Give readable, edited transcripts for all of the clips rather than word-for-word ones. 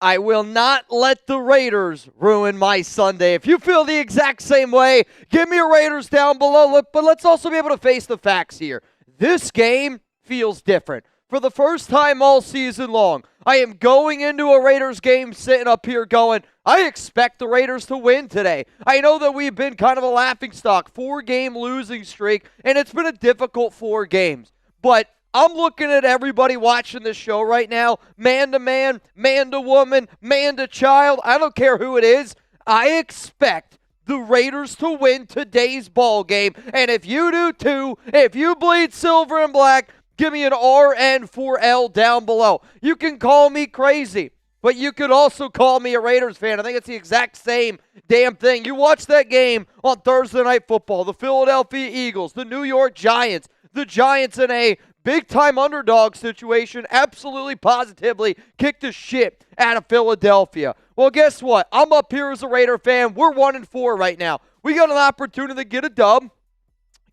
I will not let the Raiders ruin my Sunday. If you feel the exact same way, give me a Raiders down below. But let's also be able to face the facts here. This game feels different. For the first time all season long, I am going into a Raiders game sitting up here going, I expect the Raiders to win today. I know that we've been kind of a laughingstock, 4-game losing streak, and it's been a difficult 4 games. But I'm looking at everybody watching this show right now, man to man, man to woman, man to child. I don't care who it is. I expect the Raiders to win today's ball game. And if you do too, if you bleed silver and black, give me an RN4L down below. You can call me crazy, but you could also call me a Raiders fan. I think it's the exact same damn thing. You watch that game on Thursday Night Football, the Philadelphia Eagles, the New York Giants, the Giants in a big-time underdog situation, absolutely positively kicked the shit out of Philadelphia. Well, guess what? I'm up here as a Raider fan. We're 1-4 right now. We got an opportunity to get a dub,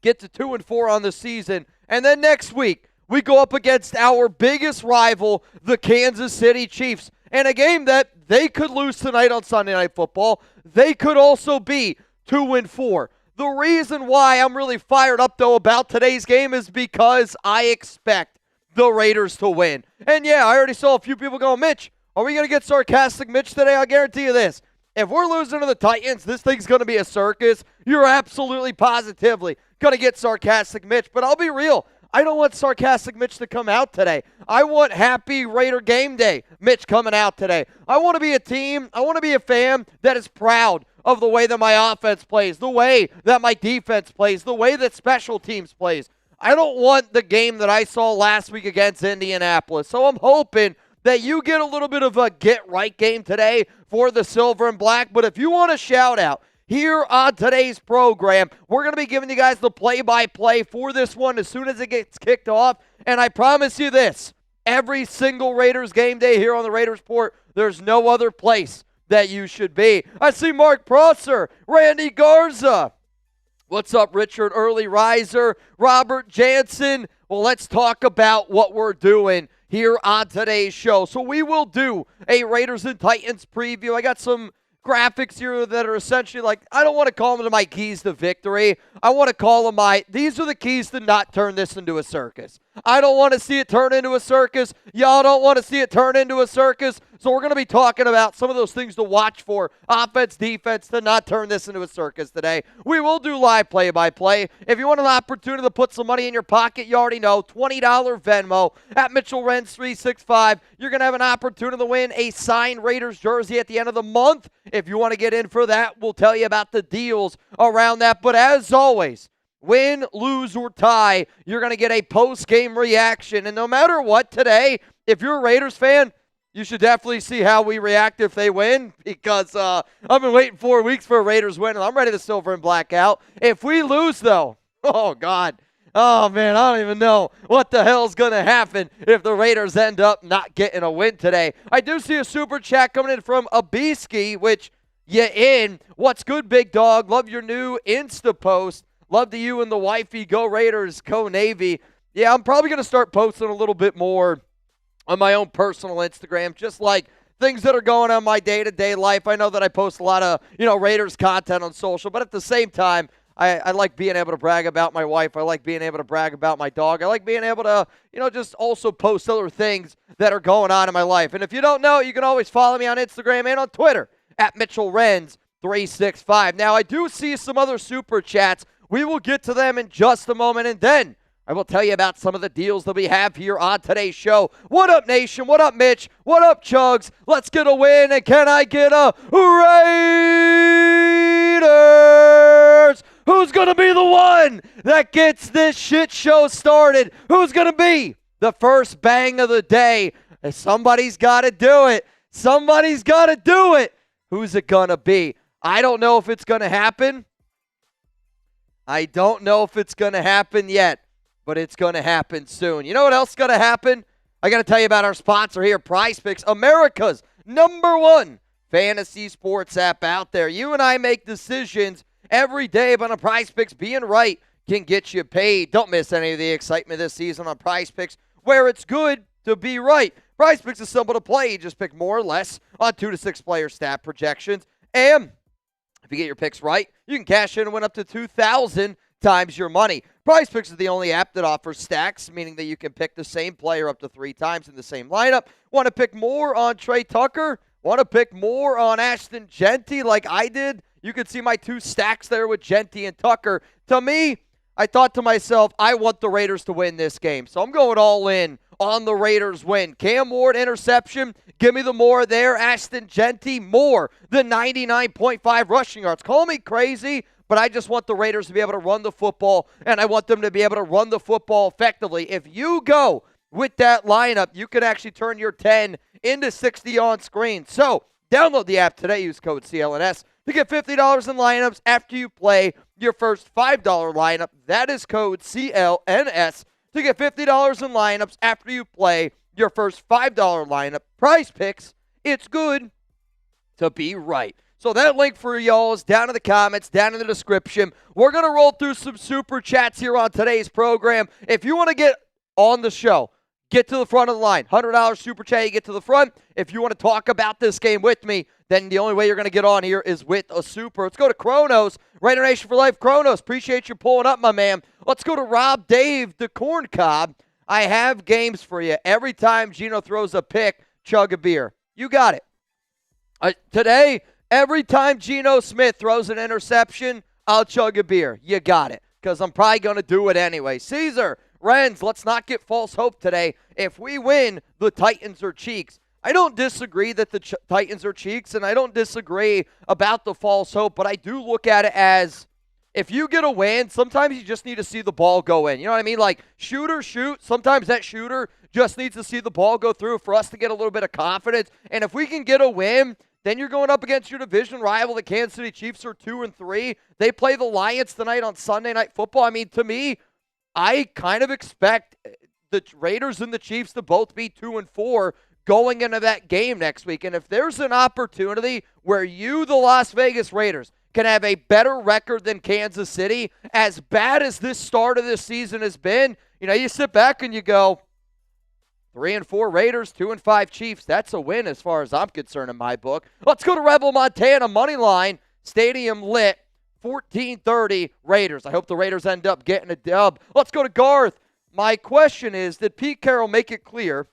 get to 2-4 on the season, and then next week, we go up against our biggest rival, the Kansas City Chiefs, and a game that they could lose tonight on Sunday Night Football. They could also be 2-4. The reason why I'm really fired up, though, about today's game is because I expect the Raiders to win. And, yeah, I already saw a few people going, Mitch, are we going to get sarcastic Mitch today? I'll guarantee you this. If we're losing to the Titans, this thing's going to be a circus. You're absolutely positively going to get sarcastic Mitch. But I'll be real. I don't want sarcastic Mitch to come out today. I want happy Raider game day Mitch coming out today. I want to be a team, I want to be a fan that is proud of the way that my offense plays, the way that my defense plays, the way that special teams plays. I don't want the game that I saw last week against Indianapolis. So I'm hoping that you get a little bit of a get-right game today for the Silver and Black. But if you want a shout-out, here on today's program, we're going to be giving you guys the play-by-play for this one as soon as it gets kicked off. And I promise you this, every single Raiders game day here on the Raiders Report, there's no other place that you should be. I see Mark Prosser, Randy Garza. What's up, Richard Early Riser, Robert Jansen? Well, let's talk about what we're doing here on today's show. So we will do a Raiders and Titans preview. I got some graphics here that are essentially like, I don't want to call them my keys to victory. I want to call them these are the keys to not turn this into a circus. I don't want to see it turn into a circus. Y'all don't want to see it turn into a circus. So we're going to be talking about some of those things to watch for, offense, defense, to not turn this into a circus today. We will do live play-by-play. If you want an opportunity to put some money in your pocket, you already know, $20 Venmo at Mitchell Renz 365. You're going to have an opportunity to win a signed Raiders jersey at the end of the month. If you want to get in for that, we'll tell you about the deals around that. But as always, win, lose, or tie, you're going to get a post-game reaction. And no matter what today, if you're a Raiders fan, you should definitely see how we react if they win, because I've been waiting 4 weeks for a Raiders win, and I'm ready to silver and black out. If we lose, though, oh, God. Oh, man, I don't even know what the hell's going to happen if the Raiders end up not getting a win today. I do see a super chat coming in from Abiski, which you in. What's good, big dog? Love your new Insta post. Love to you and the wifey. Go Raiders, go Navy. Yeah, I'm probably going to start posting a little bit more on my own personal Instagram, just like things that are going on in my day-to-day life. I know that I post a lot of, Raiders content on social, but at the same time, I like being able to brag about my wife. I like being able to brag about my dog. I like being able to, just also post other things that are going on in my life. And if you don't know, you can always follow me on Instagram and on Twitter at Mitchell Renz 365. Now, I do see some other super chats. We will get to them in just a moment, and then I will tell you about some of the deals that we have here on today's show. What up, Nation? What up, Mitch? What up, Chugs? Let's get a win, and can I get a Raiders? Who's going to be the one that gets this shit show started? Who's going to be the first bang of the day? Somebody's got to do it. Somebody's got to do it. Who's it going to be? I don't know if it's going to happen. I don't know if it's going to happen yet, but it's going to happen soon. You know what else is going to happen? I got to tell you about our sponsor here, PrizePicks, America's #1 fantasy sports app out there. You and I make decisions every day, but on PrizePicks, being right can get you paid. Don't miss any of the excitement this season on PrizePicks, where it's good to be right. Prize Picks is simple to play. You just pick more or less on 2 to 6 player stat projections. And if you get your picks right, you can cash in and win up to 2,000 times your money. Prize Picks is the only app that offers stacks, meaning that you can pick the same player up to 3 times in the same lineup. Want to pick more on Trey Tucker? Want to pick more on Ashton Genty like I did? You can see my 2 stacks there with Genty and Tucker. To me, I thought to myself, I want the Raiders to win this game. So I'm going all in on the Raiders win. Cam Ward interception. Give me the more there. Ashton Genty more than 99.5 rushing yards. Call me crazy, but I just want the Raiders to be able to run the football, and I want them to be able to run the football effectively. If you go with that lineup, you can actually turn your 10 into 60 on screen. So download the app today. Use code CLNS to get $50 in lineups after you play your first $5 lineup. That is code CLNS to get $50 in lineups after you play your first $5 lineup. Prize Picks, it's good to be right. So that link for y'all is down in the comments, down in the description. We're going to roll through some super chats here on today's program. If you want to get on the show, get to the front of the line. $100 super chat, you get to the front. If you want to talk about this game with me, then the only way you're going to get on here is with a super. Let's go to Kronos, Raider Nation for Life. Kronos, appreciate you pulling up, my man. Let's go to Rob Dave, the Corn Cob. I have games for you. Every time Gino throws a pick, chug a beer. You got it. Today, every time Geno Smith throws an interception, I'll chug a beer. You got it, because I'm probably going to do it anyway. Caesar, Renz, let's not get false hope today. If we win, the Titans are cheeks. I don't disagree that the Titans are cheeks, and I don't disagree about the false hope, but I do look at it as if you get a win, sometimes you just need to see the ball go in. You know what I mean? Like, shooter, shoot. Sometimes that shooter just needs to see the ball go through for us to get a little bit of confidence. And if we can get a win, then you're going up against your division rival. The Kansas City Chiefs are 2-3. They play the Lions tonight on Sunday Night Football. I mean, to me, I kind of expect the Raiders and the Chiefs to both be 2-4 going into that game next week. And if there's an opportunity where you, the Las Vegas Raiders, can have a better record than Kansas City, as bad as this start of this season has been, you know, you sit back and you go, 3-4 Raiders, 2-5 Chiefs. That's a win as far as I'm concerned in my book. Let's go to Rebel Montana money line. Stadium lit, 14-30 Raiders. I hope the Raiders end up getting a dub. Let's go to Garth. My question is, did Pete Carroll make it clear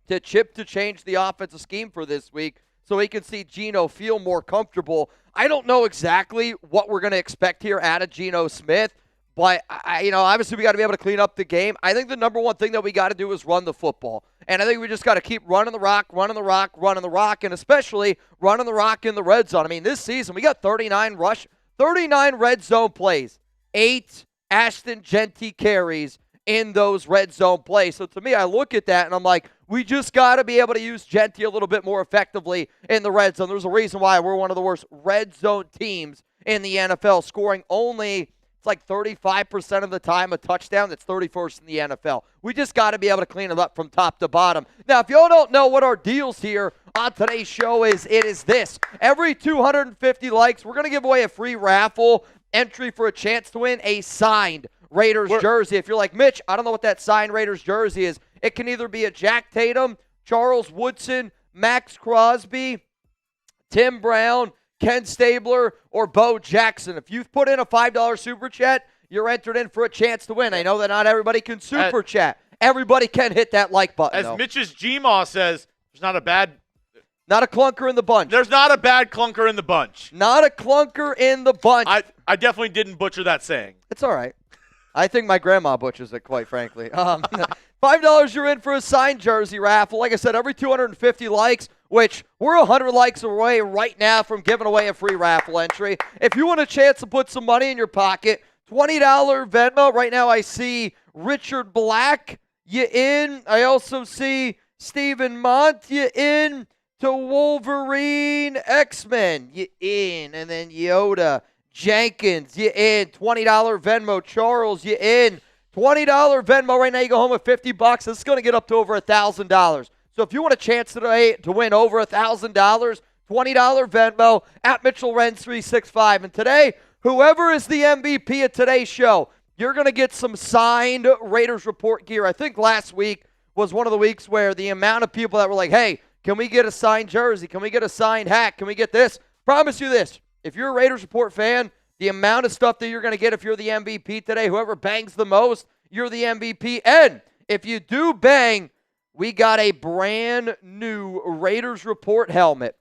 to Chip to change the offensive scheme for this week so he can see Geno feel more comfortable? I don't know exactly what we're going to expect here out of Geno Smith, but obviously we got to be able to clean up the game. I think the number one thing that we got to do is run the football. And I think we just got to keep running the rock, and especially running the rock in the red zone. I mean, this season we got 39 red zone plays, 8 Ashton Genty carries in those red zone plays. So to me, I look at that and I'm like, we just got to be able to use Genty a little bit more effectively in the red zone. There's a reason why we're one of the worst red zone teams in the NFL, scoring only, it's like 35% of the time a touchdown. That's 31st in the NFL. We just got to be able to clean it up from top to bottom. Now, if y'all don't know what our deals here on today's show is, it is this. Every 250 likes, we're going to give away a free raffle entry for a chance to win a signed Raiders jersey. If you're like, Mitch, I don't know what that signed Raiders jersey is. It can either be a Jack Tatum, Charles Woodson, Max Crosby, Tim Brown, Ken Stabler, or Bo Jackson. If you've put in a $5 super chat, you're entered in for a chance to win. I know that not everybody can super chat. Everybody can hit that like button, though. Mitch's Gmaw says, there's not a clunker in the bunch. There's not a bad clunker in the bunch. Not a clunker in the bunch. I definitely didn't butcher that saying. It's all right. I think my grandma butchers it, quite frankly. $5 you're in for a signed jersey raffle. Like I said, every 250 likes, which we're 100 likes away right now from giving away a free raffle entry. If you want a chance to put some money in your pocket, $20 Venmo. Right now I see Richard Black, you in. I also see Stephen Mont, you in. To Wolverine X-Men, you in. And then Yoda Jenkins, you in. $20 Venmo. Charles, you in. $20 Venmo. Right now you go home with $50. This is going to get up to over $1,000. So if you want a chance today to win over $1,000, $20 Venmo at Mitchell Renz 365. And today, whoever is the MVP of today's show, you're going to get some signed Raiders Report gear. I think last week was one of the weeks where the amount of people that were like, hey, can we get a signed jersey? Can we get a signed hat? Can we get this? Promise you this. If you're a Raiders Report fan, the amount of stuff that you're going to get if you're the MVP today, whoever bangs the most, you're the MVP. And if you do bang, we got a brand new Raiders Report helmet.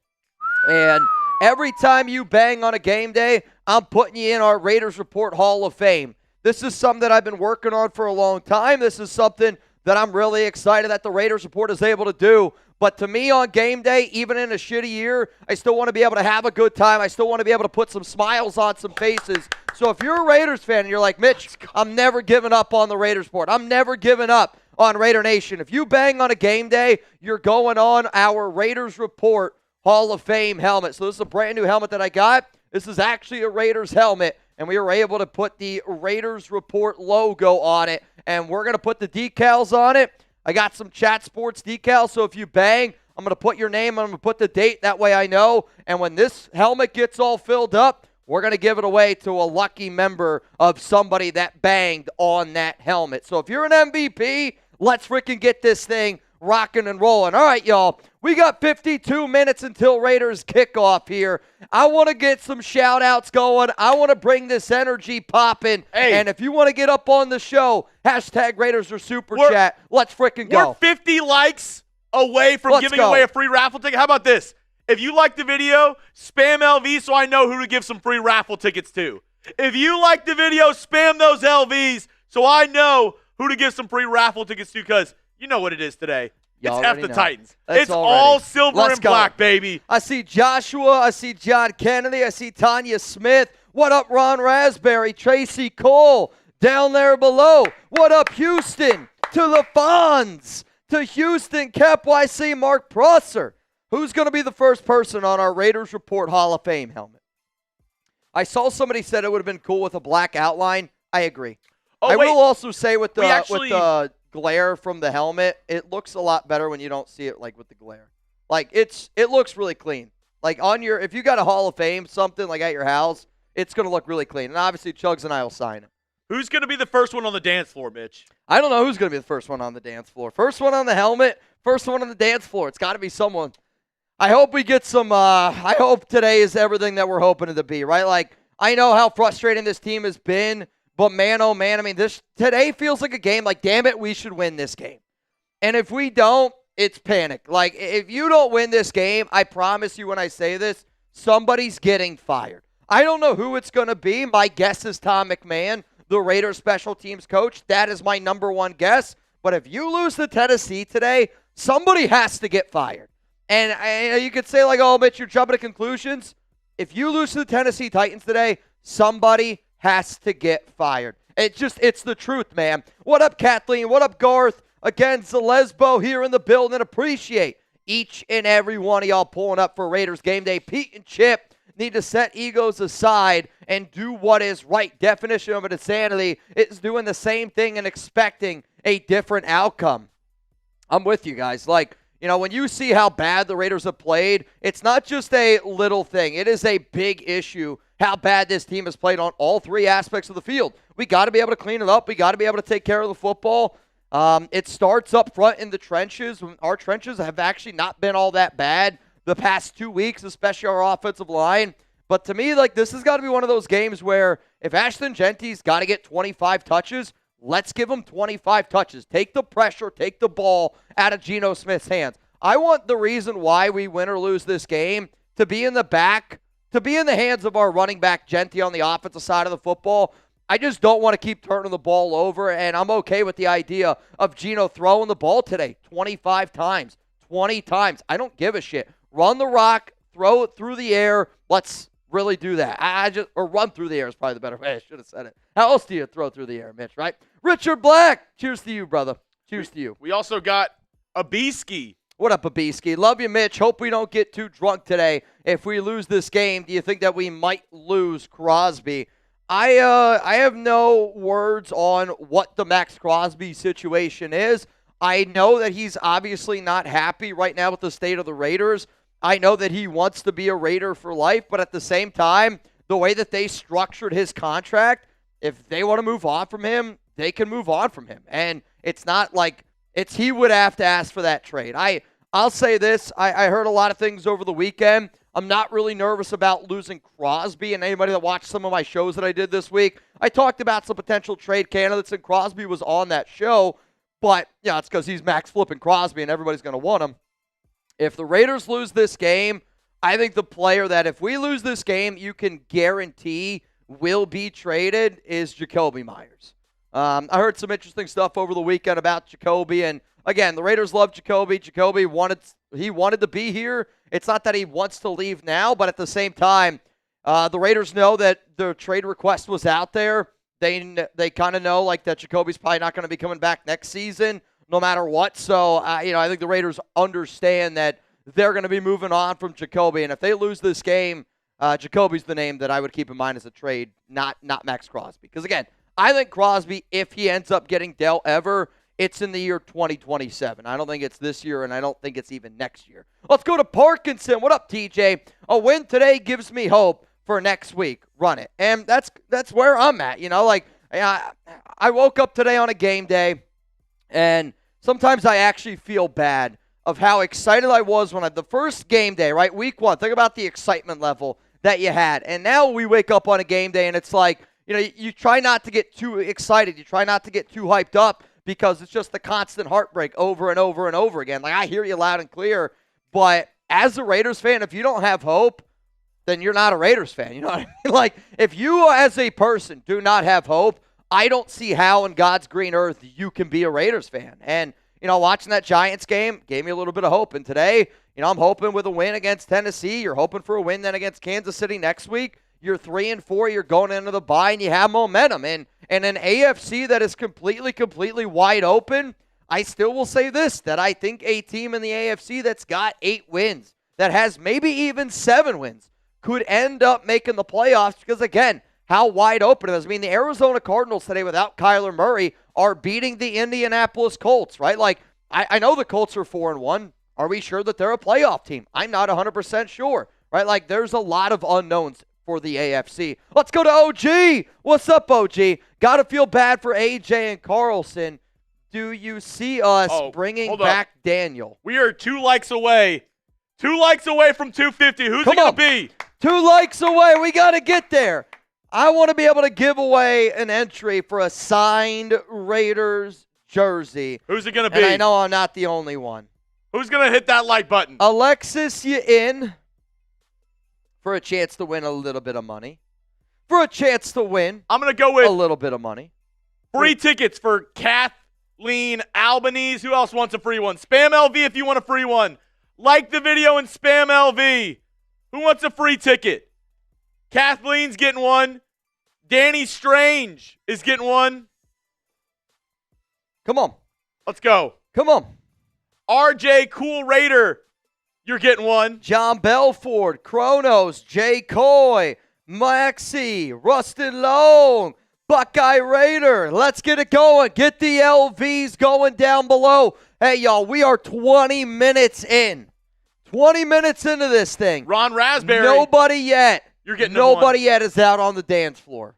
And every time you bang on a game day, I'm putting you in our Raiders Report Hall of Fame. This is something that I've been working on for a long time. This is something that I'm really excited that the Raiders Report is able to do. But to me on game day, even in a shitty year, I still want to be able to have a good time. I still want to be able to put some smiles on some faces. So if you're a Raiders fan and you're like, Mitch, I'm never giving up on the Raiders Report. I'm never giving up on Raider Nation. If you bang on a game day, you're going on our Raiders Report Hall of Fame helmet. So this is a brand new helmet that I got. This is actually a Raiders helmet, and we were able to put the Raiders Report logo on it, and we're going to put the decals on it. I got some Chat Sports decals, so if you bang, I'm going to put your name, I'm going to put the date, that way I know. And when this helmet gets all filled up, we're going to give it away to a lucky member of somebody that banged on that helmet. So if you're an MVP, let's freaking get this thing rocking and rolling. All right, y'all. We got 52 minutes until Raiders kickoff here. I want to get some shout-outs going. I want to bring this energy popping. Hey. And if you want to get up on the show, hashtag Raiders or Super Chat. Let's freaking go. We're 50 likes away from giving away a free raffle ticket. How about this? If you like the video, spam LV so I know who to give some free raffle tickets to. If you like the video, spam those LVs so I know who to give some free raffle tickets to, because you know what it is today. It's F the Titans. It's all silver and black, baby. I see Joshua. I see John Kennedy. I see Tanya Smith. What up, Ron Raspberry? Tracy Cole down there below. What up, Houston? To the Fonz. To Houston, Cap YC, Mark Prosser. Who's going to be the first person on our Raiders Report Hall of Fame helmet? I saw somebody said it would have been cool with a black outline. I agree. I will also say with the glare from the helmet, it looks a lot better when you don't see it like with the glare. Like it looks really clean. Like if you got a Hall of Fame something like at your house, it's going to look really clean. And obviously Chugs and I will sign it. Who's going to be the first one on the dance floor, Mitch? I don't know who's going to be the first one on the dance floor. First one on the helmet, first one on the dance floor. It's got to be someone. I hope we get some I hope today is everything that we're hoping it to be, right? Like I know how frustrating this team has been. But man, oh man, I mean, today feels like a game like, damn it, we should win this game. And if we don't, it's panic. Like, if you don't win this game, I promise you when I say this, somebody's getting fired. I don't know who it's going to be. My guess is Tom McMahon, the Raiders special teams coach. That is my number one guess. But if you lose to Tennessee today, somebody has to get fired. And you could say, like, oh, Mitch, you're jumping to conclusions. If you lose to the Tennessee Titans today, somebody has to get fired. It's the truth, man. What up, Kathleen? What up, Garth? Again, Zelesbo here in the building. Appreciate each and every one of y'all pulling up for Raiders game day. Pete and Chip need to set egos aside and do what is right. Definition of insanity is doing the same thing and expecting a different outcome. I'm with you guys. Like, you know, when you see how bad the Raiders have played, it's not just a little thing. It is a big issue how bad this team has played on all three aspects of the field. We got to be able to clean it up. We got to be able to take care of the football. It starts up front in the trenches. Our trenches have actually not been all that bad the past 2 weeks, especially our offensive line. But to me, like, this has got to be one of those games where if Ashton Genty's got to get 25 touches, let's give him 25 touches. Take the pressure, take the ball out of Geno Smith's hands. I want the reason why we win or lose this game to be in the back, to be in the hands of our running back, Genty, on the offensive side of the football. I just don't want to keep turning the ball over, and I'm okay with the idea of Geno throwing the ball today 25 times, 20 times. I don't give a shit. Run the rock, throw it through the air. Let's really do that. Or run through the air is probably the better way. I should have said it. How else do you throw through the air, Mitch, right? Richard Black, cheers to you, brother. Cheers to you. We also got Abiski. What up, Abiski? Love you, Mitch. Hope we don't get too drunk today. If we lose this game, do you think that we might lose Crosby? I have no words on what the Max Crosby situation is. I know that he's obviously not happy right now with the state of the Raiders. I know that he wants to be a Raider for life, but at the same time, the way that they structured his contract, if they want to move on from him, they can move on from him. And it's not like he would have to ask for that trade. I'll say this. I heard a lot of things over the weekend. I'm not really nervous about losing Crosby, and anybody that watched some of my shows that I did this week, I talked about some potential trade candidates, and Crosby was on that show. But, yeah, it's because he's max flipping Crosby, and everybody's going to want him. If the Raiders lose this game, I think the player that if we lose this game, you can guarantee will be traded is Jacoby Myers. I heard some interesting stuff over the weekend about Jacoby, and again, the Raiders love Jacoby. Jacoby wanted to be here. It's not that he wants to leave now, but at the same time, the Raiders know that the trade request was out there. They kind of know like that Jacoby's probably not going to be coming back next season, no matter what. So I think the Raiders understand that they're going to be moving on from Jacoby, and if they lose this game, Jacoby's the name that I would keep in mind as a trade, not Max Crosby. Because again, I think Crosby, if he ends up getting dealt ever, it's in the year 2027. I don't think it's this year, and I don't think it's even next year. Let's go to Parkinson. What up, TJ? A win today gives me hope for next week. Run it. And that's where I'm at. I woke up today on a game day, and sometimes I actually feel bad of how excited I was when the first game day, right, week one. Think about the excitement level that you had. And now we wake up on a game day, and it's like, you try not to get too excited. You try not to get too hyped up because it's just the constant heartbreak over and over and over again. Like, I hear you loud and clear, but as a Raiders fan, if you don't have hope, then you're not a Raiders fan. You know what I mean? Like, if you as a person do not have hope, I don't see how in God's green earth you can be a Raiders fan. And, watching that Giants game gave me a little bit of hope. And today, I'm hoping with a win against Tennessee. You're hoping for a win then against Kansas City next week. You're 3-4. You're going into the bye, and you have momentum. And an AFC that is completely wide open, I still will say this, that I think a team in the AFC that's got 8 wins, that has maybe even 7 wins, could end up making the playoffs because, again, how wide open it is. I mean, the Arizona Cardinals today without Kyler Murray are beating the Indianapolis Colts, right? Like, I know the Colts are 4-1. Are we sure that they're a playoff team? I'm not 100% sure, right? Like, there's a lot of unknowns for the AFC. Let's go to OG. What's up, OG? Got to feel bad for AJ and Carlson. Do you see us bringing back Daniel? We are 2 likes away. 2 likes away from 250. Who's it going to be? 2 likes away. We got to get there. I want to be able to give away an entry for a signed Raiders jersey. Who's it going to be? And I know I'm not the only one. Who's going to hit that like button? Alexis, you in for a chance to win a little bit of money. For a chance to win I'm going to go with a little bit of money. Free tickets for Kathleen Albanese. Who else wants a free one? Spam LV if you want a free one. Like the video and spam LV. Who wants a free ticket? Kathleen's getting one. Danny Strange is getting one. Come on. Let's go. Come on. RJ Cool Raider, you're getting one. John Belford, Kronos, Jay Coy, Maxie, Rustin Long, Buckeye Raider. Let's get it going. Get the LVs going down below. Hey, y'all, we are 20 minutes in. 20 minutes into this thing. Ron Raspberry. Nobody yet. You're getting Nobody yet is out on the dance floor.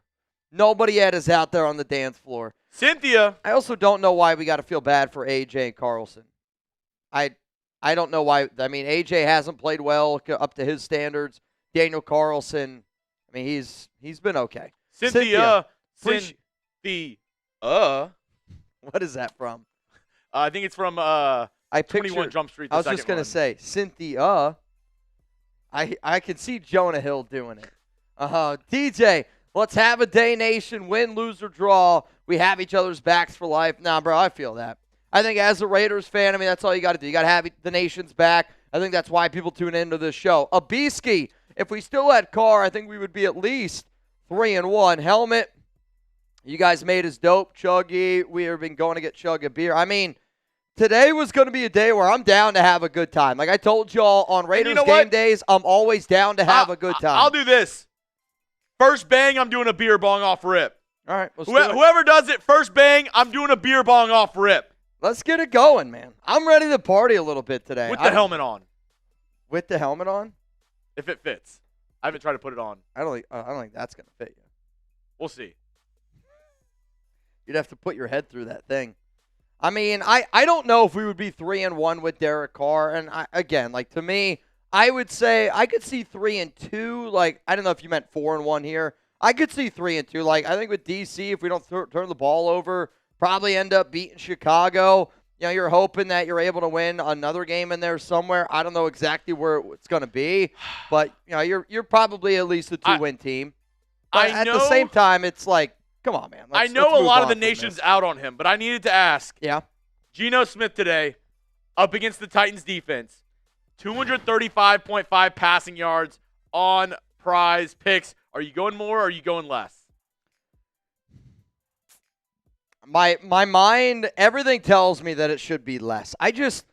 Nobody yet is out there on the dance floor. Cynthia. I also don't know why we got to feel bad for AJ and Carlson. I don't know why. I mean, AJ hasn't played well up to his standards. Daniel Carlson, I mean, he's been okay. Cynthia. What is that from? I think it's from 21 Jump Street. I was just going to say, Cynthia. I can see Jonah Hill doing it. DJ, let's have a day, nation. Win, lose, or draw. We have each other's backs for life. Nah, bro, I feel that. I think as a Raiders fan, I mean, that's all you got to do. You got to have the nation's back. I think that's why people tune into this show. Abiski, if we still had Carr, I think we would be at least 3-1. Helmet, you guys made us dope. Chuggy, we have been going to get Chug a beer. I mean, today was going to be a day where I'm down to have a good time. Like I told y'all on Raiders game days, I'm always down to have a good time. I'll do this. First bang, I'm doing a beer bong off rip. All right. Whoever does it, first bang, I'm doing a beer bong off rip. Let's get it going, man. I'm ready to party a little bit today. With the helmet on. With the helmet on? If it fits. I haven't tried to put it on. I don't think that's going to fit you. We'll see. You'd have to put your head through that thing. I mean, I don't know if we would be 3-1 with Derek Carr. And again, like to me, I would say I could see 3-2. Like, I don't know if you meant 4-1 here. I could see 3-2. Like, I think with DC, if we don't turn the ball over, probably end up beating Chicago. You know, you're hoping that you're able to win another game in there somewhere. I don't know exactly where it's going to be, but you know, you're probably at least a 2-win team. But at the same time, it's like, come on, man. I know a lot of the nation's out on him, but I needed to ask. Yeah. Geno Smith today, up against the Titans defense, 235.5 passing yards on Prize Picks. Are you going more or are you going less? My mind, everything tells me that it should be less. I just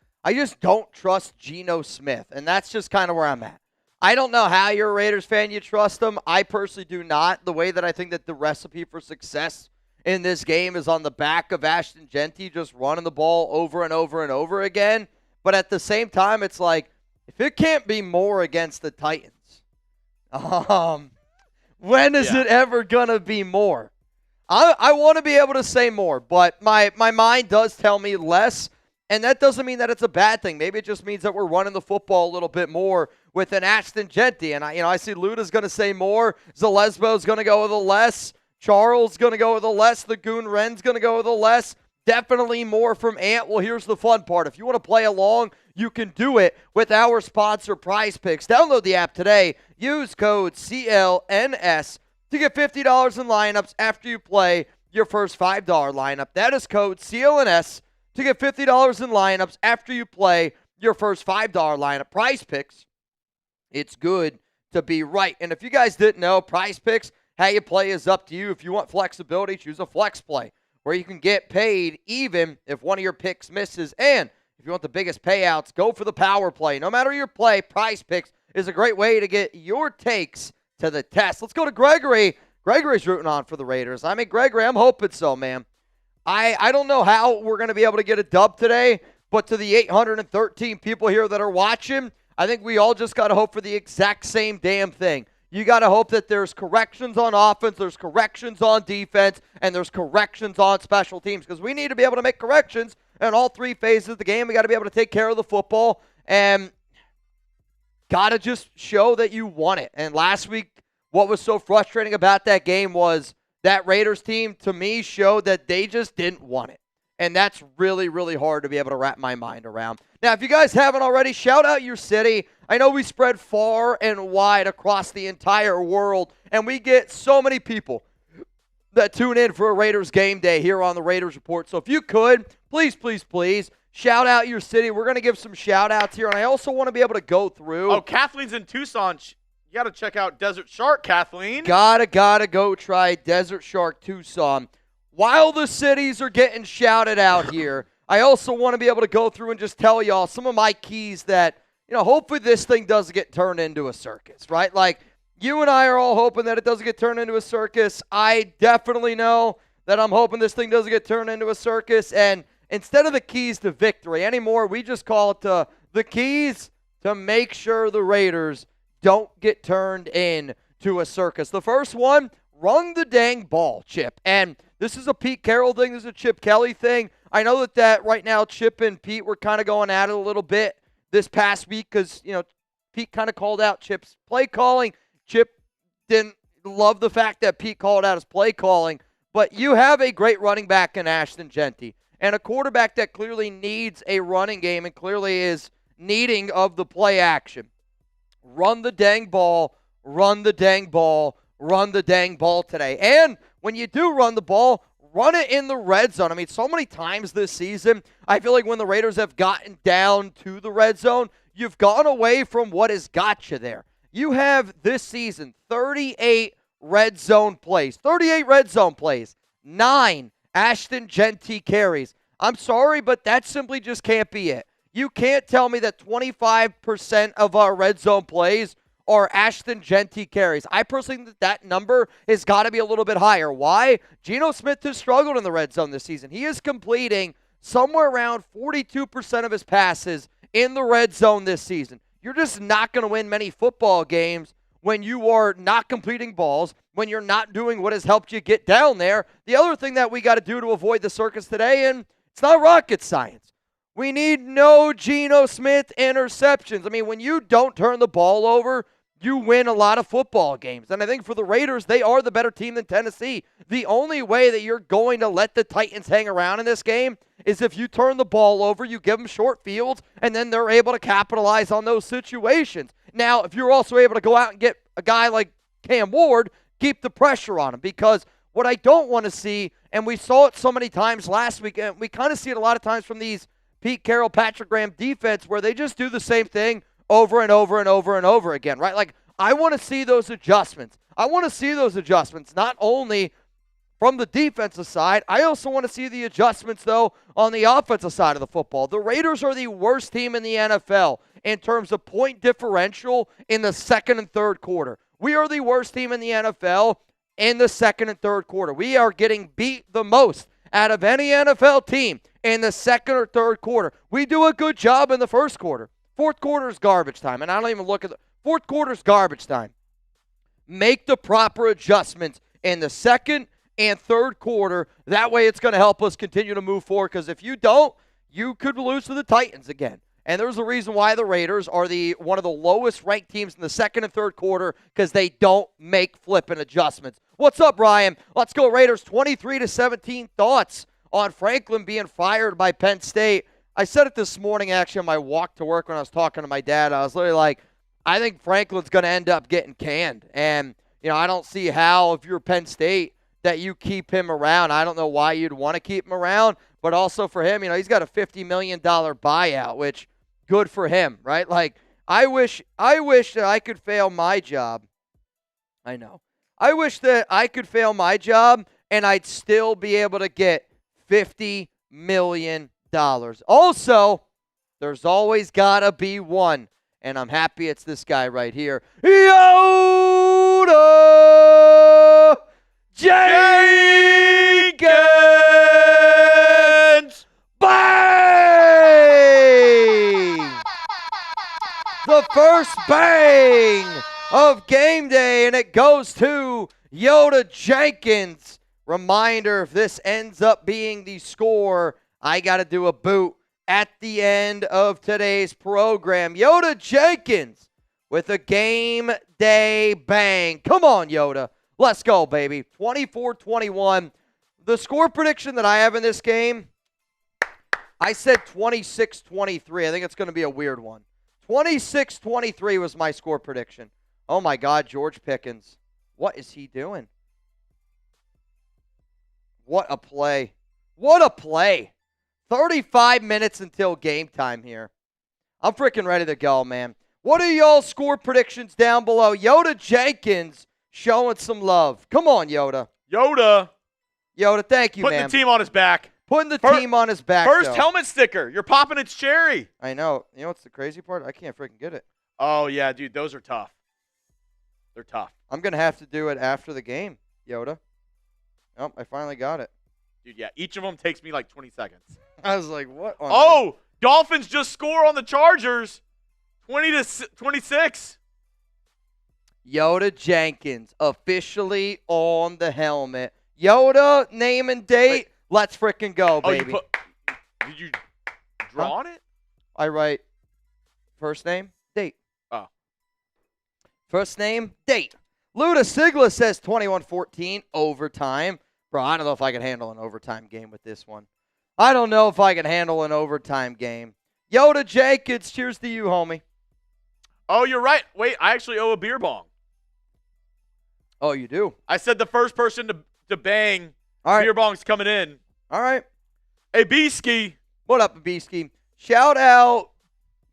don't trust Geno Smith, and that's just kind of where I'm at. I don't know how you're a Raiders fan, you trust him. I personally do not. The way that I think that the recipe for success in this game is on the back of Ashton Genty just running the ball over and over and over again. But at the same time, it's like, if it can't be more against the Titans, when is it ever going to be more? I want to be able to say more, but my mind does tell me less, and that doesn't mean that it's a bad thing. Maybe it just means that we're running the football a little bit more with an Ashton Genty. And I see Luda's going to say more. Zalesbo's going to go with a less. Charles going to go with a less. The Goon Ren's going to go with a less. Definitely more from Ant. Well, here's the fun part. If you want to play along, you can do it with our sponsor, Prize Picks. Download the app today. Use code CLNS to get $50 in lineups after you play your first $5 lineup. That is code CLNS to get $50 in lineups after you play your first $5 lineup. Prize Picks, it's good to be right. And if you guys didn't know, Prize Picks, how you play is up to you. If you want flexibility, choose a flex play where you can get paid even if one of your picks misses. And if you want the biggest payouts, go for the power play. No matter your play, Prize Picks is a great way to get your takes to the test. Let's go to Gregory. Gregory's rooting on for the Raiders. I mean, Gregory, I'm hoping so, man. I don't know how we're going to be able to get a dub today, but to the 813 people here that are watching, I think we all just got to hope for the exact same damn thing. You got to hope that there's corrections on offense, there's corrections on defense, and there's corrections on special teams, because we need to be able to make corrections in all three phases of the game. We got to be able to take care of the football and got to just show that you want it. And last week, what was so frustrating about that game was that Raiders team, to me, showed that they just didn't want it. And that's really, really hard to be able to wrap my mind around. Now, if you guys haven't already, shout out your city. I know we spread far and wide across the entire world, and we get so many people that tune in for a Raiders game day here on the Raiders Report. So if you could, please, please, please, shout out your city. We're going to give some shout outs here, and I also want to be able to go through. Oh, Kathleen's in Tucson. You got to check out Desert Shark, Kathleen. Gotta go try Desert Shark Tucson. While the cities are getting shouted out here, I also want to be able to go through and just tell y'all some of my keys that, hopefully this thing doesn't get turned into a circus, right? Like, you and I are all hoping that it doesn't get turned into a circus. I definitely know that I'm hoping this thing doesn't get turned into a circus. And instead of the keys to victory anymore, we just call it the keys to make sure the Raiders don't get turned into a circus. The first one, run the dang ball, Chip. And this is a Pete Carroll thing. This is a Chip Kelly thing. I know that right now Chip and Pete were kind of going at it a little bit this past week because, Pete kind of called out Chip's play calling. Chip didn't love the fact that Pete called out his play calling. But you have a great running back in Ashton Genty and a quarterback that clearly needs a running game and clearly is needing of the play action. Run the dang ball, run the dang ball, run the dang ball today. And when you do run the ball, run it in the red zone. I mean, so many times this season, I feel like when the Raiders have gotten down to the red zone, you've gone away from what has got you there. You have this season 38 red zone plays. 38 red zone plays. 9 Ashton Genty carries. I'm sorry, but that simply just can't be it. You can't tell me that 25% of our red zone plays are Ashton Genty carries. I personally think that number has got to be a little bit higher. Why? Geno Smith has struggled in the red zone this season. He is completing somewhere around 42% of his passes in the red zone this season. You're just not going to win many football games when you are not completing balls, when you're not doing what has helped you get down there. The other thing that we got to do to avoid the circus today, and It's not rocket science. We need no Geno Smith interceptions. I mean, when you don't turn the ball over, you win a lot of football games. And I think for the Raiders, they are the better team than Tennessee. The only way that you're going to let the Titans hang around in this game is if you turn the ball over, you give them short fields, and then they're able to capitalize on those situations. Now, if you're also able to go out and get a guy like Cam Ward, keep the pressure on him, because what I don't want to see, and we saw it so many times last week, and we kind of see it a lot of times from these Pete Carroll, Patrick Graham defense, where they just do the same thing over and over and over and over again, right? Like, I want to see those adjustments. I want to see those adjustments not only from the defensive side, I also want to see the adjustments, though, on the offensive side of the football. The Raiders are the worst team in the NFL in terms of point differential in the second and third quarter. We are the worst team in the NFL in the second and third quarter. We are getting beat the most out of any NFL team in the second or third quarter. We do a good job in the first quarter. Fourth quarter is garbage time, and I don't even look at the fourth quarter is garbage time. Make the proper adjustments in the second and third quarter. That way it's going to help us continue to move forward, because if you don't, you could lose to the Titans again. And there's a reason why the Raiders are one of the lowest ranked teams in the second and third quarter, because they don't make flipping adjustments. What's up, Ryan? Let's go Raiders 23-17. Thoughts on Franklin being fired by Penn State? I said it this morning, actually, on my walk to work when I was talking to my dad. I was literally like, I think Franklin's going to end up getting canned. And, I don't see how, if you're Penn State, that you keep him around. I don't know why you'd want to keep him around. But also for him, he's got a $50 million buyout, which, good for him, right? Like, I wish that I could fail my job. I know. I wish that I could fail my job and I'd still be able to get $50 million. Also, there's always got to be one, and I'm happy it's this guy right here. Yoda Jenkins! Bang! The first bang of game day, and it goes to Yoda Jenkins. Reminder, if this ends up being the score, I got to do a boot at the end of today's program. Yoda Jenkins with a game day bang. Come on, Yoda. Let's go, baby. 24-21. The score prediction that I have in this game, I said 26-23. I think it's going to be a weird one. 26-23 was my score prediction. Oh, my God, George Pickens. What is he doing? What a play. What a play. 35 minutes until game time here. I'm freaking ready to go, man. What are y'all's score predictions down below? Yoda Jenkins showing some love. Come on, Yoda. Yoda, thank you, man. Putting the team on his back. Putting the team on his back, First though. helmet sticker. You're popping its cherry. I know. You know what's the crazy part? I can't freaking get it. Oh, yeah, dude. Those are tough. They're tough. I'm going to have to do it after the game, Yoda. Oh, I finally got it. Dude, yeah. Each of them takes me like 20 seconds. I was like, what? Oh, Dolphins just score on the Chargers. 20-26. Yoda Jenkins officially on the helmet. Yoda, name and date. Wait. Let's freaking go, baby. Did you draw on it? I write first name, date. Oh. First name, date. Luda Sigla says 21-14, overtime. Bro, I don't know if I can handle an overtime game with this one. I don't know if I can handle an overtime game. Yoda Jenkins, cheers to you, homie. Oh, you're right. Wait, I actually owe a beer bong. Oh, you do? I said the first person to bang. All right. Beer bong's coming in. All right. Hey, B-Ski. What up, B-Ski? Shout out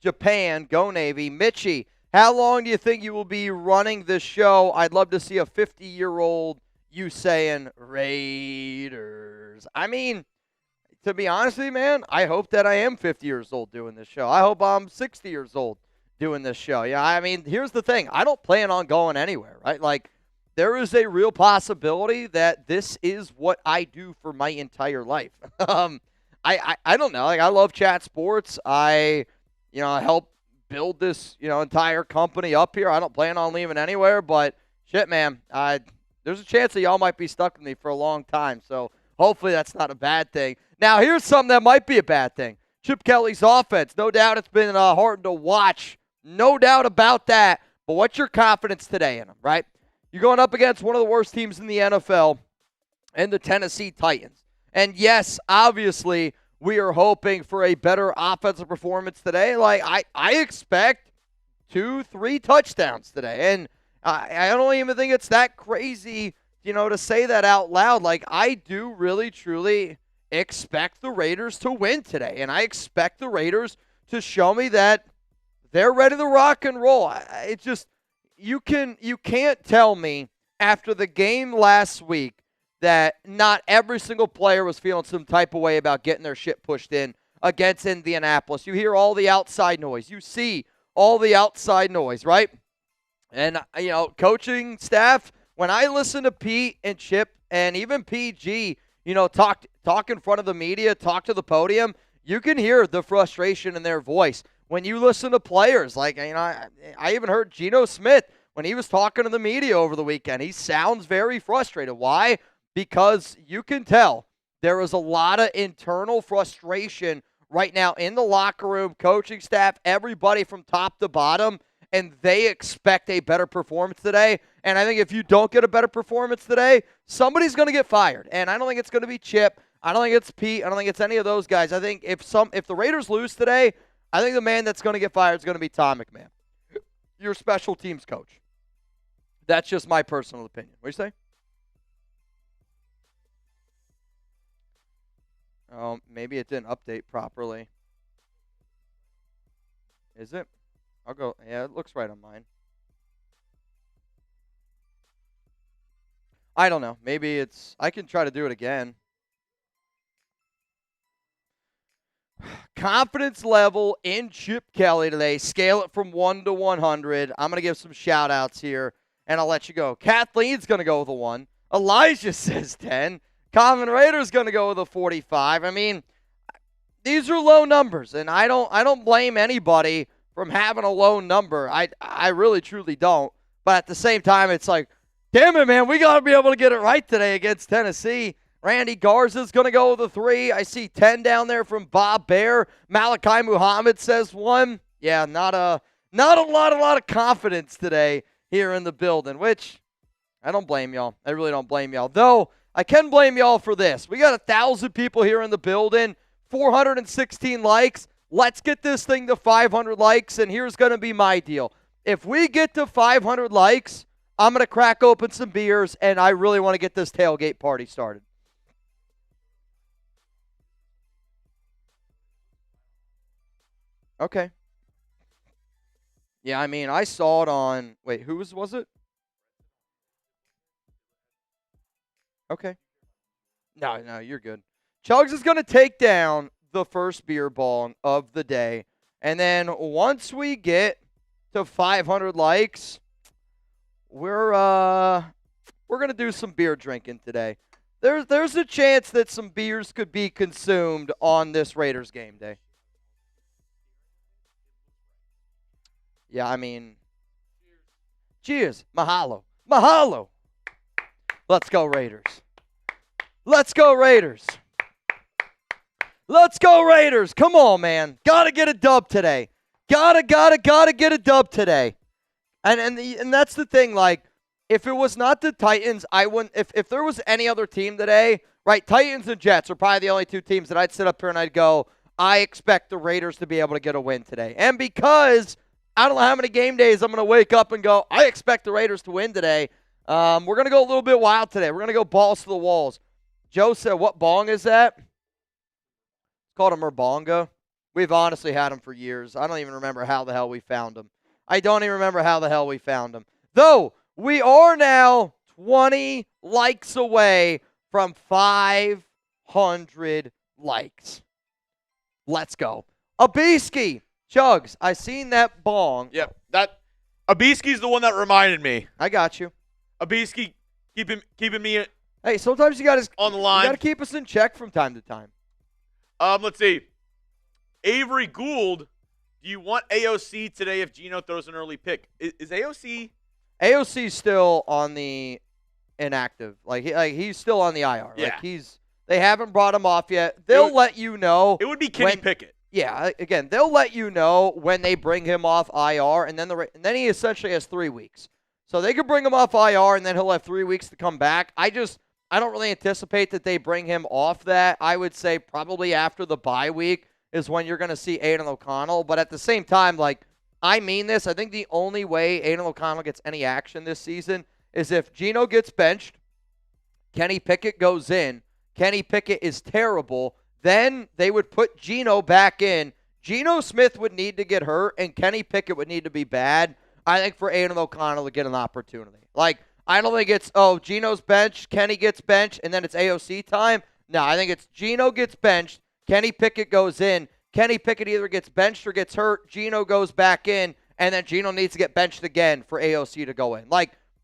Japan. Go Navy. Mitchie, how long do you think you will be running this show? I'd love to see a 50-year-old you saying Raiders. I mean, to be honest with you, man, I hope that I am 50 years old doing this show. I hope I'm 60 years old doing this show. Yeah, I mean, here's the thing. I don't plan on going anywhere, right? Like, there is a real possibility that this is what I do for my entire life. I don't know. Like, I love chat sports. I help build this, entire company up here. I don't plan on leaving anywhere, but shit, man, there's a chance that y'all might be stuck with me for a long time. So Hopefully that's not a bad thing. Now, here's something that might be a bad thing. Chip Kelly's offense. No doubt it's been hard to watch. No doubt about that. But what's your confidence today in them, right? You're going up against one of the worst teams in the NFL and the Tennessee Titans. And yes, obviously, we are hoping for a better offensive performance today. Like, I expect 2-3 touchdowns today. And I don't even think it's that crazy, to say that out loud. Like, I do really, truly expect the Raiders to win today. And I expect the Raiders to show me that they're ready to rock and roll. It's just, you can't tell me after the game last week that not every single player was feeling some type of way about getting their shit pushed in against Indianapolis. You hear all the outside noise. You see all the outside noise, right? And, coaching staff, when I listen to Pete and Chip and even PG, talk in front of the media, talk to the podium, you can hear the frustration in their voice. When you listen to players, like, I even heard Geno Smith when he was talking to the media over the weekend. He sounds very frustrated. Why? Because you can tell there is a lot of internal frustration right now in the locker room, coaching staff, everybody from top to bottom, and they expect a better performance today. And I think if you don't get a better performance today, somebody's going to get fired. And I don't think it's going to be Chip. I don't think it's Pete. I don't think it's any of those guys. I think if the Raiders lose today, I think the man that's going to get fired is going to be Tom McMahon, your special teams coach. That's just my personal opinion. What do you say? Oh, maybe it didn't update properly. Is it? I'll go. Yeah, it looks right on mine. I don't know. Maybe it's... I can try to do it again. Confidence level in Chip Kelly today. Scale it from 1 to 100. I'm going to give some shout-outs here, and I'll let you go. Kathleen's going to go with a 1. Elijah says 10. Common Raider's going to go with a 45. I mean, these are low numbers, and I don't blame anybody from having a low number. I really, truly don't. But at the same time, it's like, damn it, man, we got to be able to get it right today against Tennessee. Randy Garza's going to go with a 3. I see 10 down there from Bob Bear. Malachi Muhammad says 1. Yeah, not a lot of confidence today here in the building, which I don't blame y'all. I really don't blame y'all. Though, I can blame y'all for this. We got 1,000 people here in the building, 416 likes. Let's get this thing to 500 likes, and here's going to be my deal. If we get to 500 likes, I'm going to crack open some beers, and I really want to get this tailgate party started. Okay. Yeah, I mean, I saw it on... Wait, whose was it? Okay. No, you're good. Chugs is going to take down the first beer bong of the day. And then once we get to 500 likes, we're going to do some beer drinking today. There's a chance that some beers could be consumed on this Raiders game day. Yeah, I mean, cheers. Mahalo. Mahalo. Let's go, Raiders. Let's go, Raiders. Let's go, Raiders. Come on, man. Got to get a dub today. Gotta get a dub today. And that's the thing, like, if it was not the Titans, I wouldn't, if there was any other team today, right, Titans and Jets are probably the only two teams that I'd sit up here and I'd go, I expect the Raiders to be able to get a win today. And because I don't know how many game days I'm going to wake up and go, I expect the Raiders to win today, we're going to go a little bit wild today. We're going to go balls to the walls. Joe said, what bong is that? It's called a Merbonga. We've honestly had them for years. I don't even remember how the hell we found them. Though, we are now 20 likes away from 500 likes. Let's go. Abiski. Chugs, I seen that bong. Yep. That Abiski's the one that reminded me. I got you. Abiski keeping me Hey, sometimes you got on the line. You got to keep us in check from time to time. Let's see. Avery Gould, do you want AOC today if Geno throws an early pick? Is AOC? AOC's still on the inactive. Like he's still on the IR. Yeah. Like They haven't brought him off yet. They'll let you know. It would be Kenny Pickett. Yeah, again, they'll let you know when they bring him off IR, and then he essentially has 3 weeks. So they could bring him off IR, and then he'll have 3 weeks to come back. I don't really anticipate that they bring him off that. I would say probably after the bye week is when you're going to see Aiden O'Connell. But at the same time, I mean this. I think the only way Aiden O'Connell gets any action this season is if Geno gets benched, Kenny Pickett goes in, Kenny Pickett is terrible, then they would put Geno back in. Geno Smith would need to get hurt, and Kenny Pickett would need to be bad, I think, for Aiden O'Connell to get an opportunity. I don't think it's, Geno's benched, Kenny gets benched, and then it's AOC time. No, I think it's Geno gets benched, Kenny Pickett goes in, Kenny Pickett either gets benched or gets hurt, Geno goes back in, and then Geno needs to get benched again for AOC to go in.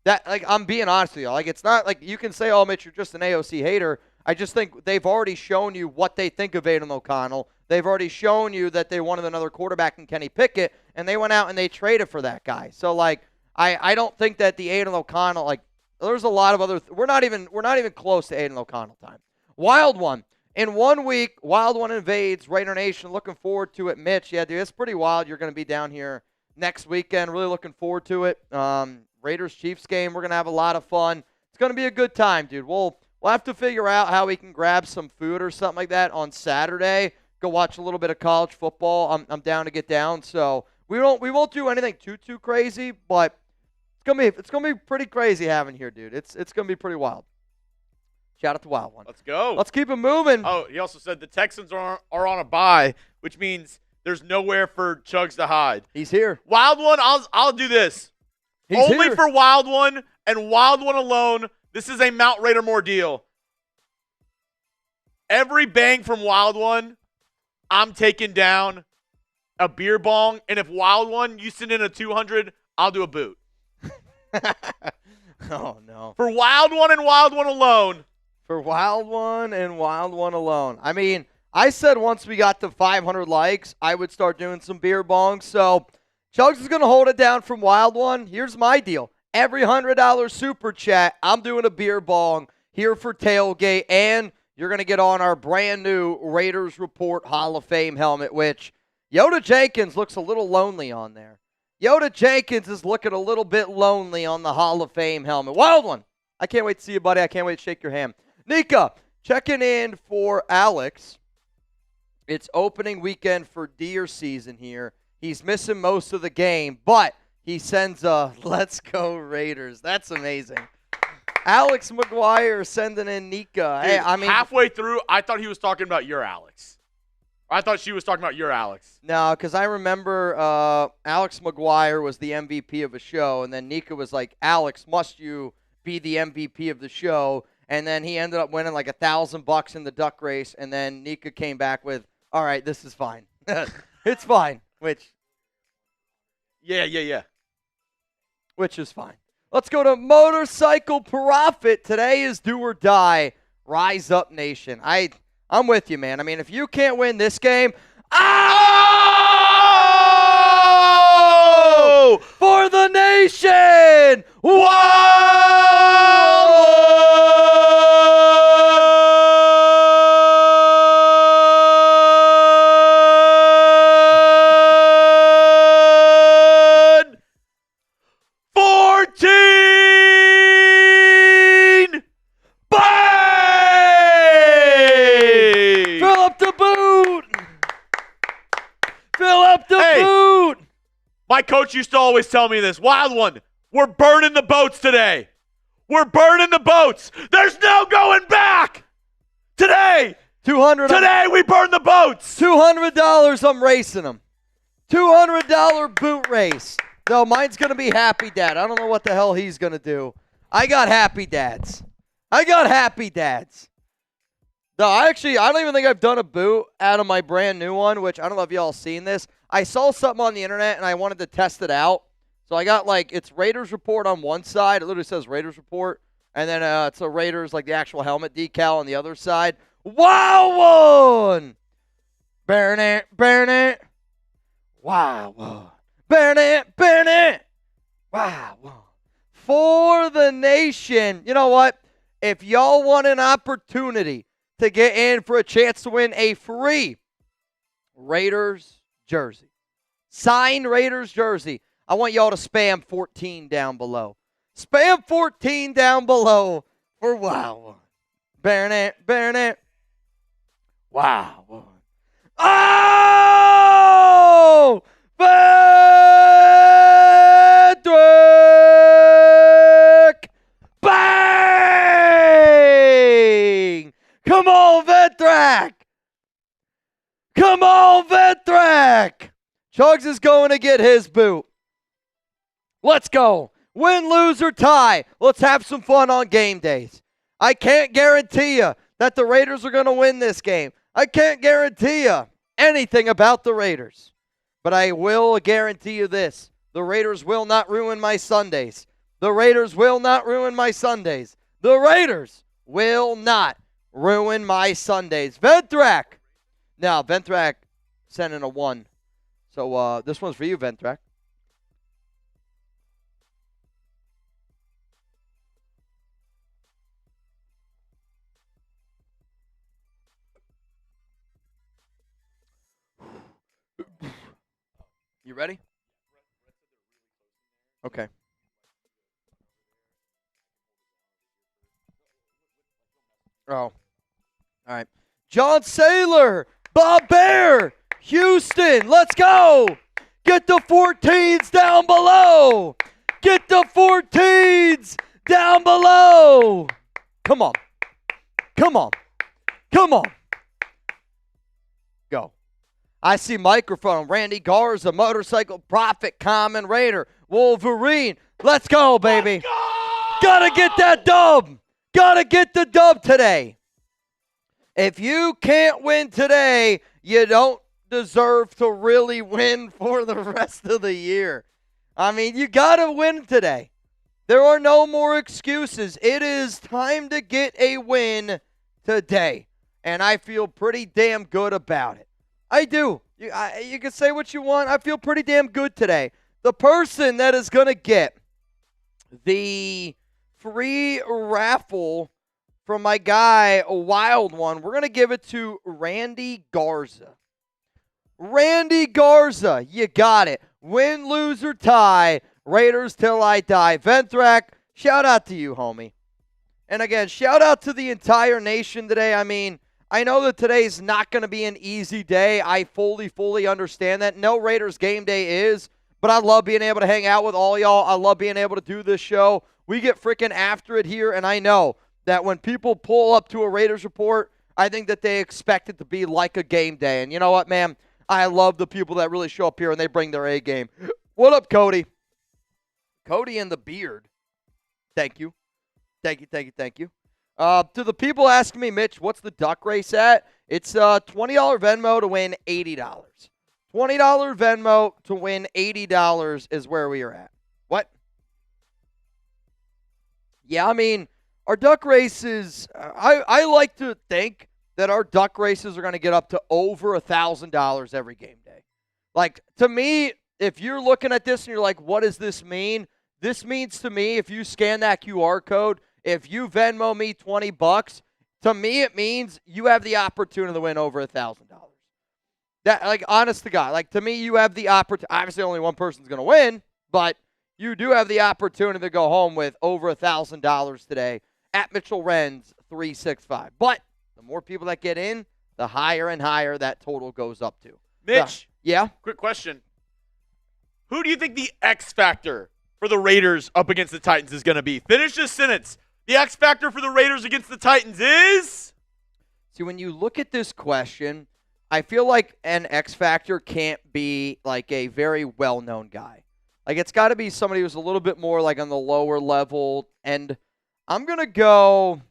I'm being honest with you. It's not like you can say, Mitch, you're just an AOC hater. I just think they've already shown you what they think of Aiden O'Connell. They've already shown you that they wanted another quarterback in Kenny Pickett, and they went out and they traded for that guy. So, I don't think that the Aiden O'Connell, there's a lot of other we're not even close to Aiden O'Connell time. Wild one. In 1 week, Wild One invades Raider Nation. Looking forward to it, Mitch. Yeah, dude, it's pretty wild. You're going to be down here next weekend. Really looking forward to it. Raiders-Chiefs game. We're going to have a lot of fun. It's going to be a good time, dude. We'll have to figure out how we can grab some food or something like that on Saturday. Go watch a little bit of college football. I'm down to get down. So we won't do anything too crazy, but it's gonna be pretty crazy having here, dude. It's gonna be pretty wild. Shout out to Wild One. Let's go. Let's keep it moving. Oh, he also said the Texans are on a bye, which means there's nowhere for Chugs to hide. He's here. Wild One, I'll do this. He's only here. For Wild One and Wild One alone. This is a Mount Raider Moore deal. Every bang from Wild One, I'm taking down a beer bong, and if Wild One, you send in a 200, I'll do a boot. Oh, no. For Wild One and Wild One alone. For Wild One and Wild One alone. I mean, I said once we got to 500 likes, I would start doing some beer bongs. So, Chugs is going to hold it down from Wild One. Here's my deal. Every $100 super chat, I'm doing a beer bong here for Tailgate, and you're going to get on our brand new Raiders Report Hall of Fame helmet, which Yoda Jenkins looks a little lonely on there. Yoda Jenkins is looking a little bit lonely on the Hall of Fame helmet. Wild One, I can't wait to see you, buddy. I can't wait to shake your hand. Nika, checking in for Alex. It's opening weekend for deer season here. He's missing most of the game, but he sends a let's go Raiders. That's amazing. Alex McGuire sending in Nika. Dude, hey, I mean, halfway through, I thought he was talking about your Alex. I thought she was talking about your Alex. No, because I remember Alex McGuire was the MVP of a show, and then Nika was like, Alex, must you be the MVP of the show? And then he ended up winning like $1,000 in the duck race, and then Nika came back with, all right, this is fine. It's fine, which is fine. Let's go to Motorcycle Profit. Today is do or die. Rise up, nation. I'm with you, man. I mean, if you can't win this game, for the nation! My coach used to always tell me this. Wild One, we're burning the boats today. We're burning the boats. There's no going back. Today. Today we burn the boats. $200, I'm racing them. $200 boot race. No, mine's going to be Happy Dad. I don't know what the hell he's going to do. I got Happy Dads. No, I don't even think I've done a boot out of my brand new one, which I don't know if y'all seen this. I saw something on the internet, and I wanted to test it out. So I got, it's Raiders Report on one side. It literally says Raiders Report. And then it's a Raiders, the actual helmet decal on the other side. Wow, one! Burn it. Wow, one. Burn it. Wow, one. For the nation. You know what? If y'all want an opportunity to get in for a chance to win a free Raiders jersey. Signed Raiders jersey. I want y'all to spam 14 down below. Spam 14 down below for wow. Baronet. Wow. Oh! Patrick! Bang! Come on, Vetrak! Come on, Vetrak! Chugs is going to get his boot. Let's go. Win, lose, or tie. Let's have some fun on game days. I can't guarantee you that the Raiders are going to win this game. I can't guarantee you anything about the Raiders. But I will guarantee you this. The Raiders will not ruin my Sundays. The Raiders will not ruin my Sundays. The Raiders will not ruin my Sundays. Ventrak. Now, Ventrak sent in a 1. So this one's for you, Ventrak. You ready? Okay. Oh. All right. John Saylor, Bob Bear, Houston, let's go. Get the 14s down below. Get the 14s down below. Come on. Go. I see microphone. Randy Garza, Motorcycle Prophet, Common Raider, Wolverine. Let's go, baby. Let's go! Gotta get that dub. Gotta get the dub today. If you can't win today, you don't deserve to really win for the rest of the year. I mean, you gotta win today. There are no more excuses. It is time to get a win today. And I feel pretty damn good about it. I do. You can say what you want. I feel pretty damn good today. The person that is going to get the free raffle from my guy, a wild one, we're going to give it to Randy Garza. Randy Garza, you got it. Win, lose, or tie, Raiders till I die. Ventrak, shout out to you, homie. And again, shout out to the entire nation today. I mean, I know that today's not going to be an easy day. I fully understand that. No Raiders game day is, but I love being able to hang out with all y'all. I love being able to do this show. We get freaking after it here, and I know that when people pull up to a Raiders report, I think that they expect it to be like a game day. And you know what, man? I love the people that really show up here and they bring their A game. What up, Cody? Cody and the beard. Thank you. Thank you. To the people asking me, Mitch, what's the duck race at? It's $20 Venmo to win $80. $20 Venmo to win $80 is where we are at. What? Yeah, I mean, our duck races, I like to think that our duck races are going to get up to over $1,000 every game day. Like, to me, if you're looking at this and you're like, what does this mean? This means to me, if you scan that QR code, if you Venmo me $20, to me it means you have the opportunity to win over $1,000. That, like, honest to God, like, to me, you have the opportunity. Obviously, only one person's going to win, but you do have the opportunity to go home with over $1,000 today at Mitchell Renz 365. But the more people that get in, the higher and higher that total goes up to. Mitch, yeah. Quick question: who do you think the X factor for the Raiders up against the Titans is going to be? Finish this sentence. The X factor for the Raiders against the Titans is? See, when you look at this question, I feel like an X factor can't be like a very well-known guy. Like, it's got to be somebody who's a little bit more like on the lower level. And I'm going to go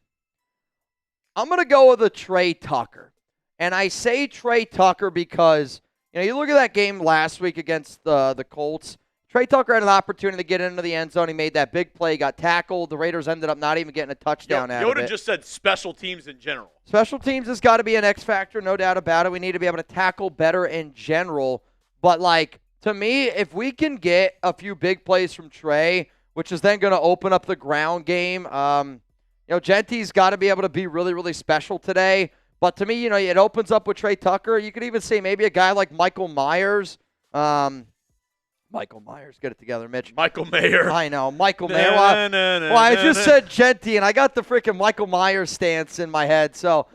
with a Trey Tucker. And I say Trey Tucker because, you know, you look at that game last week against the Colts. Trey Tucker had an opportunity to get into the end zone. He made that big play, got tackled. The Raiders ended up not even getting a touchdown out of it. Yoda just said special teams in general. Special teams has got to be an X factor, no doubt about it. We need to be able to tackle better in general. But, like, to me, if we can get a few big plays from Trey, which is then going to open up the ground game, you know, Genty's got to be able to be really, really special today. But to me, it opens up with Trey Tucker. You could even say maybe a guy like Michael Myers. Michael Myers, get it together, Mitch. Michael Mayer. I know, Michael Mayer. Well, I just said Genty, and I got the freaking Michael Myers stance in my head. So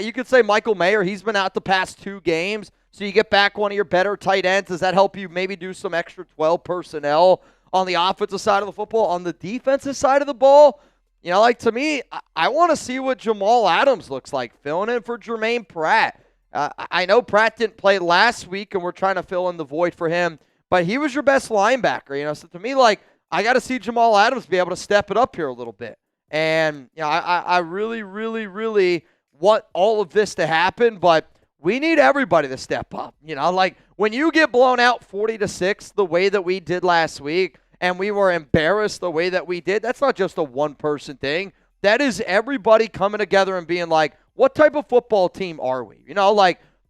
you could say Michael Mayer. He's been out the past 2 games. So you get back one of your better tight ends. Does that help you maybe do some extra 12 personnel on the offensive side of the football? On the defensive side of the ball, to me, I want to see what Jamal Adams looks like filling in for Jermaine Pratt. I know Pratt didn't play last week, and we're trying to fill in the void for him. But he was your best linebacker, So to me, I got to see Jamal Adams be able to step it up here a little bit. And, I really, really, really want all of this to happen, but we need everybody to step up. When you get blown out 40-6 the way that we did last week, and we were embarrassed the way that we did, that's not just a one-person thing. That is everybody coming together and being like, what type of football team are we?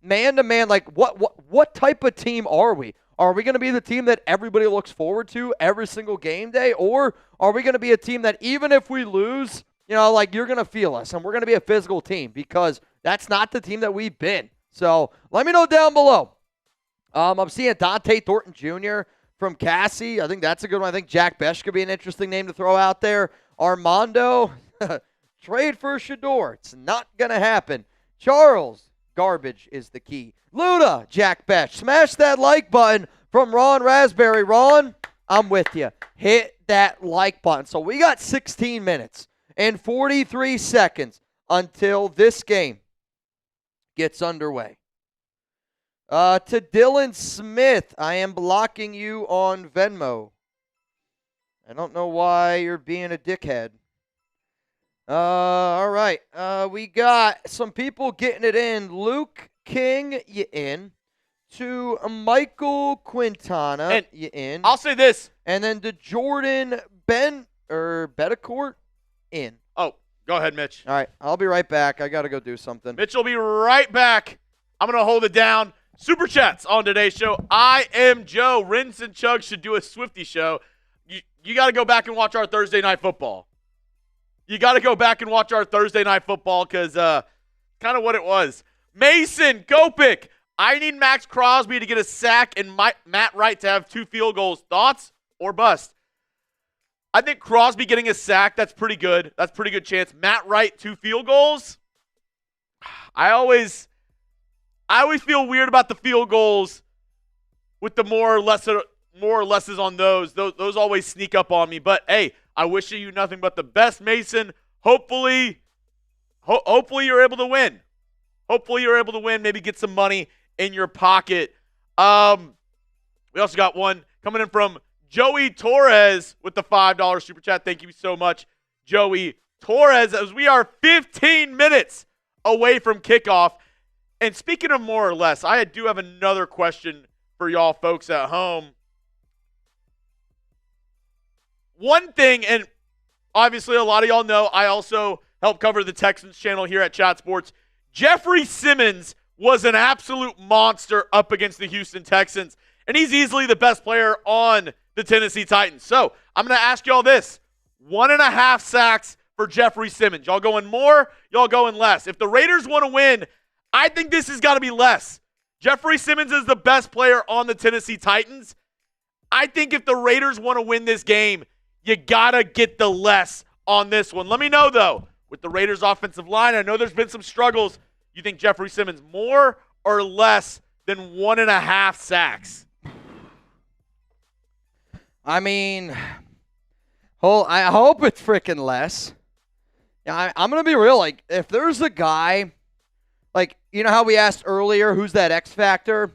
Man-to-man, what type of team are we? Are we going to be the team that everybody looks forward to every single game day? Or are we going to be a team that even if we lose, you're going to feel us and we're going to be a physical team? Because that's not the team that we've been. So let me know down below. I'm seeing Dante Thornton Jr. from Cassie. I think that's a good one. I think Jack Besh could be an interesting name to throw out there. Armando, trade for Shador. It's not going to happen. Charles, garbage is the key. Luda, Jack Besh. Smash that like button from Ron Raspberry. Ron, I'm with you. Hit that like button. So we got 16 minutes and 43 seconds until this game gets underway. To Dylan Smith, I am blocking you on Venmo. I don't know why you're being a dickhead. All right. We got some people getting it in. Luke King, you in. To Michael Quintana, and you in. I'll say this. And then to Jordan Betancourt, in. Oh, go ahead, Mitch. All right. I'll be right back. I got to go do something. Mitch will be right back. I'm going to hold it down. Super Chats on today's show. I am Joe. Rinse and Chug should do a Swifty show. You got to go back and watch our Thursday Night Football. You got to go back and watch our Thursday Night Football because kind of what it was. Mason Kopic. I need Max Crosby to get a sack and Matt Wright to have 2 field goals. Thoughts or bust? I think Crosby getting a sack, that's pretty good. That's a pretty good chance. Matt Wright, 2 field goals. I always feel weird about the field goals with the more or lesses on those. Those always sneak up on me. But hey, I wish you nothing but the best, Mason. Hopefully you're able to win. Hopefully you're able to win. Maybe get some money in your pocket. We also got one coming in from Joey Torres with the $5 super chat. Thank you so much, Joey Torres, as we are 15 minutes away from kickoff. And speaking of more or less, I do have another question for y'all folks at home. One thing, and obviously a lot of y'all know, I also help cover the Texans channel here at Chat Sports. Jeffrey Simmons was an absolute monster up against the Houston Texans, and he's easily the best player on the Tennessee Titans. So I'm going to ask y'all this. 1.5 sacks for Jeffrey Simmons. Y'all going more? Y'all going less? If the Raiders want to win, I think this has got to be less. Jeffrey Simmons is the best player on the Tennessee Titans. I think if the Raiders want to win this game, you got to get the less on this one. Let me know, though, with the Raiders' offensive line, I know there's been some struggles. You think Jeffrey Simmons more or less than 1.5 sacks? I mean, I hope it's freaking less. I'm going to be real. Like, if there's a guy, like, you know how we asked earlier, who's that X factor?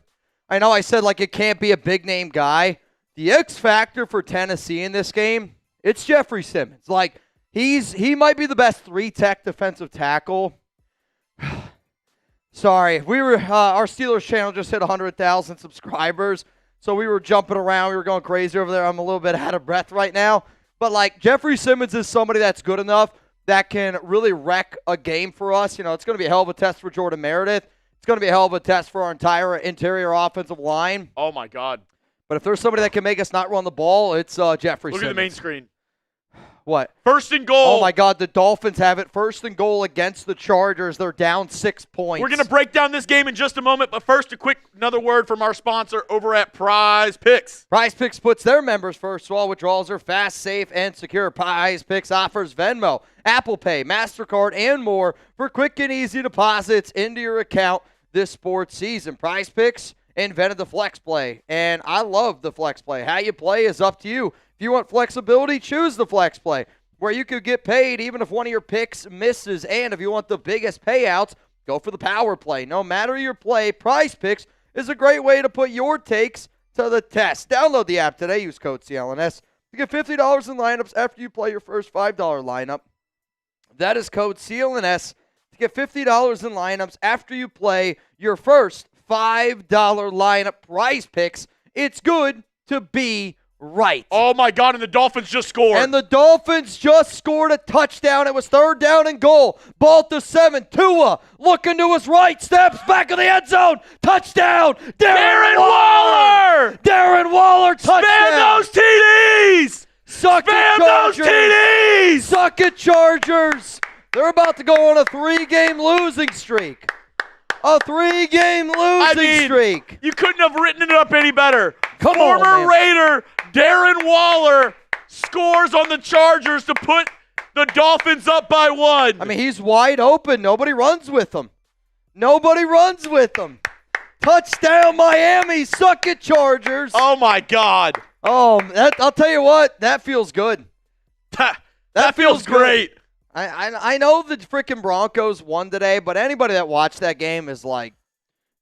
I know I said, like, it can't be a big-name guy. The X factor for Tennessee in this game, it's Jeffrey Simmons. Like, he might be the best 3-tech defensive tackle. Sorry, our Steelers channel just hit 100,000 subscribers, so we were jumping around. We were going crazy over there. I'm a little bit out of breath right now. But, like, Jeffrey Simmons is somebody that's good enough that can really wreck a game for us. You know, it's going to be a hell of a test for Jordan Meredith. It's going to be a hell of a test for our entire interior offensive line. Oh, my God. But if there's somebody that can make us not run the ball, it's Jeffrey Simmons. Look at the main screen. What? First and goal. Oh, my God. The Dolphins have it. First and goal against the Chargers. They're down 6 points. We're going to break down this game in just a moment, but first another word from our sponsor over at Prize Picks. Prize Picks puts their members first, so all withdrawals are fast, safe, and secure. Prize Picks offers Venmo, Apple Pay, MasterCard, and more for quick and easy deposits into your account this sports season. Prize Picks invented the flex play, and I love the flex play. How you play is up to you. If you want flexibility, choose the flex play, where you could get paid even if one of your picks misses. And if you want the biggest payouts, go for the power play. No matter your play, Prize Picks is a great way to put your takes to the test. Download the app today. Use code CLNS to get $50 in lineups after you play your first $5 lineup. That is code CLNS to get $50 in lineups after you play your first $5 lineup. Prize Picks. It's good to be right. Oh, my God, and the Dolphins just scored. And the Dolphins just scored a touchdown. It was 3rd down and goal. Ball to 7. Tua looking to his right. Steps back of the end zone. Touchdown. Darren Waller. Darren Waller touchdown. Spam those TDs. Suck it, Chargers. Those TDs. Suck it, Chargers. They're about to go on a 3-game losing streak. A 3-game losing streak. You couldn't have written it up any better. Former Raider Darren Waller scores on the Chargers to put the Dolphins up by 1. I mean, he's wide open. Nobody runs with him. Nobody runs with him. Touchdown, Miami. Suck it, Chargers. Oh, my God. Oh, I'll tell you what. That feels good. That feels great. I know the freaking Broncos won today, but anybody that watched that game is like,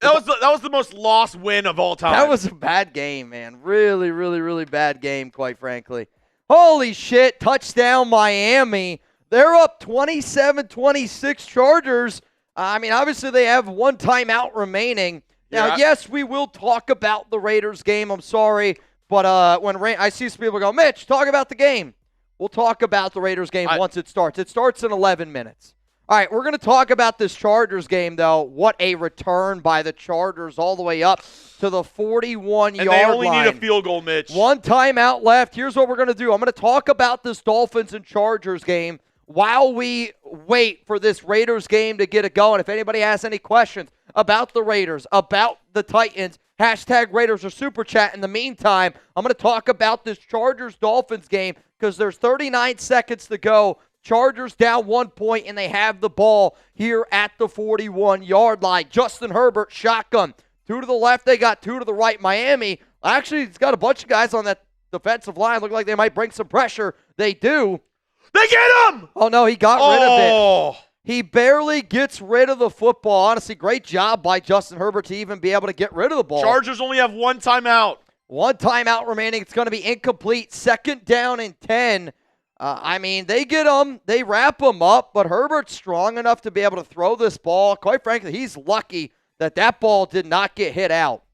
that was the most lost win of all time. That was a bad game, man. Really, really, really bad game, quite frankly. Holy shit. Touchdown, Miami. They're up 27-26 Chargers. I mean, obviously they have 1 timeout remaining. Now, yes, we will talk about the Raiders game. I'm sorry, but when I see some people go, Mitch, talk about the game. We'll talk about the Raiders game once it starts. It starts in 11 minutes. All right, we're going to talk about this Chargers game, though. What a return by the Chargers all the way up to the 41-yard line. And they only need a field goal, Mitch. 1 timeout left. Here's what we're going to do. I'm going to talk about this Dolphins and Chargers game while we wait for this Raiders game to get it going. If anybody has any questions about the Raiders, about the Titans, hashtag Raiders or Super Chat. In the meantime, I'm going to talk about this Chargers-Dolphins game because there's 39 seconds to go. Chargers down 1 point, and they have the ball here at the 41-yard line. Justin Herbert, shotgun. 2 to the left, they got 2 to the right. Miami, actually, it's got a bunch of guys on that defensive line. Look like they might bring some pressure. They do. They get him! Oh, no, he got rid of it. He barely gets rid of the football. Honestly, great job by Justin Herbert to even be able to get rid of the ball. Chargers only have 1 timeout. 1 timeout remaining. It's going to be incomplete. 2nd down and 10. I mean, they get them. They wrap them up, but Herbert's strong enough to be able to throw this ball. Quite frankly, he's lucky that that ball did not get hit out.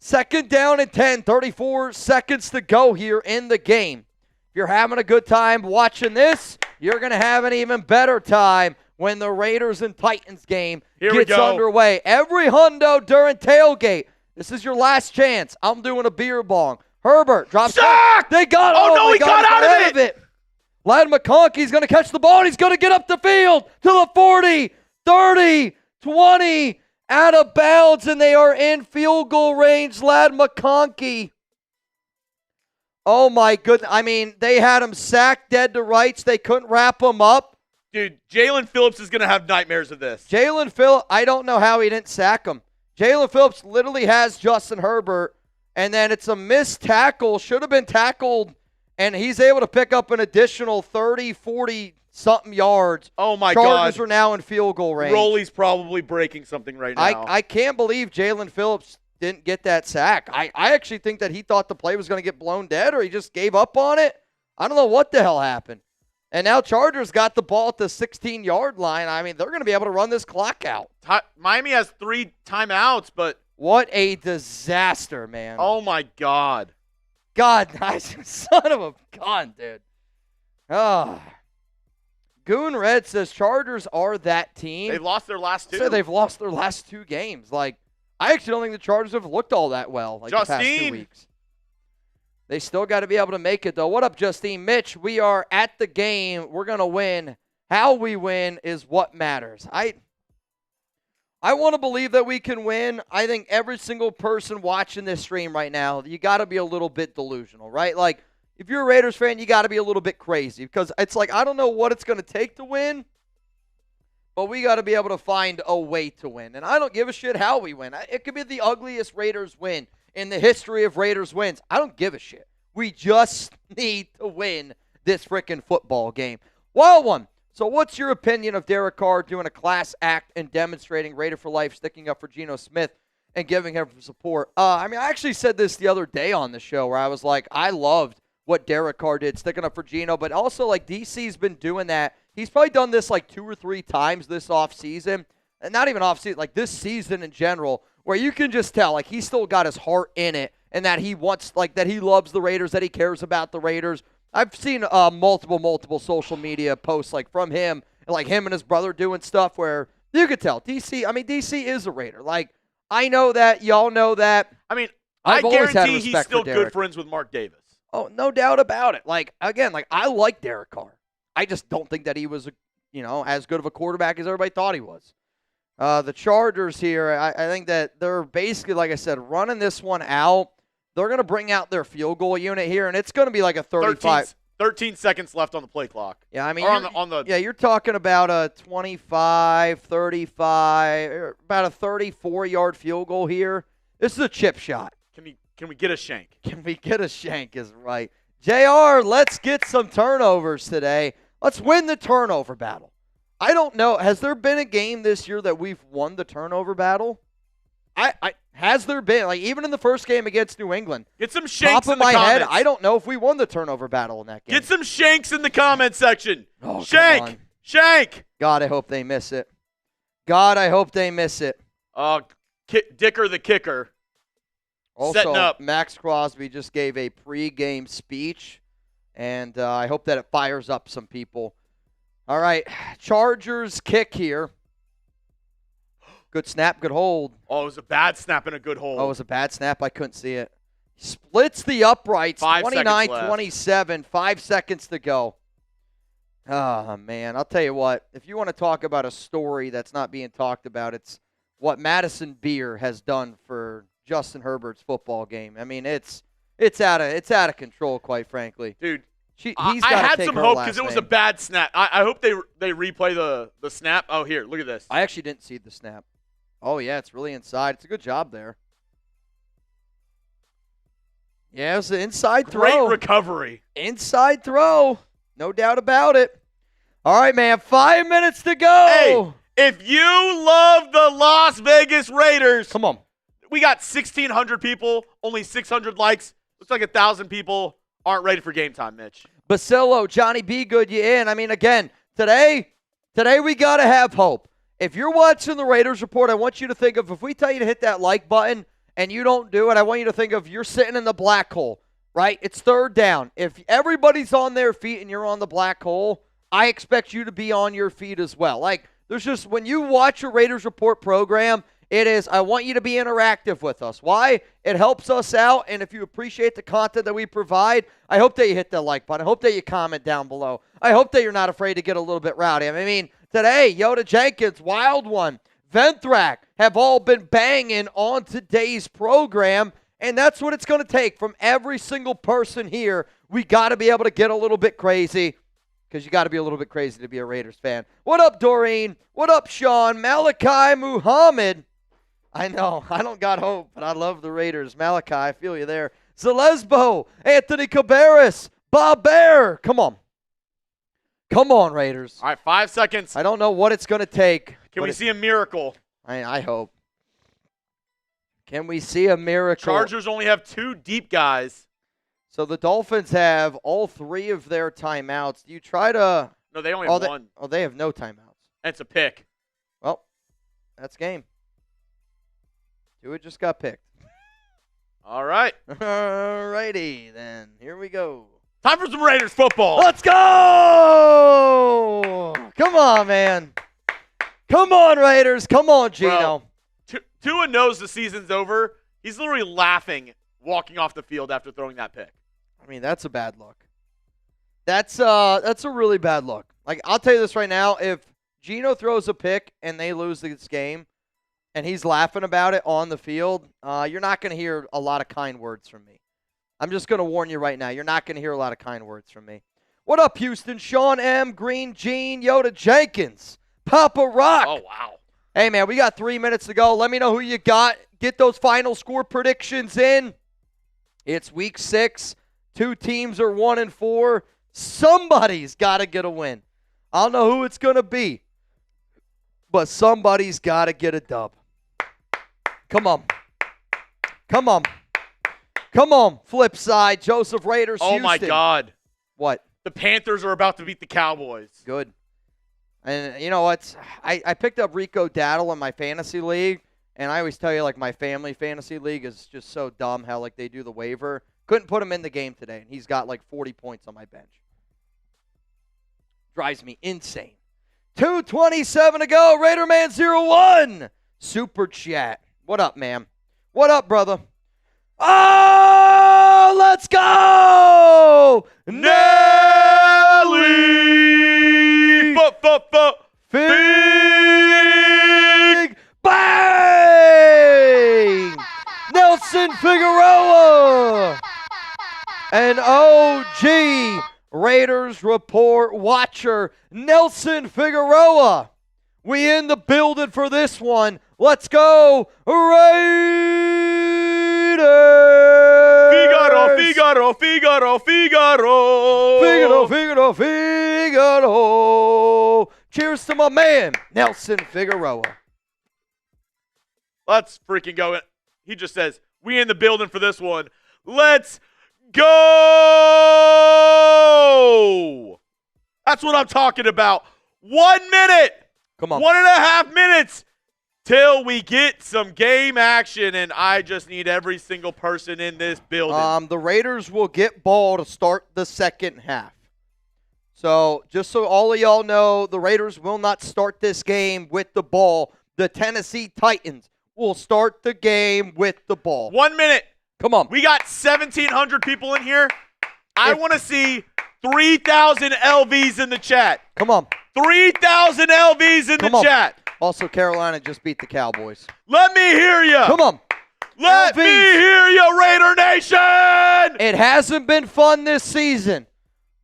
2nd down and 10. 34 seconds to go here in the game. If you're having a good time watching this, you're going to have an even better time when the Raiders and Titans game gets underway. Every hundo during tailgate. This is your last chance. I'm doing a beer bong. Herbert drops back. They got it. Oh, no, he got out of it. Ladd McConkey's going to catch the ball, and he's going to get up the field to the 40, 30, 20, out of bounds, and they are in field goal range. Ladd McConkey. Oh, my goodness. I mean, they had him sacked dead to rights. They couldn't wrap him up. Dude, Jalen Phillips is going to have nightmares of this. Jalen Phillips, I don't know how he didn't sack him. Jalen Phillips literally has Justin Herbert, and then it's a missed tackle. Should have been tackled, and he's able to pick up an additional 30, 40-something yards. Oh, my God. Chargers are now in field goal range. Rolly's probably breaking something right now. I can't believe Jalen Phillips didn't get that sack. I actually think that he thought the play was going to get blown dead, or he just gave up on it. I don't know what the hell happened. And now Chargers got the ball at the 16-yard line. I mean, they're going to be able to run this clock out. Miami has 3 timeouts, but what a disaster, man. Oh, my God. God, son of a gun, dude. Goon Red says Chargers are that team. They've lost their last 2. So they've lost their last 2 games. Like, I actually don't think the Chargers have looked all that well the past 2 weeks. They still got to be able to make it, though. What up, Justine? Mitch, we are at the game. We're going to win. How we win is what matters. I want to believe that we can win. I think every single person watching this stream right now, you got to be a little bit delusional, right? Like, if you're a Raiders fan, you got to be a little bit crazy because it's like, I don't know what it's going to take to win, but we got to be able to find a way to win. And I don't give a shit how we win. It could be the ugliest Raiders win in the history of Raiders wins. I don't give a shit. We just need to win this freaking football game. Wild one. So what's your opinion of Derek Carr doing a class act and demonstrating Raider for life, sticking up for Geno Smith and giving him support? I actually said this the other day on the show where I was like, I loved what Derek Carr did, sticking up for Geno, but also like DC's been doing that. He's probably done this like 2 or 3 times this offseason, and not even offseason, like this season in general, where you can just tell like he's still got his heart in it and that he wants, like that he loves the Raiders, that he cares about the Raiders. I've seen multiple social media posts like from him, like him and his brother doing stuff where you could tell DC is a Raider. Like, I know that, y'all know that. I mean, I guarantee he's still good friends with Mark Davis. Oh, no doubt about it. Like, again, like I like Derek Carr. I just don't think that he was, as good of a quarterback as everybody thought he was. The Chargers here, I think that they're basically, like I said, running this one out. They're going to bring out their field goal unit here, and it's going to be like a 35. 13 seconds left on the play clock. Yeah, I mean, you're talking about a 25, 35, about a 34-yard field goal here. This is a chip shot. Can we get a shank? Can we get a shank is right. JR, let's get some turnovers today. Let's win the turnover battle. I don't know. Has there been a game this year that we've won the turnover battle? Has there been? Like, even in the first game against New England. Get some shanks in the comments. Head, I don't know if we won the turnover battle in that game. Get some shanks in the comment section. Oh, shank. Shank. God, I hope they miss it. God, I hope they miss it. Dicker the kicker. Also, setting up. Max Crosby just gave a pregame speech, and I hope that it fires up some people. All right, Chargers kick here. Good snap, good hold. Oh, it was a bad snap and a good hold. Oh, it was a bad snap. I couldn't see it. Splits the uprights, 29-27, 5 seconds to go. Oh, man, I'll tell you what. If you want to talk about a story that's not being talked about, it's what Madison Beer has done for Justin Herbert's football game. I mean, it's out of control, quite frankly. Dude, I had some hope because it was a bad snap. I hope they replay the snap. Oh, here, look at this. I actually didn't see the snap. Oh, yeah, it's really inside. It's a good job there. Yeah, it was an inside throw. Great recovery. Inside throw. No doubt about it. All right, man, 5 minutes to go. Hey, if you love the Las Vegas Raiders. Come on. We got 1,600 people, only 600 likes. Looks like 1,000 people aren't ready for game time, Mitch. Basillo, Johnny B. Good, you in. I mean, again, today we got to have hope. If you're watching the Raiders Report, I want you to think of, if we tell you to hit that like button and you don't do it, I want you to think of you're sitting in the black hole, right? It's third down. If everybody's on their feet and you're on the black hole, I expect you to be on your feet as well. Like, there's just, when you watch a Raiders Report program, it is, I want you to be interactive with us. Why? It helps us out, and if you appreciate the content that we provide, I hope that you hit that like button. I hope that you comment down below. I hope that you're not afraid to get a little bit rowdy. I mean, today, Yoda Jenkins, Wild One, Venthrak have all been banging on today's program, and that's what it's going to take from every single person here. We got to be able to get a little bit crazy, because you got to be a little bit crazy to be a Raiders fan. What up, Doreen? What up, Sean? Malachi Muhammad. I know, I don't got hope, but I love the Raiders. Malachi, I feel you there. Zelesbo, Anthony Cabarrus, Bob Bear. Come on. Come on, Raiders. All right, 5 seconds. I don't know what it's going to take. Can we see a miracle? I hope. Can we see a miracle? Chargers only have 2 deep guys. So the Dolphins have all 3 of their timeouts. Do you try to... No, they only have 1. Oh, they have no timeouts. It's a pick. Well, that's game. It just got picked. All right. All righty, then. Here we go. Time for some Raiders football. Let's go! Come on, man. Come on, Raiders. Come on, Geno. Tua knows the season's over. He's literally laughing walking off the field after throwing that pick. I mean, that's a bad look. That's a really bad look. Like, I'll tell you this right now. If Geno throws a pick and they lose this game and he's laughing about it on the field, you're not going to hear a lot of kind words from me. I'm just going to warn you right now. You're not going to hear a lot of kind words from me. What up, Houston? Sean M., Green Gene, Yoda Jenkins, Papa Rock. Oh, wow. Hey, man, we got 3 minutes to go. Let me know who you got. Get those final score predictions in. It's week 6. 2 teams are 1-4. Somebody's got to get a win. I don't know who it's going to be, but somebody's got to get a dub. Come on. Come on. Come on, flip side. Joseph Raiders, Oh, Houston. my God. What? The Panthers are about to beat the Cowboys. Good. And you know what? I picked up Rico Daddle in my fantasy league, and I always tell you, like, my family fantasy league is just so dumb how, like, they do the waiver. Couldn't put him in the game today, and he's got, like, 40 points on my bench. Drives me insane. 2:27 to go. RaiderMan01. Super chat. What up, man? What up, brother? Oh, let's go! Nelly! Fig bang! Nelson Figueroa! An OG Raiders report watcher, Nelson Figueroa. We in the building for this one. Let's go, Raiders! Figaro, Figaro, Figaro, Figaro. Figaro, Figaro, Figaro. Cheers to my man, Nelson Figueroa. Let's freaking go. He just says, we in the building for this one. Let's go! That's what I'm talking about. 1 minute. Come on. 1.5 minutes till we get some game action, and I just need every single person in this building. The Raiders will get ball to start the second half. So just so all of y'all know, the Raiders will not start this game with the ball. The Tennessee Titans will start the game with the ball. 1 minute. Come on. We got 1,700 people in here. I want to see 3,000 LVs in the chat. Come on. 3,000 LVs in the chat. Also, Carolina just beat the Cowboys. Let me hear you. Come on. Let me hear you, Raider Nation. It hasn't been fun this season,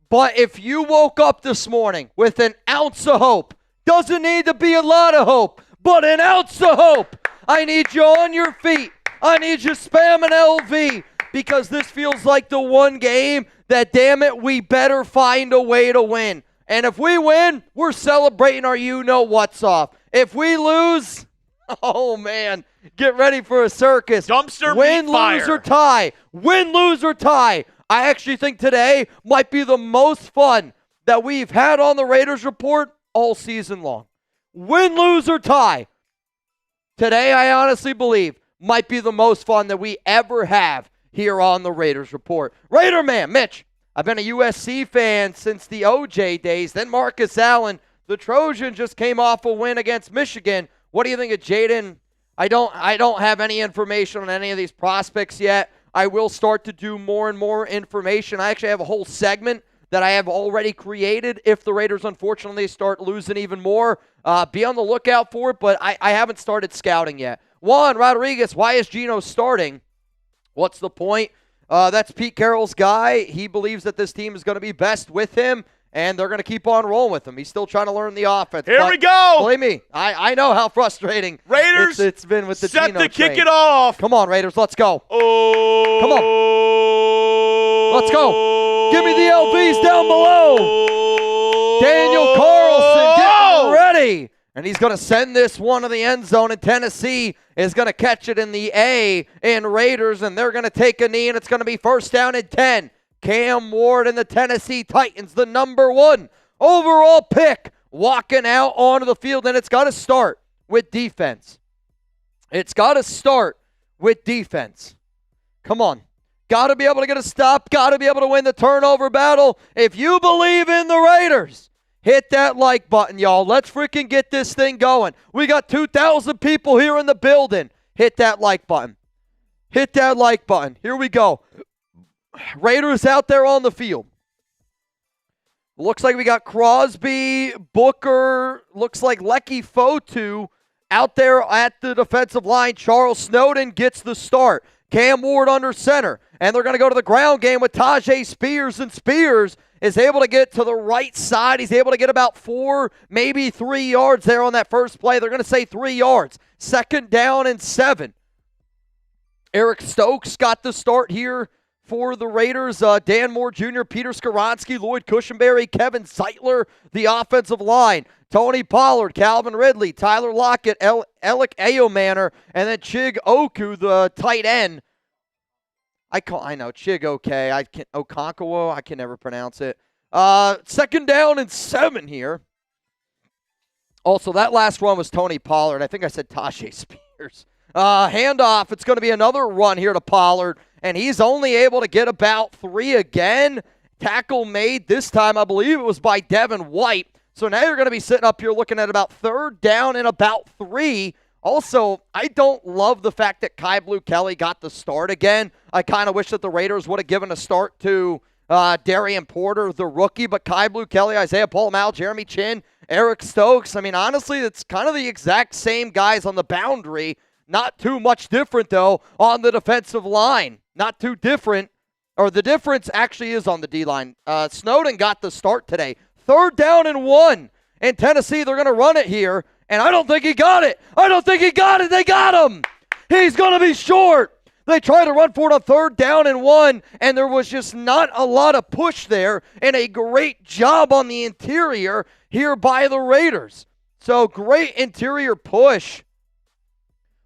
but if you woke up this morning with an ounce of hope, doesn't need to be a lot of hope, but an ounce of hope, I need you on your feet. I need you spamming LV because this feels like the one game that, damn it, we better find a way to win. And if we win, we're celebrating our you-know-what's off. If we lose, oh, man, get ready for a circus. Dumpster win, meat fire. lose, or tie. Win, lose, or tie. I actually think today might be the most fun that we've had on the Raiders Report all season long. Win, lose, or tie. Today, I honestly believe, might be the most fun that we ever have here on the Raiders Report. Raider Man, Mitch, I've been a USC fan since the OJ days. Then Marcus Allen. The Trojans just came off a win against Michigan. What do you think of Jaden? I don't have any information on any of these prospects yet. I will start to do more and more information. I actually have a whole segment that I have already created if the Raiders unfortunately start losing even more. Be on the lookout for it, but I haven't started scouting yet. Juan Rodriguez, why is Geno starting? What's the point? That's Pete Carroll's guy. He believes that this team is going to be best with him, and they're going to keep on rolling with him. He's still trying to learn the offense. Here we go. Believe me, I know how frustrating Raiders it's been with the set Geno to kick train. it off. Come on, Raiders, let's go. Oh. Come on. Let's go. Give me the LVs down below. Daniel Carlson getting ready. And he's going to send this one to the end zone, and Tennessee is going to catch it in the A in Raiders, and they're going to take a knee, and it's going to be first down and 10. Cam Ward and the Tennessee Titans, the #1 overall pick, walking out onto the field, and it's got to start with defense. It's got to start with defense. Come on. Got to be able to get a stop. Got to be able to win the turnover battle. If you believe in the Raiders, hit that like button, y'all. Let's freaking get this thing going. We got 2,000 people here in the building. Hit that like button. Hit that like button. Here we go. Raiders out there on the field. Looks like we got Crosby, Booker, looks like Lecky Fotu out there at the defensive line. Charles Snowden gets the start. Cam Ward under center. And they're going to go to the ground game with Tajay Spears. And Spears is able to get to the right side. He's able to get about 4, maybe 3 yards there on that first play. They're going to say 3 yards. 2nd down and 7. Eric Stokes got the start here for the Raiders. Dan Moore Jr., Peter Skoronsky, Lloyd Cushenberry, Kevin Zeitler, the offensive line. Tony Pollard, Calvin Ridley, Tyler Lockett, Alec Ayomanor, and then Chig Oku, the tight end. I know, Chig okay. Okonkwo, I can never pronounce it. 2nd down and 7 here. Also, that last one was Tony Pollard. I think I said Tajay Spears. Handoff, it's going to be another run here to Pollard, and he's only able to get about 3 again. Tackle made this time, I believe it was by Devin White. So now you're going to be sitting up here looking at about 3rd down and about 3. Also, I don't love the fact that Kai Blue Kelly got the start again. I kind of wish that the Raiders would have given a start to Darian Porter, the rookie, but Kai Blue Kelly, Isaiah Paul-Mal, Jeremy Chin, Eric Stokes. I mean, honestly, it's kind of the exact same guys on the boundary. Not too much different, though, on the defensive line. Not too different. Or the difference actually is on the D-line. Snowden got the start today. 3rd down and 1. In Tennessee, they're going to run it here. And I don't think he got it. I don't think he got it. They got him. He's going to be short. They tried to run for it on 3rd down and 1, and there was just not a lot of push there, and a great job on the interior here by the Raiders. So great interior push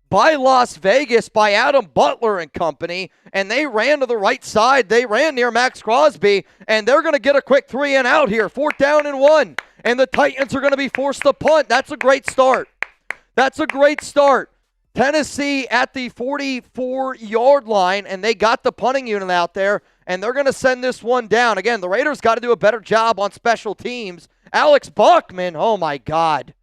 by Las Vegas, by Adam Butler and company, and they ran to the right side. They ran near Max Crosby, and they're going to get a quick 3 and out here. 4th down and 1, and the Titans are going to be forced to punt. That's a great start. That's a great start. Tennessee at the 44-yard line, and they got the punting unit out there, and they're going to send this one down. Again, the Raiders got to do a better job on special teams. Alex Buckman, oh my God,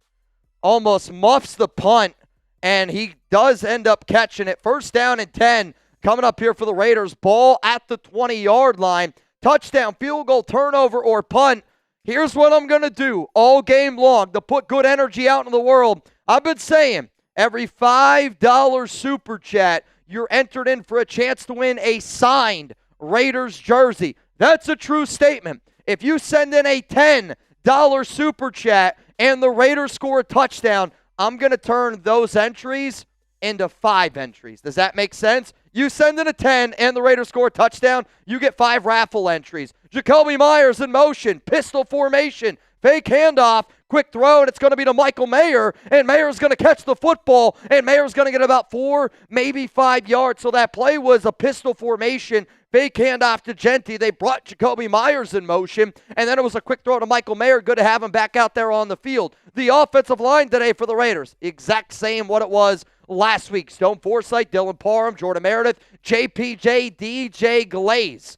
almost muffs the punt, and he does end up catching it. 1st down and 10 coming up here for the Raiders. Ball at the 20-yard line. Touchdown, field goal, turnover, or punt. Here's what I'm going to do all game long to put good energy out in the world. I've been saying, every $5 super chat, you're entered in for a chance to win a signed Raiders jersey. That's a true statement. If you send in a $10 super chat and the Raiders score a touchdown, I'm going to turn those entries into 5 entries. Does that make sense? You send in a 10 and the Raiders score a touchdown, you get 5 raffle entries. Jacoby Myers in motion, pistol formation, fake handoff, quick throw, and it's going to be to Michael Mayer, and Mayer's going to catch the football, and Mayer's going to get about 4, maybe 5 yards. So that play was a pistol formation, fake handoff to Genty. They brought Jacoby Myers in motion, and then it was a quick throw to Michael Mayer. Good to have him back out there on the field. The offensive line today for the Raiders, exact same what it was last week. Stone Forsythe, Dylan Parham, Jordan Meredith, JPJ, DJ Glaze.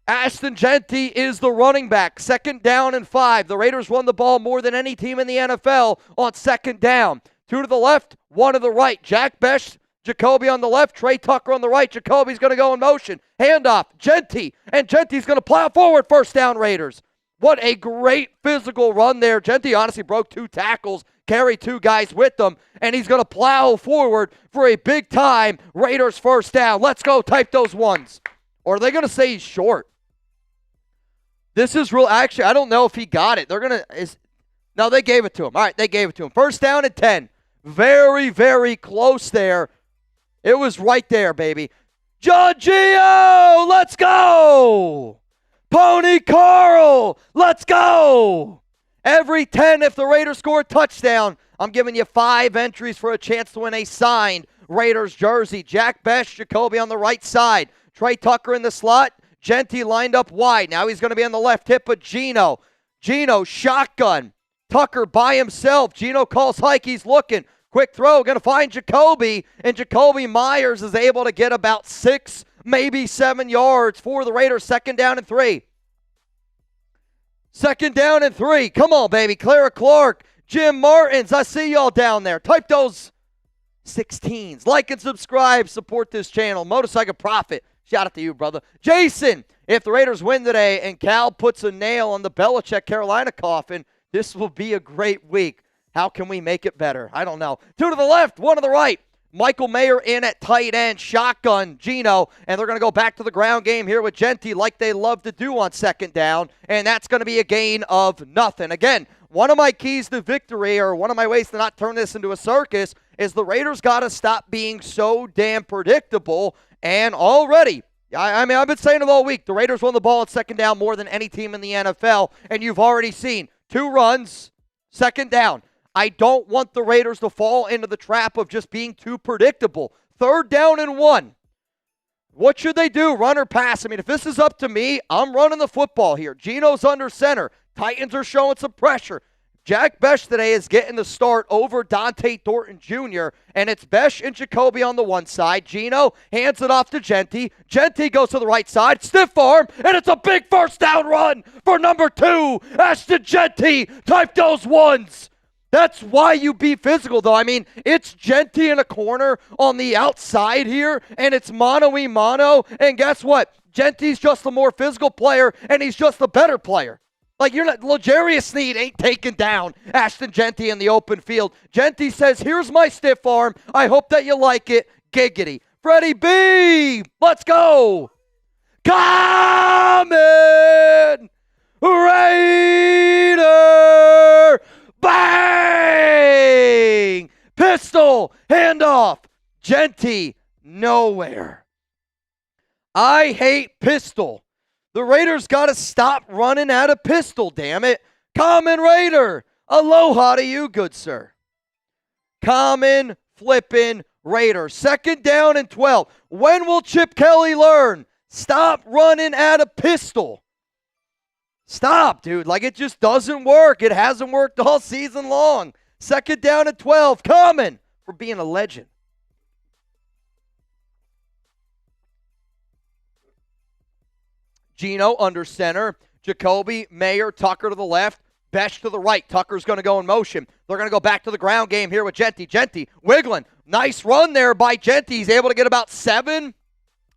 Ashton Genty is the running back. 2nd down and 5. The Raiders run the ball more than any team in the NFL on 2nd down. 2 to the left, 1 to the right. Jack Bech, Jacoby on the left, Trey Tucker on the right. Jacoby's going to go in motion. Handoff, Genty, and Genty's going to plow forward. 1st down, Raiders. What a great physical run there. Genty honestly broke 2 tackles, carried 2 guys with them, and he's going to plow forward for a big-time Raiders 1st down. Let's go. Type those ones. Or are they going to say he's short? This is real. Actually, I don't know if he got it. They're going to. No, they gave it to him. All right, they gave it to him. 1st down and 10. Very, very close there. It was right there, baby. John Gio, let's go. Pony Carl, let's go. Every 10, if the Raiders score a touchdown, I'm giving you 5 entries for a chance to win a signed Raiders jersey. Jack Bech, Jacoby on the right side. Trey Tucker in the slot. Genty lined up wide. Now he's going to be on the left hip of Gino. Gino, shotgun. Tucker by himself. Gino calls hike. He's looking. Quick throw. Going to find Jacoby. And Jacoby Myers is able to get about 6, maybe 7 yards for the Raiders. 2nd down and 3. 2nd down and 3. Come on, baby. Clara Clark. Jim Martins. I see y'all down there. Type those 16s. Like and subscribe. Support this channel. Motorcycle Profit. Shout out to you, brother. Jason, if the Raiders win today and Cal puts a nail on the Belichick Carolina coffin, this will be a great week. How can we make it better? I don't know. 2 to the left, 1 to the right. Michael Mayer in at tight end, shotgun, Gino, and they're going to go back to the ground game here with Genty like they love to do on second down, and that's going to be a gain of nothing. Again, one of my keys to victory, or one of my ways to not turn this into a circus, is the Raiders got to stop being so damn predictable, and already, I mean, I've been saying it all week, the Raiders won the ball at second down more than any team in the NFL, and you've already seen 2 runs, second down. I don't want the Raiders to fall into the trap of just being too predictable. 3rd down and 1. What should they do, run or pass? I mean, if this is up to me, I'm running the football here. Gino's under center. Titans are showing some pressure. Jack Besh today is getting the start over Dante Thornton Jr., and it's Besh and Jacoby on the one side. Gino hands it off to Genty. Genty goes to the right side, stiff arm, and it's a big first down run for number 2. Ashton Genty, type those ones. That's why you be physical, though. I mean, it's Genty in a corner on the outside here, and it's mano-y-mano, and guess what? Genty's just a more physical player, and he's just a better player. Like, you're not, L'Jarius Sneed ain't taking down Ashton Genty in the open field. Genty says, here's my stiff arm. I hope that you like it. Giggity. Freddie B, let's go. Coming, Raider. Bang! Pistol, handoff. Genty, nowhere. I hate pistol. The Raiders got to stop running out of pistol, damn it. Common Raider, aloha to you, good sir. Common flippin' Raider. 2nd down and 12. When will Chip Kelly learn? Stop running out of pistol. Stop, dude. Like, it just doesn't work. It hasn't worked all season long. 2nd down and 12. Common for being a legend. Gino under center. Jacoby, Mayer, Tucker to the left. Besh to the right. Tucker's going to go in motion. They're going to go back to the ground game here with Genty. Genty wiggling. Nice run there by Genty. He's able to get about 7.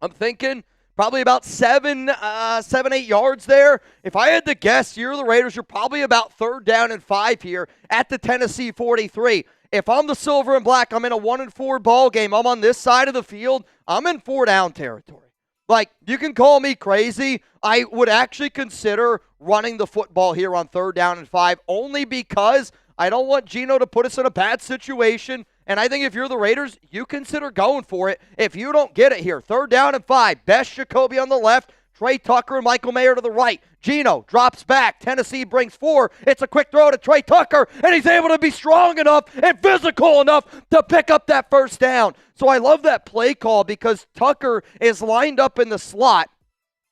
I'm thinking probably about 7, 8 yards there. If I had to guess, you're the Raiders, you're probably about 3rd down and 5 here at the Tennessee 43. If I'm the silver and black, I'm in a 1-4 ball game. I'm on this side of the field. I'm in 4 down territory. Like, you can call me crazy. I would actually consider running the football here on 3rd down and 5 only because I don't want Gino to put us in a bad situation. And I think if you're the Raiders, you consider going for it if you don't get it here. 3rd down and 5. Best Jacoby on the left. Trey Tucker and Michael Mayer to the right. Gino drops back. Tennessee brings 4. It's a quick throw to Trey Tucker, and he's able to be strong enough and physical enough to pick up that 1st down. So I love that play call because Tucker is lined up in the slot,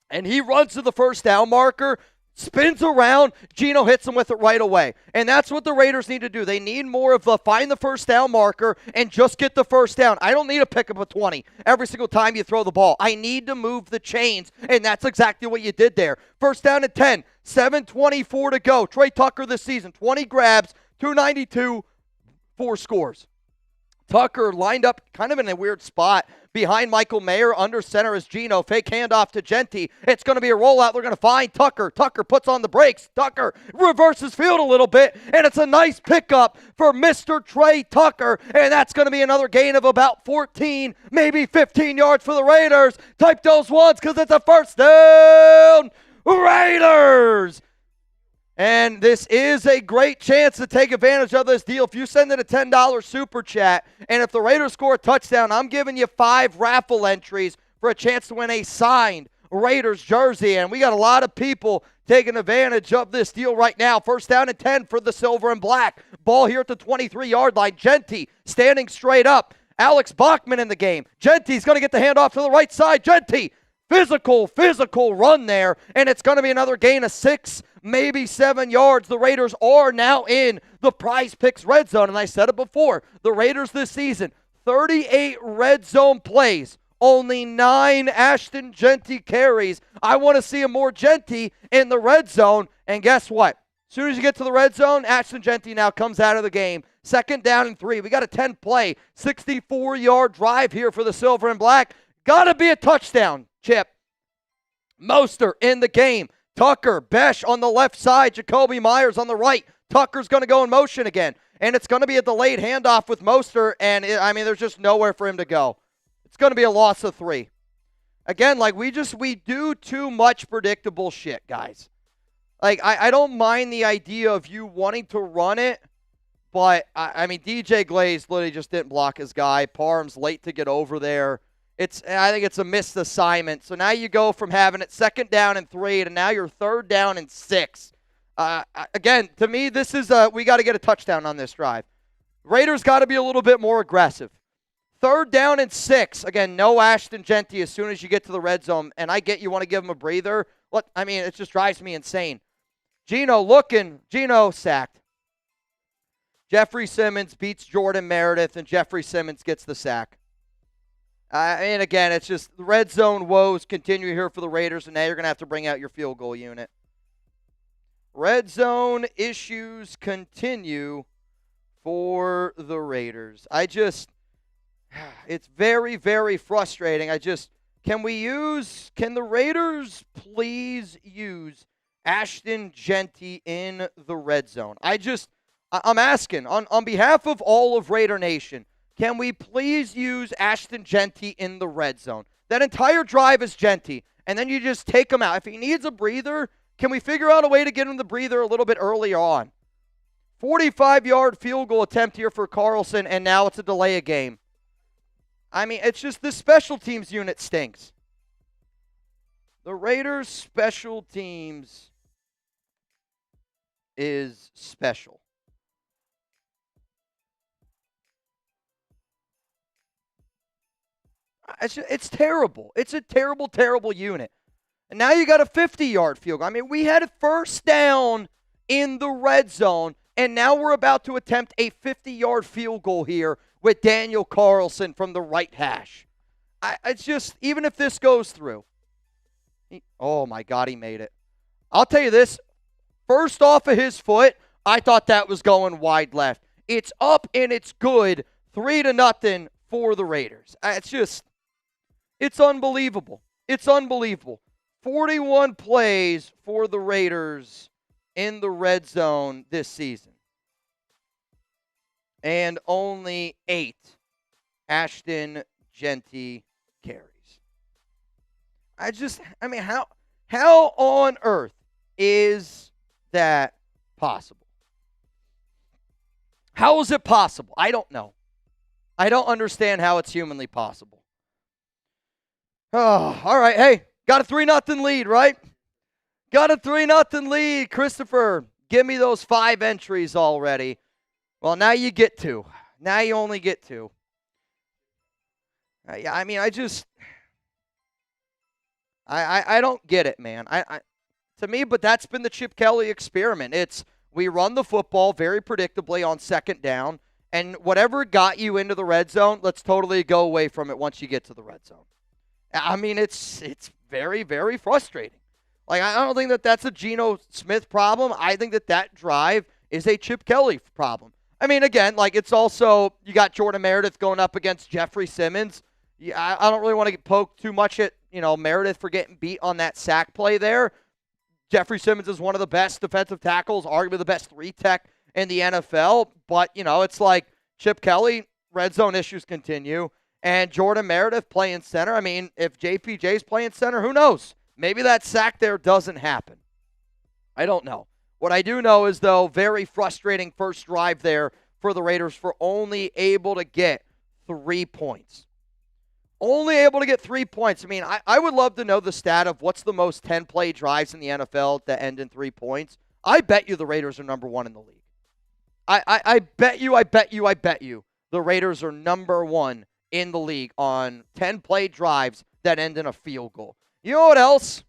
and he runs to the 1st down marker, spins around, Gino hits him with it right away. And that's what the Raiders need to do. They need more of the find the 1st down marker and just get the 1st down. I don't need to pick up a 20 every single time you throw the ball. I need to move the chains, and that's exactly what you did there. 1st down and 10, 7:24 to go. Trey Tucker this season, 20 grabs, 292, 4 scores. Tucker lined up kind of in a weird spot behind Michael Mayer. Under center is Gino. Fake handoff to Genty. It's going to be a rollout. They're going to find Tucker. Tucker puts on the brakes. Tucker reverses field a little bit, and it's a nice pickup for Mr. Trey Tucker, and that's going to be another gain of about 14, maybe 15 yards for the Raiders. Type those ones because it's a 1st down. Raiders! And this is a great chance to take advantage of this deal. If you send in a $10 super chat, and if the Raiders score a touchdown, I'm giving you 5 raffle entries for a chance to win a signed Raiders jersey. And we got a lot of people taking advantage of this deal right now. 1st down and 10 for the silver and black. Ball here at the 23-yard line. Genty standing straight up. Alex Bachman in the game. Genty's going to get the handoff to the right side. Genty, physical run there, and it's going to be another gain of 6, maybe 7 yards. The Raiders are now in the Prize Picks red zone, and I said it before. The Raiders this season, 38 red zone plays, only 9 Ashton Genty carries. I want to see a more Genty in the red zone, and guess what? As soon as you get to the red zone, Ashton Genty now comes out of the game. 2nd down and 3. We got a 10-play, 64-yard drive here for the silver and black. Got to be a touchdown. chip. Mostert in the game. Tucker, Besh on the left side, Jacoby Myers on the right. Tucker's going to go in motion again. And it's going to be a delayed handoff with Mostert, and there's just nowhere for him to go. It's going to be a loss of 3. Again, like, we do too much predictable shit, guys. Like, I don't mind the idea of you wanting to run it, but, DJ Glaze literally just didn't block his guy. Parham's late to get over there. I think it's a missed assignment. So now you go from having it 2nd down and 3 to now you're 3rd down and 6. Again, to me, this is we got to get a touchdown on this drive. Raiders got to be a little bit more aggressive. 3rd down and 6. Again, no Ashton Genty as soon as you get to the red zone. And I get you want to give him a breather. It just drives me insane. Geno sacked. Jeffrey Simmons beats Jordan Meredith, and Jeffrey Simmons gets the sack. Again, it's just the red zone woes continue here for the Raiders, and now you're going to have to bring out your field goal unit. Red zone issues continue for the Raiders. It's very, very frustrating. Can the Raiders please use Ashton Genty in the red zone? I'm asking, on behalf of all of Raider Nation, can we please use Ashton Genty in the red zone? That entire drive is Genty, and then you just take him out. If he needs a breather, can we figure out a way to get him the breather a little bit earlier on? 45-yard field goal attempt here for Carlson, and now it's a delay of game. It's just this special teams unit stinks. The Raiders' special teams is special. It's terrible. It's a terrible, terrible unit. And now you got a 50-yard field goal. We had a 1st down in the red zone, and now we're about to attempt a 50-yard field goal here with Daniel Carlson from the right hash. It's just, even if this goes through. Oh, my God, he made it. I'll tell you this. First off of his foot, I thought that was going wide left. It's up, and it's good. 3-0 for the Raiders. It's unbelievable. It's unbelievable. 41 plays for the Raiders in the red zone this season. And only 8 Ashton Genty carries. How on earth is that possible? How is it possible? I don't know. I don't understand how it's humanly possible. Oh, all right. Hey, got a 3-0 lead, right? Got a 3-0 lead. Christopher, give me those 5 entries already. Well, now you get 2. Now you only get 2. I don't get it, man. To me, but that's been the Chip Kelly experiment. It's we run the football very predictably on 2nd down, and whatever got you into the red zone, let's totally go away from it once you get to the red zone. It's very, very frustrating. I don't think that that's a Geno Smith problem. I think that drive is a Chip Kelly problem. Again, it's also, you got Jordan Meredith going up against Jeffrey Simmons. Yeah, I don't really want to poke too much at, Meredith for getting beat on that sack play there. Jeffrey Simmons is one of the best defensive tackles, arguably the best 3-tech in the NFL. But, it's like Chip Kelly, red zone issues continue. And Jordan Meredith playing center. If JPJ's playing center, who knows? Maybe that sack there doesn't happen. I don't know. What I do know is, though, very frustrating first drive there for the Raiders for only able to get 3 points. Only able to get 3 points. I would love to know the stat of what's the most 10-play drives in the NFL that end in 3 points. I bet you the Raiders are number 1 in the league. I bet you the Raiders are number 1 in the league on 10-play drives that end in a field goal. You know what else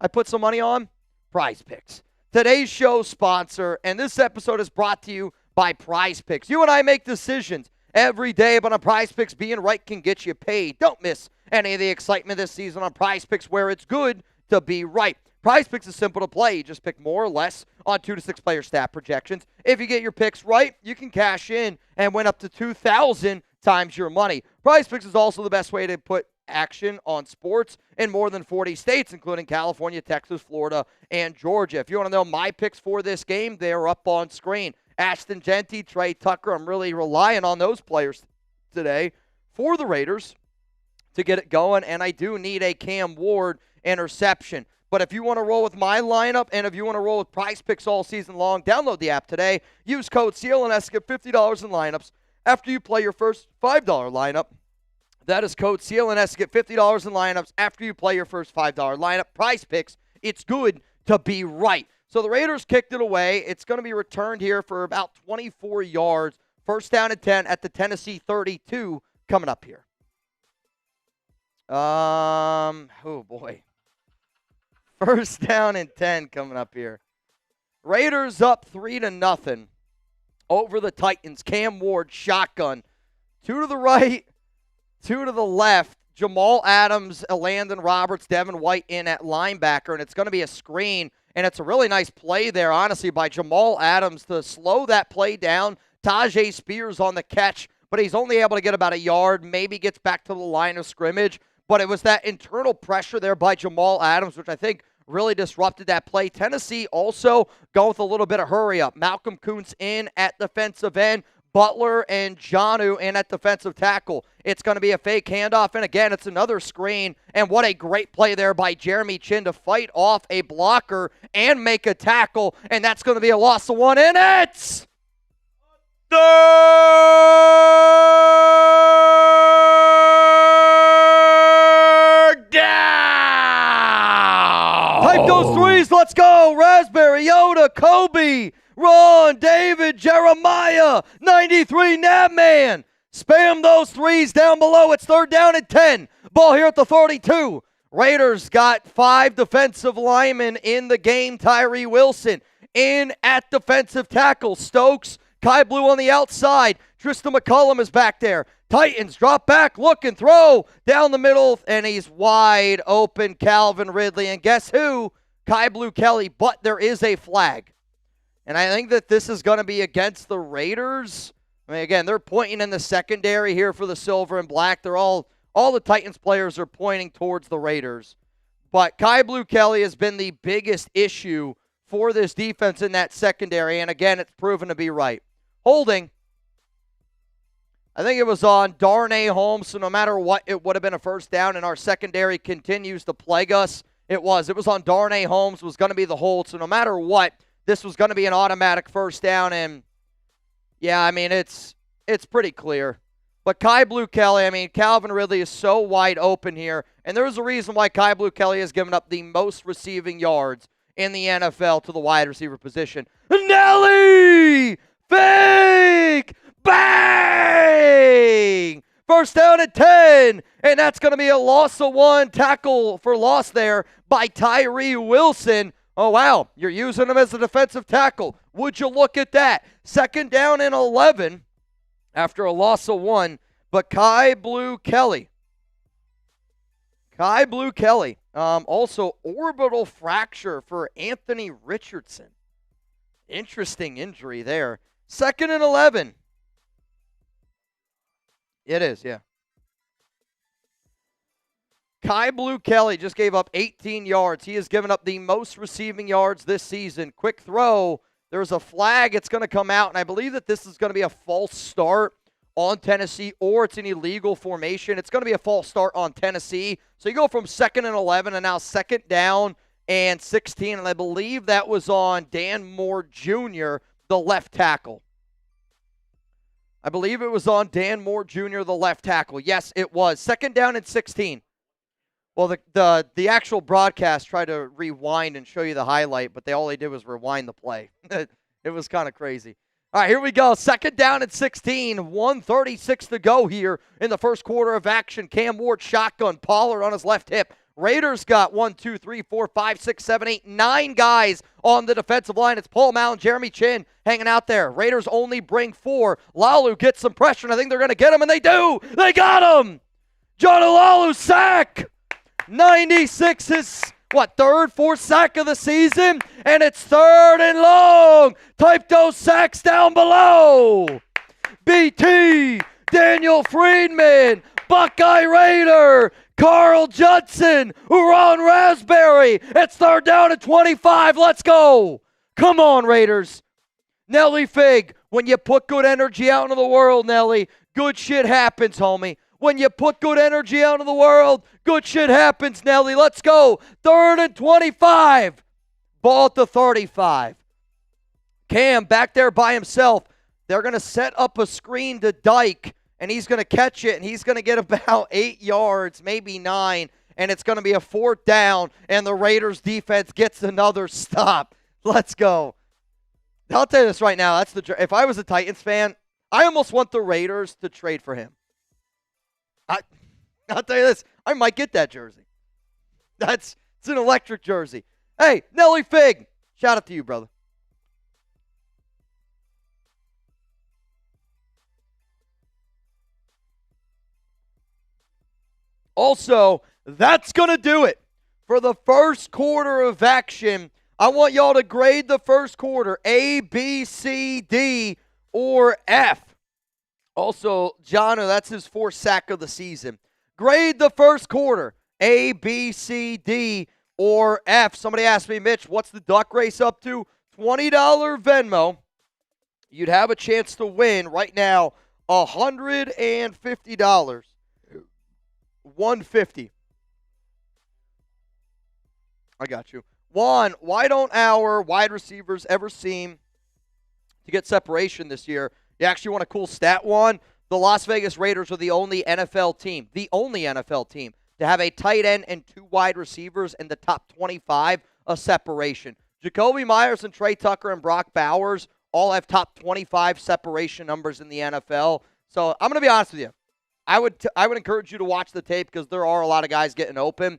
I put some money on? Prize Picks. Today's show sponsor, and this episode is brought to you by Prize Picks. You and I make decisions every day, but on Prize Picks, being right can get you paid. Don't miss any of the excitement this season on Prize Picks, where it's good to be right. Prize Picks is simple to play. You just pick more or less on 2 to 6 player stat projections. If you get your picks right, you can cash in and win up to 2,000 times your money. Prize Picks is also the best way to put action on sports in more than 40 states, including California, Texas, Florida, and Georgia. If you want to know my picks for this game, they're up on screen. Ashton Genty, Trey Tucker, I'm really relying on those players today for the Raiders to get it going, and I do need a Cam Ward interception. But if you want to roll with my lineup and if you want to roll with Prize Picks all season long, download the app today. Use code CLNS to get $50 in lineups after you play your first $5 lineup. That is code CLNS to get $50 in lineups after you play your first $5 lineup. Prize Picks, it's good to be right. So the Raiders kicked it away. It's going to be returned here for about 24 yards. First down and 10 at the Tennessee 32 coming up here. Oh boy. First down and 10 coming up here. Raiders up 3-0 over the Titans. Cam Ward, shotgun. 2 to the right, 2 to the left. Jamal Adams, Landon Roberts, Devin White in at linebacker, and it's going to be a screen. And it's a really nice play there, honestly, by Jamal Adams to slow that play down. Tajay Spears on the catch, but he's only able to get about a yard, maybe gets back to the line of scrimmage. But it was that internal pressure there by Jamal Adams, which I think really disrupted that play. Tennessee also going with a little bit of hurry up. Malcolm Kuntz in at defensive end. Butler and Jonnu in at defensive tackle. It's going to be a fake handoff, and again, it's another screen. And what a great play there by Jeremy Chin to fight off a blocker and make a tackle, and that's going to be a loss of 1, and it's third down. Type those threes. Let's go. Raspberry, Yoda, Kobe, Ron, David, Jeremiah, 93, Nabman. Spam those threes down below. It's third down and 10. Ball here at the 32. Raiders got 5 defensive linemen in the game. Tyree Wilson in at defensive tackle. Stokes, Kai Blue on the outside. Tristan McCullum is back there. Titans drop back, look and throw down the middle, and he's wide open. Calvin Ridley. And guess who? Kai Blue Kelly. But there is a flag. And I think that this is going to be against the Raiders. I mean, again, they're pointing in the secondary here for the silver and black. They're all the Titans players are pointing towards the Raiders. But Kai Blue Kelly has been the biggest issue for this defense in that secondary. And again, it's proven to be right. Holding. I think it was on Darnay Holmes. So no matter what, it would have been a first down. And our secondary continues to plague us. It was on Darnay Holmes. Was going to be the hold. So no matter what, this was going to be an automatic first down, and yeah, I mean, it's pretty clear. But Kai Blue Kelly, I mean, Calvin Ridley is so wide open here, and there's a reason why Kai Blue Kelly has given up the most receiving yards in the NFL to the wide receiver position. Nelly! Fake! Bang! First down at 10, and that's going to be a loss of 1. Tackle for loss there by Tyree Wilson. Oh, wow, you're using him as a defensive tackle. Would you look at that? Second down and 11 after a loss of 1. But Kai Blue Kelly. Also, orbital fracture for Anthony Richardson. Interesting injury there. Second and 11. It is, yeah. Kai Blue Kelly just gave up 18 yards. He has given up the most receiving yards this season. Quick throw. There's a flag. It's going to come out, and I believe that this is going to be a false start on Tennessee, or it's an illegal formation. It's going to be a false start on Tennessee. So you go from second and 11 and now second down and 16, and I believe that was on Dan Moore Jr., the left tackle. I believe it was on Dan Moore Jr., the left tackle. Yes, it was. Second down and 16. Well, the actual broadcast tried to rewind and show you the highlight, but all they did was rewind the play. It was kind of crazy. All right, here we go. Second down at 16. 1:36 to go here in the first quarter of action. Cam Ward shotgun. Pollard on his left hip. Raiders got 1, 2, 3, 4, 5, 6, 7, 8, 9 guys on the defensive line. It's Paul Mount, Jeremy Chin hanging out there. Raiders only bring 4. Lalu gets some pressure, and I think they're going to get him, and they do. They got him. John Lalu sack. 96 is, third, fourth sack of the season? And it's third and long. Type those sacks down below. BT, Daniel Friedman, Buckeye Raider, Carl Judson, Ron Raspberry. It's third down at 25. Let's go. Come on, Raiders. Nelly Fig, when you put good energy out into the world, Nelly, good shit happens, homie. When you put good energy out into the world, good shit happens, Nelly. Let's go. Third and 25. Ball at the 35. Cam back there by himself. They're going to set up a screen to Dyke, and he's going to catch it, and he's going to get about 8 yards, maybe 9, and it's going to be a fourth down, and the Raiders defense gets another stop. Let's go. I'll tell you this right now. If I was a Titans fan, I almost want the Raiders to trade for him. I'll tell you this. I might get that jersey. It's an electric jersey. Hey, Nelly Fig, shout out to you, brother. Also, that's going to do it for the first quarter of action. I want y'all to grade the first quarter, A, B, C, D, or F. Also, Jono, that's his 4th sack of the season. Grade the first quarter, A, B, C, D, or F. Somebody asked me, Mitch, what's the duck race up to? $20 Venmo. You'd have a chance to win right now $150. 150. I got you. Juan, why don't our wide receivers ever seem to get separation this year? You actually want a cool stat, Juan? The Las Vegas Raiders are the only NFL team to have a tight end and 2 wide receivers in the top 25 of separation. Jacoby Myers and Trey Tucker and Brock Bowers all have top 25 separation numbers in the NFL. So I'm going to be honest with you. I would encourage you to watch the tape because there are a lot of guys getting open.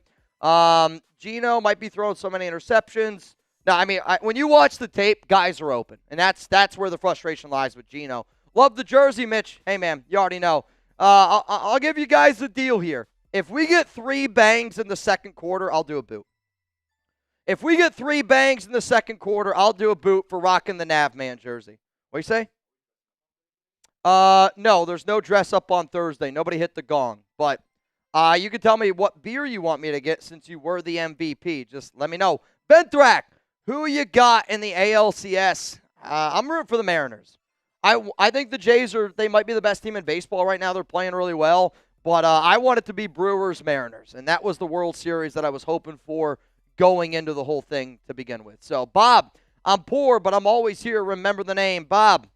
Geno might be throwing so many interceptions. No, I mean, when you watch the tape, guys are open. And that's where the frustration lies with Geno. Love the jersey, Mitch. Hey, man, you already know. I'll give you guys a deal here. If we get 3 bangs in the second quarter, I'll do a boot. If we get 3 bangs in the second quarter, I'll do a boot for rocking the Navman jersey. What do you say? No, there's no dress up on Thursday. Nobody hit the gong. But you can tell me what beer you want me to get since you were the MVP. Just let me know. Benthrak, who you got in the ALCS? I'm rooting for the Mariners. I think the Jays they might be the best team in baseball right now. They're playing really well. But I want it to be Brewers-Mariners. And that was the World Series that I was hoping for going into the whole thing to begin with. So, Bob, I'm poor, but I'm always here. Remember the name. Bob,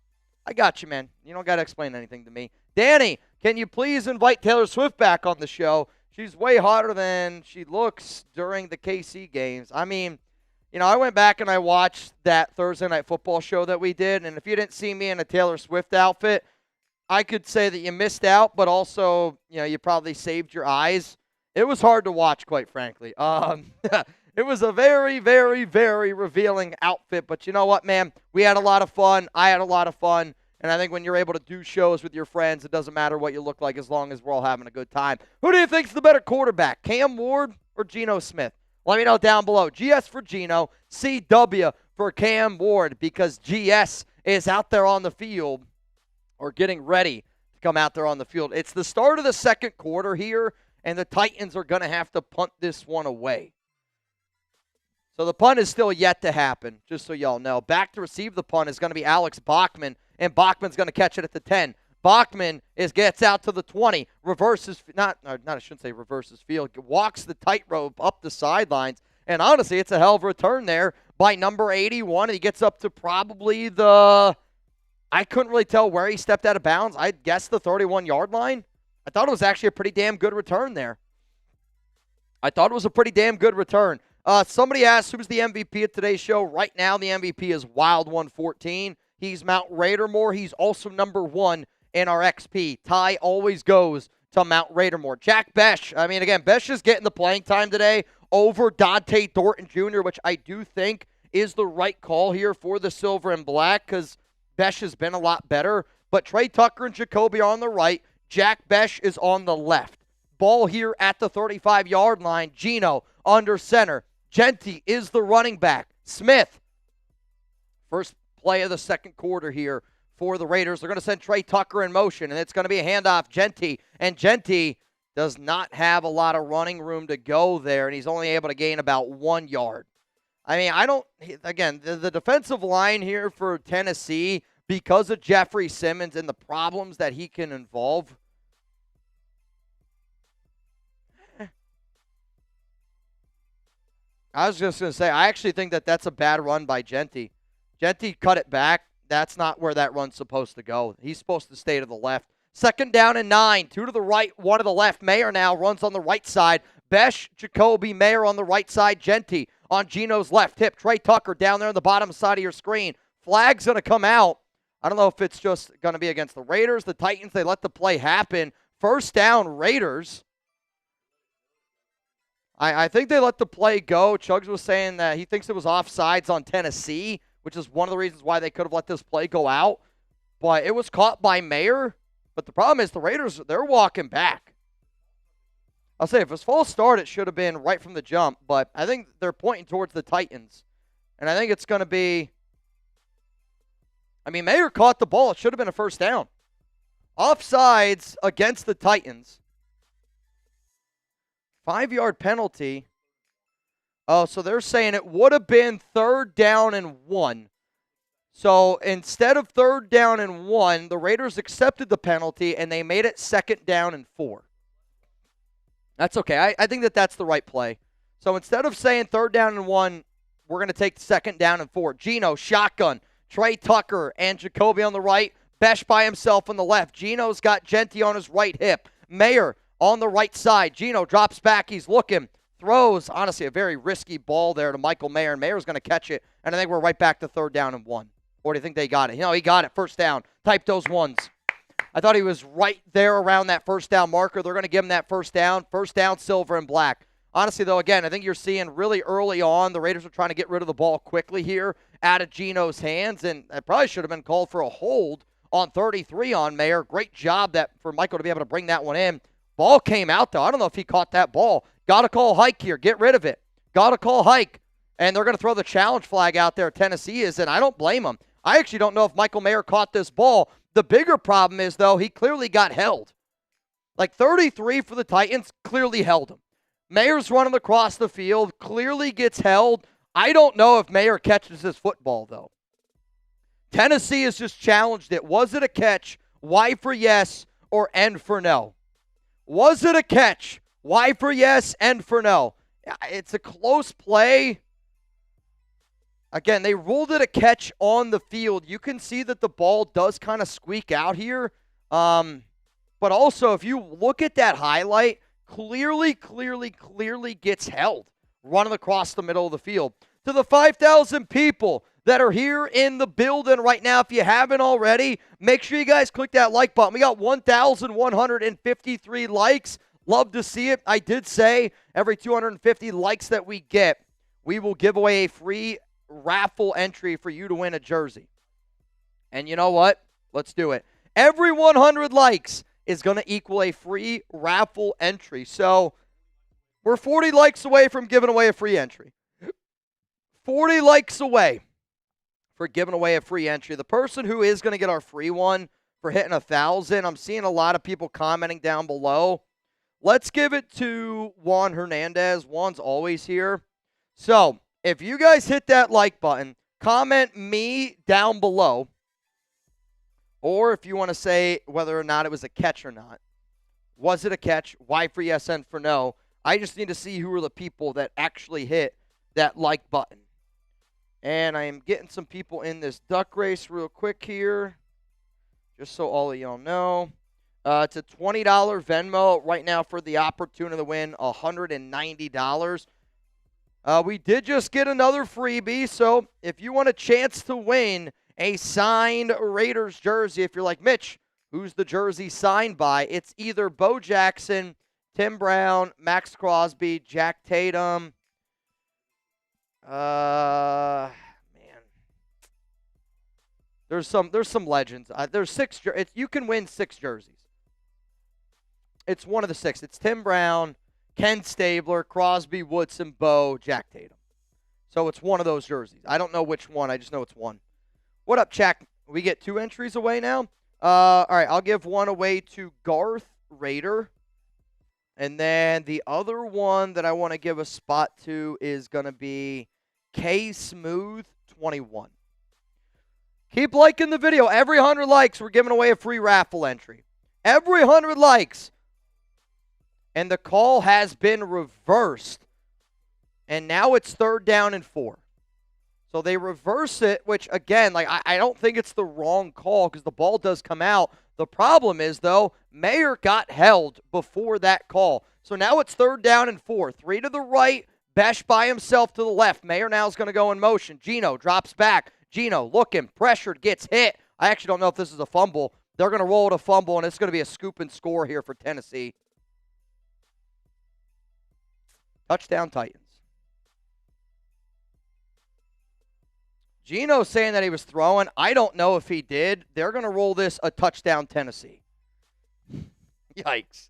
I got you, man. You don't got to explain anything to me. Danny, can you please invite Taylor Swift back on the show? She's way hotter than she looks during the KC games. I mean, I went back and I watched that Thursday Night Football show that we did, and if you didn't see me in a Taylor Swift outfit, I could say that you missed out, but also, you probably saved your eyes. It was hard to watch, quite frankly. It was a very, very, very revealing outfit. But you know what, man? We had a lot of fun. I had a lot of fun. And I think when you're able to do shows with your friends, it doesn't matter what you look like as long as we're all having a good time. Who do you think's the better quarterback, Cam Ward or Geno Smith? Let me know down below. GS for Geno, CW for Cam Ward, because GS is out there on the field or getting ready to come out there on the field. It's the start of the second quarter here, and the Titans are going to have to punt this one away. So the punt is still yet to happen, just so y'all know. Back to receive the punt is going to be Alex Bachman, and Bachman's going to catch it at the 10. Bachman gets out to the 20, reverses, I shouldn't say reverses field, walks the tightrope up the sidelines, and honestly, it's a hell of a return there by number 81, and he gets up to probably I couldn't really tell where he stepped out of bounds. I'd guess the 31-yard line. I thought it was actually a pretty damn good return there. Somebody asked who's the MVP of today's show. Right now, the MVP is Wild 114. He's Mount Raidermore. He's also number 1 in our XP. Tie always goes to Mount Raidermore. Jack Besh. I mean, again, Besh is getting the playing time today over Dante Thornton Jr., which I do think is the right call here for the silver and black because Besh has been a lot better. But Trey Tucker and Jacoby are on the right. Jack Besh is on the left. Ball here at the 35-yard line. Geno under center. Genty is the running back. Smith, first play of the second quarter here for the Raiders. They're going to send Trey Tucker in motion, and it's going to be a handoff. Genty, and Genty does not have a lot of running room to go there, and he's only able to gain about 1 yard. I mean, again, the defensive line here for Tennessee, because of Jeffrey Simmons and the problems that he can involve, I was just going to say, I actually think that that's a bad run by Genty. Genty cut it back. That's not where that run's supposed to go. He's supposed to stay to the left. 2nd down and 9. 2 to the right, 1 to the left. Mayer now runs on the right side. Besh, Jacoby, Mayer on the right side. Genty on Gino's left hip. Trey Tucker down there on the bottom side of your screen. Flag's going to come out. I don't know if it's just going to be against the Raiders, the Titans. They let the play happen. 1st down, Raiders. I think they let the play go. Chugs was saying that he thinks it was offsides on Tennessee, which is one of the reasons why they could have let this play go out. But it was caught by Mayer. But the problem is the Raiders, they're walking back. I'll say if it was false start, it should have been right from the jump. But I think they're pointing towards the Titans. And I think it's going to be, Mayer caught the ball. It should have been a 1st down. Offsides against the Titans. 5-yard penalty. Oh, so they're saying it would have been 3rd down and 1. So instead of 3rd down and 1, the Raiders accepted the penalty, and they made it 2nd down and 4. That's okay. I think that that's the right play. So instead of saying 3rd down and 1, we're going to take 2nd down and 4. Gino, shotgun. Trey Tucker and Jacoby on the right. Besh by himself on the left. Gino's got Genty on his right hip. Mayer on the right side. Gino drops back. He's looking. Throws, honestly, a very risky ball there to Michael Mayer, and Mayer's going to catch it. And I think we're right back to 3rd down and 1. Or do you think they got it? No, he got it. 1st down. Type those ones. I thought he was right there around that 1st down marker. They're going to give him that 1st down. 1st down, silver and black. Honestly, though, again, I think you're seeing really early on the Raiders are trying to get rid of the ball quickly here out of Gino's hands, and it probably should have been called for a hold on 33 on Mayer. Great job for Michael to be able to bring that one in. Ball came out, though. I don't know if he caught that ball. Got to call hike here. Get rid of it. Got to call hike. And they're going to throw the challenge flag out there. Tennessee is, and I don't blame them. I actually don't know if Michael Mayer caught this ball. The bigger problem is, though, he clearly got held. Like 33 for the Titans, clearly held him. Mayer's running across the field, clearly gets held. I don't know if Mayer catches his football, though. Tennessee has just challenged it. Was it a catch? Y for yes or N for no? Was it a catch? Y for yes, N for no. It's a close play. Again, they ruled it a catch on the field. You can see that the ball does kind of squeak out here. But also, if you look at that highlight, clearly gets held running across the middle of the field. To the 5,000 people that are here in the building right now, if you haven't already, make sure you guys click that like button. We got 1,153 likes. Love to see it. I did say every 250 likes that we get, we will give away a free raffle entry for you to win a jersey. And you know what? Let's do it. Every 100 likes is going to equal a free raffle entry. So we're 40 likes away from giving away a free entry. 40 likes away for giving away a free entry. The person who is going to get our free one for hitting 1,000, I'm seeing a lot of people commenting down below. Let's give it to Juan Hernandez. Juan's always here. So if you guys hit that like button, comment me down below. Or if you want to say whether or not it was a catch or not. Was it a catch? Y for yes, N for no. I just need to see who are the people that actually hit that like button. And I am getting some people in this duck race real quick here. Just so all of y'all know. It's a $20 Venmo right now for the opportunity to win $190. We did just get another freebie, so if you want a chance to win a signed Raiders jersey, if you're like, Mitch, who's the jersey signed by? It's either Bo Jackson, Tim Brown, Max Crosby, Jack Tatum. Man. There's some legends. There's 6. You can win 6 jerseys. It's one of the 6. It's Tim Brown, Ken Stabler, Crosby, Woodson, Bo, Jack Tatum. So it's one of those jerseys. I don't know which one. I just know it's one. What up, Jack? We get 2 entries away now? All right, I'll give one away to Garth Raider. And then the other one that I want to give a spot to is going to be K Smooth 21. Keep liking the video. Every 100 likes, we're giving away a free raffle entry. Every 100 likes. And the call has been reversed. And now it's 3rd down and 4. So they reverse it, which, again, like I don't think it's the wrong call because the ball does come out. The problem is, though, Mayer got held before that call. So now it's 3rd down and 4. 3 to the right, Besh by himself to the left. Mayer now is going to go in motion. Gino drops back. Gino looking, pressured, gets hit. I actually don't know if this is a fumble. They're going to roll it a fumble, and it's going to be a scoop and score here for Tennessee. Touchdown Titans. Gino saying that he was throwing. I don't know if he did. They're going to roll this a touchdown Tennessee. Yikes.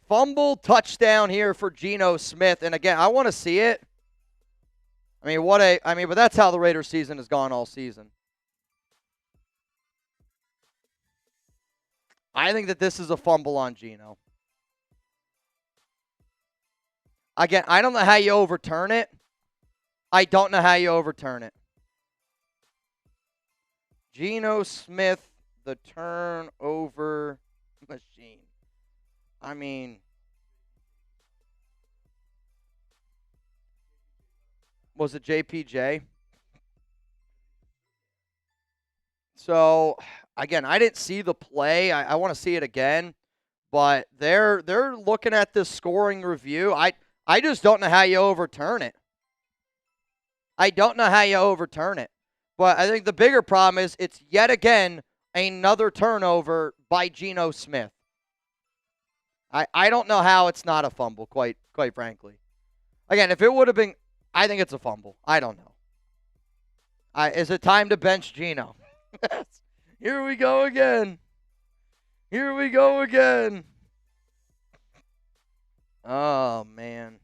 Fumble touchdown here for Geno Smith. And again, I want to see it. But that's how the Raiders season has gone all season. I think that this is a fumble on Geno. Again, I don't know how you overturn it. I don't know how you overturn it. Geno Smith, the turnover machine. I mean, was it JPJ? So, again, I didn't see the play. I want to see it again. But they're looking at this scoring review. I just don't know how you overturn it. I don't know how you overturn it. But I think the bigger problem is it's yet again another turnover by Geno Smith. I don't know how it's not a fumble, quite frankly. Again, if it would have been, I think it's a fumble. I don't know. Is it time to bench Geno? Here we go again. Here we go again. Oh, man.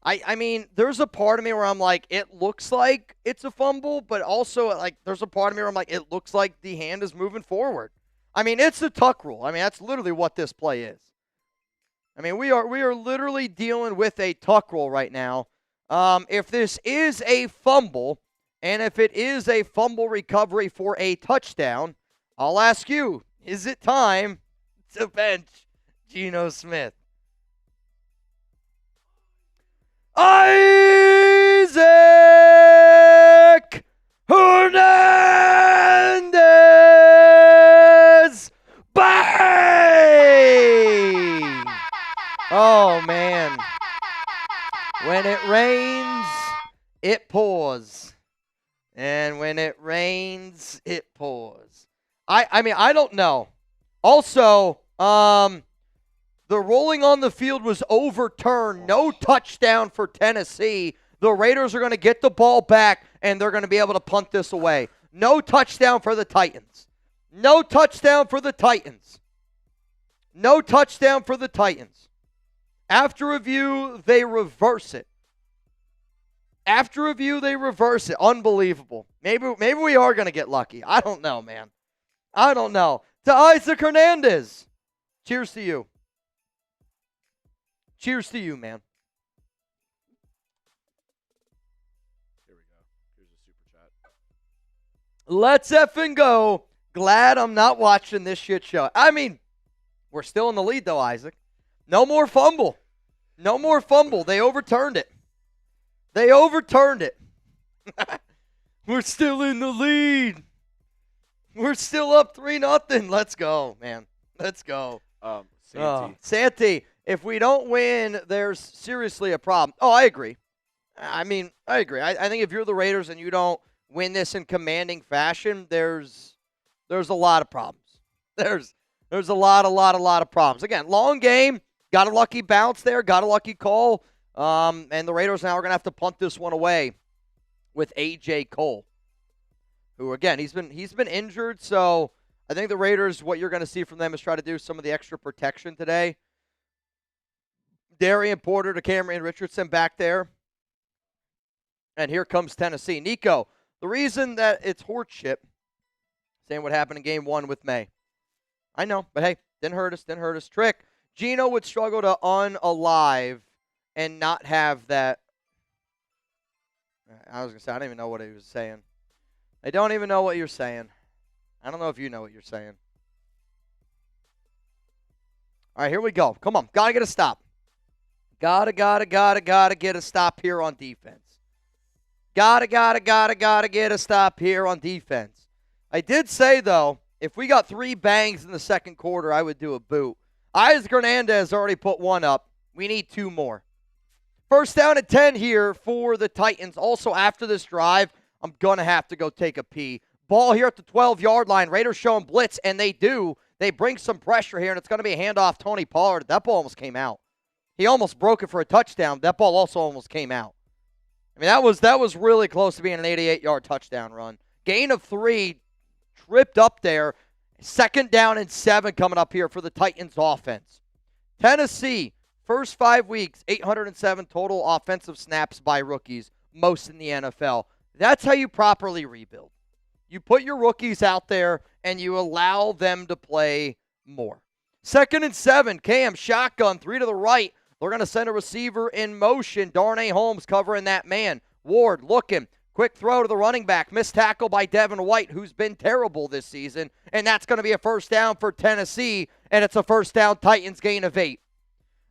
I mean, there's a part of me where I'm like, it looks like it's a fumble, but also, like, there's a part of me where I'm like, it looks like the hand is moving forward. I mean, it's a tuck rule. I mean, that's literally what this play is. I mean, we are literally dealing with a tuck rule right now. If this is a fumble, and if it is a fumble recovery for a touchdown, I'll ask you, is it time to bench Geno Smith? Isaac Hernandez! Bang! Oh, man. When it rains, it pours. And when it rains, it pours. I mean, I don't know. Also, the rolling on the field was overturned. No touchdown for Tennessee. The Raiders are going to get the ball back, and they're going to be able to punt this away. No touchdown for the Titans. No touchdown for the Titans. No touchdown for the Titans. After review, they reverse it. After review, they reverse it. Unbelievable. Maybe we are going to get lucky. I don't know, man. I don't know. To Isaac Hernandez. Cheers to you. Cheers to you, man. Here we go. Here's a super chat. Let's effing go. Glad I'm not watching this shit show. I mean, we're still in the lead, though, Isaac. No more fumble. No more fumble. They overturned it. They overturned it. We're still in the lead. We're still up 3-0. Let's go, man. Let's go. Santi, if we don't win, there's seriously a problem. Oh, I agree. I mean, I agree. I think if you're the Raiders and you don't win this in commanding fashion, there's a lot of problems. There's a lot of problems. Again, long game. Got a lucky bounce there. Got a lucky call. And the Raiders now are going to have to punt this one away with A.J. Cole, who, again, he's been injured. So I think the Raiders, what you're going to see from them is try to do some of the extra protection today. Darian Porter to Cameron Richardson back there. And here comes Tennessee. Nico, the reason that it's horseshit, saying what happened in game 1 with May. I know, but hey, Didn't hurt us. Trick. Gino would struggle to unalive and not have that. I was going to say, I don't even know what he was saying. I don't even know what you're saying. I don't know if you know what you're saying. All right, here we go. Come on. Got to get a stop. Gotta get a stop here on defense. Gotta get a stop here on defense. I did say, though, if we got 3 bangs in the second quarter, I would do a boot. Isaac Hernandez already put 1 up. We need 2 more. First down and 10 here for the Titans. Also, after this drive, I'm going to have to go take a pee. Ball here at the 12-yard line. Raiders showing blitz, and they do. They bring some pressure here, and it's going to be a handoff Tony Pollard. That ball almost came out. He almost broke it for a touchdown. That ball also almost came out. I mean, that was really close to being an 88-yard touchdown run. Gain of 3, tripped up there. Second down and 7 coming up here for the Titans offense. Tennessee, first 5 weeks, 807 total offensive snaps by rookies, most in the NFL. That's how you properly rebuild. You put your rookies out there and you allow them to play more. Second and 7, Cam, shotgun, 3 to the right. They're going to send a receiver in motion. Darnay Holmes covering that man. Ward looking. Quick throw to the running back. Missed tackle by Devin White, who's been terrible this season. And that's going to be a first down for Tennessee. And it's a first down Titans gain of 8.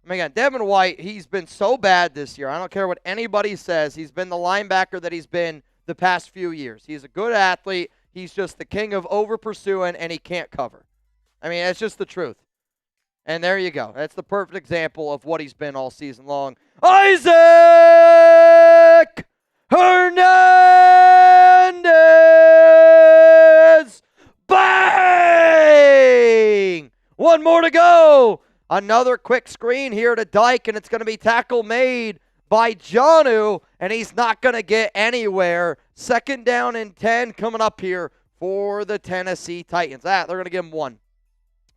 I mean, again, Devin White, he's been so bad this year. I don't care what anybody says. He's been the linebacker that he's been the past few years. He's a good athlete. He's just the king of over-pursuing, and he can't cover. I mean, that's just the truth. And there you go. That's the perfect example of what he's been all season long. Isaac Hernandez! Bang! 1 more to go. Another quick screen here to Dyke, and it's going to be tackle made by Jonnu, and he's not going to get anywhere. Second down and 10 coming up here for the Tennessee Titans. They're going to give him 1.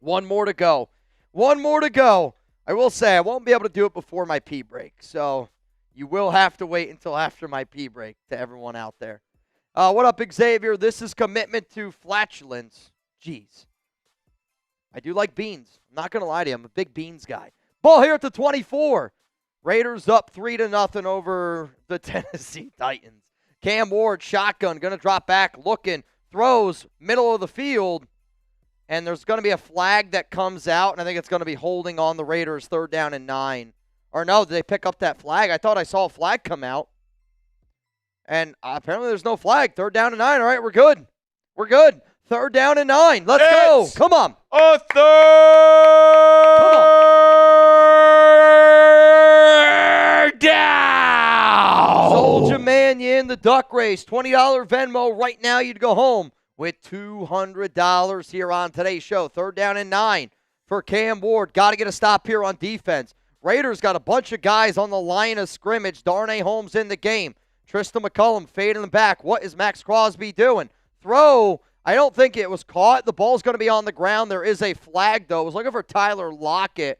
1 more to go. 1 more to go. I will say I won't be able to do it before my pee break, so you will have to wait until after my pee break to everyone out there. What up, Xavier? This is commitment to flatulence. Jeez. I do like beans. I'm not going to lie to you. I'm a big beans guy. Ball here at the 24. Raiders up 3-0 over the Tennessee Titans. Cam Ward, shotgun, going to drop back, looking, throws, middle of the field. And there's going to be a flag that comes out, and I think it's going to be holding on the Raiders, 3rd down and 9. Or no, did they pick up that flag? I thought I saw a flag come out. And apparently there's no flag. 3rd down and 9. All right, we're good. We're good. 3rd down and 9. Let's go. Come on. A 3rd down. Soldier Mannion, the duck race. $20 Venmo. Right now you'd go home with $200 here on today's show. 3rd down and 9 for Cam Ward. Got to get a stop here on defense. Raiders got a bunch of guys on the line of scrimmage. Darnay Holmes in the game. Tristan McCullum fading them back. What is Max Crosby doing? Throw. I don't think it was caught. The ball's going to be on the ground. There is a flag, though. I was looking for Tyler Lockett.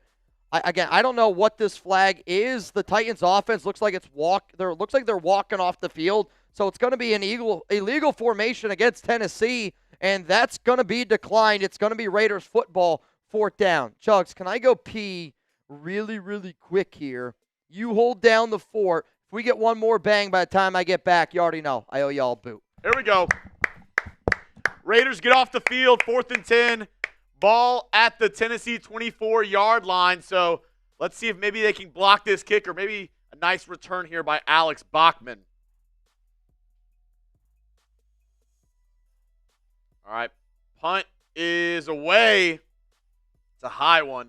I don't know what this flag is. The Titans offense looks like looks like they're walking off the field. So it's going to be an illegal formation against Tennessee, and that's going to be declined. It's going to be Raiders football, 4th down. Chugs, can I go pee really, really quick here? You hold down the fort. If we get 1 more bang by the time I get back, you already know. I owe y'all a boot. Here we go. Raiders get off the field, 4th and 10. Ball at the Tennessee 24-yard line. So let's see if maybe they can block this kick, or maybe a nice return here by Alex Bachman. All right, punt is away. It's a high one.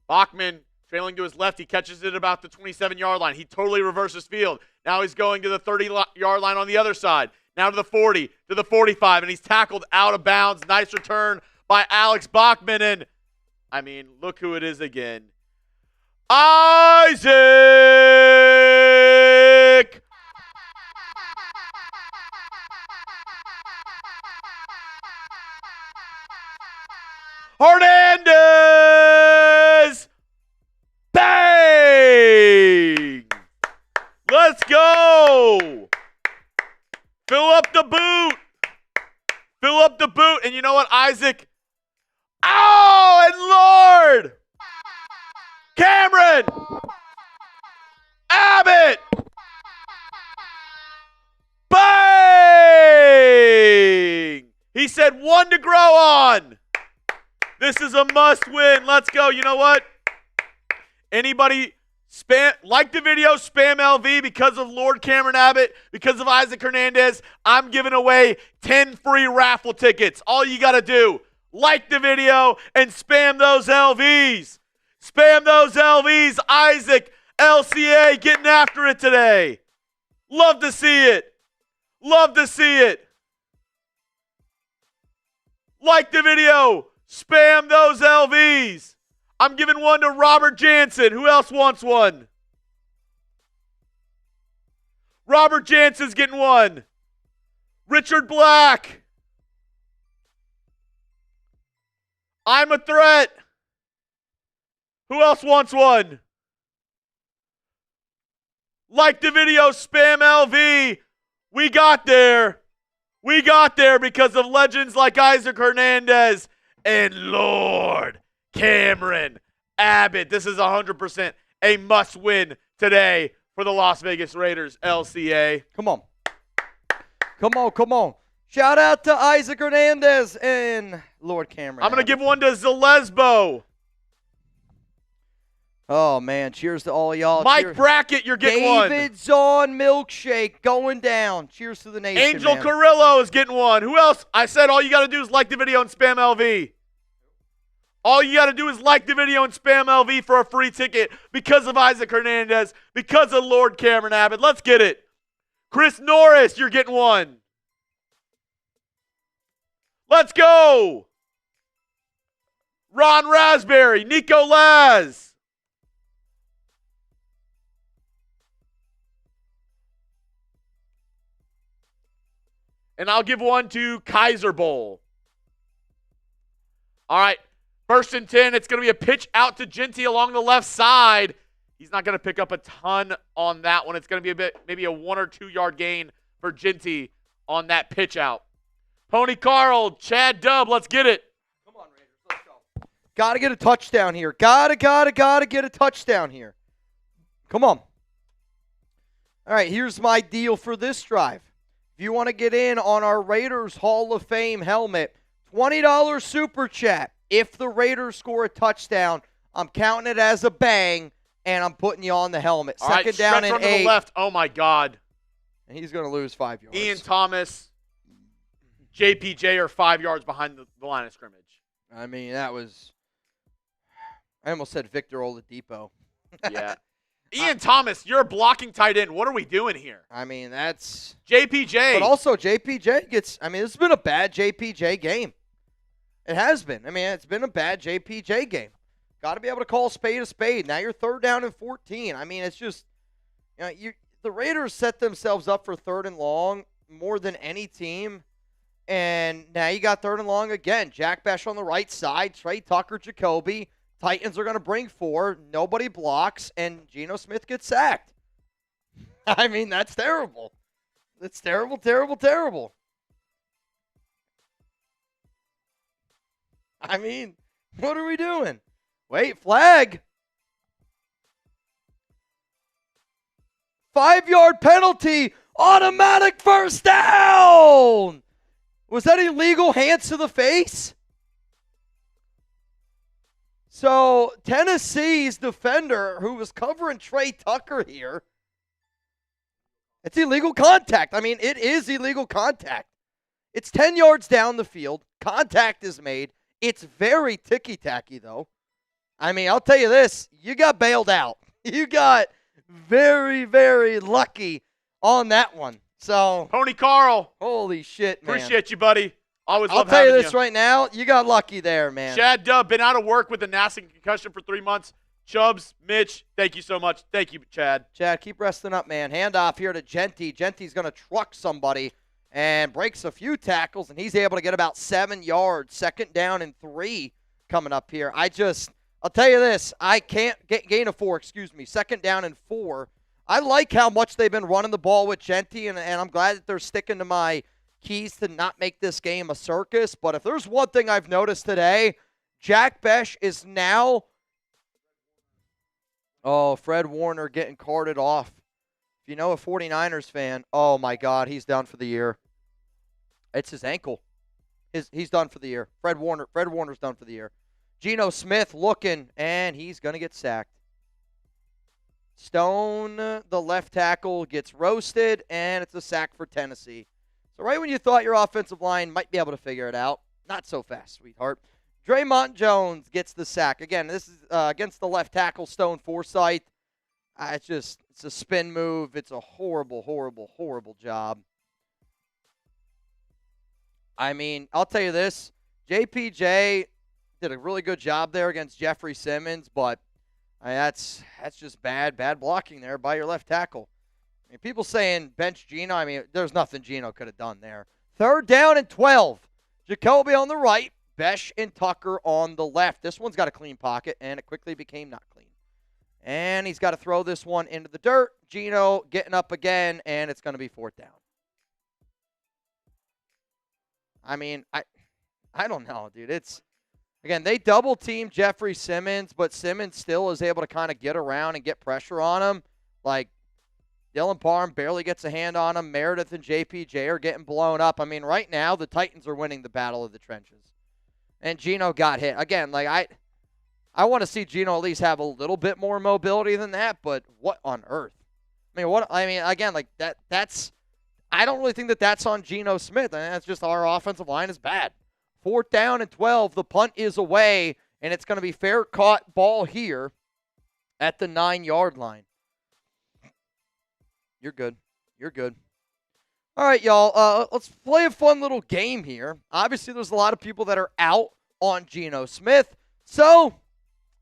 Bachman trailing to his left. He catches it about the 27-yard line. He totally reverses field. Now he's going to the 30-yard line on the other side. Now to the 40, to the 45, and he's tackled out of bounds. Nice return by Alex Bachman. And, I mean, look who it is again. Isaac Hernandez! Bang! Let's go! Fill up the boot! Fill up the boot. And you know what, Isaac? Oh, Lord! Cameron! Abbott! Bang! He said 1 to grow on. This is a must win. Let's go. You know what? Anybody like the video, spam LV because of Lord Cameron Abbott, because of Isaac Hernandez. I'm giving away 10 free raffle tickets. All you got to do, like the video and spam those LVs. Spam those LVs. Isaac, LCA getting after it today. Love to see it. Love to see it. Like the video. Spam those LVs. I'm giving one to Robert Jansen. Who else wants one? Robert Jansen's getting one. Richard Black. I'm a threat. Who else wants one? Like the video, spam LV. We got there. We got there because of legends like Isaac Hernandez and Lord Cameron Abbott. This is 100% a must-win today for the Las Vegas Raiders, LCA. Come on. Come on, come on. Shout out to Isaac Hernandez and Lord Cameron. I'm going to give one to Zalesbo. Oh, man. Cheers to all y'all. Mike Brackett, you're getting one. David's on milkshake going down. Cheers to the nation, Angel man. Carrillo is getting one. Who else? I said all you got to do is like the video and spam LV. All you got to do is like the video and spam LV for a free ticket because of Isaac Hernandez, because of Lord Cameron Abbott. Let's get it. Chris Norris, you're getting one. Let's go. Ron Raspberry, Nico Laz. And I'll give one to Kaiser Bowl. All right. 1st and 10, it's going to be a pitch out to Genty along the left side. He's not going to pick up a ton on that one. It's going to be maybe a 1 or 2 yard gain for Genty on that pitch out. Pony Carl, Chad Dubb, let's get it. Come on, Raiders, let's go. Got to get a touchdown here. Gotta get a touchdown here. Come on. All right, here's my deal for this drive. If you want to get in on our Raiders Hall of Fame helmet, $20 super chat. If the Raiders score a touchdown, I'm counting it as a bang, and I'm putting you on the helmet. All right, Second down and 8. To the left. Oh, my God. And he's going to lose 5 yards. Ian Thomas, JPJ are 5 yards behind the line of scrimmage. I mean, that was – I almost said Victor Oladipo. Yeah. Ian Thomas, you're a blocking tight end. What are we doing here? I mean, that's – JPJ. But also, JPJ gets – I mean, this has been a bad JPJ game. It has been. I mean, it's been a bad JPJ game. Got to be able to call a spade. Now you're 3rd down and 14. I mean, it's just, you know, the Raiders set themselves up for 3rd and long more than any team. And now you got 3rd and long again. Jack Besh on the right side. Trey Tucker, Jacoby. Titans are going to bring 4. Nobody blocks. And Geno Smith gets sacked. I mean, that's terrible. That's terrible, terrible, terrible. I mean, what are we doing? Wait, flag. 5-yard penalty. Automatic first down. Was that illegal? Hands to the face? So, Tennessee's defender, who was covering Trey Tucker here, it's illegal contact. I mean, it is illegal contact. It's 10 yards down the field. Contact is made. It's very ticky-tacky, though. I mean, I'll tell you this. You got bailed out. You got very, very lucky on that one. So, Pony Carl. Holy shit, man. Appreciate you, buddy. Always love I'll tell you having this right now. You got lucky there, man. Chad Dubb, been out of work with a nasty concussion for 3 months. Chubbs, Mitch, thank you so much. Thank you, Chad. Chad, keep resting up, man. Handoff here to Genty. Genty's going to truck somebody and breaks a few tackles, and he's able to get about 7 yards. 2nd down and 3 coming up here. I'll tell you this. I can't gain a 4, 2nd down and 4. I like how much they've been running the ball with Genty, and I'm glad that they're sticking to my keys to not make this game a circus. But if there's one thing I've noticed today, Jack Bech is now, Fred Warner getting carted off. If you know a 49ers fan, oh my God, he's done for the year. It's his ankle. He's done for the year. Fred Warner's done for the year. Geno Smith looking, and he's going to get sacked. Stone, the left tackle, gets roasted, and it's a sack for Tennessee. So right when you thought your offensive line might be able to figure it out, not so fast, sweetheart. Draymond Jones gets the sack. Again, this is against the left tackle, Stone Forsythe. It's a spin move. It's a horrible, horrible, horrible job. I mean, I'll tell you this. JPJ did a really good job there against Jeffrey Simmons, but that's just bad blocking there by your left tackle. I mean, people saying bench Geno. I mean, there's nothing Geno could have done there. 3rd down and 12. Jacoby on the right, Bech and Tucker on the left. This one's got a clean pocket, and it quickly became not clean. And he's got to throw this one into the dirt. Geno getting up again, and it's going to be 4th down. I mean, I don't know, dude. Again, they double-team Jeffrey Simmons, but Simmons still is able to kind of get around and get pressure on him. Like, Dylan Parham barely gets a hand on him. Meredith and JPJ are getting blown up. I mean, right now, the Titans are winning the battle of the trenches. And Geno got hit. Again, like, I want to see Geno at least have a little bit more mobility than that, but what on earth? Again, like, that's I don't really think that's on Geno Smith. I mean, that's just our offensive line is bad. 4th down and 12. The punt is away, and it's going to be fair caught ball here at the 9-yard line. You're good. You're good. All right, y'all. Let's play a fun little game here. Obviously, there's a lot of people that are out on Geno Smith. So,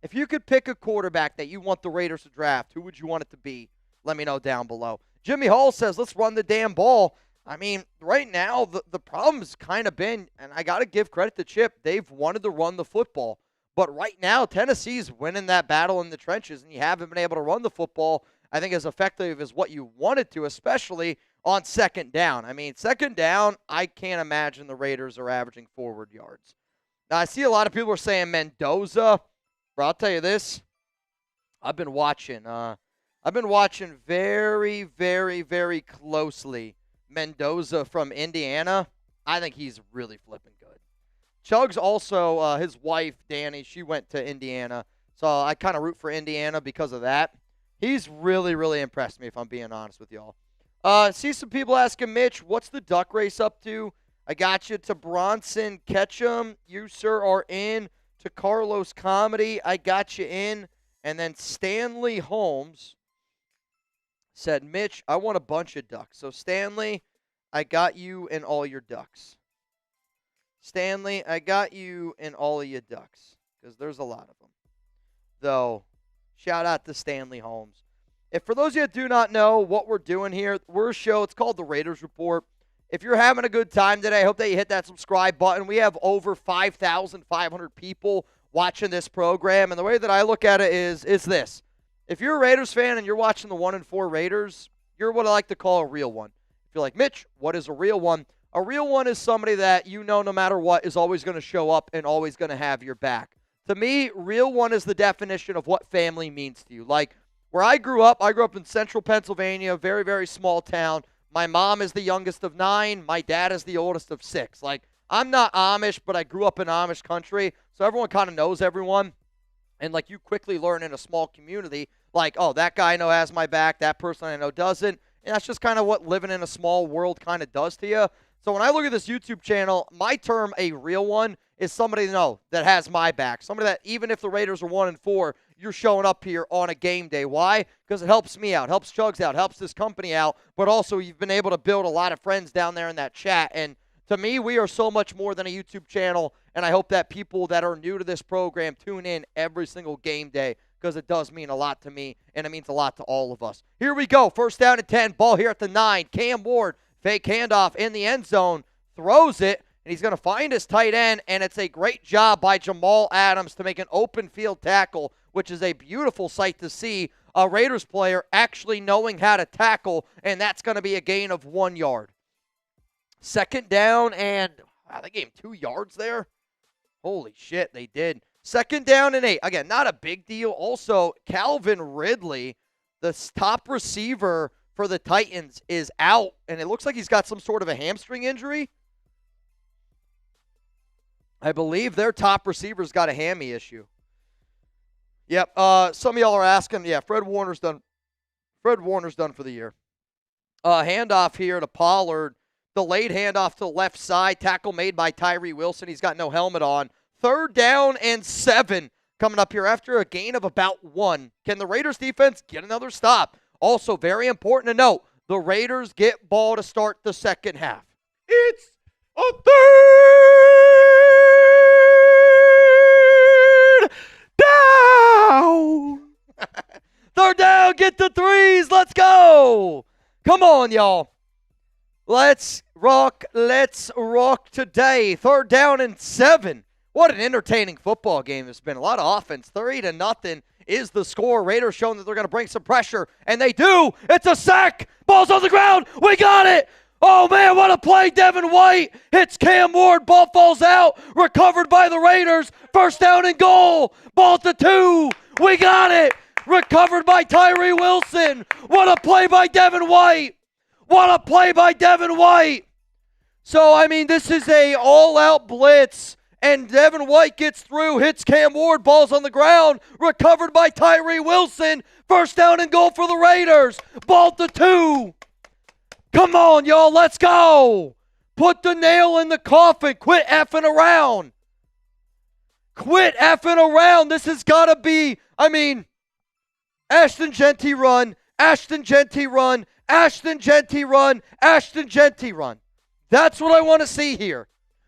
if you could pick a quarterback that you want the Raiders to draft, who would you want it to be? Let me know down below. Jimmy Hall says, let's run the damn ball. I mean, right now, the problem's kind of been, and I got to give credit to Chip, they've wanted to run the football. But right now, Tennessee's winning that battle in the trenches, and you haven't been able to run the football, I think, as effective as what you wanted to, especially on 2nd down. I mean, 2nd down, I can't imagine the Raiders are averaging forward yards. Now, I see a lot of people are saying Mendoza. But I'll tell you this. I've been watching very, very, very closely Mendoza from Indiana. I think he's really flipping good. Chug's also, his wife, Danny, she went to Indiana. So I kind of root for Indiana because of that. He's really, really impressed me, if I'm being honest with y'all. See some people asking Mitch, what's the duck race up to? I got you to Bronson Ketchum. You, sir, are in. To Carlos Comedy, I got you in. And then Stanley Holmes said, Mitch, I want a bunch of ducks. So, Stanley, I got you in all your ducks. Stanley, I got you in all of your ducks because there's a lot of them. Though, shout out to Stanley Holmes. If for those of you that do not know what we're doing here, we're a show. It's called The Raiders Report. If you're having a good time today, I hope that you hit that subscribe button. We have over 5,500 people watching this program, and the way that I look at it is this. If you're a Raiders fan and you're watching the 1-4 Raiders, you're what I like to call a real one. If you're like, Mitch, what is a real one? A real one is somebody that you know no matter what is always going to show up and always going to have your back. To me, real one is the definition of what family means to you. Like, where I grew up in central Pennsylvania, very, very small town. My mom is the youngest of 9. My dad is the oldest of 6. Like, I'm not Amish, but I grew up in Amish country, so everyone kind of knows everyone. And, like, you quickly learn in a small community, like, oh, that guy I know has my back, that person I know doesn't. And that's just kind of what living in a small world kind of does to you. So when I look at this YouTube channel, my term, a real one, is somebody that has my back. Somebody that even if the Raiders are 1-4, you're showing up here on a game day. Why? Because it helps me out, helps Chugs out, helps this company out, but also you've been able to build a lot of friends down there in that chat. And to me, we are so much more than a YouTube channel, and I hope that people that are new to this program tune in every single game day because it does mean a lot to me, and it means a lot to all of us. Here we go. 1st down and 10. Ball here at the 9. Cam Ward, fake handoff in the end zone, throws it, and he's going to find his tight end, and it's a great job by Jamal Adams to make an open field tackle, which is a beautiful sight to see a Raiders player actually knowing how to tackle, and that's going to be a gain of 1 yard. 2nd down, and wow, they gave him 2 yards there. Holy shit, they did. 2nd down and 8. Again, not a big deal. Also, Calvin Ridley, the top receiver for the Titans, is out, and it looks like he's got some sort of a hamstring injury. I believe their top receiver's got a hammy issue. Yep. Some of y'all are asking, yeah, Fred Warner's done. Fred Warner's done for the year. Handoff here to Pollard. Delayed handoff to the left side. Tackle made by Tyree Wilson. He's got no helmet on. 3rd down and 7 coming up here after a gain of about 1. Can the Raiders defense get another stop? Also, very important to note, the Raiders get ball to start the second half. It's a 3rd down. 3rd down, get the 3s. Let's go. Come on, y'all. Let's rock today. 3rd down and 7. What an entertaining football game it's been. A lot of offense. 3-0 is the score. Raiders showing that they're going to bring some pressure, and they do. It's a sack. Ball's on the ground. We got it. Oh, man, what a play. Devin White hits Cam Ward. Ball falls out. Recovered by the Raiders. 1st down and goal. Ball at the 2. We got it. Recovered by Tyree Wilson. What a play by Devin White. What a play by Devin White. So, I mean, this is a all-out blitz, and Devin White gets through, hits Cam Ward, ball's on the ground, recovered by Tyree Wilson. 1st down and goal for the Raiders. Ball at the 2. Come on, y'all, let's go. Put the nail in the coffin. Quit effing around. Quit effing around. This has got to be, I mean, Ashton Jeanty run, Ashton Jeanty run, Ashton Jeanty run, Ashton Jeanty run. That's what I want to see here.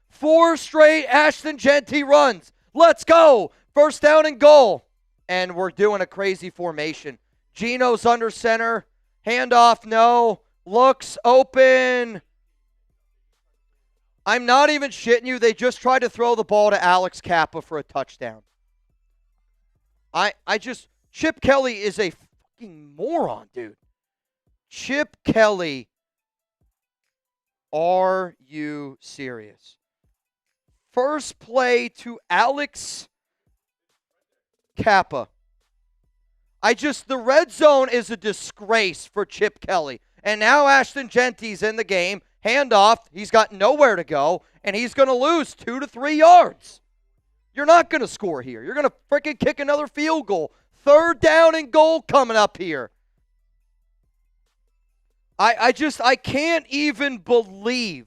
4 straight Ashton Jeanty runs. Let's go. 1st down and goal. And we're doing a crazy formation. Geno's under center. Handoff, no. Looks open. I'm not even shitting you. They just tried to throw the ball to Alex Kappa for a touchdown. Chip Kelly is a fucking moron, dude. Chip Kelly, are you serious? First play to Alex Kappa. The red zone is a disgrace for Chip Kelly. And now Ashton Jeanty's in the game. Handoff, he's got nowhere to go, and he's going to lose 2 to 3 yards. You're not going to score here. You're going to freaking kick another field goal. 3rd down and goal coming up here. I can't even believe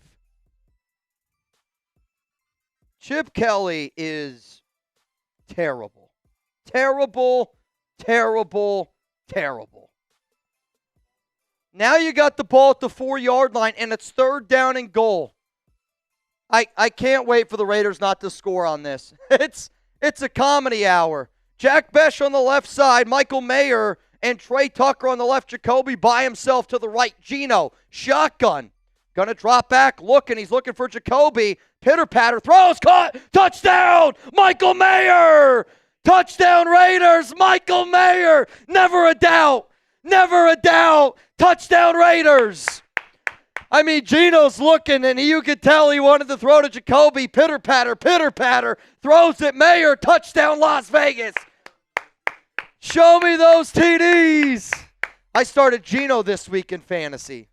Chip Kelly is terrible. Terrible, terrible, terrible. Now you got the ball at the 4-yard line, and it's 3rd down and goal. I can't wait for the Raiders not to score on this. It's a comedy hour. Jack Besh on the left side, Michael Mayer and Trey Tucker on the left, Jacoby by himself to the right. Geno, shotgun. Going to drop back, he's looking for Jacoby. Pitter-patter, throws, caught, touchdown, Michael Mayer. Touchdown Raiders, Michael Mayer. Never a doubt, touchdown Raiders. I mean, Geno's looking, and you could tell he wanted to throw to Jacoby. Pitter-patter, throws it, Mayer, touchdown Las Vegas. Show me those TDs. I started Geno this week in fantasy.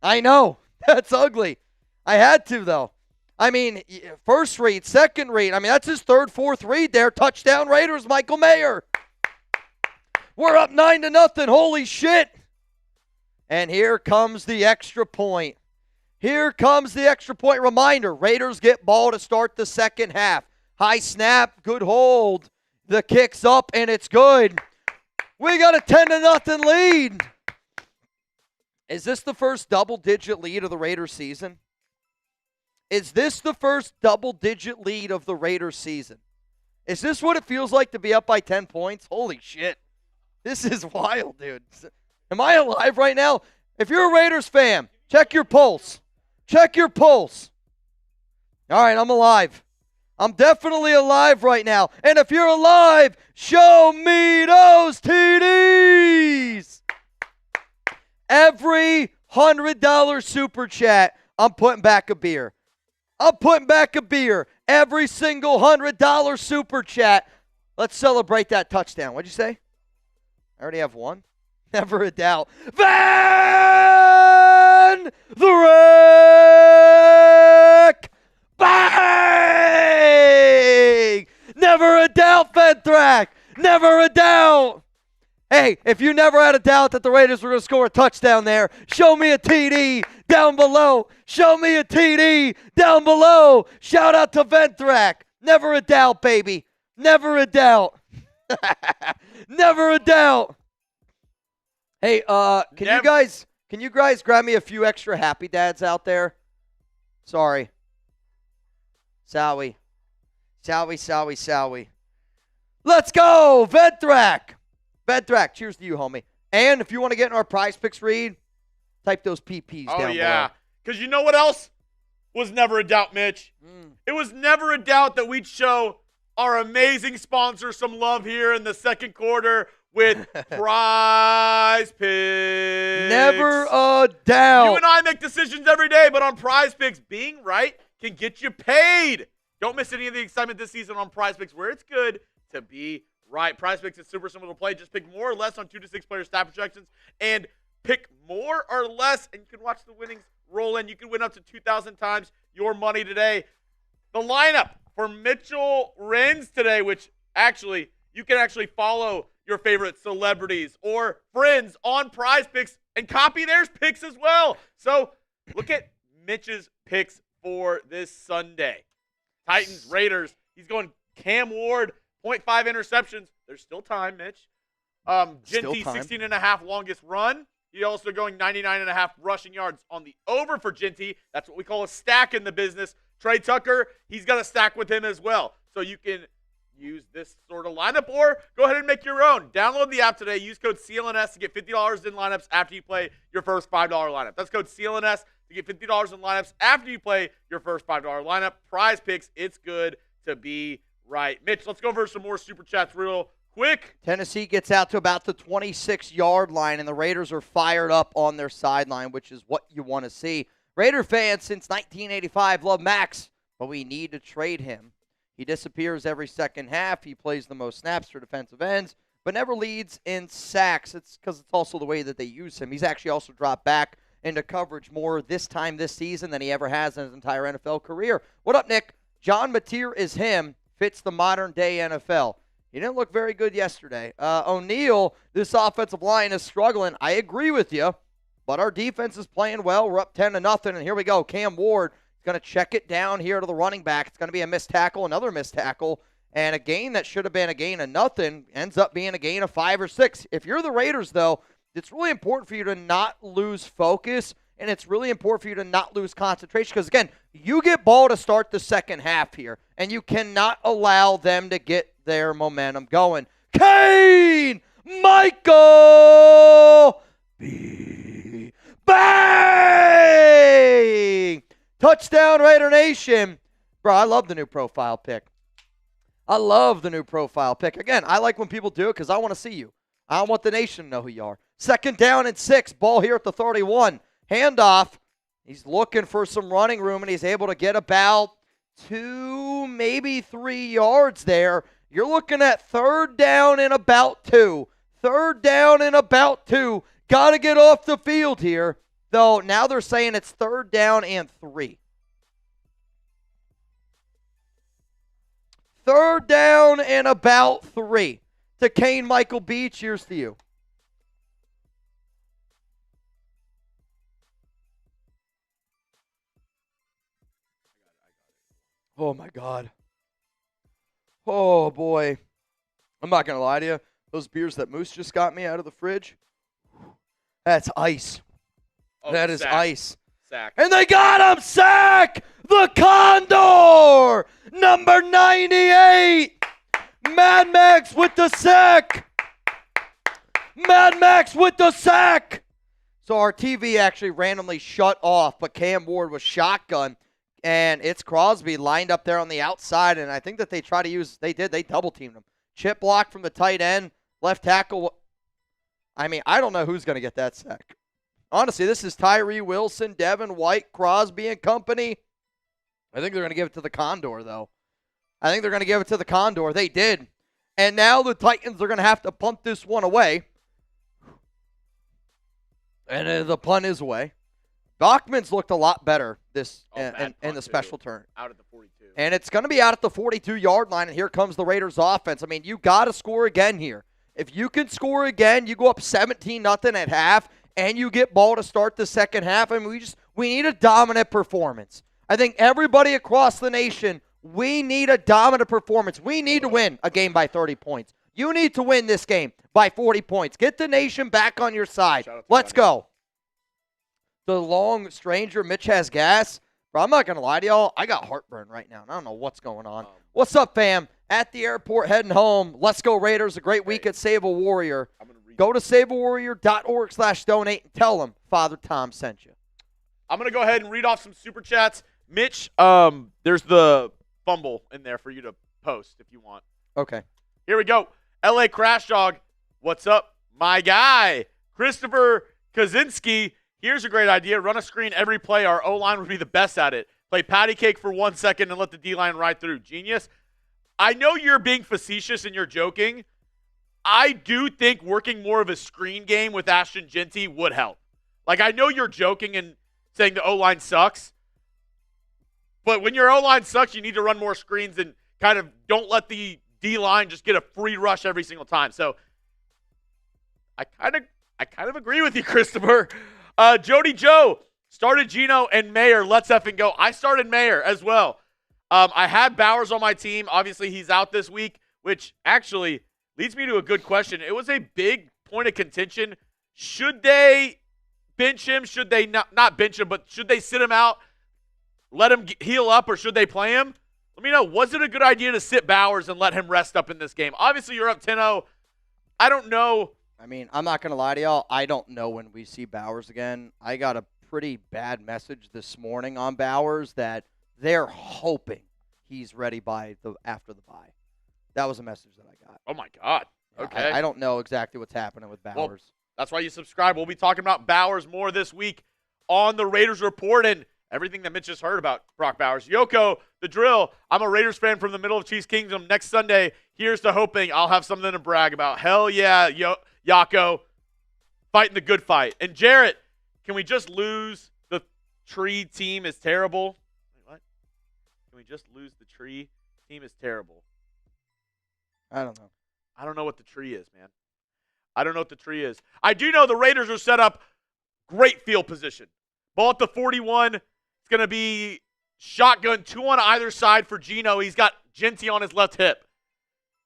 I know, that's ugly. I had to, though. I mean, first read, second read. I mean, that's his 3rd, 4th read there. Touchdown Raiders, Michael Mayer. We're up 9-0. Holy shit. And here comes the extra point. Reminder, Raiders get ball to start the second half. High snap, good hold. The kick's up, and it's good. We got a 10-0 lead. Is this the first double-digit lead of the Raiders season? Is this the first double-digit lead of the Raiders season? Is this what it feels like to be up by 10 points? Holy shit. This is wild, dude. Am I alive right now? If you're a Raiders fan, check your pulse. All right, I'm alive. I'm definitely alive right now. And if you're alive, show me those TDs. Every $100 super chat, I'm putting back a beer. every single $100 super chat. Let's celebrate that touchdown. What'd you say? I already have one. Never a doubt. Van the Wreck! Bang! Never a doubt, Ventrack. Never a doubt. Hey, if you never had a doubt that the Raiders were going to score a touchdown there, show me a TD down below. Show me a TD down below. Shout out to Ventrack. Never a doubt, baby. Never a doubt. Never a doubt. Hey, can you guys grab me a few extra happy dads out there? Sorry. Sowie. Let's go, Ventrack. Ventrack, cheers to you, homie. And if you want to get in our prize picks read, type those PPs down below. Oh, yeah. Because you know what else was never a doubt, Mitch? It was never a doubt that we'd show our amazing sponsor some love here in the second quarter with Prize Picks. Never a doubt. You and I make decisions every day, but on Prize Picks, being right can get you paid. Don't miss any of the excitement this season on Prize Picks, where it's good to be right. Prize Picks is super simple to play. Just pick more or less on 2 to 6 player stat projections and pick more or less, and you can watch the winnings roll in. You can win up to 2,000 times your money today. The lineup for Mitchell Renz today, which actually you can actually follow your favorite celebrities or friends on Prize Picks and copy their picks as well. So look at Mitch's picks for this Sunday. Titans, Raiders. He's going Cam Ward, 0.5 interceptions. There's still time, Mitch. Ginty, 16.5 longest run. He's also going 99.5 rushing yards on the over for Ginty. That's what we call a stack in the business. Trey Tucker, he's got a stack with him as well. So you can use this sort of lineup or go ahead and make your own. Download the app today. Use code CLNS to get $50 in lineups after you play your first $5 lineup. That's code CLNS to get $50 in lineups after you play your first $5 lineup. Prize Picks, it's good to be right. Mitch, let's go over some more super chats real quick. Tennessee gets out to about the 26-yard line, and the Raiders are fired up on their sideline, which is what you want to see. Raider fans since 1985 love Max, but we need to trade him. He disappears every second half. He plays the most snaps for defensive ends, but never leads in sacks. It's because it's also the way that they use him. He's actually also dropped back into coverage more this season than he ever has in his entire NFL career. What up, Nick? John Mateer is him. Fits the modern-day NFL. He didn't look very good yesterday. O'Neal, this offensive line is struggling. I agree with you, but our defense is playing well. We're up 10-0, and here we go. Cam Ward is going to check it down here to the running back. It's going to be a missed tackle, another missed tackle, and a gain that should have been a gain of nothing ends up being a gain of 5 or 6. If you're the Raiders, though, it's really important for you to not lose focus, and it's really important for you to not lose concentration because, again, you get ball to start the second half here, and you cannot allow them to get their momentum going. Kane Michael B. Bang! Touchdown, Raider Nation. Bro, I love the new profile pic. I love the new profile pic. Again, I like when people do it because I want to see you. I want the nation to know who you are. 2nd down and 6. Ball here at the 31. Handoff. He's looking for some running room, and he's able to get about 2, maybe 3 yards there. You're looking at 3rd down and about 2. 3rd down and about 2. Got to get off the field here. Though now they're saying it's 3rd down and 3. 3rd down and about 3. To Kane Michael B. Cheers to you. Oh, my God. Oh, boy. I'm not going to lie to you. Those beers that Moose just got me out of the fridge, that's ice. Oh, that is ice. Sack. And they got him! Sack! The Condor! Number 98! Mad Max with the sack! Mad Max with the sack! So our TV actually randomly shut off, but Cam Ward was shotgun. And it's Crosby lined up there on the outside, and I think that they double-teamed him. Chip block from the tight end, left tackle. I mean, I don't know who's going to get that sack. Honestly, this is Tyree Wilson, Devin White, Crosby and company. I think they're going to give it to the Condor, though. I think they're going to give it to the Condor. They did. And now the Titans are going to have to punt this one away. And the punt is away. Bachman's looked a lot better this in the special turn. Out at the 42. And it's going to be out at the 42-yard line, and here comes the Raiders offense. I mean, you got to score again here. If you can score again, you go up 17-0 at half, and you get ball to start the second half. I mean, we need a dominant performance. I think everybody across the nation, we need a dominant performance. We need to win a game by 30 points. You need to win this game by 40 points. Get the nation back on your side. Let's go. The long stranger, Mitch has gas. Bro, I'm not going to lie to y'all. I got heartburn right now, and I don't know what's going on. What's up, fam? At the airport, heading home. Let's go, Raiders. A great week at Save a Warrior. Go to saveawarrior.org/donate and tell them Father Tom sent you. I'm going to go ahead and read off some Super Chats. Mitch, there's the fumble in there for you to post if you want. Okay. Here we go. LA Crash Dog, what's up, my guy? Christopher Kaczynski, here's a great idea. Run a screen every play. Our O-line would be the best at it. Play patty cake for 1 second and let the D-line ride through. Genius. I know you're being facetious and you're joking. I do think working more of a screen game with Ashton Jeanty would help. Like, I know you're joking and saying the O-line sucks. But when your O-line sucks, you need to run more screens and kind of don't let the D-line just get a free rush every single time. So I kind of agree with you, Christopher. Jody Joe started Gino and Mayer. Let's effing go. I started Mayer as well. I had Bowers on my team. Obviously, he's out this week, which actually leads me to a good question. It was a big point of contention. Should they bench him? Should they not bench him, but should they sit him out, let him heal up, or should they play him? Let me know. Was it a good idea to sit Bowers and let him rest up in this game? Obviously, you're up 10-0. I don't know. I mean, I'm not going to lie to y'all. I don't know when we see Bowers again. I got a pretty bad message this morning on Bowers that they're hoping he's ready after the bye. That was a message that I got. Oh, my God. Okay. I don't know exactly what's happening with Bowers. Well, that's why you subscribe. We'll be talking about Bowers more this week on the Raiders Report and everything that Mitch just heard about Brock Bowers. Yoko, the drill. I'm a Raiders fan from the middle of Chiefs Kingdom. Next Sunday, here's to hoping I'll have something to brag about. Hell yeah, Yako. Fighting the good fight. And Jarrett, can we just lose the tree team is terrible? Wait, what? Can we just lose the tree team is terrible? I don't know. I don't know what the tree is, man. I don't know what the tree is. I do know the Raiders are set up great field position. Ball at the 41. It's going to be shotgun, 2 on either side for Gino. He's got Jeanty on his left hip.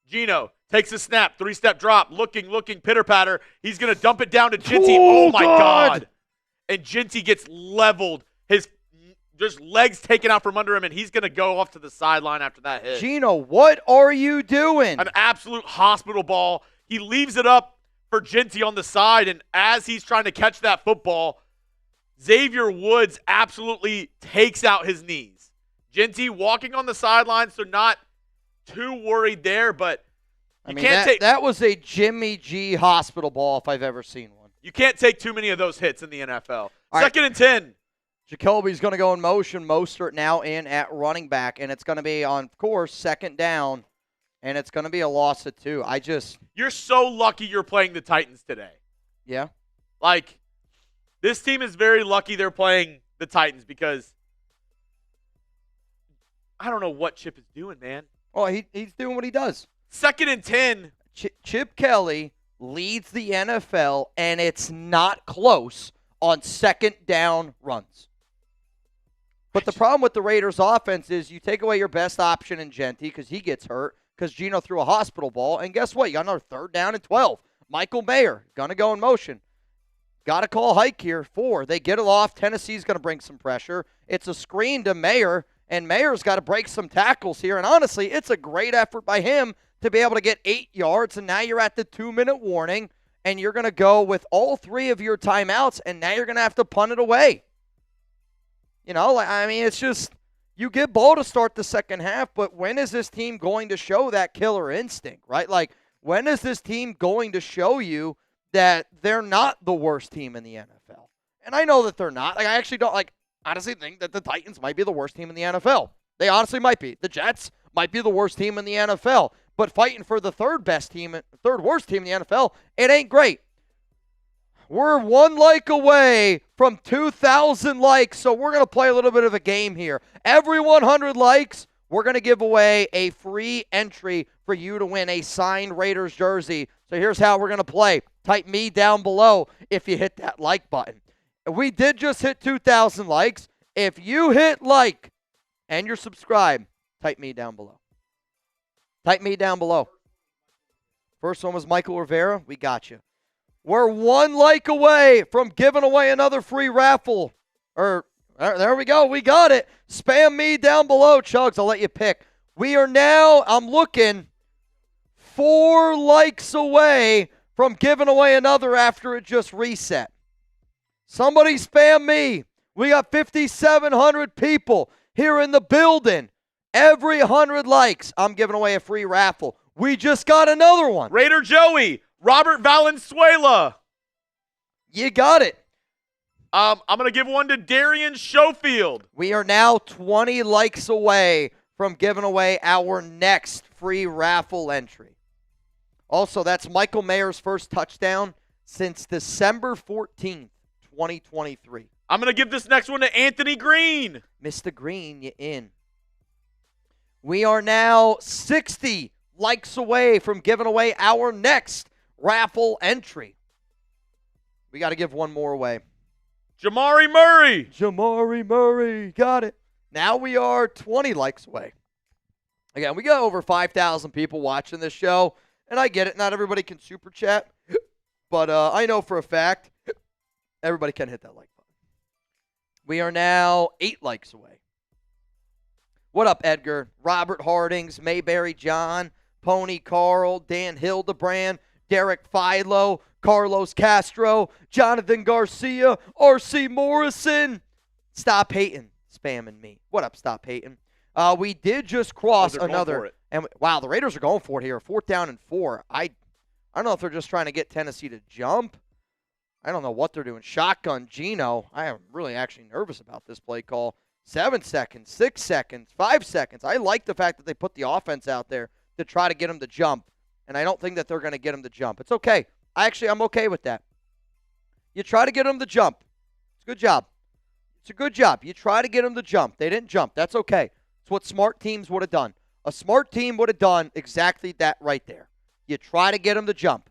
Gino takes a snap, 3-step drop, looking, pitter-patter. He's going to dump it down to Jeanty. Oh, my God. And Jeanty gets leveled. His just legs taken out from under him, and he's going to go off to the sideline after that hit. Gino, what are you doing? An absolute hospital ball. He leaves it up for Jeanty on the side, and as he's trying to catch that football, Xavier Woods absolutely takes out his knees. Jeanty walking on the sideline, so not too worried there, but that was a Jimmy G hospital ball if I've ever seen one. You can't take too many of those hits in the NFL. All Second and 10. Jacoby's going to go in motion. Mostert now in at running back, and it's going to be, on course, second down, and it's going to be a loss of 2. You're so lucky you're playing the Titans today. Yeah. Like, this team is very lucky they're playing the Titans because I don't know what Chip is doing, man. Well, he's doing what he does. Second and 10. Chip Kelly leads the NFL, and it's not close on second down runs. But the problem with the Raiders' offense is you take away your best option in Jeanty because he gets hurt because Gino threw a hospital ball, and guess what? You got another 3rd down and 12. Michael Mayer going to go in motion. Got to call hike here. 4. They get it off. Tennessee's going to bring some pressure. It's a screen to Mayer, and Mayer's got to break some tackles here. And honestly, it's a great effort by him to be able to get 8 yards, and now you're at the 2-minute warning, and you're going to go with all 3 of your timeouts, and now you're going to have to punt it away. You know, I mean, it's just, you get ball to start the second half, but when is this team going to show that killer instinct, right? Like, when is this team going to show you that they're not the worst team in the NFL? And I know that they're not. Like, I actually don't, honestly think that the Titans might be the worst team in the NFL. They honestly might be. The Jets Might be the worst team in the NFL, but fighting for the third worst team in the NFL, it ain't great. We're 1 like away from 2,000 likes, so we're going to play a little bit of a game here. Every 100 likes, we're going to give away a free entry for you to win a signed Raiders jersey. So here's how we're going to play. Type me down below if you hit that like button. We did just hit 2,000 likes. If you hit like and you're subscribed, type me down below. Type me down below. First one was Michael Rivera. We got you. We're 1 like away from giving away another free raffle. There we go. We got it. Spam me down below, Chugs. I'll let you pick. We are now, I'm looking, 4 likes away from giving away another after it just reset. Somebody spam me. We got 5,700 people here in the building. Every 100 likes, I'm giving away a free raffle. We just got another one. Raider Joey, Robert Valenzuela. You got it. I'm going to give one to Darian Schofield. We are now 20 likes away from giving away our next free raffle entry. Also, that's Michael Mayer's first touchdown since December 14th, 2023. I'm going to give this next one to Anthony Green. Mr. Green, you in. We are now 60 likes away from giving away our next raffle entry. We got to give one more away. Jamari Murray. Jamari Murray. Got it. Now we are 20 likes away. Again, we got over 5,000 people watching this show, and I get it. Not everybody can super chat, but I know for a fact everybody can hit that like button. We are now 8 likes away. What up, Edgar? Robert Hardings, Mayberry John, Pony Carl, Dan Hildebrand, Derek Philo, Carlos Castro, Jonathan Garcia, R.C. Morrison. Stop hating, spamming me. What up, Stop hating? We did just cross another. And wow, the Raiders are going for it here. 4th down and 4. I don't know if they're just trying to get Tennessee to jump. I don't know what they're doing. Shotgun Gino. I am really actually nervous about this play call. 7 seconds, 6 seconds, 5 seconds. I like the fact that they put the offense out there to try to get him to jump. And I don't think that they're going to get him to jump. It's okay. I'm okay with that. You try to get him to jump. It's a good job. It's a good job. You try to get him to jump. They didn't jump. That's okay. It's what smart teams would have done. A smart team would have done exactly that right there. You try to get him to jump.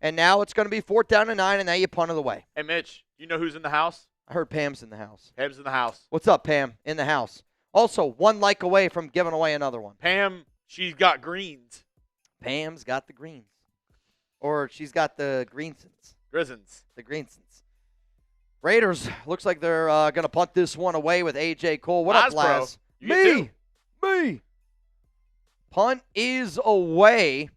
And now it's going to be 4th down and 9, and now you punt it away. Hey, Mitch, you know who's in the house? I heard Pam's in the house. Pam's in the house. What's up, Pam? In the house. Also, 1 like away from giving away another one. Pam, she's got greens. Pam's got the greens. Or she's got the greensons. Grizzins. The greensons. Raiders, looks like they're going to punt this one away with A.J. Cole. What up, Laz? Me. Punt is away.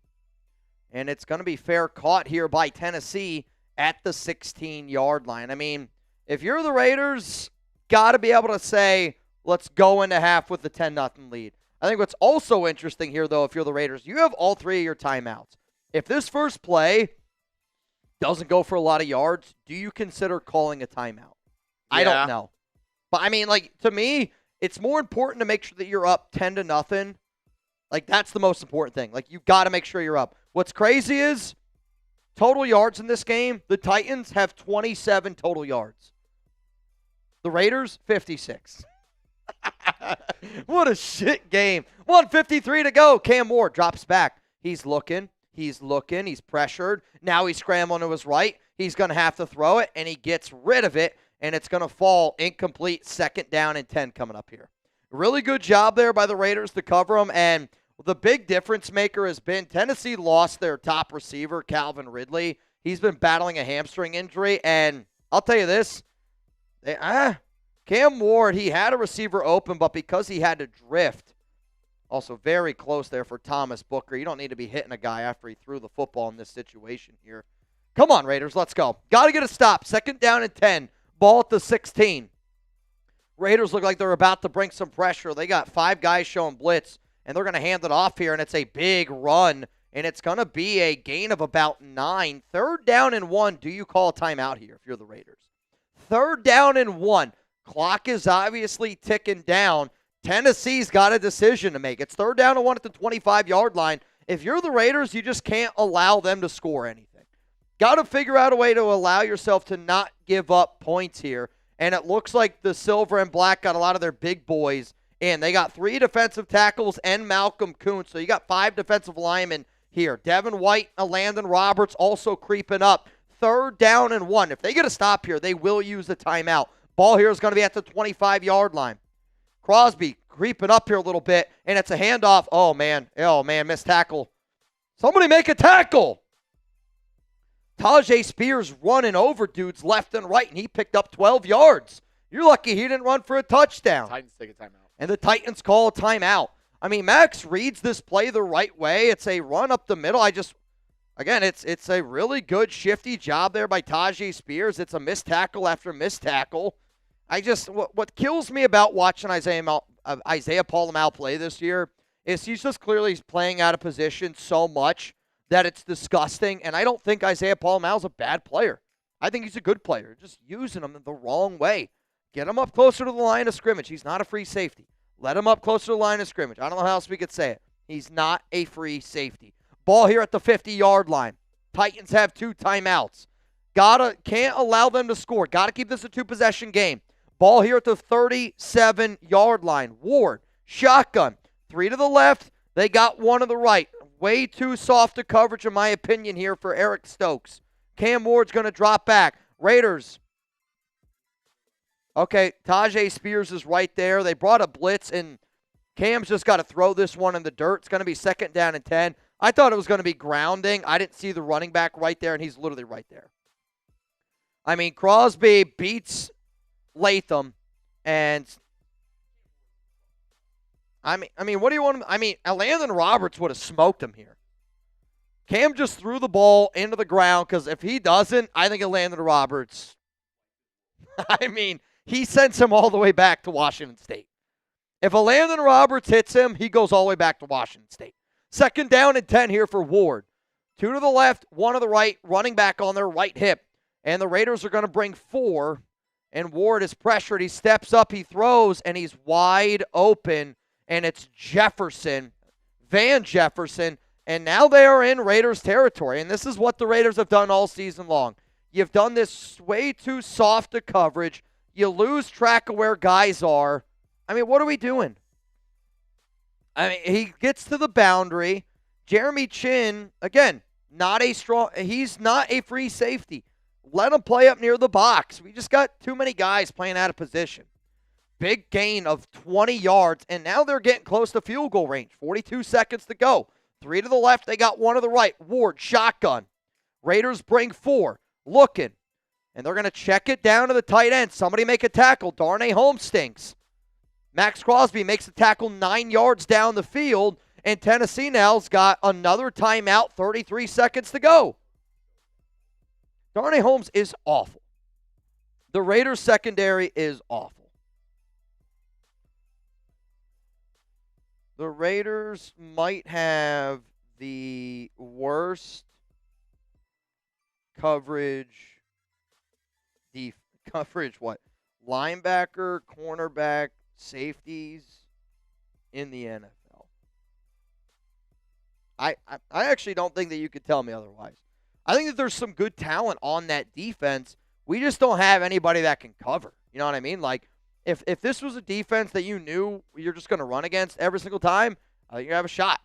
And it's going to be fair caught here by Tennessee at the 16-yard line. I mean, if you're the Raiders, got to be able to say, let's go into half with the 10-0 lead. I think what's also interesting here, though, if you're the Raiders, you have all 3 of your timeouts. If this first play doesn't go for a lot of yards, do you consider calling a timeout? Yeah. I don't know. But, I mean, like, to me, it's more important to make sure that you're up 10-0. Like, that's the most important thing. Like, you've got to make sure you're up. What's crazy is total yards in this game, the Titans have 27 total yards. The Raiders, 56. What a shit game. 1:53 to go. Cam Ward drops back. He's looking. He's pressured. Now he's scrambling to his right. He's going to have to throw it, and he gets rid of it, and it's going to fall incomplete. 2nd down and 10 coming up here. Really good job there by the Raiders to cover them, and the big difference maker has been Tennessee lost their top receiver, Calvin Ridley. He's been battling a hamstring injury, and I'll tell you this, Cam Ward, he had a receiver open, but because he had to drift, also very close there for Thomas Booker. You don't need to be hitting a guy after he threw the football in this situation here. Come on, Raiders, let's go. Got to get a stop. 2nd down and 10. Ball at the 16. Raiders look like they're about to bring some pressure. They got 5 guys showing blitz, and they're going to hand it off here, and it's a big run, and it's going to be a gain of about 9. 3rd down and 1. Do you call a timeout here if you're the Raiders? 3rd down and 1. Clock is obviously ticking down. Tennessee's got a decision to make. It's 3rd down and 1 at the 25-yard line. If you're the Raiders, you just can't allow them to score anything. Got to figure out a way to allow yourself to not give up points here. And it looks like the silver and black got a lot of their big boys in. They got 3 defensive tackles and Malcolm Kuntz. So you got 5 defensive linemen here. Devin White and Landon Roberts also creeping up. 3rd down and 1. If they get a stop here, they will use the timeout. Ball here is going to be at the 25-yard line. Crosby creeping up here a little bit, and it's a handoff. Oh, man, missed tackle. Somebody make a tackle. Tajay Spears running over dudes left and right, and he picked up 12 yards. You're lucky he didn't run for a touchdown. Titans take a timeout. And the Titans call a timeout. I mean, Max reads this play the right way. It's a run up the middle. Again, it's a really good shifty job there by Tajay Spears. It's a missed tackle after missed tackle. What kills me about watching Isaiah Paul-Amal play this year is he's just clearly playing out of position so much that it's disgusting. And I don't think Isaiah Paul-Amal's a bad player. I think he's a good player. Just using him the wrong way. Get him up closer to the line of scrimmage. He's not a free safety. Let him up closer to the line of scrimmage. I don't know how else we could say it. He's not a free safety. Ball here at the 50-yard line. Titans have 2 timeouts. Can't allow them to score. Got to keep this a 2-possession game. Ball here at the 37-yard line. Ward, shotgun. 3 to the left. They got 1 to the right. Way too soft a coverage, in my opinion, here for Eric Stokes. Cam Ward's going to drop back. Raiders. Okay, Tajay Spears is right there. They brought a blitz, and Cam's just got to throw this one in the dirt. It's going to be 2nd down and 10. I thought it was going to be grounding. I didn't see the running back right there, and he's literally right there. I mean, Crosby beats Latham, and I mean, what do you want? Landon Roberts would have smoked him here. Cam just threw the ball into the ground because if he doesn't, I think Landon Roberts. I mean, he sends him all the way back to Washington State. If Landon Roberts hits him, he goes all the way back to Washington State. 2nd down and 10 here for Ward. 2 to the left, 1 to the right, running back on their right hip. And the Raiders are going to bring 4. And Ward is pressured. He steps up, he throws, and he's wide open. And it's Van Jefferson. And now they are in Raiders territory. And this is what the Raiders have done all season long. You've done this way too soft a coverage. You lose track of where guys are. I mean, what are we doing? I mean, he gets to the boundary. Jeremy Chin, again, he's not a free safety. Let him play up near the box. We just got too many guys playing out of position. Big gain of 20 yards, and now they're getting close to field goal range. 42 seconds to go. 3 to the left, they got 1 to the right. Ward, shotgun. Raiders bring 4. Looking. And they're going to check it down to the tight end. Somebody make a tackle. Darnay Holmes stinks. Max Crosby makes a tackle 9 yards down the field, and Tennessee now's got another timeout, 33 seconds to go. Darnay Holmes is awful. The Raiders secondary is awful. The Raiders might have the worst linebacker, cornerback, safeties in the NFL. I actually don't think that you could tell me otherwise. I think that there's some good talent on that defense. We just don't have anybody that can cover. You know what I mean? Like, if this was a defense that you knew you're just going to run against every single time, you have a shot.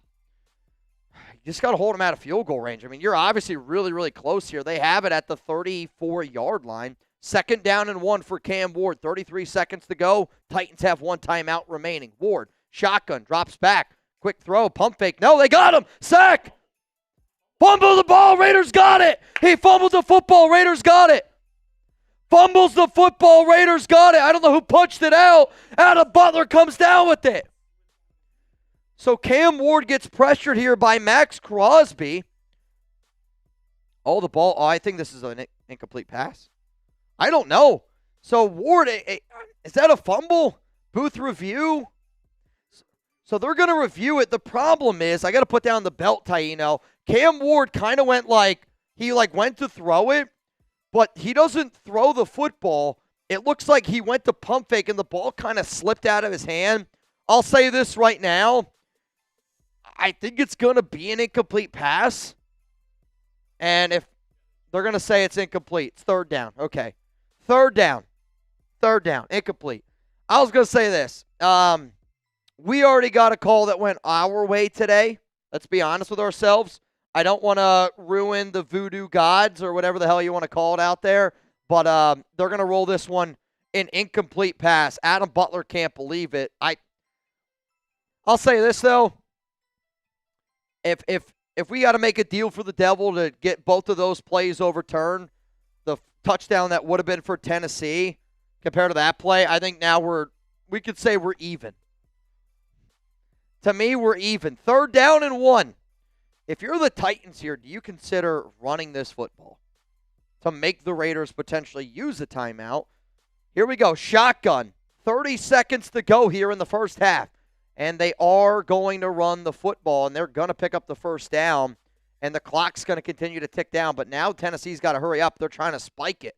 You just got to hold them out of field goal range. I mean, you're obviously really, really close here. They have it at the 34-yard line. 2nd down and 1 for Cam Ward. 33 seconds to go. Titans have 1 timeout remaining. Ward, shotgun, drops back. Quick throw, pump fake. No, they got him. Sack. Fumble the ball. Raiders got it. He fumbled the football. Raiders got it. Fumbles the football. Raiders got it. I don't know who punched it out. Adam Butler comes down with it. So Cam Ward gets pressured here by Max Crosby. Oh, the ball. Oh, I think this is an incomplete pass. I don't know. So Ward, is that a fumble? Booth review? So they're going to review it. The problem is, I got to put down the belt, Taino. Cam Ward kind of went he went to throw it, but he doesn't throw the football. It looks like he went to pump fake and the ball kind of slipped out of his hand. I'll say this right now. I think it's going to be an incomplete pass. And if they're going to say it's incomplete, it's third down. Okay. Third down, incomplete. I was going to say this. We already got a call that went our way today. Let's be honest with ourselves. I don't want to ruin the voodoo gods or whatever the hell you want to call it out there, but they're going to roll this one an incomplete pass. Adam Butler can't believe it. I'll say this, though. If we got to make a deal for the devil to get both of those plays overturned, the touchdown that would have been for Tennessee compared to that play, I think now we could say we're even. To me, we're even. Third down and 1. If you're the Titans here, do you consider running this football to make the Raiders potentially use a timeout? Here we go. Shotgun. 30 seconds to go here in the first half. And they are going to run the football, and they're going to pick up the first down, and the clock's going to continue to tick down. But now Tennessee's got to hurry up. They're trying to spike it.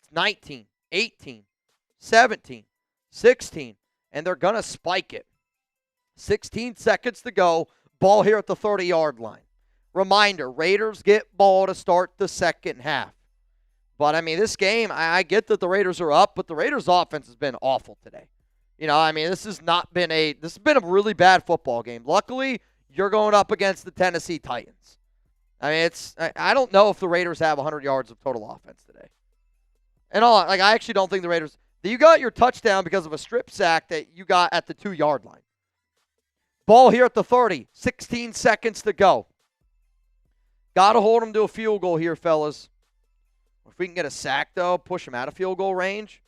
It's 19, 18, 17, 16, and they're going to spike it. 16 seconds to go. Ball here at the 30-yard line. Reminder, Raiders get ball to start the second half. But, I mean, this game, I get that the Raiders are up, but the Raiders' offense has been awful today. You know, I mean, this has been a really bad football game. Luckily, you're going up against the Tennessee Titans. I mean, I don't know if the Raiders have 100 yards of total offense today. And I actually don't think the Raiders, you got your touchdown because of a strip sack that you got at the 2-yard line. Ball here at the 30, 16 seconds to go. Got to hold them to a field goal here, fellas. If we can get a sack, though, push them out of field goal range,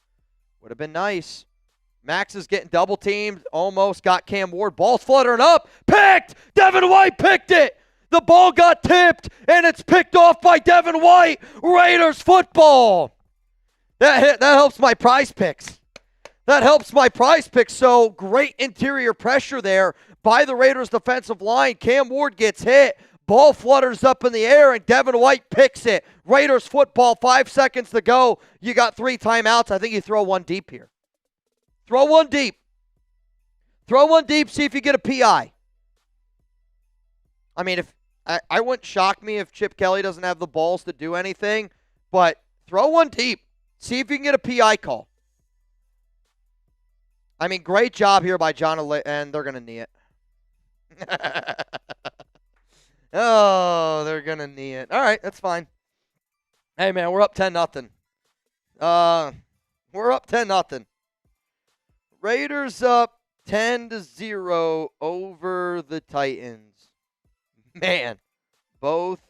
would have been nice. Max is getting double teamed. Almost got Cam Ward. Ball's fluttering up. Picked! Devin White picked it! The ball got tipped, and it's picked off by Devin White. Raiders football. That helps my prize picks. So great interior pressure there by the Raiders defensive line. Cam Ward gets hit. Ball flutters up in the air, and Devin White picks it. Raiders football, 5 seconds to go. You got 3 timeouts. I think you throw one deep here. Throw one deep, see if you get a PI. I mean, if I wouldn't shock me if Chip Kelly doesn't have the balls to do anything, but throw one deep. See if you can get a PI call. I mean, great job here by John, and they're going to knee it. Oh, they're going to knee it. All right, that's fine. Hey, man, we're up 10-0. We're up 10-0. Raiders up 10-0 over the Titans. Man, both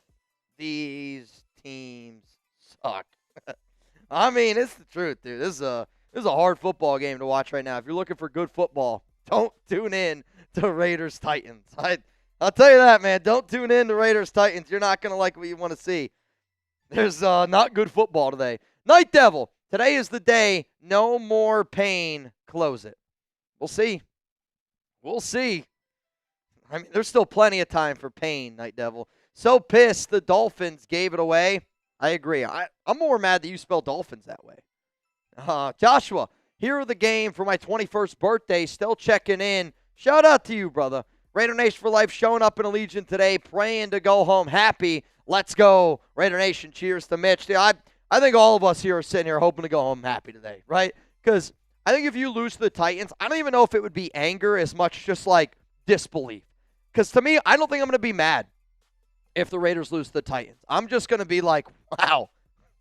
these teams suck. I mean, it's the truth, dude. This is a hard football game to watch right now. If you're looking for good football, don't tune in to Raiders Titans. I'll tell you that, man. Don't tune in to Raiders Titans. You're not going to like what you want to see. There's not good football today. Night Devil. Today is the day. No more pain. Close it. We'll see. I mean, there's still plenty of time for pain, Night Devil. So pissed the Dolphins gave it away. I agree. I'm more mad that you spelled Dolphins that way. Joshua, hero of the game for my 21st birthday. Still checking in. Shout out to you, brother. Raider Nation for life showing up in Allegiant today. Praying to go home happy. Let's go. Raider Nation, cheers to Mitch. Dude, I think all of us here are sitting here hoping to go home happy today, right? Because I think if you lose to the Titans, I don't even know if it would be anger as much just like disbelief. Because to me, I don't think I'm going to be mad if the Raiders lose to the Titans. I'm just going to be like, wow,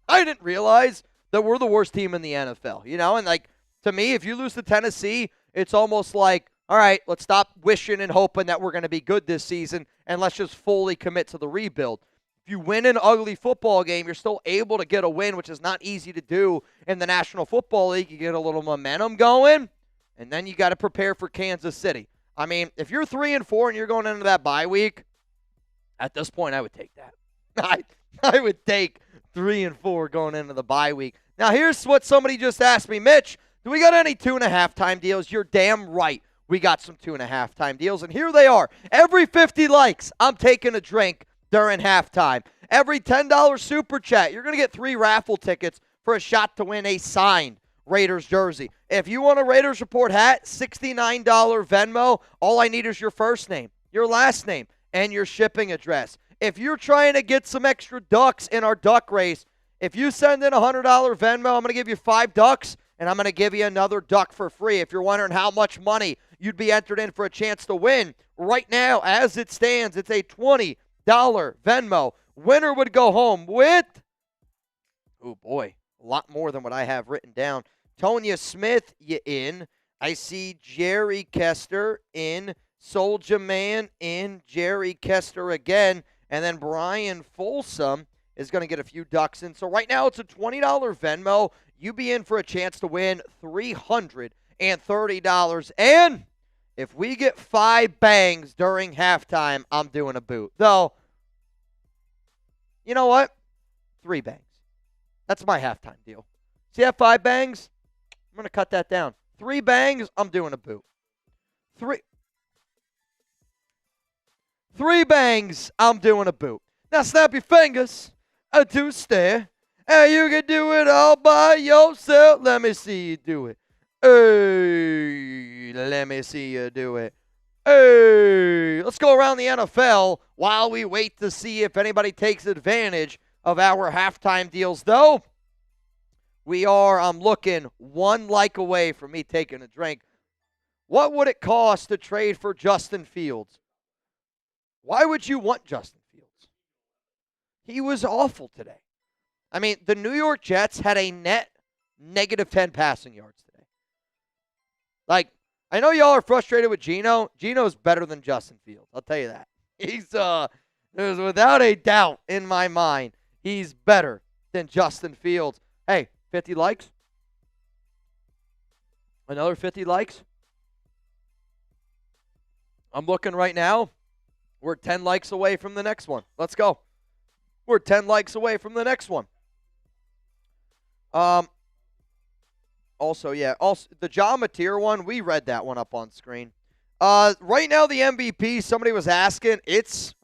I didn't realize that we're the worst team in the NFL. You know, and like to me, if you lose to Tennessee, it's almost like, all right, let's stop wishing and hoping that we're going to be good this season and let's just fully commit to the rebuild. If you win an ugly football game, you're still able to get a win, which is not easy to do in the National Football League. You get a little momentum going, and then you got to prepare for Kansas City. I mean, if you're 3-4 and you're going into that bye week, at this point, I would take that. I would take 3-4 going into the bye week. Now, here's what somebody just asked me. Mitch, do we got any 2.5-time deals? You're damn right. We got some 2.5-time deals, and here they are. Every 50 likes, I'm taking a drink during halftime. Every $10 super chat, you're going to get 3 raffle tickets for a shot to win a signed Raiders jersey. If you want a Raiders Report hat, $69 Venmo. All I need is your first name, your last name, and your shipping address. If you're trying to get some extra ducks in our duck race, if you send in $100 Venmo, I'm going to give you 5 ducks, and I'm going to give you another duck for free. If you're wondering how much money you'd be entered in for a chance to win, right now, as it stands, it's a $20 Venmo. Winner would go home with, oh boy, a lot more than what I have written down. Tonya Smith, you in. I see Jerry Kester in. Soulja Man in. Jerry Kester again. And then Brian Folsom is going to get a few ducks in. So right now it's a $20 Venmo. You be in for a chance to win $330. And if we get 5 bangs during halftime, I'm doing a boot. Though, you know what? 3 bangs. That's my halftime deal. See that 5 bangs? I'm going to cut that down. 3 bangs, I'm doing a boot. 3 bangs, I'm doing a boot. Now snap your fingers to stare. And you can do it all by yourself. Let me see you do it. Hey, let me see you do it. Hey, let's go around the NFL while we wait to see if anybody takes advantage of our halftime deals. Though, I'm looking 1 like away from me taking a drink. What would it cost to trade for Justin Fields? Why would you want Justin Fields? He was awful today. I mean, the New York Jets had a net negative 10 passing yards today. Like, I know y'all are frustrated with Geno. Geno's better than Justin Fields. I'll tell you that. There's without a doubt in my mind, he's better than Justin Fields. Hey, 50 likes? Another 50 likes? I'm looking right now. We're 10 likes away from the next one. Let's go. We're 10 likes away from the next one. Also, the John Mateer one, we read that one up on screen. Right now, the MVP, somebody was asking,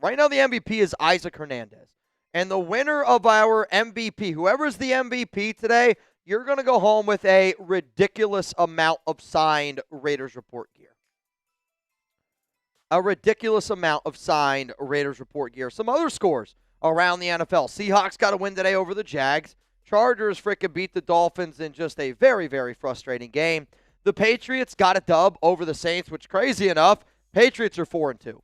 right now the MVP is Isaac Hernandez. And the winner of our MVP, whoever's the MVP today, you're going to go home with a ridiculous amount of signed Raiders Report gear. A ridiculous amount of signed Raiders Report gear. Some other scores around the NFL. Seahawks got a win today over the Jags. Chargers freaking beat the Dolphins in just a very, very frustrating game. The Patriots got a dub over the Saints, which, crazy enough, Patriots are 4-2.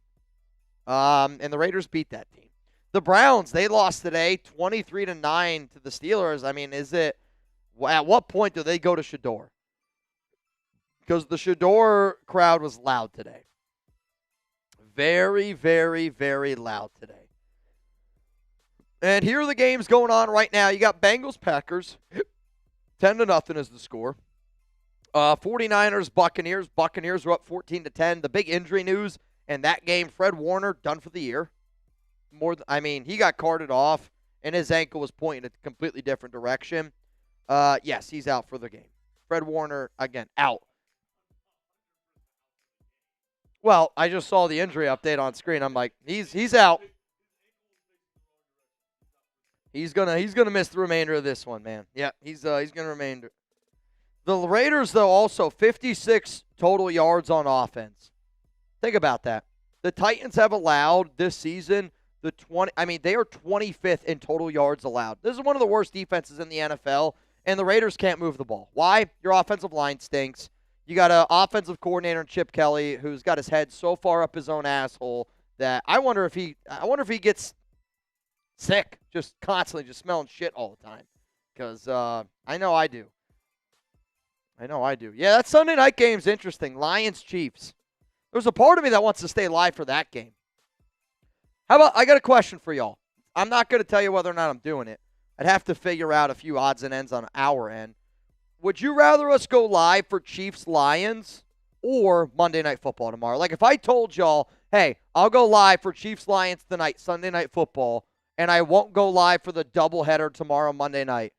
And the Raiders beat that team. The Browns, they lost today 23-9 to the Steelers. I mean, at what point do they go to Shador? Because the Shador crowd was loud today. Very, very, very loud today. And here are the games going on right now. You got Bengals-Packers. 10-0 is the score. 49ers-Buccaneers. Buccaneers were up 14-10. The big injury news in that game, Fred Warner done for the year. He got carted off, and his ankle was pointing a completely different direction. Yes, he's out for the game. Fred Warner, again, out. Well, I just saw the injury update on screen. I'm like, he's out. He's gonna miss the remainder of this one, man. Yeah, he's gonna remain. The Raiders, though, also 56 total yards on offense. Think about that. The Titans have allowed this season they are 25th in total yards allowed. This is one of the worst defenses in the NFL, and the Raiders can't move the ball. Why? Your offensive line stinks. You got an offensive coordinator in Chip Kelly who's got his head so far up his own asshole that I wonder if he gets sick, just constantly just smelling shit all the time. Because I know I do. Yeah, that Sunday night game's interesting. Lions-Chiefs. There's a part of me that wants to stay live for that game. How about, I got a question for y'all. I'm not going to tell you whether or not I'm doing it. I'd have to figure out a few odds and ends on our end. Would you rather us go live for Chiefs-Lions or Monday Night Football tomorrow? Like, if I told y'all, hey, I'll go live for Chiefs-Lions tonight, Sunday Night Football, and I won't go live for the doubleheader tomorrow, Monday night.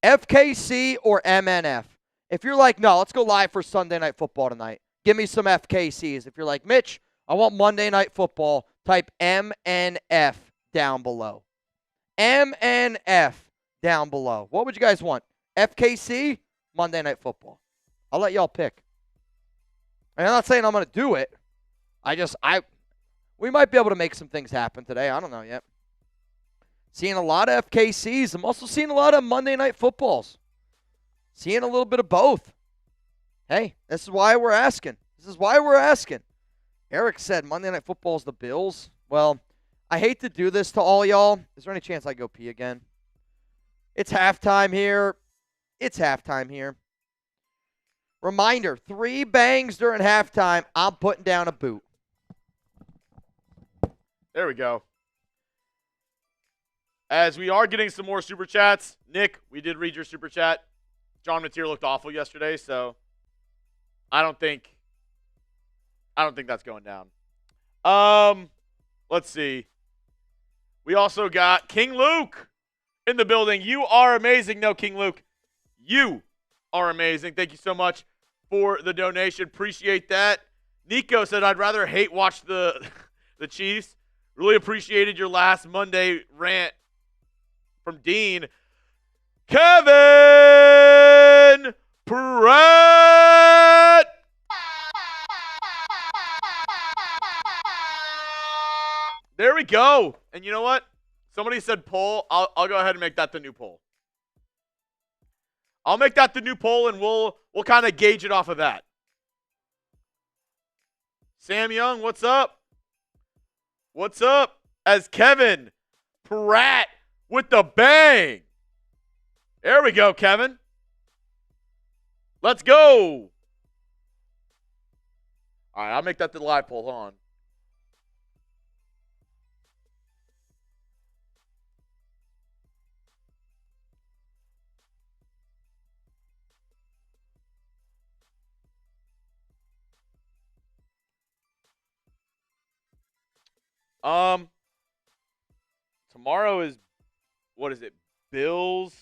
FKC or MNF? If you're like, no, let's go live for Sunday Night Football tonight, give me some FKCs. If you're like, Mitch, I want Monday Night Football, type MNF down below. MNF down below. What would you guys want? FKC Monday Night Football. I'll let y'all pick. And I'm not saying I'm going to do it. We might be able to make some things happen today. I don't know yet. Seeing a lot of FKCs. I'm also seeing a lot of Monday Night Footballs. Seeing a little bit of both. Hey, this is why we're asking. Eric said Monday Night Football is the Bills. Well, I hate to do this to all y'all. Is there any chance I go pee again? It's halftime here. Reminder, 3 bangs during halftime. I'm putting down a boot. There we go. As we are getting some more Super Chats, Nick, we did read your Super Chat. John Mateer looked awful yesterday, so I don't think that's going down. Let's see. We also got King Luke in the building. You are amazing. No, King Luke, you are amazing. Thank you so much for the donation. Appreciate that. Nico said, I'd rather hate watch the Chiefs. Really appreciated your last Monday rant from Dean. Kevin Pratt. There we go. And you know what? Somebody said poll. I'll go ahead and make that the new poll. I'll make that the new poll, and we'll kind of gauge it off of that. Sam Young, what's up? What's up? As Kevin Pratt with the bang. There we go, Kevin. Let's go. All right, I'll make that the live poll. Hold on. Tomorrow is, what is it? Bills.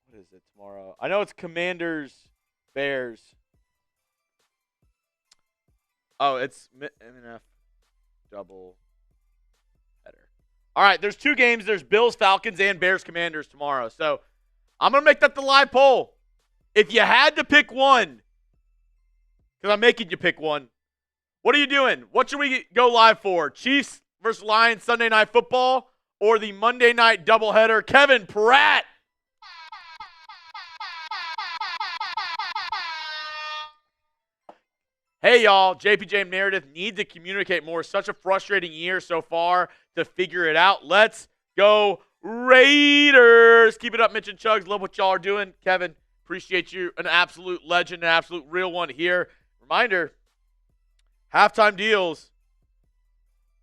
What is it tomorrow? I know it's Commanders, Bears. Oh, it's MNF double header. All right, there's 2 games. There's Bills, Falcons, and Bears, Commanders tomorrow. So I'm going to make that the live poll. If you had to pick one, because I'm making you pick one, what are you doing? What should we go live for? Chiefs versus Lions Sunday Night Football or the Monday night doubleheader? Kevin Pratt. Hey, y'all. JPJ and Meredith need to communicate more. Such a frustrating year so far to figure it out. Let's go Raiders. Keep it up, Mitch and Chugs. Love what y'all are doing. Kevin, appreciate you. An absolute legend, an absolute real one here. Reminder, halftime deals.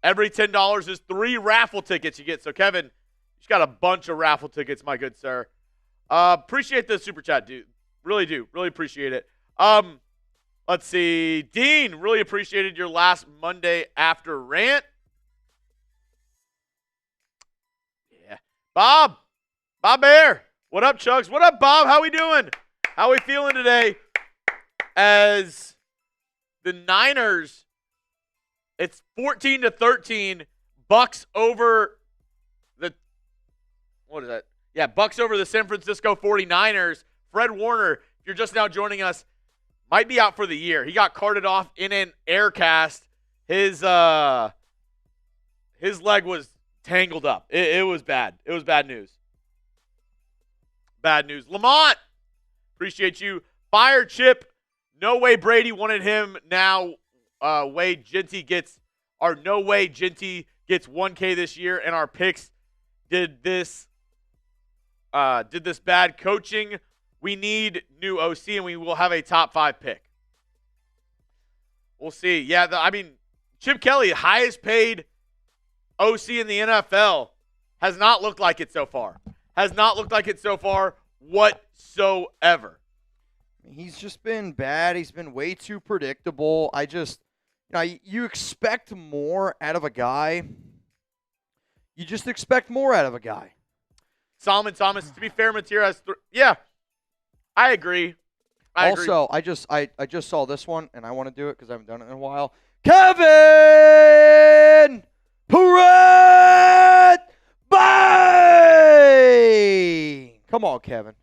Every $10 is 3 raffle tickets you get. So, Kevin, you've got a bunch of raffle tickets, my good sir. Appreciate the super chat, dude. Really do. Really appreciate it. Let's see. Dean, really appreciated your last Monday after rant. Yeah. Bob Bear. What up, Chugs? What up, Bob? How we doing? How we feeling today? As the Niners, it's 14-13. Bucks over the, what is that? Yeah, Bucks over the San Francisco 49ers. Fred Warner, if you're just now joining us, might be out for the year. He got carted off in an air cast. His leg was tangled up. It was bad. It was bad news. Bad news. Lamont, appreciate you. Fire Chip. No way Brady wanted him. Now way Genty gets, or no way Genty gets 1K this year, and our picks did this bad coaching. We need new OC, and we will have a top 5 pick. We'll see. Yeah, Chip Kelly, highest paid OC in the NFL, has not looked like it so far. Has not looked like it so far whatsoever. He's just been bad. He's been way too predictable. You expect more out of a guy. You just expect more out of a guy. Solomon Thomas, to be fair, Mateer has yeah, I agree. I agree. I just saw this one, and I want to do it because I haven't done it in a while. Kevin Pratt. Bang! Come on, Kevin.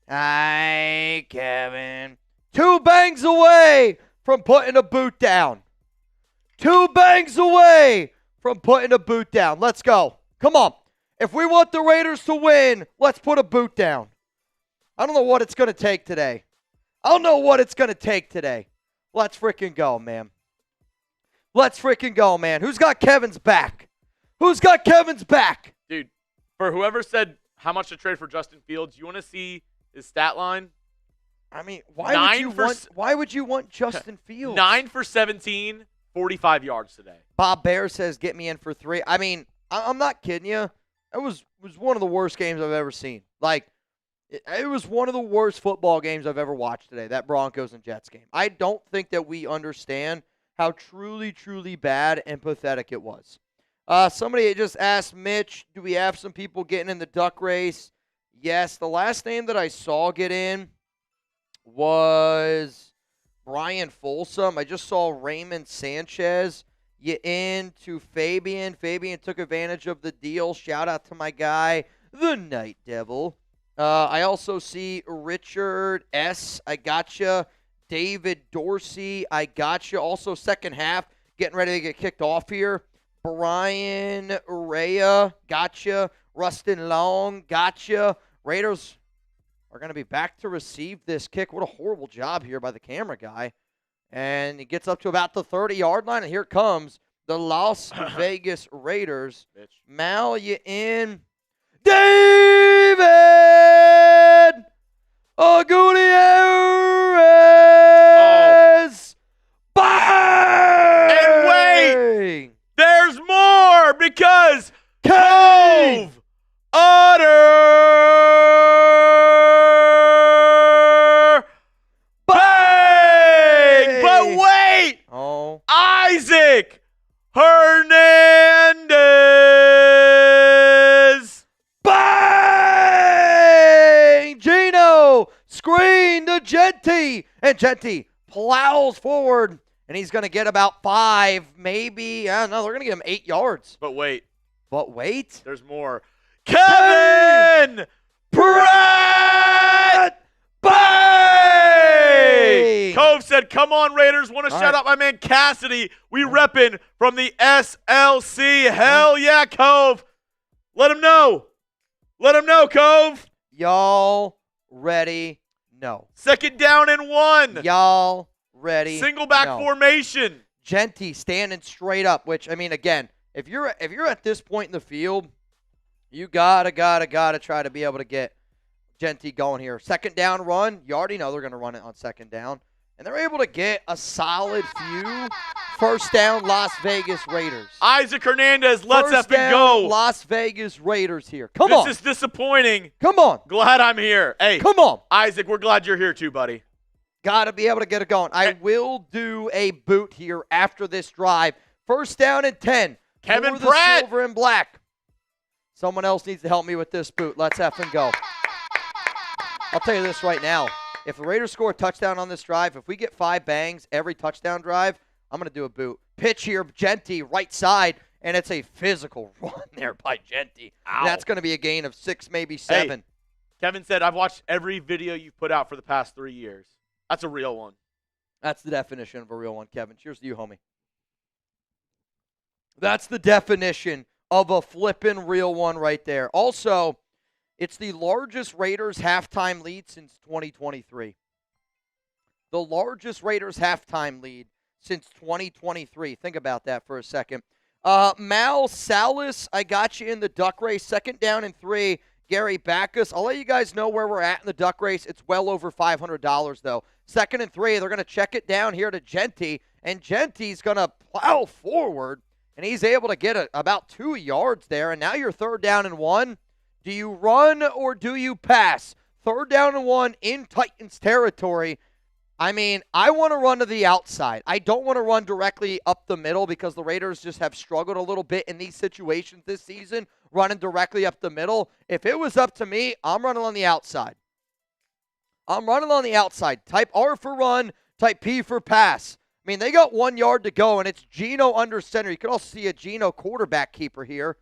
Hi, Kevin. 2 bangs away from putting a boot down. 2 bangs away from putting a boot down. Let's go. Come on. If we want the Raiders to win, let's put a boot down. I don't know what it's going to take today. Let's freaking go, man. Let's freaking go, man. Who's got Kevin's back? Dude, for whoever said how much to trade for Justin Fields, you want to see his stat line? I mean, why would you want Justin Fields? 9 for 17, 45 yards today. Bob Bear says, get me in for 3. I mean, I'm not kidding you. It was one of the worst games I've ever seen. Like, it was one of the worst football games I've ever watched today, that Broncos and Jets game. I don't think that we understand how truly, truly bad and pathetic it was. Somebody just asked Mitch, do we have some people getting in the duck race? Yes, the last name that I saw get in was Brian Folsom. I just saw Raymond Sanchez get in to Fabian. Fabian took advantage of the deal. Shout out to my guy, the Night Devil. I also see Richard S. I gotcha. David Dorsey. I gotcha. Also, second half, getting ready to get kicked off here. Brian Urea. Gotcha. Rustin Long. Gotcha. Raiders are going to be back to receive this kick. What a horrible job here by the camera guy. And it gets up to about the 30-yard line, and here comes the Las Vegas Raiders. Mal, you in? David Gutierrez! Bang! And wait! There's more because Cove Utter Bang! But wait! Oh. Isaac Hernandez! Bang! Gino! Screen to Genty! And Genty plows forward, and he's going to get about 5, maybe. I don't know. They're going to get him 8 yards. But wait. There's more. Kevin Pratt! Bang! Cove said, come on, Raiders. Want to shout out my man Cassidy. We repping from the SLC. Hell yeah, Cove. Let him know. Cove. Y'all ready? No. 2nd down and 1. Y'all ready? Single back formation. Genty standing straight up, which, I mean, again, if you're at this point in the field, you gotta try to be able to get Genty going here. 2nd down run. You already know they're going to run it on 2nd down. And they're able to get a solid few 1st down Las Vegas Raiders. Isaac Hernandez, let's First effing go. Las Vegas Raiders here. Come on. This is disappointing. Come on. Glad I'm here. Hey. Come on. Isaac, we're glad you're here too, buddy. Got to be able to get it going. I will do a boot here after this drive. 1st down and 10. Kevin for Pratt. The silver and black. Someone else needs to help me with this boot. Let's effing go. I'll tell you this right now. If the Raiders score a touchdown on this drive, if we get 5 bangs every touchdown drive, I'm going to do a boot. Pitch here, Genty, right side, and it's a physical run there by Genty. That's going to be a gain of 6, maybe 7. Hey, Kevin said, I've watched every video you've put out for the past 3 years. That's a real one. That's the definition of a real one, Kevin. Cheers to you, homie. That's the definition of a flippin' real one right there. Also, it's the largest Raiders halftime lead since 2023. The largest Raiders halftime lead since 2023. Think about that for a second. Mal Salas, I got you in the duck race. 2nd down and 3. Gary Backus. I'll let you guys know where we're at in the duck race. It's well over $500, though. 2nd and 3. They're going to check it down here to Genty, and Genty's going to plow forward, and he's able to get about 2 yards there, and now you're 3rd down and 1. Do you run or do you pass? 3rd down and 1 in Titans territory. I mean, I want to run to the outside. I don't want to run directly up the middle because the Raiders just have struggled a little bit in these situations this season, running directly up the middle. If it was up to me, I'm running on the outside. Type R for run, type P for pass. I mean, they got 1 yard to go, and it's Gino under center. You can also see a Gino quarterback keeper here.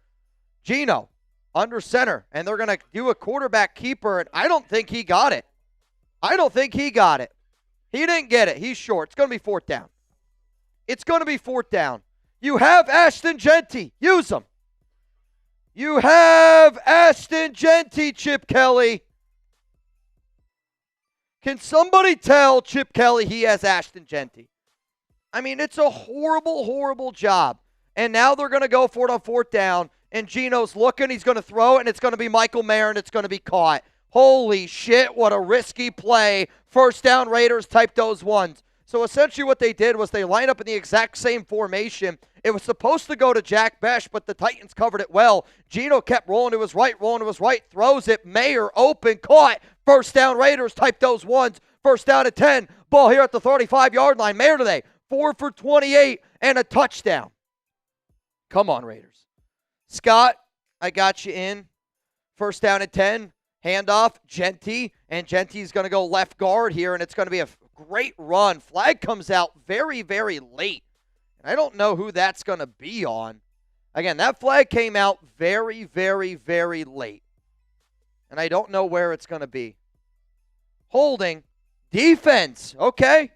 Gino under center, and they're going to do a quarterback keeper, and I don't think he got it. I don't think he got it. He didn't get it. He's short. It's going to be 4th down. It's going to be 4th down. You have Ashton Genty. Use him. You have Ashton Genty, Chip Kelly. Can somebody tell Chip Kelly he has Ashton Genty? I mean, it's a horrible, horrible job. And now they're going to go for it on 4th down. And Geno's looking. He's going to throw it, and it's going to be Michael Mayer, and it's going to be caught. Holy shit, what a risky play. 1st down, Raiders type those ones. So essentially what they did was they lined up in the exact same formation. It was supposed to go to Jack Besh, but the Titans covered it well. Geno kept rolling to his right, throws it. Mayer open, caught. 1st down, Raiders type those ones. 1st down at 10. Ball here at the 35-yard line. Mayer today, 4 for 28 and a touchdown. Come on, Raiders. Scott, I got you in. 1st down at 10. Handoff, Genty, and Genty's going to go left guard here, and it's going to be a great run. Flag comes out very, very late, and I don't know who that's going to be on. Again, that flag came out very, very, very late, and I don't know where it's going to be. Holding, defense, okay.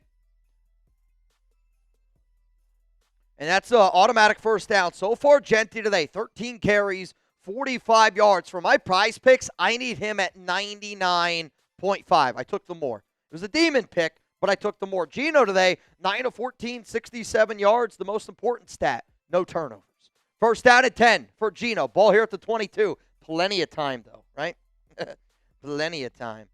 And that's an automatic 1st down. So far, Genty today, 13 carries, 45 yards. For my prize picks, I need him at 99.5. I took the more. It was a demon pick, but I took the more. Geno today, 9 of 14, 67 yards. The most important stat, no turnovers. 1st down at 10 for Geno. Ball here at the 22. Plenty of time, though, right? Plenty of time.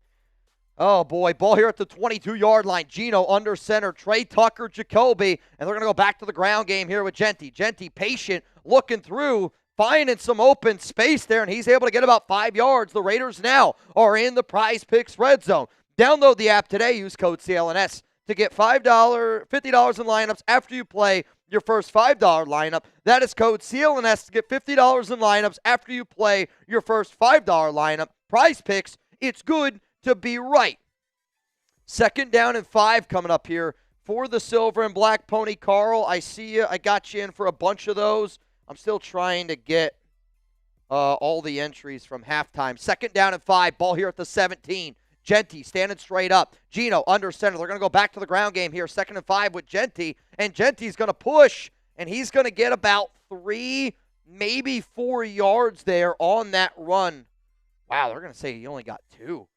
Oh, boy. Ball here at the 22-yard line. Geno under center. Trey Tucker, Jacoby. And they're going to go back to the ground game here with Genty. Genty patient, looking through, finding some open space there, and he's able to get about 5 yards. The Raiders now are in the Prize Picks red zone. Download the app today. Use code CLNS to get $50 in lineups after you play your first $5 lineup. That is code CLNS to get $50 in lineups after you play your first $5 lineup. Prize Picks, it's good to be right. 2nd down and 5 coming up here for the Silver and Black Pony. Carl, I see you. I got you in for a bunch of those. I'm still trying to get all the entries from halftime. 2nd down and 5. Ball here at the 17. Genty standing straight up. Geno under center. They're going to go back to the ground game here. 2nd and 5 with Genty. And Genty's going to push, and he's going to get about 3, maybe 4 yards there on that run. Wow, they're going to say he only got 2.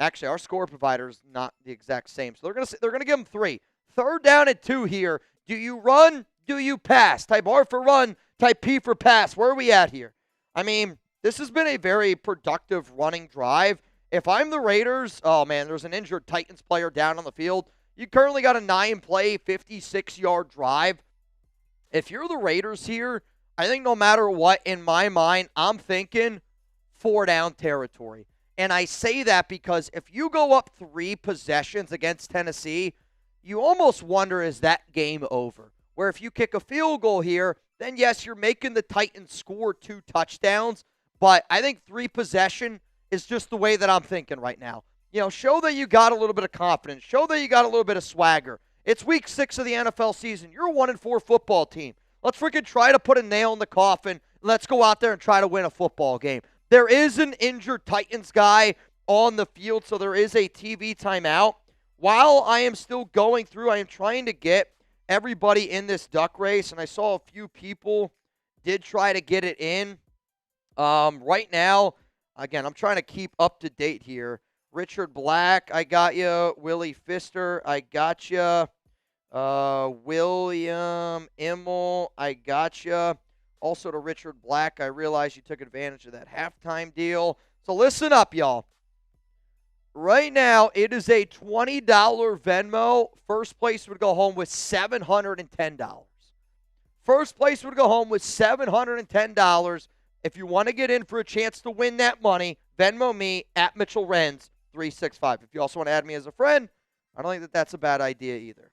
Actually, our score provider is not the exact same. So they're going to give him 3. 3rd down and 2 here. Do you run? Do you pass? Type R for run, type P for pass. Where are we at here? I mean, this has been a very productive running drive. If I'm the Raiders, oh, man, there's an injured Titans player down on the field. You currently got a 9-play, 56-yard drive. If you're the Raiders here, I think no matter what, in my mind, I'm thinking 4-down territory. And I say that because if you go up 3 possessions against Tennessee, you almost wonder, is that game over? Where if you kick a field goal here, then yes, you're making the Titans score 2 touchdowns. But I think 3 possession is just the way that I'm thinking right now. You know, show that you got a little bit of confidence. Show that you got a little bit of swagger. It's week 6 of the NFL season. You're a 1-4 football team. Let's freaking try to put a nail in the coffin. Let's go out there and try to win a football game. There is an injured Titans guy on the field, so there is a TV timeout. While I am still going through, I am trying to get everybody in this duck race, and I saw a few people did try to get it in. Right now, again, I'm trying to keep up to date here. Richard Black, I got you. Willie Pfister, I got you. William Immel, I got you. Also to Richard Black, I realize you took advantage of that halftime deal. So listen up, y'all. Right now, it is a $20 Venmo. First place would go home with $710. First place would go home with $710. If you want to get in for a chance to win that money, Venmo me at Mitchell Renz 365. If you also want to add me as a friend, I don't think that that's a bad idea either.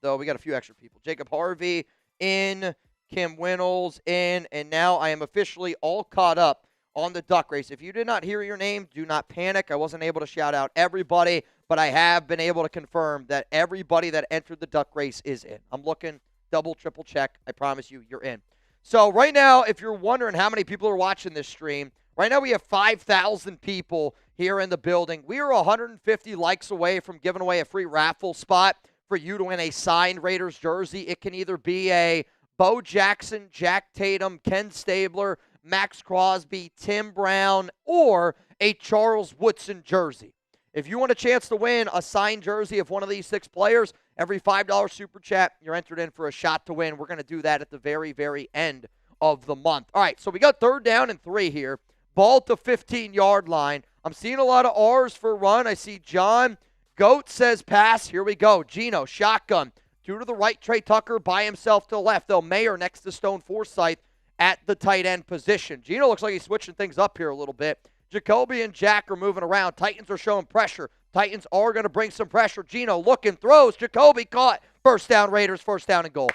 Though we got a few extra people. Jacob Harvey in, Kim Winnels in, and now I am officially all caught up on the duck race. If you did not hear your name, do not panic. I wasn't able to shout out everybody, but I have been able to confirm that everybody that entered the duck race is in. I'm looking, double, triple check. I promise you, you're in. So right now, if you're wondering how many people are watching this stream, Right now we have 5,000 people here in the building. We are 150 likes away from giving away a free raffle spot for you to win a signed Raiders jersey. It can either be a Bo Jackson, Jack Tatum, Ken Stabler, Max Crosby, Tim Brown, or a Charles Woodson jersey. If you want a chance to win a signed jersey of one of these 6 players, every $5 super chat, you're entered in for a shot to win. We're going to do that at the very, very end of the month. All right, so we got 3rd down and 3 here. Ball at the 15-yard line. I'm seeing a lot of R's for run. I see John Goat says pass. Here we go. Gino, shotgun. 2 to the right, Trey Tucker by himself to the left, though Mayer next to Stone Forsythe at the tight end position. Gino looks like he's switching things up here a little bit. Jacoby and Jack are moving around. Titans are showing pressure. Titans are going to bring some pressure. Gino looking, throws. Jacoby caught. First down, Raiders. First down and goal.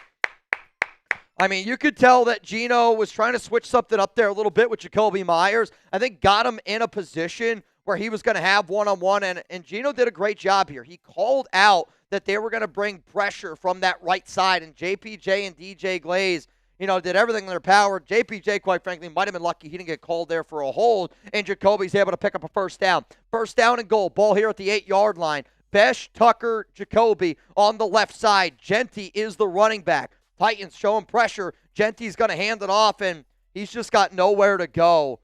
I mean, you could tell that Gino was trying to switch something up there a little bit with Jacoby Myers. I think got him in a position where he was going to have one-on-one, and Gino did a great job here. He called out that they were going to bring pressure from that right side, and JPJ and DJ Glaze, did everything in their power. JPJ, quite frankly, might have been lucky he didn't get called there for a hold, and Jacoby's able to pick up a first down. First down and goal. Ball here at the 8-yard line. Besh, Tucker, Jacoby on the left side. Genty is the running back. Titans showing pressure. Genty's going to hand it off, and he's just got nowhere to go.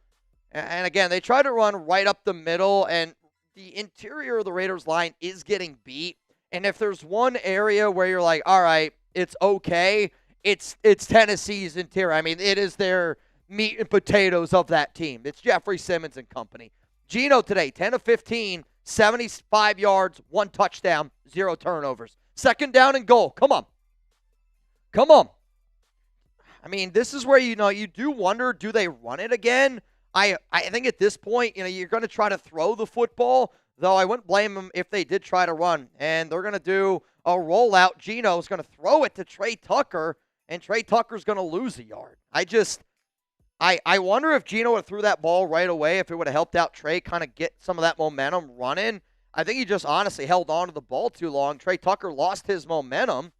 And again, they try to run right up the middle, and the interior of the Raiders line is getting beat. And if there's one area where you're like, all right, it's okay, it's Tennessee's interior. I mean, it is their meat and potatoes of that team. It's Jeffrey Simmons and company. Gino today, 10 of 15, 75 yards, 1 touchdown, 0 turnovers. Second down and goal. Come on. Come on. I mean, this is where, you do wonder, do they run it again? I think at this point, you're going to try to throw the football, though I wouldn't blame them if they did try to run. And they're going to do a rollout. Gino's going to throw it to Trey Tucker, and Trey Tucker's going to lose a yard. I wonder if Gino would have threw that ball right away, if it would have helped out Trey kind of get some of that momentum running. I think he just honestly held on to the ball too long. Trey Tucker lost his momentum.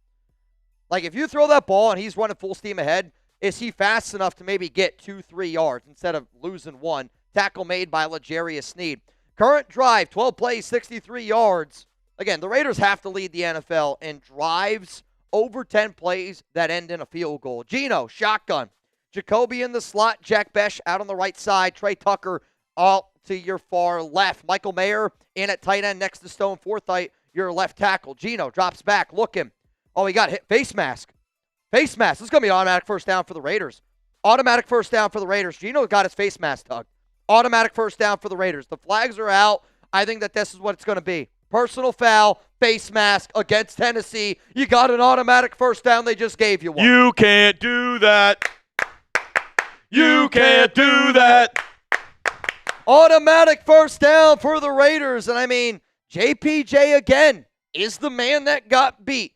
Like, if you throw that ball and he's running full steam ahead, is he fast enough to maybe get 2-3 yards instead of losing 1? Tackle made by L'Jarius Sneed. Current drive, 12 plays, 63 yards. Again, the Raiders have to lead the NFL in drives over 10 plays that end in a field goal. Gino, shotgun. Jacoby in the slot. Jack Besh out on the right side. Trey Tucker all to your far left. Michael Mayer in at tight end next to Stone Forsythe, your left tackle. Gino drops back, looking. Oh, he got hit. Face mask. Face mask. This is going to be an automatic first down for the Raiders. Automatic first down for the Raiders. Gino got his face mask tugged. Automatic first down for the Raiders. The flags are out. I think that this is what it's going to be. Personal foul, face mask against Tennessee. You got an automatic first down. They just gave you one. You can't do that. You can't do that. Automatic first down for the Raiders. And I mean, JPJ again is the man that got beat.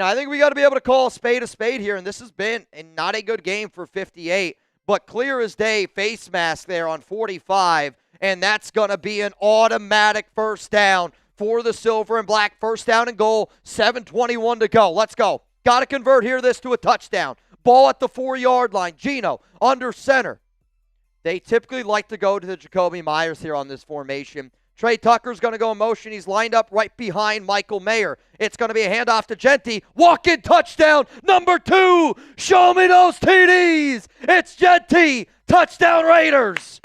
I think we got to be able to call a spade here, and this has been not a good game for 58, but clear as day, face mask there on 45, and that's going to be an automatic first down for the Silver and Black. First down and goal, 7:21 to go. Let's go. Got to convert here this to a touchdown. Ball at the 4-yard line. Gino under center. They typically like to go to the Jacoby Myers here on this formation. Trey Tucker's going to go in motion. He's lined up right behind Michael Mayer. It's going to be a handoff to Genty. Walk-in touchdown, number 2. Show me those TDs. It's Genty. Touchdown Raiders.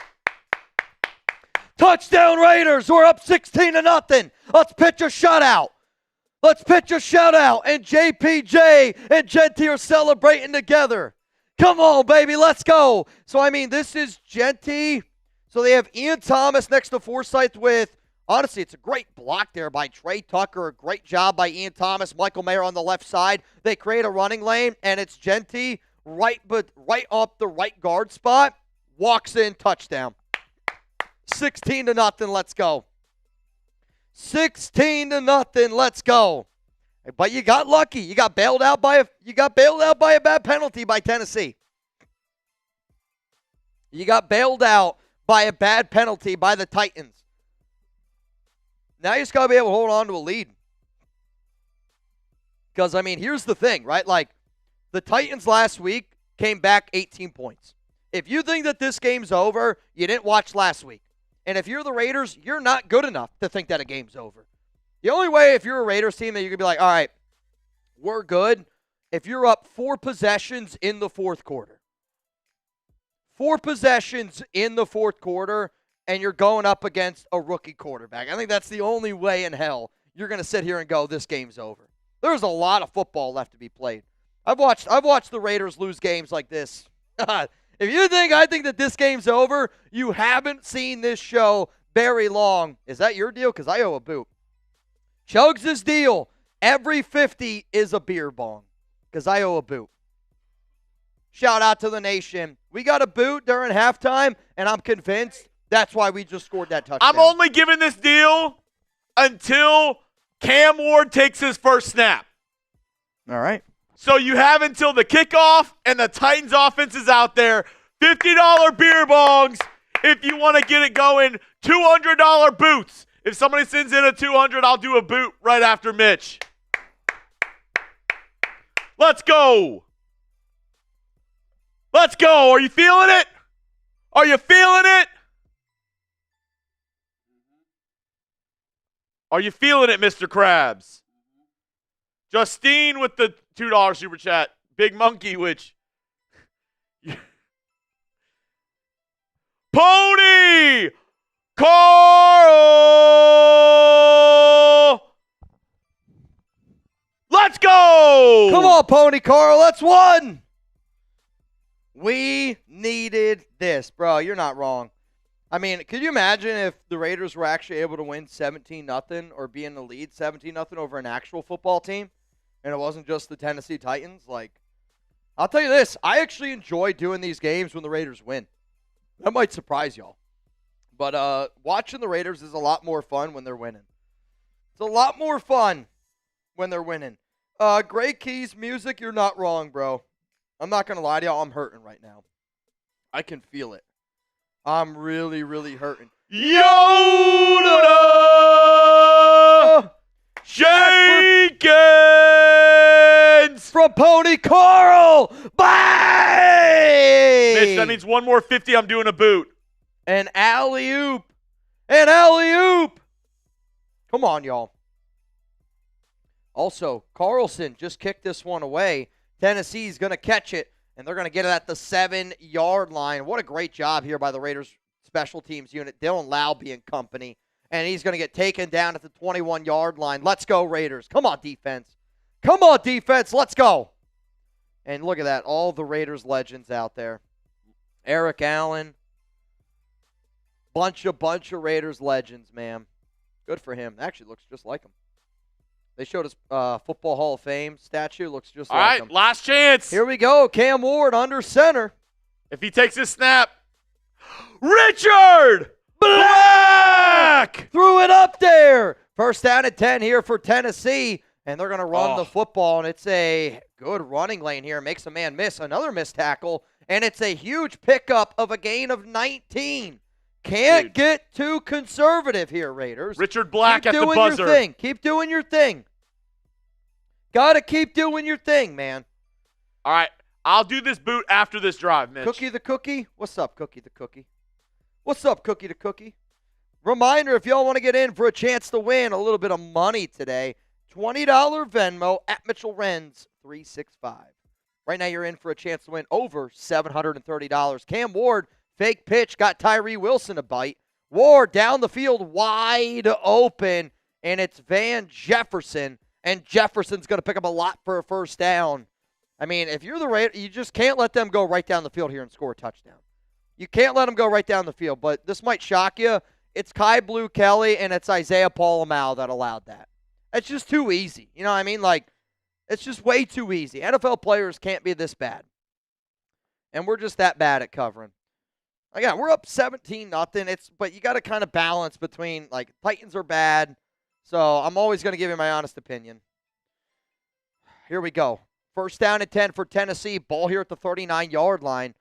Touchdown Raiders. We're up 16-0. Let's pitch a shutout. And JPJ and Genty are celebrating together. Come on, baby. Let's go. So, I mean, this is Genty. So they have Ian Thomas next to Forsythe with, honestly, it's a great block there by Trey Tucker. A great job by Ian Thomas. Michael Mayer on the left side. They create a running lane, and it's Genty right up the right guard spot. Walks in, touchdown. 16-0, let's go. 16-0, let's go. But you got lucky. You got bailed out by a bad penalty by Tennessee. You got bailed out by a bad penalty by the Titans. Now you just got to be able to hold on to a lead. Because, I mean, here's the thing, right? Like, the Titans last week came back 18 points. If you think that this game's over, you didn't watch last week. And if you're the Raiders, you're not good enough to think that a game's over. The only way if you're a Raiders team that you can be like, all right, we're good, if you're up 4 possessions in the fourth quarter. 4 possessions in the fourth quarter, and you're going up against a rookie quarterback. I think that's the only way in hell you're going to sit here and go, this game's over. There's a lot of football left to be played. I've watched the Raiders lose games like this. If you think I think that this game's over, you haven't seen this show very long. Is that your deal? Because I owe a boot. Chugs' deal. Every 50 is a beer bong. Because I owe a boot. Shout out to the nation. We got a boot during halftime, and I'm convinced that's why we just scored that touchdown. I'm only giving this deal until Cam Ward takes his first snap. All right. So you have until the kickoff and the Titans offense is out there. $50 beer bongs if you want to get it going. $200 boots. If somebody sends in a $200, I'll do a boot right after Mitch. Let's go. Let's go. Are you feeling it? Are you feeling it? Are you feeling it, Mr. Krabs? Justine with the $2 super chat. Big Monkey, which... Pony! Carl! Let's go! Come on, Pony Carl. That's one. We needed this. Bro, you're not wrong. I mean, could you imagine if the Raiders were actually able to win 17-0 or be in the lead 17-0 over an actual football team and it wasn't just the Tennessee Titans? Like, I'll tell you this. I actually enjoy doing these games when the Raiders win. That might surprise y'all. But watching the Raiders is a lot more fun when they're winning. It's a lot more fun when they're winning. Gray Keys music, you're not wrong, bro. I'm not going to lie to y'all. I'm hurting right now. I can feel it. I'm really, really hurting. Yoda! Jenkins! From Pony Carl! Bye! Mitch, that means one more 50, I'm doing a boot. An alley-oop. An alley-oop. Come on, y'all. Also, Carlson just kicked this one away. Tennessee's going to catch it, and they're going to get it at the 7-yard line. What a great job here by the Raiders special teams unit. Dylan Laube and company. And he's going to get taken down at the 21-yard line. Let's go, Raiders. Come on, defense. Come on, defense. Let's go. And look at that. All the Raiders legends out there. Eric Allen. Bunch of Raiders legends, man. Good for him. Actually looks just like him. They showed his Football Hall of Fame statue. Looks just like him. All right, last chance. Here we go. Cam Ward under center. If he takes his snap. Richard Black! Threw it up there. First down and 10 here for Tennessee. And they're going to run the football. And it's a good running lane here. Makes a man miss. Another missed tackle. And it's a huge pickup of a gain of 19. Can't get too conservative here, Raiders. Richard Black at the buzzer. Keep doing your thing. Keep doing your thing. Got to keep doing your thing, man. All right. I'll do this boot after this drive, Mitch. Cookie the Cookie? What's up, Cookie the Cookie? What's up, Cookie the Cookie? Reminder, if y'all want to get in for a chance to win a little bit of money today, $20 Venmo at Mitchell Renz 365. Right now you're in for a chance to win over $730. Cam Ward, fake pitch, got Tyree Wilson a bite. Ward down the field wide open, and it's Van Jefferson, and Jefferson's going to pick up a lot for a first down. I mean, if you're the Raiders, you just can't let them go right down the field here and score a touchdown. You can't let them go right down the field, but this might shock you. It's Kai Blue Kelly and it's Isaiah Paul-Amal that allowed that. It's just too easy. You know what I mean? Like, it's just way too easy. NFL players can't be this bad. And we're just that bad at covering. Again, we're up 17-0. But you got to kind of balance between, like, Titans are bad. So I'm always going to give you my honest opinion. Here we go. First down and 10 for Tennessee. Ball here at the 39-yard line.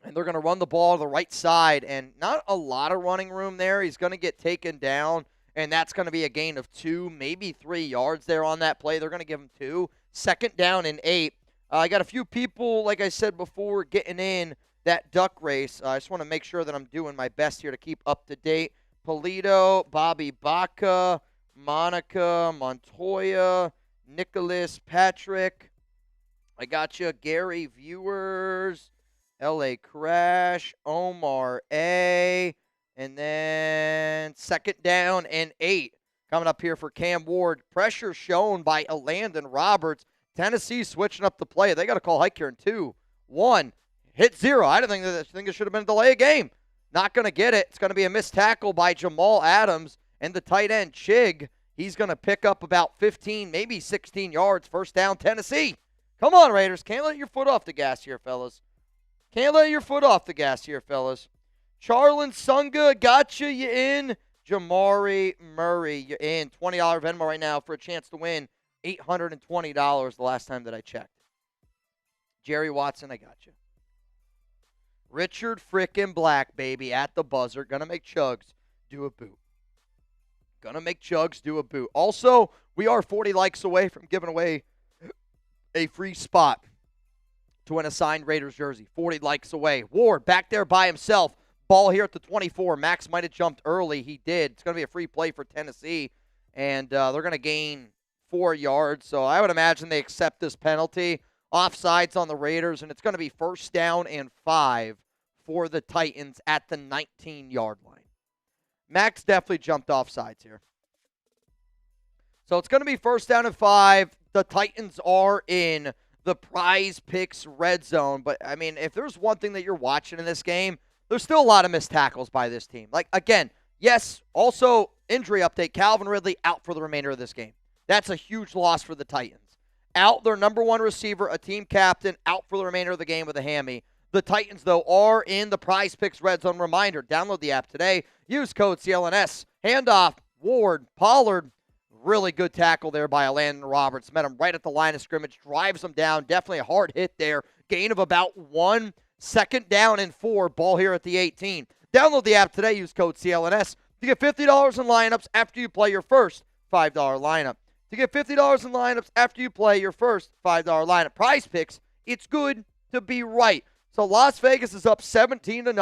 And they're going to run the ball to the right side. And not a lot of running room there. He's going to get taken down. And that's going to be a gain of 2, maybe 3 yards there on that play. They're going to give him 2. Second down and 8. I got a few people, like I said before, getting in that duck race. I just want to make sure that I'm doing my best here to keep up to date. Polito, Bobby Baca, Monica, Montoya, Nicholas, Patrick. I got you. Gary Viewers, LA Crash, Omar A. And then 2nd down and 8 coming up here for Cam Ward. Pressure shown by Landon Roberts. Tennessee switching up the play. They got to call hike here in 2, 1. Hit 0. I don't think it should have been a delay of game. Not going to get it. It's going to be a missed tackle by Jamal Adams and the tight end Chig. He's going to pick up about 15, maybe 16 yards. 1st down, Tennessee. Come on, Raiders. Can't let your foot off the gas here, fellas. Can't let your foot off the gas here, fellas. Charlin Sunga, gotcha, you in. Jamari Murray, you in. $20 Venmo right now for a chance to win $820 the last time that I checked. Jerry Watson, I got you. Richard frickin' Black, baby, at the buzzer. Gonna make Chugs do a boot. Gonna make Chugs do a boot. Also, we are 40 likes away from giving away a free spot to win a signed Raiders jersey. 40 likes away. Ward back there by himself. Ball here at the 24. Max might have jumped early. He did. It's going to be a free play for Tennessee, and they're going to gain 4 yards. So I would imagine they accept this penalty. Offsides on the Raiders, and it's going to be 1st down and 5 for the Titans at the 19-yard line. Max definitely jumped offsides here. So it's going to be 1st down and 5. The Titans are in the Prize Picks red zone. But, I mean, if there's one thing that you're watching in this game, there's still a lot of missed tackles by this team. Like, again, yes, also injury update, Calvin Ridley out for the remainder of this game. That's a huge loss for the Titans. Out their number 1 receiver, a team captain, out for the remainder of the game with a hammy. The Titans, though, are in the Prize Picks red zone. Reminder, download the app today. Use code CLNS. Handoff, Ward, Pollard. Really good tackle there by Landon Roberts. Met him right at the line of scrimmage. Drives him down. Definitely a hard hit there. Gain of about 1. 2nd down and 4. Ball here at the 18. Download the app today. Use code CLNS to get $50 in lineups after you play your first $5 lineup. To get $50 in lineups after you play your first $5 lineup. Prize Picks, it's good to be right. So Las Vegas is up 17-0,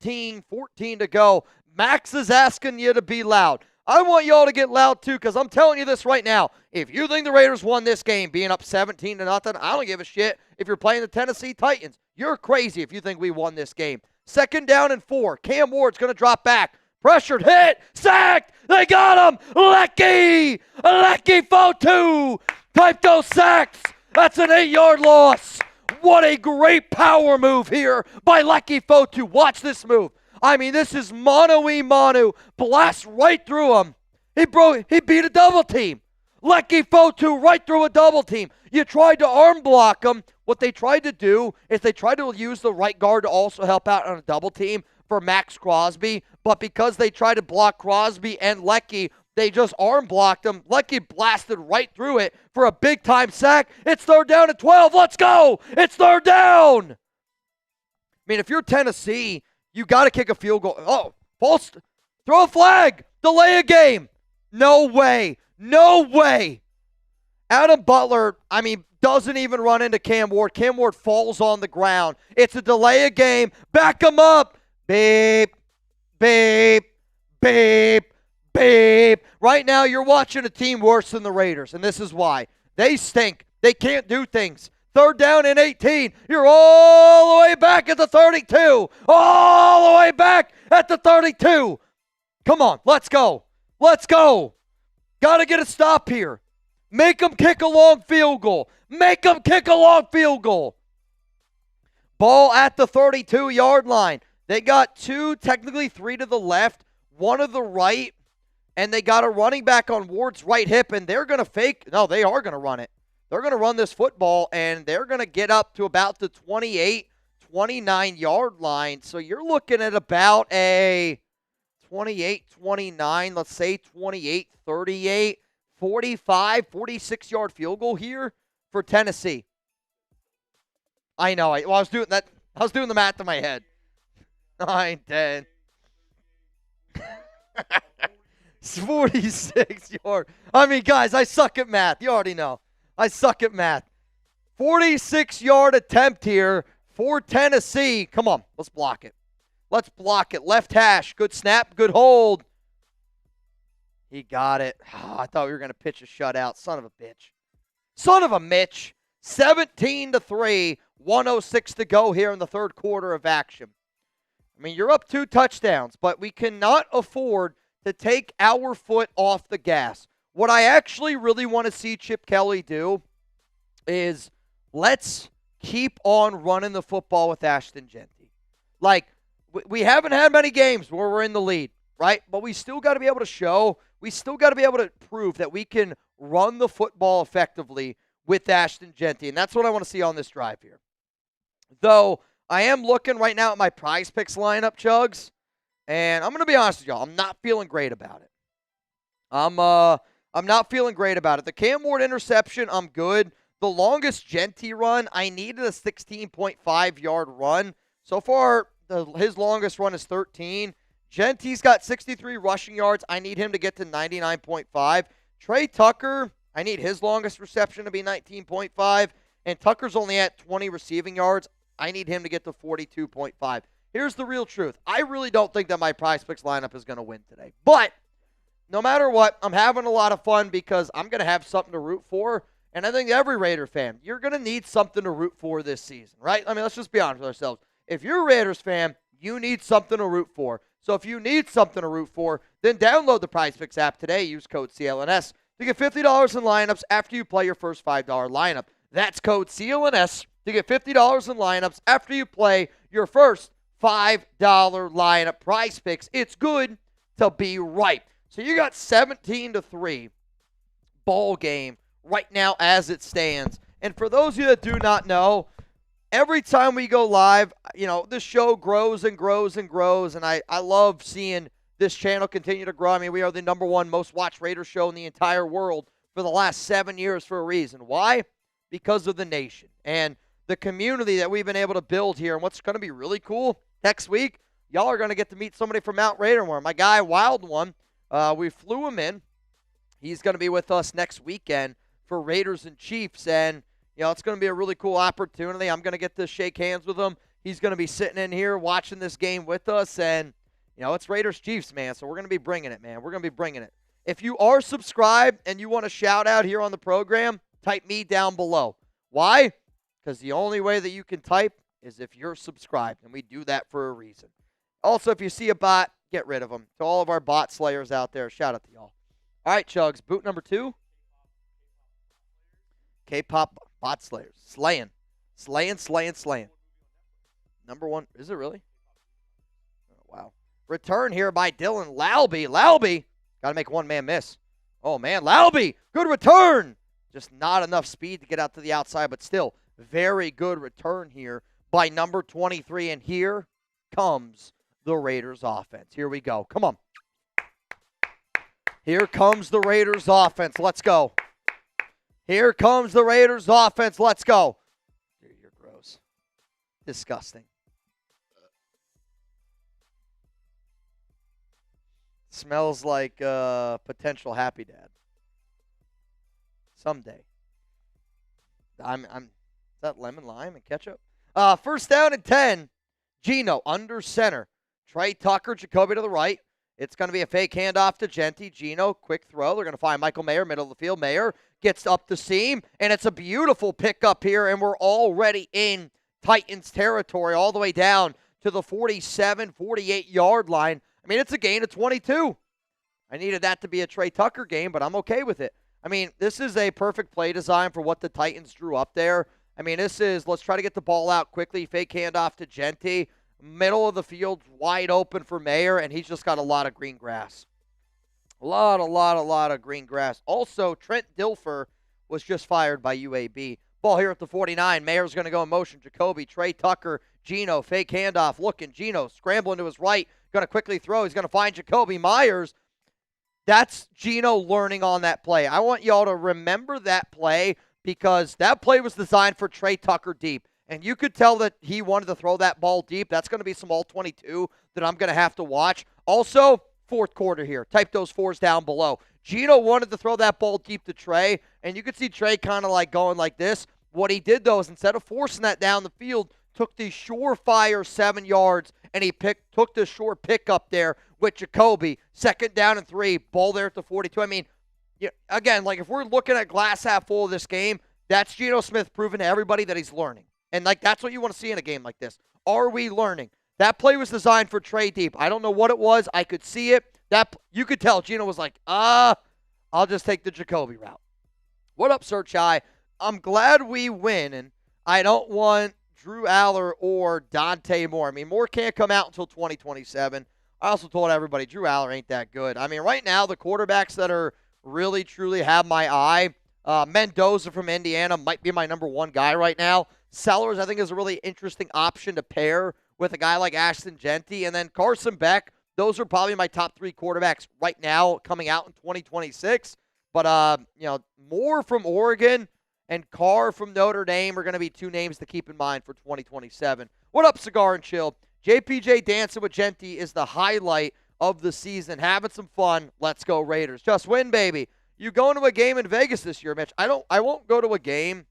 13-14 to go. Max is asking you to be loud. I want y'all to get loud too, because I'm telling you this right now. If you think the Raiders won this game being up 17-0, I don't give a shit if you're playing the Tennessee Titans. You're crazy if you think we won this game. 2nd down and 4. Cam Ward's going to drop back. Pressured, hit, sacked. They got him. Lecky Fotu. Type those sacks. That's an 8-yard loss. What a great power move here by Lecky Fotu. Watch this move. I mean, this is mano-y-mano. Blast right through him. He beat a double team. Lecky Fotu right through a double team. You tried to arm block him. What they tried to do is they tried to use the right guard to also help out on a double team for Max Crosby. But because they tried to block Crosby and Lecky, they just arm blocked him. Lecky blasted right through it for a big-time sack. It's 3rd down and 12. Let's go. It's 3rd down. I mean, if you're Tennessee, you got to kick a field goal. Oh, false. Throw a flag. Delay a game. No way. No way. Adam Butler, I mean, doesn't even run into Cam Ward. Cam Ward falls on the ground. It's a delay of game. Back him up. Beep, beep, beep, beep. Right now, you're watching a team worse than the Raiders, and this is why. They stink. They can't do things. 3rd down and 18. You're all the way back at the 32. All the way back at the 32. Come on, let's go. Let's go. Got to get a stop here. Make them kick a long field goal. Make them kick a long field goal. Ball at the 32-yard line. They got 2, technically 3 to the left, 1 to the right, and they got a running back on Ward's right hip, and they're going to fake. No, they are going to run it. They're going to run this football, and they're going to get up to about the 28, 29-yard line. So you're looking at about a 28, 29, let's say 28, 38, 45, 46-yard field goal here for Tennessee. I know. I was doing that. I was doing the math in my head. 9, 10. 46 yard. I mean, guys, I suck at math. You already know. I suck at math. 46-yard attempt here for Tennessee. Come on, let's block it. Let's block it. Left hash. Good snap, good hold. He got it. Oh, I thought we were going to pitch a shutout. Son of a bitch. Son of a Mitch. 17-3. 1:06 to go here in the third quarter of action. I mean, you're up 2 touchdowns, but we cannot afford to take our foot off the gas. What I actually really want to see Chip Kelly do is let's keep on running the football with Ashton Jeanty. Like, we haven't had many games where we're in the lead, right? But we still got to be able to show, we still got to be able to prove that we can run the football effectively with Ashton Jeanty. And that's what I want to see on this drive here. Though, I am looking right now at my Prize Picks lineup, Chugs, and I'm going to be honest with y'all, I'm not feeling great about it. I'm not feeling great about it. The Cam Ward interception, I'm good. The longest Jeanty run, I needed a 16.5-yard run. So far, his longest run is 13. Jeanty's got 63 rushing yards. I need him to get to 99.5. Trey Tucker, I need his longest reception to be 19.5. And Tucker's only at 20 receiving yards. I need him to get to 42.5. Here's the real truth. I really don't think that my Prize Picks lineup is going to win today. But no matter what, I'm having a lot of fun because I'm going to have something to root for. And I think every Raider fan, you're going to need something to root for this season, right? I mean, let's just be honest with ourselves. If you're a Raiders fan, you need something to root for. So if you need something to root for, then download the Prize Picks app today. Use code CLNS to get $50 in lineups after you play your first $5 lineup. That's code CLNS to get $50 in lineups after you play your first $5 lineup. Prize Picks, it's good to be right. So you got 17-3 ball game right now as it stands. And for those of you that do not know, every time we go live, this show grows and grows and grows, and I love seeing this channel continue to grow. I mean, we are the #1 most watched Raiders show in the entire world for the last 7 years for a reason. Why? Because of the nation and the community that we've been able to build here. And what's going to be really cool next week, y'all are going to get to meet somebody from Mount Raidermore. My guy, Wild One, we flew him in. He's going to be with us next weekend for Raiders and Chiefs. And, it's going to be a really cool opportunity. I'm going to get to shake hands with him. He's going to be sitting in here watching this game with us. And, it's Raiders Chiefs, man. So we're going to be bringing it, man. We're going to be bringing it. If you are subscribed and you want a shout out here on the program, type me down below. Why? Because the only way that you can type is if you're subscribed, and we do that for a reason. Also, if you see a bot, get rid of them. To all of our bot slayers out there, shout out to y'all. All right, Chugs, boot number 2. K-pop bot slayers. Slaying. #1. Is it really? Oh, wow. Return here by Dylan Laube. Laube. Got to make one man miss. Oh, man. Laube. Good return. Just not enough speed to get out to the outside, but still very good return here by number 23. And here comes the Raiders offense. Here we go. Come on. Here comes the Raiders offense. Let's go. Here comes the Raiders offense. Let's go. Dude, you're gross. Disgusting. Smells like potential happy dad. Someday. Is that lemon, lime, and ketchup? First down and 10. Geno under center. Trey Tucker, Jacoby to the right. It's going to be a fake handoff to Jeanty. Geno, quick throw. They're going to find Michael Mayer, middle of the field. Mayer gets up the seam, and it's a beautiful pickup here, and we're already in Titans territory all the way down to the 47, 48-yard line. I mean, it's a gain of 22. I needed that to be a Trey Tucker game, but I'm okay with it. I mean, this is a perfect play design for what the Titans drew up there. I mean, this is, let's try to get the ball out quickly. Fake handoff to Jeanty. Middle of the field, wide open for Mayer, and he's just got a lot of green grass. A lot of green grass. Also, Trent Dilfer was just fired by UAB. Ball here at the 49. Mayer's going to go in motion. Jacoby, Trey Tucker, Geno, fake handoff. Looking, Geno scrambling to his right. Going to quickly throw. He's going to find Jacoby Myers. That's Geno learning on that play. I want y'all to remember that play because that play was designed for Trey Tucker deep. And you could tell that he wanted to throw that ball deep. That's going to be some all-22 that I'm going to have to watch. Also, fourth quarter here. Type those 4s down below. Geno wanted to throw that ball deep to Trey, and you could see Trey kind of like going like this. What he did, though, is instead of forcing that down the field took the surefire 7 yards, and he took the short pick up there with Jacoby. 2nd down and 3, ball there at the 42. I mean, again, like if we're looking at glass half full of this game, that's Geno Smith proving to everybody that he's learning. And like that's what you want to see in a game like this. Are we learning? That play was designed for Trey Deep. I don't know what it was. I could see it. You could tell Geno was like, I'll just take the Jacoby route. What up, Sir Chai? I'm glad we win, and I don't want Drew Aller or Dante Moore. I mean, Moore can't come out until 2027. I also told everybody Drew Aller ain't that good. I mean, right now, the quarterbacks that are really, truly have my eye, Mendoza from Indiana might be my number 1 guy right now. Sellers, I think, is a really interesting option to pair with a guy like Ashton Genty. And then Carson Beck, those are probably my top 3 quarterbacks right now coming out in 2026. But, Moore from Oregon and Carr from Notre Dame are going to be 2 names to keep in mind for 2027. What up, Cigar and Chill? JPJ dancing with Genty is the highlight of the season. Having some fun. Let's go Raiders. Just win, baby. You going to a game in Vegas this year, Mitch? I won't go to a game,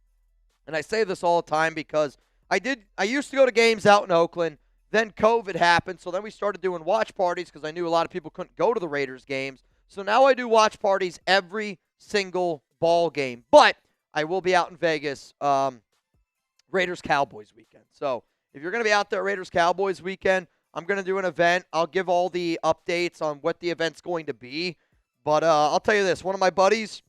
and I say this all the time because I used to go to games out in Oakland. Then COVID happened, so then we started doing watch parties because I knew a lot of people couldn't go to the Raiders games. So now I do watch parties every single ball game. But I will be out in Vegas Raiders-Cowboys weekend. So if you're going to be out there Raiders-Cowboys weekend, I'm going to do an event. I'll give all the updates on what the event's going to be. But I'll tell you this. One of my buddies,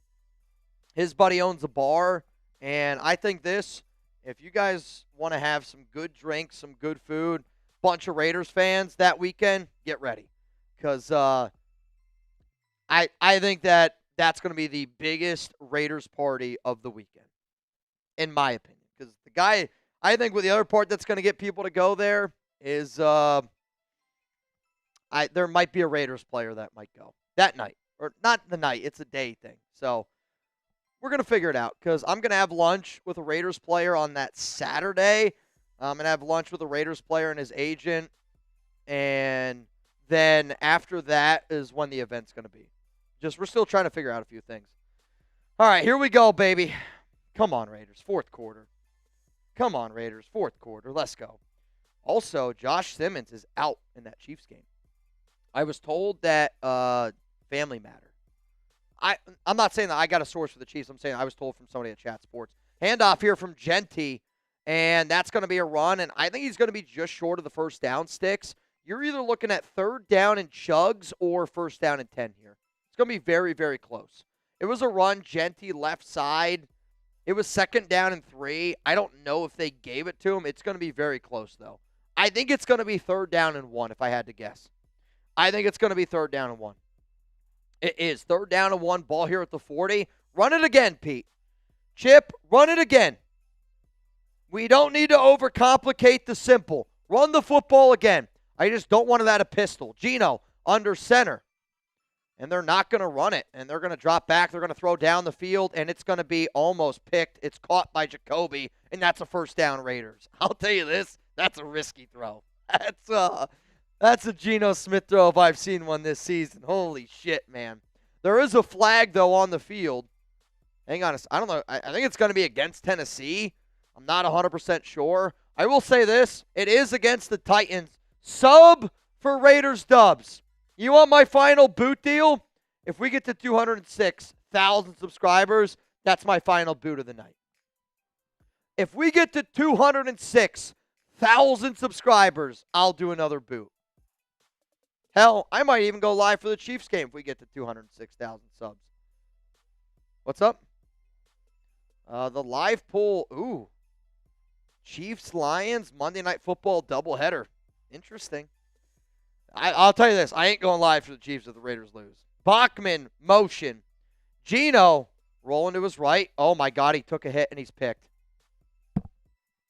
his buddy owns a bar. And I think this, if you guys want to have some good drinks, some good food, bunch of Raiders fans that weekend, get ready. Because I think that's going to be the biggest Raiders party of the weekend, in my opinion. Because the guy, I think with the other part that's going to get people to go there is there might be a Raiders player that might go that night. Or not the night, it's a day thing. So we're going to figure it out because I'm going to have lunch with a Raiders player on that Saturday. I'm going to have lunch with a Raiders player and his agent. And then after that is when the event's going to be. We're still trying to figure out a few things. All right, here we go, baby. Come on, Raiders. 4th quarter. Come on, Raiders. 4th quarter. Let's go. Also, Josh Simmons is out in that Chiefs game. I was told that Family Matter. I'm not saying that I got a source for the Chiefs. I'm saying I was told from somebody at Chat Sports. Handoff here from Genty, and that's going to be a run, and I think he's going to be just short of the 1st down sticks. You're either looking at 3rd down and chugs or 1st down and 10 here. It's going to be very, very close. It was a run, Genty left side. It was 2nd down and 3. I don't know if they gave it to him. It's going to be very close, though. I think it's going to be 3rd down and 1 if I had to guess. I think it's going to be 3rd down and 1. It is 3rd down and 1, ball here at the 40. Run it again, Pete. Chip, run it again. We don't need to overcomplicate the simple. Run the football again. I just don't want that a pistol. Geno under center. And they're not going to run it. And they're going to drop back. They're going to throw down the field. And it's going to be almost picked. It's caught by Jacoby. And that's a 1st down Raiders. I'll tell you this. That's a risky throw. That's a Geno Smith throw if I've seen one this season. Holy shit, man. There is a flag, though, on the field. Hang on. I don't know. I think it's going to be against Tennessee. I'm not 100% sure. I will say this. It is against the Titans. Sub for Raiders dubs. You want my final boot deal? If we get to 206,000 subscribers, that's my final boot of the night. If we get to 206,000 subscribers, I'll do another boot. Hell, I might even go live for the Chiefs game if we get to 206,000 subs. What's up? The live poll. Ooh. Chiefs-Lions, Monday Night Football doubleheader. Interesting. I'll tell you this. I ain't going live for the Chiefs if the Raiders lose. Bachman, motion. Geno, rolling to his right. Oh, my God, he took a hit and he's picked.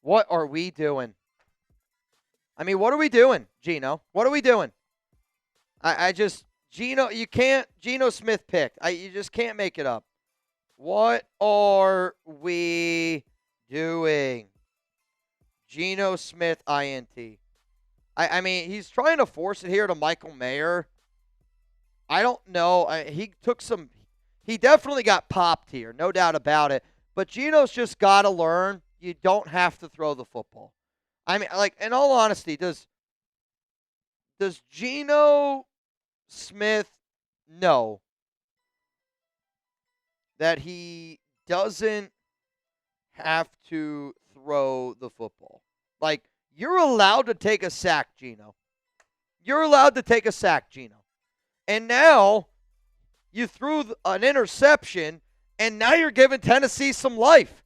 What are we doing? I mean, what are we doing, Geno? What are we doing? Geno, you can't, Geno Smith picked. You just can't make it up. What are we doing? Geno Smith, INT. I mean, he's trying to force it here to Michael Mayer. I don't know. He definitely got popped here, no doubt about it. But Geno's just got to learn you don't have to throw the football. I mean, like, in all honesty, does Geno Smith know that he doesn't have to throw the football? Like, you're allowed to take a sack, Geno. You're allowed to take a sack, Geno. And now you threw an interception, and now you're giving Tennessee some life.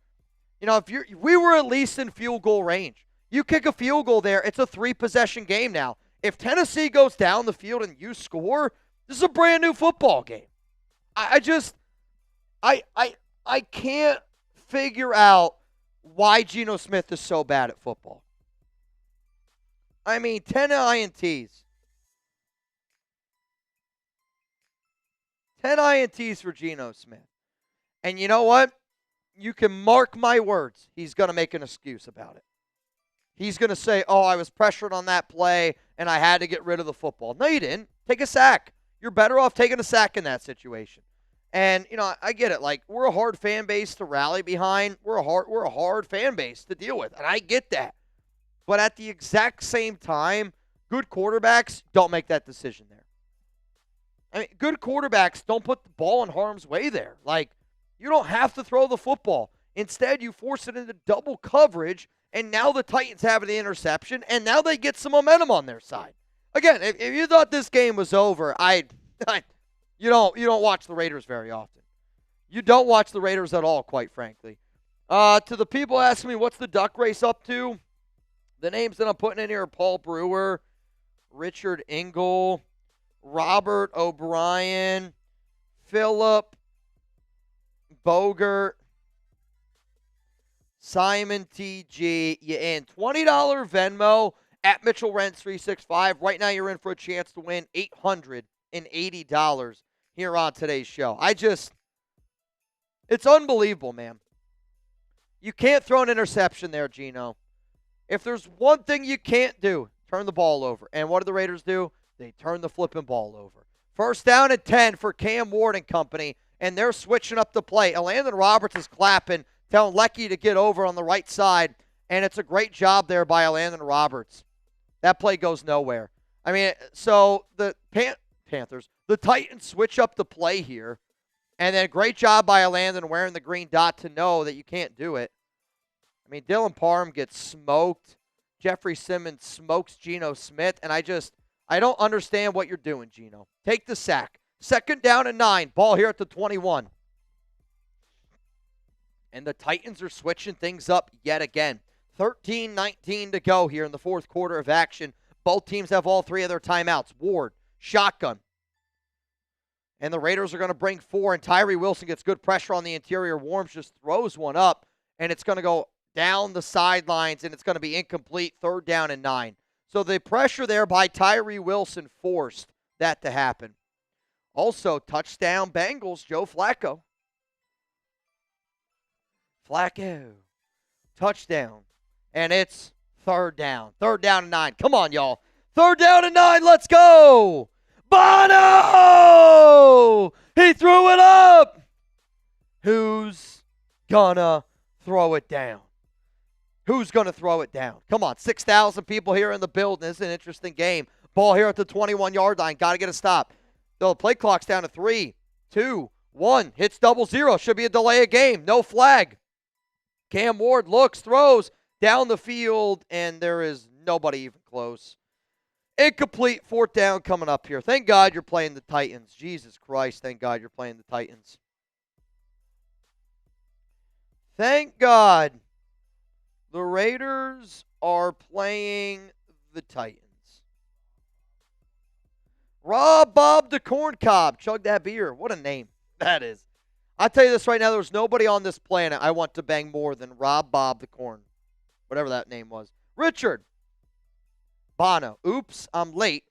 You know, if we were at least in field goal range. You kick a field goal there, it's a 3-possession game now. If Tennessee goes down the field and you score, this is a brand new football game. I can't figure out why Geno Smith is so bad at football. I mean, 10 INTs. 10 INTs for Geno Smith. And you know what? You can mark my words. He's going to make an excuse about it. He's going to say, oh, I was pressured on that play, and I had to get rid of the football. No, you didn't. Take a sack. You're better off taking a sack in that situation. And, you know, I get it. Like, we're a hard fan base to rally behind. We're a hard fan base to deal with, and I get that. But at the exact same time, good quarterbacks don't make that decision there. I mean, good quarterbacks don't put the ball in harm's way there. Like, you don't have to throw the football. Instead, you force it into double coverage, and now the Titans have the interception, and now they get some momentum on their side. Again, if you thought this game was over, you don't watch the Raiders very often. You don't watch the Raiders at all, quite frankly. To the people asking me, what's the duck race up to? The names that I'm putting in here are Paul Brewer, Richard Engel, Robert O'Brien, Philip Bogert, Simon TG. You in $20 Venmo at Mitchell Renz 365. Right now you're in for a chance to win $880 here on today's show. It's unbelievable, man. You can't throw an interception there, Geno. If there's one thing you can't do, turn the ball over. And what do the Raiders do? They turn the flipping ball over. First down and 10 for Cam Ward and company, and they're switching up the play. Landon Roberts is clapping, telling Lecky to get over on the right side, and it's a great job there by Landon Roberts. That play goes nowhere. I mean, so the Panthers, the Titans switch up the play here, and then great job by Landon wearing the green dot to know that you can't do it. I mean, Dylan Parham gets smoked. Jeffrey Simmons smokes Geno Smith, and I don't understand what you're doing, Geno. Take the sack. Second down and 9. Ball here at the 21. And the Titans are switching things up yet again. 13-19 to go here in the fourth quarter of action. Both teams have all 3 of their timeouts. Ward, shotgun. And the Raiders are going to bring 4, and Tyree Wilson gets good pressure on the interior. Worms just throws one up, and it's going to go down the sidelines, and it's going to be incomplete. Third down and 9. So the pressure there by Tyree Wilson forced that to happen. Also, touchdown Bengals, Joe Flacco. Touchdown. And it's third down. Third down and 9. Come on, y'all. Third down and 9. Let's go. Bono! He threw it up. Who's gonna throw it down? Who's going to throw it down? Come on, 6,000 people here in the building. This is an interesting game. Ball here at the 21-yard line. Got to get a stop. The play clock's down to 3, 2, 1. Hits 0-0. Should be a delay of game. No flag. Cam Ward looks, throws down the field, and there is nobody even close. Incomplete. Fourth down coming up here. Thank God you're playing the Titans. Jesus Christ, thank God you're playing the Titans. Thank God the Raiders are playing the Titans. Rob Bob the Corn Cob. Chug that beer. What a name that is. I'll tell you this right now. There's nobody on this planet I want to bang more than Rob Bob the Corn. Whatever that name was. Richard. Bono. Oops, I'm late.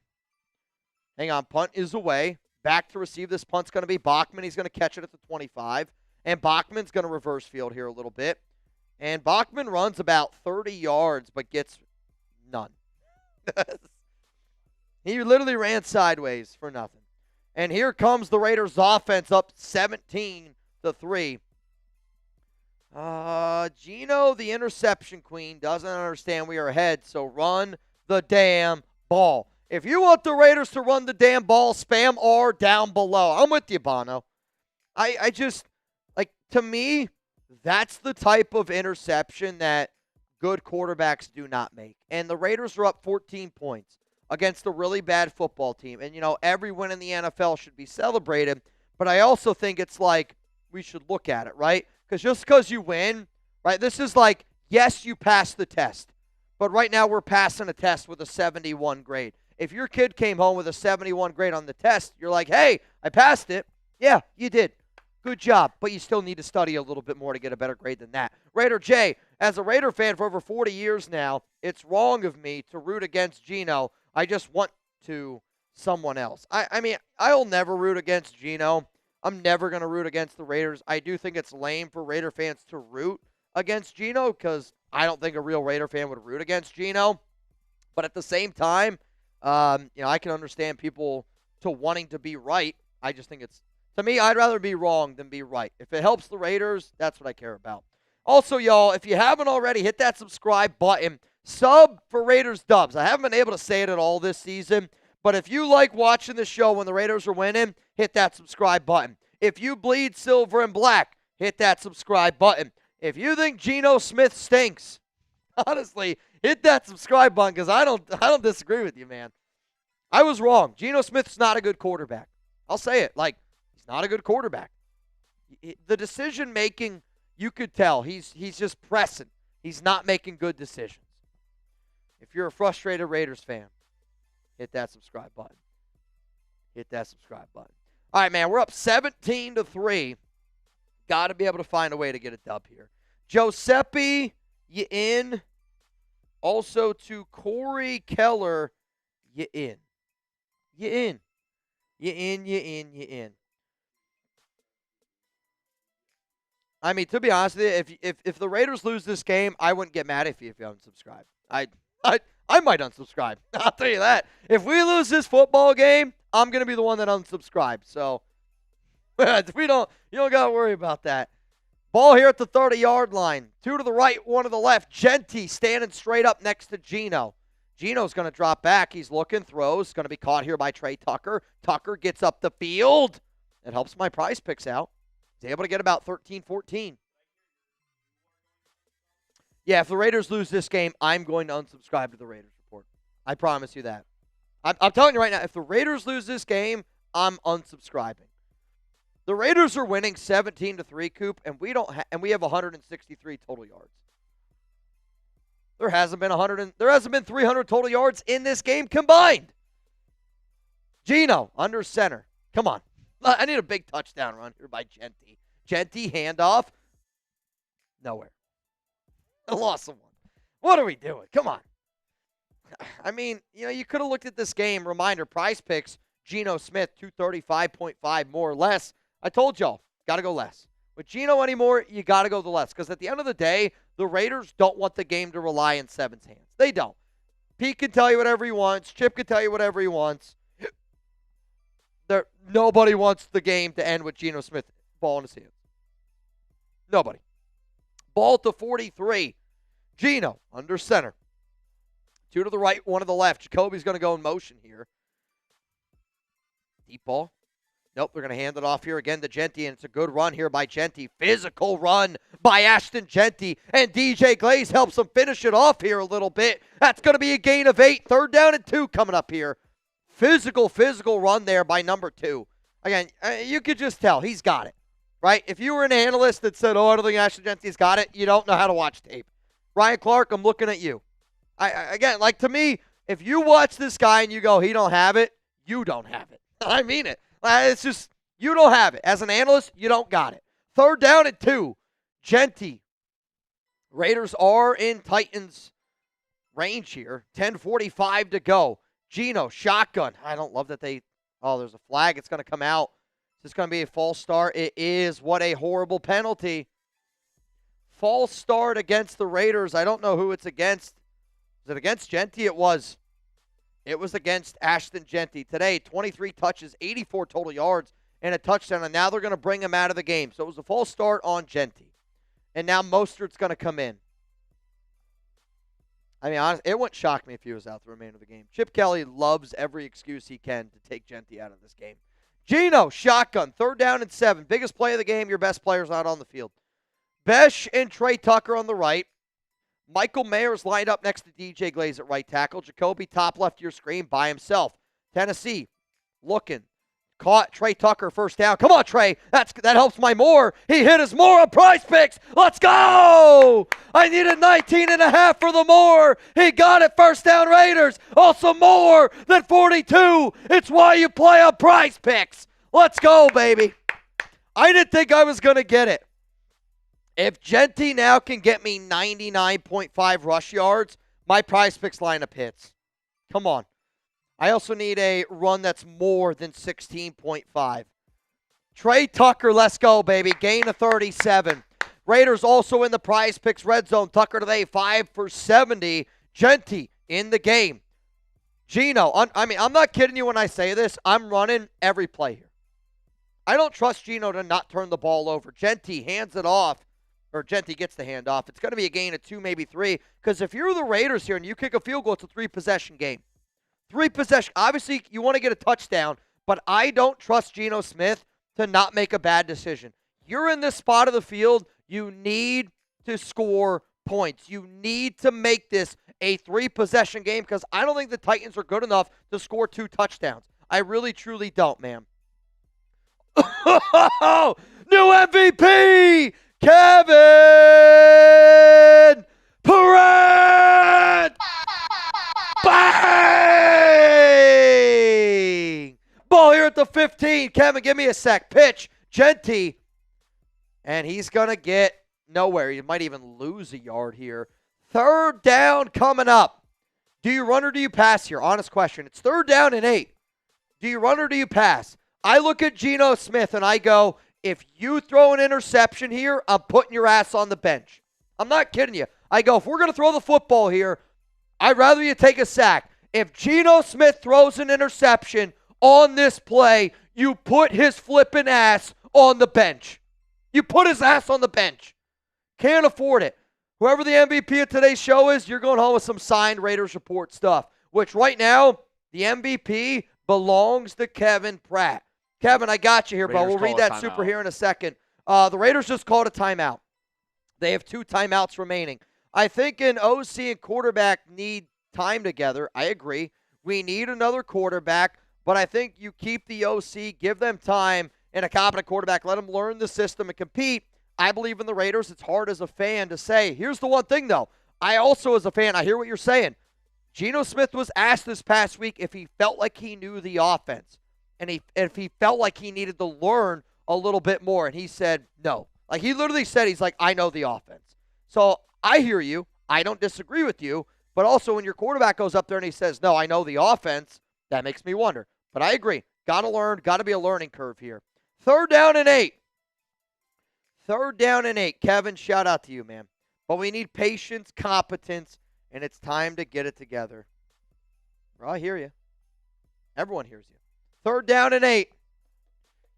Hang on. Punt is away. Back to receive this punt's going to be Bachman. He's going to catch it at the 25. And Bachman's going to reverse field here a little bit. And Bachman runs about 30 yards, but gets none. He literally ran sideways for nothing. And here comes the Raiders' offense up 17-3. Gino, the interception queen, doesn't understand we are ahead, so run the damn ball. If you want the Raiders to run the damn ball, spam R down below. I'm with you, Bono. I just, to me, that's the type of interception that good quarterbacks do not make. And the Raiders are up 14 points against a really bad football team. And, every win in the NFL should be celebrated. But I also think it's we should look at it, right? Because just because you win, right, this is yes, you passed the test. But right now we're passing a test with a 71 grade. If your kid came home with a 71 grade on the test, you're like, hey, I passed it. Yeah, you did. Good job. But you still need to study a little bit more to get a better grade than that. Raider J, as a Raider fan for over 40 years now, it's wrong of me to root against Gino. I just want to someone else. I mean, I'll never root against Gino. I'm never going to root against the Raiders. I do think it's lame for Raider fans to root against Gino because I don't think a real Raider fan would root against Gino. But at the same time, I can understand people to wanting to be right. I just think to me, I'd rather be wrong than be right. If it helps the Raiders, that's what I care about. Also, y'all, if you haven't already, hit that subscribe button. Sub for Raiders Dubs. I haven't been able to say it at all this season, but if you like watching the show when the Raiders are winning, hit that subscribe button. If you bleed silver and black, hit that subscribe button. If you think Geno Smith stinks, honestly, hit that subscribe button because I don't disagree with you, man. I was wrong. Geno Smith's not a good quarterback. I'll say it. He's not a good quarterback. The decision making, you could tell he's just pressing. He's not making good decisions. If you're a frustrated Raiders fan, hit that subscribe button. Hit that subscribe button. All right, man, we're up 17-3. Got to be able to find a way to get a dub here. Giuseppe, you in? Also to Corey Keller, you in. You in. You in, you in, you in. I mean, to be honest with you, if the Raiders lose this game, I wouldn't get mad if you unsubscribe. I might unsubscribe. I'll tell you that. If we lose this football game, I'm going to be the one that unsubscribes. So, you don't got to worry about that. Ball here at the 30-yard line. 2 to the right, 1 to the left. Genty standing straight up next to Geno. Geno's going to drop back. He's looking, throws. Going to be caught here by Trey Tucker. Tucker gets up the field. It helps my prize picks out. He's able to get about 13-14. Yeah, if the Raiders lose this game, I'm going to unsubscribe to the Raiders Report. I promise you that. I'm telling you right now, if the Raiders lose this game, I'm unsubscribing. The Raiders are winning 17-3, Coop, and we have 163 total yards. There hasn't been 300 total yards in this game combined. Geno under center. Come on. I need a big touchdown run here by Genty. Genty handoff. Nowhere. I lost someone. What are we doing? Come on. I mean, you could have looked at this game. Reminder, prize picks, Geno Smith, 235.5 more or less. I told y'all, got to go less. With Geno anymore, you got to go the less. Because at the end of the day, the Raiders don't want the game to rely in Seven's hands. They don't. Pete can tell you whatever he wants. Chip can tell you whatever he wants. Nobody wants the game to end with Geno Smith ball in his hands. Nobody. Ball to 43. Geno under center. 2 to the right, 1 to the left. Jacoby's going to go in motion here. Deep ball. Nope, they're going to hand it off here again to Genty, and it's a good run here by Genty. Physical run by Ashton Genty, and DJ Glaze helps him finish it off here a little bit. That's going to be a gain of 8. 3rd down and 2 coming up here. Physical run there by number 2. Again, you could just tell he's got it, right? If you were an analyst that said, I don't think Ashton Genty's got it, you don't know how to watch tape. Ryan Clark, I'm looking at you. Again, to me, if you watch this guy and you go, he don't have it, you don't have it. I mean it. It's just, you don't have it. As an analyst, you don't got it. 3rd down and 2. Genty. Raiders are in Titans range here. 10:45 to go. Geno, shotgun. I don't love that there's a flag. It's going to come out. Is this going to be a false start? It is. What a horrible penalty. False start against the Raiders. I don't know who it's against. Is it against Genty? It was. It was against Ashton Genty. Today, 23 touches, 84 total yards, and a touchdown, and now they're going to bring him out of the game. So it was a false start on Genty. and now Mostert's going to come in. I mean, honestly, it wouldn't shock me if he was out the remainder of the game. Chip Kelly loves every excuse he can to take Genty out of this game. Gino, shotgun, 3rd down and 7. Biggest play of the game, your best player's not on the field. Besh and Trey Tucker on the right. Michael Mayer's lined up next to DJ Glaze at right tackle. Jacoby top left of your screen by himself. Tennessee looking. Caught Trey Tucker, 1st down. Come on, Trey. That helps my Moore. He hit his Moore on Prize Picks. Let's go. I needed 19.5 for the Moore. He got it. 1st down Raiders. Also more than 42. It's why you play on Prize Picks. Let's go, baby. I didn't think I was going to get it. If Genty now can get me 99.5 rush yards, my Prize Picks lineup hits. Come on. I also need a run that's more than 16.5. Trey Tucker, let's go, baby. Gain of 37. Raiders also in the Prize Picks red zone. Tucker today, 5 for 70. Genty in the game. Gino, I'm not kidding you when I say this. I'm running every play here. I don't trust Gino to not turn the ball over. Genty hands it off, or Genty gets the handoff. It's going to be a gain of 2, maybe 3, because if you're the Raiders here and you kick a field goal, it's a 3-possession game. 3 possession. Obviously, you want to get a touchdown, but I don't trust Geno Smith to not make a bad decision. You're in this spot of the field. You need to score points. You need to make this a 3-possession game because I don't think the Titans are good enough to score 2 touchdowns. I really, truly don't, man. New MVP, Kevin Durant. Bang! Ball here at the 15. Kevin, give me a sec. Pitch. Genty. And he's going to get nowhere. He might even lose a yard here. 3rd down coming up. Do you run or do you pass here? Honest question. It's 3rd down and 8. Do you run or do you pass? I look at Geno Smith and I go, if you throw an interception here, I'm putting your ass on the bench. I'm not kidding you. I go, if we're going to throw the football here, I'd rather you take a sack. If Geno Smith throws an interception on this play, you put his flipping ass on the bench. You put his ass on the bench. Can't afford it. Whoever the MVP of today's show is, you're going home with some signed Raiders Report stuff, which right now, the MVP belongs to Kevin Pratt. Kevin, I got you here, bro. We'll read that super here in a second. The Raiders just called a timeout. They have 2 timeouts remaining. I think an OC and quarterback need time together. I agree. We need another quarterback, but I think you keep the OC, give them time, and a competent quarterback, let them learn the system and compete. I believe in the Raiders. It's hard as a fan to say. Here's the one thing, though. I also, as a fan, I hear what you're saying. Geno Smith was asked this past week if he felt like he knew the offense, and if he felt like he needed to learn a little bit more, and he said no. Like, he literally said, he's like, I know the offense. So I hear you. I don't disagree with you. But also when your quarterback goes up there and he says, no, I know the offense, that makes me wonder. But I agree. Got to learn. Got to be a learning curve here. 3rd down and 8. 3rd down and 8. Kevin, shout out to you, man. But we need patience, competence, and it's time to get it together. Well, I hear you. Everyone hears you. 3rd down and 8.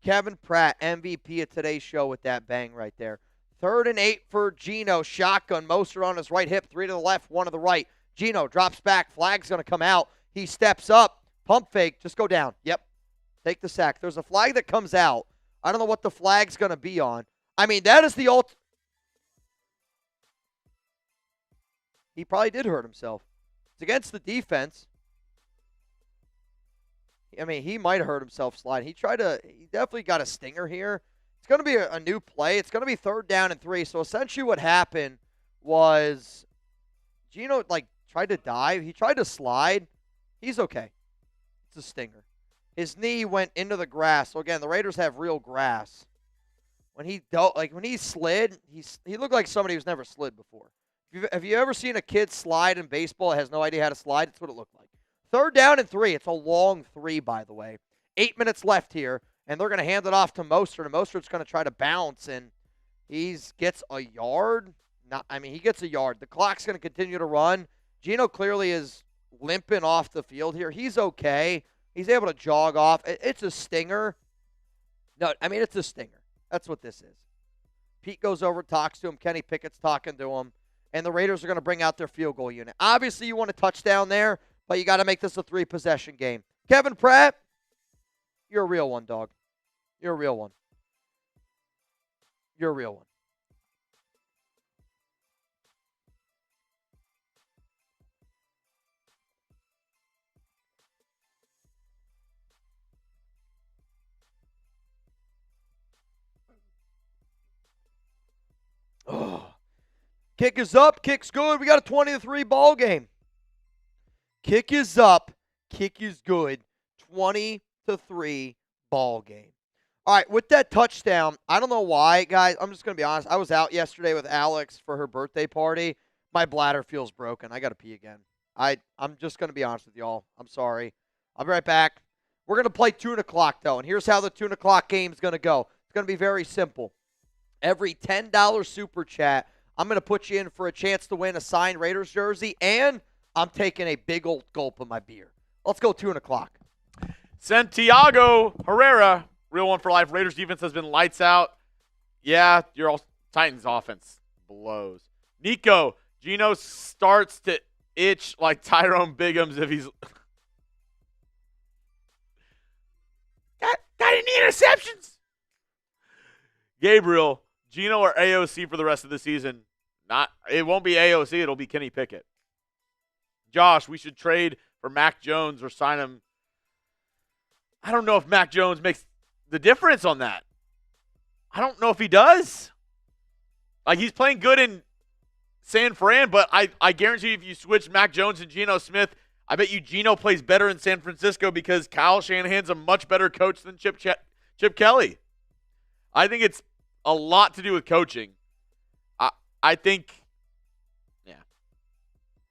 Kevin Pratt, MVP of today's show with that bang right there. 3rd and 8 for Geno. Shotgun. Mostert on his right hip. 3 to the left, 1 to the right. Geno drops back. Flag's going to come out. He steps up. Pump fake. Just go down. Yep. Take the sack. There's a flag that comes out. I don't know what the flag's going to be on. I mean, that is the He probably did hurt himself. It's against the defense. I mean, he might have hurt himself sliding. He definitely got a stinger here. It's going to be a new play. It's going to be 3rd down and 3. So essentially what happened was Geno, tried to dive. He tried to slide. He's okay. It's a stinger. His knee went into the grass. So again, the Raiders have real grass. When he slid, he looked like somebody who's never slid before. Have you ever seen a kid slide in baseball that has no idea how to slide? That's what it looked like. 3rd down and 3. It's a long 3, by the way. 8 minutes left here, and they're going to hand it off to Mostert, and Mostert's going to try to bounce, and he gets a yard. He gets a yard. The clock's going to continue to run. Geno clearly is limping off the field here. He's okay. He's able to jog off. It's a stinger. No, it's a stinger. That's what this is. Pete goes over, talks to him. Kenny Pickett's talking to him. And the Raiders are going to bring out their field goal unit. Obviously, you want a touchdown there, but you got to make this a 3-possession game. Kevin Pratt, you're a real one, dog. You're a real one. You're a real one. Oh. Kick is up. Kick's good. We got a 20-3 ball game. Kick is up. Kick is good. 20-3 ball game. All right, with that touchdown, I don't know why, guys. I'm just going to be honest. I was out yesterday with Alex for her birthday party. My bladder feels broken. I got to pee again. I'm just going to be honest with y'all. I'm sorry. I'll be right back. We're going to play Tune O'Clock, though, and here's how the Tune O'Clock game is going to go. It's going to be very simple. Every $10 super chat, I'm going to put you in for a chance to win a signed Raiders jersey, and I'm taking a big old gulp of my beer. Let's go 2 o'clock. Santiago Herrera, real one for life. Raiders defense has been lights out. Yeah, your all Titans offense blows. Nico, Geno starts to itch like Tyrone Biggums if he's got any interceptions. Gabriel, Geno or AOC for the rest of the season? It won't be AOC, it'll be Kenny Pickett. Josh, we should trade for Mac Jones or sign him. I don't know if Mac Jones makes the difference on that. I don't know if he does. Like, he's playing good in San Fran, but I guarantee you if you switch Mac Jones and Geno Smith, I bet you Geno plays better in San Francisco because Kyle Shanahan's a much better coach than Chip Kelly. I think it's a lot to do with coaching. I think, yeah,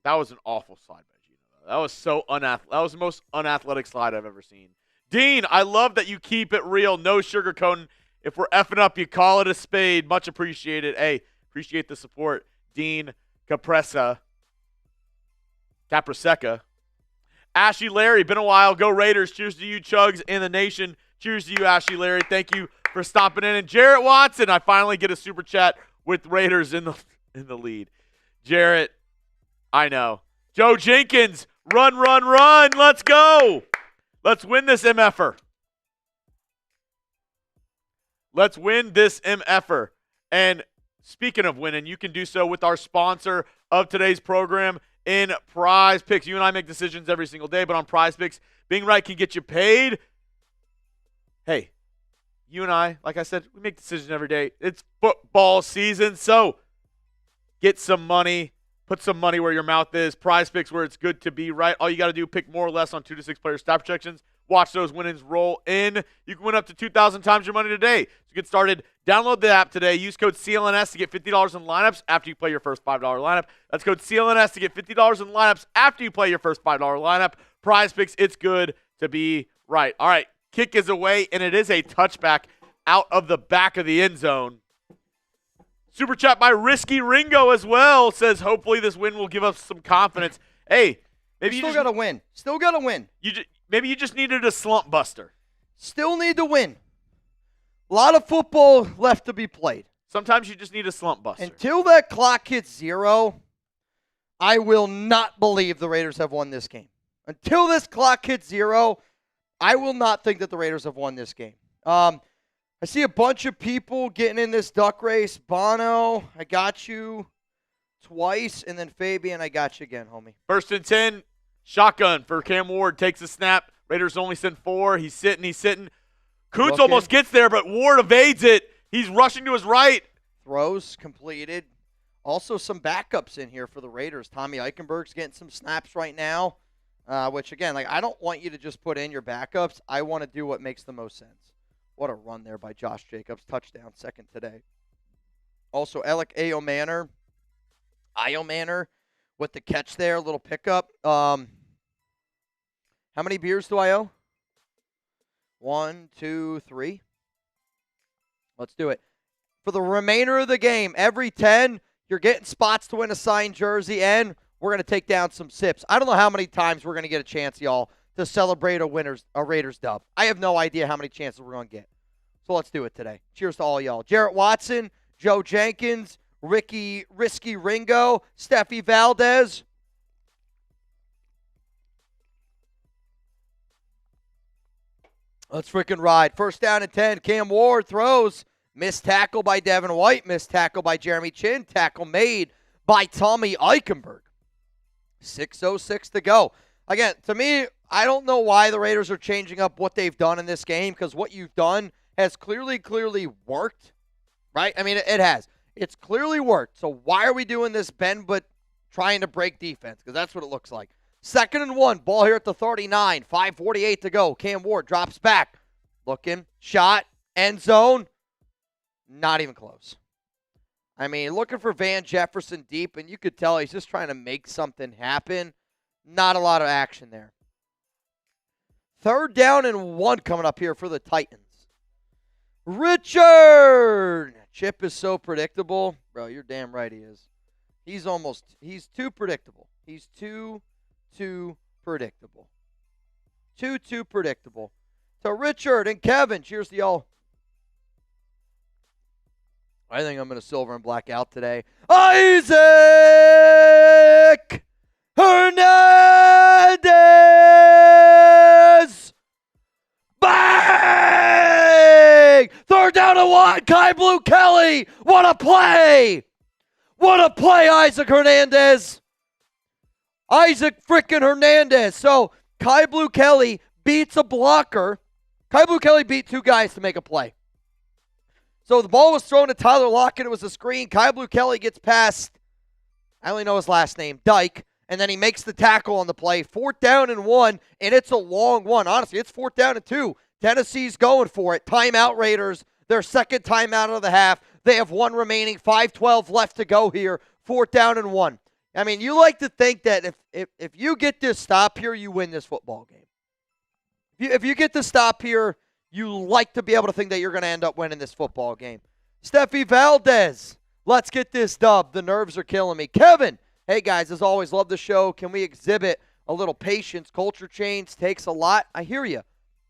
that was an awful slide by Geno. That was so that was the most unathletic slide I've ever seen. Dean, I love that you keep it real, no sugarcoating. If we're effing up, you call it a spade. Much appreciated. Hey, appreciate the support. Dean Capresa. Ashley Larry, been a while. Go Raiders. Cheers to you, Chugs, and the nation. Cheers to you, Ashley Larry. Thank you for stopping in. And Jarrett Watson, I finally get a super chat with Raiders in the lead. Jarrett, I know. Joe Jenkins, run. Let's go. Let's win this MFer. Let's win this MFer. And speaking of winning, you can do so with our sponsor of today's program in Prize Picks. You and I make decisions every single day, but on Prize Picks, being right can get you paid. Hey, you and I, like I said, we make decisions every day. It's football season, so get some money. Put some money where your mouth is. Prize Picks where it's good to be right. All you got to do, pick more or less on 2 to 6 player stat projections. Watch those winnings roll in. You can win up to 2,000 times your money today. So get started. Download the app today. Use code CLNS to get $50 in lineups after you play your first $5 lineup. That's code CLNS to get $50 in lineups after you play your first $5 lineup. Prize Picks, it's good to be right. All right, kick is away, and it is a touchback out of the back of the end zone. Super chat by Risky Ringo as well says, hopefully this win will give us some confidence. Hey, maybe you still got to win. Still got to win. Maybe you just needed a slump buster. Still need to win. A lot of football left to be played. Sometimes you just need a slump buster. Until that clock hits 0, I will not believe the Raiders have won this game. Until this clock hits 0, I will not think that the Raiders have won this game. I see a bunch of people getting in this duck race. Bono, I got you twice. And then Fabian, I got you again, homie. 1st and 10, shotgun for Cam Ward. Takes a snap. Raiders only send 4. He's sitting. Kuntz almost gets there, but Ward evades it. He's rushing to his right. Throws completed. Also some backups in here for the Raiders. Tommy Eichenberg's getting some snaps right now, which, again, like I don't want you to just put in your backups. I want to do what makes the most sense. What a run there by Josh Jacobs. Touchdown, second today. Also, Alec Iomanner with the catch there, a little pickup. How many beers do I owe? 1, 2, 3. Let's do it. For the remainder of the game, every 10, you're getting spots to win a signed jersey, and we're going to take down some sips. I don't know how many times we're going to get a chance, y'all, to celebrate a Raiders dub. I have no idea how many chances we're going to get. So let's do it today. Cheers to all y'all. Jarrett Watson, Joe Jenkins, Risky Ringo, Steffi Valdez. Let's freaking ride. First down and 10. Cam Ward throws. Missed tackle by Devin White. Missed tackle by Jeremy Chin. Tackle made by Tommy Eichenberg. 6:06 to go. Again, to me, I don't know why the Raiders are changing up what they've done in this game, because what you've done has clearly worked, right? I mean, it has. It's clearly worked. So why are we doing this bend but trying to break defense? Because that's what it looks like. 2nd and 1. Ball here at the 39. 5:48 to go. Cam Ward drops back. Looking. Shot. End zone. Not even close. I mean, looking for Van Jefferson deep, and you could tell he's just trying to make something happen. Not a lot of action there. 3rd down and 1 coming up here for the Titans. Richard! Chip is so predictable. Bro, you're damn right he is. He's too predictable. He's too predictable. Too predictable. So Richard and Kevin, cheers to y'all. I think I'm going to silver and black out today. Isaac Hernandez! Bang! 3rd down and 1. Kai Blue Kelly. What a play! What a play, Isaac Hernandez. Isaac freaking Hernandez. So Kai Blue Kelly beats a blocker. Kai Blue Kelly beat 2 guys to make a play. So the ball was thrown to Tyler Lockett. It was a screen. Kai Blue Kelly gets past, I only know his last name, Dyke, and then he makes the tackle on the play. 4th down and 1, and it's a long one. Honestly, it's 4th down and 2. Tennessee's going for it. Timeout Raiders. Their 2nd timeout of the half. They have 1 remaining. 5:12 left to go here. 4th down and 1. I mean, you like to think that if you get this stop here, you win this football game. If you get the stop here, you like to be able to think that you're going to end up winning this football game. Steffi Valdez, let's get this dub. The nerves are killing me. Kevin, hey guys, as always, love the show. Can we exhibit a little patience? Culture change takes a lot. I hear you.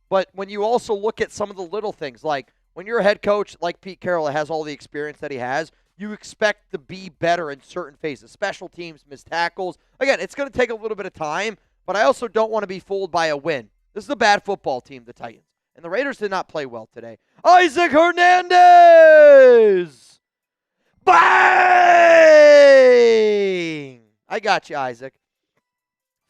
But when you also look at some of the little things, like when you're a head coach like Pete Carroll that has all the experience that he has, you expect to be better in certain phases. Special teams, missed tackles. Again, it's going to take a little bit of time, but I also don't want to be fooled by a win. This is a bad football team, the Titans. And the Raiders did not play well today. Isaac Hernandez! Bang! I got you, Isaac.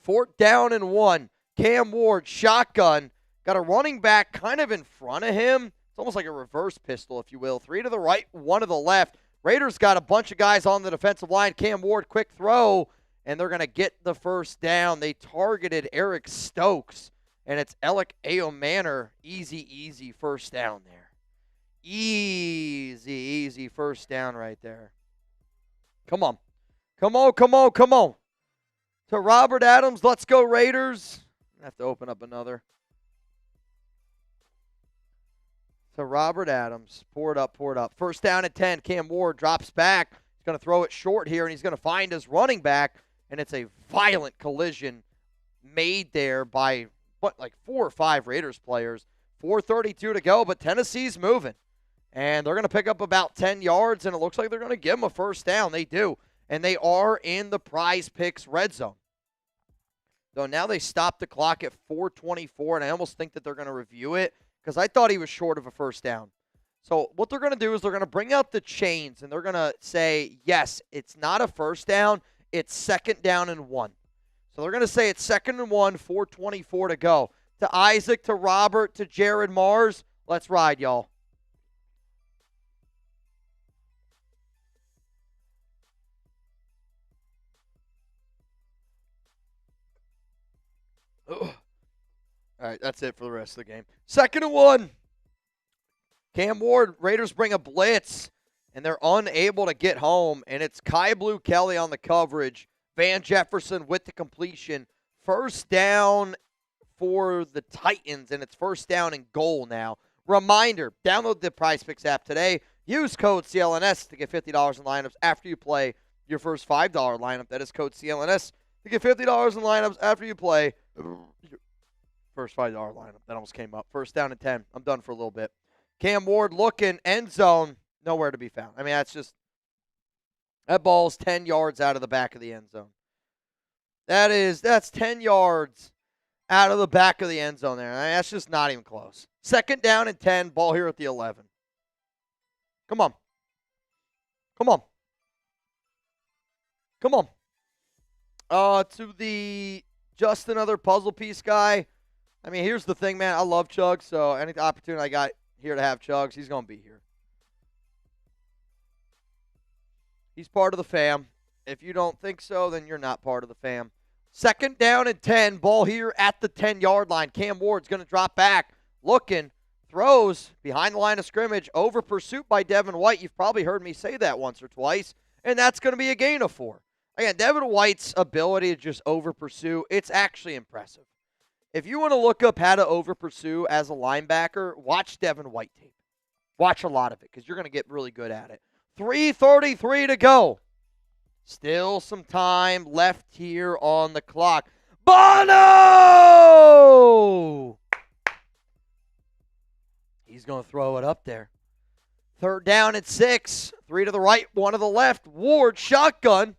4th down and 1. Cam Ward, shotgun. Got a running back kind of in front of him. It's almost like a reverse pistol, if you will. 3 to the right, 1 to the left. Raiders got a bunch of guys on the defensive line. Cam Ward, quick throw, and they're going to get the 1st down. They targeted Eric Stokes. And it's Alec Aomanor. Easy 1st down there. Easy 1st down right there. Come on. To Robert Adams. Let's go, Raiders. I have to open up another. To Robert Adams. Pour it up. 1st down and 10. Cam Ward drops back. He's going to throw it short here, and he's going to find his running back. And it's a violent collision made there by like 4 or 5 Raiders players. 4:32 to go, but Tennessee's moving. And they're going to pick up about 10 yards, and it looks like they're going to give them a 1st down. They do. And they are in the Prize Picks red zone. Though now they stopped the clock at 4:24, and I almost think that they're going to review it because I thought he was short of a 1st down. So what they're going to do is they're going to bring out the chains, and they're going to say, yes, it's not a 1st down, it's 2nd down and 1. So they're going to say it's 2nd and 1, 4:24 to go. To Isaac, to Robert, to Jared Mars. Let's ride, y'all. Ugh. All right, that's it for the rest of the game. 2nd and 1. Cam Ward, Raiders bring a blitz, and they're unable to get home, and it's Kai Blue Kelly on the coverage. Van Jefferson with the completion. 1st down for the Titans, and it's 1st down and goal now. Reminder, download the Prize Picks app today. Use code CLNS to get $50 in lineups after you play your first $5 lineup. That is code CLNS to get $50 in lineups after you play your first $5 lineup. That almost came up. 1st down and 10. I'm done for a little bit. Cam Ward looking, end zone. Nowhere to be found. I mean, that ball's 10 yards out of the back of the end zone. That's 10 yards out of the back of the end zone there. I mean, that's just not even close. 2nd down and 10, ball here at the 11. Come on. Come on. Come on. To the just another puzzle piece guy. I mean, here's the thing, man. I love Chug, so any opportunity I got here to have Chugs, he's going to be here. He's part of the fam. If you don't think so, then you're not part of the fam. 2nd down and 10, ball here at the 10-yard line. Cam Ward's going to drop back, looking, throws behind the line of scrimmage, over pursuit by Devin White. You've probably heard me say that once or twice, and that's going to be a gain of 4. Again, Devin White's ability to just over pursue, it's actually impressive. If you want to look up how to over pursue as a linebacker, watch Devin White tape. Watch a lot of it because you're going to get really good at it. 3:33 to go. Still some time left here on the clock. Bono! He's going to throw it up there. 3rd down and 6. 3 to the right, 1 to the left. Ward, shotgun.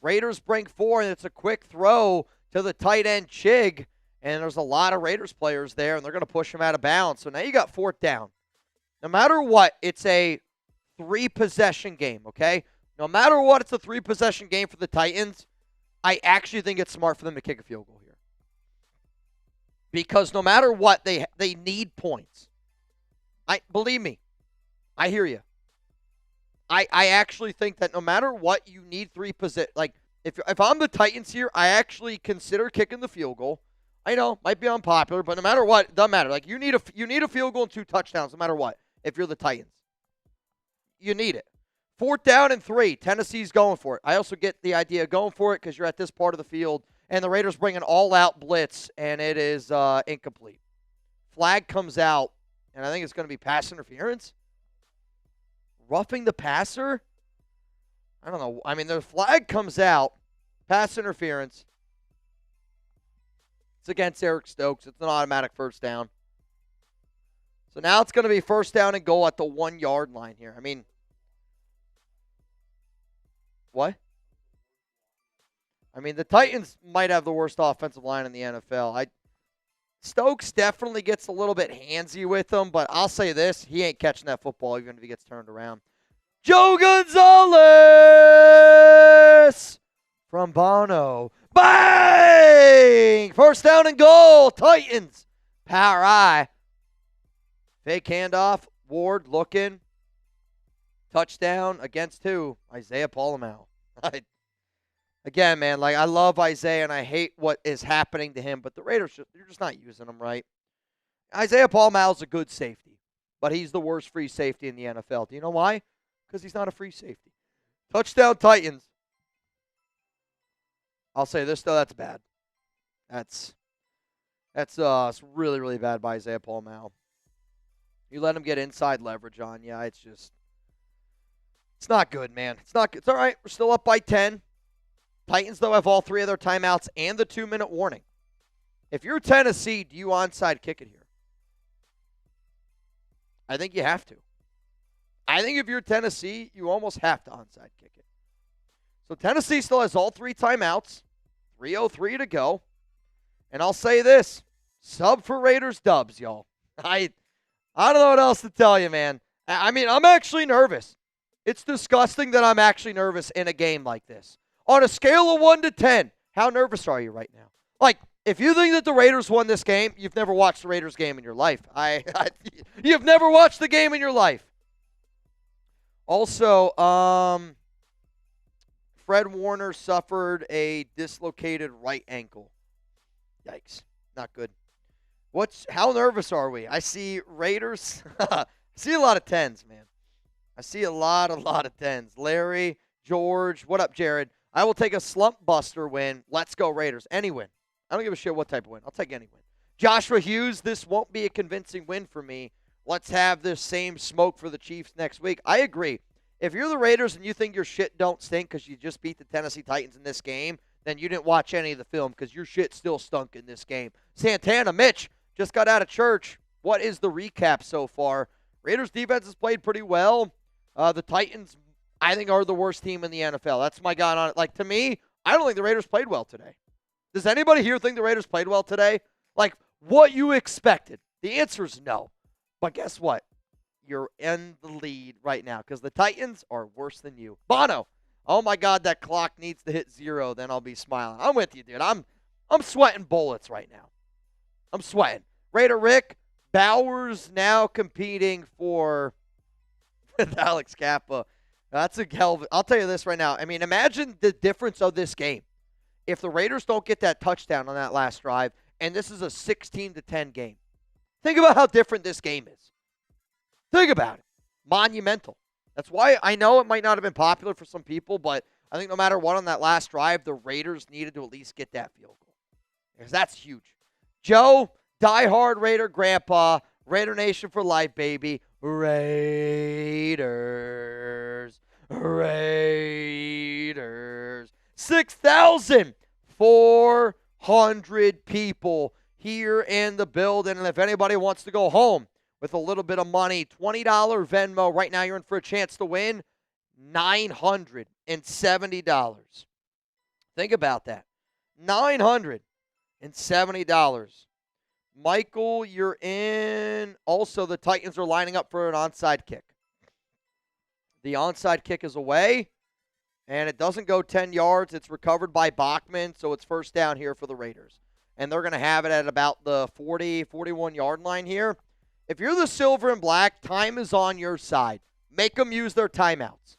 Raiders bring 4, and it's a quick throw to the tight end, Chig. And there's a lot of Raiders players there, and they're going to push him out of bounds. So now you got 4th down. No matter what, it's a 3-possession game, okay? No matter what, it's a 3-possession game for the Titans. I actually think it's smart for them to kick a field goal here. Because no matter what, they need points. Believe me, I hear you. I actually think that no matter what, you need 3 possessions. Like, if I'm the Titans here, I actually consider kicking the field goal. I know, might be unpopular, but no matter what, it doesn't matter. Like, you need a field goal and 2 touchdowns no matter what if you're the Titans. You need it. 4th down and 3. Tennessee's going for it. I also get the idea of going for it because you're at this part of the field, and the Raiders bring an all-out blitz, and it is incomplete. Flag comes out, and I think it's going to be pass interference. Roughing the passer? I don't know. I mean, the flag comes out. Pass interference. It's against Eric Stokes. It's an automatic 1st down. So now it's going to be 1st down and goal at the 1-yard line here. I mean, what? I mean, the Titans might have the worst offensive line in the NFL. Stokes definitely gets a little bit handsy with them, but I'll say this. He ain't catching that football even if he gets turned around. Joe Gonzalez from Bono. Bang! 1st down and goal. Titans. Power I. Fake handoff. Ward looking. Touchdown against who? Isaiah Polamau. Again, man, like I love Isaiah and I hate what is happening to him, but the Raiders, you're just not using him right. Isaiah Polamau is a good safety, but he's the worst free safety in the NFL. Do you know why? Because he's not a free safety. Touchdown Titans. I'll say this, though, that's bad. That's it's really, really bad by Isaiah Polamau. You let him get inside leverage on you. It's not good, man. It's not good. It's all right. We're still up by 10. Titans, though, have all 3 of their timeouts and the 2-minute warning. If you're Tennessee, do you onside kick it here? I think you have to. I think if you're Tennessee, you almost have to onside kick it. So Tennessee still has all 3 timeouts. 3:03 to go. And I'll say this. Sub for Raiders dubs, y'all. I don't know what else to tell you, man. I mean, I'm actually nervous. It's disgusting that I'm actually nervous in a game like this. On a scale of 1 to 10, how nervous are you right now? Like, if you think that the Raiders won this game, you've never watched the Raiders game in your life. You've never watched the game in your life. Also, Fred Warner suffered a dislocated right ankle. Yikes. Not good. How nervous are we? I see Raiders. I see a lot of 10s, man. I see a lot of 10s. Larry, George, what up, Jared? I will take a slump buster win. Let's go Raiders. Any win. I don't give a shit what type of win. I'll take any win. Joshua Hughes, this won't be a convincing win for me. Let's have this same smoke for the Chiefs next week. I agree. If you're the Raiders and you think your shit don't stink because you just beat the Tennessee Titans in this game, then you didn't watch any of the film because your shit still stunk in this game. Santana, Mitch, just got out of church. What is the recap so far? Raiders defense has played pretty well. The Titans, I think, are the worst team in the NFL. That's my God on it. Like, to me, I don't think the Raiders played well today. Does anybody here think the Raiders played well today? Like, what you expected? The answer is no. But guess what? You're in the lead right now because the Titans are worse than you. Bono, oh my God, that clock needs to hit 0. Then I'll be smiling. I'm with you, dude. I'm sweating bullets right now. I'm sweating. Raider Rick, Bowers now competing for with Alex Kappa. That's a hell of, I'll tell you this right now. I mean, imagine the difference of this game. If the Raiders don't get that touchdown on that last drive, and this is a 16-10 game. Think about how different this game is. Think about it. Monumental. That's why I know it might not have been popular for some people, but I think no matter what on that last drive, the Raiders needed to at least get that field goal. Because that's huge. Joe, diehard Raider grandpa, Raider Nation for life, baby. Raiders. 6,400 people here in the building. And if anybody wants to go home with a little bit of money, $20 Venmo, right now you're in for a chance to win $970. Think about that. $970. Michael, you're in. Also, the Titans are lining up for an onside kick. The onside kick is away, and it doesn't go 10 yards. It's recovered by Bachman, so it's first down here for the Raiders. And they're going to have it at about the 40, 41-yard line here. If you're the silver and black, time is on your side. Make them use their timeouts.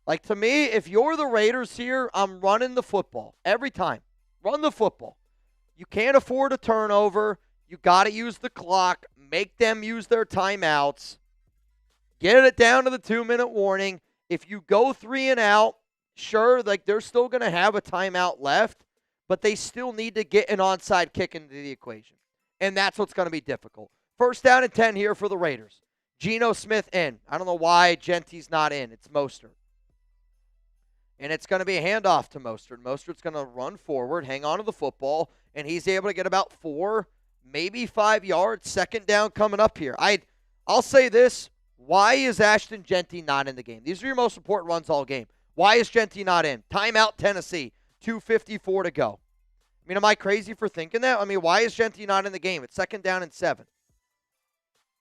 Like, to me, if you're the Raiders here, I'm running the football every time. Run the football. You can't afford a turnover. You got to use the clock. Make them use their timeouts. Get it down to the 2-minute warning. If you go 3 and out, sure, like they're still going to have a timeout left, but they still need to get an onside kick into the equation. And that's what's going to be difficult. First down and 10 here for the Raiders. Geno Smith in. I don't know why Genty's not in. It's Mostert. And it's going to be a handoff to Mostert. Mostert's going to run forward, hang on to the football, and he's able to get about 4, maybe 5 yards. Second down coming up here. I'll say this. Why is Ashton Genty not in the game? These are your most important runs all game. Why is Genty not in? Timeout, Tennessee. 2:54 to go. I mean, am I crazy for thinking that? I mean, why is Genty not in the game? It's second down and 7.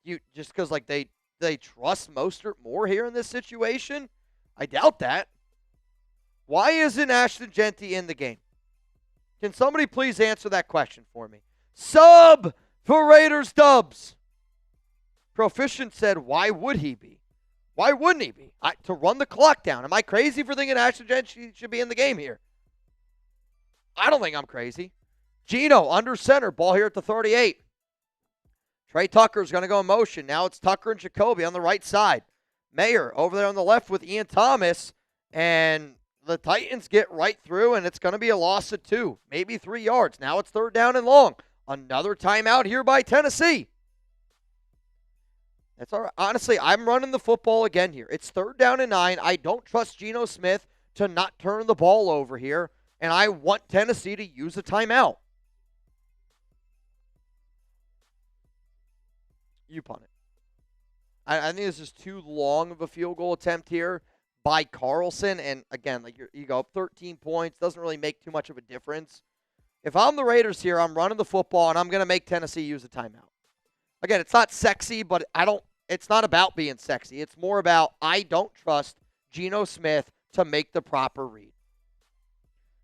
You just because like they trust Mostert more here in this situation? I doubt that. Why isn't Ashton Genty in the game? Can somebody please answer that question for me? Sub for Raiders Dubs. Proficient said, why would he be? Why wouldn't he be? To run the clock down. Am I crazy for thinking Ashton Genty should be in the game here? I don't think I'm crazy. Geno under center. Ball here at the 38. Trey Tucker's going to go in motion. Now it's Tucker and Jacoby on the right side. Mayer over there on the left with Ian Thomas. And the Titans get right through, and it's going to be a loss of 2, maybe 3 yards. Now it's third down and long. Another timeout here by Tennessee. That's all right. Honestly, I'm running the football again here. It's third down and 9. I don't trust Geno Smith to not turn the ball over here, and I want Tennessee to use a timeout. You punt it. I think this is too long of a field goal attempt here by Carlson, and again, like you go up 13 points, doesn't really make too much of a difference. If I'm the Raiders here, I'm running the football, and I'm going to make Tennessee use a timeout. Again, it's not sexy, but it's not about being sexy. It's more about I don't trust Geno Smith to make the proper read.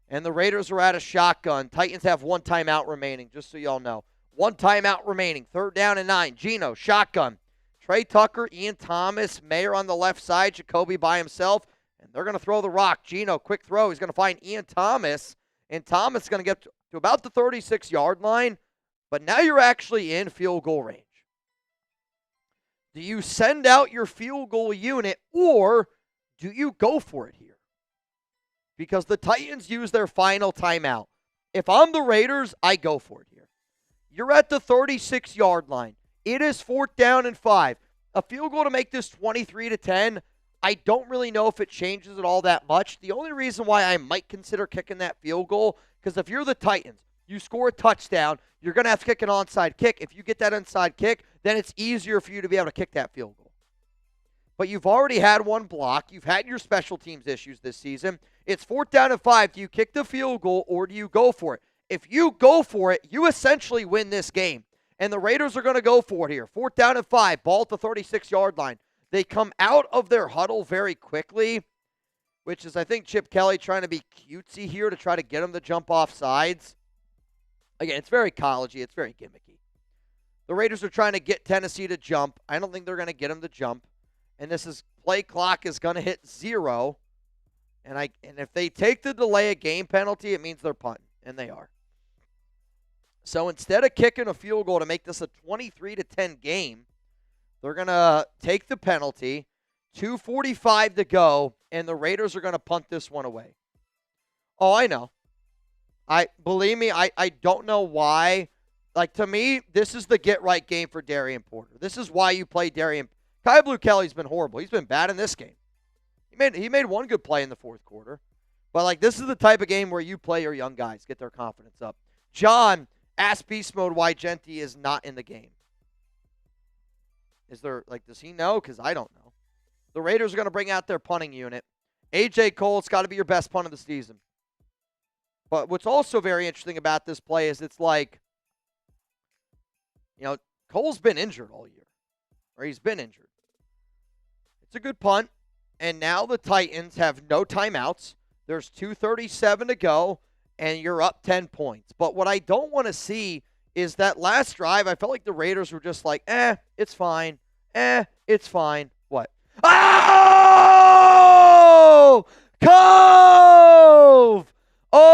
And the Raiders are at a shotgun. Titans have 1 timeout remaining, just so y'all know. 1 timeout remaining. Third down and 9. Geno, shotgun. Trey Tucker, Ian Thomas, Mayer on the left side, Jacoby by himself, and they're going to throw the rock. Geno, quick throw. He's going to find Ian Thomas, and Thomas is going to get to about the 36-yard line, but now you're actually in field goal range. Do you send out your field goal unit, or do you go for it here? Because the Titans use their final timeout. If I'm the Raiders, I go for it here. You're at the 36-yard line. It is 4th down and 5. A field goal to make this 23-10, I don't really know if it changes it all that much. The only reason why I might consider kicking that field goal, because if you're the Titans, you score a touchdown, you're going to have to kick an onside kick. If you get that onside kick, then it's easier for you to be able to kick that field goal. but you've already had one block. You've had your special teams issues this season. It's 4th down and 5. Do you kick the field goal or do you go for it? If you go for it, you essentially win this game. And the Raiders are going to go for it here. 4th down and 5, ball at the 36-yard line. They come out of their huddle very quickly, which is, I think, Chip Kelly trying to be cutesy here to try to get them to jump off sides. Again, it's very collegey. It's very gimmicky. The Raiders are trying to get Tennessee to jump. I don't think they're going to get them to jump. And this is play clock is going to hit 0. And if they take the delay of game penalty, it means they're punting, and they are. So instead of kicking a field goal to make this a 23-10 game, they're going to take the penalty, 2:45 to go, and the Raiders are going to punt this one away. Oh, I know. Believe me, I don't know why. Like, to me, this is the get-right game for Darian Porter. This is why you play Darian. Kai Blue Kelly's been horrible. He's been bad in this game. He made one good play in the 4th quarter. But, like, this is the type of game where you play your young guys, get their confidence up. John, ask Beast Mode why Genty is not in the game. Is there, like, does he know? Because I don't know. The Raiders are going to bring out their punting unit. A.J. Cole, it's got to be your best punt of the season. But what's also very interesting about this play is it's like, Cole's been injured all year. Or he's been injured. It's a good punt. And now the Titans have no timeouts. There's 2:37 to go, and you're up 10 points. But what I don't want to see is that last drive, I felt like the Raiders were just like, it's fine. It's fine. What? Oh! Cove! Order!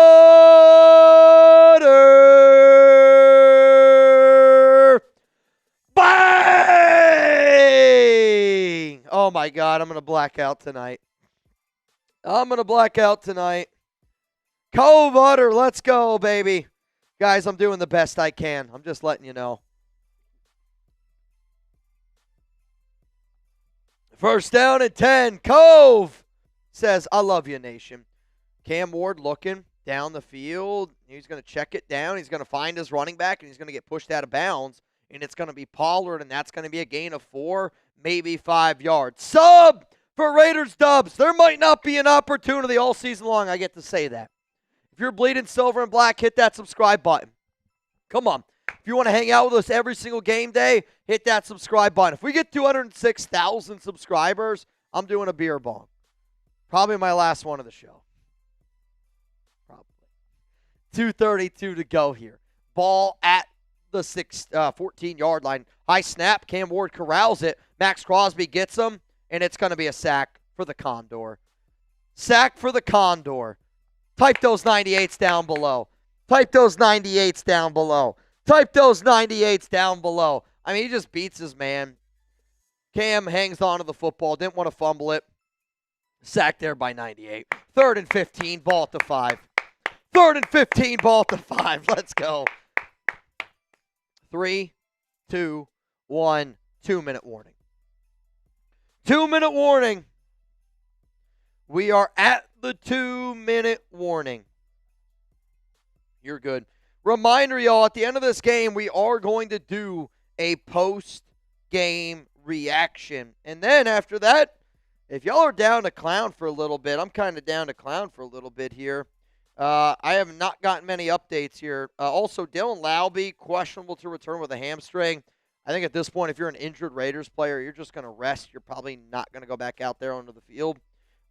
Bang! Oh, my God. I'm going to black out tonight. Cove Utter, let's go, baby. Guys, I'm doing the best I can. I'm just letting you know. 1st down and 10. Cove says, I love you, nation. Cam Ward looking down the field. He's going to check it down. He's going to find his running back, and he's going to get pushed out of bounds. And it's going to be Pollard, and that's going to be a gain of 4, maybe 5 yards. Sub for Raiders Dubs. There might not be an opportunity all season long. I get to say that. If you're bleeding silver and black, hit that subscribe button. Come on. If you want to hang out with us every single game day, hit that subscribe button. If we get 206,000 subscribers, I'm doing a beer bong. Probably my last one of the show. Probably. 2:32 to go here. Ball at the 14-yard line. High snap. Cam Ward corrals it. Max Crosby gets him, and it's going to be a sack for the Condor. Sack for the Condor. Type those 98s down below. Type those 98s down below. Type those 98s down below. I mean, he just beats his man. Cam hangs on to the football. Didn't want to fumble it. Sacked there by 98. 3rd and 15, ball at the 5. 3rd and 15, ball at the 5. Let's go. 3, 2, 1, 2-minute warning. 2-minute warning. We are at the 2-minute warning. You're good. Reminder, y'all, at the end of this game, we are going to do a post-game reaction. And then after that, if y'all are down to clown for a little bit, I'm kind of down to clown for a little bit here. I have not gotten many updates here. Also, Dylan Laube, questionable to return with a hamstring. I think at this point, if you're an injured Raiders player, you're just going to rest. You're probably not going to go back out there onto the field.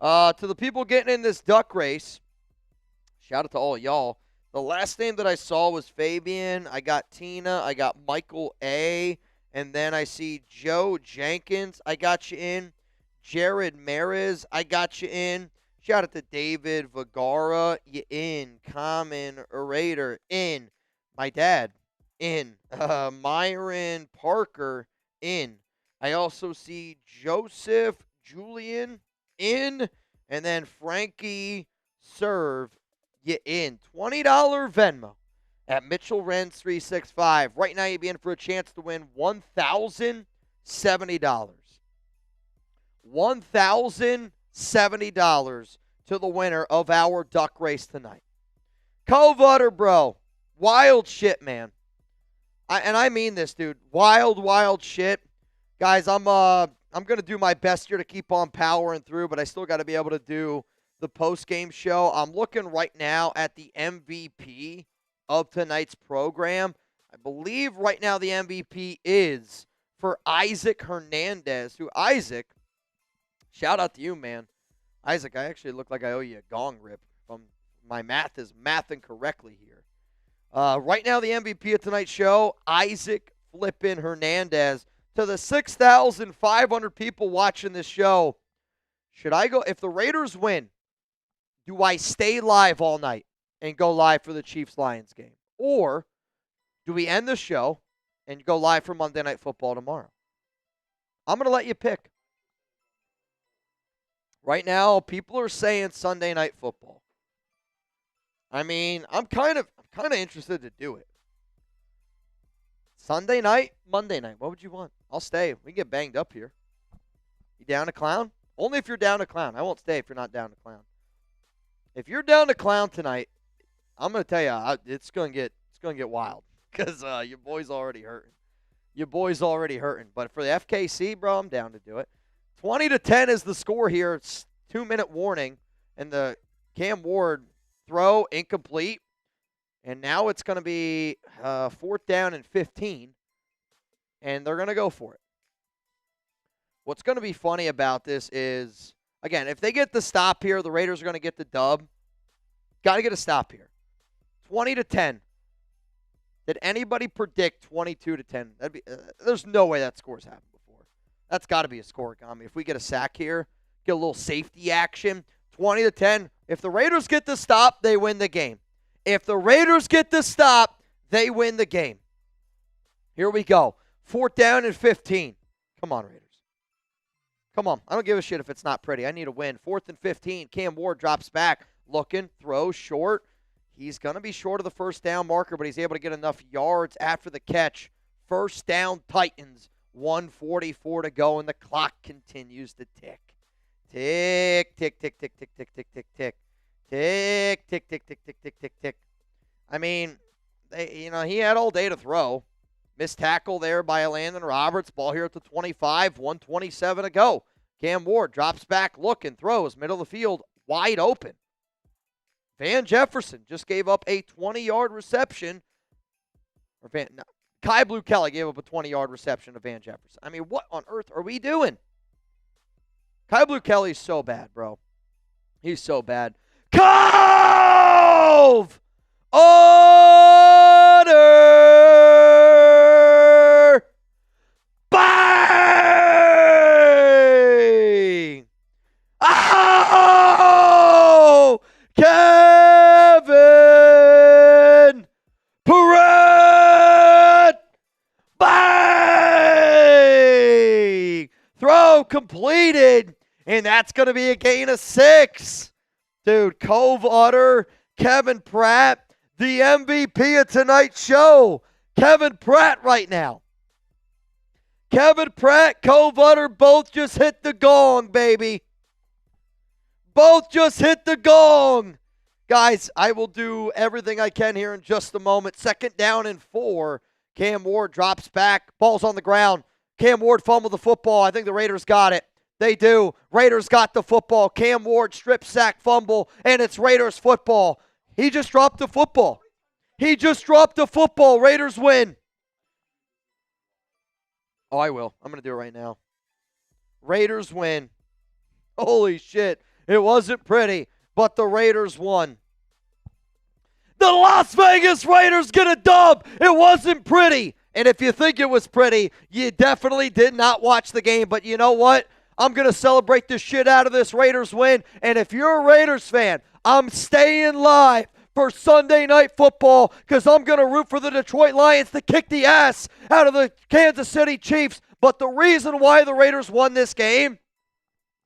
To the people getting in this duck race, shout out to all y'all. The last name that I saw was Fabian. I got Tina. I got Michael A. And then I see Joe Jenkins. I got you in. Jared Maris. I got you in. Shout out to David Vergara. You in. Common Orator. In. My dad. In. Myron Parker. In. I also see Joseph Julian. In. And then Frankie Serve. You in. $20 Venmo at Mitchell Renz 365. Right now, you'd be in for a chance to win $1,070. $1,070 to the winner of our duck race tonight. Cove Utter, bro. Wild shit, man. I mean this, dude. Wild shit. Guys, I'm I'm going to do my best here to keep on powering through, but I still got to be able to do the post-game show. I'm looking right now at the MVP of tonight's program. I believe right now the MVP is for Isaac Hernandez, who Isaac, shout out to you, man. Isaac, I actually look like I owe you a gong rip. My math is mathing correctly here. Right now the MVP of tonight's show, Isaac flippin' Hernandez. To the 6,500 people watching this show, should I go, if the Raiders win, do I stay live all night and go live for the Chiefs-Lions game? Or do we end the show and go live for Monday Night Football tomorrow? I'm going to let you pick. Right now, people are saying Sunday Night Football. I mean, I'm kind of interested to do it. Sunday night, Monday night. What would you want? I'll stay. We can get banged up here. You down to clown? Only if you're down to clown. I won't stay if you're not down to clown. If you're down to clown tonight, I'm going to tell you, it's going to get wild because your boy's already hurting. But for the FKC, bro, I'm down to do it. 20-10 is the score here. It's 2-minute warning, and the Cam Ward throw incomplete. And now it's going to be 4th down and 15, and they're going to go for it. What's going to be funny about this is, again, if they get the stop here, the Raiders are going to get the dub. Got to get a stop here. 20-10. Did anybody predict 22-10? That'd be. There's no way that score's happened before. That's got to be a score, Gami. If we get a sack here, get a little safety action, 20-10. If the Raiders get the stop, they win the game. If the Raiders get the stop, they win the game. Here we go. 4th down and 15. Come on, Raiders. Come on. I don't give a shit if it's not pretty. I need a win. 4th and 15. Cam Ward drops back. Looking. Throws short. He's going to be short of the first down marker, but he's able to get enough yards after the catch. First down, Titans. 1:44 to go, and the clock continues to tick. Tick, tick, tick, tick, tick, tick, tick, tick, tick. Tick, tick, tick, tick, tick, tick, tick, tick. I mean, he had all day to throw. Missed tackle there by Landon Roberts. Ball here at the 25, 1:27 to go. Cam Ward drops back, looking, throws, middle of the field, wide open. Van Jefferson just gave up a 20-yard reception. Kai Blue Kelly gave up a 20-yard reception to Van Jefferson. I mean, what on earth are we doing? Kai Blue Kelly's so bad, bro. He's so bad. Cove! Order! Bang! Oh! Kevin Perret! Bang! Throw completed, and that's going to be a gain of 6. Dude, Cove Utter, Kevin Pratt, the MVP of tonight's show. Kevin Pratt right now. Kevin Pratt, Cove Utter, both just hit the gong, baby. Both just hit the gong. Guys, I will do everything I can here in just a moment. 2nd down and 4. Cam Ward drops back. Ball's on the ground. Cam Ward fumbled the football. I think the Raiders got it. They do. Raiders got the football. Cam Ward strip sack fumble, and it's Raiders football. He just dropped the football. Raiders win. Oh, I will. I'm going to do it right now. Raiders win. Holy shit. It wasn't pretty, but the Raiders won. The Las Vegas Raiders get a dub. It wasn't pretty. And if you think it was pretty, you definitely did not watch the game. But you know what? I'm going to celebrate the shit out of this Raiders win. And if you're a Raiders fan, I'm staying live for Sunday Night Football because I'm going to root for the Detroit Lions to kick the ass out of the Kansas City Chiefs. But the reason why the Raiders won this game,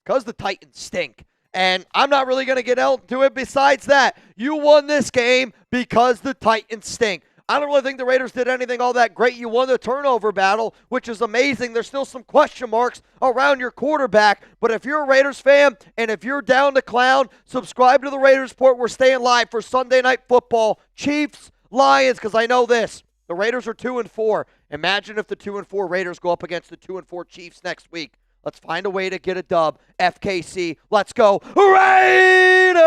because the Titans stink. And I'm not really going to get into it besides that. You won this game because the Titans stink. I don't really think the Raiders did anything all that great. You won the turnover battle, which is amazing. There's still some question marks around your quarterback. But if you're a Raiders fan and if you're down to clown, subscribe to the Raiders Report. We're staying live for Sunday Night Football. Chiefs, Lions, because I know this. The Raiders are 2-4. Imagine if the 2-4 Raiders go up against the 2-4 Chiefs next week. Let's find a way to get a dub. FKC, let's go. Raiders!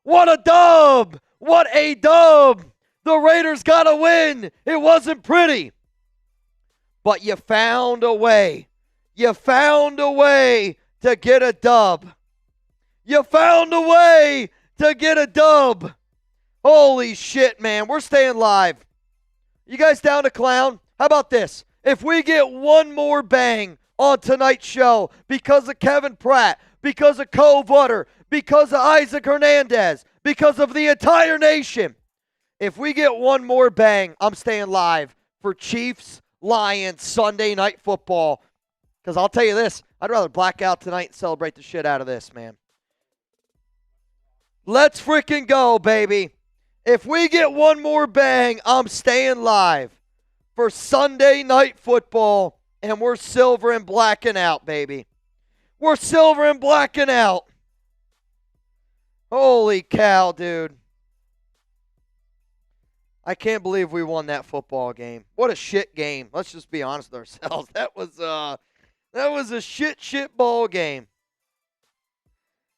What a dub! What a dub! The Raiders got a win. It wasn't pretty. But you found a way. You found a way to get a dub. You found a way to get a dub. Holy shit, man. We're staying live. You guys down to clown? How about this? If we get one more bang on tonight's show because of Kevin Pratt, because of Cole Butter, because of Isaac Hernandez, because of the entire nation, if we get one more bang, I'm staying live for Chiefs Lions Sunday Night Football. Because I'll tell you this, I'd rather black out tonight and celebrate the shit out of this, man. Let's freaking go, baby. If we get one more bang, I'm staying live for Sunday Night Football, and we're silver and blacking out, baby. We're silver and blacking out. Holy cow, dude. I can't believe we won that football game. What a shit game. Let's just be honest with ourselves. That was a shit ball game.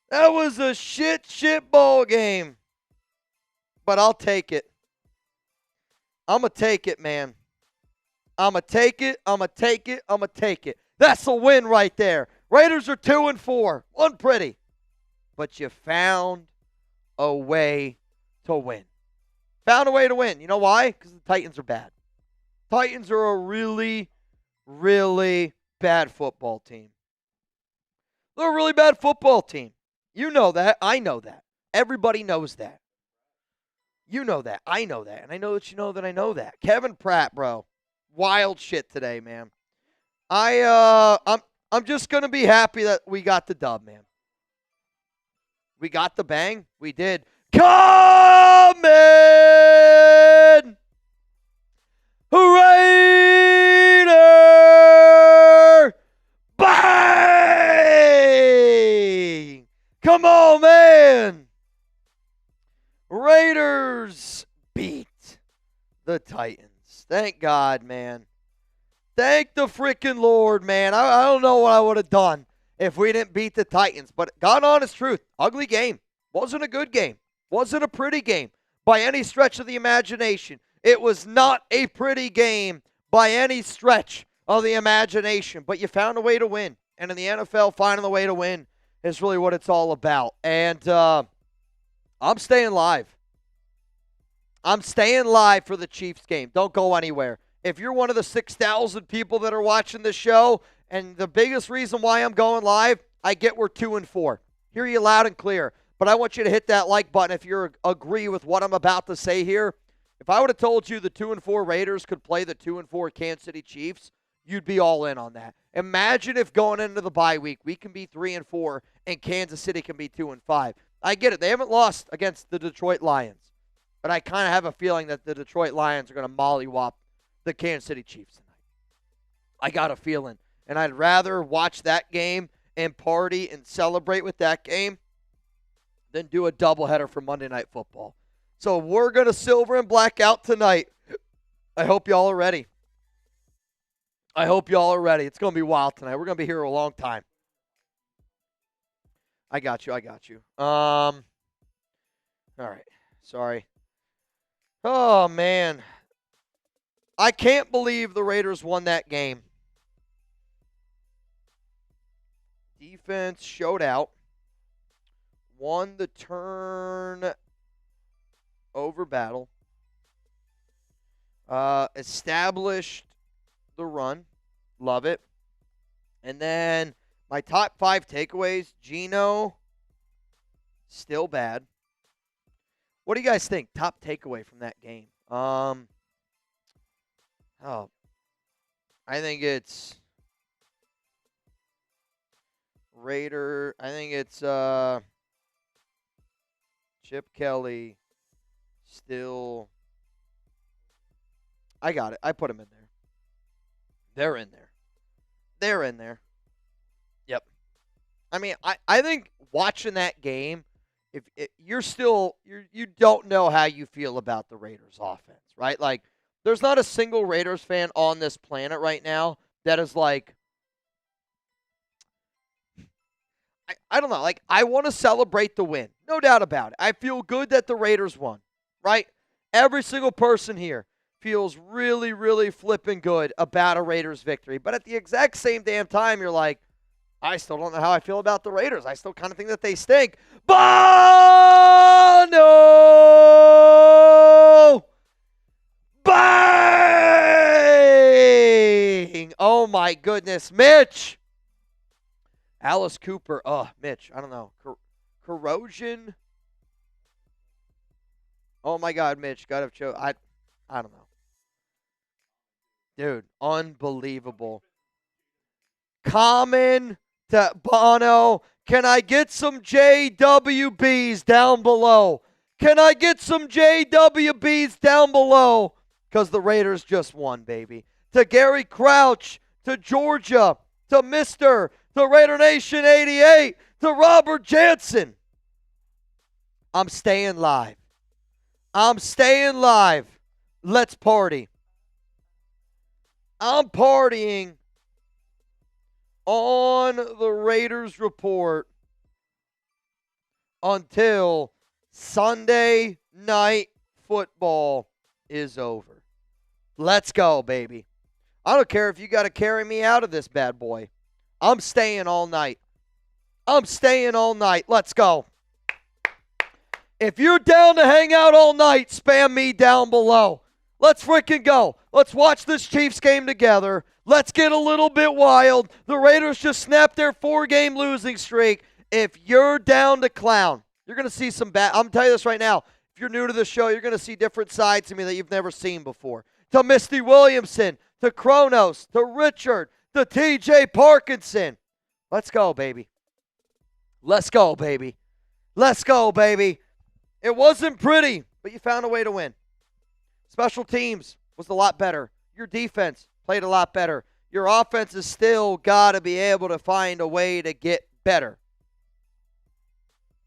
That was a shit ball game. But I'll take it. I'm going to take it, man. I'm going to take it. I'm going to take it. I'm going to take it. That's a win right there. Raiders are 2-4. One pretty. But you found a way to win. Found a way to win. You know why? Because the Titans are bad. Titans are a really, really bad football team. They're a really bad football team. You know that. I know that. Everybody knows that. You know that. I know that. And I know that you know that I know that. Kevin Pratt, bro. Wild shit today, man. I'm just going to be happy that we got the dub, man. We got the bang. We did. Come in! Raider! Bang! Come on, man! Raiders beat the Titans. Thank God, man. Thank the freaking Lord, man. I don't know what I would have done if we didn't beat the Titans. But God honest truth, ugly game. Wasn't a good game. Wasn't a pretty game by any stretch of the imagination. It was not a pretty game by any stretch of the imagination. But you found a way to win. And in the NFL, finding a way to win is really what it's all about. And I'm staying live. I'm staying live for the Chiefs game. Don't go anywhere. If you're one of the 6,000 people that are watching the show, and the biggest reason why I'm going live, I get we're 2-4. Hear you loud and clear. But I want you to hit that like button if you agree with what I'm about to say here. If I would have told you the 2-4 Raiders could play the 2-4 Kansas City Chiefs, you'd be all in on that. Imagine if going into the bye week, we can be 3-4 and Kansas City can be 2-5. I get it. They haven't lost against the Detroit Lions. But I kind of have a feeling that the Detroit Lions are going to mollywop the Kansas City Chiefs tonight. I got a feeling. And I'd rather watch that game and party and celebrate with that game than do a doubleheader for Monday Night Football. So we're going to silver and black out tonight. I hope y'all are ready. I hope y'all are ready. It's going to be wild tonight. We're going to be here a long time. I got you. All right. Sorry. Oh, man. I can't believe the Raiders won that game. Defense showed out. Won the turn over battle. Established the run. Love it. And then my top 5 takeaways. Geno, still bad. What do you guys think? Top takeaway from that game. I think it's Raider. I think it's Chip Kelly. Still, I got it. I put them in there. They're in there. They're in there. Yep. I mean, I think watching that game, if you're still you don't know how you feel about the Raiders offense, right? Like, there's not a single Raiders fan on this planet right now that is like, I don't know. Like, I want to celebrate the win. No doubt about it. I feel good that the Raiders won, right? Every single person here feels really, really flipping good about a Raiders victory. But at the exact same damn time, you're like, I still don't know how I feel about the Raiders. I still kind of think that they stink. Bono! Bang! Oh, my goodness. Mitch! Alice Cooper. Oh, Mitch. I don't know. Corrosion? Oh, my God, Mitch. God have chose. I don't know. Dude, unbelievable. Common to Bono. Can I get some JWBs down below? Can I get some JWBs down below? Because the Raiders just won, baby. To Gary Crouch, to Georgia, to Mr., to Raider Nation 88, to Robert Jansen. I'm staying live. I'm staying live. Let's party. I'm partying on the Raiders Report until Sunday Night Football is over. Let's go, baby. I don't care if you got to carry me out of this bad boy. I'm staying all night. I'm staying all night. Let's go. If you're down to hang out all night, spam me down below. Let's freaking go. Let's watch this Chiefs game together. Let's get a little bit wild. The Raiders just snapped their 4-game losing streak. If you're down to clown, you're going to see some bad. I'm going to tell you this right now. If you're new to the show, you're going to see different sides of me that you've never seen before. To Misty Williamson, to Kronos, to Richard, to TJ Parkinson. Let's go, baby. Let's go, baby. Let's go, baby. It wasn't pretty, but you found a way to win. Special teams was a lot better. Your defense played a lot better. Your offense has still got to be able to find a way to get better.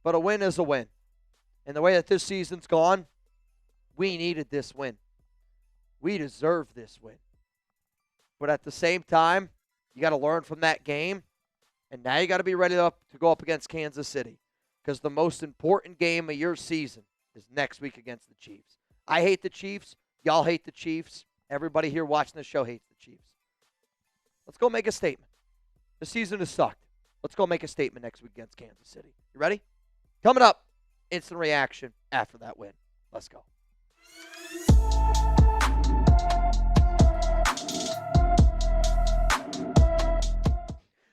But a win is a win. And the way that this season's gone, we needed this win. We deserve this win. But at the same time, you got to learn from that game. And now you got to be ready to go up against Kansas City. Because the most important game of your season is next week against the Chiefs. I hate the Chiefs. Y'all hate the Chiefs. Everybody here watching the show hates the Chiefs. Let's go make a statement. The season has sucked. Let's go make a statement next week against Kansas City. You ready? Coming up, instant reaction after that win. Let's go.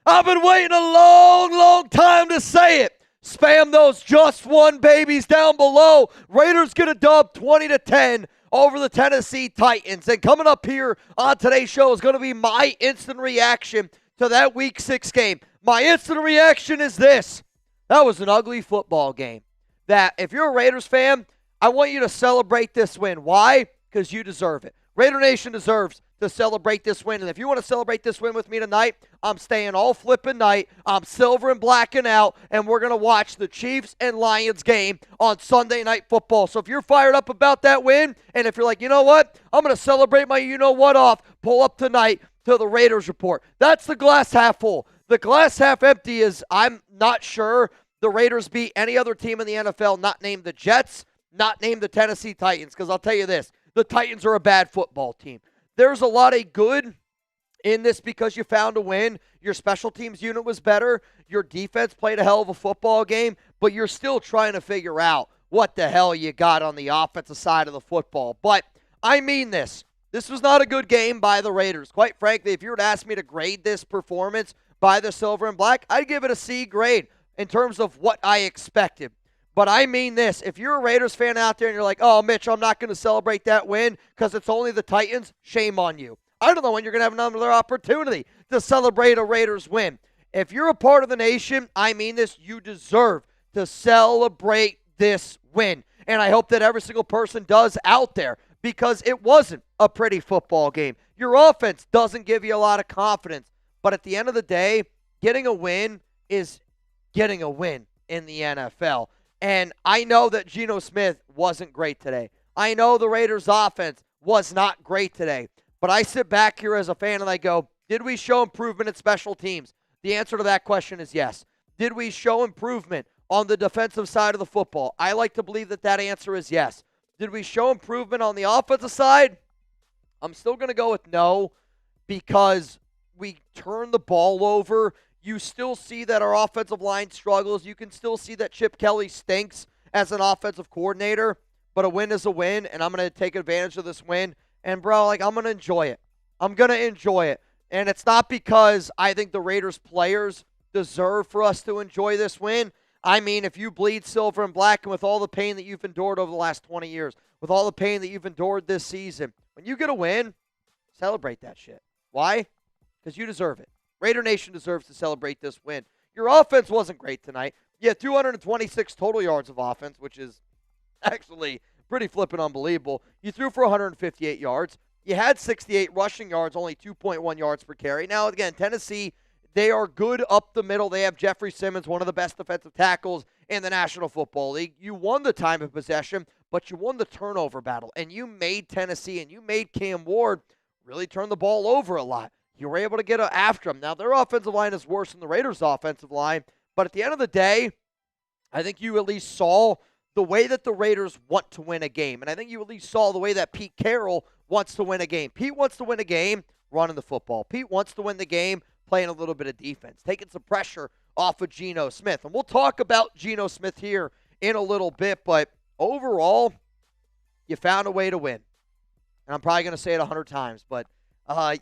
I've been waiting a long, long time to say it. Spam those just one babies down below. Raiders get a dub 20-10 over the Tennessee Titans. And coming up here on today's show is going to be my instant reaction to that Week 6 game. My instant reaction is this. That was an ugly football game. That if you're a Raiders fan, I want you to celebrate this win. Why? Because you deserve it. Raider Nation deserves to celebrate this win. And if you want to celebrate this win with me tonight, I'm staying all flipping night. I'm silver and blacking out, and we're going to watch the Chiefs and Lions game on Sunday Night Football. So if you're fired up about that win, and if you're like, you know what, I'm going to celebrate my you-know-what off, pull up tonight to the Raiders Report. That's the glass half full. The glass half empty is I'm not sure the Raiders beat any other team in the NFL, not named the Jets, not named the Tennessee Titans, because I'll tell you this, the Titans are a bad football team. There's a lot of good in this because you found a win. Your special teams unit was better. Your defense played a hell of a football game, but you're still trying to figure out what the hell you got on the offensive side of the football. But I mean this. This was not a good game by the Raiders. Quite frankly, if you were to ask me to grade this performance by the Silver and Black, I'd give it a C grade in terms of what I expected. But I mean this. If you're a Raiders fan out there and you're like, oh, Mitch, I'm not going to celebrate that win because it's only the Titans, shame on you. I don't know when you're going to have another opportunity to celebrate a Raiders win. If you're a part of the nation, I mean this, you deserve to celebrate this win. And I hope that every single person does out there because it wasn't a pretty football game. Your offense doesn't give you a lot of confidence. But at the end of the day, getting a win is getting a win in the NFL. And I know that Geno Smith wasn't great today. I know the Raiders' offense was not great today. But I sit back here as a fan and I go, did we show improvement at special teams? The answer to that question is yes. Did we show improvement on the defensive side of the football? I like to believe that answer is yes. Did we show improvement on the offensive side? I'm still going to go with no, because we turned the ball over. You still see that our offensive line struggles. You can still see that Chip Kelly stinks as an offensive coordinator, but a win is a win, and I'm going to take advantage of this win. And, bro, I'm going to enjoy it. I'm going to enjoy it. And it's not because I think the Raiders players deserve for us to enjoy this win. I mean, if you bleed silver and black, and with all the pain that you've endured over the last 20 years, with all the pain that you've endured this season, when you get a win, celebrate that shit. Why? Because you deserve it. Raider Nation deserves to celebrate this win. Your offense wasn't great tonight. You had 226 total yards of offense, which is actually pretty flippin' unbelievable. You threw for 158 yards. You had 68 rushing yards, only 2.1 yards per carry. Now, again, Tennessee, they are good up the middle. They have Jeffrey Simmons, one of the best defensive tackles in the National Football League. You won the time of possession, but you won the turnover battle, and you made Tennessee and you made Cam Ward really turn the ball over a lot. You were able to get after them. Now, their offensive line is worse than the Raiders' offensive line, but at the end of the day, I think you at least saw the way that the Raiders want to win a game, and I think you at least saw the way that Pete Carroll wants to win a game. Pete wants to win a game running the football. Pete wants to win the game playing a little bit of defense, taking some pressure off of Geno Smith. And we'll talk about Geno Smith here in a little bit, but overall, you found a way to win. And I'm probably going to say it 100 times, but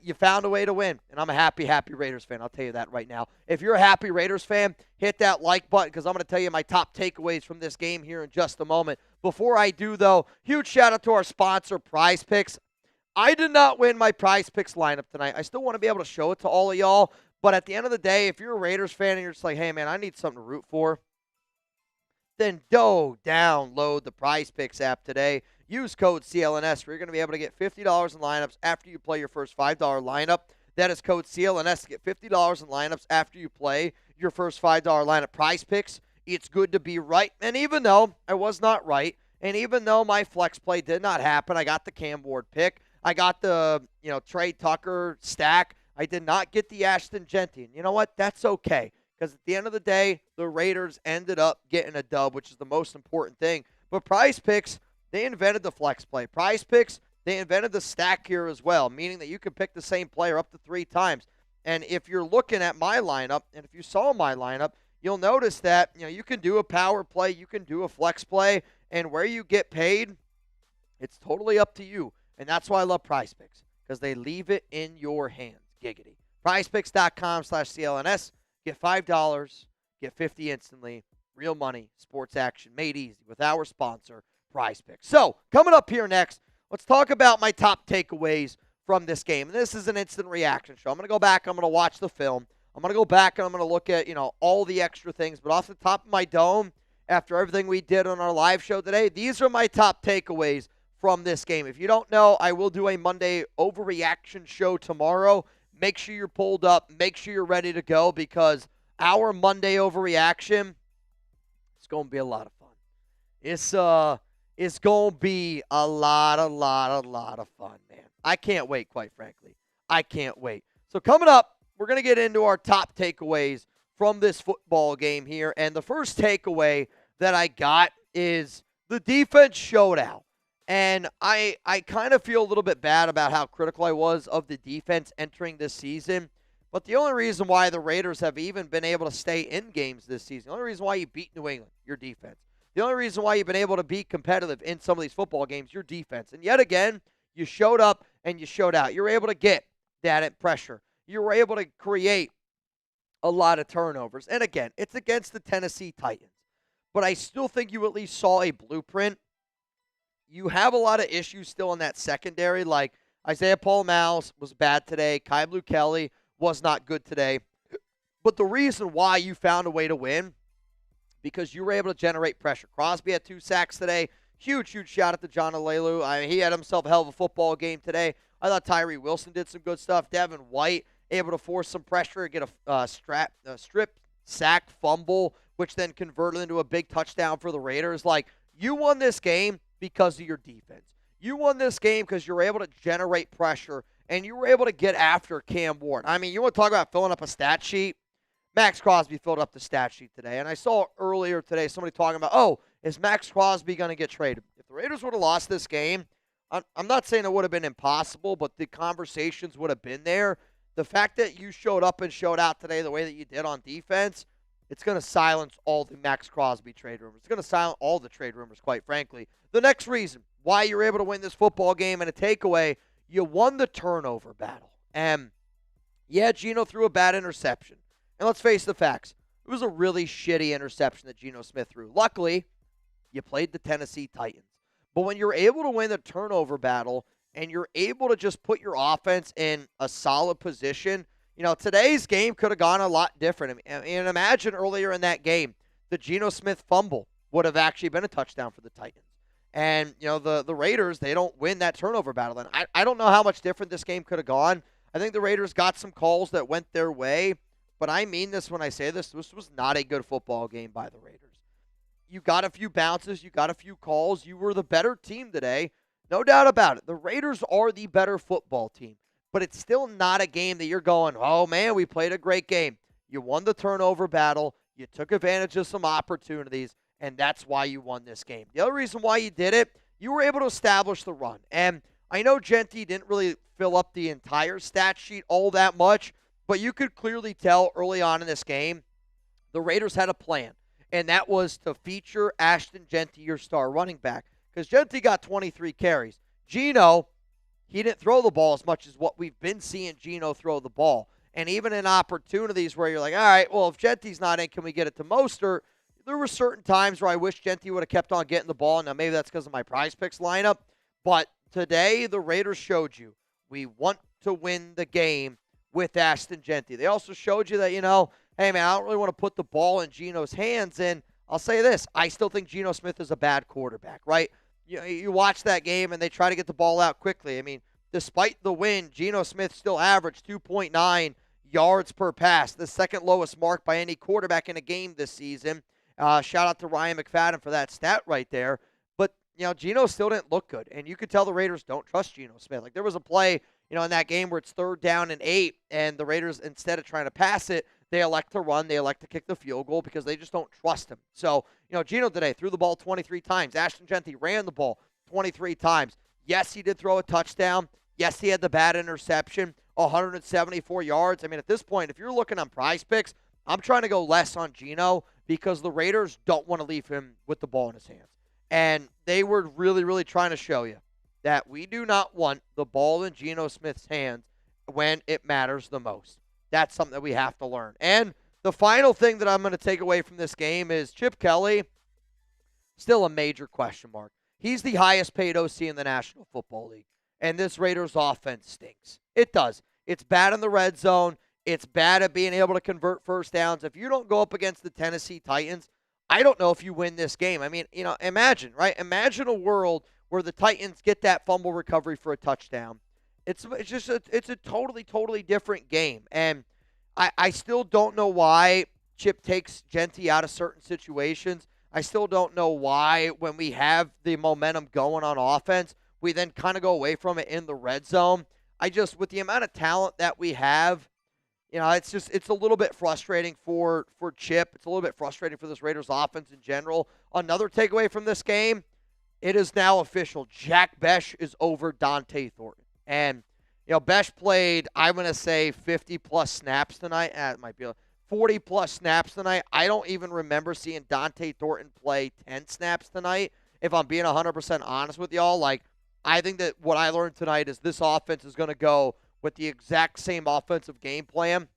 you found a way to win. And I'm a happy Raiders fan. I'll tell you that right now. If you're a happy Raiders fan, hit that like button, because I'm going to tell you my top takeaways from this game here in just a moment. Before I do, though, huge shout out to our sponsor, Prize Picks. I did not win my Prize Picks lineup tonight. I still want to be able to show it to all of y'all. But at the end of the day, if you're a Raiders fan and you're just like, hey, man, I need something to root for, then download the Prize Picks app today. Use code CLNS, where you're going to be able to get $50 in lineups after you play your first $5 lineup. That is code CLNS to get $50 in lineups after you play your first $5 lineup. Prize Picks, it's good to be right. And even though I was not right, and even though my flex play did not happen, I got the Cam Ward pick. I got the, Trey Tucker stack. I did not get the Ashton Genty. And you know what? That's okay. Because at the end of the day, the Raiders ended up getting a dub, which is the most important thing. But Prize Picks, they invented the flex play. Prize Picks, they invented the stack here as well, meaning that you can pick the same player up to 3 times. And if you're looking at my lineup, and if you saw my lineup, you'll notice that you can do a power play, you can do a flex play, and where you get paid, it's totally up to you. And that's why I love Prize Picks, because they leave it in your hands. Giggity. PrizePicks.com/CLNS. Get $5, get 50 instantly. Real money, sports action, made easy with our sponsor, Prize Picks. So, coming up here next, let's talk about my top takeaways from this game. And this is an instant reaction show. I'm going to go back, I'm going to watch the film. I'm going to go back and I'm going to look at, all the extra things. But off the top of my dome, after everything we did on our live show today, these are my top takeaways from this game. If you don't know, I will do a Monday overreaction show tomorrow. Make sure you're pulled up. Make sure you're ready to go, because our Monday overreaction, it's going to be a lot of fun. It's going to be a lot of fun, man. I can't wait, quite frankly. I can't wait. So coming up, we're going to get into our top takeaways from this football game here. And the first takeaway that I got is the defense showed out. And I kind of feel a little bit bad about how critical I was of the defense entering this season. But the only reason why the Raiders have even been able to stay in games this season, the only reason why you beat New England, your defense. The only reason why you've been able to be competitive in some of these football games, your defense. And yet again, you showed up and you showed out. You were able to get that pressure. You were able to create a lot of turnovers. And again, it's against the Tennessee Titans. But I still think you at least saw a blueprint. You have a lot of issues still in that secondary, like Isaiah Paul-Miles was bad today. Kai Blue Kelly was not good today. But the reason why you found a way to win, because you were able to generate pressure. Crosby had 2 sacks today. Huge shout out to John Alelu. I mean, he had himself a hell of a football game today. I thought Tyree Wilson did some good stuff. Devin White able to force some pressure, get a strip sack fumble, which then converted into a big touchdown for the Raiders. Like, you won this game because of your defense. You won this game because you were able to generate pressure, and you were able to get after Cam Ward. I mean, you want to talk about filling up a stat sheet? Max Crosby filled up the stat sheet today, and I saw earlier today somebody talking about, oh, is Max Crosby going to get traded? If the Raiders would have lost this game, I'm not saying it would have been impossible, but the conversations would have been there. The fact that you showed up and showed out today the way that you did on defense, it's going to silence all the Max Crosby trade rumors. It's going to silence all the trade rumors, quite frankly. The next reason why you're able to win this football game and a takeaway, you won the turnover battle. And yeah, Geno threw a bad interception. And let's face the facts. It was a really shitty interception that Geno Smith threw. Luckily, you played the Tennessee Titans. But when you're able to win the turnover battle and you're able to just put your offense in a solid position, today's game could have gone a lot different. I mean, imagine earlier in that game, the Geno Smith fumble would have actually been a touchdown for the Titans. And, the Raiders, they don't win that turnover battle. And I don't know how much different this game could have gone. I think the Raiders got some calls that went their way. But I mean this when I say this. This was not a good football game by the Raiders. You got a few bounces. You got a few calls. You were the better team today. No doubt about it. The Raiders are the better football team. But it's still not a game that you're going, oh, man, we played a great game. You won the turnover battle. You took advantage of some opportunities. And that's why you won this game. The other reason why you did it, you were able to establish the run. And I know Genty didn't really fill up the entire stat sheet all that much. But you could clearly tell early on in this game, the Raiders had a plan, and that was to feature Ashton Genty, your star running back, because Genty got 23 carries. Geno, he didn't throw the ball as much as what we've been seeing Geno throw the ball. And even in opportunities where you're like, all right, well, if Genty's not in, can we get it to Mostert? There were certain times where I wish Genty would have kept on getting the ball. Now, maybe that's because of my Prize Picks lineup. But today, the Raiders showed you we want to win the game with Ashton Genty. They also showed you that, hey, man, I don't really want to put the ball in Geno's hands. And I'll say this, I still think Geno Smith is a bad quarterback, right? You watch that game, and they try to get the ball out quickly. I mean, despite the win, Geno Smith still averaged 2.9 yards per pass, the second lowest mark by any quarterback in a game this season. Shout out to Ryan McFadden for that stat right there. But, Geno still didn't look good. And you could tell the Raiders don't trust Geno Smith. Like, there was a play in that game where it's 3rd down and 8, and the Raiders, instead of trying to pass it, they elect to run. They elect to kick the field goal because they just don't trust him. So, Geno today threw the ball 23 times. Ashton Genty ran the ball 23 times. Yes, he did throw a touchdown. Yes, he had the bad interception, 174 yards. I mean, at this point, if you're looking on Prize Picks, I'm trying to go less on Geno because the Raiders don't want to leave him with the ball in his hands. And they were really, really trying to show you that we do not want the ball in Geno Smith's hands when it matters the most. That's something that we have to learn. And the final thing that I'm going to take away from this game is Chip Kelly, still a major question mark. He's the highest paid OC in the National Football League. And this Raiders offense stinks. It does. It's bad in the red zone. It's bad at being able to convert first downs. If you don't go up against the Tennessee Titans, I don't know if you win this game. I mean, imagine, right? Imagine a world where the Titans get that fumble recovery for a touchdown. It's a totally different game. And I still don't know why Chip takes Genty out of certain situations. I still don't know why when we have the momentum going on offense, we then kind of go away from it in the red zone. With the amount of talent that we have, it's a little bit frustrating for Chip. It's a little bit frustrating for this Raiders offense in general. Another takeaway from this game, it is now official. Jack Bech is over Dante Thornton. And, Bech played, I'm going to say, 50-plus snaps tonight. It might be 40-plus snaps tonight. I don't even remember seeing Dante Thornton play 10 snaps tonight. If I'm being 100% honest with y'all, I think that what I learned tonight is this offense is going to go with the exact same offensive game plan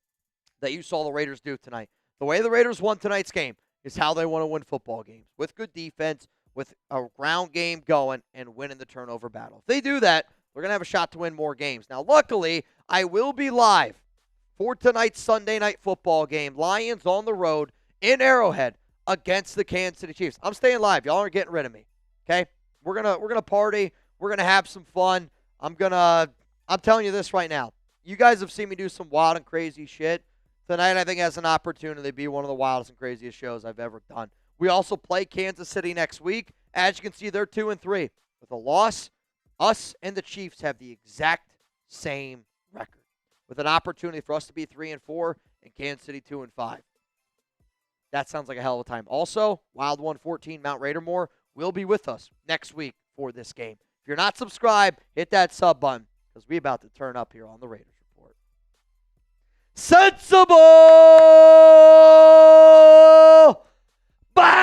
that you saw the Raiders do tonight. The way the Raiders won tonight's game is how they want to win football games, with good defense, with a ground game going, and winning the turnover battle. If they do that, they're going to have a shot to win more games. Now, luckily, I will be live for tonight's Sunday night football game. Lions on the road in Arrowhead against the Kansas City Chiefs. I'm staying live. Y'all aren't getting rid of me. Okay? We're gonna party. We're gonna have some fun. I'm telling you this right now. You guys have seen me do some wild and crazy shit. Tonight, I think, has an opportunity to be one of the wildest and craziest shows I've ever done. We also play Kansas City next week. As you can see, they're 2-3. With a loss, us and the Chiefs have the exact same record, with an opportunity for us to be 3-4 and Kansas City 2-5. That sounds like a hell of a time. Also, Wild 114 Mount Raidermore will be with us next week for this game. If you're not subscribed, hit that sub button because we're about to turn up here on the Raiders Report. Sensible! Bang!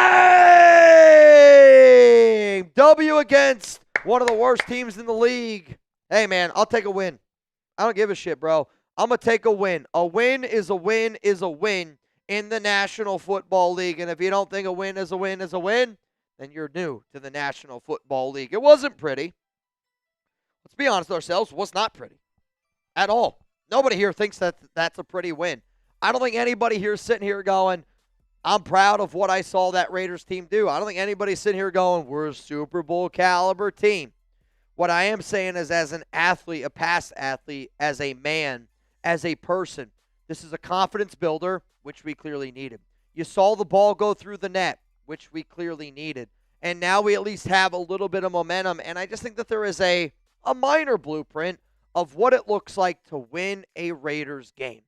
W against one of the worst teams in the league. Hey, man, I'll take a win. I don't give a shit, bro. I'm going to take a win. A win is a win is a win in the National Football League. And if you don't think a win is a win is a win, then you're new to the National Football League. It wasn't pretty. Let's be honest with ourselves. It was not pretty at all. Nobody here thinks that that's a pretty win. I don't think anybody here is sitting here going, I'm proud of what I saw that Raiders team do. I don't think anybody's sitting here going, we're a Super Bowl caliber team. What I am saying is, as an athlete, a past athlete, as a man, as a person, this is a confidence builder, which we clearly needed. You saw the ball go through the net, which we clearly needed. And now we at least have a little bit of momentum. And I just think that there is a minor blueprint of what it looks like to win a Raiders game.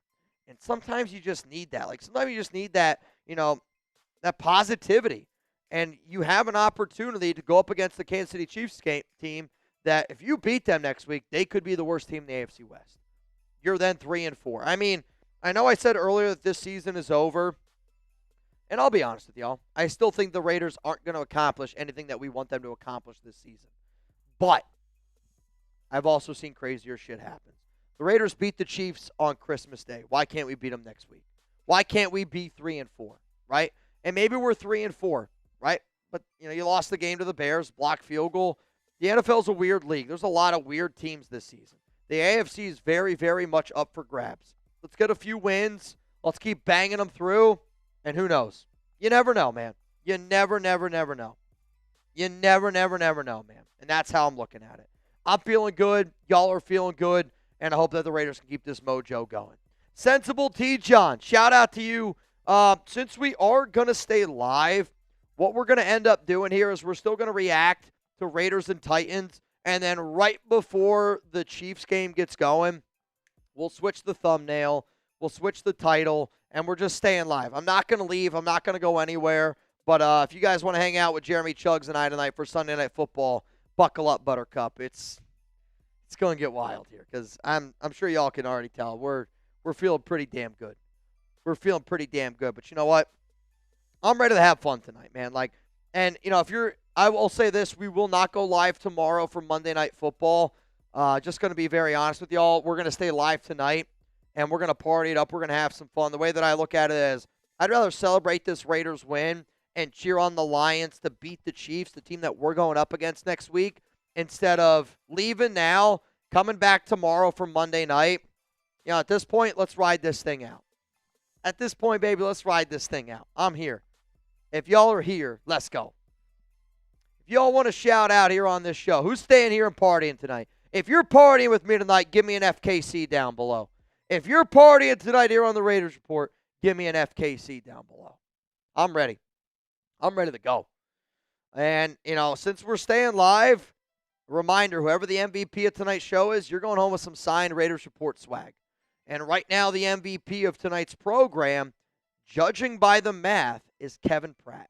And sometimes you just need that. Like, sometimes you just need that, that positivity. And you have an opportunity to go up against the Kansas City Chiefs team that if you beat them next week, they could be the worst team in the AFC West. You're then 3-4. I mean, I know I said earlier that this season is over. And I'll be honest with y'all. I still think the Raiders aren't going to accomplish anything that we want them to accomplish this season. But I've also seen crazier shit happen. The Raiders beat the Chiefs on Christmas Day. Why can't we beat them next week? Why can't we be 3-4, right? And maybe we're 3-4, right? But, you lost the game to the Bears, blocked field goal. The NFL's a weird league. There's a lot of weird teams this season. The AFC is very, very much up for grabs. Let's get a few wins. Let's keep banging them through. And who knows? You never know, man. You never, never, never know. You never, never, never know, man. And that's how I'm looking at it. I'm feeling good. Y'all are feeling good. And I hope that the Raiders can keep this mojo going. Sensible T. John, shout out to you. Since we are going to stay live, what we're going to end up doing here is we're still going to react to Raiders and Titans. And then right before the Chiefs game gets going, we'll switch the thumbnail. We'll switch the title. And we're just staying live. I'm not going to leave. I'm not going to go anywhere. But if you guys want to hang out with Jeremy Chuggs and I tonight for Sunday Night Football, buckle up, Buttercup. It's going to get wild here because I'm sure y'all can already tell. We're feeling pretty damn good. We're feeling pretty damn good. But you know what? I'm ready to have fun tonight, man. I will say this, we will not go live tomorrow for Monday Night Football. Just going to be very honest with y'all. We're going to stay live tonight, and we're going to party it up. We're going to have some fun. The way that I look at it is I'd rather celebrate this Raiders win and cheer on the Lions to beat the Chiefs, the team that we're going up against next week, instead of leaving now, coming back tomorrow for Monday night. At this point, let's ride this thing out. At this point, baby, let's ride this thing out. I'm here. If y'all are here, let's go. If y'all want to shout out here on this show, who's staying here and partying tonight? If you're partying with me tonight, give me an FKC down below. If you're partying tonight here on the Raiders Report, give me an FKC down below. I'm ready. I'm ready to go. And, since we're staying live, a reminder, whoever the MVP of tonight's show is, you're going home with some signed Raiders Report swag. And right now, the MVP of tonight's program, judging by the math, is Kevin Pratt.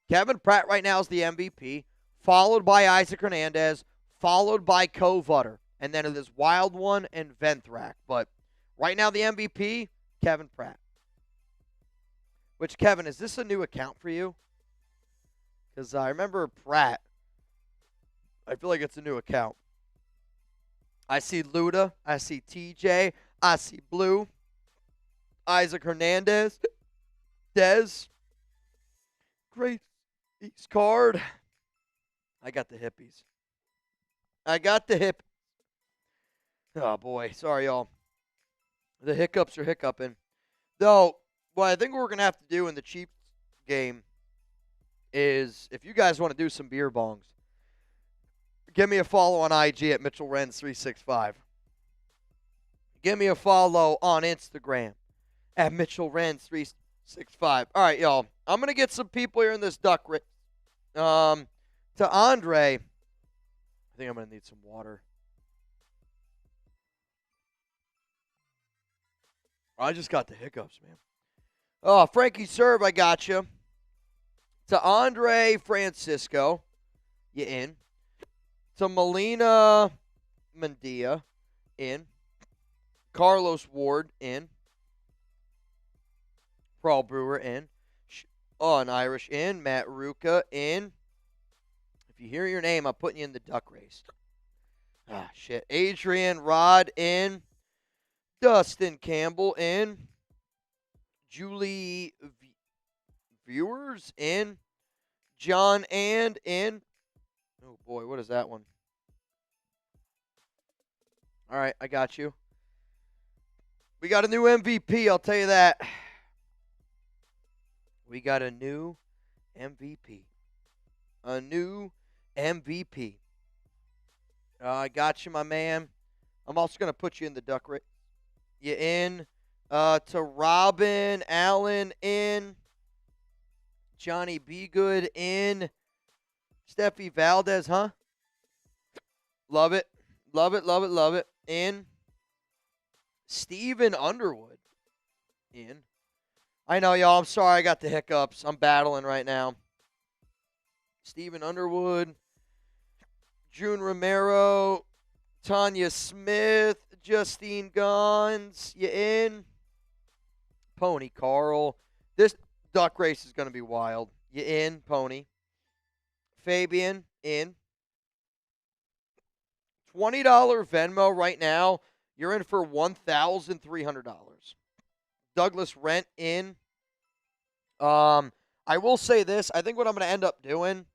Kevin Pratt right now is the MVP, followed by Isaac Hernandez, followed by Co Vutter. And then it is Wild One and Venthrak. But right now, the MVP, Kevin Pratt. Which, Kevin, is this a new account for you? Because I remember Pratt. I feel like it's a new account. I see Luda. I see TJ. I see Blue. Isaac Hernandez. Dez. Great East card. I got the hippies. Oh, boy. Sorry, y'all. The hiccups are hiccuping. Though, what I think we're going to have to do in the Chiefs game is, if you guys want to do some beer bongs, give me a follow on IG at Mitchell Renz 365. Give me a follow on Instagram at Mitchell Renz 365. All right, y'all. I'm going to get some people here in this duck race. To Andre, I think I'm going to need some water. I just got the hiccups, man. Oh, Frankie Serb, I got you. To Andre Francisco, you in. To Melina Mendia, in. Carlos Ward, in. Paul Brewer, in. An Irish, in. Matt Ruka, in. If you hear your name, I'm putting you in the duck race. Ah, shit. Adrian Rod, in. Dustin Campbell, in. Julie Viewers, in. John And, in. Oh, boy, what is that one? All right, I got you. We got a new MVP, I'll tell you that. We got a new MVP. A new MVP. I got you, my man. I'm also going to put you in the duck race. You in. To Robin Allen, in. Johnny B. Good, in. Steffi Valdez, huh? Love it. Love it, love it, love it. In. Steven Underwood, in. I know, y'all. I'm sorry I got the hiccups. I'm battling right now. Steven Underwood. June Romero. Tanya Smith. Justine Gons. You in? Pony Carl. This duck race is going to be wild. You in, Pony? Fabian, in. $20 Venmo right now. You're in for $1,300. Douglas Rent, in. I will say this. I think what I'm going to end up doing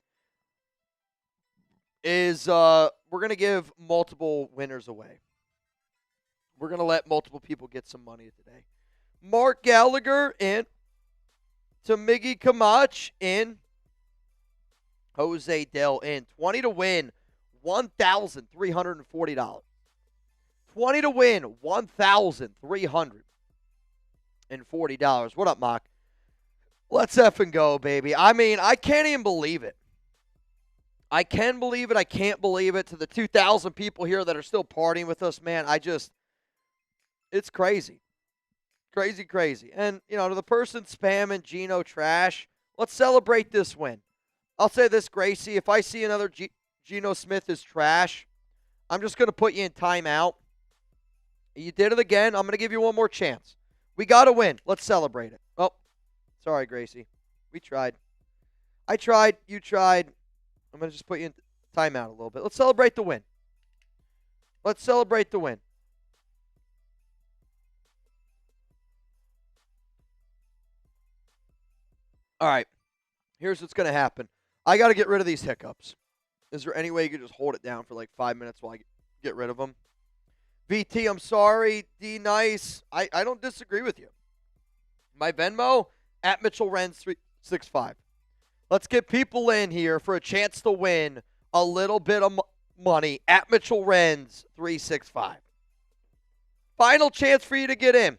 is we're going to give multiple winners away. We're going to let multiple people get some money today. Mark Gallagher, in. To Miggy Kamach, in. Jose Dell, in. 20 to win, $1,340. 20 to win, $1,340. What up, Mock? Let's effing go, baby. I mean, I can't even believe it. I can believe it. I can't believe it. To the 2,000 people here that are still partying with us, man, it's crazy. Crazy, crazy. And, to the person spamming Geno trash, let's celebrate this win. I'll say this, Gracie. If I see another Geno Smith is trash, I'm just going to put you in timeout. You did it again. I'm going to give you one more chance. We got to win. Let's celebrate it. Oh, sorry, Gracie. We tried. I tried. You tried. I'm going to just put you in timeout a little bit. Let's celebrate the win. Let's celebrate the win. All right. Here's what's going to happen. I got to get rid of these hiccups. Is there any way you could just hold it down for like 5 minutes while I get rid of them? VT, I'm sorry. D, nice. I don't disagree with you. My Venmo, at Mitchell Renz 365. Let's get people in here for a chance to win a little bit of money at Mitchell Renz 365. Final chance for you to get in.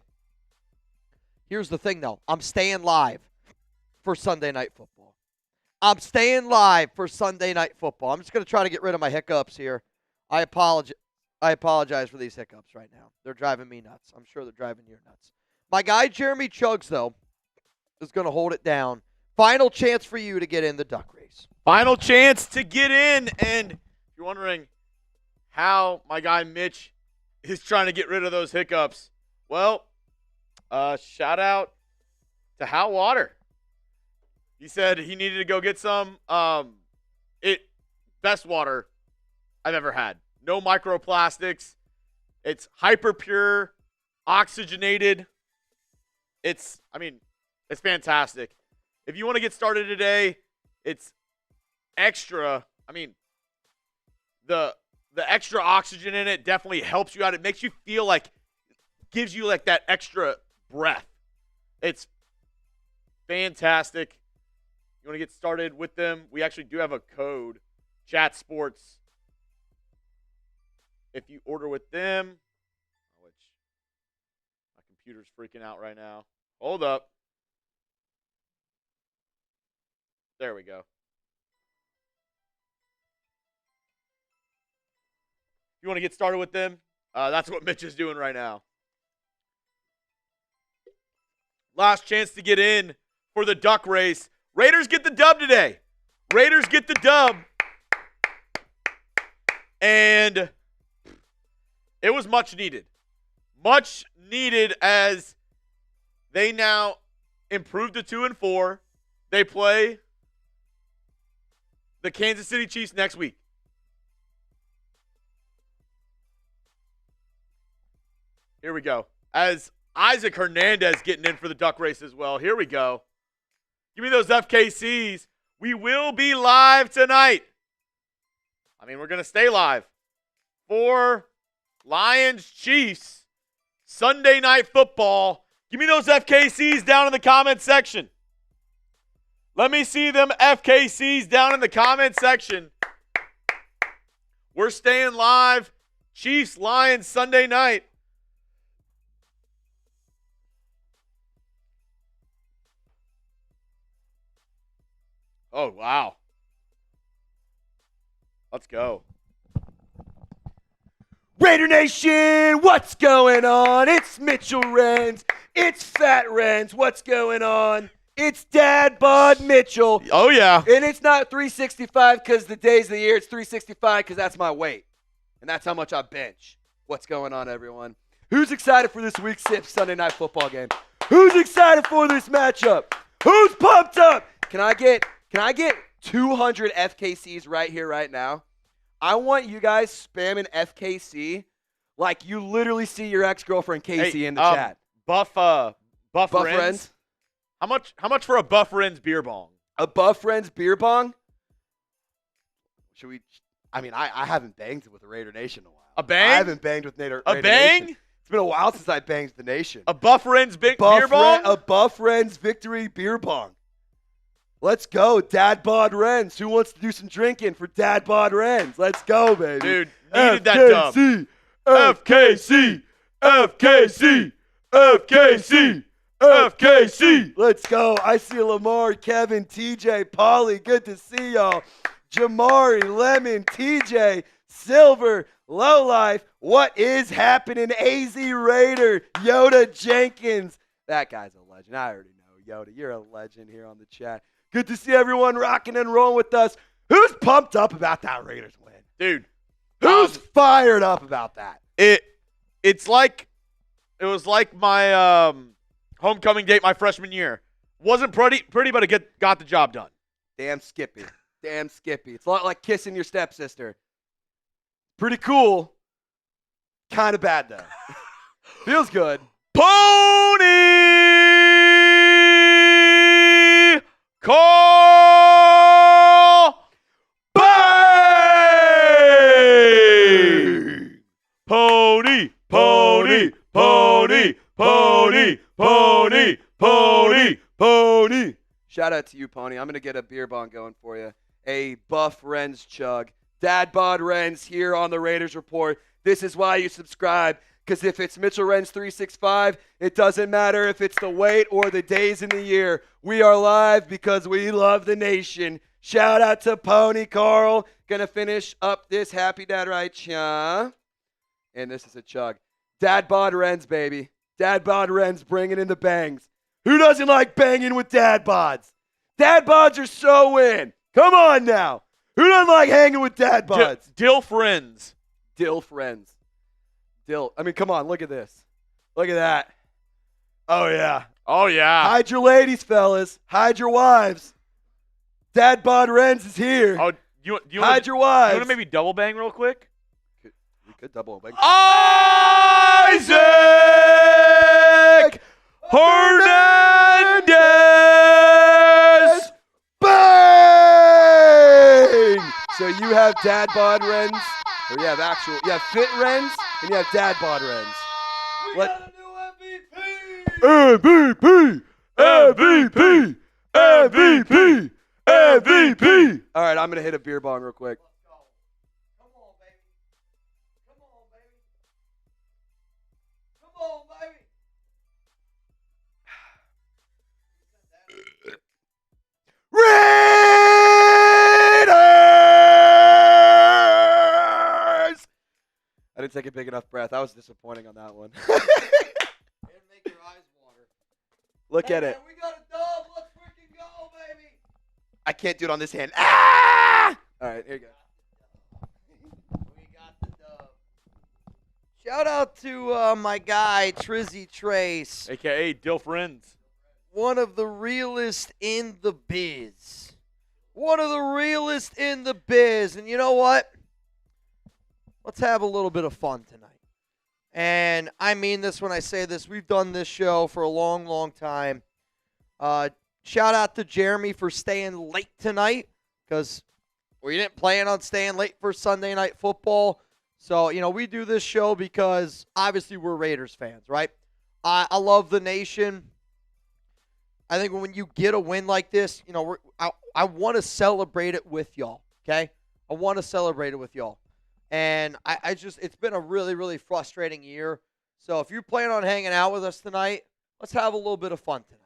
Here's the thing, though. I'm staying live for Sunday Night Football. I'm staying live for Sunday Night Football. I'm just going to try to get rid of my hiccups here. I apologize for these hiccups right now. They're driving me nuts. I'm sure they're driving you nuts. My guy, Jeremy Chugs, though, is going to hold it down. Final chance for you to get in the duck race. Final chance to get in. And if you're wondering how my guy Mitch is trying to get rid of those hiccups, well, shout out to Hal Water. He said he needed to go get some. Best water I've ever had. No microplastics. It's hyper pure, oxygenated. It's fantastic. If you want to get started today, it's extra. The extra oxygen in it definitely helps you out. It makes you feel like, gives you like that extra breath. It's fantastic. You want to get started with them? We actually do have a code, Chat Sports. If you order with them, which my computer's freaking out right now. Hold up. There we go. You want to get started with them? That's what Mitch is doing right now. last chance to get in for the duck race. Raiders get the dub today. Raiders get the dub. And it was much needed. Much needed as they now improved to 2-4. They play the Kansas City Chiefs next week. Here we go. As Isaac Hernandez getting in for the duck race as well. Here we go. Give me those FKCs. We will be live tonight. I mean, we're going to stay live for Lions Chiefs Sunday Night Football. Give me those FKCs down in the comment section. Let me see them FKCs down in the comment section. We're staying live. Chiefs Lions Sunday night. Oh, wow. Let's go. Raider Nation, what's going on? It's Mitchell Renz. It's Fat Renz. What's going on? It's Dad Bod Mitchell. Oh, yeah. And it's not 365 because the days of the year. It's 365 because that's my weight. And that's how much I bench. What's going on, everyone? Who's excited for this week's SIP Sunday Night Football game? Who's excited for this matchup? Who's pumped up? Can I get 200 FKCs right here, right now? I want you guys spamming FKC like you literally see your ex-girlfriend Casey in the chat. Buff Renz? How much for a Buff Renz beer bong? A Buff Renz beer bong? Should we? I mean, I haven't banged with the Raider Nation in a while. A bang? I haven't banged with Raider A bang? Nation. It's been a while since I banged the Nation. A Buff Renz beer bong? A Buff Renz victory beer bong. Let's go, Dad Bod Renz. Who wants to do some drinking for Dad Bod Renz? Let's go, baby. Dude, needed that dub. FKC, FKC, FKC, FKC. Let's go. I see Lamar, Kevin, TJ, Polly. Good to see y'all. Jamari, Lemon, TJ, Silver, Lowlife. What is happening? AZ Raider, Yoda Jenkins. That guy's a legend. I already know, Yoda. You're a legend here on the chat. Good to see everyone rocking and rolling with us. Who's pumped up about that Raiders win? Dude. Who's fired up about that? It was like my homecoming date my freshman year. Wasn't pretty, but it got the job done. Damn Skippy. Damn Skippy. It's a lot like kissing your stepsister. Pretty cool. Kind of bad, though. Feels good. Pony Call Bang! Pony, pony, pony, pony, pony, pony, pony. Shout out to you, Pony. I'm going to get a beer bong going for you. A Buff Renz chug. Dad Bod Renz here on the Raiders Report. This is why you subscribe. Because if it's Mitchell Renz 365, it doesn't matter if it's the weight or the days in the year. We are live because we love the nation. Shout out to Pony Carl. Gonna finish up this Happy Dad right here. And this is a chug. Dad Bod Renz, baby. Dad Bod Renz bringing in the bangs. Who doesn't like banging with Dad Bods? Dad Bods are so in. Come on now. Who doesn't like hanging with Dad Bods? Dill friends. Dill friends. Dill. I mean, come on. Look at this. Look at that. Oh, yeah. Oh, yeah. Hide your ladies, fellas. Hide your wives. Dad Bod Renz is here. Oh, you hide your wives. You want to maybe double bang real quick? We could double bang. Isaac Hernandez. Bang! So you have Dad Bod Renz, or you have Fit Renz, and you have Dad Bod Renz. We got a new MVP! MVP! MVP! MVP! All right, I'm going to hit a beer bong real quick. Let's go. Come on, baby. Come on, baby. Come on, baby. Raiders! I didn't take a big enough breath. I was disappointing on that one. It'll make your eyes water. Look at it. We got a dub. Let's freaking go, baby. I can't do it on this hand. Ah! All right, here you go. We got the dub. Shout out to my guy, Trizzy Trace. A.K.A. Dilf Renz. One of the realest in the biz. One of the realest in the biz. And you know what? Let's have a little bit of fun tonight. And I mean this when I say this. We've done this show for a long, long time. Shout out to Jeremy for staying late tonight because we didn't plan on staying late for Sunday Night Football. So, we do this show because obviously we're Raiders fans, right? I love the nation. I think when you get a win like this, I want to celebrate it with y'all, okay? I want to celebrate it with y'all. And it's been a really, really frustrating year. So if you plan on hanging out with us tonight, let's have a little bit of fun tonight.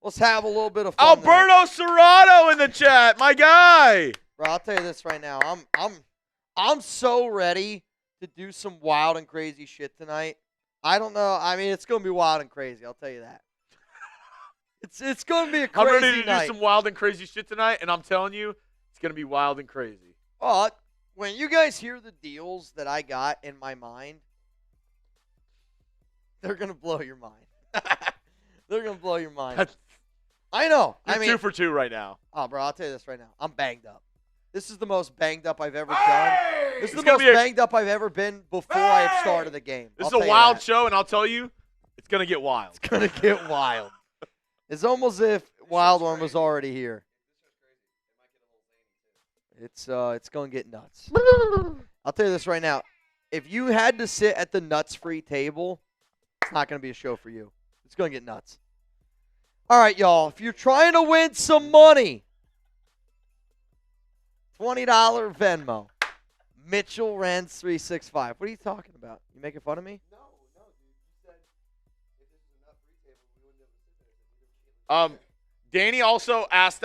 Let's have a little bit of fun Alberto Serrato in the chat, my guy. Bro, I'll tell you this right now. I'm so ready to do some wild and crazy shit tonight. I don't know. I mean, it's going to be wild and crazy. I'll tell you that. It's going to be a crazy I'm ready to night. do some wild and crazy shit tonight, and I'm telling you, it's going to be wild and crazy. Oh, when you guys hear the deals that I got in my mind, they're going to blow your mind. They're going to blow your mind. I know. You're 2 for 2 right now. Oh, bro, I'll tell you this right now. I'm banged up. This is the most banged up I've ever done. This is the most banged up I've ever been before I have started the game. This is a wild show, and I'll tell you, it's going to get wild. It's going to get wild. It's almost as if Wild One was already here. It's going to get nuts. I'll tell you this right now. If you had to sit at the nuts-free table, it's not going to be a show for you. It's going to get nuts. All right, y'all. If you're trying to win some money, $20 Venmo. Mitchell Renz 365. What are you talking about? You making fun of me? No, dude. You said if this was a nut-free table, we wouldn't be able to sit there. Danny also asked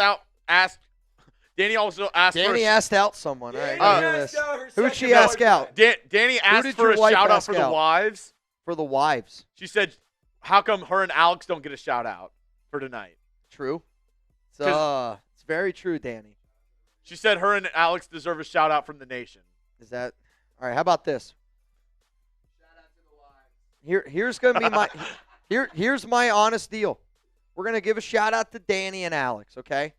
Danny asked out someone. All right, Danny hear this. asked out her Who'd she second ask out? Danny asked did for your a wife shout out ask for the out? wives. For the wives. She said, how come her and Alex don't get a shout out for tonight? True. It's very true, Danny. She said her and Alex deserve a shout out from the nation. Is that all right? How about this? Shout out to the wives. Here's gonna be my here's my honest deal. We're gonna give a shout out to Danny and Alex. Okay.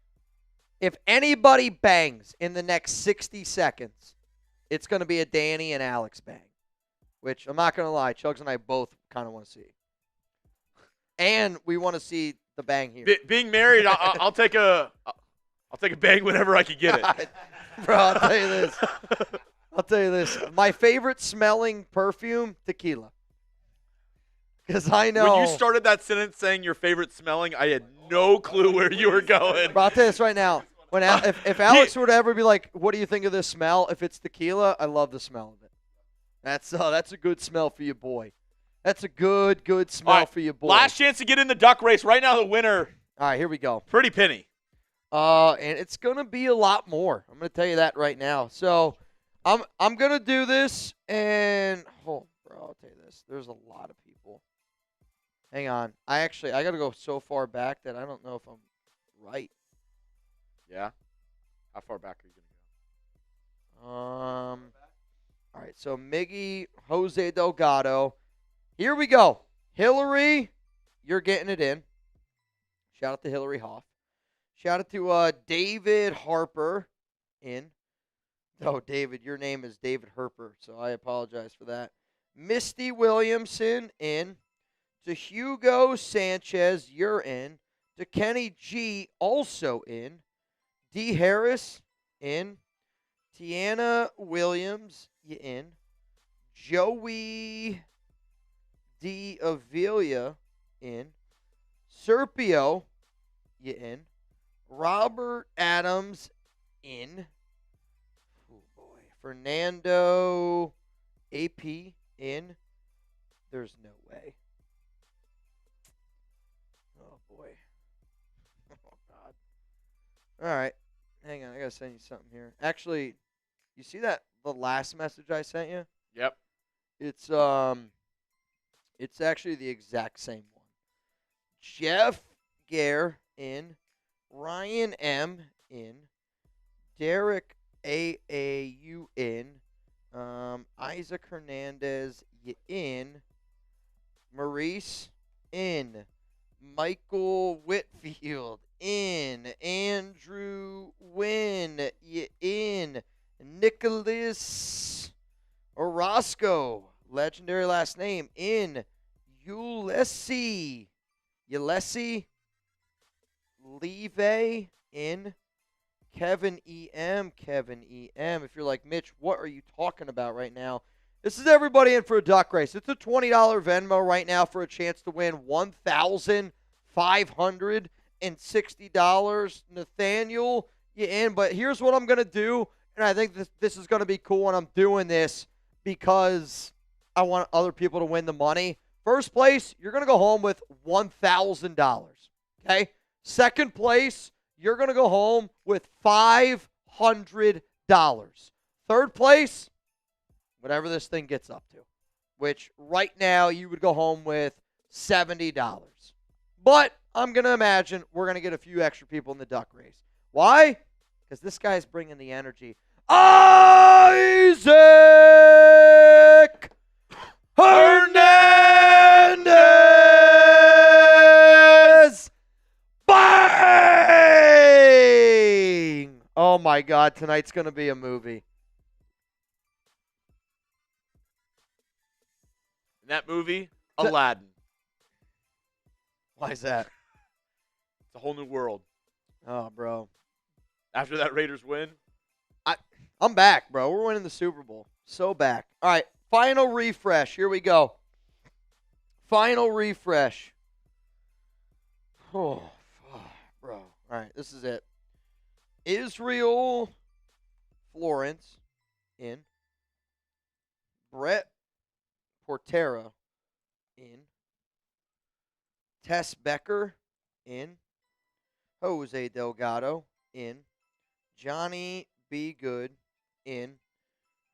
If anybody bangs in the next 60 seconds, it's gonna be a Danny and Alex bang. Which I'm not gonna lie, Chugs and I both kind of want to see. And we want to see the bang here. Being married, I'll take a bang whenever I can get it. Bro, I'll tell you this. My favorite smelling perfume, tequila. Because I know. When you started that sentence saying your favorite smelling, I had no clue where you were going. Bro, I'll tell you this right now. If Alex were to ever be like, what do you think of this smell? If it's tequila, I love the smell of it. That's a good smell for your boy. That's a good smell for your boy. Last chance to get in the duck race. Right now, the winner. All right, here we go. Pretty penny. And it's gonna be a lot more. I'm gonna tell you that right now. So, I'm gonna do this, and bro, I'll tell you this. There's a lot of people. Hang on. I gotta go so far back that I don't know if I'm right. Yeah. How far back are you gonna go? All right. So Miggy, Jose Delgado. Here we go. Hillary, you're getting it in. Shout out to Hillary Hoff. Shout out to David Harper in. Oh, David, your name is David Harper, so I apologize for that. Misty Williamson in. To Hugo Sanchez, you're in. To Kenny G, also in. D. Harris, in. Tiana Williams, you in. Joey D. Avila, in. Serpio, you in. Robert Adams, in. Oh, boy. Fernando AP, in. There's no way. Oh, boy. Oh, God. All right. Hang on. I got to send you something here. Actually, you see the last message I sent you? Yep. It's actually the exact same one. Jeff Gare in. Ryan M. in. Derek AAU in. Isaac Hernandez in. Maurice in. Michael Whitfield in. Andrew Wynn in. Nicholas Orozco, legendary last name, in. Ulysses Leve in. Kevin EM. If you're like, Mitch, what are you talking about right now? This is everybody in for a duck race. It's a $20 Venmo right now for a chance to win $1,560. Nathaniel, you in? But here's what I'm going to do, and I think this is going to be cool, and I'm doing this because I want other people to win the money. First place, you're going to go home with $1,000. Okay? Second place, you're going to go home with $500. Third place, whatever this thing gets up to, which right now you would go home with $70. But I'm going to imagine we're going to get a few extra people in the duck race. Why? Because this guy's bringing the energy. Isaac Hernandez! Bang! Oh my God, tonight's going to be a movie. In that movie, Aladdin. Why is that? It's a whole new world. Oh, bro. After that Raiders win. I'm back, bro. We're winning the Super Bowl. So back. All right, final refresh. Here we go. Final refresh. Oh, bro. All right, this is it. Israel Florence in. Brett Portera in. Tess Becker in. Jose Delgado in. Johnny B. Good in.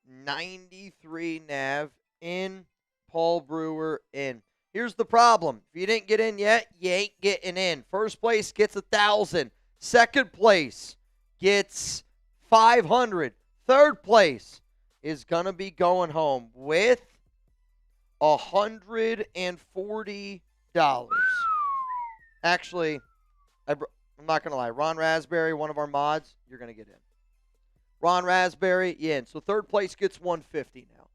93 Nav in. Paul Brewer in. Here's the problem. If you didn't get in yet, you ain't getting in. First place gets 1,000. Second place gets 500. Third place is going to be going home with $140. Actually, I'm not going to lie. Ron Raspberry, one of our mods, you're going to get in. Ron Raspberry, you in. So third place gets $150 now.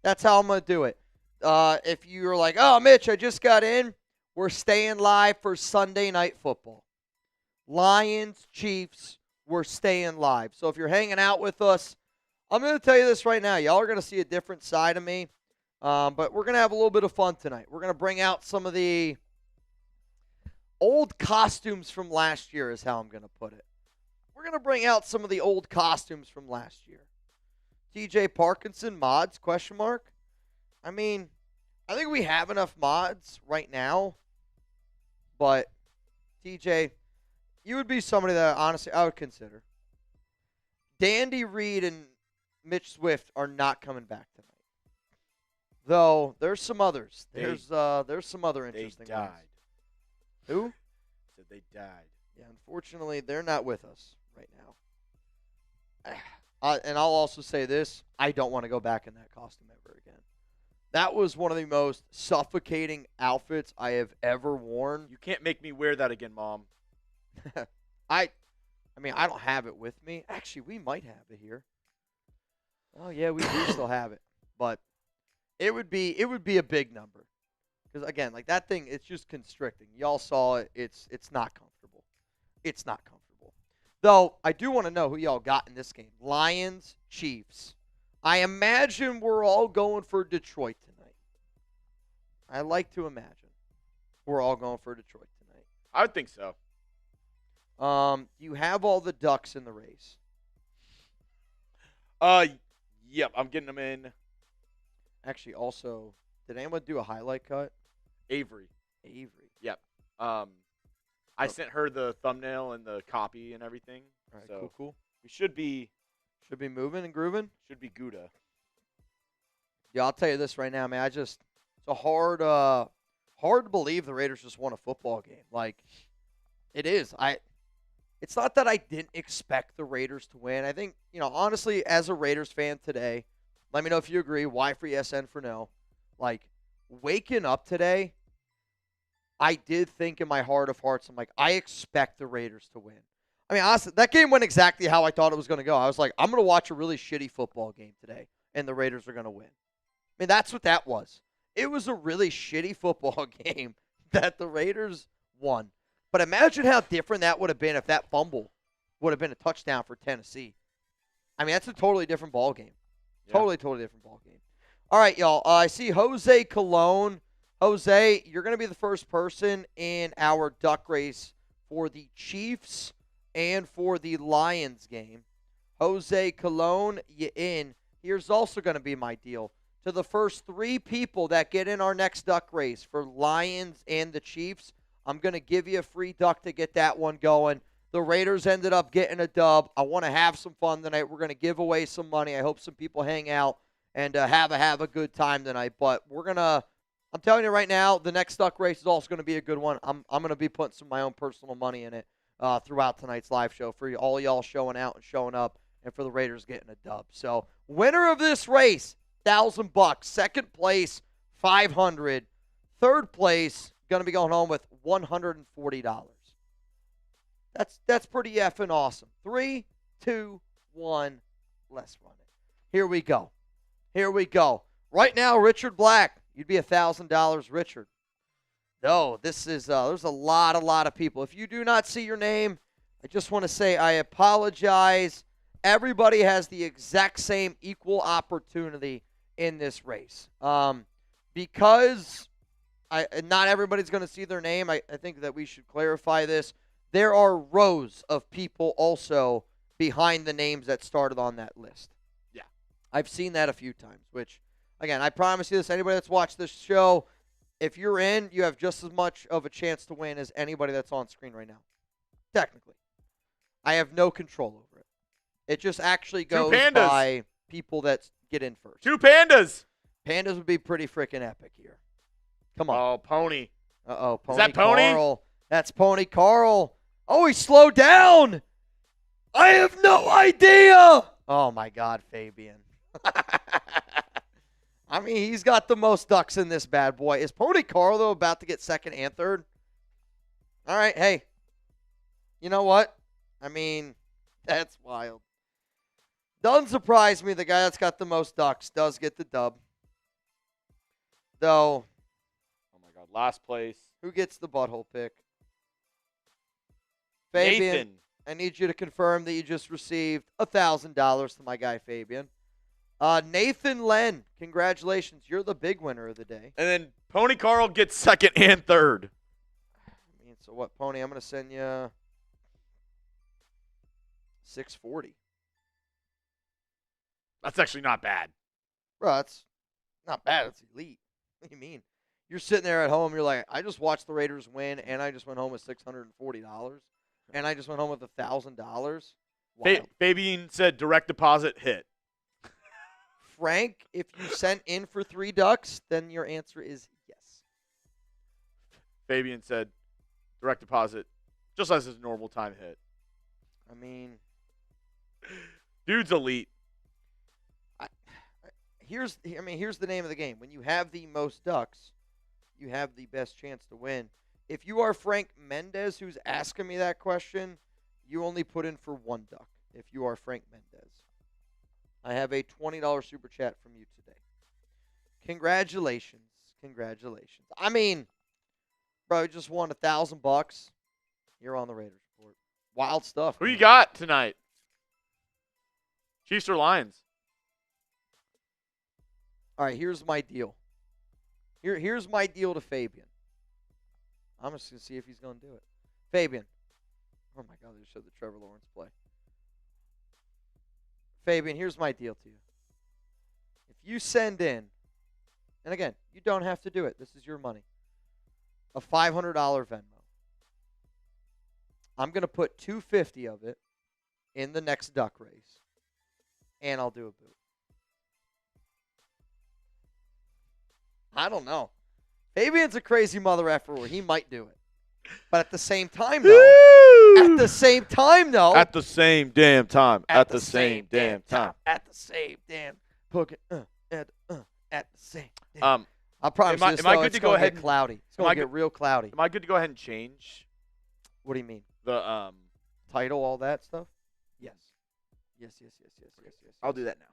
That's how I'm going to do it. If you're like, oh, Mitch, I just got in, we're staying live for Sunday Night Football. Lions, Chiefs, we're staying live. So if you're hanging out with us, I'm going to tell you this right now. Y'all are going to see a different side of me. But we're going to have a little bit of fun tonight. We're going to bring out some of the old costumes from last year is how I'm going to put it. We're going to bring out some of the old costumes from last year. TJ Parkinson, mods, question mark? I mean, I think we have enough mods right now. But, TJ, you would be somebody that, honestly, I would consider. Dandy Reed and Mitch Swift are not coming back tonight. Though, there's some others. There's some other interesting They died. ones. Who? Said they died. Yeah, unfortunately, they're not with us right now. And I'll also say this. I don't want to go back in that costume ever again. That was one of the most suffocating outfits I have ever worn. You can't make me wear that again, Mom. I mean, I don't have it with me. Actually, we might have it here. Oh, yeah, we do still have it. But it would be a big number. Because, again, like that thing, it's just constricting. Y'all saw it. It's not comfortable. It's not comfortable. Though, I do want to know who y'all got in this game. Lions, Chiefs. I imagine we're all going for Detroit tonight. I like to imagine we're all going for Detroit tonight. I would think so. You have all the ducks in the race. Yep, I'm getting them in. Actually, also, did anyone do a highlight cut? Avery. Yep. I sent her the thumbnail and the copy and everything. All right, so cool. We should be Moving and grooving. Should be Gouda. Yeah, I'll tell you this right now, man. It's a hard hard to believe the Raiders just won a football game. Like, it is. It's not that I didn't expect the Raiders to win. I think, honestly, as a Raiders fan today, let me know if you agree. Y for yes, N for no. Like, waking up today, I did think in my heart of hearts, I'm like, I expect the Raiders to win. I mean, honestly, that game went exactly how I thought it was going to go. I was like, I'm going to watch a really shitty football game today, and the Raiders are going to win. I mean, that's what that was. It was a really shitty football game that the Raiders won. But imagine how different that would have been if that fumble would have been a touchdown for Tennessee. I mean, that's a totally different ball game. Yeah. Totally different ball game. All right, y'all. I see Jose Colon. Jose, you're going to be the first person in our duck race for the Chiefs and for the Lions game. Jose Colon, you in. Here's also going to be my deal. To the first 3 people that get in our next duck race for Lions and the Chiefs, I'm going to give you a free duck to get that one going. The Raiders ended up getting a dub. I want to have some fun tonight. We're going to give away some money. I hope some people hang out and have a good time tonight. But I'm telling you right now, the next duck race is also going to be a good one. I'm going to be putting some of my own personal money in it throughout tonight's live show for all y'all showing out and showing up, and for the Raiders getting a dub. So, winner of this race, $1,000. Second place, $500. Third place, going to be going home with $140. That's pretty effing awesome. 3, 2, 1. Let's run it. Here we go. Right now, Richard Black, you'd be $1,000, Richard. No, this is there's a lot of people. If you do not see your name, I just want to say I apologize. Everybody has the exact same equal opportunity in this race. Because not everybody's going to see their name, I think that we should clarify this. There are rows of people also behind the names that started on that list. Yeah. I've seen that a few times, which, again, I promise you this, anybody that's watched this show, if you're in, you have just as much of a chance to win as anybody that's on screen right now. Technically. I have no control over it. It just actually goes by people that get in first. 2 pandas. Pandas would be pretty freaking epic here. Come on. Oh, Pony. Uh-oh, Pony. Is that Pony? Carl. That's Pony Carl. Oh, he slowed down. I have no idea. Oh, my God, Fabian. I mean, he's got the most ducks in this bad boy. Is Pony Carl, though, about to get second and third? All right, hey. You know what? I mean, that's wild. Doesn't surprise me. The guy that's got the most ducks does get the dub. Though. Oh, my God. Last place. Who gets the butthole pick? Fabian. Nathan. I need you to confirm that you just received $1,000 to my guy, Fabian. Nathan Len, congratulations. You're the big winner of the day. And then Pony Carl gets second and third. I mean, so what, Pony? I'm going to send you $640. That's actually not bad. Bro, that's not bad. It's elite. What do you mean? You're sitting there at home. You're like, I just watched the Raiders win, and I just went home with $640. And I just went home with $1,000. Fabian said direct deposit hit. Frank, if you sent in for 3 ducks, then your answer is yes. Fabian said direct deposit just as his normal time hit. I mean, dude's elite. Here's the name of the game. When you have the most ducks, you have the best chance to win. If you are Frank Mendez, who's asking me that question, you only put in for 1 duck. If you are Frank Mendez, I have a $20 super chat from you today. Congratulations. I mean, bro, you just won $1,000. You're on the Raiders report. Wild stuff. Who you got tonight? Chiefs or Lions? All right, here's my deal. Here's my deal to Fabian. I'm just going to see if he's going to do it. Fabian. Oh, my God, they just showed the Trevor Lawrence play. Fabian, here's my deal to you. If you send in, and again, you don't have to do it. This is your money. A $500 Venmo. I'm going to put $250 of it in the next duck race, and I'll do a boot. I don't know. Fabian's a crazy mother effer where he might do it. But at the same time, though. At the same time, though. At the same damn time. At the same damn time. At the same damn. Poke it. At the same damn. I promise you, am I good to go ahead? Get cloudy. It's going to get real cloudy. Am I good to go ahead and change? What do you mean? The title, all that stuff? Yes. Yes. I'll do that now.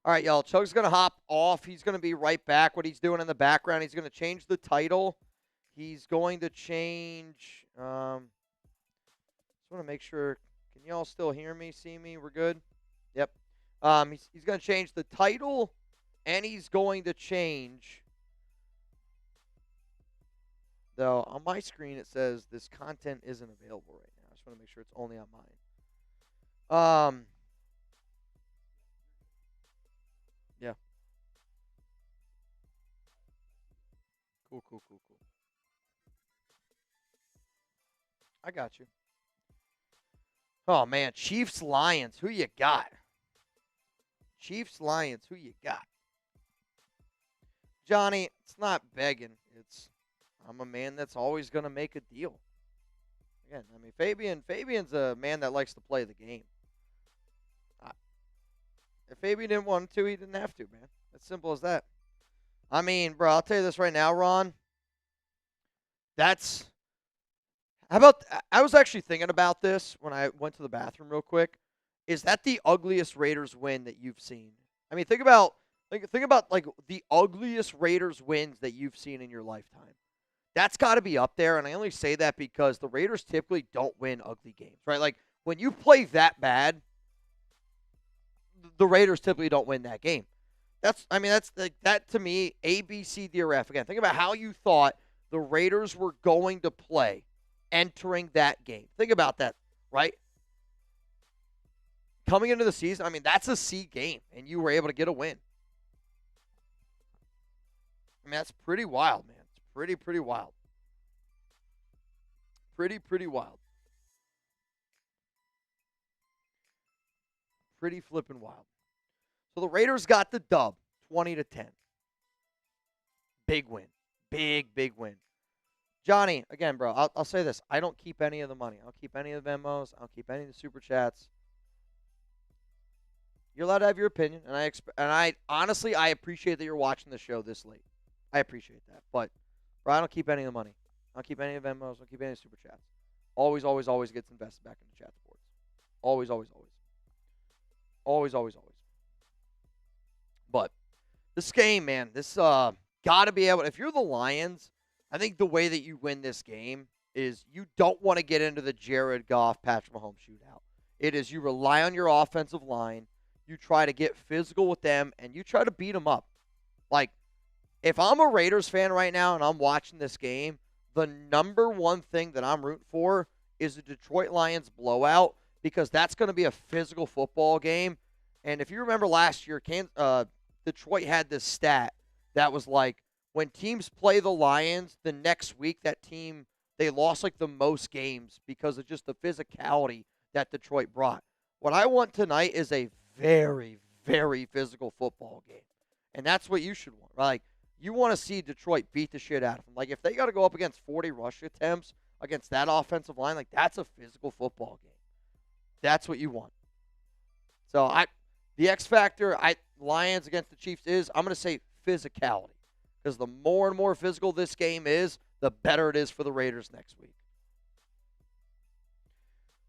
All right, y'all. Chug's going to hop off. He's going to be right back. What he's doing in the background, he's going to change the title. He's going to change. Just want to make sure. Can y'all still hear me, see me? We're good? Yep. He's going to change the title, and he's going to change. Though on my screen it says this content isn't available right now. I just want to make sure it's only on mine. Yeah. Cool. I got you. Oh, man. Chiefs-Lions. Who you got? Chiefs-Lions. Who you got? Johnny, it's not begging. I'm a man that's always going to make a deal. Again, I mean, Fabian's a man that likes to play the game. If Fabian didn't want to, he didn't have to, man. As simple as that. I mean, bro, I'll tell you this right now, Ron. How about, I was actually thinking about this when I went to the bathroom real quick. Is that the ugliest Raiders win that you've seen? I mean, think about the ugliest Raiders wins that you've seen in your lifetime. That's got to be up there, and I only say that because the Raiders typically don't win ugly games, right? Like, when you play that bad, the Raiders typically don't win that game. That's like that to me, A, B, C, D, or F. Again, think about how you thought the Raiders were going to play entering that game. Think about that, right? Coming into the season, I mean, that's a C game, and you were able to get a win. I mean, that's pretty wild, man. It's pretty wild. Pretty wild. Pretty flippin' wild. So the Raiders got the dub, 20-10. Big win. Big win. Johnny, again, bro, I'll say this. I don't keep any of the money. I don't keep any of the Venmos. I don't keep any of the Super Chats. You're allowed to have your opinion, and I honestly, I appreciate that you're watching the show this late. I appreciate that. But, bro, I don't keep any of the money. I don't keep any of the Venmos. I don't keep any of the Super Chats. Always gets invested back into chat sports. Always. But this game, man, this got to be able, if you're the Lions, I think the way that you win this game is you don't want to get into the Jared Goff, Patrick Mahomes shootout. It is you rely on your offensive line, you try to get physical with them, and you try to beat them up. Like, if I'm a Raiders fan right now and I'm watching this game, the number one thing that I'm rooting for is the Detroit Lions blowout, because that's going to be a physical football game. And if you remember last year, Detroit had this stat that was like, when teams play the Lions, the next week that team, they lost like the most games because of just the physicality that Detroit brought. What I want tonight is a very, very physical football game. And that's what you should want. Like, you want to see Detroit beat the shit out of them. Like, if they got to go up against 40 rush attempts against that offensive line, like, that's a physical football game. That's what you want. So, the X factor, Lions against the Chiefs is, I'm going to say physicality. Because the more and more physical this game is, the better it is for the Raiders next week.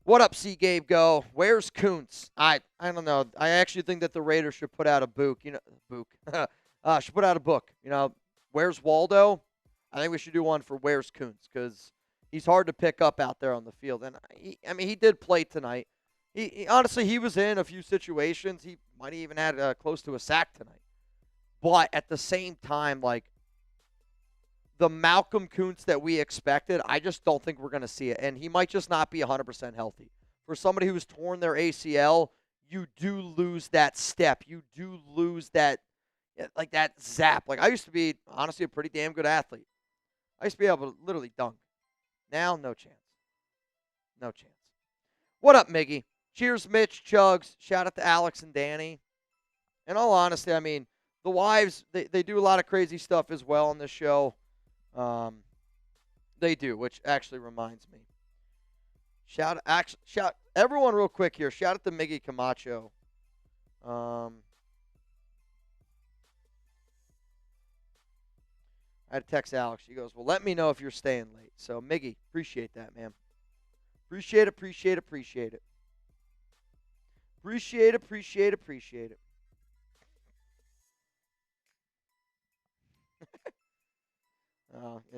What up, C. Gabe Go? Where's Kuntz? I don't know. I actually think that the Raiders should put out a book. Should put out a book. Where's Waldo? I think we should do one for Where's Kuntz, because he's hard to pick up out there on the field. And he did play tonight. He honestly, he was in a few situations. He might have even had close to a sack tonight. But at the same time, like, the Malcolm Kuntz that we expected, I just don't think we're going to see it. And he might just not be 100% healthy. For somebody who's torn their ACL, you do lose that step. You do lose that, like, that zap. Like, I used to be, honestly, a pretty damn good athlete. I used to be able to literally dunk. Now, no chance. No chance. What up, Miggy? Cheers, Mitch, Chugs. Shout out to Alex and Danny. In all honesty, I mean, the wives, they do a lot of crazy stuff as well on this show. They do, which actually reminds me. Shout everyone real quick here. Shout out to Miggy Camacho. I had to text Alex. She goes, well, let me know if you're staying late. So, Miggy, appreciate that, man. Appreciate it. Appreciate it.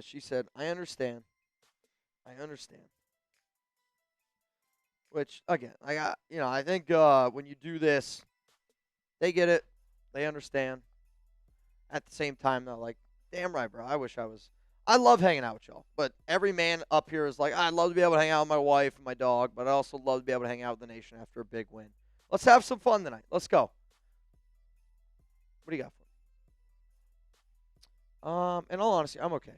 She said, I understand. Which, again, I think when you do this, they get it. They understand. At the same time, though, like, damn right, bro. I love hanging out with y'all. But every man up here is like, I'd love to be able to hang out with my wife and my dog, but I also love to be able to hang out with the nation after a big win. Let's have some fun tonight. Let's go. What do you got for me? In all honesty, I'm okay.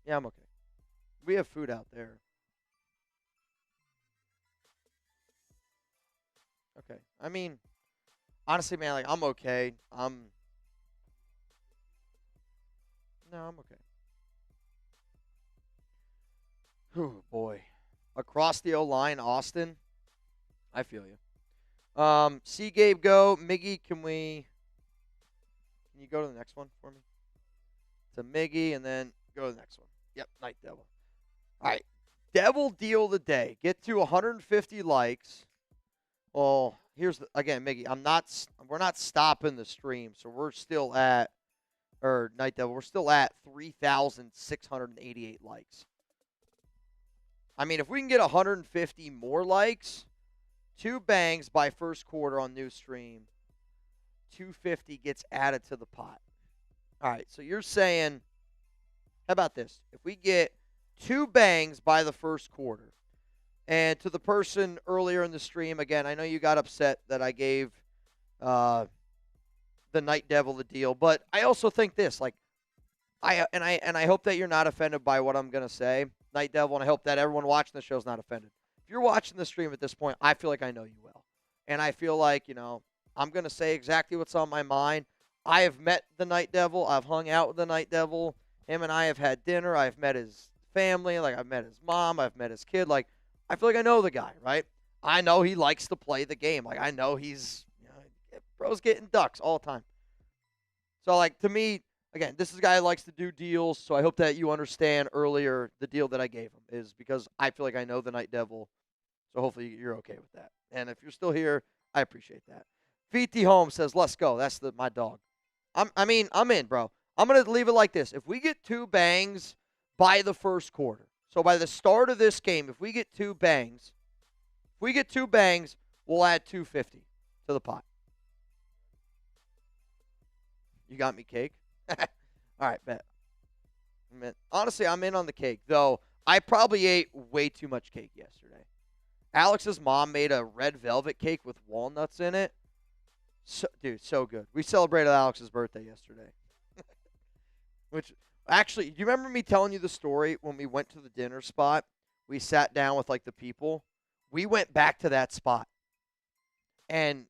Yeah, I'm okay. We have food out there. Okay. I mean, honestly, man, like, I'm okay. No, I'm okay. Oh, boy. Across the O-line, Austin. I feel you. See Gabe go. Miggy, can you go to the next one for me? To Miggy, and then go to the next one. Yep, Night Devil. All right. Devil deal of the day. Get to 150 likes. Well, again, Miggy, we're not stopping the stream, so we're still at, or Night Devil, we're still at 3,688 likes. I mean, if we can get 150 more likes, 2 bangs by first quarter on new stream, 250 gets added to the pot. All right, so you're saying, how about this? If we get 2 bangs by the first quarter, and to the person earlier in the stream, again, I know you got upset that I gave the Night Devil the deal, but I also think this, like, I hope that you're not offended by what I'm gonna say, Night Devil, and I hope that everyone watching the show is not offended. If you're watching the stream at this point, I feel like I know you well, and I feel like, I'm gonna say exactly what's on my mind. I have met the Night Devil. I've hung out with the Night Devil. Him and I have had dinner. I've met his family. Like, I've met his mom. I've met his kid. Like, I feel like I know the guy, right? I know he likes to play the game. Like, I know he's, bro's getting ducks all the time. So, like, to me, again, this is a guy who likes to do deals, so I hope that you understand earlier the deal that I gave him is because I feel like I know the Night Devil, so hopefully you're okay with that. And if you're still here, I appreciate that. VT Home says, let's go. That's my dog. I'm in, bro. I'm going to leave it like this. If we get 2 bangs by the first quarter, so by the start of this game, if we get 2 bangs, we'll add 250 to the pot. You got me cake? All right, bet. Honestly, I'm in on the cake, though I probably ate way too much cake yesterday. Alex's mom made a red velvet cake with walnuts in it. Dude, so good. We celebrated Alex's birthday yesterday. Which, actually, do you remember me telling you the story when we went to the dinner spot? We sat down with, like, the people. We went back to that spot. And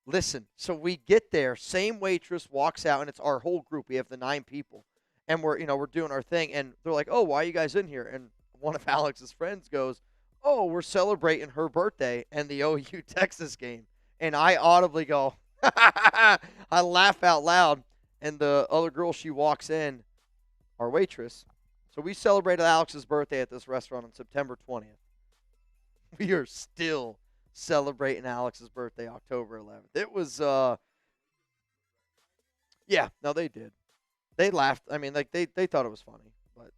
listen, so we get there, same waitress walks out, and it's our whole group. We have the 9 people. And we're doing our thing. And they're like, oh, why are you guys in here? And one of Alex's friends goes, oh, we're celebrating her birthday and the OU Texas game. And I audibly go, I laugh out loud. And the other girl, she walks in, our waitress. So we celebrated Alex's birthday at this restaurant on September 20th. We are still celebrating Alex's birthday October 11th. It was, yeah, no, they did. They laughed. I mean, like, they thought it was funny. But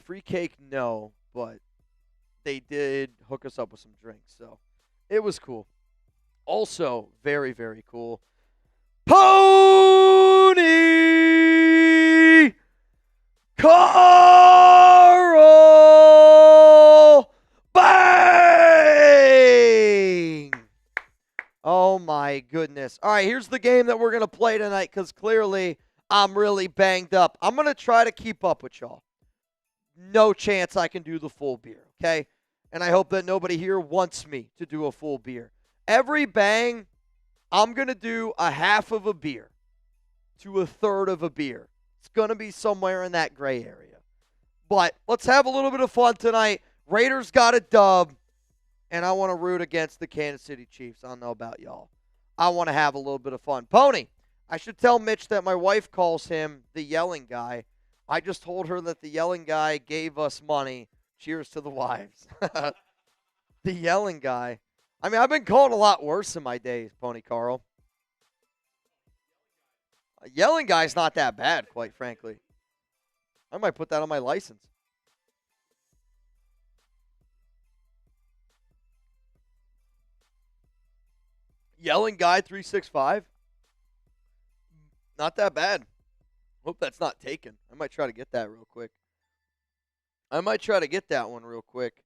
free cake, no, but they did hook us up with some drinks. So it was cool. Also, very, very cool. Pony Carl Bang! Oh, my goodness. All right, here's the game that we're going to play tonight because clearly I'm really banged up. I'm going to try to keep up with y'all. No chance I can do the full beer, okay? And I hope that nobody here wants me to do a full beer. Every bang, I'm going to do a half of a beer. to a third of a beer. It's going to be somewhere in that gray area. But let's have a little bit of fun tonight. Raiders got a dub, and I want to root against the Kansas City Chiefs. I don't know about y'all. I want to have a little bit of fun. Pony, I should tell Mitch that my wife calls him the yelling guy. I just told her that the yelling guy gave us money. Cheers to the wives. The yelling guy. I mean, I've been called a lot worse in my days, Pony Carl. A yelling guy's not that bad, quite frankly. I might put that on my license. Yelling guy 365. Not that bad. Hope that's not taken. I might try to get that real quick. I might try to get that one real quick.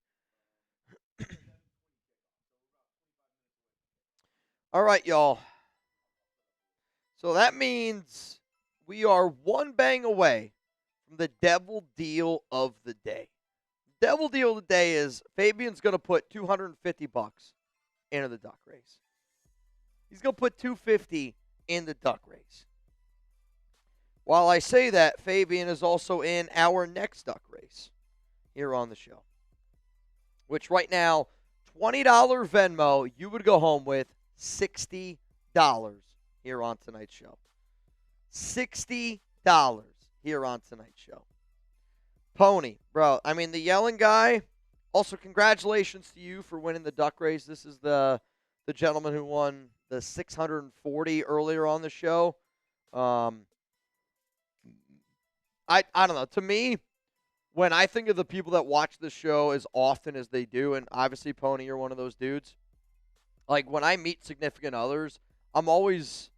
All right, y'all. So that means we are one bang away from the devil deal of the day. Devil deal of the day is Fabian's going to put $250 into the duck race. He's going to put $250 in the duck race. While I say that, Fabian is also in our next duck race here on the show, which right now, $20 Venmo, you would go home with $60 here on tonight's show. $60 here on tonight's show. Pony, bro, I mean, the yelling guy, also congratulations to you for winning the duck race. This is the gentleman who won the 640 earlier on the show. I don't know. To me, when I think of the people that watch the show as often as they do, and obviously, Pony, you're one of those dudes, like when I meet significant others, I'm always,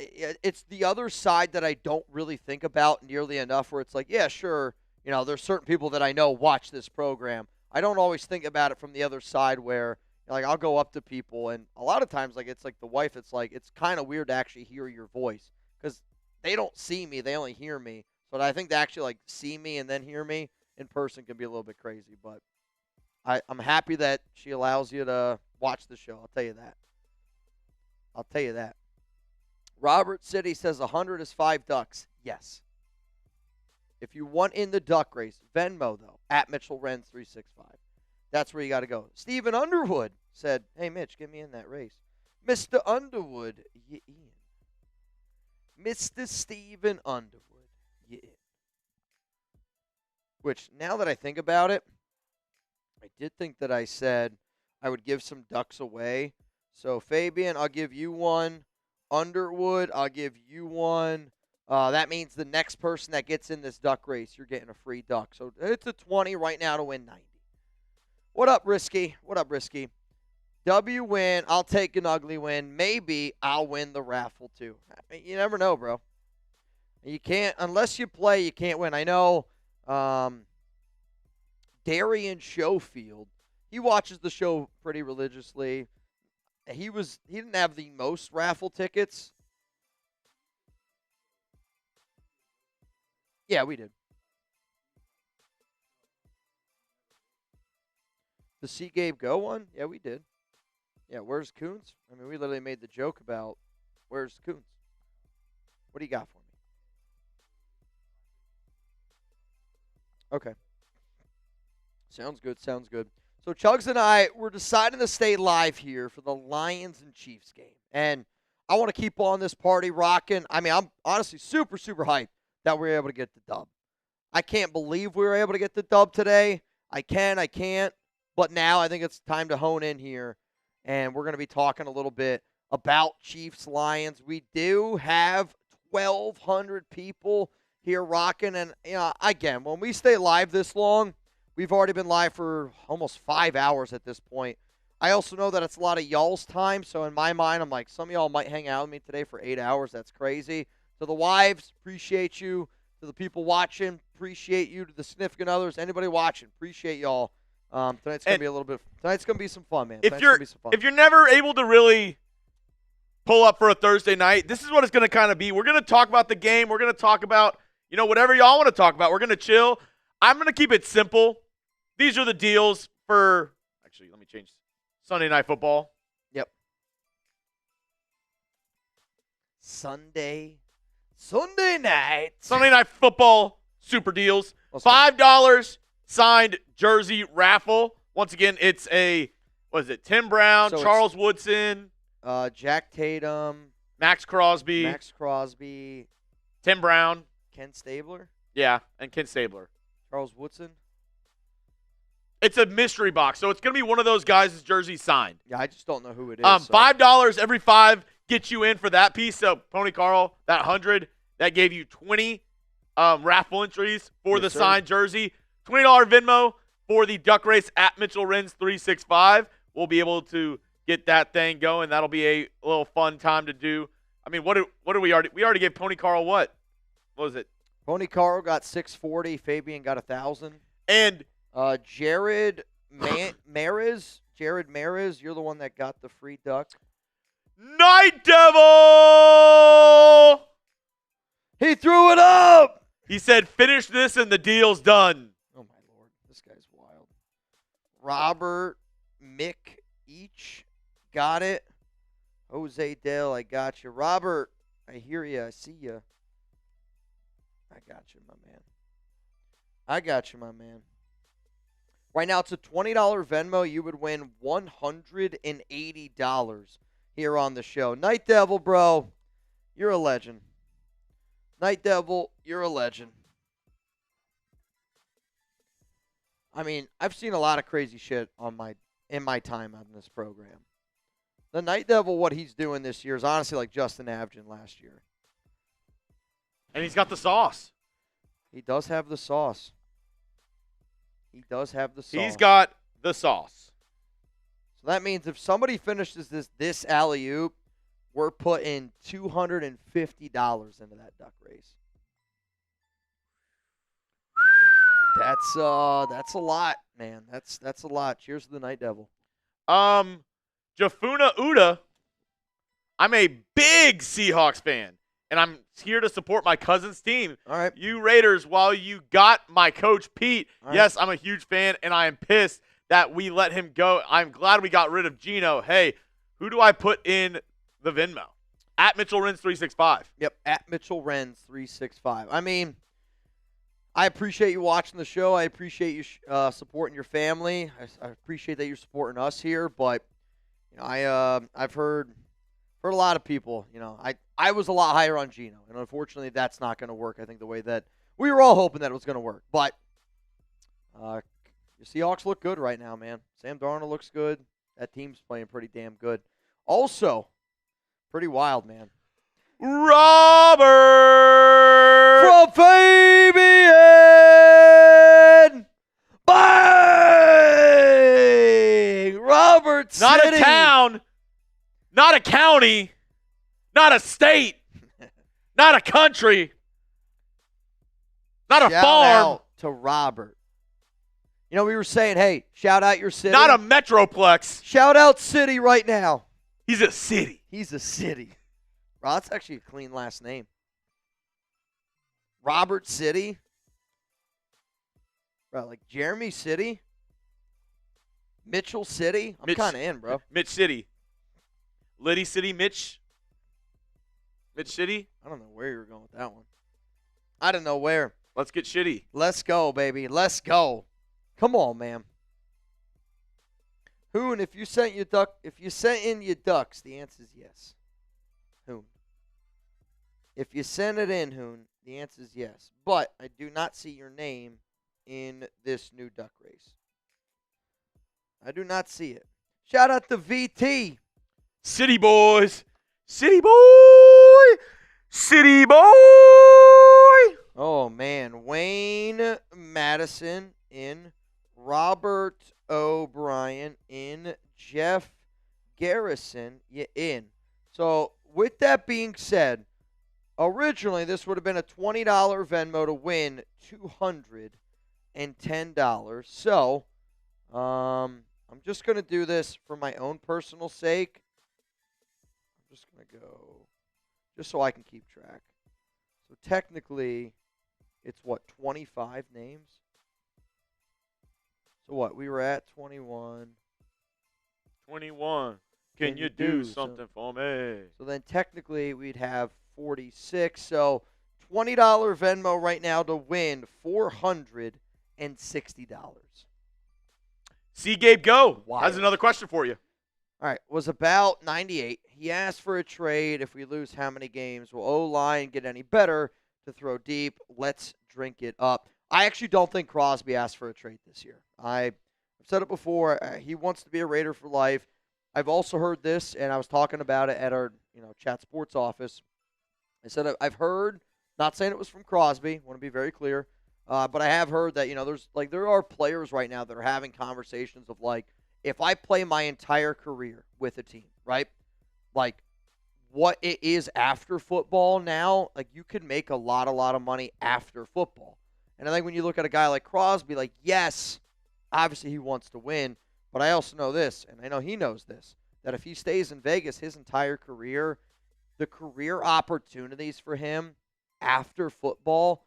it's the other side that I don't really think about nearly enough where it's like, yeah, sure, you know, there's certain people that I know watch this program. I don't always think about it from the other side where, like, I'll go up to people, and a lot of times, like, it's like the wife, it's like, it's kind of weird to actually hear your voice because they don't see me, they only hear me. But I think to actually, like, see me and then hear me in person can be a little bit crazy. But I'm happy that she allows you to watch the show. I'll tell you that. I'll tell you that. Robert City says 100 is 5 ducks. Yes. If you want in the duck race, Venmo, though, at Mitchell Renz 365. That's where you got to go. Stephen Underwood said, hey, Mitch, get me in that race. Mr. Underwood, you in. Mr. Stephen Underwood. Yeah. Which, now that I think about it, I did think that I said I would give some ducks away. So, Fabian, I'll give you one. Underwood, I'll give you one. That means the next person that gets in this duck race, you're getting a free duck. So, it's a 20 right now to win 90. What up, Risky? What up, Risky? W win. I'll take an ugly win. Maybe I'll win the raffle, too. I mean, you never know, bro. You can't, unless you play, you can't win. I know Darian Schofield, he watches the show pretty religiously. He didn't have the most raffle tickets. Yeah, we did. The See Gabe Go one? Yeah, we did. Yeah, where's Coons? I mean, we literally made the joke about where's Coons. What do you got for me? Okay. Sounds good, sounds good. So Chugs and I, we're deciding to stay live here for the Lions and Chiefs game. And I want to keep on this party rocking. I mean, I'm honestly super, super hyped that we were able to get the dub. I can't believe we were able to get the dub today. I can't. But now I think it's time to hone in here. And we're going to be talking a little bit about Chiefs-Lions. We do have 1,200 people here rocking. And, you know, again, when we stay live this long, we've already been live for almost 5 hours at this point. I also know that it's a lot of y'all's time. So in my mind, I'm like, some of y'all might hang out with me today for 8 hours. That's crazy. To the wives, appreciate you. To the people watching, appreciate you. To the significant others, anybody watching, appreciate y'all. Tonight's gonna be some fun, man. If you're never able to really pull up for a Thursday night, this is what it's gonna kind of be. We're gonna talk about the game. We're gonna talk about, you know, whatever y'all want to talk about. We're gonna chill. I'm gonna keep it simple. These are the deals for. Actually, let me change. Sunday Night Football. Yep. Sunday Sunday night. Sunday Night Football super deals. $5 signed jersey raffle. Once again, it's a, what is it, Tim Brown, So Charles Woodson, Jack Tatum, Max Crosby, Tim Brown. Ken Stabler, Yeah, and Ken Stabler. Charles Woodson. It's a mystery box, so it's going to be one of those guys' jerseys signed. Yeah, I just don't know who it is. So. $5 every 5 gets you in for that piece. So, Pony Carl, that 100, that gave you 20 raffle entries for the signed jersey. $20 Venmo for the duck race at Mitchell Renz 365. We'll be able to get that thing going. That'll be a little fun time to do. I mean, what do we already gave Pony Carl what? What was it? Pony Carl got 640. Fabian got 1,000. And Jared Maris, you're the one that got the free duck. Night Devil! He threw it up! He said, finish this and the deal's done. Oh, my Lord. This guy's wild. Robert Mick each got it. Jose Dale, I got you. Robert, I hear you. I see you. I got you, my man. Right now, it's a $20 Venmo. You would win $180 here on the show. Night Devil, bro, you're a legend. Night Devil, you're a legend. I mean, I've seen a lot of crazy shit in my time on this program. The Night Devil, what he's doing this year is honestly like Justin Abgen last year. And he's got the sauce. He does have the sauce. He's got the sauce. So that means if somebody finishes this alley-oop, we're putting $250 into that duck race. That's a lot, man. That's a lot. Cheers to the Night Devil. Jafuna Uda. I'm a big Seahawks fan, and I'm here to support my cousin's team. All right. You Raiders, while you got my coach Pete, All yes, right. I'm a huge fan, and I am pissed that we let him go. I'm glad we got rid of Gino. Hey, who do I put in the Venmo? At Mitchell Renz 365. Yep, at Mitchell Renz 365. I mean, I appreciate you watching the show. I appreciate you supporting your family. I appreciate that you're supporting us here. But you know, I've heard a lot of people. You know, I was a lot higher on Gino, and unfortunately, that's not going to work. I think the way that we were all hoping that it was going to work. But your Seahawks look good right now, man. Sam Darnold looks good. That team's playing pretty damn good. Also, pretty wild, man. Robert From Fabian! Bang! Robert City. Not a town, not a county, not a state, not a country, not a Shout farm. out to Robert. You know, we were saying, hey, shout out your city. Not a metroplex. Shout out city right now. He's a city. He's a city. Bro, that's actually a clean last name. Robert City. Bro, like Jeremy City. Mitchell City. I'm kind of in, bro. Mitch City. Liddy City, Mitch. Mitch City. I don't know where you were going with that one. I don't know where. Let's get shitty. Let's go, baby. Let's go. Come on, man. Hoon, if you sent in your ducks, the answer is yes. Hoon. If you send it in, Hoon, the answer is yes. But I do not see your name in this new duck race. I do not see it. Shout out to VT. City boys. City boy. City boy. Oh, man. Wayne Madison in. Robert O'Brien in. Jeff Garrison in. So, with that being said, originally this would have been a $20 Venmo to win $210. So, I'm just going to do this for my own personal sake. I'm just going to go, just so I can keep track. So, technically, it's what, 25 names? So, what, we were at 21. 21. Can you do something for me? So then technically we'd have 46. So $20 Venmo right now to win $460. See Gabe go. Wild. Has another question for you. All right, was about 98. He asked for a trade. If we lose how many games? Will O-line get any better to throw deep? Let's drink it up. I actually don't think Crosby asked for a trade this year. I've said it before. He wants to be a Raider for life. I've also heard this, and I was talking about it at our Chat Sports office. I said I've heard, not saying it was from Crosby, want to be very clear, but I have heard that there are players right now that are having conversations of like, if I play my entire career with a team, right? Like what it is after football now, like you could make a lot of money after football. And I think when you look at a guy like Crosby, like, yes, obviously he wants to win, but I also know this, and I know he knows this, that if he stays in Vegas his entire career, the career opportunities for him after football,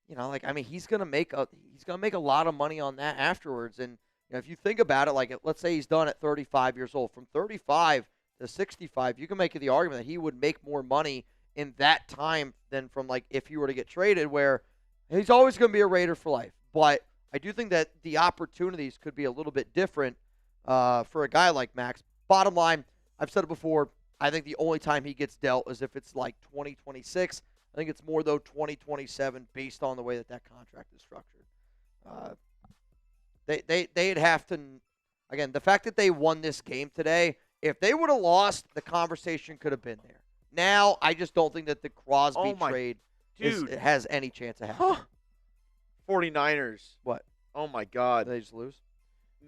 he's gonna make a lot of money on that afterwards. And if you think about it, like let's say he's done at 35 years old, from 35 to 65, you can make the argument that he would make more money in that time than from like if he were to get traded, where he's always going to be a Raider for life. But I do think that the opportunities could be a little bit different for a guy like Max. Bottom line, I've said it before, I think the only time he gets dealt is if it's like 2026. I think it's more, though, 2027 based on the way that contract is structured. They'd have to, again, the fact that they won this game today, if they would have lost, the conversation could have been there. Now, I just don't think that the Crosby trade has any chance of happening. 49ers. What? Oh, my God. Did they just lose?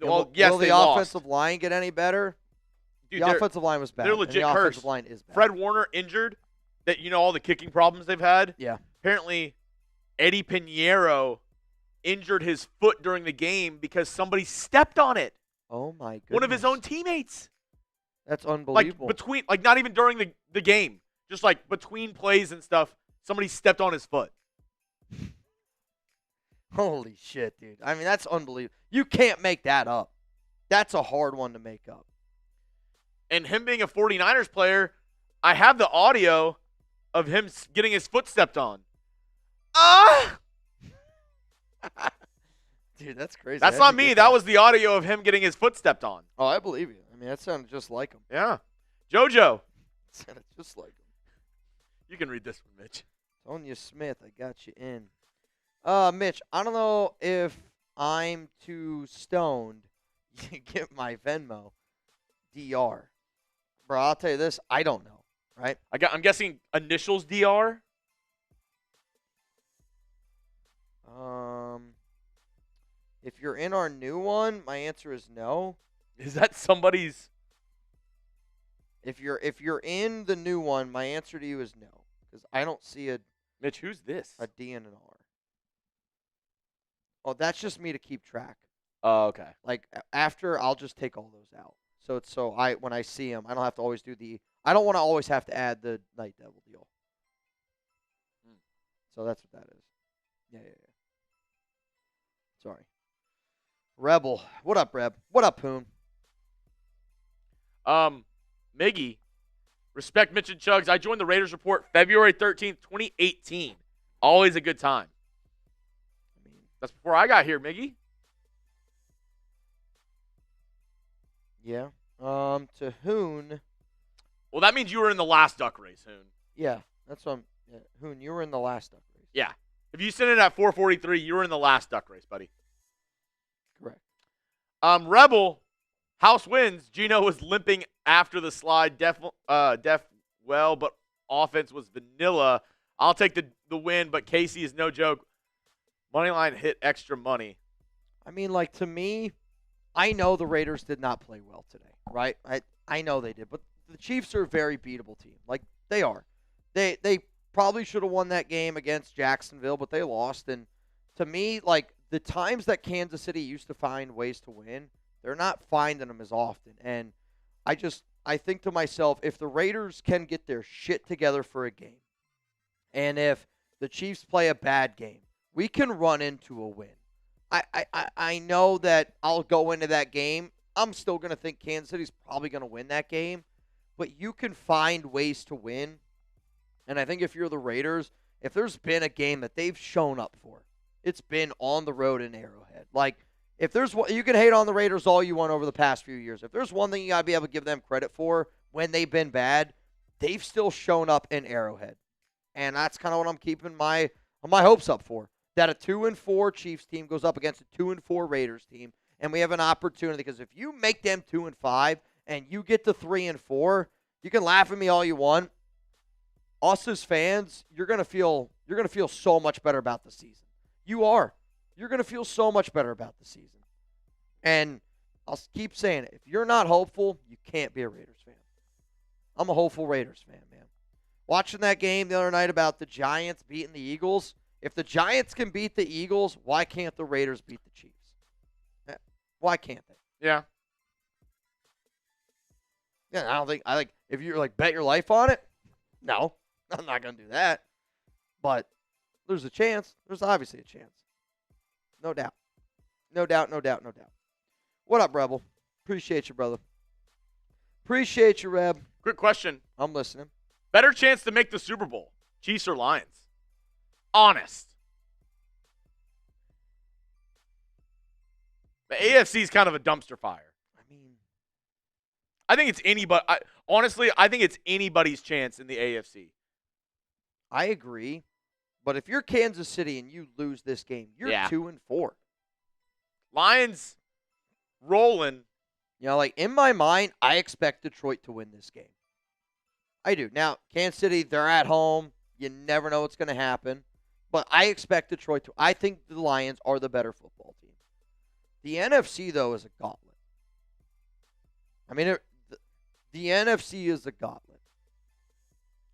Well, yes, will the offensive line get any better? Dude, the offensive line was bad. They're legit and the cursed. Offensive line is bad. Fred Warner injured. That all the kicking problems they've had. Yeah. Apparently, Eddie Pinheiro injured his foot during the game because somebody stepped on it. Oh my goodness. One of his own teammates. That's unbelievable. Not even during the game, just like between plays and stuff, somebody stepped on his foot. Holy shit, dude. I mean, that's unbelievable. You can't make that up. That's a hard one to make up. And him being a 49ers player, I have the audio of him getting his foot stepped on. Dude, that's crazy. That's not me. That was the audio of him getting his foot stepped on. Oh, I believe you. I mean, that sounded just like him. Yeah. JoJo. Sounded just like him. You can read this one, Mitch. Sonia Smith, I got you in. Mitch, I don't know if I'm too stoned to get my Venmo DR. Bro, I'll tell you this. I don't know, right? I'm guessing initials DR? If you're in our new one, my answer is no. Is that somebody's? If you're in the new one, my answer to you is no, because I don't see Mitch, who's this? a D and an R. Oh, that's just me to keep track. Oh, okay. Like after, I'll just take all those out. So when I see them, I don't have to always I don't want to always have to add the Night Devil deal. So that's what that is. Yeah. Sorry. Rebel. What up, Reb? What up, Poon? Miggy. Respect Mitch and Chugs. I joined the Raiders Report February 13th, 2018. Always a good time. That's before I got here, Miggy. Yeah. To Hoon. Well, that means you were in the last duck race, Hoon. Yeah, that's what Hoon, you were in the last duck race. Yeah. If you sent it at 4:43, you were in the last duck race, buddy. Correct. Rebel, house wins. Gino was limping after the slide. Def well, but offense was vanilla. I'll take the win, but Casey is no joke. Moneyline hit extra money. I mean, like, to me, I know the Raiders did not play well today, right? I know they did, but the Chiefs are a very beatable team. Like, they are. They probably should have won that game against Jacksonville, but they lost. And to me, like, the times that Kansas City used to find ways to win, they're not finding them as often. And I think to myself, if the Raiders can get their shit together for a game, and if the Chiefs play a bad game, we can run into a win. I know that I'll go into that game. I'm still going to think Kansas City's probably going to win that game, but you can find ways to win. And I think if you're the Raiders, if there's been a game that they've shown up for, it's been on the road in Arrowhead. Like, if there's one, you can hate on the Raiders all you want over the past few years. If there's one thing you got to be able to give them credit for when they've been bad, they've still shown up in Arrowhead. And that's kind of what I'm keeping my hopes up for. That a 2-4 Chiefs team goes up against a 2-4 Raiders team, and we have an opportunity, because if you make them 2-5 and you get to 3-4, you can laugh at me all you want. Us as fans, you're gonna feel so much better about the season. You are. You're gonna feel so much better about the season. And I'll keep saying it. If you're not hopeful, you can't be a Raiders fan. I'm a hopeful Raiders fan, man. Watching that game the other night about the Giants beating the Eagles. If the Giants can beat the Eagles, why can't the Raiders beat the Chiefs? Why can't they? Yeah. Yeah, I think if you're like bet your life on it, no, I'm not gonna do that. But there's a chance. There's obviously a chance. No doubt. No doubt, no doubt, no doubt. What up, Rebel? Appreciate you, brother. Appreciate you, Reb. Quick question. I'm listening. Better chance to make the Super Bowl, Chiefs or Lions? Honest. The AFC is kind of a dumpster fire. I mean, I think it's anybody. Honestly, I think it's anybody's chance in the AFC. I agree. But if you're Kansas City and you lose this game, you're 2-4. Lions rolling. You know, like in my mind, I expect Detroit to win this game. I do. Now, Kansas City, they're at home. You never know what's going to happen. But I expect Detroit to. I think the Lions are the better football team. The NFC, though, is a gauntlet. I mean, the NFC is a gauntlet.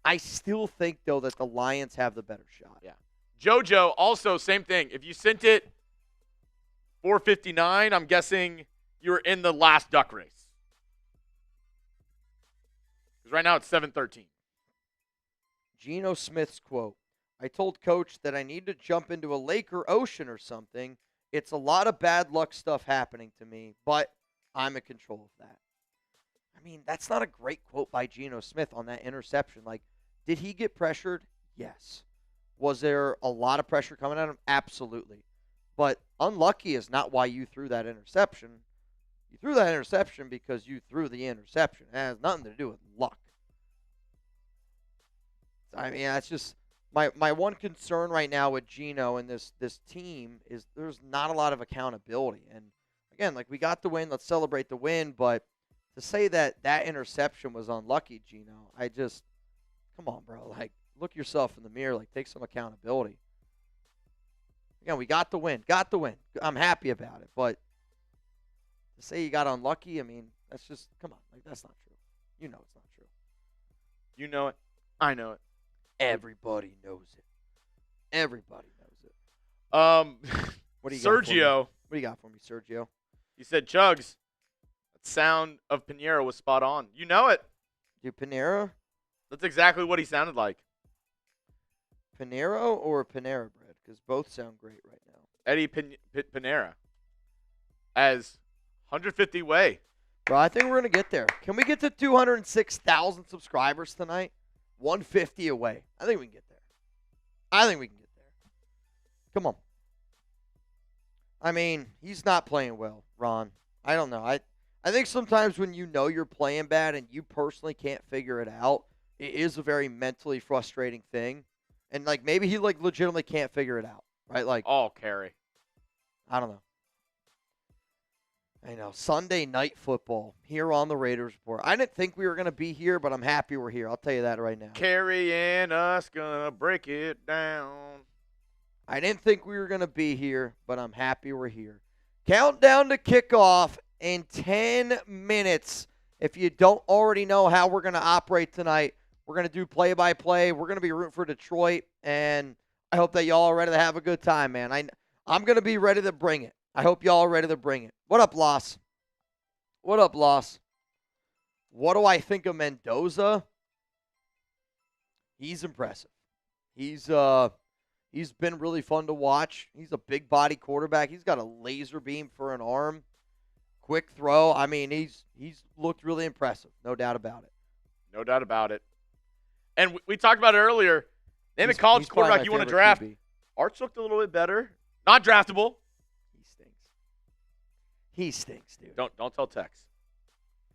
I still think, though, that the Lions have the better shot. Yeah. JoJo, also, same thing. If you sent it 4:59, I'm guessing you're in the last duck race. Because right now it's 7:13. Geno Smith's quote, I told Coach that I need to jump into a lake or ocean or something. It's a lot of bad luck stuff happening to me, but I'm in control of that. I mean, that's not a great quote by Geno Smith on that interception. Like, did he get pressured? Yes. Was there a lot of pressure coming at him? Absolutely. But unlucky is not why you threw that interception. You threw that interception because you threw the interception. It has nothing to do with luck. I mean, that's just my one concern right now with Geno and this team is there's not a lot of accountability. And again, like, we got the win, let's celebrate the win. But to say that interception was unlucky, Geno, come on, bro. Like, look yourself in the mirror. Like, take some accountability. Again, we got the win. Got the win. I'm happy about it. But to say you got unlucky, I mean, that's just, come on. Like, that's not true. You know it's not true. You know it. I know it. Everybody knows it. Everybody knows it. What do you got for me? Sergio. What do you got for me, Sergio? He said, Chugs, that sound of Pinheiro was spot on. You know it. Do Panera? That's exactly what he sounded like. Panero or Panera Bread? Because both sound great right now. Eddie Pinera. As 150 way. Bro, I think we're going to get there. Can we get to 206,000 subscribers tonight? 150 away. I think we can get there. I think we can get there. Come on. I mean, he's not playing well, Ron. I don't know. I think sometimes when you know you're playing bad and you personally can't figure it out, it is a very mentally frustrating thing. And, like, maybe he, like, legitimately can't figure it out, right? Like, Oh, Carrie. I don't know. I know. Sunday night football here on the Raiders Report. I didn't think we were going to be here, but I'm happy we're here. I'll tell you that right now. Carrie and us gonna break it down. I didn't think we were going to be here, but I'm happy we're here. Countdown to kickoff in 10 minutes. If you don't already know how we're going to operate tonight, we're going to do play-by-play. We're going to be rooting for Detroit, and I hope that y'all are ready to have a good time, man. I'm going to be ready to bring it. I hope y'all are ready to bring it. What up, Loss? What up, Loss? What do I think of Mendoza? He's impressive. He's been really fun to watch. He's a big body quarterback. He's got a laser beam for an arm. Quick throw. I mean, he's looked really impressive. No doubt about it. No doubt about it. And we talked about it earlier. Name a college He's probably quarterback my you want to favorite draft. QB. Arch looked a little bit better. Not draftable. He stinks. He stinks, dude. Don't tell Tex.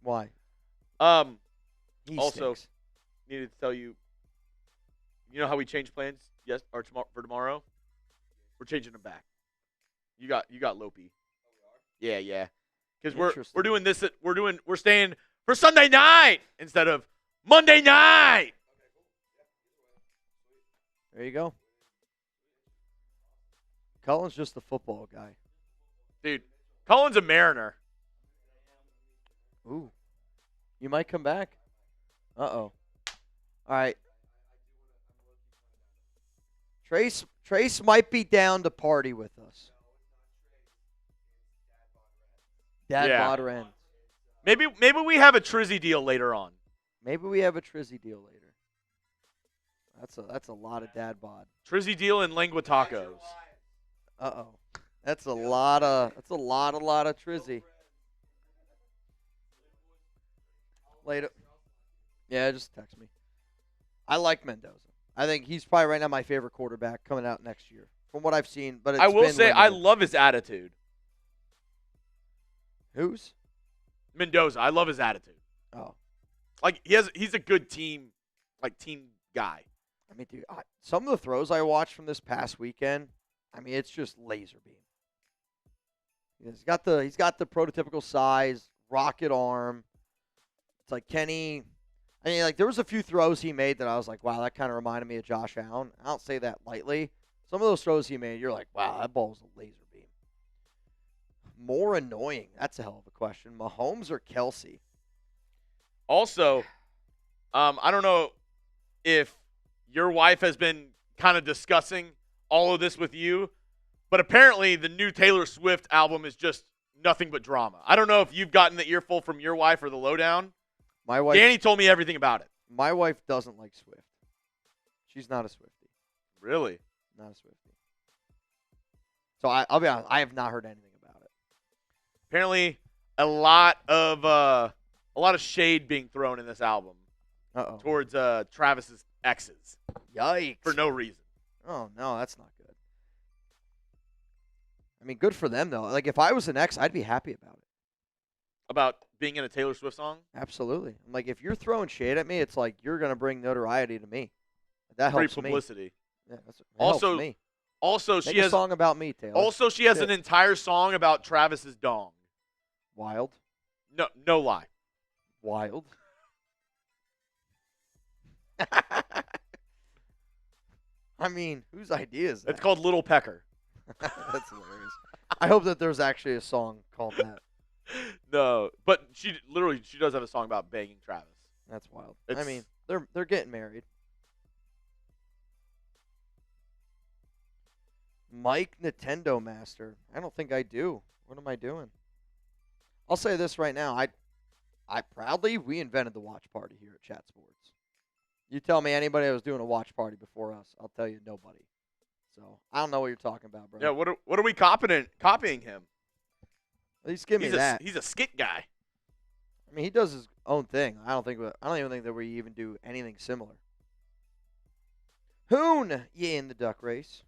Why? He Also, stinks. needed to tell you. You know how we changed plans for tomorrow? We're changing them back. You got Lopey. Yeah. Because we're doing this. We're staying for Sunday night instead of Monday night. There you go. Cullen's just a football guy. Dude, Cullen's a Mariner. Ooh. You might come back. Uh-oh. All right. Trace might be down to party with us. Dad Yeah. bod Renz. Maybe we have a Trizzy deal later on. Maybe we have a Trizzy deal later. That's a lot of dad bod. Trizzy deal and lengua tacos. Uh-oh. That's a lot of Trizzy. Later. Yeah, just text me. I like Mendoza. I think he's probably right now my favorite quarterback coming out next year, from what I've seen. But I will been say I limited. love his attitude. Who's? Mendoza. I love his attitude. Oh, Like he's a good team guy. I mean, dude, some of the throws I watched from this past weekend, I mean, it's just laser beam. He's got the prototypical size, rocket arm. It's like Kenny. I mean, like there was a few throws he made that I was like, wow, that kind of reminded me of Josh Allen. I don't say that lightly. Some of those throws he made, you're like, wow, that ball was a laser beam. More annoying? That's a hell of a question. Mahomes or Kelsey? Also, I don't know if your wife has been kind of discussing all of this with you, but apparently the new Taylor Swift album is just nothing but drama. I don't know if you've gotten the earful from your wife or the lowdown. My wife. Danny told me everything about it. My wife doesn't like Swift. She's not a Swiftie. Really? Not a Swiftie. So I'll be honest. I have not heard anything about it. Apparently, a lot of shade being thrown in this album Uh-oh. towards Travis's exes Yikes. for no reason. Oh, no, that's not good. I mean, good for them, though. Like, if I was an ex, I'd be happy about it. About being in a Taylor Swift song? Absolutely. I'm like, if you're throwing shade at me, it's like you're going to bring notoriety to me. That Free helps me. publicity. Yeah, it Also, helps me. Also, Make she a has song about me, Taylor. Also, she has Shit. an entire song about Travis's dong. Wild. No lie. Wild. I mean, whose idea is that? It's called Little Pecker. That's hilarious. I hope that there's actually a song called that. No, but she does have a song about banging Travis. That's wild. I It's- mean, they're getting married. Mike Nintendo Master. I don't think I do. What am I doing? I'll say this right now. I proudly we invented the watch party here at Chat Sports. You tell me anybody that was doing a watch party before us, I'll tell you nobody. So I don't know what you're talking about, bro. Yeah, what are we copying him? At least give me that. He's a skit guy. I mean, he does his own thing. I don't even think that we even do anything similar. Hoon, you in the duck race?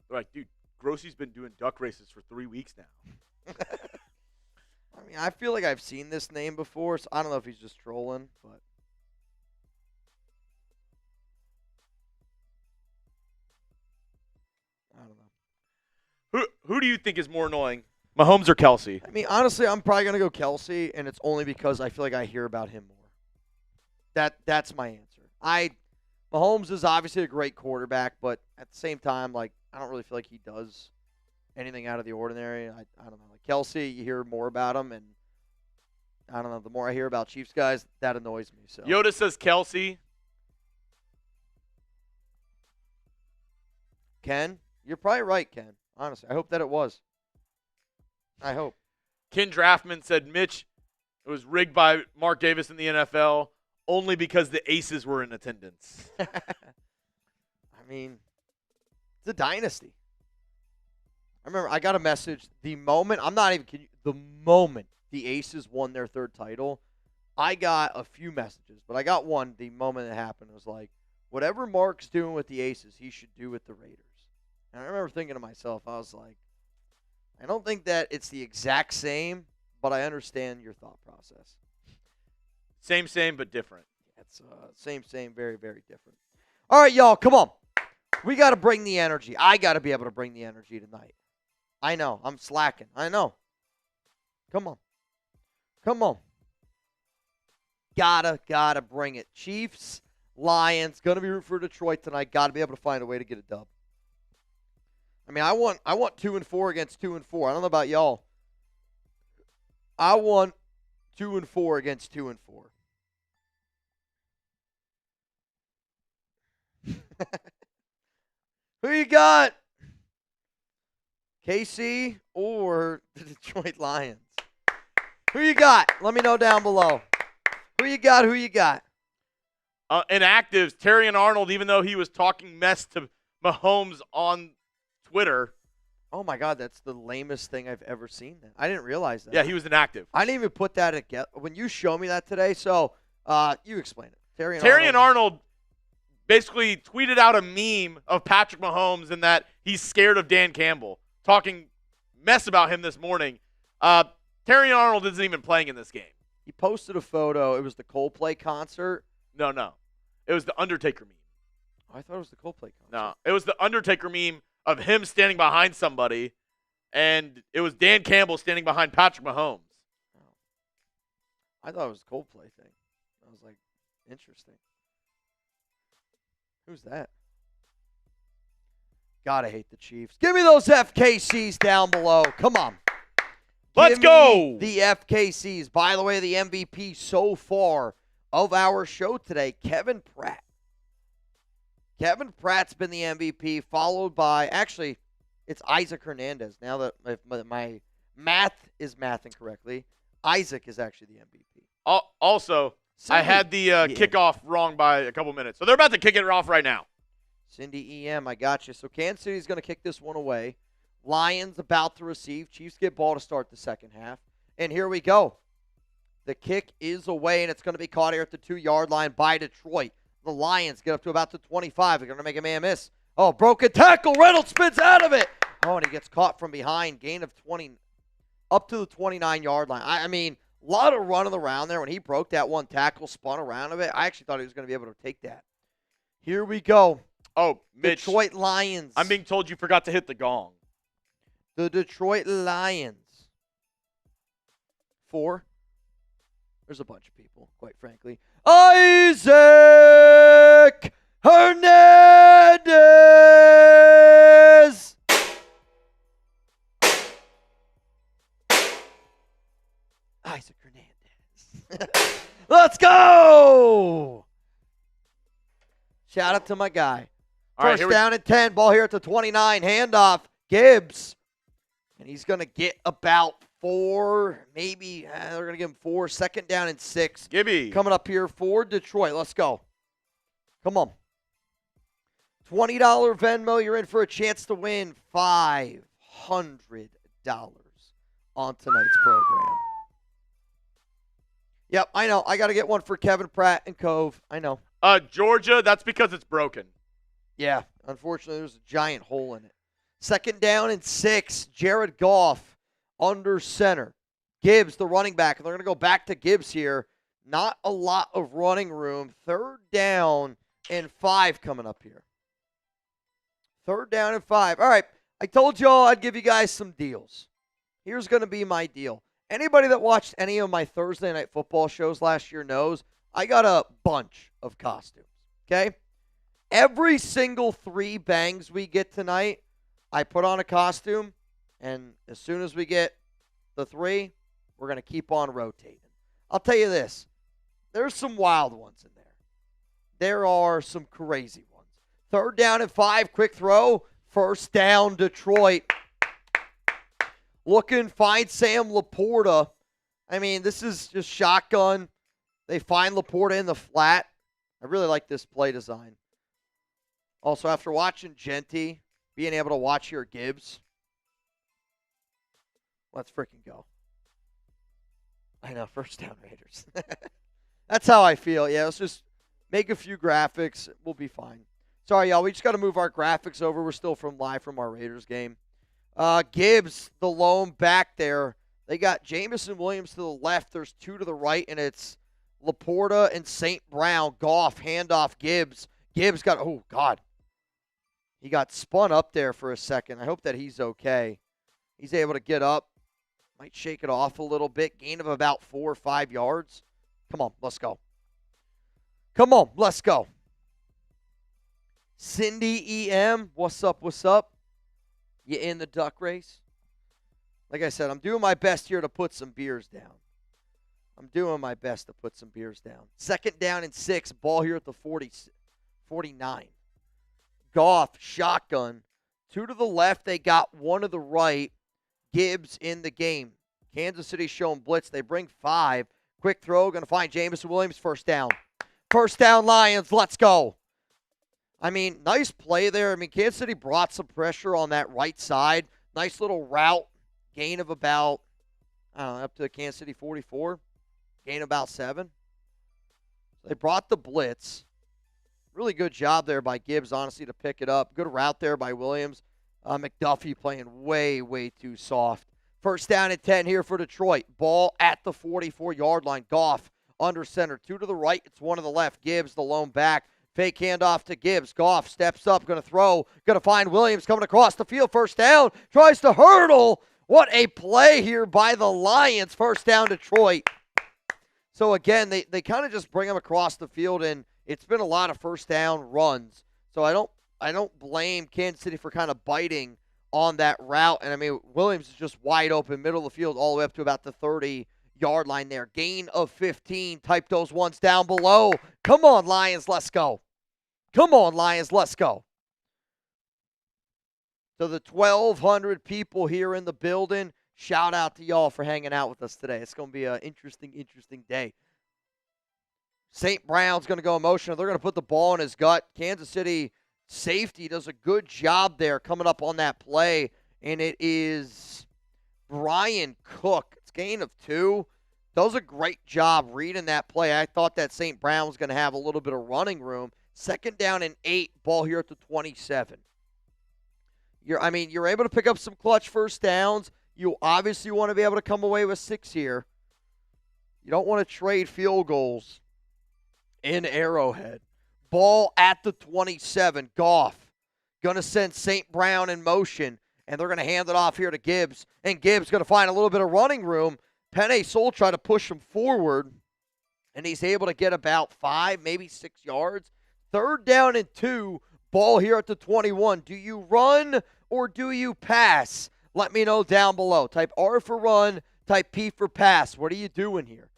They're like, dude, Grossie's been doing duck races for 3 weeks now. I mean, I feel like I've seen this name before, so I don't know if he's just trolling, but I don't know. Who do you think is more annoying, Mahomes or Kelsey? I mean, honestly, I'm probably gonna go Kelsey, and it's only because I feel like I hear about him more. That's my answer. Mahomes is obviously a great quarterback, but at the same time, like I don't really feel like he does anything out of the ordinary. I don't know. Like Kelsey, you hear more about him, and I don't know. The more I hear about Chiefs guys, that annoys me. So Yoda says Kelsey. Ken, you're probably right, Ken. Honestly, I hope that it was. I hope. Ken Draftman said Mitch, it was rigged by Mark Davis in the NFL only because the Aces were in attendance. I mean, it's a dynasty. I remember I got a message the moment the moment the Aces won their third title, I got a few messages, but I got one the moment it happened. It was like, whatever Mark's doing with the Aces, he should do with the Raiders. And I remember thinking to myself, I was like, I don't think that it's the exact same, but I understand your thought process. Same, but different. It's same, very, very different. All right, y'all, come on. We got to bring the energy. I got to be able to bring the energy tonight. I know. I'm slacking. I know. Come on. Come on. Gotta bring it. Chiefs, Lions, going to be rooting for Detroit tonight. Got to be able to find a way to get a dub. I mean, I want 2-4 against 2-4. I don't know about y'all. I want 2-4 against 2-4. Who you got? KC or the Detroit Lions? Who you got? Let me know down below. Who you got? Inactives, Terry and Arnold, even though he was talking mess to Mahomes on Twitter. Oh, my God, that's the lamest thing I've ever seen. I didn't realize that. Yeah, he was inactive. I didn't even put that together. When you showed me that today, so you explain it. Terry and Arnold basically tweeted out a meme of Patrick Mahomes and that he's scared of Dan Campbell, talking mess about him this morning. Terry and Arnold isn't even playing in this game. He posted a photo. It was the Coldplay concert. No. It was the Undertaker meme. Oh, I thought it was the Coldplay concert. No, it was the Undertaker meme of him standing behind somebody, and it was Dan Campbell standing behind Patrick Mahomes. Oh. I thought it was the Coldplay thing. I was like, interesting. Who's that? Gotta hate the Chiefs. Give me those FKCs down below. Come on. Let's go. The FKCs. By the way, the MVP so far of our show today, Kevin Pratt. Kevin Pratt's been the MVP, followed by, actually, it's Isaac Hernandez. Now that my math is mathing correctly, Isaac is actually the MVP. Also, I had the kickoff wrong by a couple minutes. So they're about to kick it off right now. Cindy EM, I got you. So Kansas City's going to kick this one away. Lions about to receive. Chiefs get ball to start the second half. And here we go. The kick is away, and it's going to be caught here at the 2-yard line by Detroit. The Lions get up to about the 25. They're going to make a man miss. Oh, broken tackle. Reynolds spins out of it. Oh, and he gets caught from behind. Gain of 20 up to the 29-yard line. I mean, a lot of running around there. When he broke that one tackle, spun around of it, I actually thought he was going to be able to take that. Here we go. Oh, Mitch. Detroit Lions. I'm being told you forgot to hit the gong. The Detroit Lions. 4. There's a bunch of people, quite frankly. Isaac Hernandez. Isaac Hernandez. Let's go. Shout out to my guy. First down and 10. Ball here at the 29. Handoff. Gibbs. And he's going to get about 4. Maybe they're going to give him 4. Second down and 6. Gibby. Coming up here for Detroit. Let's go. Come on. $20 Venmo. You're in for a chance to win $500 on tonight's program. Yep, I know. I got to get one for Kevin Pratt and Cove. I know. Georgia, that's because it's broken. Yeah, unfortunately, there's a giant hole in it. Second down and 6. Jared Goff under center. Gibbs, the running back. And they're going to go back to Gibbs here. Not a lot of running room. Third down and 5 coming up here. Third down and 5. All right, I told y'all I'd give you guys some deals. Here's going to be my deal. Anybody that watched any of my Thursday Night Football shows last year knows I got a bunch of costumes, okay? Every single 3 bangs we get tonight, I put on a costume, and as soon as we get the 3, we're going to keep on rotating. I'll tell you this. There's some wild ones in there. There are some crazy ones. Third down and 5, quick throw. First down, Detroit. Looking, find Sam Laporta. I mean, this is just shotgun. They find Laporta in the flat. I really like this play design. Also, after watching Genty, being able to watch here Gibbs. Let's freaking go. I know, first down Raiders. That's how I feel. Yeah, let's just make a few graphics. We'll be fine. Sorry, y'all. We just got to move our graphics over. We're still live from our Raiders game. Gibbs, the lone back there. They got Jamison Williams to the left. There's two to the right, and it's Laporta and St. Brown. Goff, handoff, Gibbs. Gibbs got, oh, God. He got spun up there for a second. I hope that he's okay. He's able to get up. Might shake it off a little bit. Gain of about 4 or 5 yards. Come on, let's go. Come on, let's go. Cindy EM, what's up, what's up? You in the duck race? Like I said, I'm doing my best here to put some beers down. I'm doing my best to put some beers down. 2nd down and 6, ball here at the 49. Goff, shotgun. 2 to the left, they got 1 to the right. Gibbs in the game. Kansas City showing blitz. They bring 5. Quick throw, going to find Jamison Williams, 1st down. 1st down, Lions, let's go. I mean, nice play there. I mean, Kansas City brought some pressure on that right side. Nice little route. Gain of about, I don't know, up to the Kansas City 44. Gain about 7. They brought the blitz. Really good job there by Gibbs, honestly, to pick it up. Good route there by Williams. McDuffie playing way, way too soft. 1st down and 10 here for Detroit. Ball at the 44-yard line. Goff under center. 2 to the right. It's 1 to the left. Gibbs, the lone back. Fake handoff to Gibbs. Goff steps up. Going to throw. Going to find Williams coming across the field. 1st down. Tries to hurdle. What a play here by the Lions. 1st down, Detroit. So, again, they kind of just bring him across the field, and it's been a lot of 1st down runs. So, I don't blame Kansas City for kind of biting on that route. And, I mean, Williams is just wide open, middle of the field, all the way up to about the 30-yard line there. Gain of 15. Type those ones down below. Come on, Lions, let's go. Come on, Lions, let's go. So the 1,200 people here in the building, shout out to y'all for hanging out with us today. It's going to be an interesting, interesting day. St. Brown's going to go emotional. They're going to put the ball in his gut. Kansas City safety does a good job there coming up on that play, and it is Brian Cook. It's gain of 2. Does a great job reading that play. I thought that St. Brown was going to have a little bit of running room. 2nd down and 8, ball here at the 27. You're able to pick up some clutch 1st downs. You obviously want to be able to come away with 6 here. You don't want to trade field goals in Arrowhead. Ball at the 27. Goff going to send St. Brown in motion, and they're going to hand it off here to Gibbs. And Gibbs going to find a little bit of running room. Penei Sewell tried to push him forward, and he's able to get about 5, maybe 6 yards. 3rd down and 2, ball here at the 21. Do you run or do you pass? Let me know down below. Type R for run, type P for pass. What are you doing here?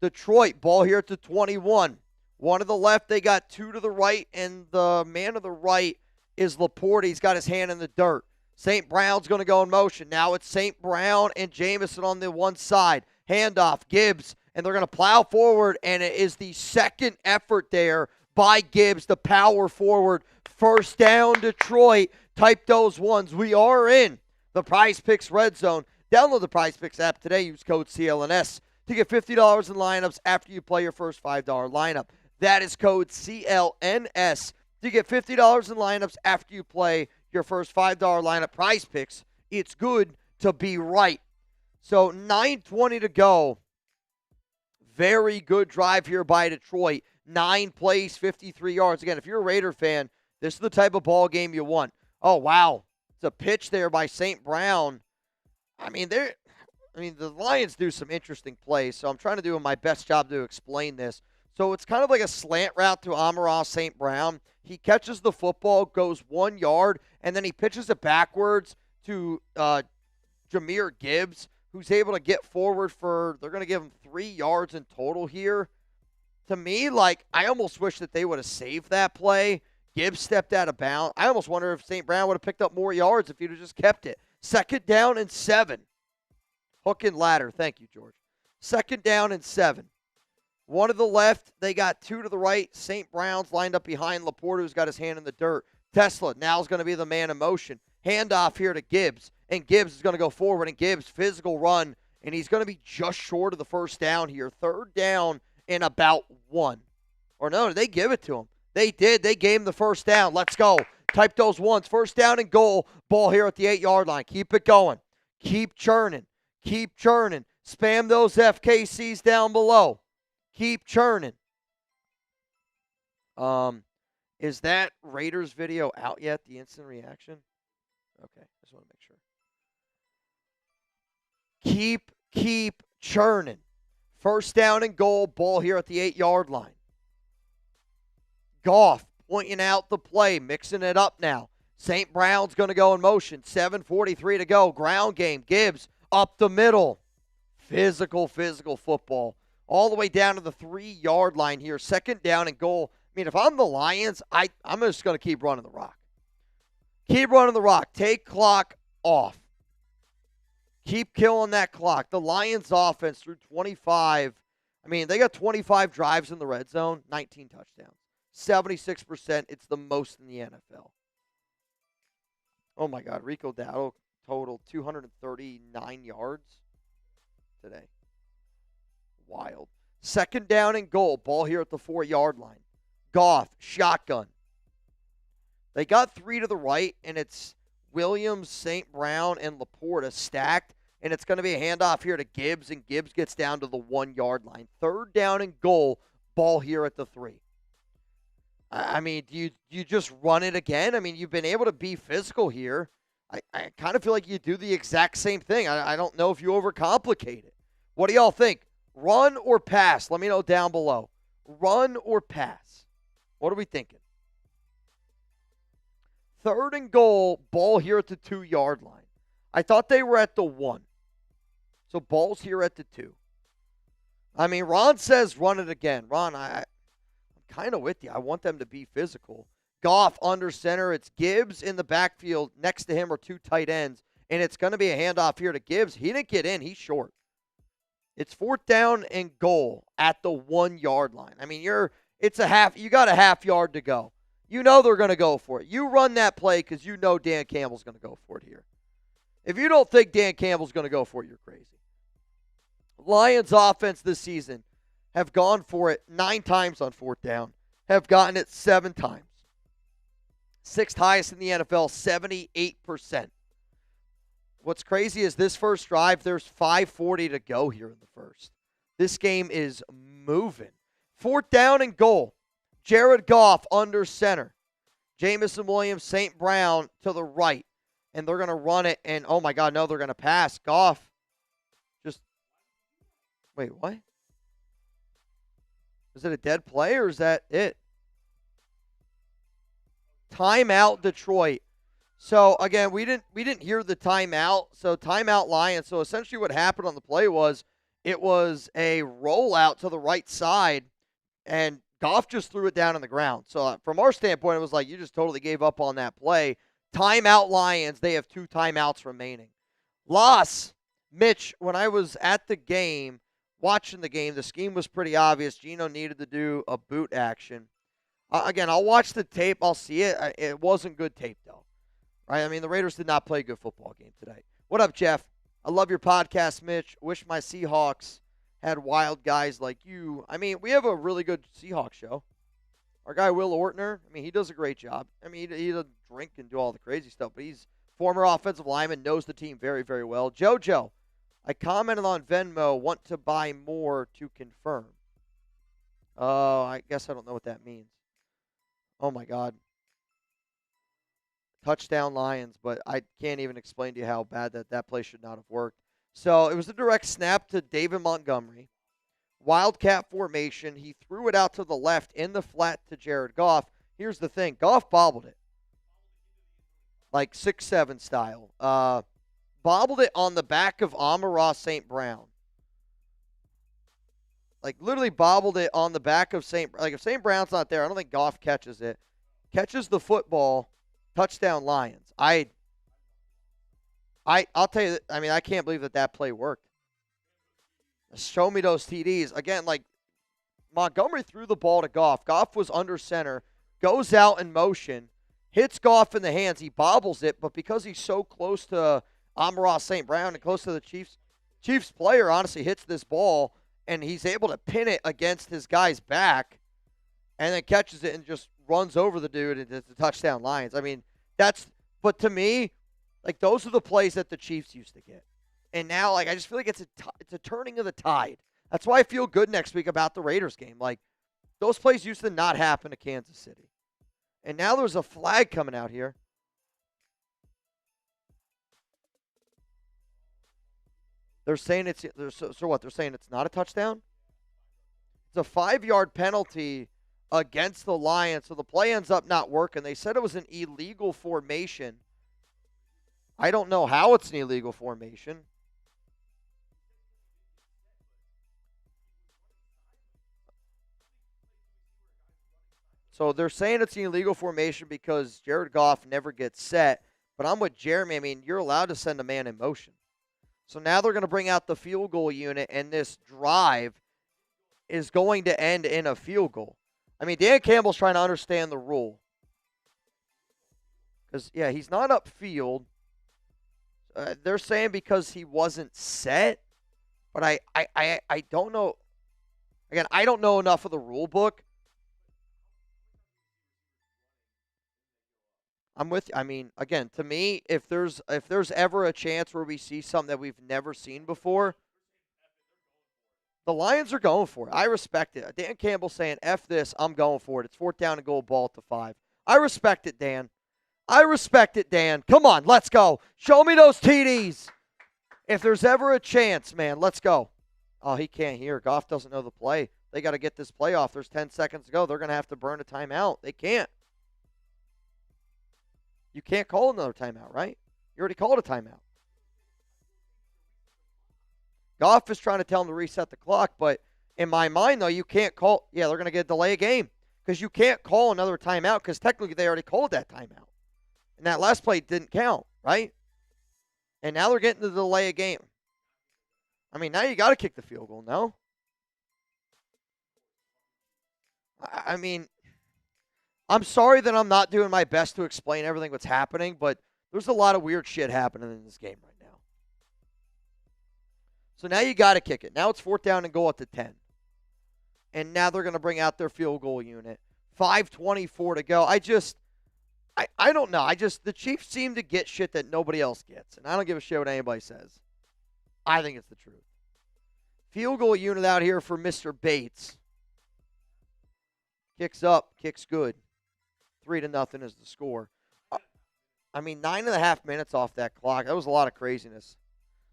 Detroit, ball here at the 21. 1 to the left, they got 2 to the right, and the man to the right is Laporta. He's got his hand in the dirt. St. Brown's going to go in motion. Now it's St. Brown and Jamison on the one side. Handoff, Gibbs, and they're going to plow forward, and it is the 2nd effort there by Gibbs, the power forward. 1st down, Detroit. Type those ones. We are in the Prize Picks Red Zone. Download the Prize Picks app today. Use code CLNS to get $50 in lineups after you play your first $5 lineup. That is code CLNS to get $50 in lineups after you play your first $5 lineup. Prize Picks, it's good to be right. So 9:20 to go. Very good drive here by Detroit. 9 plays, 53 yards. Again, if you're a Raider fan, this is the type of ball game you want. Oh, wow. It's a pitch there by St. Brown. The Lions do some interesting plays, so I'm trying to do my best job to explain this. So it's kind of like a slant route to Amon-Ra St. Brown. He catches the football, goes 1 yard, and then he pitches it backwards to Jahmyr Gibbs, who's able to get forward they're going to give him 3 yards in total here. To me, I almost wish that they would have saved that play. Gibbs stepped out of bounds. I almost wonder if St. Brown would have picked up more yards if he'd have just kept it. 2nd down and 7. Hook and ladder. Thank you, George. 2nd down and 7. 1 to the left. They got 2 to the right. St. Brown's lined up behind Laporta, who's got his hand in the dirt. Tesla now is going to be the man in motion. Handoff here to Gibbs. And Gibbs is going to go forward. And Gibbs, physical run. And he's going to be just short of the 1st down here. 3rd down in about 1. Or no, they give it to him. They did. They gave him the first down. Let's go. Type those ones. First down and goal. Ball here at the 8-yard line. Keep it going. Keep churning. Keep churning. Spam those FKCs down below. Keep churning. Is that Raiders video out yet, the instant reaction? Okay, just want to make sure. Keep churning. First down and goal. Ball here at the 8-yard line. Goff pointing out the play, mixing it up now. St. Brown's going to go in motion. 7:43 to go. Ground game. Gibbs up the middle. Physical football. All the way down to the 3-yard line here. Second down and goal. I mean, if I'm the Lions, I'm just going to keep running the rock. Keep running the rock. Take clock off. Keep killing that clock. The Lions offense through 25. I mean, they got 25 drives in the red zone, 19 touchdowns. 76%. It's the most in the NFL. Oh, my God. Rico Dowdle totaled 239 yards today. Wild. Second down and goal. Ball here at the 4-yard line. Goff, shotgun. They got 3 to the right, and it's Williams, St. Brown, and Laporta stacked, and it's going to be a handoff here to Gibbs, and Gibbs gets down to the 1-yard line. Third down and goal. Ball here at the 3. I mean, do you just run it again? I mean, you've been able to be physical here. I kind of feel like you do the exact same thing. I don't know if you overcomplicate it. What do y'all think? Run or pass? Let me know down below. Run or pass? What are we thinking? Third and goal, ball here at the 2-yard line. I thought they were at the 1. So ball's here at the 2. I mean, Ron says run it again. Ron, I'm kind of with you. I want them to be physical. Goff under center. It's Gibbs in the backfield. Next to him are 2 tight ends. And it's going to be a handoff here to Gibbs. He didn't get in. He's short. It's 4th down and goal at the 1-yard line. I mean, you got a half yard to go. You know they're going to go for it. You run that play because you know Dan Campbell's going to go for it here. If you don't think Dan Campbell's going to go for it, you're crazy. Lions offense this season have gone for it 9 times on 4th down, have gotten it 7 times. 6th highest in the NFL, 78%. What's crazy is this first drive, there's 5:40 to go here in the first. This game is moving. 4th down and goal. Jared Goff under center. Jamison Williams, St. Brown to the right. And they're going to run it. And, oh, my God, no, they're going to pass. Goff just – wait, what? Is it a dead play or is that it? Timeout, Detroit. So, again, we didn't hear the timeout. So, timeout Lions. So, essentially what happened on the play was it was a rollout to the right side, and Goff just threw it down on the ground. So, from our standpoint, it was like you just totally gave up on that play. Timeout Lions. They have 2 timeouts remaining. Loss. Mitch, when I was at the game, watching the game, the scheme was pretty obvious. Geno needed to do a boot action. Again, I'll watch the tape. I'll see it. It wasn't good tape, though. Right? I mean, the Raiders did not play a good football game today. What up, Jeff? I love your podcast, Mitch. Wish my Seahawks had wild guys like you. I mean, we have a really good Seahawks show. Our guy, Will Ortner, I mean, he does a great job. I mean, he doesn't drink and do all the crazy stuff, but he's former offensive lineman, knows the team very, very well. JoJo, I commented on Venmo, want to buy more to confirm. I guess I don't know what that means. Oh, my God. Touchdown Lions, but I can't even explain to you how bad that play should not have worked. So it was a direct snap to David Montgomery. Wildcat formation. He threw it out to the left in the flat to Jared Goff. Here's the thing. Goff bobbled it. Like 6-7 style. Bobbled it on the back of Amon-Ra St. Brown. Like literally bobbled it on the back of St. Like if St. Brown's not there, I don't think Goff catches it. Catches the football. Touchdown Lions. I'll tell you, I mean, I can't believe that play worked. Show me those TDs. Again, like, Montgomery threw the ball to Goff. Goff was under center, goes out in motion, hits Goff in the hands. He bobbles it, but because he's so close to Amon-Ra St. Brown and close to the Chiefs player honestly hits this ball, and he's able to pin it against his guy's back and then catches it and just runs over the dude and it's a touchdown Lions. I mean, but to me, like, those are the plays that the Chiefs used to get. And now, like, I just feel like it's a turning of the tide. That's why I feel good next week about the Raiders game. Like, those plays used to not happen to Kansas City. And now there's a flag coming out here. They're saying so what? They're saying it's not a touchdown? It's a 5-yard penalty against the Lions, so the play ends up not working. They said it was an illegal formation. I don't know how it's an illegal formation. So they're saying it's an illegal formation because Jared Goff never gets set. But I'm with Jeremy. I mean, you're allowed to send a man in motion. So now they're going to bring out the field goal unit, and this drive is going to end in a field goal. I mean, Dan Campbell's trying to understand the rule. Because, yeah, he's not upfield. They're saying because he wasn't set. But I don't know. Again, I don't know enough of the rule book. I'm with you. I mean, again, to me, if there's ever a chance where we see something that we've never seen before, the Lions are going for it. I respect it. Dan Campbell saying, F this, I'm going for it. It's 4th down and goal, ball at the 5. I respect it, Dan. I respect it, Dan. Come on, let's go. Show me those TDs. If there's ever a chance, man, let's go. Oh, he can't hear. Goff doesn't know the play. They got to get this play off. There's 10 seconds to go. They're going to have to burn a timeout. They can't. You can't call another timeout, right? You already called a timeout. Goff is trying to tell him to reset the clock, but in my mind, though, you can't call. Yeah, they're going to get a delay a game because you can't call another timeout because technically they already called that timeout. And that last play didn't count, right? And now they're getting the delay a game. I mean, now you got to kick the field goal, no? I mean, I'm sorry that I'm not doing my best to explain everything that's happening, but there's a lot of weird shit happening in this game right now. So now you got to kick it. Now it's 4th down and goal at the 10. And now they're going to bring out their field goal unit. 5:24 to go. I don't know. The Chiefs seem to get shit that nobody else gets. And I don't give a shit what anybody says. I think it's the truth. Field goal unit out here for Mr. Bates. Kicks up, kicks good. 3-0 is the score. I mean, 9.5 minutes off that clock. That was a lot of craziness.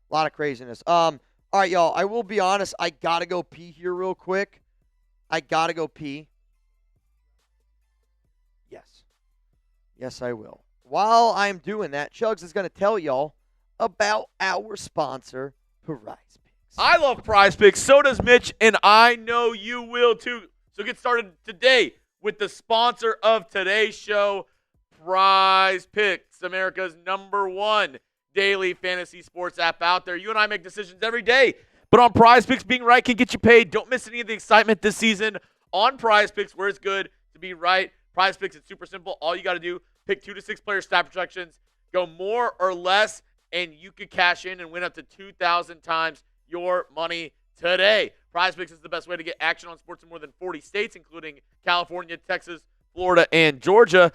All right, y'all. I will be honest. I got to go pee here real quick. Yes, I will. While I'm doing that, Chugs is going to tell y'all about our sponsor, Prize Picks. I love Prize Picks. So does Mitch, and I know you will too. So get started today with the sponsor of today's show, Prize Picks, America's #1 daily fantasy sports app out there. You and I make decisions every day, but on Prize Picks, being right can get you paid. Don't miss any of the excitement this season on Prize Picks, where it's good to be right. Prize Picks, it's super simple. All you got to do, pick 2 to 6 player stat projections, go more or less, and you could cash in and win up to 2,000 times your money today. Prize Picks is the best way to get action on sports in more than 40 states, including California, Texas, Florida, and Georgia.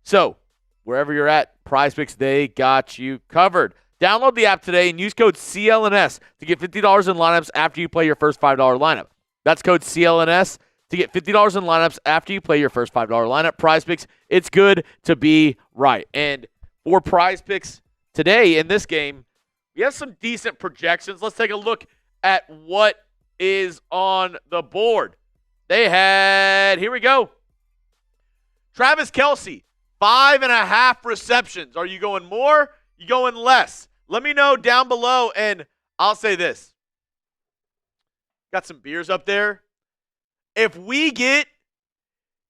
So, wherever you're at, Prize Picks, they got you covered. Download the app today and use code CLNS to get $50 in lineups after you play your first $5 lineup. That's code CLNS to get $50 in lineups after you play your first $5 lineup. Prize Picks, it's good to be right. And for Prize Picks today in this game, we have some decent projections. Let's take a look at what is on the board. Here we go. Travis Kelce, 5.5 receptions. Are you going more? You going less? Let me know down below, and I'll say this. Got some beers up there. If we get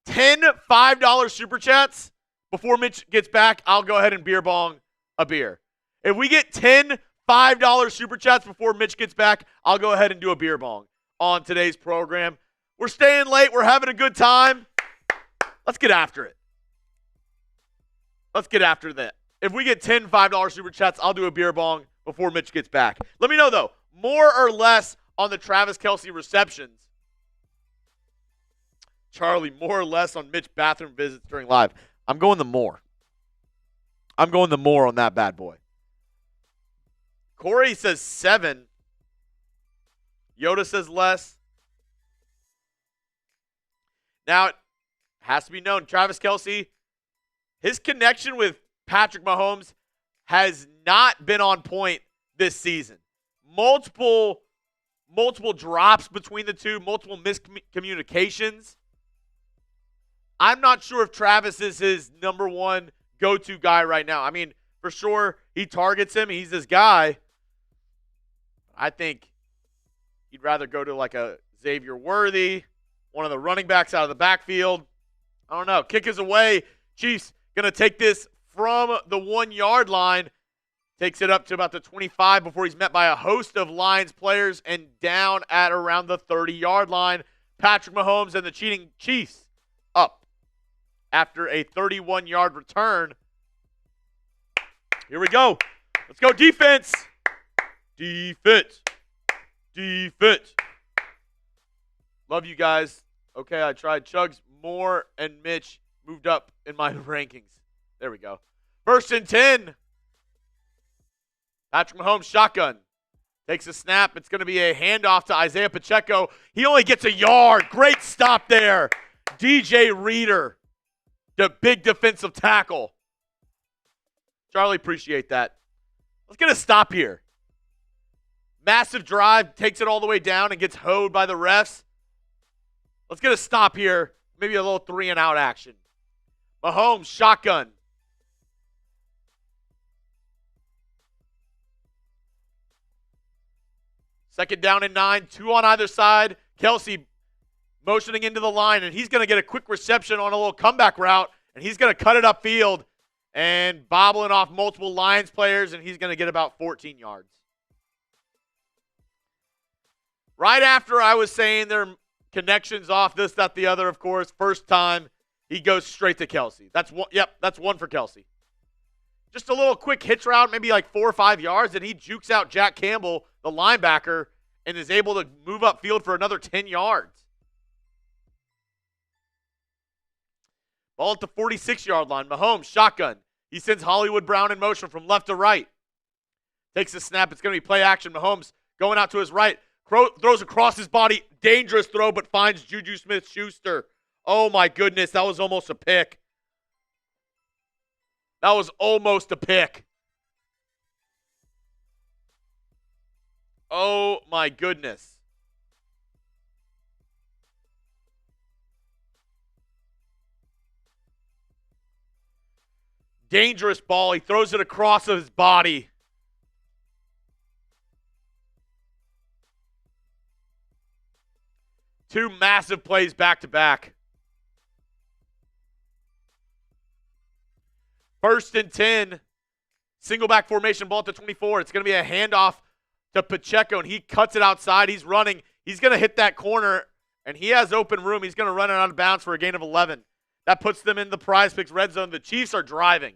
10 $5 super chats before Mitch gets back, I'll go ahead and beer bong a beer. If we get 10 $5 super chats before Mitch gets back, I'll go ahead and do a beer bong on today's program. We're staying late. We're having a good time. Let's get after it. Let's get after that. If we get 10 $5 super chats, I'll do a beer bong before Mitch gets back. Let me know, though, more or less on the Travis Kelce receptions. Charlie, more or less on Mitch bathroom visits during live. I'm going the more. I'm going the more on that bad boy. Corey says 7. Yoda says less. Now, it has to be known, Travis Kelce, his connection with Patrick Mahomes has not been on point this season. Multiple drops between the two, multiple miscommunications. I'm not sure if Travis is his number one go-to guy right now. I mean, for sure, he targets him. He's his guy. I think he'd rather go to like a Xavier Worthy, one of the running backs out of the backfield. I don't know. Kick is away. Chiefs going to take this from the 1-yard line. Takes it up to about the 25 before he's met by a host of Lions players and down at around the 30-yard line. Patrick Mahomes and the cheating Chiefs up after a 31-yard return. Here we go. Let's go defense. Defense. Defense. Love you guys. Okay, I tried. Chugs, Moore, and Mitch moved up in my rankings. There we go. 1st and 10. Patrick Mahomes shotgun. Takes a snap. It's going to be a handoff to Isaiah Pacheco. He only gets a yard. Great stop there. DJ Reader, the big defensive tackle. Charlie, appreciate that. Let's get a stop here. Massive drive. Takes it all the way down and gets hoed by the refs. Let's get a stop here. Maybe a little 3-and-out action. Mahomes shotgun. Second down and 9, 2 on either side. Kelce motioning into the line, and he's going to get a quick reception on a little comeback route, and he's going to cut it upfield and bobbling off multiple Lions players, and he's going to get about 14 yards. Right after I was saying their connections off this, that, the other, of course, first time, he goes straight to Kelce. That's one. Yep, that's one for Kelce. Just a little quick hitch route, maybe like 4 or 5 yards, and he jukes out Jack Campbell, the linebacker, and is able to move upfield for another 10 yards. Ball at the 46-yard line. Mahomes, shotgun. He sends Hollywood Brown in motion from left to right. Takes a snap. It's going to be play action. Mahomes going out to his right. Throws across his body. Dangerous throw, but finds Juju Smith-Schuster. Oh, my goodness. That was almost a pick. That was almost a pick. Oh, my goodness. Dangerous ball. He throws it across his body. Two massive plays back to back. 1st and 10. Single back formation, ball at the 24. It's going to be a handoff to Pacheco, and he cuts it outside. He's running. He's going to hit that corner, and he has open room. He's going to run it out of bounds for a gain of 11. That puts them in the Prize Picks red zone. The Chiefs are driving.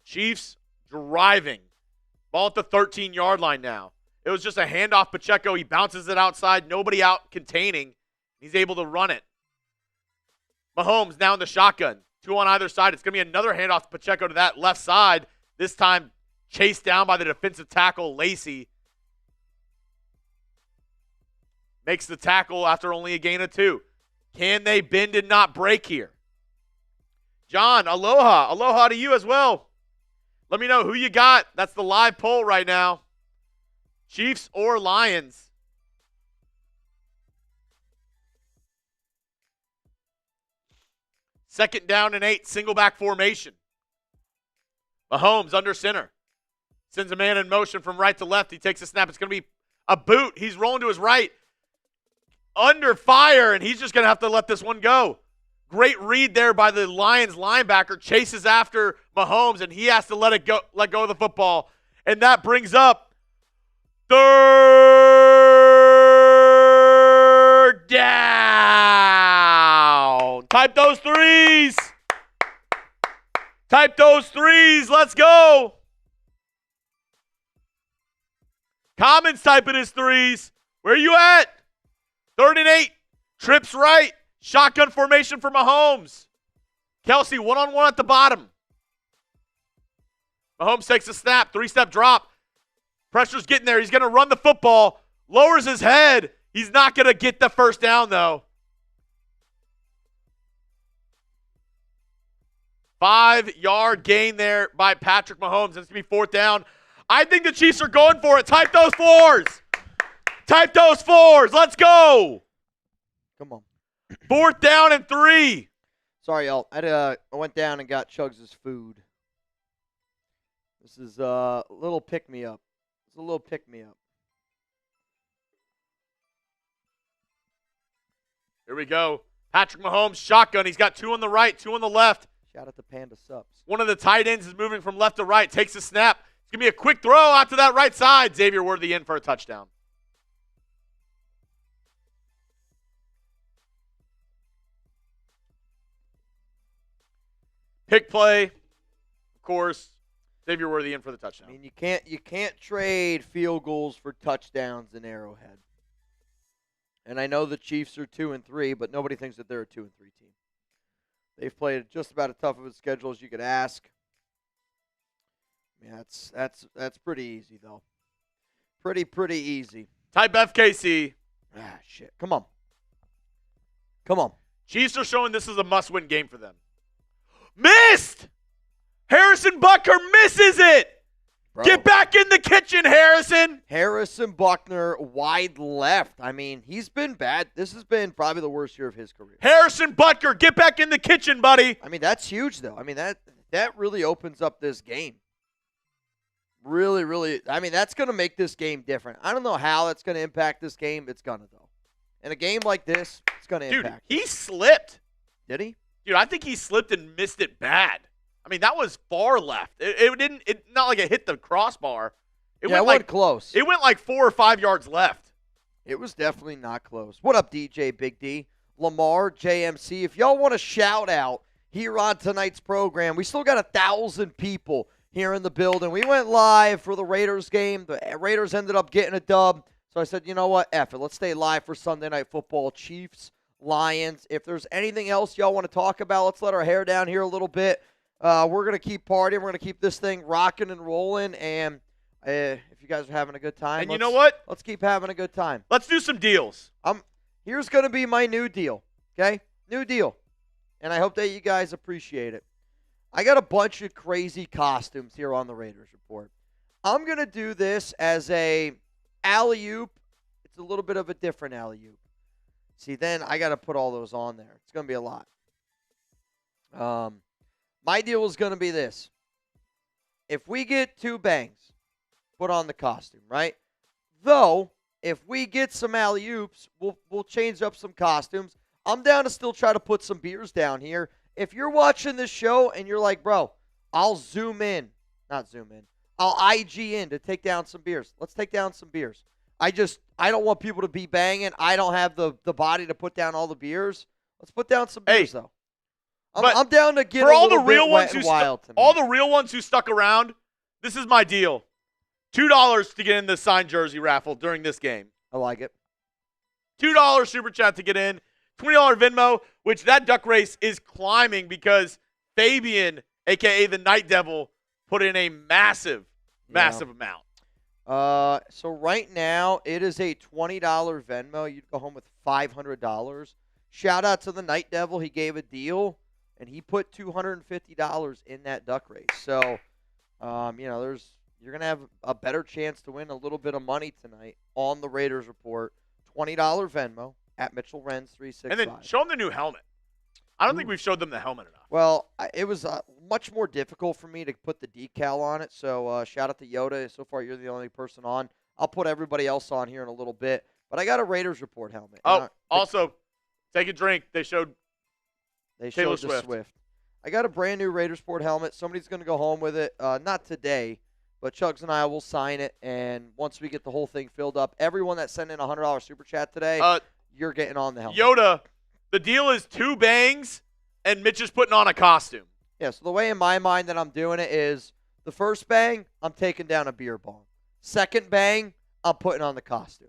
Chiefs driving. Ball at the 13-yard line now. It was just a handoff. Pacheco, he bounces it outside. Nobody out containing. He's able to run it. Mahomes now in the shotgun. 2 on either side. It's going to be another handoff to Pacheco to that left side. This time chased down by the defensive tackle, Lacey. Makes the tackle after only a gain of 2. Can they bend and not break here? John, aloha. Aloha to you as well. Let me know who you got. That's the live poll right now. Chiefs or Lions? Second down and 8, single back formation. Mahomes under center. Sends a man in motion from right to left. He takes a snap. It's going to be a boot. He's rolling to his right. Under fire, and he's just going to have to let this one go. Great read there by the Lions linebacker. Chases after Mahomes, and he has to let go of the football. And that brings up 3rd down. Type those threes. Type those threes. Let's go. Commons typing his threes. Where you at? 3rd and 8. Trips right. Shotgun formation for Mahomes. Kelsey, one-on-one at the bottom. Mahomes takes a snap. 3-step drop. Pressure's getting there. He's going to run the football. Lowers his head. He's not going to get the first down, though. 5-yard gain there by Patrick Mahomes. It's going to be 4th down. I think the Chiefs are going for it. Type those 4s. Type those 4s. Let's go. Come on. 4th down and 3. Sorry, y'all. I went down and got Chugs' food. This is a little pick-me-up. It's a little pick-me-up. Here we go. Patrick Mahomes, shotgun. He's got 2 on the right, 2 on the left. Shout out to Panda Subs. One of the tight ends is moving from left to right, takes a snap. It's going to be a quick throw out to that right side. Xavier Worthy in for a touchdown. Pick play, of course. Xavier Worthy in for the touchdown. I mean, you can't trade field goals for touchdowns in Arrowhead. And I know the Chiefs are 2-3, but nobody thinks that they're a 2-3 team. They've played just about as tough of a schedule as you could ask. Yeah, that's pretty easy though. Pretty easy. Type FKC. Ah, shit. Come on. Come on. Chiefs are showing this is a must-win game for them. Missed! Harrison Butker misses it! Bro. Get back in the kitchen, Harrison! Harrison Buckner, wide left. I mean, he's been bad. This has been probably the worst year of his career. Harrison Butker, get back in the kitchen, buddy! I mean, that's huge, though. I mean, that really opens up this game. Really, I mean, that's going to make this game different. I don't know how that's going to impact this game. It's going to, though. In a game like this, it's going to impact. Dude, he slipped. Did he? Dude, I think he slipped and missed it bad. I mean, that was far left. It not like it hit the crossbar. It went close. It went like 4 or 5 yards left. It was definitely not close. What up, DJ Big D? Lamar, JMC. If y'all want a shout out here on tonight's program, we still got 1,000 people here in the building. We went live for the Raiders game. The Raiders ended up getting a dub. So I said, you know what? F it. Let's stay live for Sunday Night Football. Chiefs, Lions. If there's anything else y'all want to talk about, let's let our hair down here a little bit. We're going to keep partying. We're going to keep this thing rocking and rolling. And if you guys are having a good time. And you know what? Let's keep having a good time. Let's do some deals. Here's going to be my new deal. Okay? New deal. And I hope that you guys appreciate it. I got a bunch of crazy costumes here on the Raiders Report. I'm going to do this as a alley-oop. It's a little bit of a different alley-oop. See, then I got to put all those on there. It's going to be a lot. My deal is going to be this. If we get 2 bangs, put on the costume, right? Though, if we get some alley-oops, we'll change up some costumes. I'm down to still try to put some beers down here. If you're watching this show and you're like, bro, I'll I'll IG in to take down some beers. Let's take down some beers. I don't want people to be banging. I don't have the body to put down all the beers. Let's put down some beers, though. I'm down to get for a all little the real bit ones wet who and wild tonight. all the real ones who stuck around. This is my deal: $2 to get in the signed jersey raffle during this game. I like it. $2 super chat to get in. $20 Venmo, which that duck race is climbing because Fabian, a.k.a. the Night Devil, put in a massive amount. So right now, it is a $20 Venmo. You'd go home with $500. Shout out to the Night Devil. He gave a deal, and he put $250 in that duck race. So, you're going to have a better chance to win a little bit of money tonight on the Raiders Report. $20 Venmo at Mitchell Renz 365. And then show them the new helmet. I don't think we've showed them the helmet enough. Well, it was much more difficult for me to put the decal on it. So shout out to Yoda. So far, you're the only person on. I'll put everybody else on here in a little bit. But I got a Raiders Report helmet. Also, take a drink. They showed Taylor Swift. I got a brand new Raiders Report helmet. Somebody's going to go home with it. Not today, but Chugs and I will sign it. And once we get the whole thing filled up, everyone that sent in a $100 super chat today, you're getting on the helmet. Yoda, the deal is 2 bangs, and Mitch is putting on a costume. Yeah, so the way in my mind that I'm doing it is the first bang, I'm taking down a beer bong. Second bang, I'm putting on the costume.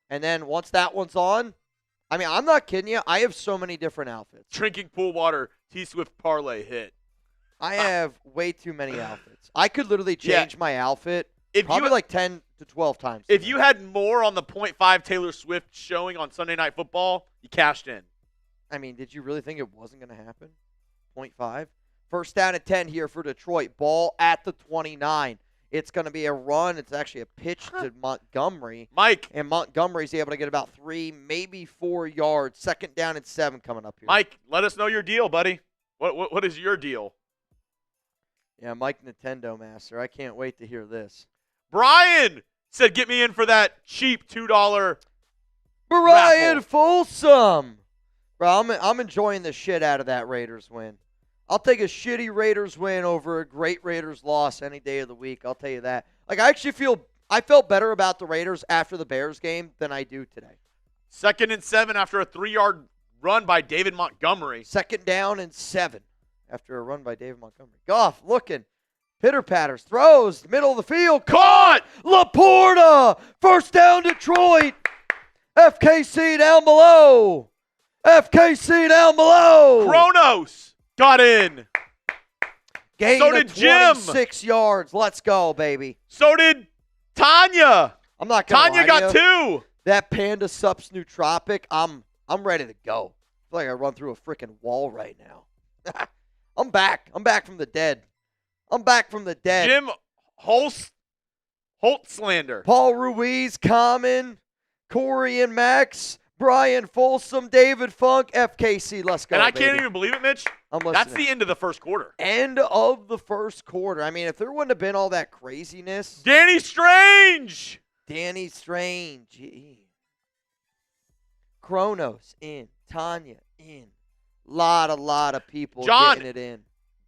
And then once that one's on, I mean, I'm not kidding you. I have so many different outfits. Drinking pool water, T-Swift parlay hit. I have way too many outfits. I could literally change my outfit probably like 10 to 12 times. If you had more on the .5 Taylor Swift showing on Sunday Night Football, you cashed in. I mean, did you really think it wasn't going to happen? 0.5. First down and 10 here for Detroit. Ball at the 29. It's going to be a run. It's actually a pitch to Montgomery. Mike. And Montgomery's able to get about 3, maybe 4 yards. Second down and 7 coming up here. Mike, let us know your deal, buddy. What is your deal? Yeah, Mike Nintendo Master. I can't wait to hear this. Brian said, get me in for that cheap $2 Brian raffle. Folsom. Bro, I'm enjoying the shit out of that Raiders win. I'll take a shitty Raiders win over a great Raiders loss any day of the week. I'll tell you that. Like, I felt better about the Raiders after the Bears game than I do today. 2nd and 7 after a 3-yard run by David Montgomery. Second down and 7 after a run by David Montgomery. Goff looking. Pitter-patters. Throws. Middle of the field. Caught! Laporta. First down Detroit. FKC down below. FKC down below. Kronos got in. Gain So of did Jim. 26 yards. Let's go, baby. So did Tanya. I'm not going to Tanya got 2. That Panda Sups Nootropic, I'm ready to go. I feel like I run through a freaking wall right now. I'm back. I'm back from the dead. Jim Holtzlander. Paul Ruiz, Common, Corey and Max, Brian Folsom, David Funk, FKC. Let's go, And I baby. can't even believe it, Mitch. I'm listening. That's the end of the first quarter. End of the first quarter. I mean, if there wouldn't have been all that craziness. Danny Strange. Danny Strange. Kronos in. Tanya in. Lot of people John, getting it in.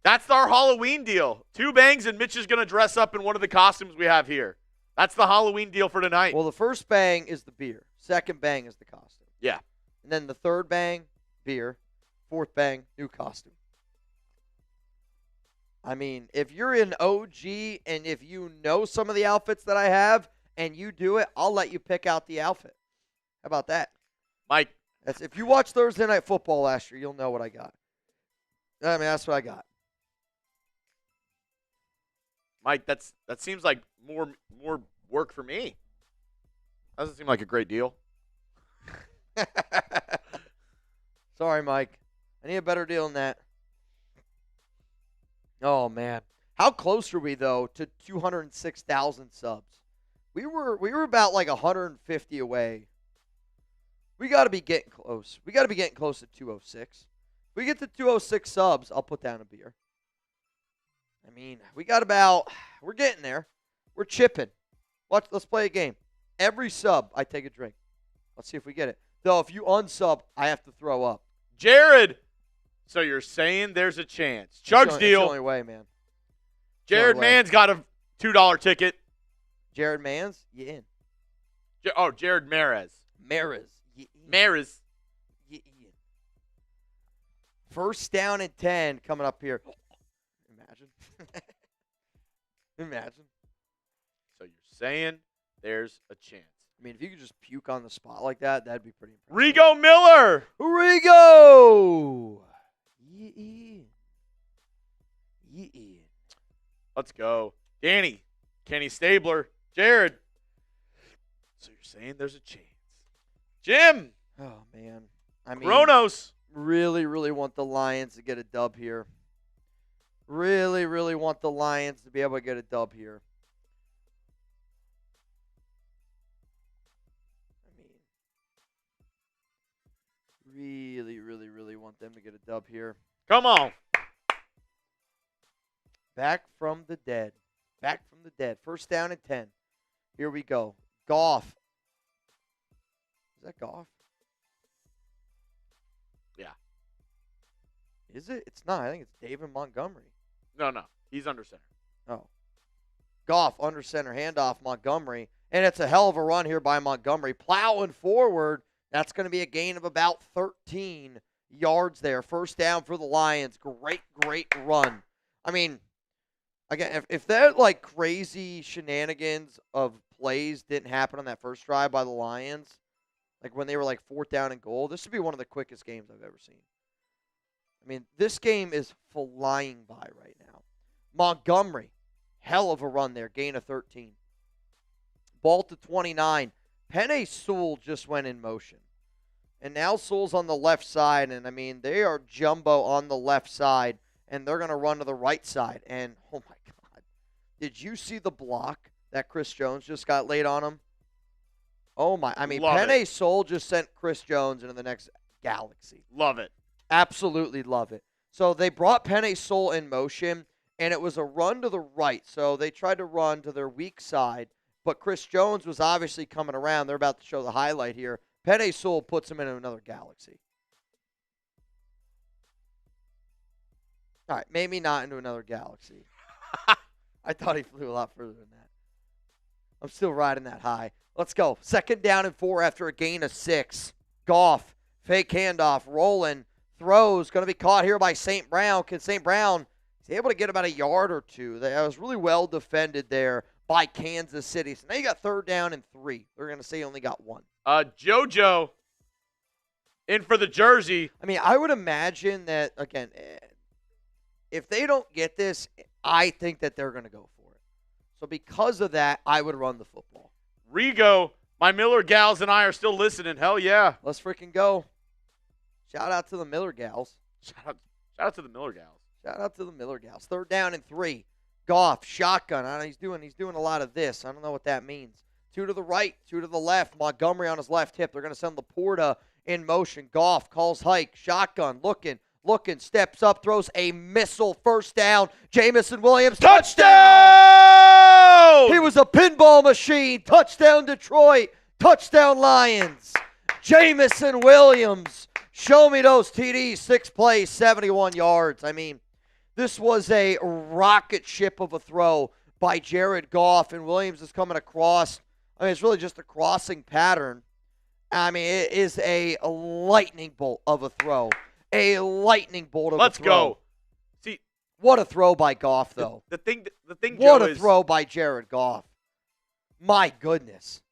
That's our Halloween deal. 2 bangs and Mitch is going to dress up in one of the costumes we have here. That's the Halloween deal for tonight. Well, the first bang is the beer. Second bang is the costume. Yeah. And then the third bang, beer. Fourth bang, new costume. I mean, if you're an OG and if you know some of the outfits that I have and you do it, I'll let you pick out the outfit. How about that? Mike. If you watched Thursday Night Football last year, you'll know what I got. I mean, that's what I got. Mike, that seems like more work for me. Doesn't seem like a great deal. Sorry, Mike. I need a better deal than that. Oh, man. How close are we, though, to 206,000 subs? We were about like 150 away. We got to be getting close. We got to be getting close to 206. If we get to 206 subs, I'll put down a beer. I mean, we're getting there. We're chipping. Let's play a game. Every sub, I take a drink. Let's see if we get it. Though, if you unsub, I have to throw up. Jared. So you're saying there's a chance. Chug's deal. It's the only way, man. Jared Mann's got a $2 ticket. Jared Mann's? You in. Jared Mares. Maris. You in. First down and 10 coming up here. Imagine. Imagine. So you're saying there's a chance. I mean, if you could just puke on the spot like that, that'd be pretty impressive. Rigo Miller. Rigo. Yeah. Let's go. Danny. Kenny Stabler. Jared. So you're saying there's a chance. Jim. Oh, man. I mean, Kronos. really, really want the Lions to get a dub here. Really, really want the Lions to be able to get a dub here. I mean, really, really, really want them to get a dub here. Come on. Back from the dead. Back from the dead. First down and 10. Here we go. Goff. Is that Goff? Yeah. Is it? It's not. I think it's David Montgomery. No. He's under center. Oh. Goff under center. Handoff Montgomery. And it's a hell of a run here by Montgomery. Plowing forward. That's going to be a gain of about 13 yards there. First down for the Lions. Great run. I mean, again, if that like crazy shenanigans of plays didn't happen on that first drive by the Lions, like when they were like 4th down and goal, this would be one of the quickest games I've ever seen. I mean, this game is flying by right now. Montgomery, hell of a run there, gain of 13. Ball to 29. Penei Sewell just went in motion. And now Sewell's on the left side, and I mean, they are jumbo on the left side, and they're going to run to the right side. And, oh my God, did you see the block that Chris Jones just got laid on him? Oh my, I mean, Penei Sewell just sent Chris Jones into the next galaxy. Love it. Absolutely love it. So they brought Penei Sewell in motion, and it was a run to the right. So they tried to run to their weak side, but Chris Jones was obviously coming around. They're about to show the highlight here. Penei Sewell puts him into another galaxy. All right, maybe not into another galaxy. I thought he flew a lot further than that. I'm still riding that high. Let's go. 2nd down and 4 after a gain of 6. Goff, fake handoff, rolling, throws, going to be caught here by St. Brown. Can St. Brown is able to get about a yard or two? That was really well defended there by Kansas City. So now you got 3rd down and 3. They're going to say you only got 1. JoJo in for the jersey. I mean, I would imagine that, again, if they don't get this, I think that they're going to go for it. So because of that, I would run the football. Rigo, my Miller gals and I are still listening. Hell yeah. Let's freaking go. Shout out to the Miller gals. Shout out to the Miller gals. Shout out to the Miller gals. 3rd down and 3. Goff, shotgun. I don't know, he's doing a lot of this. I don't know what that means. 2 to the right, 2 to the left. Montgomery on his left hip. They're going to send Laporta in motion. Goff calls hike. Shotgun, looking, steps up, throws a missile. 1st down. Jamison Williams. Touchdown! He was a pinball machine. Touchdown, Detroit. Touchdown, Lions. Jamison Williams. Show me those TDs. 6 plays, 71 yards. I mean, this was a rocket ship of a throw by Jared Goff, and Williams is coming across. I mean, it's really just a crossing pattern. I mean, it is a lightning bolt of a throw. A lightning bolt of a throw. Let's go. See, what a throw by Goff, though. The thing, what Joe, a throw by Jared Goff. My goodness.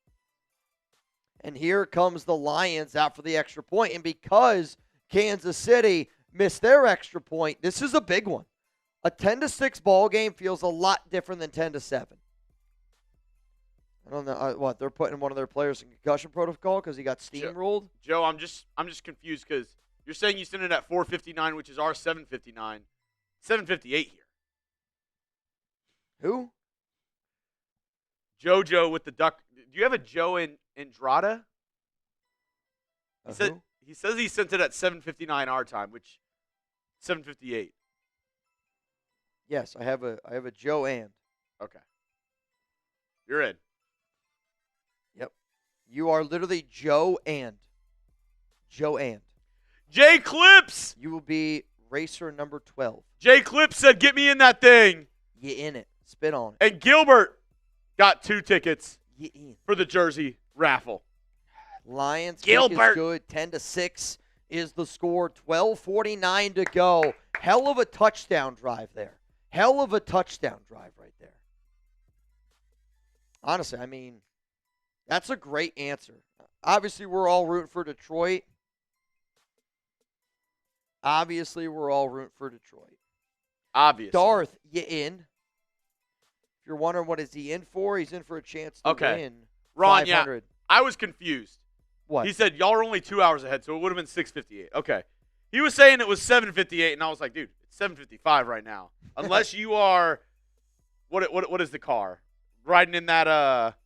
And here comes the Lions out for the extra point. And because Kansas City missed their extra point, this is a big one. A 10-6 ball game feels a lot different than 10-7. I don't know what they're putting one of their players in concussion protocol because he got steamrolled. Joe, I'm just confused because you're saying you sent it at 4:59, which is our 7:59, 7:58 here. Who? JoJo with the duck. Do you have a Joe in Andrada? He says he sent it at 7:59 our time, which 7:58. Yes, I have a Joe and. Okay. You're in. Yep. You are literally Joe and. Joe and. Jay Clips. You will be racer number 12. Jay Clips said, "Get me in that thing." You in it. Spit on it. And Gilbert got 2 tickets You in. for the jersey raffle. Lions Gilbert. Kick is good. 10-6 is the score. 12:49 to go. Hell of a touchdown drive there. Hell of a touchdown drive right there. Honestly, I mean, that's a great answer. Obviously, we're all rooting for Detroit. Obviously. Darth, you in. If you're wondering what is he in for, he's in for a chance to win Ron, 500. yeah, I was confused. What? He said, y'all are only 2 hours ahead, so it would have been 6:58. Okay. He was saying it was 7:58, and I was like, dude, it's 7:55 right now. Unless you are, what is the car? Riding in that,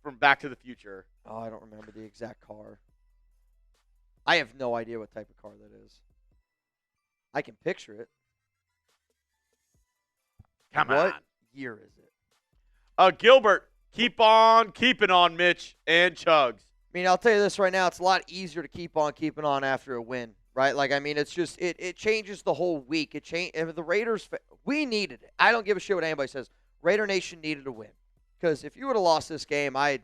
from Back to the Future. Oh, I don't remember the exact car. I have no idea what type of car that is. I can picture it. Come on. What year is it? Gilbert, keep on keeping on, Mitch and Chugs. I mean, I'll tell you this right now. It's a lot easier to keep on keeping on after a win, right? Like, I mean, it's just, it changes the whole week. The Raiders, we needed it. I don't give a shit what anybody says. Raider Nation needed a win. Because if you would have lost this game, I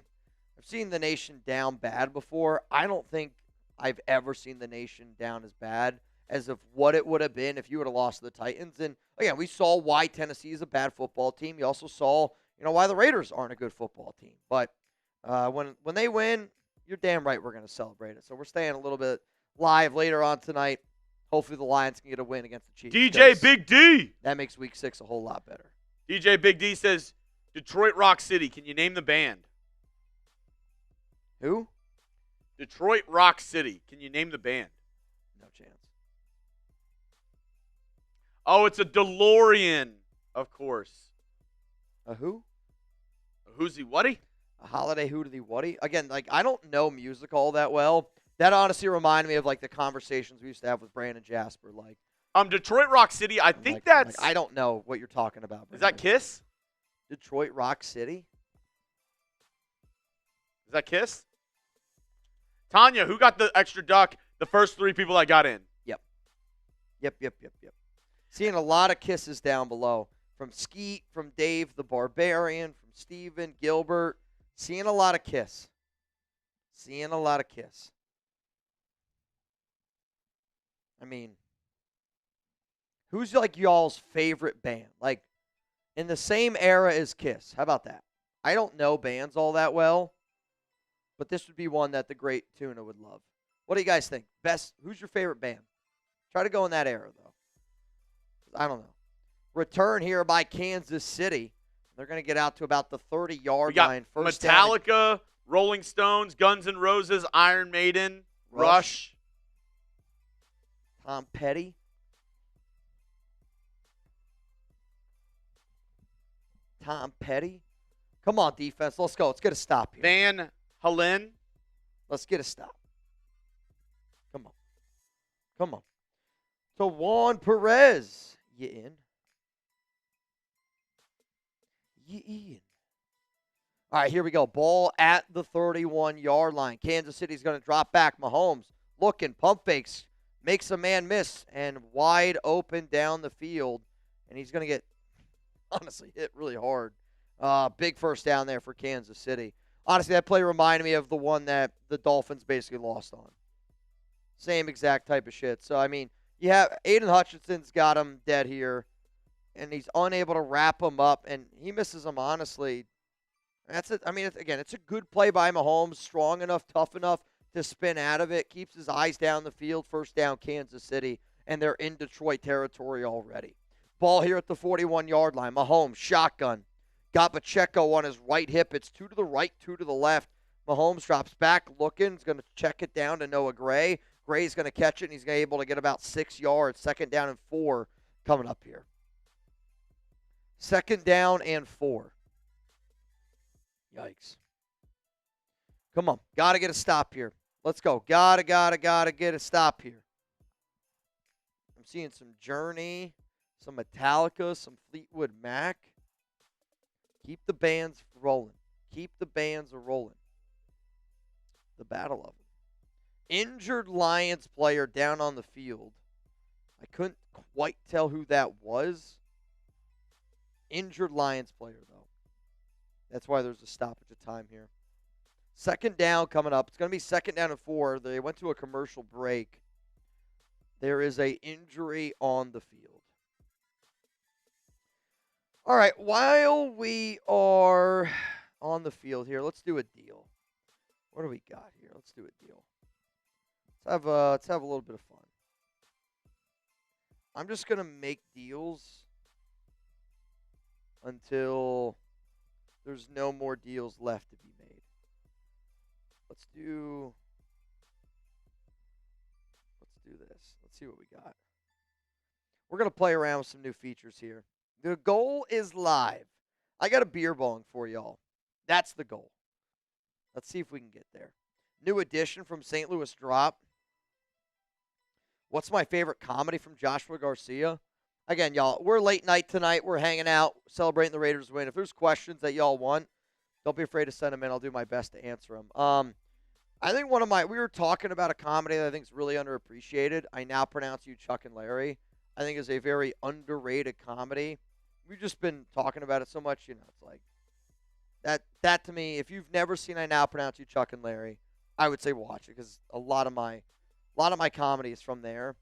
I've seen the Nation down bad before. I don't think I've ever seen the Nation down as bad as of what it would have been if you would have lost to the Titans. And again, we saw why Tennessee is a bad football team. You also saw, why the Raiders aren't a good football team. But when they win, you're damn right we're going to celebrate it. So we're staying a little bit live later on tonight. Hopefully the Lions can get a win against the Chiefs. DJ Big D. That makes Week 6 a whole lot better. DJ Big D says, Detroit Rock City. Can you name the band? Who? Detroit Rock City. Can you name the band? No chance. Oh, it's a DeLorean, of course. A who? A who's he whatty? A holiday who to the whatty? Again, I don't know music all that well. That honestly reminded me of the conversations we used to have with Brandon Jasper. Detroit Rock City. I think that's. I don't know what you're talking about. Is that Kiss? Detroit Rock City. Is that Kiss? Tanya, who got the extra duck? The first 3 people that got in. Yep. Seeing a lot of kisses down below. From Skeet, from Dave the Barbarian, from Steven, Gilbert. Seeing a lot of kiss. I mean, who's y'all's favorite band? In the same era as Kiss. How about that? I don't know bands all that well, but this would be one that the great Tuna would love. What do you guys think? Who's your favorite band? Try to go in that era, though. I don't know. Return here by Kansas City. They're going to get out to about the 30-yard line. First Metallica, down. Rolling Stones, Guns N' Roses, Iron Maiden, Rush. Tom Petty. Come on, defense. Let's go. Let's get a stop here. Van Halen. Let's get a stop. Come on. To Juan Perez. You in? All right, here we go. Ball at the 31-yard line. Kansas City's going to drop back. Mahomes looking, pump fakes, makes a man miss, and wide open down the field. And he's going to get, honestly, hit really hard. Big first down there for Kansas City. Honestly, that play reminded me of the one that the Dolphins basically lost on. Same exact type of shit. So, I mean, you have Aiden Hutchinson's got him dead here, and he's unable to wrap him up, and he misses him, honestly. That's it. I mean, it's a good play by Mahomes, strong enough, tough enough to spin out of it, keeps his eyes down the field, first down Kansas City, and they're in Detroit territory already. Ball here at the 41-yard line. Mahomes, shotgun. Got Pacheco on his right hip. It's 2 to the right, 2 to the left. Mahomes drops back, looking. He's going to check it down to Noah Gray. Gray's going to catch it, and he's able to get about 6 yards. 2nd down and 4 coming up here. 2nd down and 4. Yikes. Come on. Got to get a stop here. Let's go. Gotta get a stop here. I'm seeing some Journey, some Metallica, some Fleetwood Mac. Keep the bands rolling. The battle of them. Injured Lions player down on the field. I couldn't quite tell who that was. Injured Lions player, though. That's why there's a stoppage of time here. 2nd down coming up. It's going to be 2nd down and 4. They went to a commercial break. There is an injury on the field. All right, while we are on the field here, let's do a deal. What do we got here? Let's do a deal. Let's have a little bit of fun. I'm just going to make deals until there's no more deals left to be made. Let's do this. Let's see what we got. We're going to play around with some new features here. The goal is live. I got a beer bong for y'all. That's the goal. Let's see if we can get there. New addition from St. Louis Drop. What's my favorite comedy from Joshua Garcia? Again, y'all, we're late night tonight. We're hanging out, celebrating the Raiders win. If there's questions that y'all want, don't be afraid to send them in. I'll do my best to answer them. I think we were talking about a comedy that I think is really underappreciated. I Now Pronounce You Chuck and Larry. I think is a very underrated comedy. We've just been talking about it so much, it's like, That to me, if you've never seen I Now Pronounce You Chuck and Larry, I would say watch it because a lot of my comedy is from there.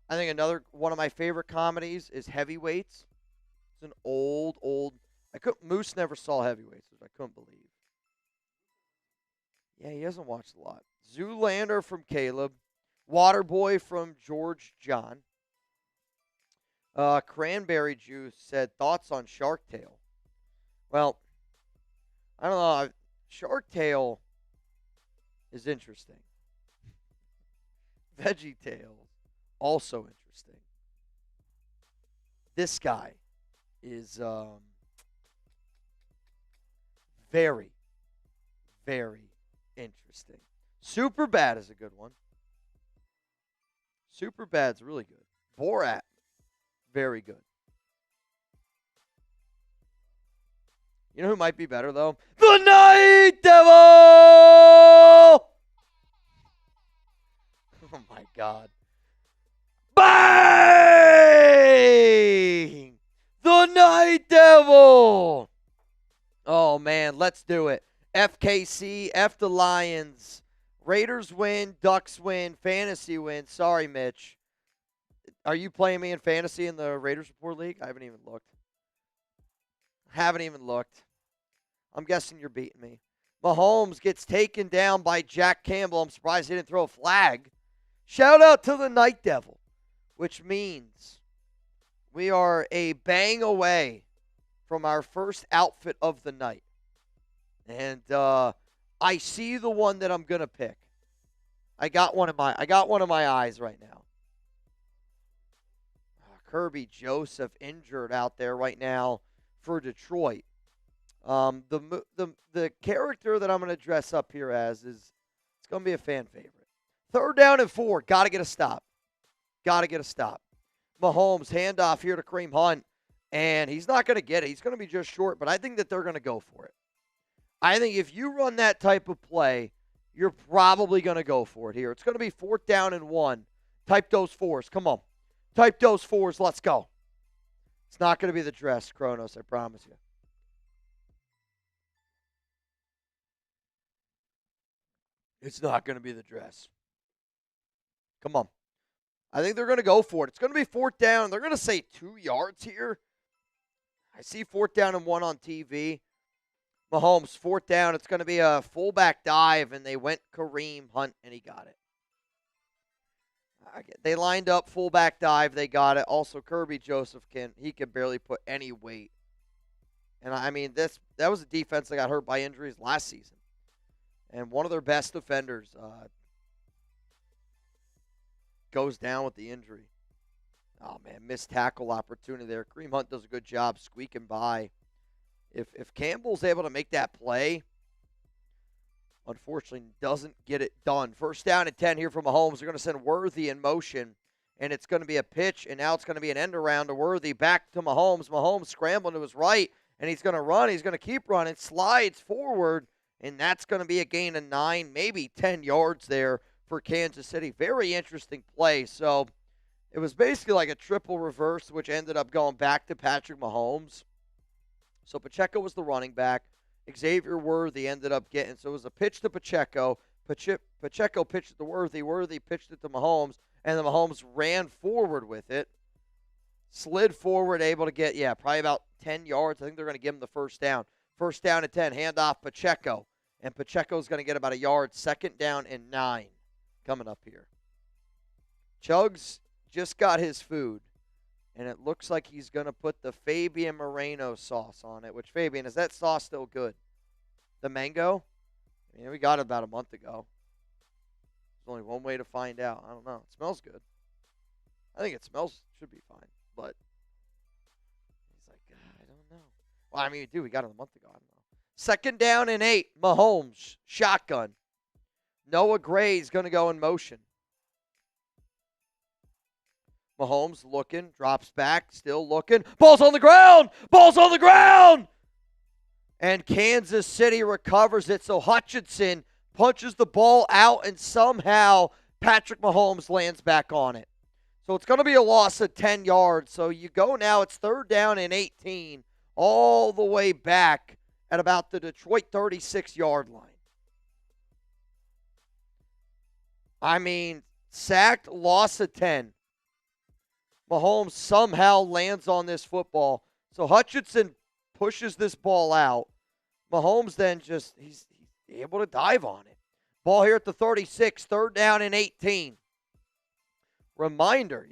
I think another one of my favorite comedies is Heavyweights. It's an old. Moose never saw Heavyweights, which I couldn't believe. Yeah, he hasn't watched a lot. Zoolander from Caleb. Waterboy from George John. Cranberry Juice said thoughts on Shark Tale. Well, I don't know. Shark Tale is interesting. Veggie Tale, also interesting. This guy is very, very interesting. Superbad is a good one. Superbad's really good. Borat, very good. You know who might be better, though? The Night Devil! Oh, my God. Bang! The Night Devil! Oh, man, let's do it. FKC, F the Lions. Raiders win, Ducks win, fantasy win. Sorry, Mitch. Are you playing me in fantasy in the Raiders Report League? I haven't even looked. I'm guessing you're beating me. Mahomes gets taken down by Jack Campbell. I'm surprised he didn't throw a flag. Shout out to the Night Devil, which means we are a bang away from our first outfit of the night. And I see the one that I'm going to pick. I got one of my eyes right now. Kirby Joseph injured out there right now for Detroit. The character that I'm going to dress up here as is it's going to be a fan favorite. 3rd down and 4. Got to get a stop. Mahomes handoff here to Kareem Hunt, and he's not going to get it. He's going to be just short, but I think that they're going to go for it. I think if you run that type of play, you're probably going to go for it here. It's going to be 4th down and 1. Type those 4s. Come on. Type those 4s. Let's go. It's not going to be the dress, Kronos, I promise you. It's not going to be the dress. Come on. I think they're going to go for it. It's going to be 4th down. They're going to say 2 yards here. I see 4th down and 1 on TV. Mahomes, 4th down. It's going to be a fullback dive, and they went Kareem Hunt, and he got it. They lined up fullback dive. They got it. Also, Kirby Joseph can barely put any weight. And, I mean, that was a defense that got hurt by injuries last season. And one of their best defenders goes down with the injury. Oh, man, missed tackle opportunity there. Kareem Hunt does a good job squeaking by. If Campbell's able to make that play, unfortunately doesn't get it done. 1st down and 10 here from Mahomes. They're going to send Worthy in motion, and it's going to be a pitch, and now it's going to be an end around to Worthy. Back to Mahomes. Mahomes scrambling to his right, and he's going to run. He's going to keep running, slides forward, and that's going to be a gain of 9, maybe 10 yards there for Kansas City. Very interesting play. So it was basically like a triple reverse, which ended up going back to Patrick Mahomes. So Pacheco was the running back. Xavier Worthy ended up getting, so it was a pitch to Pacheco. Pacheco pitched it to Worthy. Worthy pitched it to Mahomes, and then Mahomes ran forward with it. Slid forward, able to get, probably about 10 yards. I think they're going to give him the 1st down. 1st down and 10, handoff Pacheco. And Pacheco's going to get about a yard. 2nd down and 9 coming up here. Chugs just got his food. And it looks like he's going to put the Fabian Moreno sauce on it. Which, Fabian, is that sauce still good? The mango? We got it about a month ago. There's only one way to find out. I don't know. It smells good. I think it should be fine. But he's like, I don't know. Well, I mean, dude, we got it a month ago. I don't know. 2nd down and 8. Mahomes, shotgun. Noah Gray's going to go in motion. Mahomes looking, drops back, still looking. Ball's on the ground! Ball's on the ground! And Kansas City recovers it, so Hutchinson punches the ball out, and somehow Patrick Mahomes lands back on it. So it's going to be a loss of 10 yards. So you go now, it's 3rd down and 18, all the way back at about the Detroit 36-yard line. I mean, sacked, loss of 10. Mahomes somehow lands on this football. So Hutchinson pushes this ball out. Mahomes then he's able to dive on it. Ball here at the 36, 3rd down and 18. Reminder,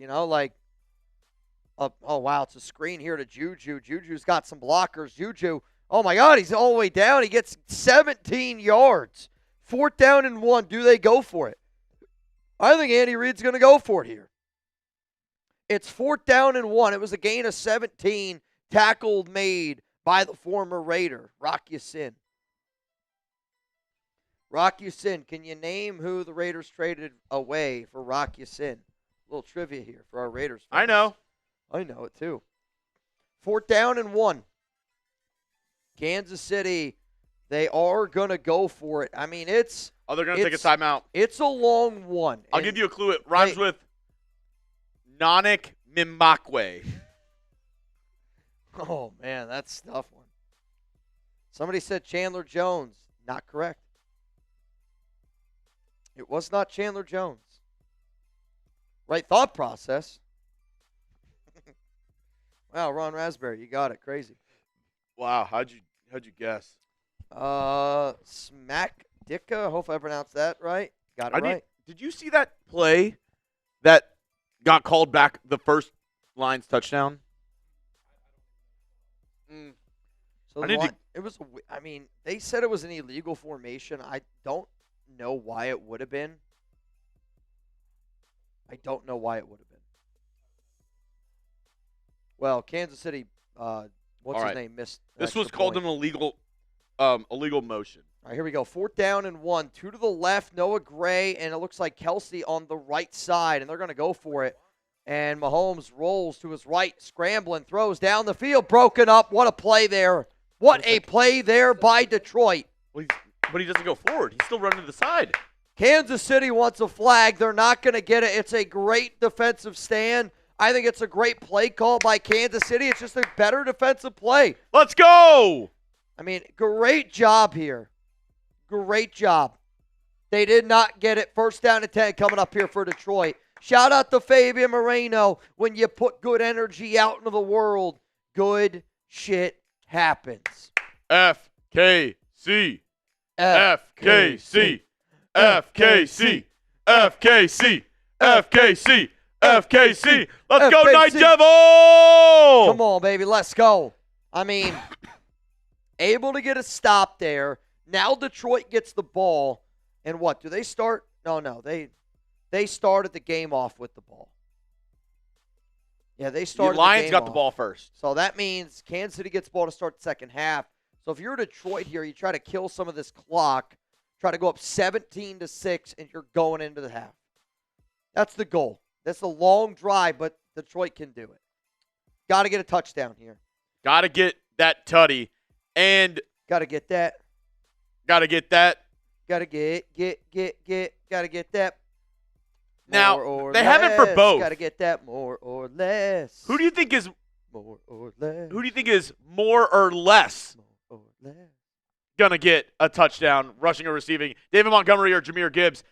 oh, wow, it's a screen here to Juju. Juju's got some blockers. Juju, oh, my God, he's all the way down. He gets 17 yards. 4th down and 1. Do they go for it? I think Andy Reid's going to go for it here. It's 4th down and 1. It was a gain of 17. Tackle made by the former Raider, Rock Ya-Sin. Rock Ya-Sin, can you name who the Raiders traded away for Rock Ya-Sin? A little trivia here for our Raiders fans. I know. I know it too. 4th down and 1. Kansas City, they are going to go for it. I mean, it's... Oh, they're going to take a timeout. It's a long one. I'll give you a clue. It rhymes with Nanak Mimakwe. Oh, man, that's a tough one. Somebody said Chandler Jones. Not correct. It was not Chandler Jones. Right thought process. Wow, Ron Raspberry, you got it. Crazy. Wow, how'd you guess? Smack Dicka. Hope I pronounced that right. Got it right. Did you see that play that got called back, the first Lions touchdown? So it was. I mean, they said it was an illegal formation. I don't know why it would have been. Well, Kansas City. What's his name? Missed. This was called an illegal motion. All right, here we go. 4th down and 1. 2 to the left. Noah Gray, and it looks like Kelsey on the right side, and they're going to go for it. And Mahomes rolls to his right, scrambling, throws down the field, broken up. What a play there. What a play there by Detroit. But he doesn't go forward. He's still running to the side. Kansas City wants a flag. They're not going to get it. It's a great defensive stand. I think it's a great play call by Kansas City. It's just a better defensive play. Let's go. I mean, great job here. Great job. They did not get it. 1st down and 10 coming up here for Detroit. Shout out to Fabian Moreno. When you put good energy out into the world, good shit happens. FKC. FKC. FKC. FKC. FKC. FKC. Let's go, Night Devil! Come on, baby. Let's go. I mean, able to get a stop there. Now Detroit gets the ball. And what? Do they start? No. They started the game off with the ball. Yeah, they started the Lions game got off. the ball first. So that means Kansas City gets the ball to start the second half. So if you're Detroit here, you try to kill some of this clock, try to go up 17-6, and you're going into the half. That's the goal. That's a long drive, but Detroit can do it. Got to get a touchdown here. Got to get that tutty. And got to get that. Got to get that. Got to got to get that. Now, they have it for both. Got to get that more or less. Who do you think is more or less? Who do you think is more or less going to get a touchdown, rushing or receiving? David Montgomery or Jahmyr Gibbs?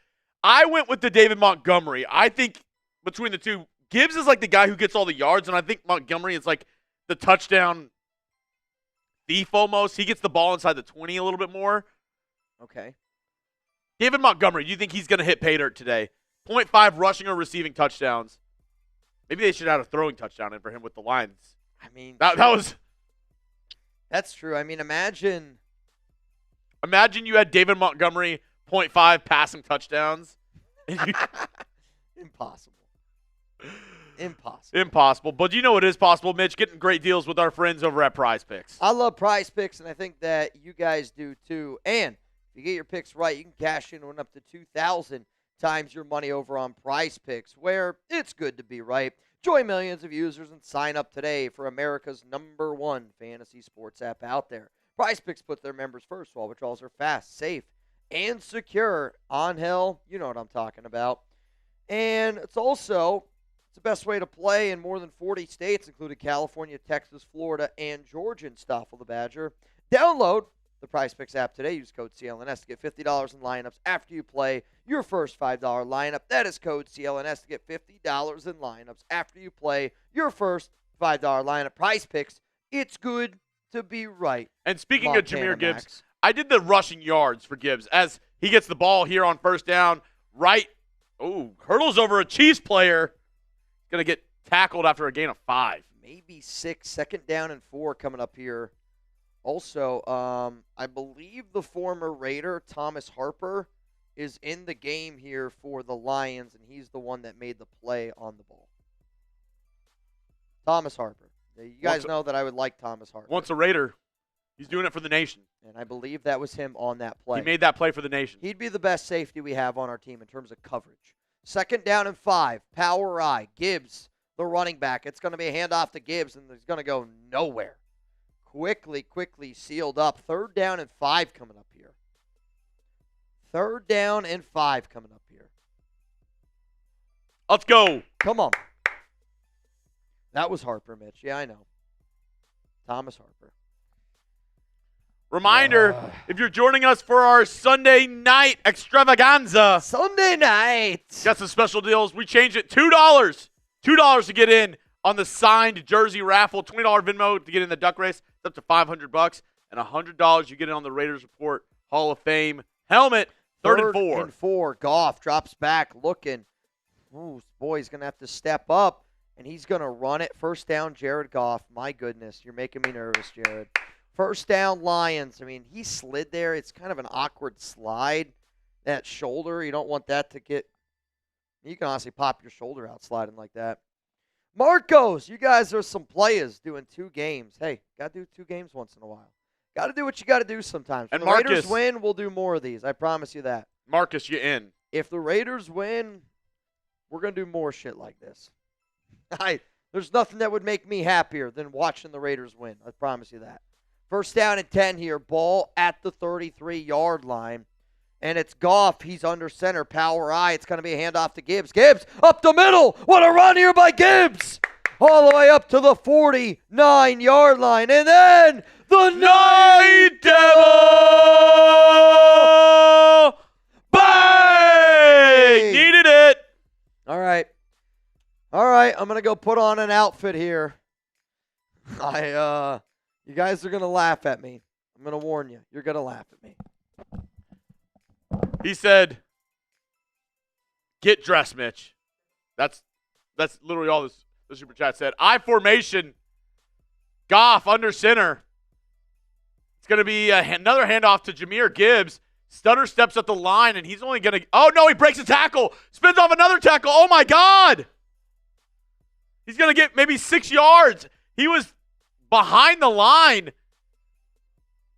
I went with the David Montgomery. I think between the two, Gibbs is like the guy who gets all the yards, and I think Montgomery is like the touchdown thief almost. He gets the ball inside the 20 a little bit more. Okay. David Montgomery, do you think he's going to hit pay dirt today? 0.5 rushing or receiving touchdowns. Maybe they should add a throwing touchdown in for him with the Lions. I mean, that was. That's true. I mean, imagine you had David Montgomery 0.5 passing touchdowns. Impossible. Impossible. But you know it is possible, Mitch, getting great deals with our friends over at Prize Picks. I love Prize Picks, and I think that you guys do too. And if you get your picks right, you can cash in on up to 2,000 times your money over on Prize Picks, where it's good to be right. Join millions of users and sign up today for America's #1 fantasy sports app out there. Prize Picks puts their members first. All withdrawals are fast, safe, and secure. On hell, you know what I'm talking about. And it's the best way to play in more than 40 states, including California, Texas, Florida, and Georgia. And Stoffel the Badger Download the Prize Picks app today. Use code CLNS to get $50 in lineups after you play your first $5 lineup. That is code CLNS to get $50 in lineups after you play your first $5 lineup. Prize Picks, it's good to be right. And speaking Montana of Jahmyr Gibbs, Max. I did the rushing yards for Gibbs as he gets the ball here on first down. Right. Oh, hurdles over a Chiefs player. Going to get tackled after a gain of 5. Maybe 6, second down and 4 coming up here. Also, I believe the former Raider, Thomas Harper, is in the game here for the Lions, and he's the one that made the play on the ball. Thomas Harper. You guys know that I would like Thomas Harper. Once a Raider. He's doing it for the nation. And I believe that was him on that play. He made that play for the nation. He'd be the best safety we have on our team in terms of coverage. Second down and 5, power I. Gibbs, the running back. It's going to be a handoff to Gibbs, and he's going to go nowhere. Quickly sealed up. Third down and 5 coming up here. Third down and 5 coming up here. Let's go. Come on. That was Harper, Mitch. Yeah, I know. Thomas Harper. Reminder, if you're joining us for our Sunday night extravaganza. Sunday night. Got some special deals. We changed it. $2. $2 to get in on the signed jersey raffle. $20 Venmo to get in the duck race. It's up to $500. And $100 you get in on the Raiders Report Hall of Fame helmet. Third and 4. Goff drops back looking. Ooh, boy, he's going to have to step up. And he's going to run it. First down, Jared Goff. My goodness, you're making me nervous, Jared. First down, Lions. I mean, he slid there. It's kind of an awkward slide. That shoulder, you don't want that to get – you can honestly pop your shoulder out sliding like that. Marcos, you guys are some players doing 2 games. Hey, got to do 2 games once in a while. Got to do what you got to do sometimes. If And the Marcus, Raiders win, we'll do more of these. I promise you that. Marcus, you in. If the Raiders win, we're going to do more shit like this. There's nothing that would make me happier than watching the Raiders win. I promise you that. First down and 10 here. Ball at the 33-yard line. And it's Goff. He's under center. Power I. It's going to be a handoff to Gibbs. Gibbs up the middle. What a run here by Gibbs. All the way up to the 49-yard line. And then the Night Devil! Bang! Needed it. All right. I'm going to go put on an outfit here. You guys are going to laugh at me. I'm going to warn you. You're going to laugh at me. He said, get dressed, Mitch. That's literally all the super chat said. I formation. Goff under center. It's going to be another handoff to Jahmyr Gibbs. Stutter steps up the line, and he's only going to – oh, no, he breaks a tackle. Spins off another tackle. Oh, my God. He's going to get maybe 6 yards. He was behind the line.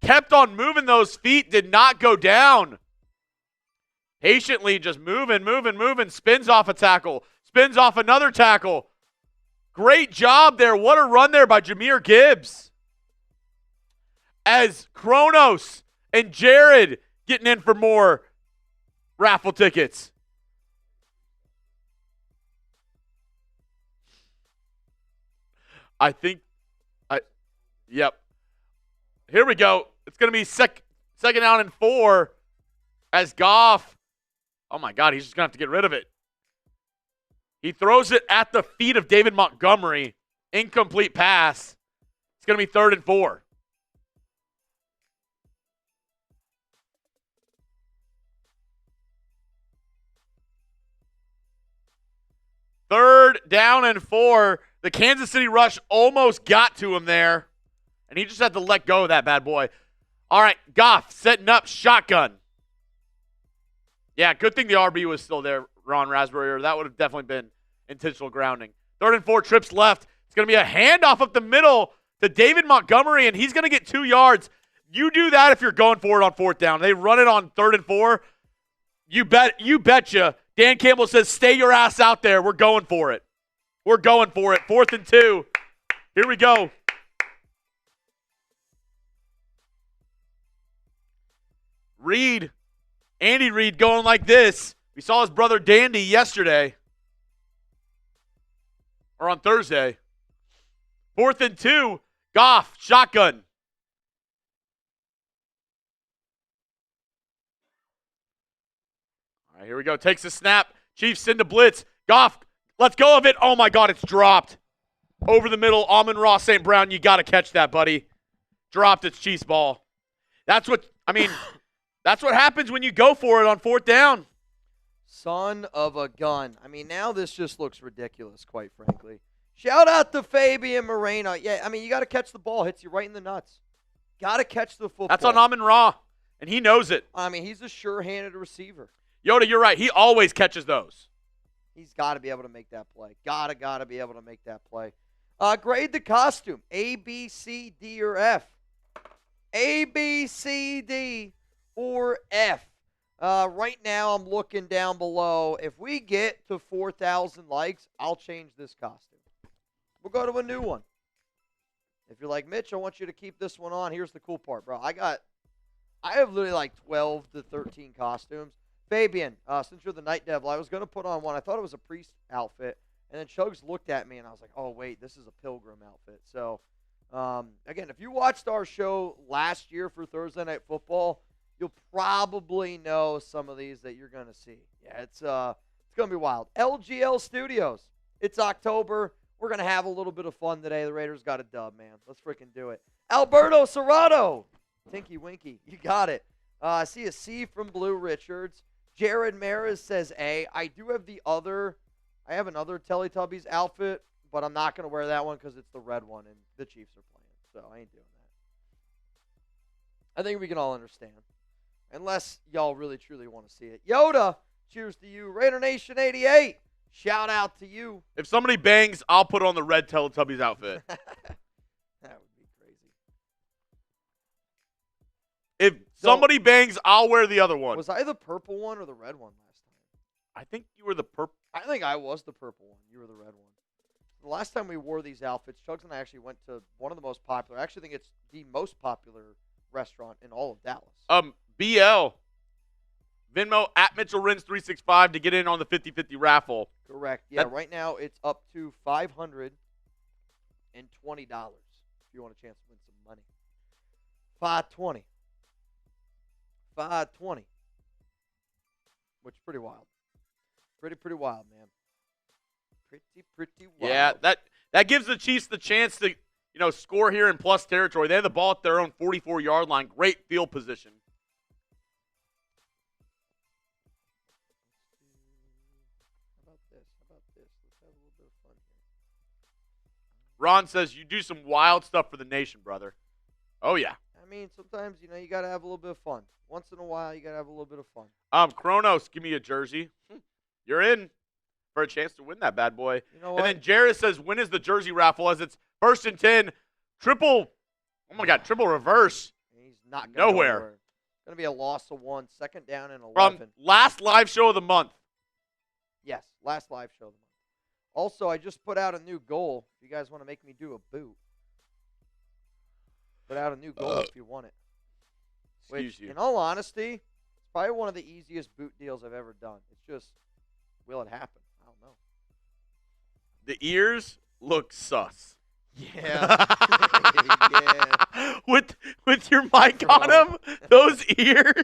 Kept on moving those feet. Did not go down. Patiently just moving. Spins off a tackle. Spins off another tackle. Great job there. What a run there by Jahmyr Gibbs. As Kronos and Jared getting in for more raffle tickets. Yep. Here we go. It's going to be second down and 4 as Goff. Oh, my God, he's just going to have to get rid of it. He throws it at the feet of David Montgomery. Incomplete pass. It's going to be 3rd and 4. Third down and 4. The Kansas City rush almost got to him there, and he just had to let go of that bad boy. All right, Goff setting up shotgun. Yeah, good thing the RB was still there, Ron Raspberry, or that would have definitely been intentional grounding. 3rd and 4, trips left. It's going to be a handoff up the middle to David Montgomery, and he's going to get 2 yards. You do that if you're going for it on 4th down. They run it on 3rd and 4. You betcha. Dan Campbell says, stay your ass out there. We're going for it. 4th and 2. Here we go. Andy Reid going like this. We saw his brother Dandy yesterday. Or on Thursday. 4th and 2. Goff, shotgun. All right, here we go. Takes the snap. Chiefs send a blitz. Goff, let's go of it. Oh, my God, it's dropped. Over the middle, Amon-Ra St. Brown, you got to catch that, buddy. Dropped, it's Chiefs ball. That's what happens when you go for it on 4th down. Son of a gun. I mean, now this just looks ridiculous, quite frankly. Shout out to Fabian Moreno. Yeah, I mean, you got to catch the ball. Hits you right in the nuts. Got to catch the football. That's on Amon-Ra, and he knows it. I mean, he's a sure-handed receiver. Yoda, you're right. He always catches those. He's got to be able to make that play. Gotta be able to make that play. Grade the costume. A, B, C, D, or F. A, B, C, D, or F. Right now, I'm looking down below. If we get to 4,000 likes, I'll change this costume. We'll go to a new one. If you're like, Mitch, I want you to keep this one on. Here's the cool part, bro. I have literally like 12 to 13 costumes. Fabian, since you're the Night Devil, I was going to put on one. I thought it was a priest outfit. And then Chugs looked at me, and I was like, oh, wait, this is a pilgrim outfit. So, again, if you watched our show last year for Thursday Night Football, you'll probably know some of these that you're going to see. Yeah, it's going to be wild. LGL Studios. It's October. We're going to have a little bit of fun today. The Raiders got a dub, man. Let's freaking do it. Alberto Serrato. Tinky Winky. You got it. I see a C from Blue Richards. Jared Maris says A. I do have I have another Teletubbies outfit, but I'm not going to wear that one because it's the red one, and the Chiefs are playing. So I ain't doing that. I think we can all understand. Unless y'all really, truly want to see it. Yoda, cheers to you. Raider Nation 88, shout out to you. If somebody bangs, I'll put on the red Teletubbies outfit. That would be crazy. If somebody bangs, I'll wear the other one. Was I the purple one or the red one last time? I think you were the purple. I think I was the purple one. You were the red one. The last time we wore these outfits, Chugs and I actually went to one of the most popular. I actually think it's the most popular restaurant in all of Dallas. BL. Venmo at Mitchell Renz 365 to get in on the 50-50 raffle. Correct. Yeah, right now it's up to $520 if you want a chance to win some money. $520. Which is pretty wild. Pretty wild, man. Pretty wild. Yeah, that gives the Chiefs the chance to, score here in plus territory. They have the ball at their own 44-yard line. Great field position. How about this? Let's have a little bit of fun here. Ron says, you do some wild stuff for the nation, brother. Oh, yeah. I mean, sometimes, you got to have a little bit of fun. Once in a while, you got to have a little bit of fun. Kronos, give me a jersey. You're in for a chance to win that bad boy. You know what? And then Jared says, when is the jersey raffle? As it's 1st and 10, triple reverse. He's not going nowhere. It's going to be a loss of 1, 2nd down and 11. From last live show of the month. Yes, last live show of the month. Also, I just put out a new goal. If you guys want to make me do a boot, put out a new goal if you want it. Which, in all honesty, it's probably one of the easiest boot deals I've ever done. It's just, will it happen? I don't know. The ears look sus. Yeah. Yeah. With your mic on them, those ears.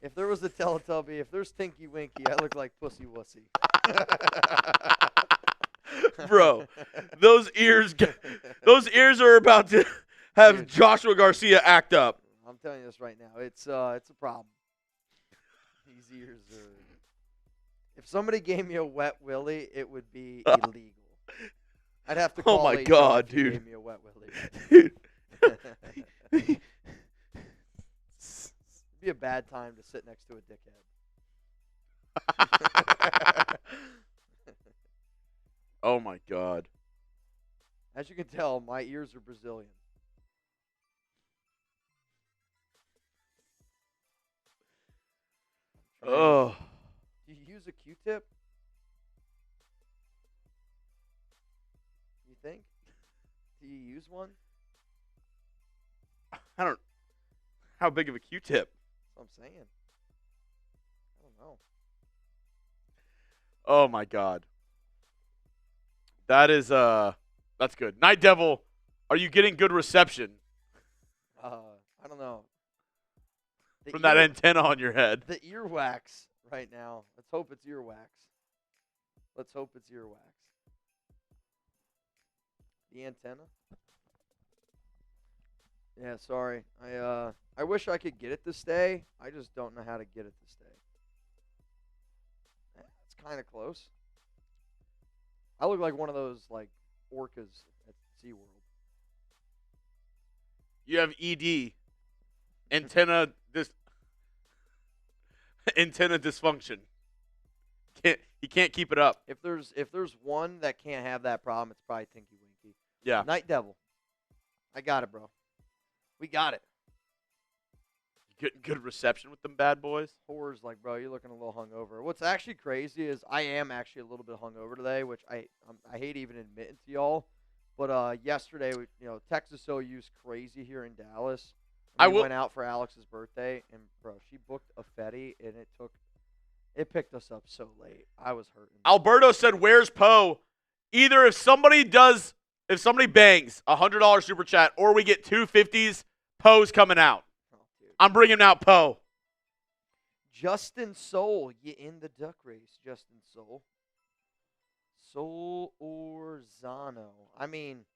If there was a Teletubby, if there's Tinky Winky, I look like Pussy Wussy. Bro, those ears are about to have Joshua Garcia act up. I'm telling you this right now. It's a problem. These ears are. If somebody gave me a wet willy, it would be illegal. I'd have to call. Oh my HR God, if you dude! Gave me a wet willy. It'd be a bad time to sit next to a dickhead. Oh my God! As you can tell, my ears are Brazilian. Oh. Do you use a Q-tip? You think? Do you use one? I don't. How big of a Q-tip? That's what I'm saying. I don't know. Oh my God. That is that's good. Night Devil, are you getting good reception? I don't know. from that antenna on your head. The earwax right now. Let's hope it's earwax. Let's hope it's earwax. The antenna. Yeah, sorry. I wish I could get it to stay. I just don't know how to get it to stay. It's kind of close. I look like one of those like orcas at SeaWorld. You have ED, antenna dysfunction. He can't keep it up. If there's one that can't have that problem, it's probably Tinky Winky. Yeah. Night Devil. I got it, bro. We got it. Good reception with them bad boys. Horror's like, bro, you're looking a little hungover. What's actually crazy is I am actually a little bit hungover today, which I hate even admitting to y'all. But yesterday, Texas OU's crazy here in Dallas. We went out for Alex's birthday, and bro, she booked a Fetty, and it picked us up so late. I was hurting. Alberto said, "Where's Poe?" Either if somebody bangs $100 super chat, or we get 250s, Poe's coming out. I'm bringing out Poe. Justin Soul, you in the duck race, Justin Soul. Soul or Zano? I mean,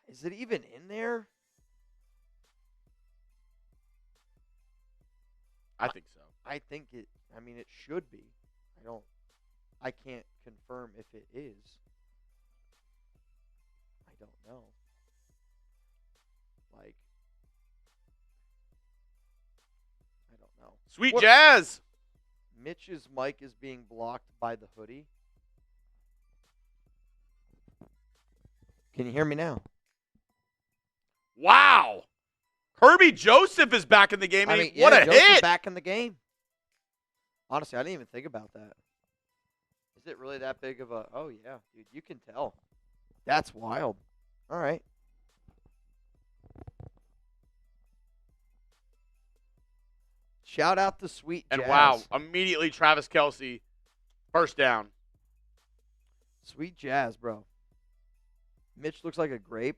is it even in there? I think so. I think it. I mean, it should be. I can't confirm if it is. I don't know. Like, I don't know. Sweet Jazz. Mitch's mic is being blocked by the hoodie. Can you hear me now? Wow. Kirby Joseph is back in the game. What a Joseph's hit. Back in the game. Honestly, I didn't even think about that. Is it really that big of a... Oh, yeah, dude, you can tell. That's wild. All right. Shout out to Sweet Jazz. And wow, immediately Travis Kelce, first down. Sweet Jazz, bro. Mitch looks like a grape.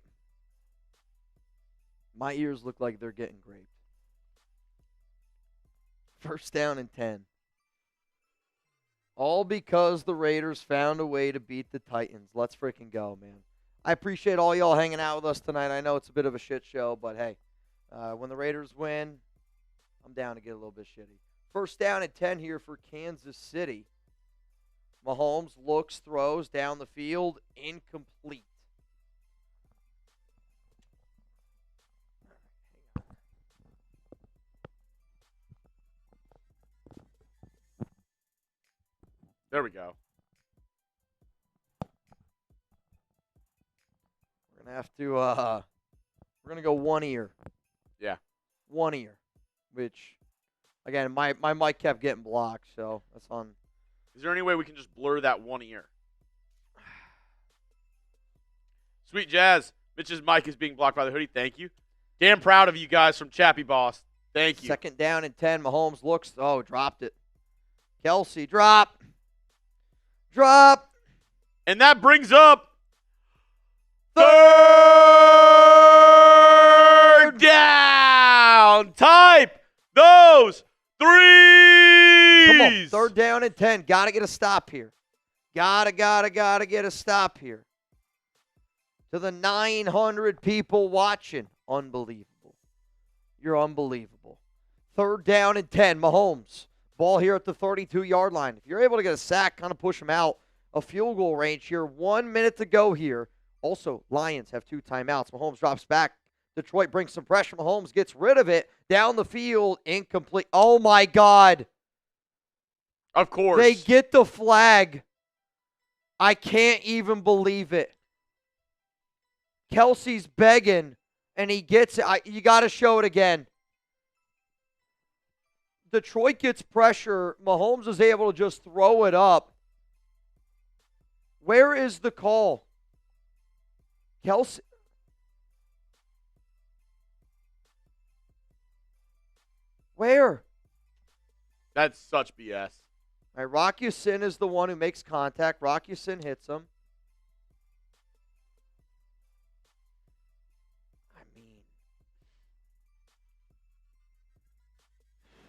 My ears look like they're getting graped. First down and 10. All because the Raiders found a way to beat the Titans. Let's freaking go, man. I appreciate all y'all hanging out with us tonight. I know it's a bit of a shit show, but hey, when the Raiders win, I'm down to get a little bit shitty. First down and 10 here for Kansas City. Mahomes looks, throws down the field, incomplete. There we go. We're going to have to, we're going to go one ear. Yeah. One ear, which, again, my mic kept getting blocked, so that's on. Is there any way we can just blur that one ear? Sweet Jazz. Mitch's mic is being blocked by the hoodie. Thank you. Damn proud of you guys from Chappie Boss. Thank you. Second down and 10. Mahomes looks. Oh, dropped it. Kelce, drop. Drop. And that brings up third down. Type those threes. Come on. Third down and 10. Got to get a stop here. Gotta get a stop here. To the 900 people watching. Unbelievable. You're unbelievable. Third down and 10. Mahomes. Ball here at the 32-yard line. If you're able to get a sack, kind of push him out. A field goal range here. 1 minute to go here. Also, Lions have 2 timeouts. Mahomes drops back. Detroit brings some pressure. Mahomes gets rid of it. Down the field. Incomplete. Oh, my God. Of course. They get the flag. I can't even believe it. Kelce's begging, and he gets it. You got to show it again. Detroit gets pressure. Mahomes is able to just throw it up. Where is the call? Kelce. Where? That's such BS. All right, Rock Ya-Sin is the one who makes contact. Rock Ya-Sin hits him. I mean,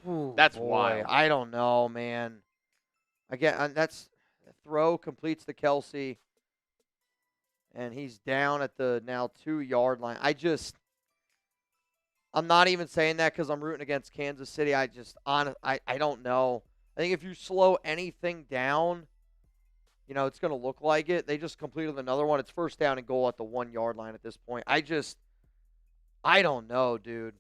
Ooh, That's boy, wild. I don't know, man. Again, that's throw completes the Kelsey, and he's down at the now 2-yard line. I'm not even saying that because I'm rooting against Kansas City. I don't know. I think if you slow anything down, it's going to look like it. They just completed another one. It's first down and goal at the 1-yard line at this point. I don't know, dude.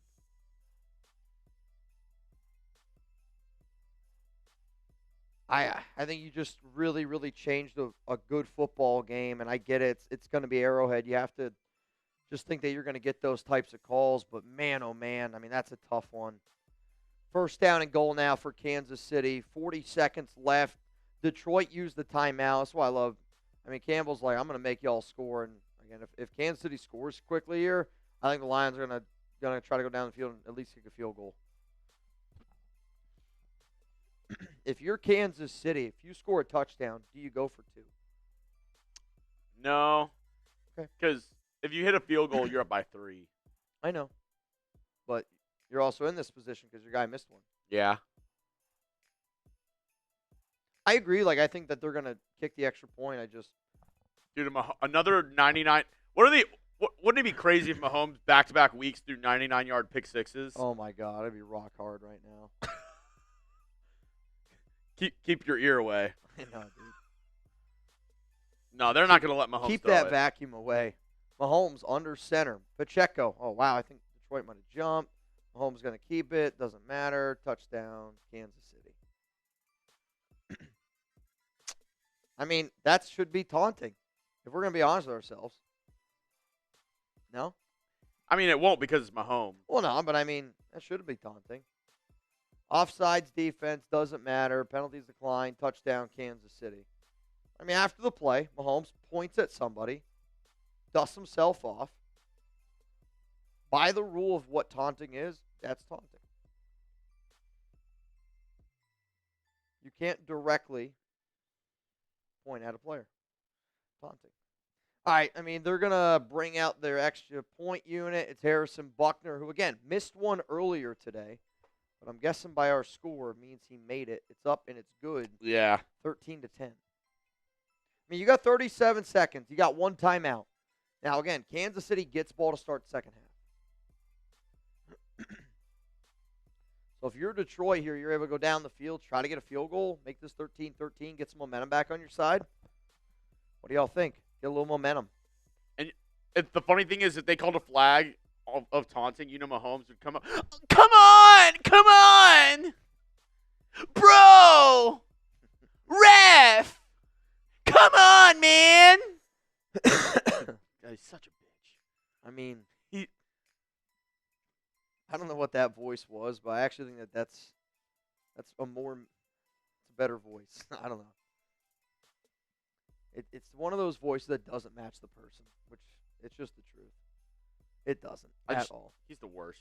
I think you just really, really changed a good football game, and I get it. It's going to be Arrowhead. You have to just think that you're going to get those types of calls, but man, oh man, I mean, that's a tough one. First down and goal now for Kansas City. 40 seconds left. Detroit used the timeout. That's why I love. I mean, Campbell's like, I'm going to make y'all score. And again, if Kansas City scores quickly here, I think the Lions are going to try to go down the field and at least kick a field goal. If you're Kansas City, if you score a touchdown, do you go for 2? No. Okay. Because if you hit a field goal, you're up by 3. I know. But you're also in this position because your guy missed one. Yeah. I agree. Like, I think that they're going to kick the extra point. Dude, another 99. Wouldn't it be crazy if Mahomes back-to-back weeks threw 99-yard pick sixes? Oh, my God. I'd be rock hard right now. Keep your ear away. I know, dude. No, they're not going to let Mahomes Keep throw that it. vacuum away. Mahomes under center. Pacheco. Oh, wow. I think Detroit might have jumped. Mahomes going to keep it. Doesn't matter. Touchdown, Kansas City. I mean, that should be taunting, if we're going to be honest with ourselves. No? I mean, it won't because it's Mahomes. Well, no, but I mean, that should be taunting. Offsides defense, doesn't matter. Penalties decline. Touchdown, Kansas City. I mean, after the play, Mahomes points at somebody, dusts himself off. By the rule of what taunting is, that's taunting. You can't directly point at a player. Taunting. All right, I mean, they're going to bring out their extra point unit. It's Harrison Buckner, who, again, missed one earlier today. But I'm guessing by our score it means he made it. It's up and it's good. Yeah. 13-10. I mean, you got 37 seconds. You got one timeout. Now, again, Kansas City gets ball to start second half. So if you're Detroit here, you're able to go down the field, try to get a field goal, make this 13-13, get some momentum back on your side. What do y'all think? Get a little momentum. And the funny thing is, if they called a flag of taunting, Mahomes would come up. Come on! Come on! Bro! Ref! Come on, man! Guy's such a bitch. I mean, I don't know what that voice was, but I actually think that's it's a better voice. I don't know. It's one of those voices that doesn't match the person, which it's just the truth. It doesn't at all. He's the worst.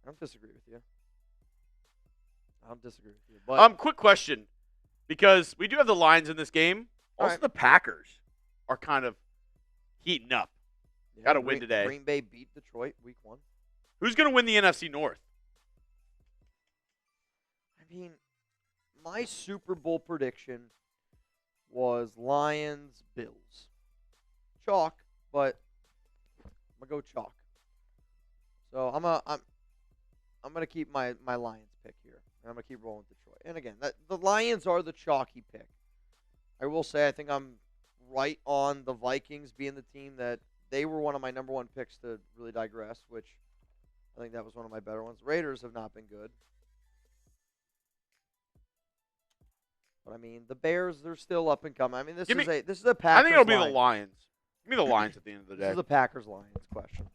I don't disagree with you. But quick question, because we do have the Lions in this game. Also, right. the Packers are kind of heating up. yeah, Got to win today. Green Bay beat Detroit week 1. Who's going to win the NFC North? I mean, my Super Bowl prediction was Lions-Bills. Chalk, but I'm gonna go chalk. So I'm gonna keep my Lions pick here, and I'm gonna keep rolling with Detroit. And again, the Lions are the chalky pick. I will say I think I'm right on the Vikings being the team that they were one of my number 1 picks to really digress, which I think that was one of my better ones. Raiders have not been good. But I mean, the Bears, they're still up and coming. I mean, this is a Packers. I think it'll be the Lions. Give me the Lions at the end of the day. This is a Packers-Lions question,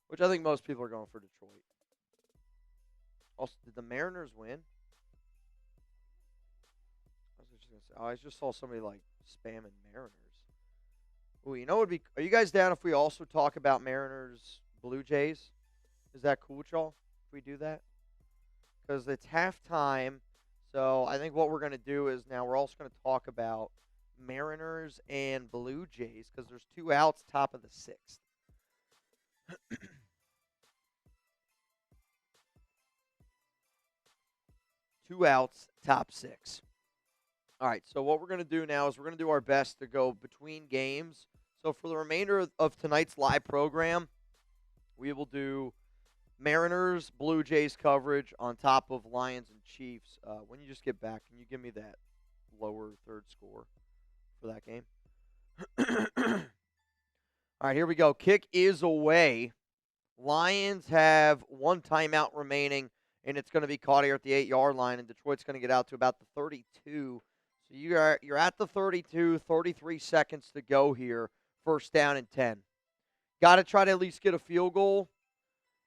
which I think most people are going for Detroit. Also, did the Mariners win? I just saw somebody like spamming Mariners. Ooh, you know what would be? Are you guys down if we also talk about Mariners Blue Jays? Is that cool with y'all if we do that? Because it's halftime. So I think what we're going to do is now we're also going to talk about Mariners and Blue Jays because there's 2 outs top of the 6th. 2 outs, top 6. All right, so what we're going to do now is we're going to do our best to go between games. So for the remainder of tonight's live program, we will do Mariners, Blue Jays coverage on top of Lions and Chiefs. When you just get back, can you give me that lower third score for that game? All right, here we go. Kick is away. Lions have 1 timeout remaining, and it's going to be caught here at the 8-yard line, and Detroit's going to get out to about the 32. So you're at the 32, 33 seconds to go here. First down and 10. Got to try to at least get a field goal.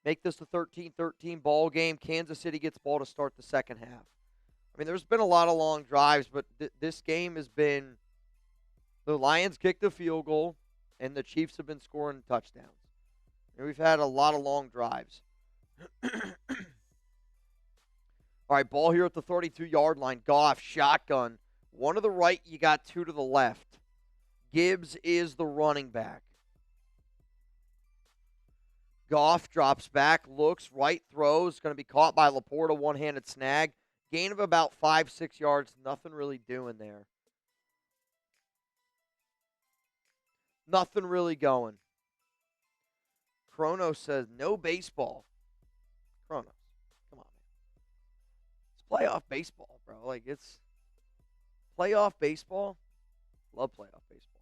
Make this a 13-13 ball game. Kansas City gets ball to start the second half. I mean, there's been a lot of long drives, but this game has been the Lions kicked a field goal, and the Chiefs have been scoring touchdowns. And we've had a lot of long drives. All right, ball here at the 32-yard line. Goff, shotgun. 1 to the right, you got 2 to the left. Gibbs is the running back. Goff drops back, looks, right, throws. Going to be caught by Laporta, one-handed snag. Gain of about 5-6 yards. Nothing really doing there. Nothing really going. Kronos says, no baseball. Kronos, come on, man. It's playoff baseball, bro. Like, it's playoff baseball. Love playoff baseball.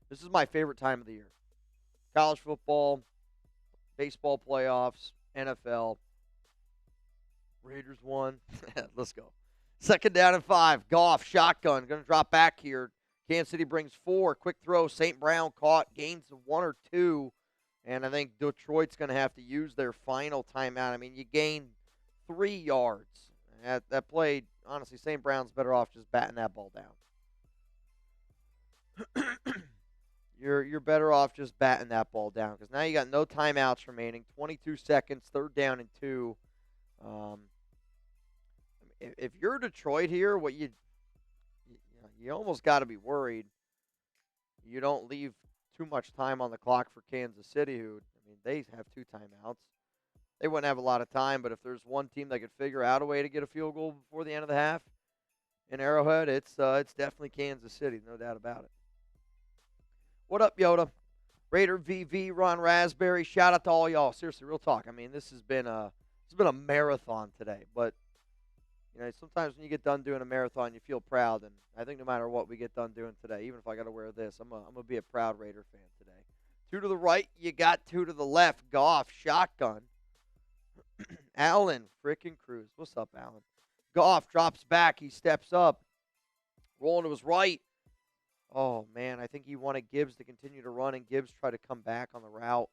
This is my favorite time of the year. College football, baseball playoffs, NFL. Raiders won. Let's go. Second down and 5. Goff, shotgun. Going to drop back here. Kansas City brings 4. Quick throw. St. Brown caught. Gains of 1 or 2. And I think Detroit's going to have to use their final timeout. I mean, you gained 3 yards. That play, honestly, St. Brown's better off just batting that ball down. You're better off just batting that ball down because now you got no timeouts remaining. 22 seconds, third down and 2. If you're Detroit here, what you almost got to be worried you don't leave too much time on the clock for Kansas City, who, I mean, they have 2 timeouts. They wouldn't have a lot of time, but if there's one team that could figure out a way to get a field goal before the end of the half in Arrowhead, it's definitely Kansas City, no doubt about it. What up, Yoda? Raider VV, Ron Raspberry, shout out to all y'all. Seriously, real talk. I mean, this has been a marathon today, but you know, sometimes when you get done doing a marathon, you feel proud, and I think no matter what we get done doing today, even if I got to wear this, I'm gonna be a proud Raider fan today. 2 to the right, you got 2 to the left. Goff, shotgun. Allen, frickin' Cruz. What's up, Allen? Goff drops back. He steps up. Rolling to his right. Oh, man, I think he wanted Gibbs to continue to run, and Gibbs tried to come back on the route.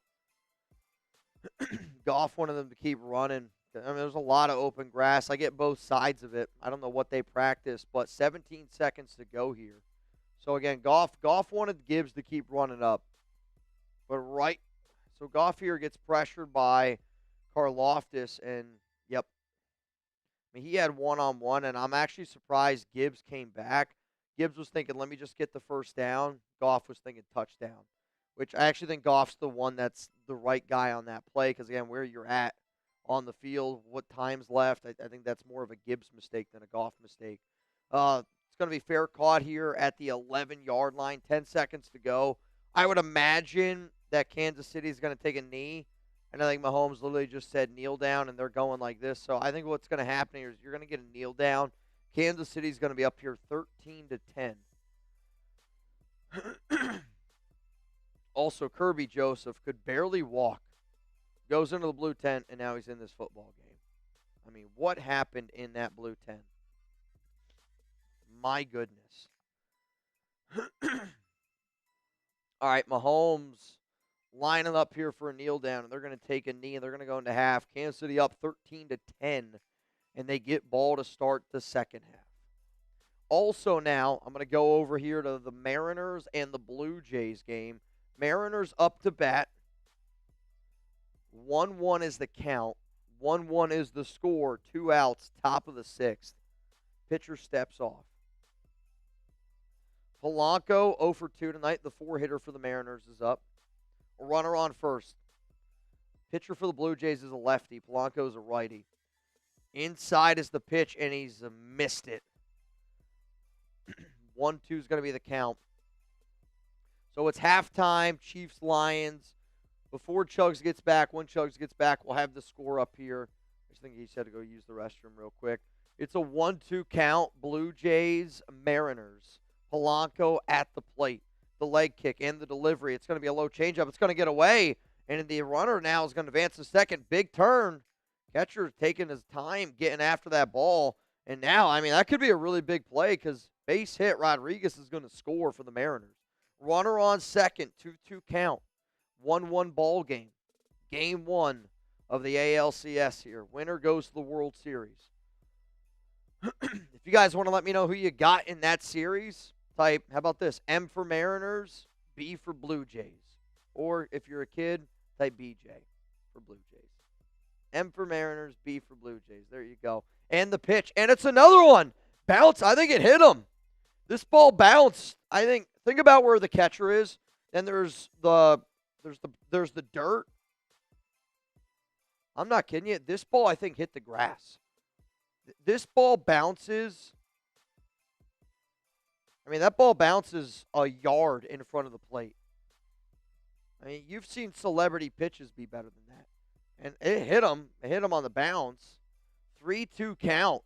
Goff wanted them to keep running. I mean, there's a lot of open grass. I get both sides of it. I don't know what they practice, but 17 seconds to go here. So, again, Goff wanted Gibbs to keep running up. But so Goff here gets pressured by Karlaftis, and, yep. I mean, he had one-on-one, and I'm actually surprised Gibbs came back. Gibbs was thinking, let me just get the first down. Goff was thinking touchdown, which I actually think Goff's the one that's the right guy on that play because, again, where you're at on the field, what time's left, I think that's more of a Gibbs mistake than a Goff mistake. It's going to be fair caught here at the 11-yard line, 10 seconds to go. I would imagine that Kansas City is going to take a knee, and I think Mahomes literally just said kneel down, and they're going like this. So I think what's going to happen here is you're going to get a kneel down. Kansas City's going to be up here 13-10. Also, Kirby Joseph could barely walk. Goes into the blue tent, and now he's in this football game. I mean, what happened in that blue tent? My goodness. All right, Mahomes lining up here for a kneel down, and they're going to take a knee, and they're going to go into half. Kansas City up 13-10, and they get ball to start the second half. Also now, I'm going to go over here to the Mariners and the Blue Jays game. Mariners up to bat. 1-1 is the count. 1-1 is the score. 2 outs, top of the 6th. Pitcher steps off. Polanco 0 for 2 tonight. The 4-hitter for the Mariners is up. A runner on first. Pitcher for the Blue Jays is a lefty. Polanco is a righty. Inside is the pitch, and he's missed it. 1-2 is going to be the count. So it's halftime, Chiefs-Lions. Before Chugs gets back, when Chugs gets back, we'll have the score up here. I just think he said to go use the restroom real quick. It's a 1-2 count, Blue Jays, Mariners. Polanco at the plate. The leg kick and the delivery. It's going to be a low changeup. It's going to get away. And the runner now is going to advance to second. Big turn. Catcher taking his time getting after that ball. And now, I mean, that could be a really big play because base hit Rodriguez is going to score for the Mariners. Runner on second, 2-2 count. 1-1 ball game. Game 1 of the ALCS here. Winner goes to the World Series. If you guys want to let me know who you got in that series, type, how about this? M for Mariners, B for Blue Jays. Or if you're a kid, type BJ for Blue Jays. M for Mariners, B for Blue Jays. There you go. And the pitch. And it's another one. Bounce. I think it hit him. This ball bounced. Think about where the catcher is. Then there's the dirt. I'm not kidding you. This ball, I think, hit the grass. This ball bounces. I mean, that ball bounces a yard in front of the plate. I mean, you've seen celebrity pitches be better than that. And it hit him. It hit him on the bounce. 3-2 count.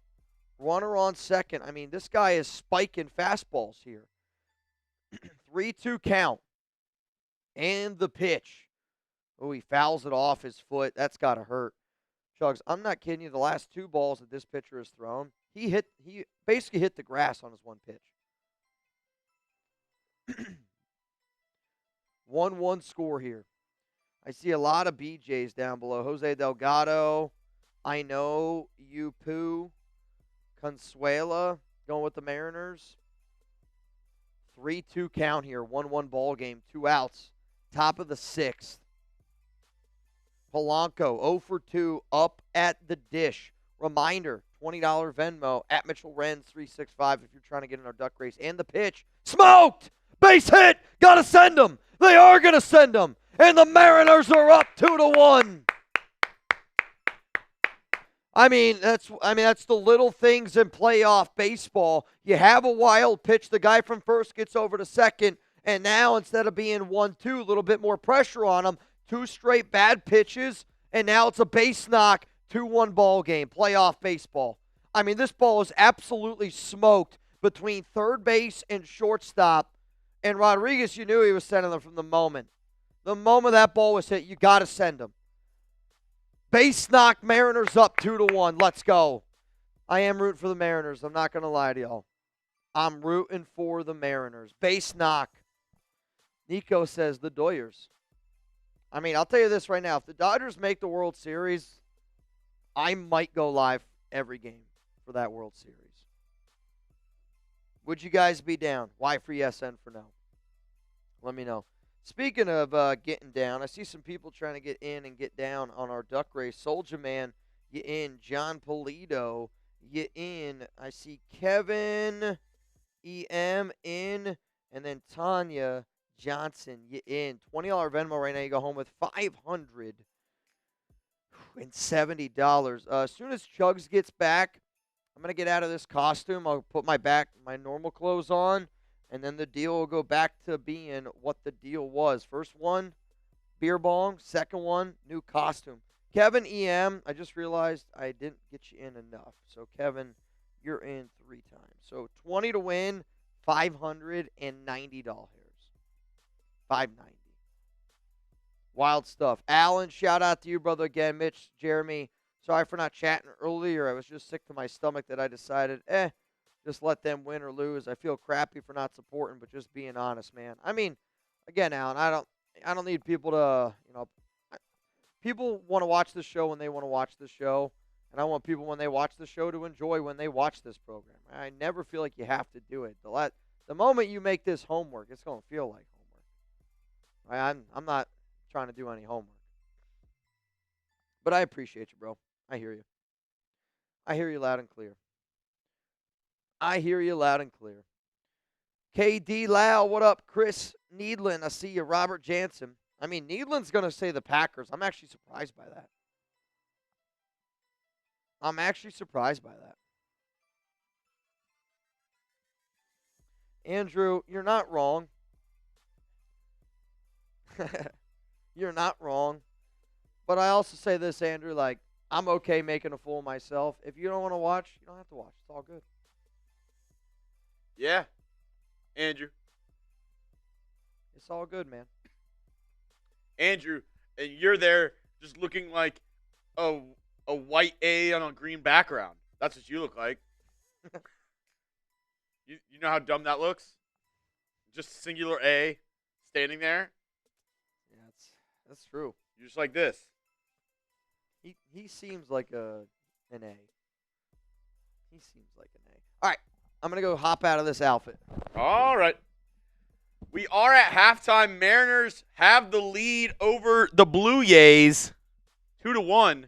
Runner on second. I mean, this guy is spiking fastballs here. 3-2 count. And the pitch. Oh, he fouls it off his foot. That's got to hurt. Chugs, I'm not kidding you. The last 2 balls that this pitcher has thrown, he basically hit the grass on his one pitch. 1-1 score here. I see a lot of BJs down below. Jose Delgado, I know you poo. Consuela going with the Mariners. 3-2 count here. 1-1 ball game. 2 outs. Top of the 6th. Polanco 0 for 2 up at the dish. Reminder, $20 Venmo at Mitchell Renz 365 if you're trying to get in our duck race. And the pitch. Smoked! Base hit! Gotta send them! They are gonna send them! And the Mariners are up 2-1. I mean, that's the little things in playoff baseball. You have a wild pitch. The guy from first gets over to second. And now instead of being 1-2, a little bit more pressure on him. 2 straight bad pitches. And now it's a base knock. 2-1 ball game. Playoff baseball. I mean, this ball is absolutely smoked between third base and shortstop. And Rodriguez, you knew he was sending them from the moment. The moment that ball was hit, you got to send him. Base knock, Mariners up 2-1. Let's go. I am rooting for the Mariners. I'm not going to lie to y'all. I'm rooting for the Mariners. Base knock. Nico says the Doyers. I mean, I'll tell you this right now. If the Dodgers make the World Series, I might go live every game for that World Series. Would you guys be down? Y for yes, N for no. Let me know. Speaking of getting down, I see some people trying to get in and get down on our duck race. Soldier Man, you in. John Polito, you in. I see Kevin EM in. And then Tanya Johnson, you in. $20 Venmo right now. You go home with $570. As soon as Chugs gets back, I'm going to get out of this costume. I'll put my normal clothes on. And then the deal will go back to being what the deal was. First one, beer bong. Second one, new costume. Kevin EM, I just realized I didn't get you in enough. So, Kevin, you're in 3 times. So, 20 to win, $590. $590. Wild stuff. Alan, shout out to you, brother, again. Mitch, Jeremy, sorry for not chatting earlier. I was just sick to my stomach that I decided, just let them win or lose. I feel crappy for not supporting, but just being honest, man. I mean, again, Alan, I don't need people to, people want to watch this show when they want to watch this show, and I want people when they watch the show to enjoy when they watch this program. I never feel like you have to do it. The moment you make this homework, it's going to feel like homework. I'm not trying to do any homework. But I appreciate you, bro. I hear you. I hear you loud and clear. I hear you loud and clear. KD Lau, what up? Chris Needland, I see you. Robert Jansen. I mean, Needland's going to say the Packers. I'm actually surprised by that. I'm actually surprised by that. Andrew, you're not wrong. You're not wrong. But I also say this, Andrew, like, I'm okay making a fool of myself. If you don't want to watch, you don't have to watch. It's all good. Yeah. Andrew. It's all good, man. Andrew, and you're there just looking like a white A on a green background. That's what you look like. You know how dumb that looks? Just singular A standing there. Yeah, that's true. You're just like this. He seems like an A. He seems like an A. All right, I'm going to go hop out of this outfit. All right. We are at halftime. Mariners have the lead over the Blue Jays 2-1.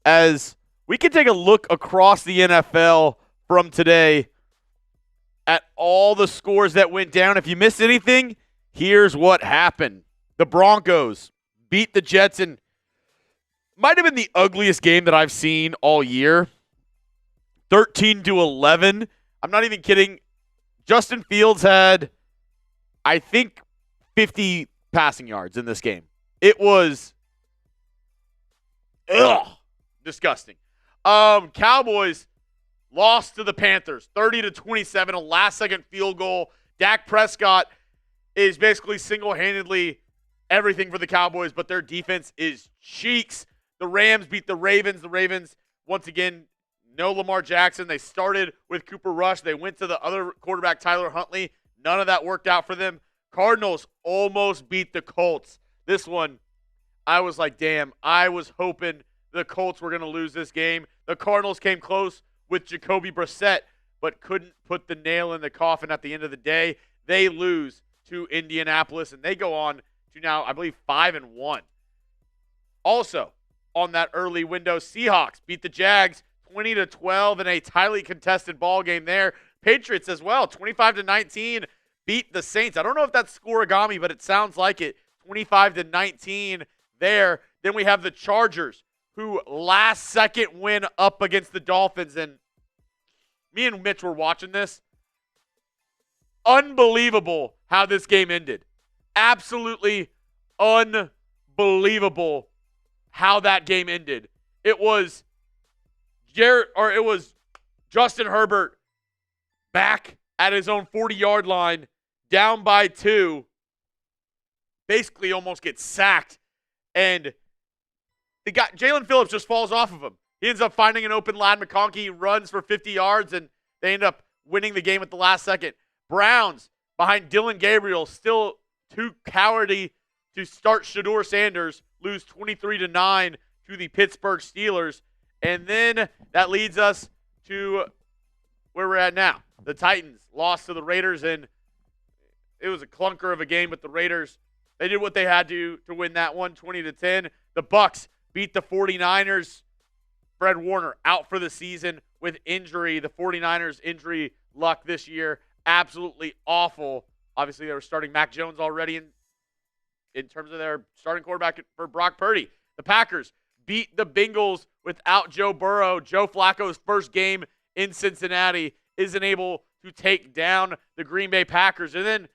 As we can take a look across the NFL from today at all the scores that went down. If you missed anything, here's what happened. The Broncos beat the Jets and might have been the ugliest game that I've seen all year. 13-11. I'm not even kidding. Justin Fields had, I think, 50 passing yards in this game. It was disgusting. Cowboys lost to the Panthers 30-27, a last-second field goal. Dak Prescott is basically single-handedly everything for the Cowboys, but their defense is cheeks. The Rams beat the Ravens. The Ravens, once again, no Lamar Jackson. They started with Cooper Rush. They went to the other quarterback, Tyler Huntley. None of that worked out for them. Cardinals almost beat the Colts. This one, I was like, damn, I was hoping the Colts were going to lose this game. The Cardinals came close with Jacoby Brissett, but couldn't put the nail in the coffin at the end of the day. They lose to Indianapolis, and they go on to now, I believe, 5-1. Also, on that early window, Seahawks beat the Jags 20-12 in a tightly contested ball game there. Patriots as well, 25-19, beat the Saints. I don't know if that's scoregami, but it sounds like it. 25-19 there. Then we have the Chargers, who last second win up against the Dolphins. And me and Mitch were watching this. Unbelievable how this game ended. Absolutely unbelievable how that game ended. It was Justin Herbert back at his own 40-yard line, down by 2, basically almost gets sacked, and the guy Jalen Phillips just falls off of him. He ends up finding an open lad. McConkey runs for 50 yards, and they end up winning the game at the last second. Browns behind Dylan Gabriel, still too cowardly to start Shedeur Sanders, lose 23-9 to the Pittsburgh Steelers. And then that leads us to where we're at now. The Titans lost to the Raiders, and it was a clunker of a game with the Raiders. They did what they had to win that one, 20-10. The Bucs beat the 49ers. Fred Warner out for the season with injury. The 49ers injury luck this year, absolutely awful. Obviously, they were starting Mac Jones already in terms of their starting quarterback for Brock Purdy. The Packers beat the Bengals without Joe Burrow. Joe Flacco's first game in Cincinnati isn't able to take down the Green Bay Packers. And then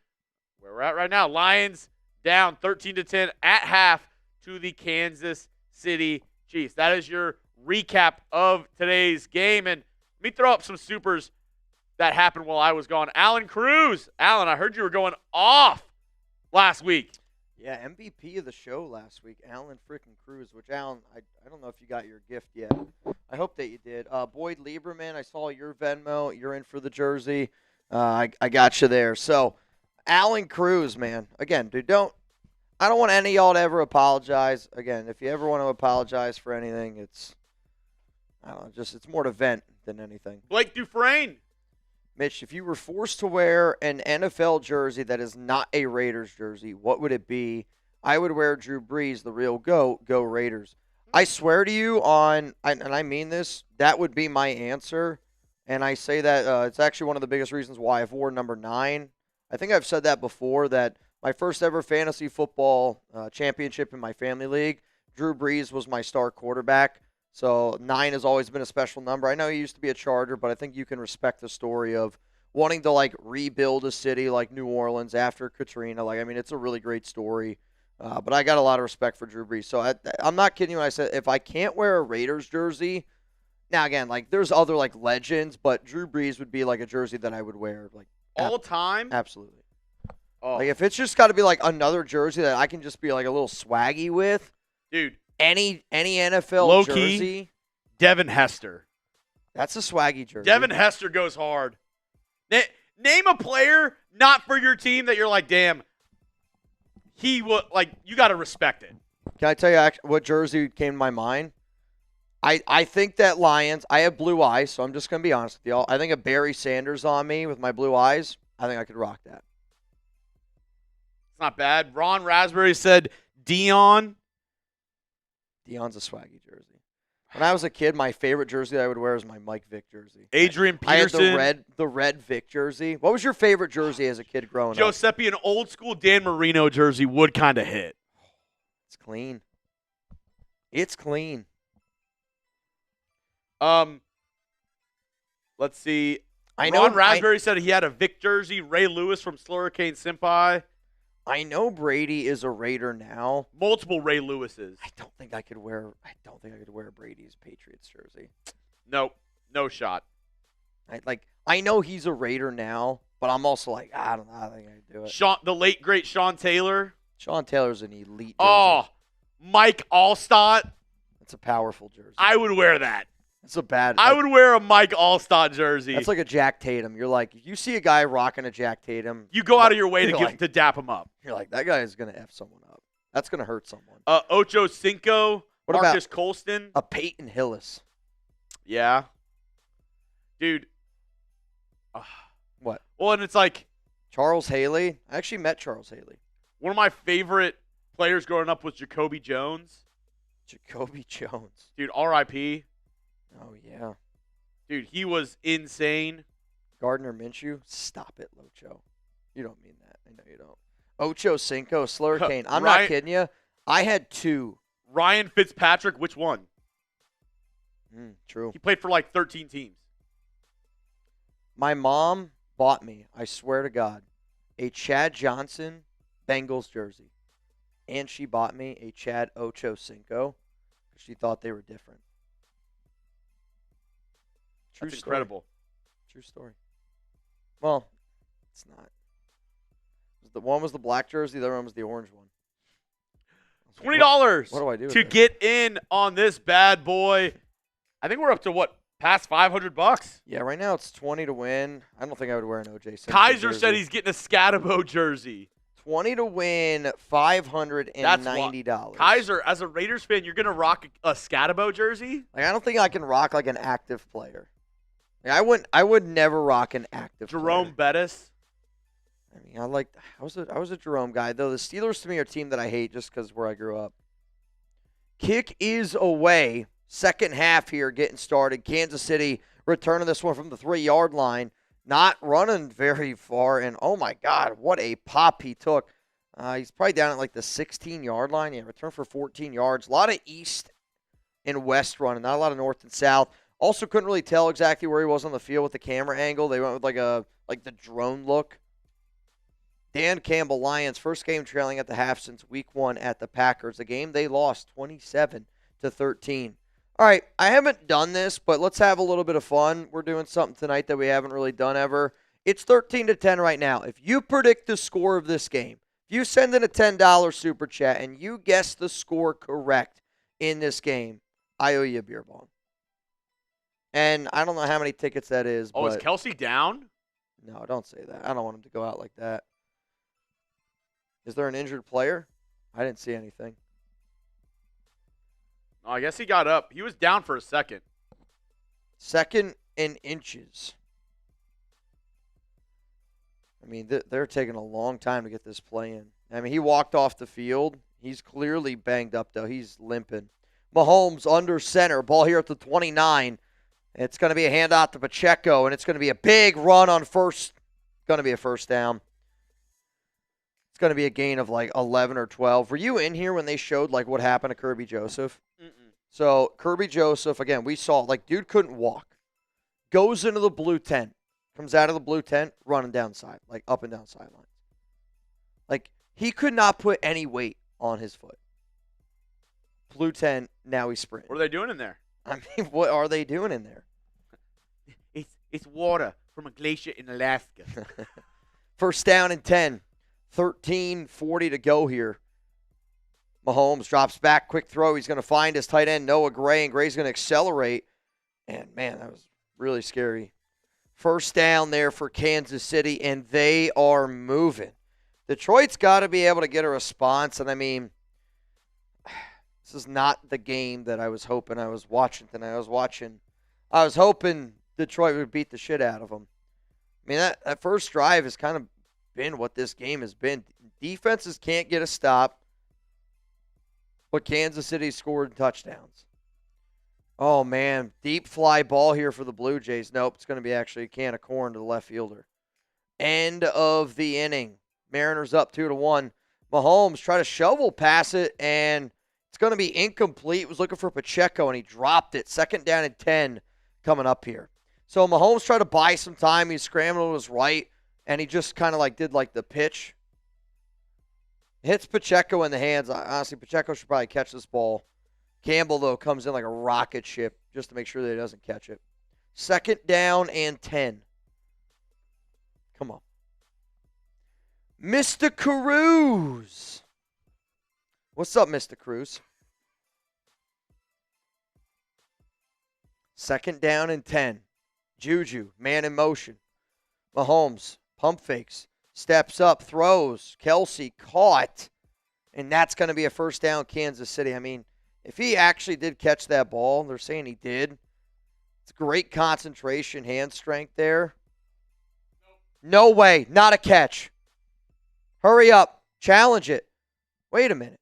where we're at right now, Lions down 13-10 at half to the Kansas City Chiefs. That is your recap of today's game. And let me throw up some supers that happened while I was gone. Alan Cruz. Alan, I heard you were going off last week. Yeah, MVP of the show last week, Alan freaking Cruz, which, Alan, I don't know if you got your gift yet. I hope that you did. Boyd Lieberman, I saw your Venmo. You're in for the jersey. I got you there. So, Alan Cruz, man. Again, dude, I don't want any of y'all to ever apologize. Again, if you ever want to apologize for anything, it's more to vent than anything. Blake Dufresne. Mitch, if you were forced to wear an NFL jersey that is not a Raiders jersey, what would it be? I would wear Drew Brees, the real GOAT. Go Raiders. I swear to you and I mean this, that would be my answer. And I say that it's actually one of the biggest reasons why I've worn number 9. I think I've said that before, that my first ever fantasy football championship in my family league, Drew Brees was my star quarterback. So 9 has always been a special number. I know he used to be a Charger, but I think you can respect the story of wanting to like rebuild a city like New Orleans after Katrina. Like, I mean, it's a really great story. But I got a lot of respect for Drew Brees. So I'm not kidding you when I said if I can't wear a Raiders jersey, now again, like there's other like legends, but Drew Brees would be like a jersey that I would wear like all time. Absolutely. Oh. Like if it's just got to be like another jersey that I can just be like a little swaggy with, dude. Any NFL low jersey, key, Devin Hester. That's a swaggy jersey. Devin Hester goes hard. Name a player not for your team that you're like, damn. He will like. You got to respect it. Can I tell you what jersey came to my mind? I think that Lions. I have blue eyes, so I'm just gonna be honest with y'all. I think a Barry Sanders on me with my blue eyes. I think I could rock that. It's not bad. Ron Raspberry said Dion. Dion's a swaggy jersey. When I was a kid, my favorite jersey that I would wear was my Mike Vick jersey. Adrian Peterson. I had the red Vick jersey. What was your favorite jersey as a kid growing up? Giuseppe, an old school Dan Marino jersey would kind of hit. It's clean. It's clean. Let's see. Ron Raspberry said he had a Vic jersey. Ray Lewis from Slurricane Senpai. I know Brady is a Raider now. Multiple Ray Lewises. I don't think I could wear Brady's Patriots jersey. Nope, no shot. I know he's a Raider now, but I'm also like, I don't know. I think I could do it. The late great Sean Taylor. Sean Taylor's an elite jersey. Oh, Mike Allstott. That's a powerful jersey. I would wear that. It's a bad. I would wear a Mike Allstott jersey. That's like a Jack Tatum. You're like, if you see a guy rocking a Jack Tatum, you go out of your way to dap him up. You're like, that guy is gonna F someone up. That's gonna hurt someone. Ocho Cinco. What Marcus about Colston? A Peyton Hillis. Yeah, dude. What? Well, and it's like Charles Haley. I actually met Charles Haley. One of my favorite players growing up was Jacoby Jones. Jacoby Jones. Dude, R.I.P. Oh, yeah. Dude, he was insane. Gardner Minshew. Stop it, Locho. You don't mean that. I know you don't. Ocho Cinco, Slurricane. I'm not kidding you. I had 2. Ryan Fitzpatrick, which one? True. He played for like 13 teams. My mom bought me, I swear to God, a Chad Johnson Bengals jersey. And she bought me a Chad Ocho Cinco because she thought they were different. True That's story. incredible. True story. Well, it's not. The one was the black jersey, the other one was the orange one. $20 what do I do to get in on this bad boy. I think we're up to what? Past $500? Yeah, right now it's 20 to win. I don't think I would wear an OJ Simpson Kaiser jersey. said he's getting a Scatabo jersey. 20 to win, $590. Kaiser, as a Raiders fan, you're going to rock a Scatabo jersey? Like, I don't think I can rock like an active player. Like, I would never rock an active Jerome player. Bettis. I mean, I was a Jerome guy, though. The Steelers to me are a team that I hate just because where I grew up. Kick is away. Second half here getting started. Kansas City returning this one from the 3-yard line. Not running very far. And, oh, my God, what a pop he took. He's probably down at like the 16-yard line. Yeah, return for 14 yards. A lot of east and west running, not a lot of north and south. Also couldn't really tell exactly where he was on the field with the camera angle. They went with like the drone look. Dan Campbell, Lions, first game trailing at the half since week 1 at the Packers. A game they lost 27-13. All right, I haven't done this, but let's have a little bit of fun. We're doing something tonight that we haven't really done ever. It's 13-10 right now. If you predict the score of this game, if you send in a $10 super chat and you guess the score correct in this game, I owe you a beer bong. And I don't know how many tickets that is. Oh, but is Kelsey down? No, don't say that. I don't want him to go out like that. Is there an injured player? I didn't see anything. Oh, I guess he got up. He was down for a second. Second in inches. I mean, they're taking a long time to get this play in. I mean, he walked off the field. He's clearly banged up, though. He's limping. Mahomes under center. Ball here at the 29. It's going to be a handout to Pacheco, and it's going to be a big run on first. Going to be a first down. It's going to be a gain of like 11 or 12. Were you in here when they showed like what happened to Kirby Joseph? Mm-mm. So Kirby Joseph, again, we saw, like, dude couldn't walk. Goes into the blue tent. Comes out of the blue tent, running down side, like up and down sidelines. Like, he could not put any weight on his foot. Blue tent, now he's sprinting. What are they doing in there? I mean, what are they doing in there? It's water from a glacier in Alaska. First down and 10. 13:40 to go here. Mahomes drops back, quick throw. He's going to find his tight end, Noah Gray, and Gray's going to accelerate. And, man, that was really scary. First down there for Kansas City, and they are moving. Detroit's got to be able to get a response, and, I mean, this is not the game that I was hoping I was watching tonight. I was hoping Detroit would beat the shit out of them. I mean, that first drive has kind of been what this game has been. Defenses can't get a stop, but Kansas City scored touchdowns. Oh, man. Deep fly ball here for the Blue Jays. Nope, it's going to be actually a can of corn to the left fielder. End of the inning. Mariners up 2-1. Mahomes tried to shovel pass it, and it's going to be incomplete. Was looking for Pacheco, and he dropped it. Second down and 10 coming up here. So Mahomes tried to buy some time. He scrambled to his right, and he just kind of like did like the pitch. Hits Pacheco in the hands. Honestly, Pacheco should probably catch this ball. Campbell, though, comes in like a rocket ship just to make sure that he doesn't catch it. Second down and 10. Come on. Mr. Cruz. What's up, Mr. Cruz? Second down and 10. Juju, man in motion. Mahomes, pump fakes, steps up, throws. Kelsey caught, and that's going to be a first down, Kansas City. I mean, if he actually did catch that ball, they're saying he did. It's great concentration, hand strength there. No way, not a catch. Hurry up, challenge it. Wait a minute.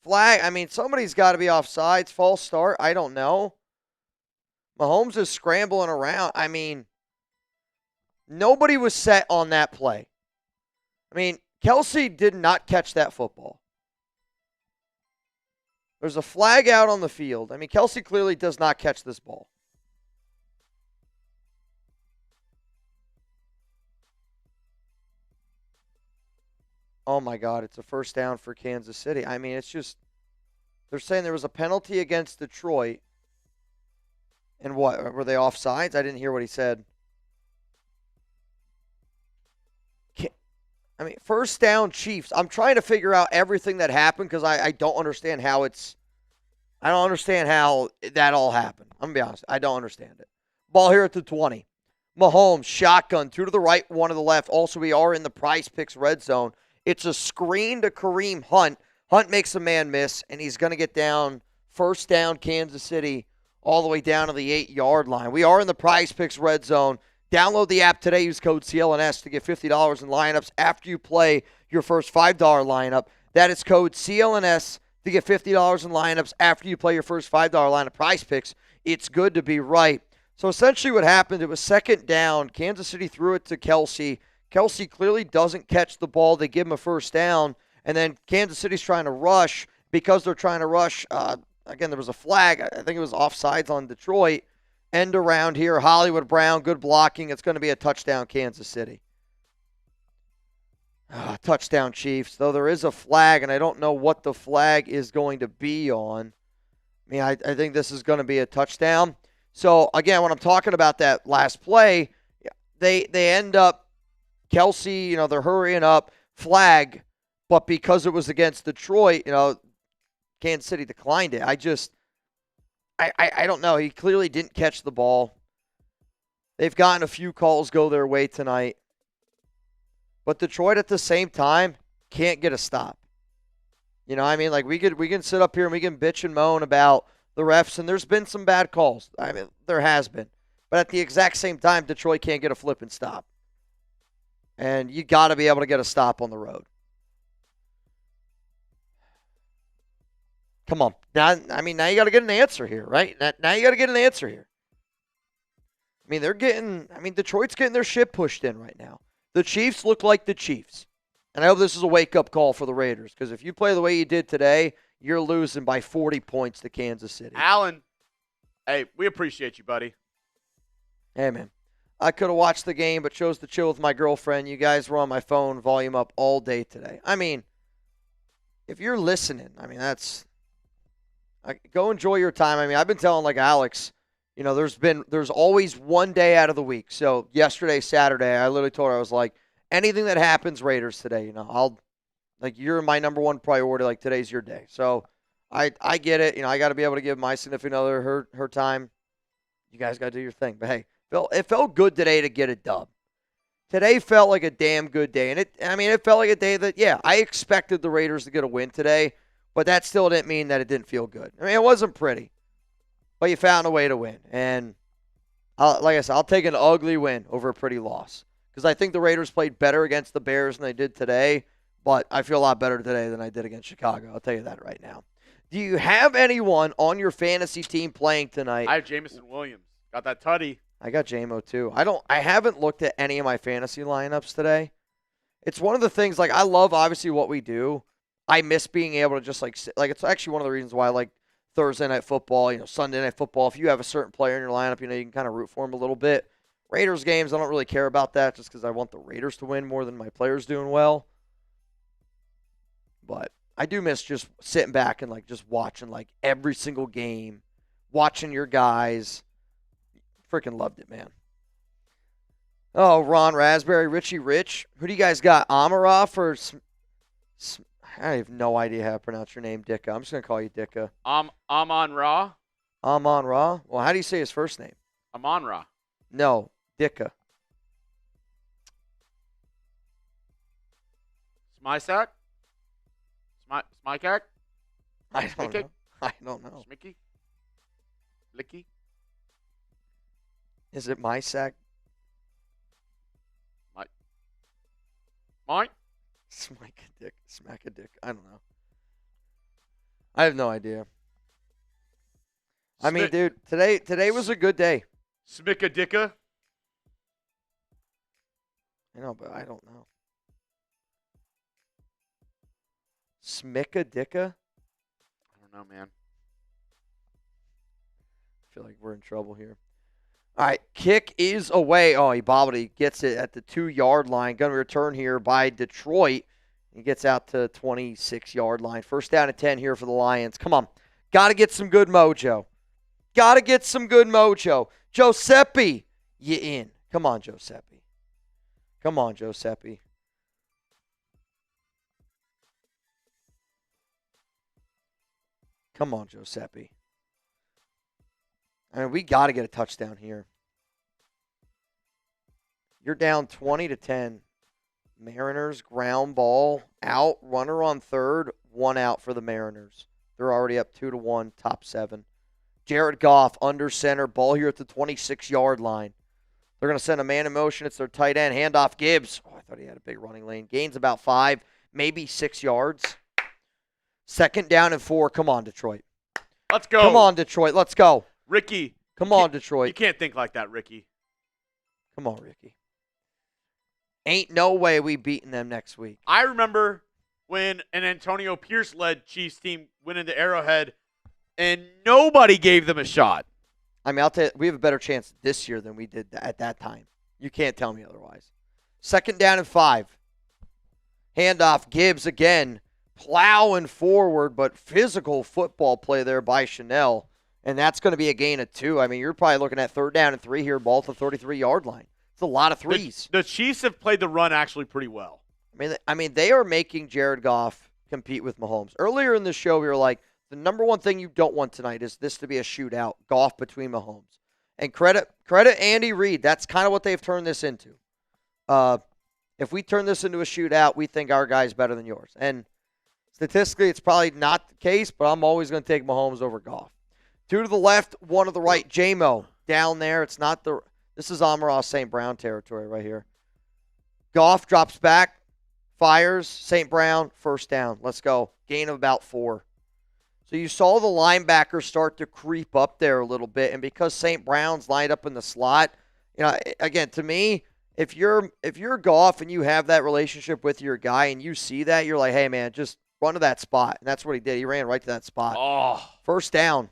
Flag, I mean, somebody's got to be offsides. False start, I don't know. Mahomes is scrambling around. I mean, nobody was set on that play. I mean, Kelsey did not catch that football. There's a flag out on the field. I mean, Kelsey clearly does not catch this ball. Oh, my God, it's a first down for Kansas City. I mean, it's just, they're saying there was a penalty against Detroit. And what? Were they offsides? I didn't hear what he said. I mean, first down Chiefs. I'm trying to figure out everything that happened because I don't understand how I don't understand how that all happened. I'm going to be honest. I don't understand it. Ball here at the 20. Mahomes, shotgun, 2 to the right, 1 to the left. Also, we are in the Prize Picks red zone. It's a screen to Kareem Hunt. Hunt makes a man miss, and he's going to get down, first down Kansas City, all the way down to the 8-yard line. We are in the Prize Picks red zone. Download the app today. Use code CLNS to get $50 in lineups after you play your first $5 lineup. That is code CLNS to get $50 in lineups after you play your first $5 lineup. Prize Picks, it's good to be right. So essentially what happened, it was second down. Kansas City threw it to Kelsey. Kelsey clearly doesn't catch the ball. They give him a first down. And then Kansas City's trying to rush. Because they're trying to rush, again, there was a flag. I think it was offsides on Detroit. End around here. Hollywood Brown, good blocking. It's going to be a touchdown, Kansas City. Touchdown, Chiefs. Though there is a flag, and I don't know what the flag is going to be on. I mean, I think this is going to be a touchdown. So, again, when I'm talking about that last play, they end up, Kelsey, they're hurrying up, flag, but because it was against Detroit, Kansas City declined it. I don't know. He clearly didn't catch the ball. They've gotten a few calls go their way tonight. But Detroit at the same time can't get a stop. I mean, like we can sit up here and we can bitch and moan about the refs, and there's been some bad calls. I mean, there has been. But at the exact same time, Detroit can't get a flip and stop. And you got to be able to get a stop on the road. Come on. Now you got to get an answer here, right? Now you got to get an answer here. I mean, Detroit's getting their shit pushed in right now. The Chiefs look like the Chiefs. And I hope this is a wake-up call for the Raiders, because if you play the way you did today, you're losing by 40 points to Kansas City. Allen, hey, we appreciate you, buddy. Hey, man. I could have watched the game, but chose to chill with my girlfriend. You guys were on my phone, volume up all day today. I mean, if you're listening, I mean, go enjoy your time. I mean, I've been telling, like, Alex, you know, there's always one day out of the week. So yesterday, Saturday, I literally told her, I was like, anything that happens, Raiders today, you know, you're my number one priority. Like, today's your day. So I get it. You know, I got to be able to give my significant other her time. You guys got to do your thing. But hey, it felt good today to get a dub. Today felt like a damn good day. And it felt like a day that, yeah, I expected the Raiders to get a win today, but that still didn't mean that it didn't feel good. I mean, it wasn't pretty, but you found a way to win. And like I said, I'll take an ugly win over a pretty loss because I think the Raiders played better against the Bears than they did today, but I feel a lot better today than I did against Chicago. I'll tell you that right now. Do you have anyone on your fantasy team playing tonight? I have Jameson Williams. Got that tutty. I got JMO too. I haven't looked at any of my fantasy lineups today. It's one of the things, like, I love obviously what we do. I miss being able to just it's actually one of the reasons why I like Thursday night football, you know, Sunday night football. If you have a certain player in your lineup, you know, you can kind of root for him a little bit. Raiders games, I don't really care about that just because I want the Raiders to win more than my players doing well. But I do miss just sitting back and just watching every single game, watching your guys. Freaking loved it, man. Oh, Ron Raspberry, Richie Rich. Who do you guys got? Amaroff or I have no idea how to pronounce your name, Dicka. I'm just going to call you Dicka. Amon Ra. Amon Ra? Well, how do you say his first name? Amon Ra. No, Dicka. Smysack? Smykak? I don't know. I don't know. Smicky? Licky? Is it my sack? Mine? Smack a dick. I don't know. I have no idea. I mean, dude, today was a good day. Smicka Dicka? I know, but I don't know. Smicka Dicka? I don't know, man. I feel like we're in trouble here. All right, kick is away. Oh, he bobbled. He gets it at the 2-yard line. Going to return here by Detroit. He gets out to 26-yard line. First down and 10 here for the Lions. Come on. Got to get some good mojo. Got to get some good mojo. Giuseppe, you in. Come on, Giuseppe. Come on, Giuseppe. Come on, Giuseppe. I mean, we got to get a touchdown here. You're down 20-10. Mariners, ground ball, out, runner on third, 1 out for the Mariners. They're already up 2-1, top 7. Jared Goff, under center, ball here at the 26-yard line. They're going to send a man in motion. It's their tight end, handoff Gibbs. Oh, I thought he had a big running lane. Gains about 5, maybe 6 yards. Second down and 4. Come on, Detroit. Let's go. Come on, Detroit. Let's go. Ricky. Come on, Detroit. You can't think like that, Ricky. Come on, Ricky. Ain't no way we beating them next week. I remember when an Antonio Pierce-led Chiefs team went into Arrowhead, and nobody gave them a shot. I mean, I'll tell you, we have a better chance this year than we did at that time. You can't tell me otherwise. Second down and 5. Handoff, Gibbs again, plowing forward, but physical football play there by Chanel. And that's going to be a gain of 2. I mean, you're probably looking at third down and 3 here, ball at the 33-yard line. It's a lot of threes. The Chiefs have played the run actually pretty well. I mean, they are making Jared Goff compete with Mahomes. Earlier in the show, we were like, the number one thing you don't want tonight is this to be a shootout, Goff between Mahomes. And credit Andy Reid. That's kind of what they've turned this into. If we turn this into a shootout, we think our guy's better than yours. And statistically, it's probably not the case, but I'm always going to take Mahomes over Goff. 2 to the left, 1 to the right. J-Mo down there. It's not the. This is Amon-Ra St. Brown territory right here. Goff drops back, fires. St. Brown, first down. Let's go. Gain of about 4. So you saw the linebackers start to creep up there a little bit, and because St. Brown's lined up in the slot, you know, again, to me, if you're Goff and you have that relationship with your guy and you see that, you're like, hey man, just run to that spot, and that's what he did. He ran right to that spot. Oh. First down.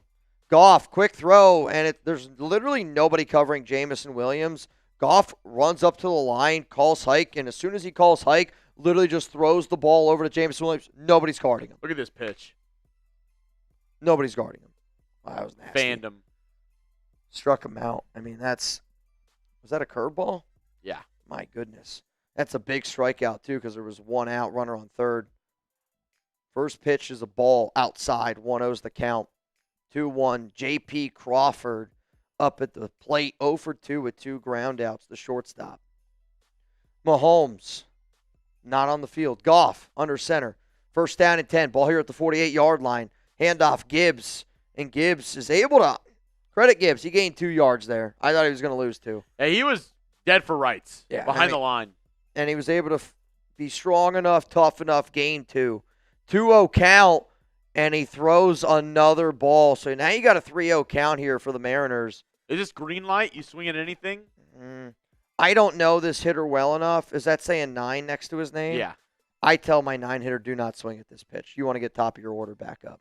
Goff, quick throw, and there's literally nobody covering Jamison Williams. Goff runs up to the line, calls hike, and as soon as he calls hike, literally just throws the ball over to Jamison Williams. Nobody's guarding him. Look at this pitch. Nobody's guarding him. Wow, that was nasty. Fandom. Struck him out. I mean, was that a curveball? Yeah. My goodness. That's a big strikeout, too, because there was one out, runner on third. First pitch is a ball outside. 1-0's the count. 2-1. J.P. Crawford up at the plate. 0 for 2 with 2 groundouts, the shortstop. Mahomes, not on the field. Goff, under center. First down and 10. Ball here at the 48-yard line. Handoff Gibbs. And Gibbs is able to credit Gibbs. He gained 2 yards there. I thought he was going to lose 2. Hey, he was dead for rights behind the line. And he was able to be strong enough, tough enough, gain 2. 2-0 count, and he throws another ball. So now you got a 3-0 count here for the Mariners. Is this green light? You swing at anything? I don't know this hitter well enough. Is that saying 9 next to his name? Yeah. I tell my 9 hitter, do not swing at this pitch. You want to get top of your order back up.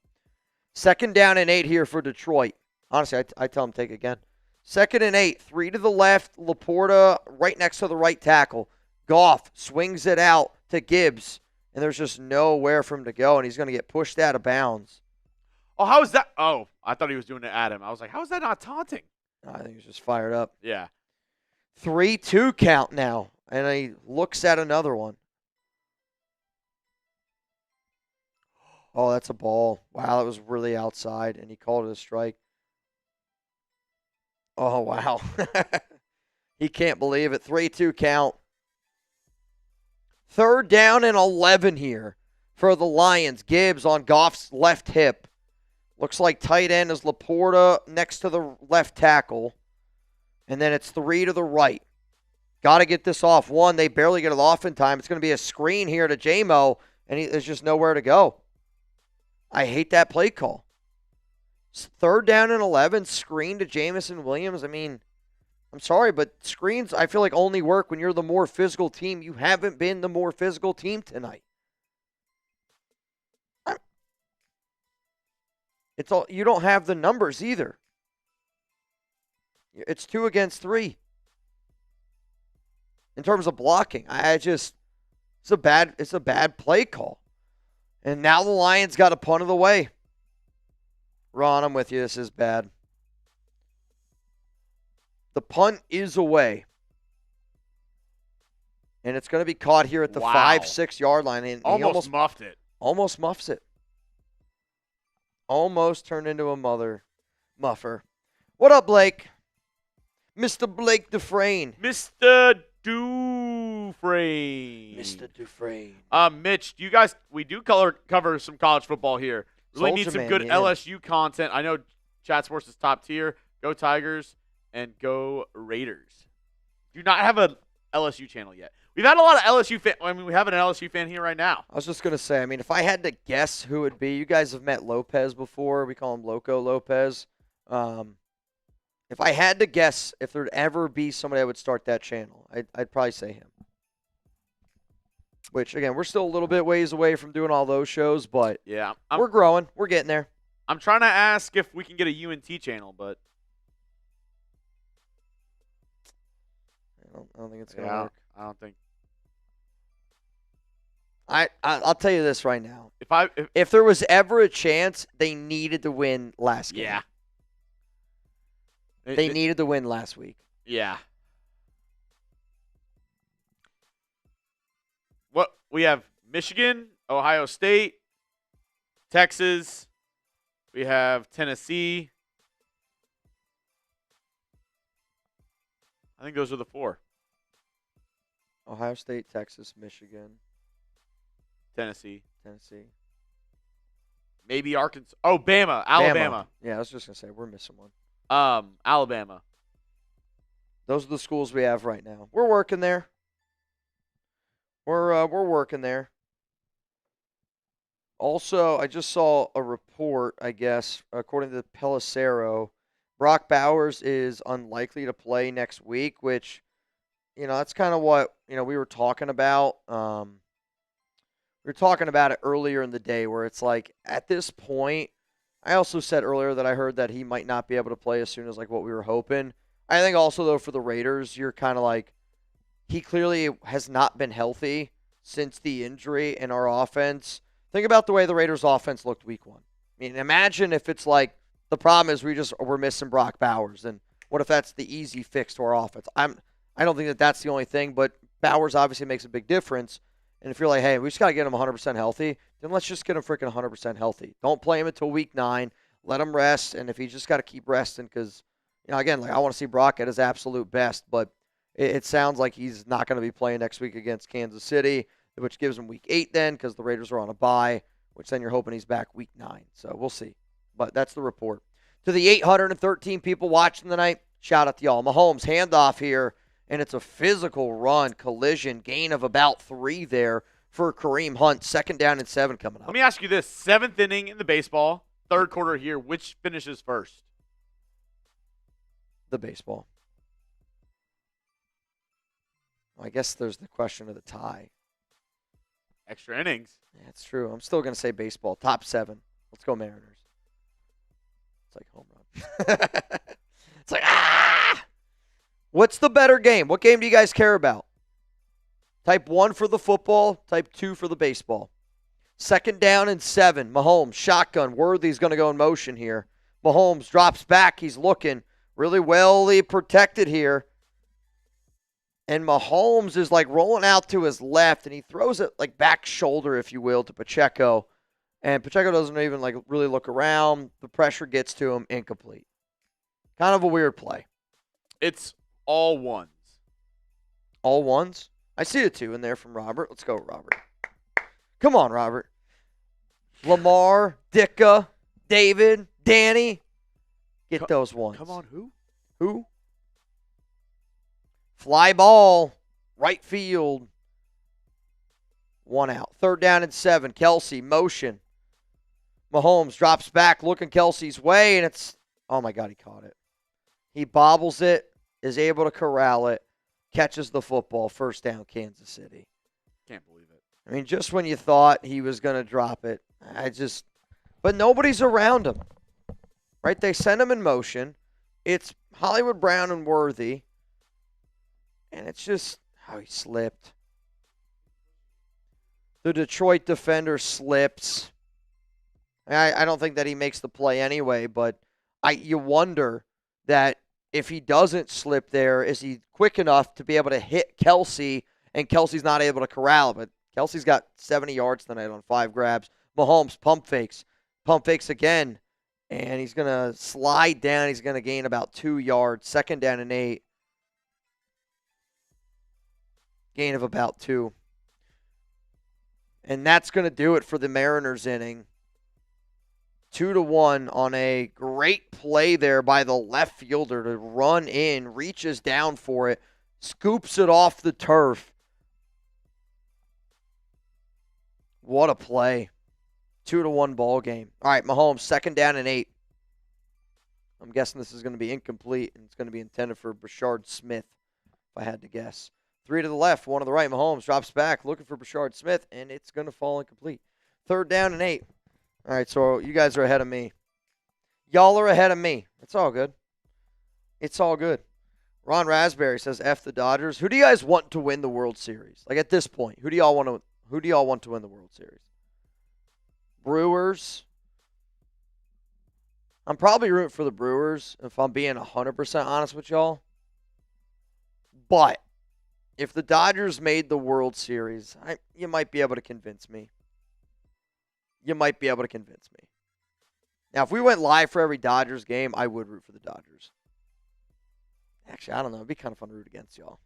Second down and 8 here for Detroit. Honestly, I tell him take again. Second and 8, 3 to the left. Laporta right next to the right tackle. Goff swings it out to Gibbs, and there's just nowhere for him to go, and he's going to get pushed out of bounds. Oh, how is that? Oh, I thought he was doing it at him. I was like, how is that not taunting? I think he's just fired up. Yeah. 3-2 count now, and he looks at another one. Oh, that's a ball. Wow, that was really outside, and he called it a strike. Oh, wow. He can't believe it. 3-2 count. Third down and 11 here for the Lions. Gibbs on Goff's left hip. Looks like tight end is Laporta next to the left tackle. And then it's 3 to the right. Got to get this off. 1, they barely get it off in time. It's going to be a screen here to J-Mo, and there's just nowhere to go. I hate that play call. Third down and 11, screen to Jamison Williams. I mean, I'm sorry, but screens I feel like only work when you're the more physical team. You haven't been the more physical team tonight. You don't have the numbers either. It's 2 against 3. In terms of blocking, it's a bad play call. And now the Lions got a punt of the way. Ron, I'm with you. This is bad. The punt is away. And it's going to be caught here at the 5-6 yard line. And almost muffed it. Almost muffs it. Almost turned into a muffer. What up, Blake? Mr. Blake Dufresne. Mr. Dufresne. Mr. Dufresne. Mitch, we do cover some college football here. Really need some good LSU content. I know Chat Sports is top tier. Go Tigers and go Raiders. Do not have a LSU channel yet. We've had a lot of LSU fan. I mean, we have an LSU fan here right now. I was just going to say, I mean, if I had to guess who it would be, you guys have met Lopez before. We call him Loco Lopez. If I had to guess if there'd ever be somebody that would start that channel, I'd probably say him. Which, again, we're still a little bit ways away from doing all those shows, but yeah, we're growing. We're getting there. I'm trying to ask if we can get a UNT channel, but I don't think it's going to work. I don't think. I'll tell you this right now. If there was ever a chance, they needed to win last game. Yeah. They needed to win last week. Yeah. What we have: Michigan, Ohio State, Texas. We have Tennessee. I think those are the 4. Ohio State, Texas, Michigan, Tennessee. Maybe Arkansas. Oh, Alabama. Yeah, I was just going to say, we're missing one. Alabama. Those are the schools we have right now. We're working there. We're working there. Also, I just saw a report, I guess, according to Pelissero, Brock Bowers is unlikely to play next week, which, that's kind of what, we were talking about. We were talking about it earlier in the day where it's like, at this point, I also said earlier that I heard that he might not be able to play as soon as like what we were hoping. I think also, though, for the Raiders, you're kind of like, he clearly has not been healthy since the injury in our offense. Think about the way the Raiders' offense looked week 1. I mean, imagine if it's like the problem is we're missing Brock Bowers, and what if that's the easy fix to our offense? I don't think that that's the only thing, but Bowers obviously makes a big difference. And if you're like, hey, we just got to get him 100% healthy, then let's just get him freaking 100% healthy. Don't play him until week 9. Let him rest, and if he's just got to keep resting, because again, like I want to see Brock at his absolute best, but it sounds like he's not going to be playing next week against Kansas City, which gives him week 8 then, because the Raiders are on a bye, which then you're hoping he's back week 9. So we'll see. But that's the report. To the 813 people watching tonight, shout out to y'all. Mahomes, handoff here, and it's a physical run, collision, gain of about 3 there for Kareem Hunt. 2nd down and 7 coming up. Let me ask you this. 7th inning in the baseball, 3rd quarter here. Which finishes first? The baseball. Well, I guess there's the question of the tie. Extra innings. Yeah, it's true. I'm still going to say baseball. Top 7. Let's go Mariners. It's like home run. It's like, What's the better game? What game do you guys care about? Type 1 for the football, type 2 for the baseball. 2nd down and 7. Mahomes, shotgun. Worthy's going to go in motion here. Mahomes drops back. He's looking really well protected here. And Mahomes is like rolling out to his left, and he throws it like back shoulder, if you will, to Pacheco. And Pacheco doesn't even like really look around. The pressure gets to him, incomplete. Kind of a weird play. It's all ones. All ones? I see a 2 in there from Robert. Let's go, Robert. Come on, Robert. Lamar, Dicka, David, Danny. Get those ones. Come on, who? Who? Fly ball, right field. 1 out. 3rd down and 7. Kelsey, motion. Mahomes drops back, looking Kelsey's way, and it's, oh my God, he caught it. He bobbles it, is able to corral it, catches the football, 1st down, Kansas City. Can't believe it. I mean, just when you thought he was going to drop it, but nobody's around him, right? They send him in motion. It's Hollywood Brown and Worthy, and it's just how he slipped. The Detroit defender slips. I don't think that he makes the play anyway, but you wonder that if he doesn't slip there, is he quick enough to be able to hit Kelsey, and Kelsey's not able to corral it. But Kelsey's got 70 yards tonight on 5 grabs. Mahomes pump fakes again, and he's going to slide down. He's going to gain about 2 yards. 2nd down and 8. Gain of about 2. And that's going to do it for the Mariners inning. 2-1 on a great play there by the left fielder to run in, reaches down for it, scoops it off the turf. What a play. 2-1 ball game. All right, Mahomes, 2nd down and 8. I'm guessing this is going to be incomplete, and it's going to be intended for Brashard Smith, if I had to guess. 3 to the left, 1 to the right. Mahomes drops back, looking for Brashard Smith, and it's going to fall incomplete. 3rd down and 8. All right, so you guys are ahead of me. Y'all are ahead of me. It's all good. It's all good. Ron Raspberry says, F the Dodgers. Who do you guys want to win the World Series? Like at this point, who do y'all want to win the World Series? Brewers. I'm probably rooting for the Brewers, if I'm being 100% honest with y'all. But if the Dodgers made the World Series, you might be able to convince me. You might be able to convince me. Now, if we went live for every Dodgers game, I would root for the Dodgers. Actually, I don't know. It'd be kind of fun to root against y'all.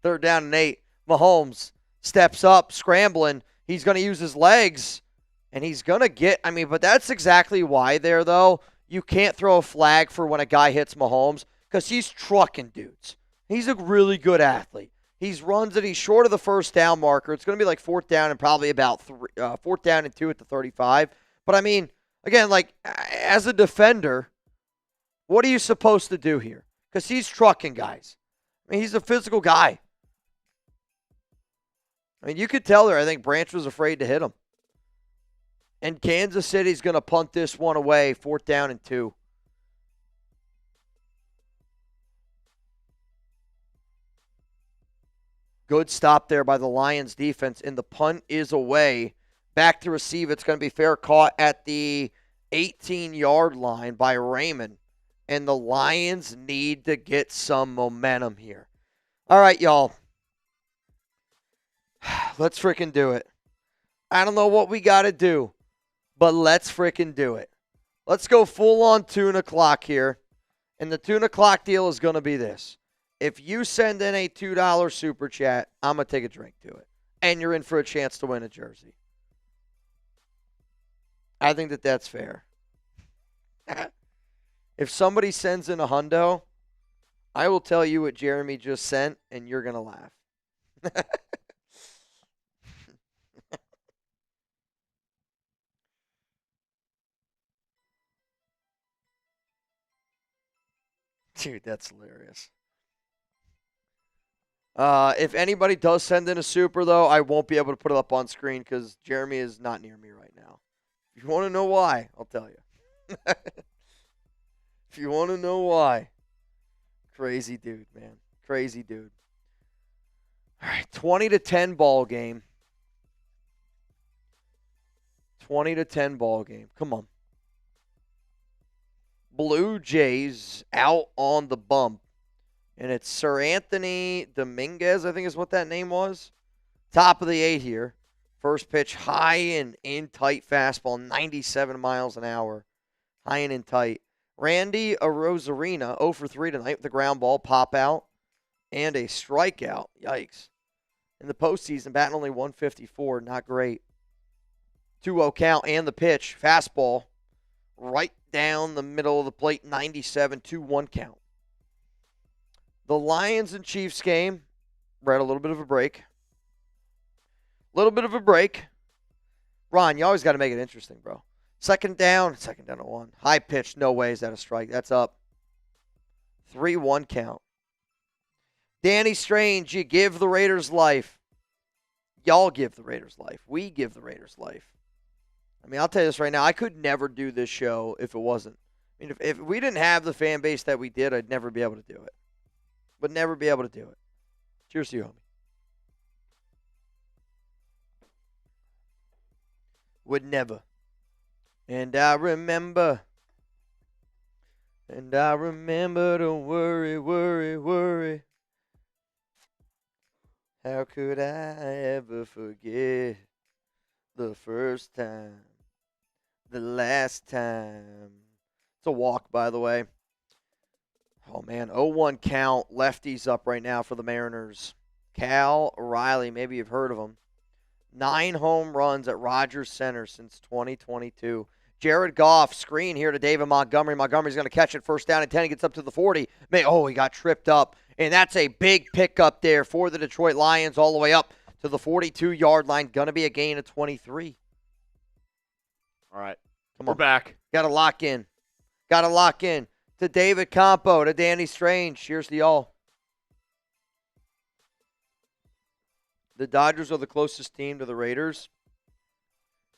3rd down and 8. Mahomes steps up, scrambling. He's going to use his legs, and he's going to get, but that's exactly why there, though, you can't throw a flag for when a guy hits Mahomes, because he's trucking dudes. He's a really good athlete. He runs it. He's short of the 1st down marker. It's going to be like 4th down and probably about 4th down and 2 at the 35. But, again, like, as a defender, what are you supposed to do here? Because he's trucking guys. He's a physical guy. You could tell there, I think Branch was afraid to hit him. And Kansas City's going to punt this one away, 4th down and 2. Good stop there by the Lions defense, and the punt is away. Back to receive. It's going to be fair caught at the 18-yard line by Raymond. And the Lions need to get some momentum here. All right, y'all. Let's freaking do it. I don't know what we got to do, but let's freaking do it. Let's go full-on tuna clock here. And the tuna clock deal is going to be this. If you send in a $2 super chat, I'm going to take a drink to it. And you're in for a chance to win a jersey. I think that that's fair. If somebody sends in a hundo, I will tell you what Jeremy just sent, and you're going to laugh. Dude, that's hilarious. If anybody does send in a super, though, I won't be able to put it up on screen because Jeremy is not near me right now. If you want to know why, I'll tell you. If you want to know why. Crazy dude, man. Crazy dude. All right, 20-10 ball game. 20-10 ball game. Come on. Blue Jays out on the bump. And it's Sir Anthony Dominguez, I think is what that name was. Top of the 8 here. First pitch, high and in tight fastball, 97 miles an hour. High and in tight. Randy Arozarena, 0 for 3 tonight with the ground ball, pop out, and a strikeout. Yikes. In the postseason, batting only 154, not great. 2-0 count and the pitch, fastball, right down the middle of the plate, 97, 2-1 count. The Lions and Chiefs game, we're at a little bit of a break. Ron, you always got to make it interesting, bro. Second down and 1. High pitch, no way is that a strike. That's up. 3-1 count. Danny Strange, you give the Raiders life. Y'all give the Raiders life. We give the Raiders life. I mean, I'll tell you this right now. I could never do this show if it wasn't. I mean, if we didn't have the fan base that we did, I'd never be able to do it. Would never be able to do it. Cheers to you, homie. Would never. And I remember to worry. How could I ever forget the first time, the last time? It's a walk, by the way. Oh, man, 0-1 count. Lefties up right now for the Mariners. Cal Riley, maybe you've heard of him. 9 home runs at Rogers Center since 2022. Jared Goff, screen here to David Montgomery. Montgomery's going to catch it first down and 10. He gets up to the 40. He got tripped up. And that's a big pickup there for the Detroit Lions all the way up to the 42-yard line. Going to be a gain of 23. All right. Come on. We're back. Got to lock in. To David Campo, to Danny Strange. Cheers to y'all. The Dodgers are the closest team to the Raiders.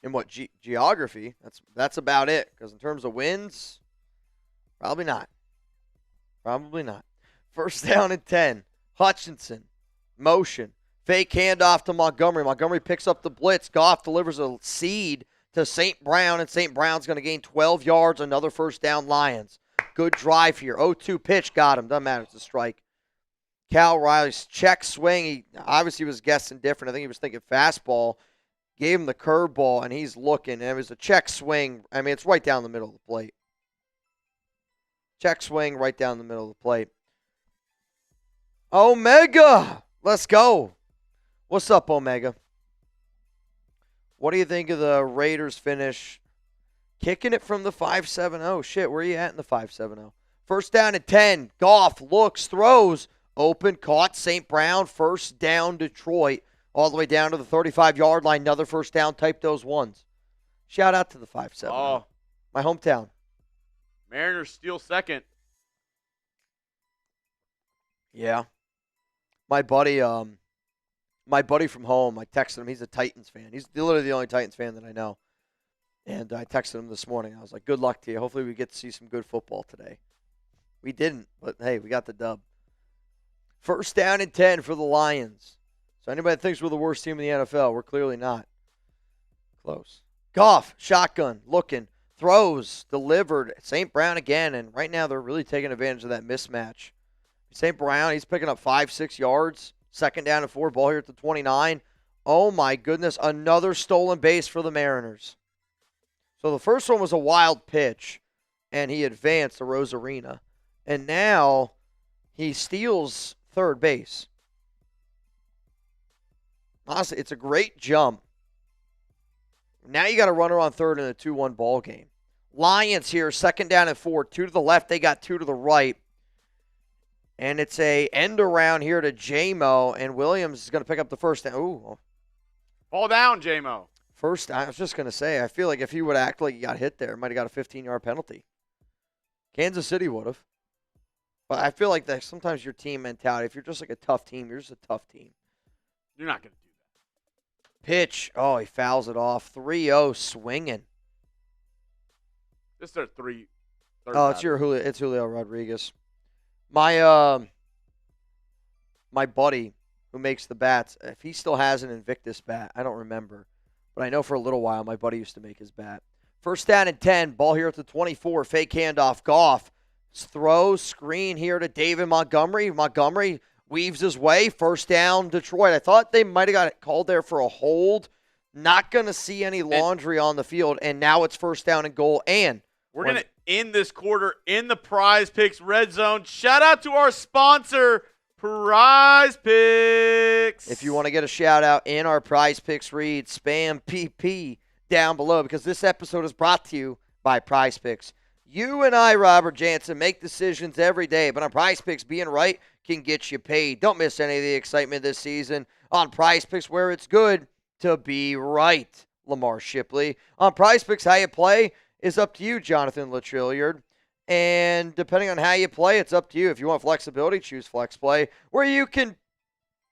In what, geography? That's about it. Because in terms of wins, probably not. First down and 10. Hutchinson. Motion. Fake handoff to Montgomery. Montgomery picks up the blitz. Goff delivers a seed to St. Brown, and St. Brown's going to gain 12 yards. Another first down, Lions. Good drive here. 0-2 pitch. Got him. Doesn't matter. It's a strike. Cal Riley's check swing. He obviously was guessing different. I think he was thinking fastball. Gave him the curveball, and he's looking. And it was a check swing. I mean, it's right down the middle of the plate. Check swing right down the middle of the plate. Omega! Let's go. What's up, Omega? What do you think of the Raiders finish? Kicking it from the 5-7-0. Shit, where are you at in the 5-7-0? First down and 10. Goff looks, throws. Open, caught. St. Brown, first down, Detroit. All the way down to the 35-yard line. Another first down. Type those ones. Shout out to the 5-7. Oh. My hometown. Mariners steal second. Yeah. My buddy from home, I texted him. He's a Titans fan. He's literally the only Titans fan that I know. And I texted him this morning. I was like, good luck to you. Hopefully we get to see some good football today. We didn't, but hey, we got the dub. First down and 10 for the Lions. So anybody that thinks we're the worst team in the NFL, we're clearly not. Close. Goff, shotgun, looking, throws, delivered. St. Brown again, and right now they're really taking advantage of that mismatch. St. Brown, he's picking up 5-6 yards. Second down and 4, ball here at the 29. Oh my goodness, another stolen base for the Mariners. So the first one was a wild pitch, and he advanced to Rosarina. And now he steals third base. Honestly, it's a great jump. Now you got a runner on third in a 2-1 ball game. Lions here, second down and 4. 2 to the left, they got 2 to the right. And it's a end around here to J-Mo, and Williams is going to pick up the first down. Ooh. Fall down, J-Mo. First, I was just going to say, I feel like if he would act like he got hit there, might have got a 15-yard penalty. Kansas City would have. But I feel like that sometimes your team mentality, if you're just like a tough team, you're just a tough team. You're not going to do that. Pitch. Oh, he fouls it off. 3-0 swinging. This is their third it's Julio Rodriguez. My buddy who makes the bats, if he still has an Invictus bat, I don't remember. But I know for a little while my buddy used to make his bat. First down and 10, ball here at the 24, fake handoff, Goff. Throw, screen here to David Montgomery. Montgomery weaves his way, first down, Detroit. I thought they might have got called there for a hold. Not going to see any laundry on the field, and now it's first down and goal. And we're going to end this quarter in the Prize Picks Red Zone. Shout out to our sponsor, Prize Picks. If you want to get a shout out in our Prize Picks read, spam PP down below, because this episode is brought to you by Prize Picks. You and I, Robert Jansen, make decisions every day, but on Prize Picks, being right can get you paid. Don't miss any of the excitement this season on Prize Picks, where it's good to be right. Lamar Shipley. On Prize Picks, how you play is up to you, Jonathan Latrilliard. And depending on how you play, it's up to you. If you want flexibility, choose Flex Play, where you can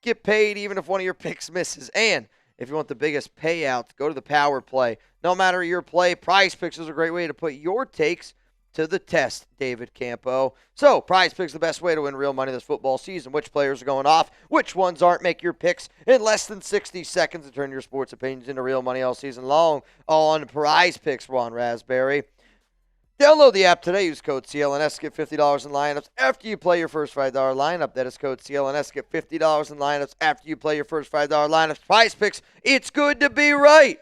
get paid even if one of your picks misses. And if you want the biggest payout, go to the Power Play. No matter your play, Prize Picks is a great way to put your takes to the test, David Campo. So, Prize Picks the best way to win real money this football season. Which players are going off, which ones aren't. Make your picks in less than 60 seconds and turn your sports opinions into real money all season long on Prize Picks, Ron Raspberry. Download the app today. Use code CLNS. Get $50 in lineups after you play your first $5 lineup. That is code CLNS. Get $50 in lineups after you play your first $5 lineups. Prize Picks. It's good to be right.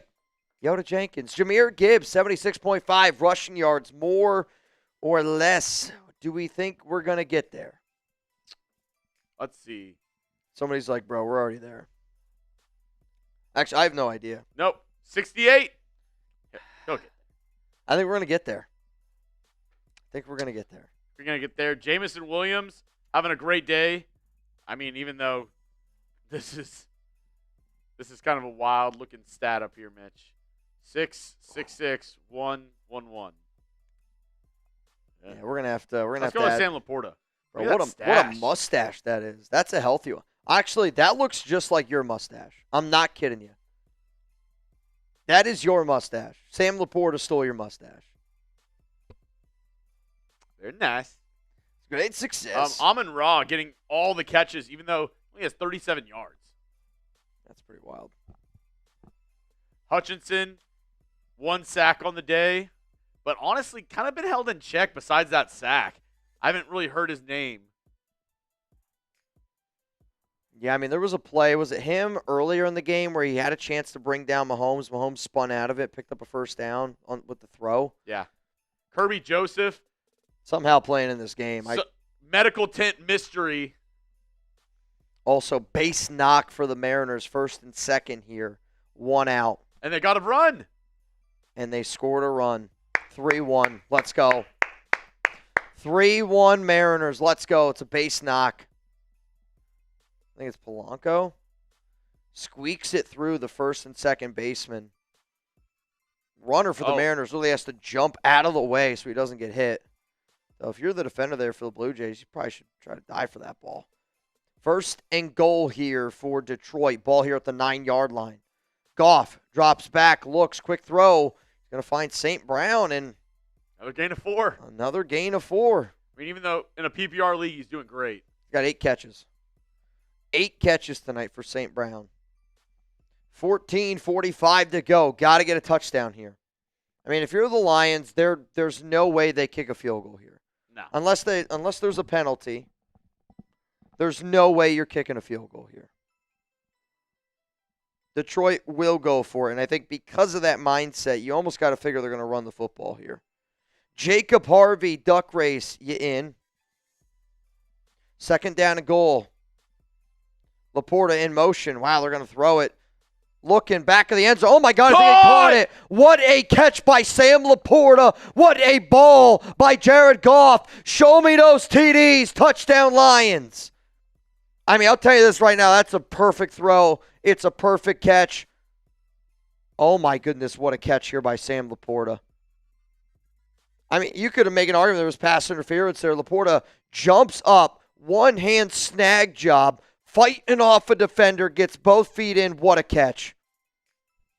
Yoda Jenkins. Jahmyr Gibbs, 76.5 rushing yards. More or less? Do we think we're going to get there? Let's see. Somebody's like, bro, we're already there. Actually, I have no idea. Nope. 68. Okay. I think we're going to get there. We're going to get there. Jamison Williams having a great day. I mean, even though this is kind of a wild looking stat up here, Mitch. 6'6", 111. Yeah, we're gonna have to. Let's go with Sam Laporta. Bro, what a mustache that is. That's a healthy one. Actually, that looks just like your mustache. I'm not kidding you. That is your mustache. Sam Laporta stole your mustache. Very nice. Great success. Amon-Ra getting all the catches, even though he has 37 yards. That's pretty wild. Hutchinson, 1 sack on the day, but honestly kind of been held in check besides that sack. I haven't really heard his name. Yeah, I mean, there was a play. Was it him earlier in the game where he had a chance to bring down Mahomes? Mahomes spun out of it, picked up a first down with the throw. Yeah. Kirby Joseph. Somehow playing in this game. Medical tent mystery. Also, base knock for the Mariners, first and second here. 1 out. And they got a run. And they scored a run. 3-1. Let's go. 3-1 Mariners. Let's go. It's a base knock. I think it's Polanco. Squeaks it through the first and second baseman. Runner for the Mariners really has to jump out of the way so he doesn't get hit. So if you're the defender there for the Blue Jays, you probably should try to die for that ball. First and goal here for Detroit. Ball here at the 9-yard line. Goff drops back, looks, quick throw. He's going to find St. Brown, and Another gain of 4. another gain of 4. I mean, even though in a PPR league he's doing great. He's got 8 catches. 8 catches tonight for St. Brown. 14:45 to go. Got to get a touchdown here. I mean, if you're the Lions, there's no way they kick a field goal here. No. Unless there's a penalty, there's no way you're kicking a field goal here. Detroit will go for it, and I think because of that mindset, you almost got to figure they're going to run the football here. Jacob Harvey, duck race, you in. 2nd down and goal. Laporta in motion. Wow, they're going to throw it. Looking back of the end zone. Oh, my God, I think he caught it. What a catch by Sam Laporta. What a ball by Jared Goff. Show me those TDs. Touchdown, Lions. I mean, I'll tell you this right now. That's a perfect throw. It's a perfect catch. Oh, my goodness, what a catch here by Sam Laporta. I mean, you could have made an argument there was pass interference there. Laporta jumps up, one-hand snag job, fighting off a defender, gets both feet in. What a catch.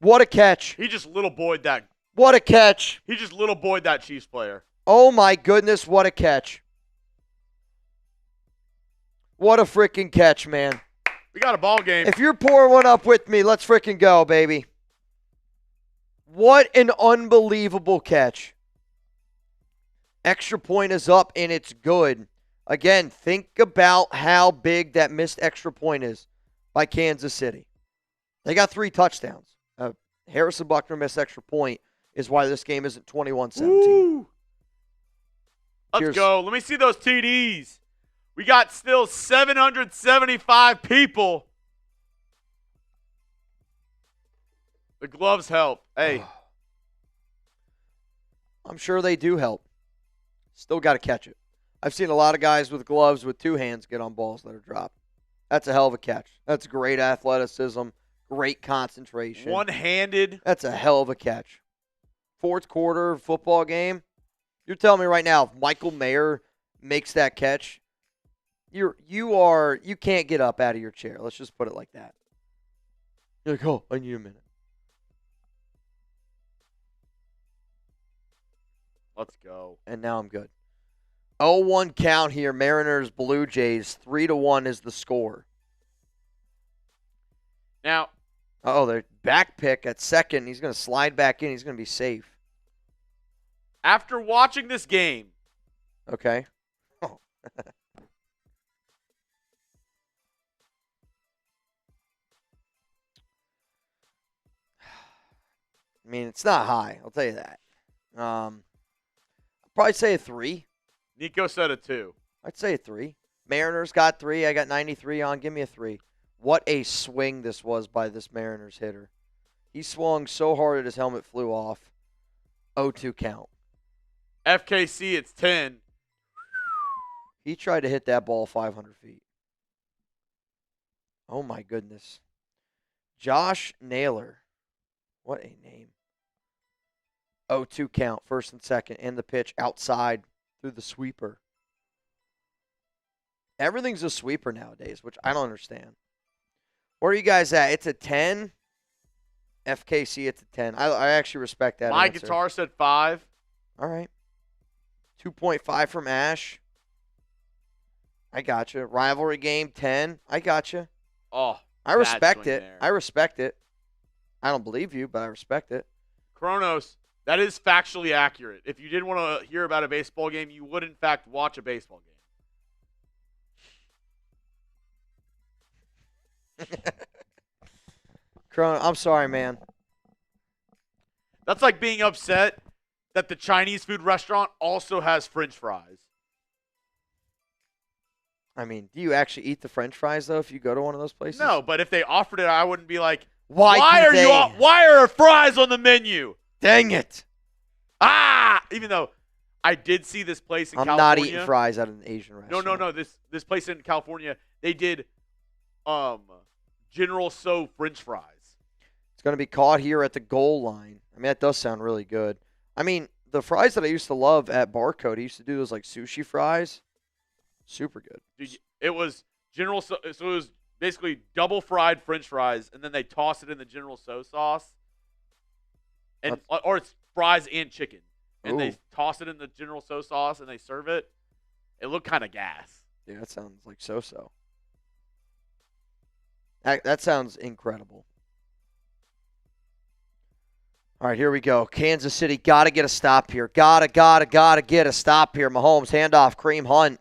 What a catch. He just little boyed that. What a catch. He just little boyed that Chiefs player. Oh, my goodness, what a catch. What a freaking catch, man. We got a ball game. If you're pouring one up with me, let's freaking go, baby. What an unbelievable catch. Extra point is up, and it's good. Again, think about how big that missed extra point is by Kansas City. They got 3 touchdowns. Harrison Buckner missed extra point is why this game isn't 21-17. Let's go. Let me see those TDs. We got still 775 people. The gloves help. Hey. I'm sure they do help. Still got to catch it. I've seen a lot of guys with gloves with 2 hands get on balls that are dropped. That's a hell of a catch. That's great athleticism, great concentration. One-handed. That's a hell of a catch. 4th quarter football game. You're telling me right now if Michael Mayer makes that catch, you can't get up out of your chair. Let's just put it like that. You're like, oh, I need a minute. Let's go. And now I'm good. 0-1 count here. Mariners, Blue Jays. 3-1 is the score. Now. Oh, their back pick at second. He's going to slide back in. He's going to be safe. After watching this game. Okay. Oh. I mean, it's not high. I'll tell you that. I'll probably say a 3. Nico said a 2. I'd say a 3. Mariners got 3. I got 93 on. Give me a 3. What a swing this was by this Mariners hitter. He swung so hard that his helmet flew off. 0-2 count. FKC, it's 10. He tried to hit that ball 500 feet. Oh, my goodness. Josh Naylor. What a name. 0-2 count, 1st and 2nd, and the pitch outside through the sweeper. Everything's a sweeper nowadays, which I don't understand. Where are you guys at? It's a 10. FKC, it's a 10. I actually respect that My answer. guitar said 5. All right. 2.5 from Ash. I got you. Rivalry game, 10. I got you. Oh, I respect swing it. there. I respect it. I don't believe you, but I respect it. Kronos, that is factually accurate. If you didn't want to hear about a baseball game, you would, in fact, watch a baseball game. Cronin, I'm sorry, man. That's like being upset that the Chinese food restaurant also has French fries. I mean, do you actually eat the French fries, though, if you go to one of those places? No, but if they offered it, I wouldn't be like, Why are fries on the menu? Dang it. Even though I did see this place in I'm California. not eating fries at an Asian restaurant. No. This place in California, they did General Tso French fries. It's going to be caught here at the goal line. I mean, that does sound really good. I mean, the fries that I used to love at Barcode, he used to do those like sushi fries. Super good. Dude, it was General Tso, so it was basically double fried French fries, and then they toss it in the General Tso sauce. And or it's fries and chicken. And Ooh. they toss it in the General So sauce and they serve it. It looked kind of gas. Yeah, that sounds like so-so. That sounds incredible. All right, here we go. Kansas City got to get a stop here. Gotta get a stop here. Mahomes, handoff, Kareem Hunt.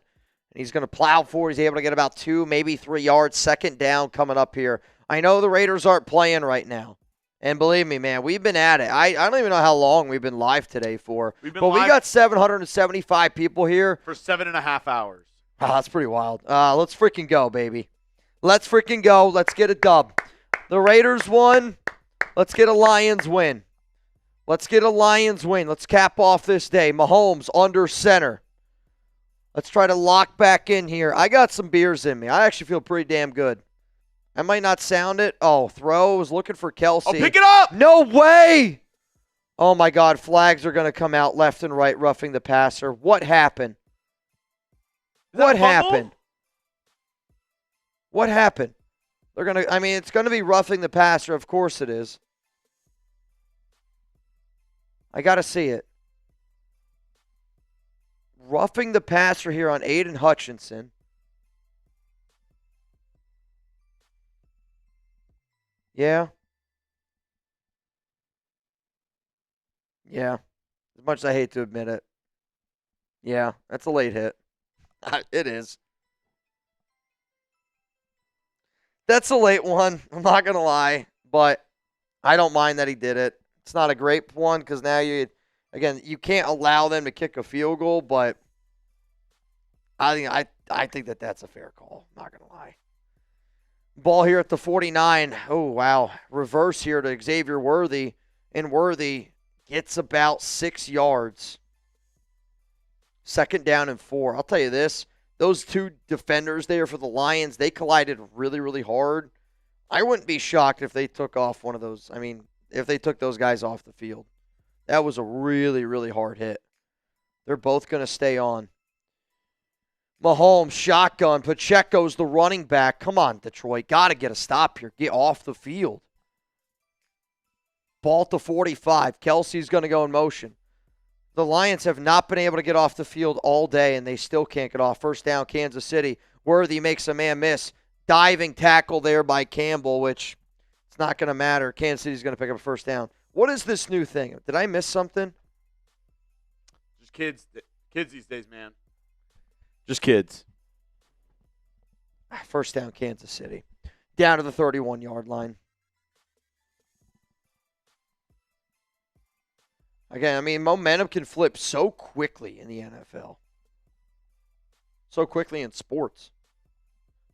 And he's going to plow forward. He's able to get about 2, maybe 3 yards. Second down coming up here. I know the Raiders aren't playing right now. And believe me, man, we've been at it. I don't even know how long we've been live today for. We got 775 people here. For 7.5 hours. Oh, that's pretty wild. Let's freaking go, baby. Let's freaking go. Let's get a dub. The Raiders won. Let's get a Lions win. Let's get a Lions win. Let's cap off this day. Mahomes under center. Let's try to lock back in here. I got some beers in me. I actually feel pretty damn good. I might not sound it. Oh, throw. Was looking for Kelsey. Oh, pick it up! No way! Oh, my God. Flags are going to come out left and right, roughing the passer. What happened? What happened? What happened? They're going to, it's going to be roughing the passer. Of course it is. I got to see it. Roughing the passer here on Aiden Hutchinson. Yeah. Yeah. As much as I hate to admit it. Yeah, that's a late hit. It is. That's a late one. I'm not going to lie. But I don't mind that he did it. It's not a great one because now you can't allow them to kick a field goal, but I think that that's a fair call. I'm not going to lie. Ball here at the 49. Oh, wow. Reverse here to Xavier Worthy, and Worthy gets about 6 yards. Second down and 4. I'll tell you this. Those 2 defenders there for the Lions, they collided really, really hard. I wouldn't be shocked if they took off one of those. If they took those guys off the field. That was a really, really hard hit. They're both going to stay on. Mahomes, shotgun. Pacheco's the running back. Come on, Detroit. Got to get a stop here. Get off the field. Ball to 45. Kelsey's going to go in motion. The Lions have not been able to get off the field all day, and they still can't get off. First down, Kansas City. Worthy makes a man miss. Diving tackle there by Campbell, which it's not going to matter. Kansas City's going to pick up a first down. What is this new thing? Did I miss something? Just kids these days, man. Just kids. First down, Kansas City. Down to the 31-yard line. Again, momentum can flip so quickly in the NFL. So quickly in sports.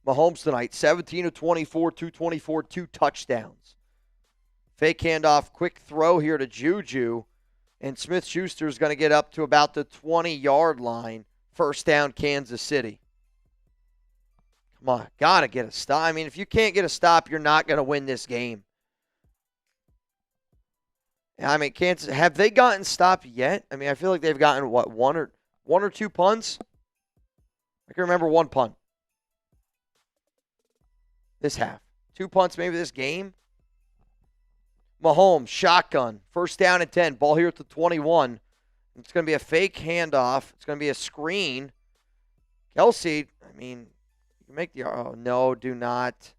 Mahomes tonight, 17 of 24, 224, 2 touchdowns. Fake handoff, quick throw here to Juju. And Smith-Schuster is going to get up to about the 20-yard line. First down, Kansas City. Come on, got to get a stop. If you can't get a stop, you're not going to win this game. Kansas, have they gotten stopped yet? I feel like they've gotten, one or two punts? I can remember one punt. This half. 2 punts maybe this game. Mahomes, shotgun. First down and 10. Ball here at the 21. It's going to be a fake handoff. It's going to be a screen. Kelsey, you can make the... Oh, no, do not.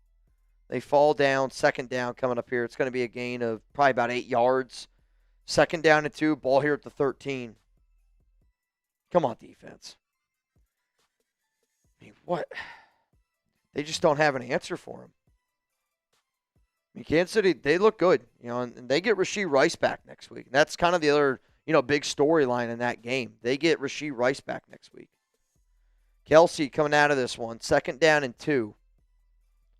They fall down. Second down coming up here. It's going to be a gain of probably about 8 yards. Second down and 2. Ball here at the 13. Come on, defense. What? They just don't have an answer for him. Kansas City, they look good, and they get Rashee Rice back next week. That's kind of the other, big storyline in that game. They get Rashee Rice back next week. Kelsey coming out of this one, second down and 2.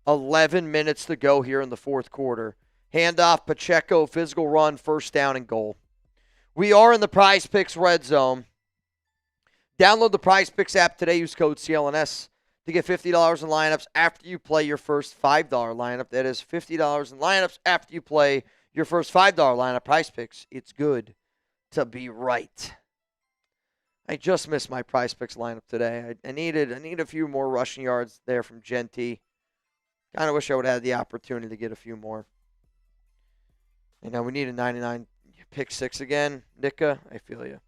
11 minutes to go here in the fourth quarter. Handoff, Pacheco, physical run, first down and goal. We are in the Prize Picks red zone. Download the Prize Picks app today. Use code CLNS to get $50 in lineups after you play your first $5 lineup. That is $50 in lineups after you play your first $5 lineup. Prize Picks, it's good to be right. I just missed my Prize Picks lineup today. I need a few more rushing yards there from Genty. Kind of wish I would have had the opportunity to get a few more. We need a 99 Pick 6 again. Nika, I feel you.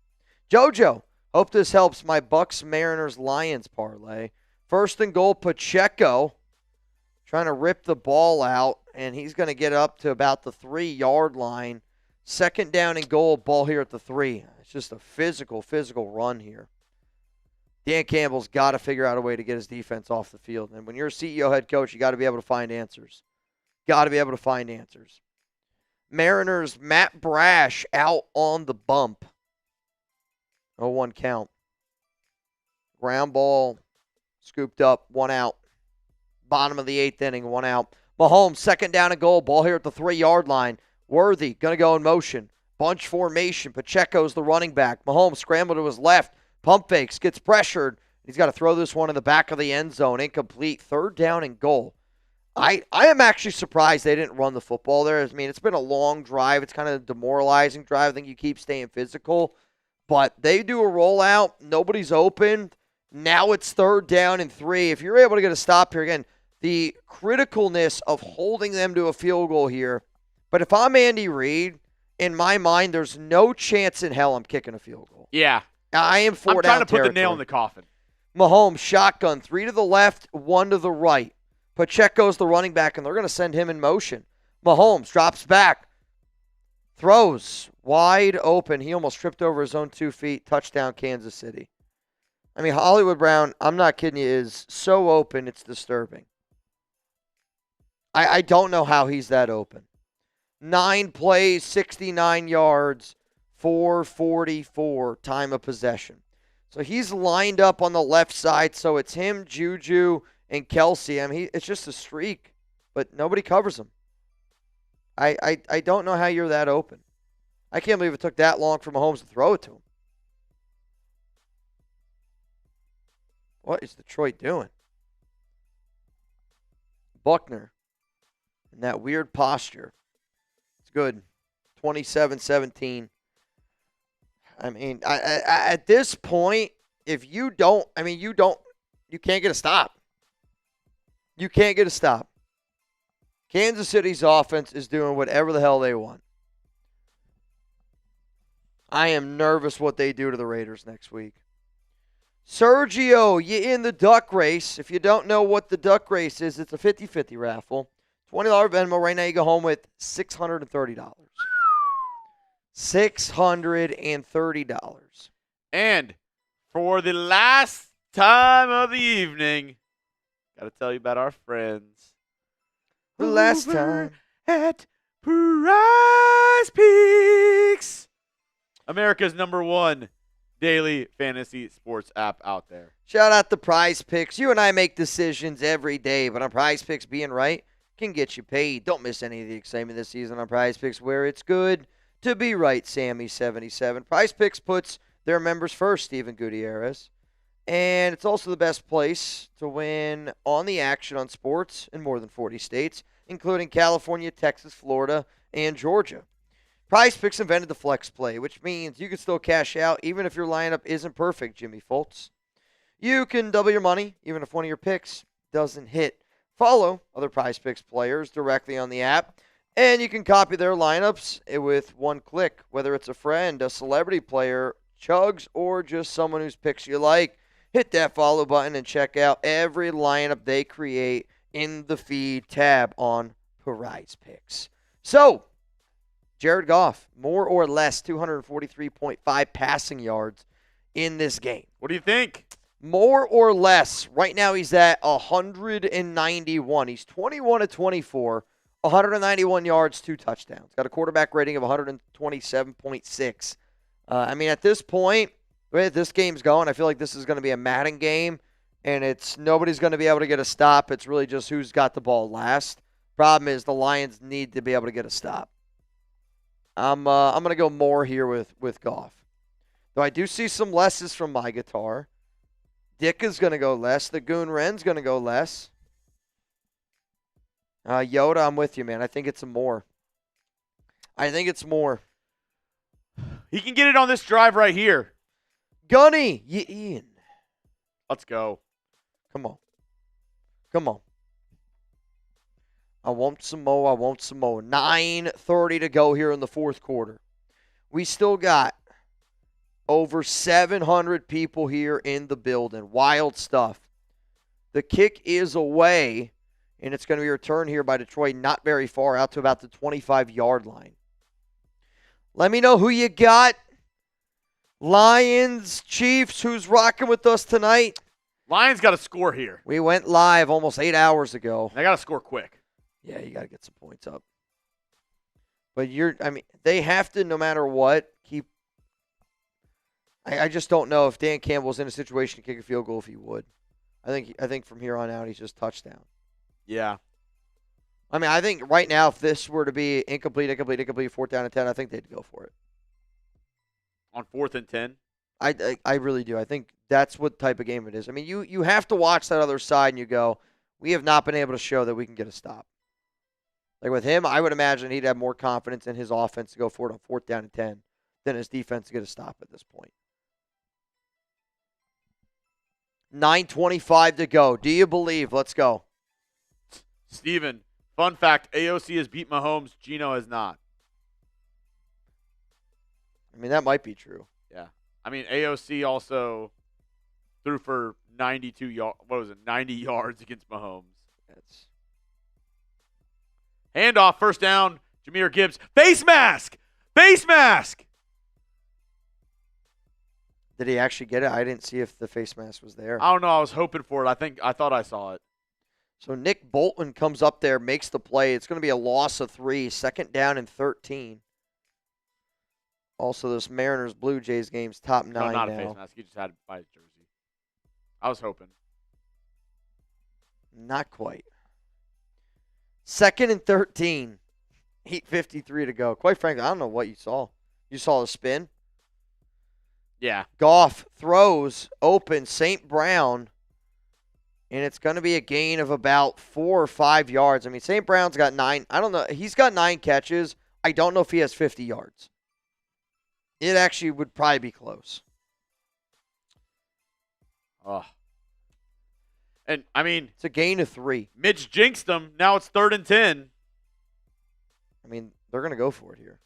JoJo, hope this helps my Bucks, Mariners, Lions parlay. First and goal, Pacheco. Trying to rip the ball out, and he's going to get up to about the 3-yard line. Second down and goal, ball here at the 3. It's just a physical run here. Dan Campbell's got to figure out a way to get his defense off the field. And when you're a CEO head coach, you got to be able to find answers. Mariners, Matt Brash out on the bump. 0-1 count. Ground ball, scooped up, 1 out. Bottom of the 8th inning, 1 out. Mahomes, second down and goal, ball here at the 3-yard line. Worthy, going to go in motion. Bunch formation. Pacheco's the running back. Mahomes scrambled to his left. Pump fakes, gets pressured. He's got to throw this one in the back of the end zone. Incomplete. Third down and goal. I am actually surprised they didn't run the football there. I mean, it's been a long drive. It's kind of a demoralizing drive. I think you keep staying physical. But they do a rollout. Nobody's open. Now it's 3rd down and 3. If you're able to get a stop here, again, the criticalness of holding them to a field goal here. But if I'm Andy Reid, in my mind, there's no chance in hell I'm kicking a field goal. Yeah. I am 4 down I'm trying to put territory. the nail in the coffin. Mahomes, shotgun, 3 to the left, 1 to the right. Pacheco's the running back, and they're going to send him in motion. Mahomes drops back, throws, wide open. He almost tripped over his own 2 feet. Touchdown, Kansas City. I mean, Hollywood Brown, I'm not kidding you, is so open, it's disturbing. I don't know how he's that open. 9 plays, 69 yards, 4:44 time of possession. So he's lined up on the left side, so it's him, Juju, and Kelsey. I mean, it's just a streak, but nobody covers him. I don't know how you're that open. I can't believe it took that long for Mahomes to throw it to him. What is Detroit doing? Buckner in that weird posture. It's good. 27-17. I mean, at this point, if you don't, you can't get a stop. You can't get a stop. Kansas City's offense is doing whatever the hell they want. I am nervous what they do to the Raiders next week. Sergio, you in the duck race. If you don't know what the duck race is, it's a 50-50 raffle. $20 Venmo. Right now you go home with $630. $630. And for the last time of the evening, got to tell you about our friends. The last time at Prize Peaks, America's #1 daily fantasy sports app out there. Shout out to Prize Picks. You and I make decisions every day, but on Prize Picks, being right can get you paid. Don't miss any of the excitement this season on Prize Picks, where it's good to be right, Sammy77. Prize Picks puts their members first, Steven Gutierrez. And it's also the best place to win on the action on sports in more than 40 states, including California, Texas, Florida, and Georgia. Prize Picks invented the flex play, which means you can still cash out even if your lineup isn't perfect, Jimmy Foltz. You can double your money even if one of your picks doesn't hit. Follow other Prize Picks players directly on the app, and you can copy their lineups with one click, whether it's a friend, a celebrity player, Chugs, or just someone whose picks you like. Hit that follow button and check out every lineup they create in the feed tab on Prize Picks. So, Jared Goff, more or less 243.5 passing yards in this game. What do you think? More or less. Right now he's at 191. He's 21-24, 191 yards, 2 touchdowns. Got a quarterback rating of 127.6. At this point, the way this game's going, I feel like this is going to be a Madden game, and nobody's going to be able to get a stop. It's really just who's got the ball last. Problem is the Lions need to be able to get a stop. I'm going to go more here with Goff. Though I do see some lesses from my guitar. Dick is going to go less. The Goon Ren's going to go less. Yoda, I'm with you, man. I think it's a more. He can get it on this drive right here. Gunny, you in. Let's go. Come on. I want some more. 9:30 to go here in the fourth quarter. We still got over 700 people here in the building. Wild stuff. The kick is away, and it's going to be returned here by Detroit, not very far, out to about the 25-yard line. Let me know who you got. Lions, Chiefs, who's rocking with us tonight? Lions got to score here. We went live almost 8 hours ago. They got to score quick. Yeah, you got to get some points up. But they have to, no matter what, keep. I just don't know if Dan Campbell's in a situation to kick a field goal if he would. I think from here on out he's just touchdown. Yeah. I think right now if this were to be incomplete, 4th down and 10, I think they'd go for it. On 4th and 10? I really do. I think that's what type of game it is. You have to watch that other side and you go, we have not been able to show that we can get a stop. Like with him, I would imagine he'd have more confidence in his offense to go for it on 4th down and 10 than his defense to get a stop at this point. 9:25 to go. Do you believe? Let's go. Steven, fun fact, AOC has beat Mahomes, Geno has not. That might be true. Yeah. AOC also threw for 90 yards against Mahomes. That's handoff, first down, Jahmyr Gibbs. Face mask! Face mask! Did he actually get it? I didn't see if the face mask was there. I don't know. I was hoping for it. I thought I saw it. So Nick Bolton comes up there, makes the play. It's going to be a loss of 3, 2nd down and 13. Also, this Mariners-Blue Jays game's top 9 no, not now. a face mask. He just had to buy his jersey. I was hoping. Not quite. 2nd and 13. 8:53 to go. Quite frankly, I don't know what you saw. You saw the spin? Yeah. Goff throws open St. Brown, and it's going to be a gain of about 4 or 5 yards. St. Brown's got 9. I don't know. He's got 9 catches. I don't know if he has 50 yards. It actually would probably be close. Oh. And, it's a gain of 3. Mitch jinxed them. Now it's 3rd and 10. They're going to go for it here.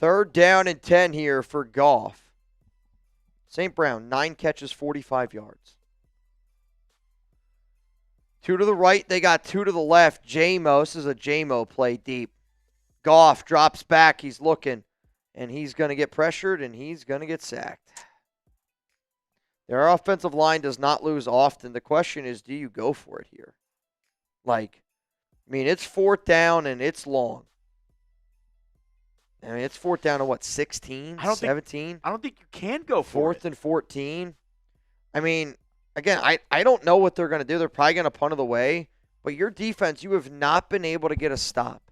3rd down and 10 here for Goff. St. Brown, 9 catches, 45 yards. 2 to the right. They got 2 to the left. J-Mo. This is a J-Mo play deep. Goff drops back. He's looking. And he's going to get pressured, and he's going to get sacked. Their offensive line does not lose often. The question is, do you go for it here? It's 4th down, and it's long. It's 4th down to 16, 17? I don't think you can go for it. 4th and 14. Again, I don't know what they're going to do. They're probably going to punt it away. But your defense, you have not been able to get a stop.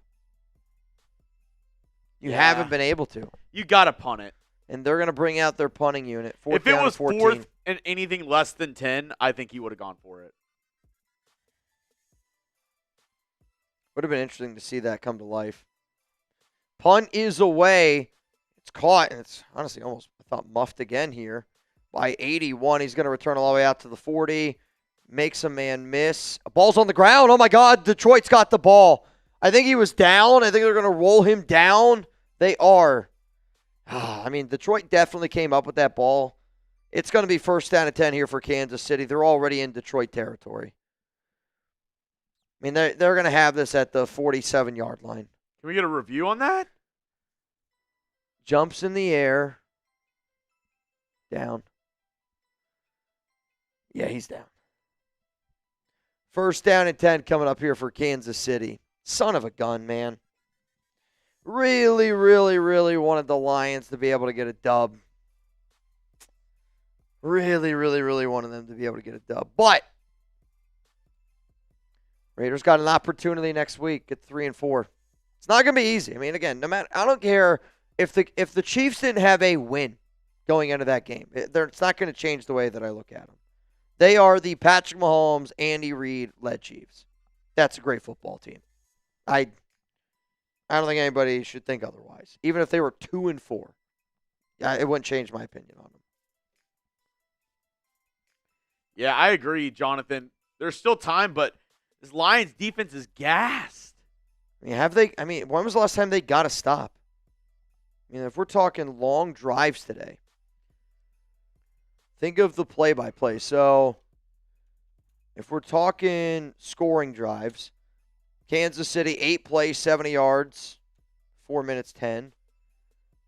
You haven't been able to. You got to punt it. And they're going to bring out their punting unit. If it was 4th and anything less than 10, I think he would have gone for it. Would have been interesting to see that come to life. Punt is away. It's caught, and it's honestly almost, muffed again here by 81. He's going to return all the way out to the 40. Makes a man miss. A ball's on the ground. Oh, my God. Detroit's got the ball. I think he was down. I think they're going to roll him down. They are. Detroit definitely came up with that ball. It's going to be 1st down and 10 here for Kansas City. They're already in Detroit territory. They're going to have this at the 47-yard line. Can we get a review on that? Jumps in the air. Down. Yeah, he's down. 1st down and 10 coming up here for Kansas City. Son of a gun, man. Really, really, really wanted the Lions to be able to get a dub. Really, really, really wanted them to be able to get a dub. But Raiders got an opportunity next week at 3-4. It's not going to be easy. Again, no matter, I don't care if the Chiefs didn't have a win going into that game. It's not going to change the way that I look at them. They are the Patrick Mahomes, Andy Reid-led Chiefs. That's a great football team. I don't think anybody should think otherwise. Even if they were 2-4, it wouldn't change my opinion on them. Yeah, I agree, Jonathan. There's still time, but this Lions defense is gassed. when was the last time they got a stop? I mean, if we're talking long drives today, think of the play-by-play. So, if we're talking scoring drives, Kansas City, 8 plays, 70 yards, 4 minutes, 10.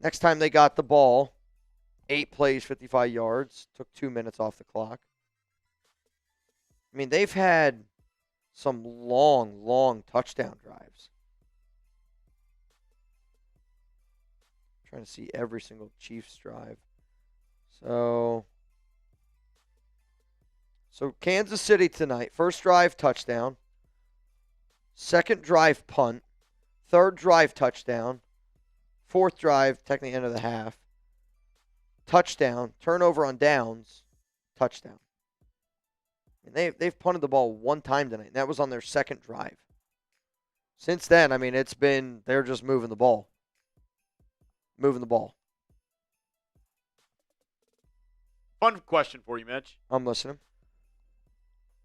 Next time they got the ball, 8 plays, 55 yards, took 2 minutes off the clock. I mean, they've had some long touchdown drives. Trying to see every single Chiefs drive. So Kansas City tonight, first drive, touchdown. Second drive, punt. Third drive, touchdown. Fourth drive, technically end of the half. Touchdown. Turnover on downs. Touchdown. And they've punted the ball one time tonight, and that was on their second drive. Since then, I mean, they're just moving the ball. Moving the ball. Fun question for you, Mitch. I'm listening.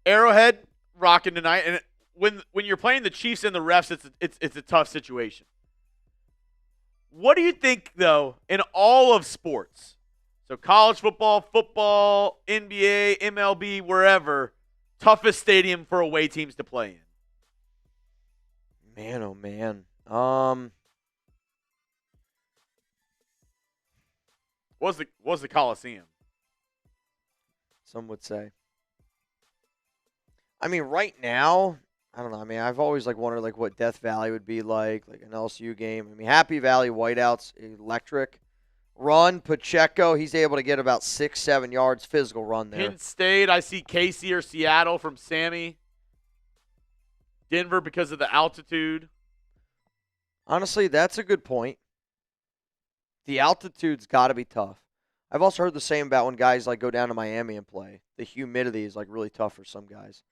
Arrowhead rocking tonight, and when you're playing the Chiefs and the refs, it's a tough situation. What do you think, though, in all of sports? So college football, NBA, MLB, wherever, toughest stadium for away teams to play in? Man, oh man. Was the Coliseum? Some would say. I mean, right now, I don't know. I mean, I've always wondered what Death Valley would be like an LSU game. I mean, Happy Valley Whiteout's electric. Run, Pacheco, he's able to get about 6-7 yards physical run there. Penn State, I see Casey or Seattle from Sammy. Denver because of the altitude. Honestly, that's a good point. The altitude's got to be tough. I've also heard the same about when guys go down to Miami and play. The humidity is really tough for some guys.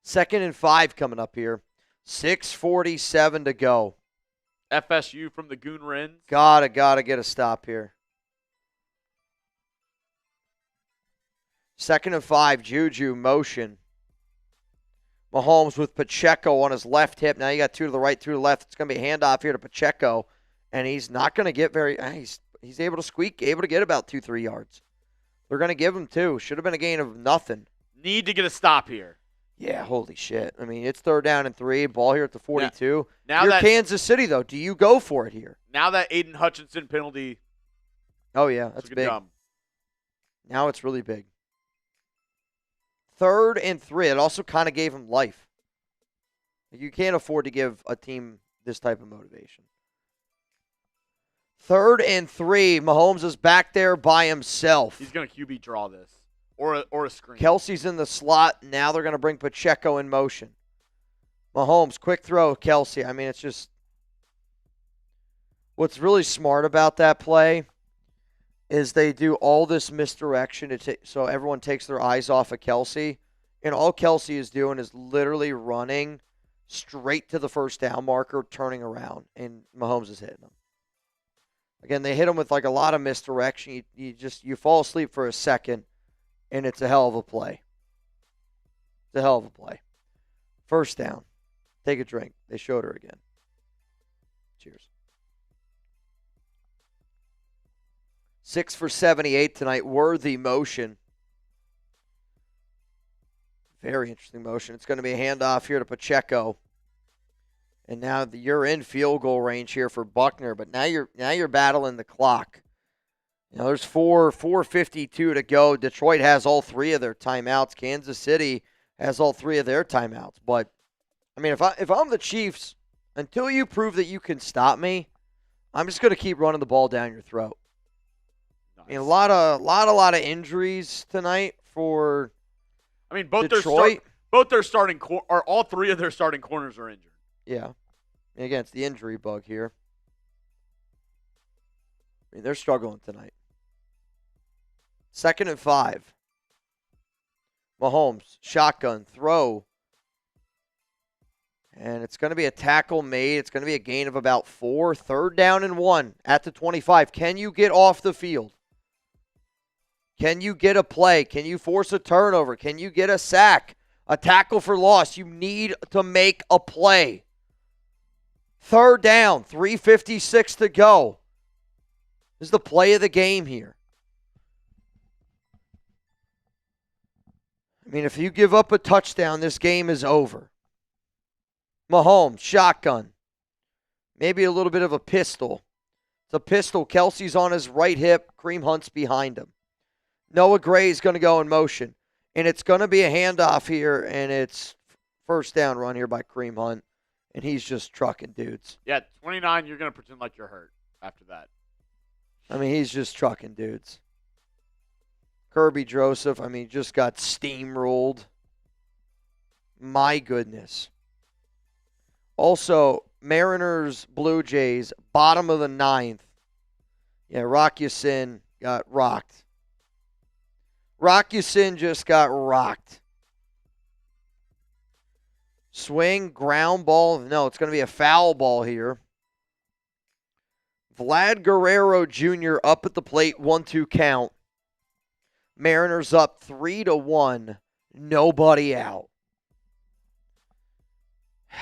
2nd and 5 coming up here. 6:47 to go. FSU from the Goon Renz. Gotta get a stop here. 2nd and 5, Juju motion. Mahomes with Pacheco on his left hip. Now you got 2 to the right, 2 to the left. It's going to be a handoff here to Pacheco, and he's not going to get very. He's able to squeak, able to get about 2-3 yards. They're going to give him 2. Should have been a gain of nothing. Need to get a stop here. Yeah, holy shit. I mean, it's 3rd down and 3. Ball here at the 42. Now You're Kansas City, though. Do you go for it here? Now that Aiden Hutchinson penalty. Oh, yeah, that's big. Dumb. Now it's really big. 3rd and 3. It also kind of gave him life. You can't afford to give a team this type of motivation. 3rd and 3. Mahomes is back there by himself. He's going to QB draw this. Or a screen. Kelsey's in the slot. Now they're going to bring Pacheco in motion. Mahomes, quick throw, Kelsey. I mean, it's just what's really smart about that play is they do all this misdirection so everyone takes their eyes off of Kelsey. And all Kelsey is doing is literally running straight to the first down marker, turning around, and Mahomes is hitting him. Again, they hit him with a lot of misdirection. You fall asleep for a second. And it's a hell of a play. It's a hell of a play. First down. Take a drink. They showed her again. Cheers. 6 for 78 tonight. Worthy motion. Very interesting motion. It's going to be a handoff here to Pacheco. And now you're in field goal range here for Buckner, but now you're battling the clock. There's 4:52 to go. Detroit has all 3 of their timeouts. Kansas City has all 3 of their timeouts. But I mean, if I'm the Chiefs, until you prove that you can stop me, I'm just going to keep running the ball down your throat. Nice. I mean, a lot of injuries tonight for. I mean, both Detroit. their starting or all 3 of their starting corners are injured. Yeah, and again, it's the injury bug here. I mean, they're struggling tonight. 2nd and 5. Mahomes, shotgun, throw. And it's going to be a tackle made. It's going to be a gain of about 4. 3rd down and 1 at the 25. Can you get off the field? Can you get a play? Can you force a turnover? Can you get a sack? A tackle for loss? You need to make a play. Third down, 3:56 to go. This is the play of the game here. I mean, if you give up a touchdown, this game is over. Mahomes, shotgun. Maybe a little bit of a pistol. It's a pistol. Kelsey's on his right hip. Kareem Hunt's behind him. Noah Gray's going to go in motion. And it's going to be a handoff here, and it's first down run here by Kareem Hunt. And he's just trucking dudes. Yeah, 29, you're going to pretend like you're hurt after that. I mean, he's just trucking dudes. Kirby Joseph, I mean, just got steamrolled. My goodness. Also, Mariners, Blue Jays, bottom of the ninth. Yeah, Rock Ya-Sin got rocked. Rock Ya-Sin just got rocked. Swing, ground ball. No, it's going to be a foul ball here. Vlad Guerrero Jr. up at the plate, 1-2 count. Mariners up 3-1. Nobody out. I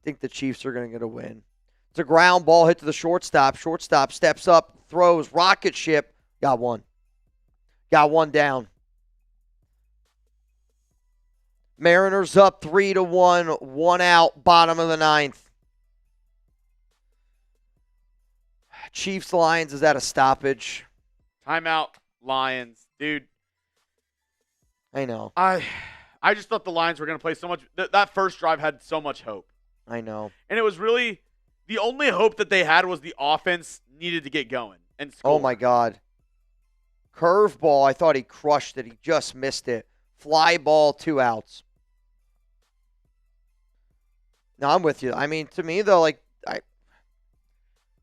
think the Chiefs are going to get a win. It's a ground ball hit to the shortstop. Shortstop steps up, throws, rocket ship. Got one. Got one down. Mariners up 3-1. One out, bottom of the ninth. Chiefs Lions is at a stoppage. Timeout, Lions. Dude. I know. I just thought the Lions were going to play so much. That first drive had so much hope. I know. And it was really the only hope that they had was the offense needed to get going and score. Oh, my God. Curveball, I thought he crushed it. He just missed it. Fly ball, 2 outs. No, I'm with you. I mean, to me, though,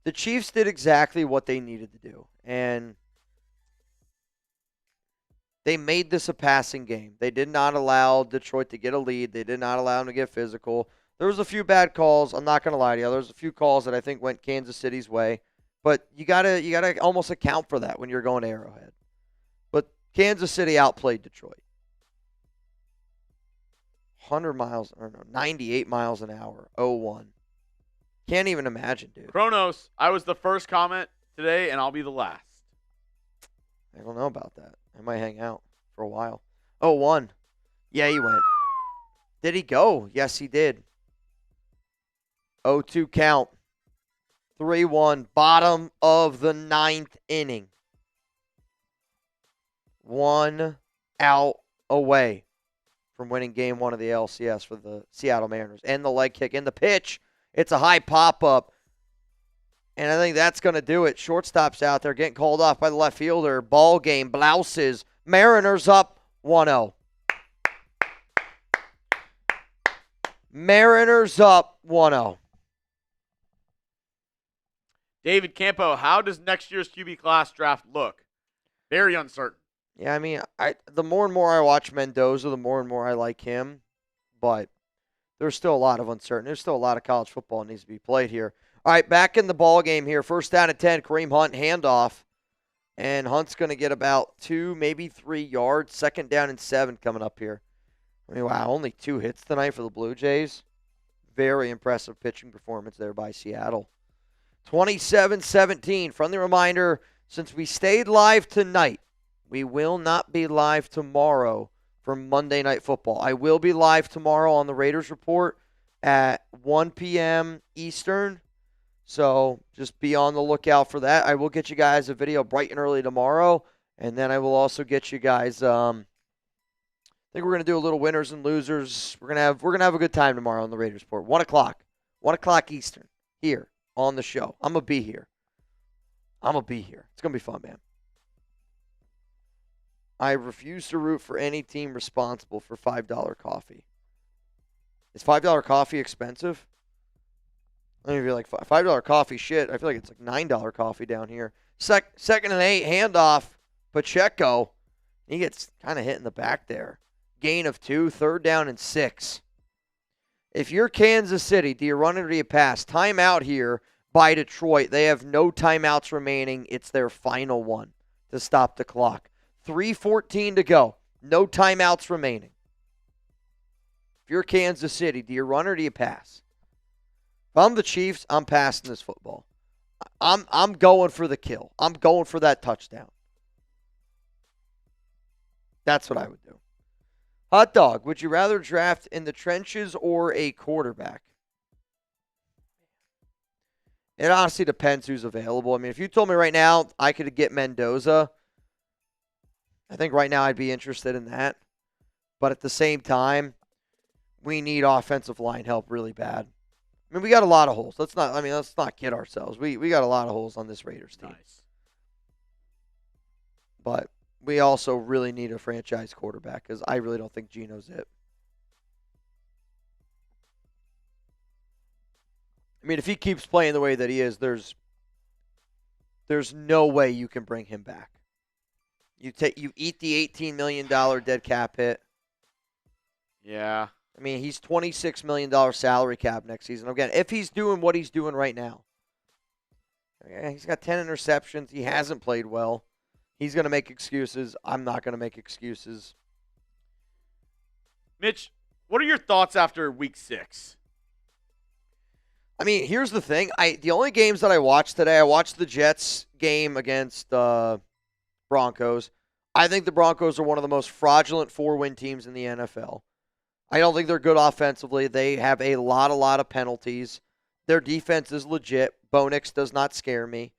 the Chiefs did exactly what they needed to do. And they made this a passing game. They did not allow Detroit to get a lead. They did not allow them to get physical. There was a few bad calls. I'm not going to lie to you. There was a few calls that I think went Kansas City's way. But you gotta almost account for that when you're going to Arrowhead. But Kansas City outplayed Detroit. 98 miles an hour, 0-1. Can't even imagine, dude. Kronos, I was the first comment today, and I'll be the last. I don't know about that. I might hang out for a while. 0-1. Yeah, he went. Did he go? Yes, he did. 0-2 count. 3-1. Bottom of the ninth inning. 1 out away from winning game 1 of the LCS for the Seattle Mariners. And the leg kick and the pitch. It's a high pop-up. And I think that's going to do it. Shortstop's out there getting called off by the left fielder. Ball game, blouses. Mariners up 1-0. Mariners up 1-0. David Campo, how does next year's QB class draft look? Very uncertain. Yeah, I mean, the more and more I watch Mendoza, the more and more I like him. But there's still a lot of uncertainty. There's still a lot of college football that needs to be played here. All right, back in the ball game here. First down at 10, Kareem Hunt handoff. And Hunt's going to get about 2, maybe 3 yards. Second down and 7 coming up here. I mean, wow, only 2 hits tonight for the Blue Jays. Very impressive pitching performance there by Seattle. 27-17. Friendly reminder, since we stayed live tonight, we will not be live tomorrow for Monday Night Football. I will be live tomorrow on the Raiders Report at 1 p.m. Eastern. So just be on the lookout for that. I will get you guys a video bright and early tomorrow. And then I will also get you guys, I think we're going to do a little winners and losers. We're gonna have a good time tomorrow on the Raiders Report. 1 o'clock. 1 o'clock Eastern. Here on the show. I'm going to be here. It's going to be fun, man. I refuse to root for any team responsible for $5 coffee. Is $5 coffee expensive? I mean, if you're like, $5 coffee, shit. I feel like it's like $9 coffee down here. Second and 8, handoff. Pacheco. He gets kind of hit in the back there. Gain of 2, third down and 6. If you're Kansas City, do you run it or do you pass? Timeout here by Detroit. They have no timeouts remaining. It's their final one to stop the clock. 3:14 to go. No timeouts remaining. If you're Kansas City, do you run or do you pass? If I'm the Chiefs, I'm passing this football. I'm going for the kill. I'm going for that touchdown. That's what I would do. Hot dog, would you rather draft in the trenches or a quarterback? It honestly depends who's available. I mean, if you told me right now I could get Mendoza, I think right now I'd be interested in that. But at the same time, we need offensive line help really bad. I mean, we got a lot of holes. Let's not kid ourselves. We got a lot of holes on this Raiders team. Nice. But we also really need a franchise quarterback because I really don't think Geno's it. I mean, if he keeps playing the way that he is, there's no way you can bring him back. You eat the $18 million dead cap hit. Yeah. I mean, he's $26 million salary cap next season. Again, if he's doing what he's doing right now. He's got 10 interceptions. He hasn't played well. He's going to make excuses. I'm not going to make excuses. Mitch, what are your thoughts after week 6? I mean, here's the thing. The only games that I watched today, I watched the Jets game against Broncos. I think the Broncos are one of the most fraudulent 4-win teams in the NFL. I don't think they're good offensively. They have a lot of penalties. Their defense is legit. Bo Nix does not scare me.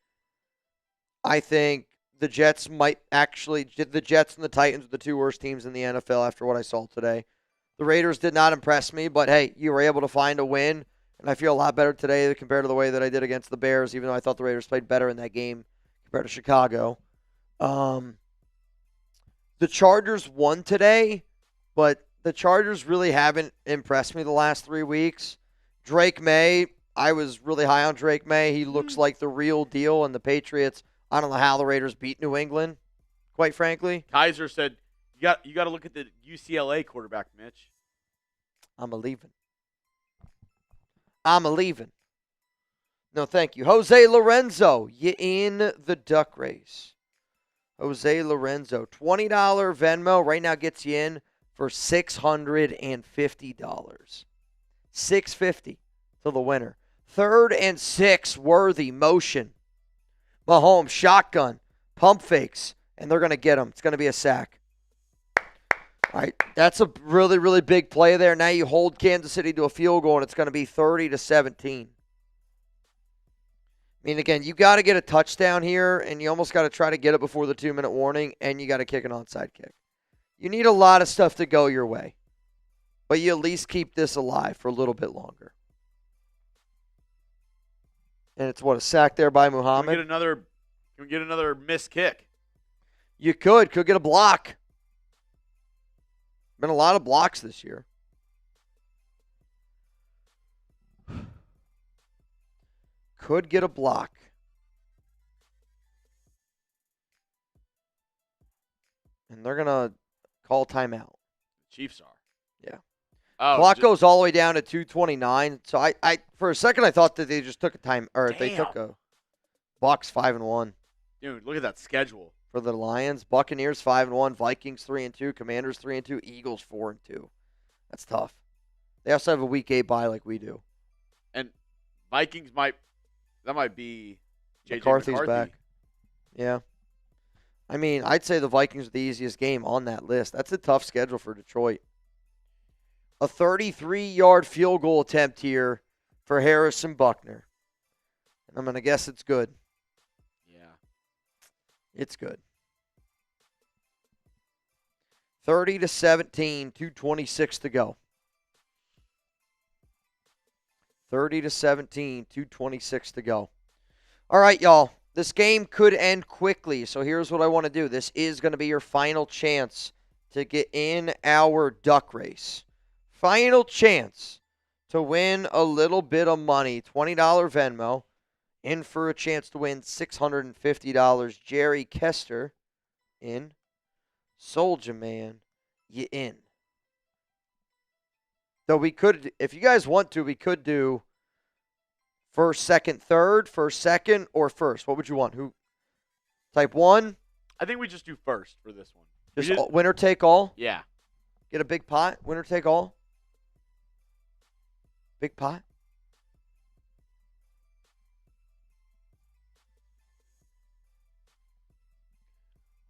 I think the Jets and the Titans are the 2 worst teams in the NFL after what I saw today. The Raiders did not impress me, but hey, you were able to find a win. And I feel a lot better today compared to the way that I did against the Bears, even though I thought the Raiders played better in that game compared to Chicago. The Chargers won today, but the Chargers really haven't impressed me the last 3 weeks. Drake May, I was really high on Drake May. He looks like the real deal, and the Patriots, I don't know how the Raiders beat New England, quite frankly. Kaiser said, you got to look at the UCLA quarterback, Mitch. I'm a-leaving. No, thank you. Jose Lorenzo, you in the duck race. Jose Lorenzo, $20 Venmo right now gets you in for $650. $650 to the winner. 3rd and 6, Worthy, motion. Mahomes, shotgun, pump fakes, and they're going to get him. It's going to be a sack. All right, that's a really, really big play there. Now you hold Kansas City to a field goal, and it's going to be 30-17. I mean, again, you got to get a touchdown here, and you almost got to try to get it before the 2-minute warning, and you got to kick an onside kick. You need a lot of stuff to go your way, but you at least keep this alive for a little bit longer. And it's a sack there by Muhammad. Can we get another missed kick? You could get a block. Been a lot of blocks this year. Could get a block. And they're going to call timeout. Chiefs are. Yeah. Oh, Clock goes all the way down to 2:29. So I for a second I thought that they just took a time, or Damn. they took a Bucks 5-1 Dude, look at that schedule. for the Lions. Buccaneers 5-1, Vikings 3-2, Commanders 3-2, Eagles 4-2. That's tough. They also have a week 8 bye like we do. And Vikings might be J.J. McCarthy's McCarthy. back. Yeah. I mean, I'd say the Vikings are the easiest game on that list. That's a tough schedule for Detroit. A 33-yard field goal attempt here for Harrison Buckner. And I'm going to guess it's good. Yeah. It's good. 30-17, 2:26 to go. 30-17, 2:26 to go. All right, y'all. This game could end quickly, so here's what I want to do. This is going to be your final chance to get in our duck race. Final chance to win a little bit of money. $20 Venmo. In for a chance to win $650. Jerry Kester in. Soldier Man, you in. Though we could, if you guys want to, we could do first, second, third, first, second, or first. What would you want? Who? Type 1? I think we just do first for this one. Just winner take all? Yeah. Get a big pot? Winner take all? Big pot?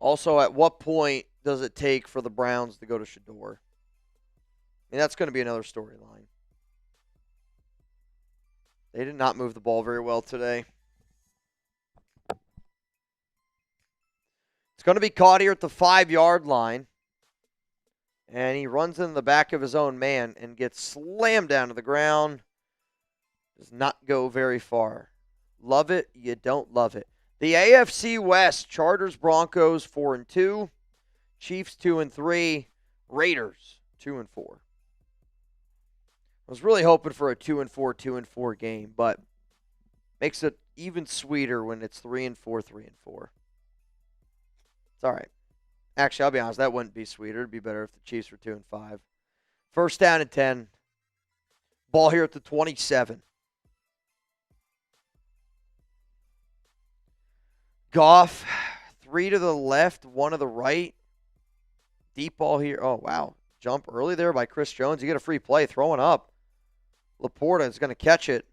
Also, at what point does it take for the Browns to go to Shador? I mean, that's going to be another storyline. They did not move the ball very well today. It's going to be caught here at the 5-yard line. And he runs in the back of his own man and gets slammed down to the ground. Does not go very far. Love it, you don't love it. The AFC West, Chargers, Broncos 4-2, Chiefs 2-3, Raiders 2-4. I was really hoping for a 2-4, 2-4 game, but makes it even sweeter when it's 3-4, 3-4. It's all right. Actually, I'll be honest, that wouldn't be sweeter. It'd be better if the Chiefs were 2-5. First down and 10. Ball here at the 27. Goff, 3 to the left, 1 to the right. Deep ball here. Oh, wow. Jump early there by Chris Jones. You get a free play, throwing up. Laporta is going to catch it.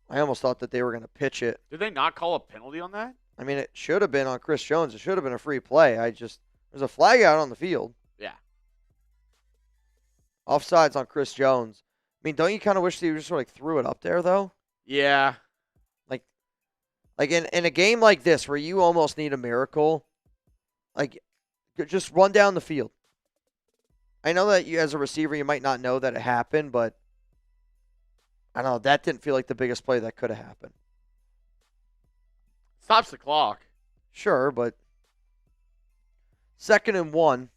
I almost thought that they were going to pitch it. Did they not call a penalty on that? I mean, it should have been on Chris Jones. It should have been a free play. There's a flag out on the field. Yeah. Offsides on Chris Jones. I mean, don't you kind of wish they just sort of threw it up there, though? Yeah. Like in a game like this where you almost need a miracle, like just run down the field. I know that you, as a receiver, you might not know that it happened, but I don't know, that didn't feel like the biggest play that could have happened. Stops the clock. Sure, but 2nd and 1,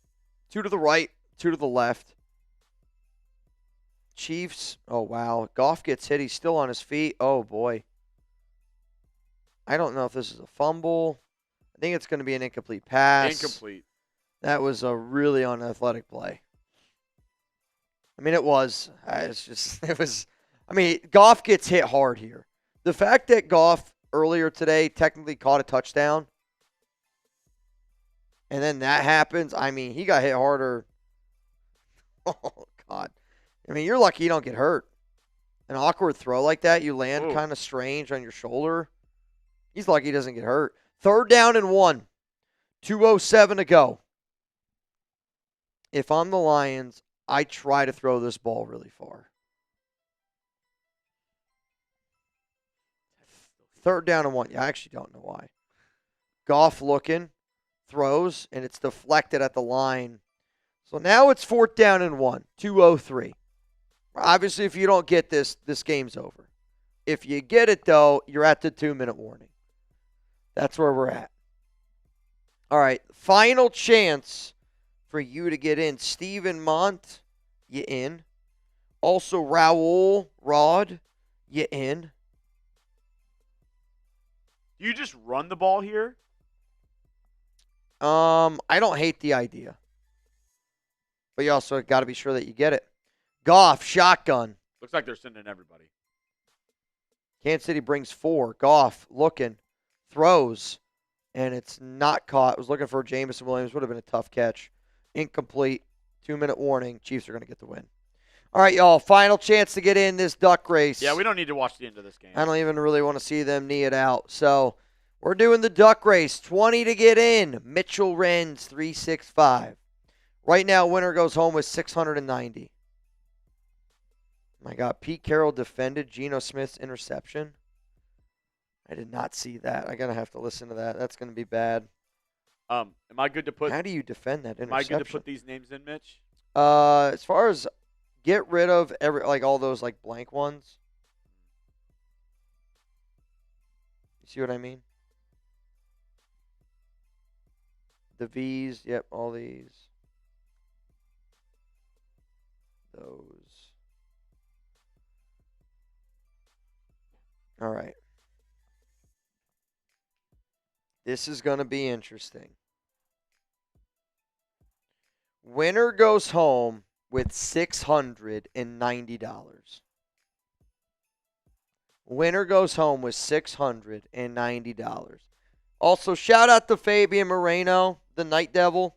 2 to the right, 2 to the left. Chiefs, oh wow, Goff gets hit. He's still on his feet. Oh boy. I don't know if this is a fumble. I think it's going to be an incomplete pass. Incomplete. That was a really unathletic play. I mean, it was. I mean, Goff gets hit hard here. The fact that Goff earlier today technically caught a touchdown, and then that happens, I mean, he got hit harder. Oh, God. I mean, you're lucky you don't get hurt. An awkward throw like that, you land kind of strange on your shoulder. He's lucky he doesn't get hurt. 3rd down and 1. 2:07 to go. If I'm the Lions, I try to throw this ball really far. 3rd down and 1. Yeah, I actually don't know why. Goff looking, throws, and it's deflected at the line. So now it's 4th down and 1. 2:03. Obviously, if you don't get this, this game's over. If you get it, though, you're at the 2-minute warning. That's where we're at. All right, final chance for you to get in. Steven Mont, you in. Also, Raul Rod, you in. You just run the ball here? I don't hate the idea. But you also got to be sure that you get it. Goff, shotgun. Looks like they're sending everybody. Kansas City brings 4. Goff looking. Throws, and it's not caught. Was looking for Jameson Williams. Would have been a tough catch. Incomplete. 2-minute warning. Chiefs are going to get the win. All right, y'all. Final chance to get in this duck race. Yeah, we don't need to watch the end of this game. I don't even really want to see them knee it out. So we're doing the duck race. 20 to get in. Mitchell Renz, 365. Right now, winner goes home with 690. My God, Pete Carroll defended Geno Smith's interception. I did not see that. I'm going to have to listen to that. That's going to be bad. Am I good to put? How do you defend that interception? Am I good to put these names in, Mitch? As far as get rid of all those like blank ones. You see what I mean? The V's, yep, all these. Those. All right. This is going to be interesting. Winner goes home with $690. Winner goes home with $690. Also, shout out to Fabian Moreno, the Night Devil.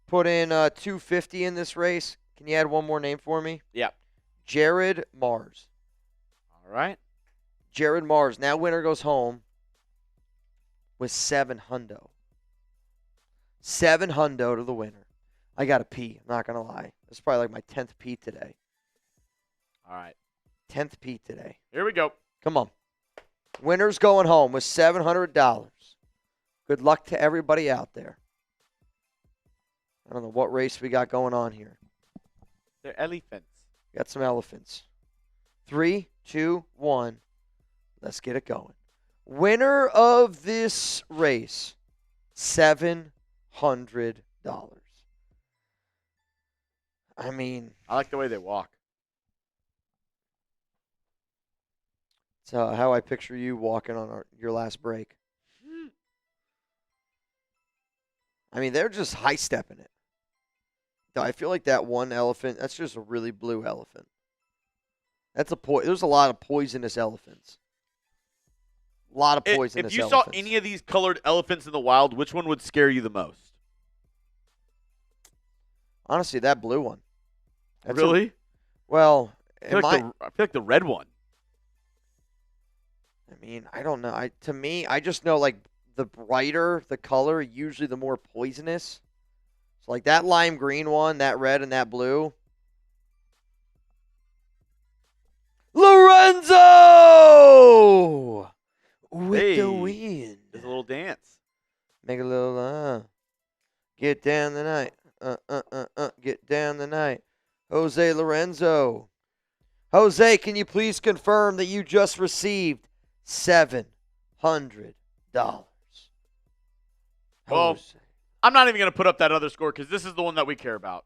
Put in $250 in this race. Can you add one more name for me? Yeah. Jared Mars. All right. Jared Mars. Now winner goes home with 7 hundo. 7 hundo to the winner. I got to pee. I'm not going to lie. This is probably like my 10th pee today. All right. 10th pee today. Here we go. Come on. Winner's going home with $700. Good luck to everybody out there. I don't know what race we got going on here. They're elephants. Got some elephants. 3, 2, 1. Let's get it going. Winner of this race, $700. I mean, I like the way they walk. it's how I picture you walking on your last break. I mean, they're just high-stepping it. I feel like that one elephant, that's just a really blue elephant. There's a lot of poisonous elephants. A lot of poisonous elephants. If you saw any of these colored elephants in the wild, which one would scare you the most? Honestly, that blue one. Really? Well, I feel like the red one. I mean, I don't know. To me, I just know like the brighter the color, usually the more poisonous. So like that lime green one, that red and that blue. Lorenzo with the win. There's a little dance. Make a little get down the night. Get down the night. Jose Lorenzo. Jose, can you please confirm that you just received $700? Well, I'm not even going to put up that other score because this is the one that we care about.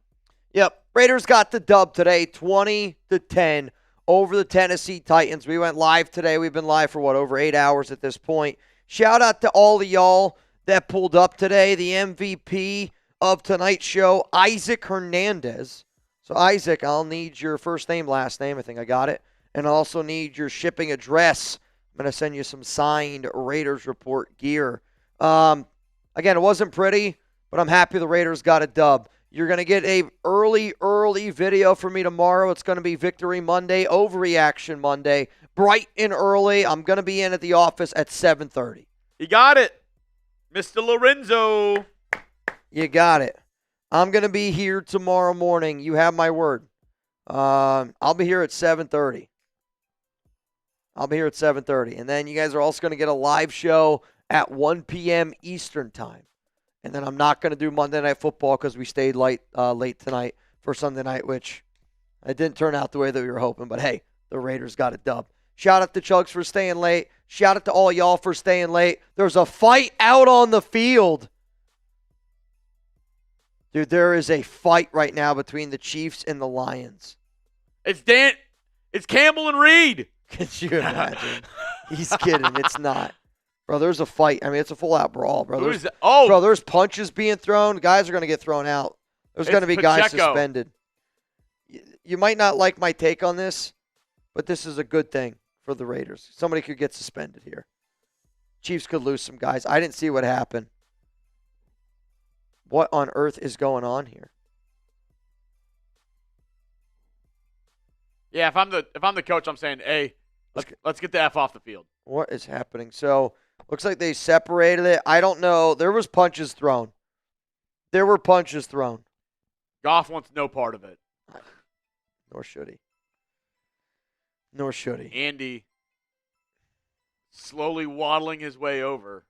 Yep. Raiders got the dub today, 20-10 over the Tennessee Titans. We went live today. We've been live for, over 8 hours at this point. Shout out to all of y'all that pulled up today. The MVP of tonight's show, Isaac Hernandez. So, Isaac, I'll need your first name, last name. I think I got it. And I also need your shipping address. I'm going to send you some signed Raiders Report gear. Again, it wasn't pretty, but I'm happy the Raiders got a dub. You're going to get a early video from me tomorrow. It's going to be Victory Monday, Overreaction Monday, bright and early. I'm going to be in at the office at 7:30. You got it, Mr. Lorenzo. You got it. I'm going to be here tomorrow morning. You have my word. I'll be here at 7:30. I'll be here at 7:30. And then you guys are also going to get a live show at 1 p.m. Eastern time. And then I'm not going to do Monday Night Football because we stayed late tonight for Sunday night, which it didn't turn out the way that we were hoping. But, hey, the Raiders got a dub. Shout out to Chugs for staying late. Shout out to all y'all for staying late. There's a fight out on the field. Dude, there is a fight right now between the Chiefs and the Lions. It's Campbell and Reed. Could you imagine? He's kidding. It's not. Bro, there's a fight. I mean, it's a full-out brawl, bro. Bro, there's punches being thrown. Guys are going to get thrown out. There's going to be guys suspended. You might not like my take on this, but this is a good thing for the Raiders. Somebody could get suspended here. Chiefs could lose some guys. I didn't see what happened. What on earth is going on here? Yeah, if I'm the coach, I'm saying, hey, let's get the F off the field. What is happening? So, looks like they separated it. I don't know. There was punches thrown. There were punches thrown. Goff wants no part of it. Nor should he. Nor should he. Andy slowly waddling his way over.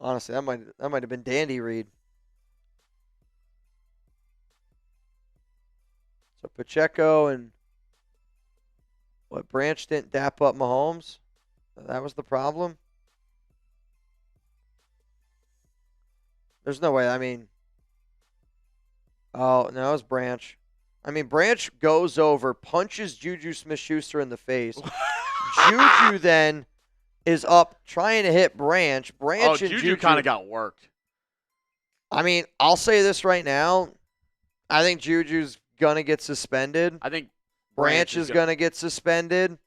Honestly, that might have been Dandy Reed. So Pacheco and Branch didn't dap up Mahomes? That was the problem? There's no way. I mean, oh, no, it was Branch. I mean, Branch goes over, punches Juju Smith-Schuster in the face. Juju then is up trying to hit Branch. And Juju kind of got worked. I mean, I'll say this right now. I think Juju's going to get suspended. I think Branch is going to get suspended.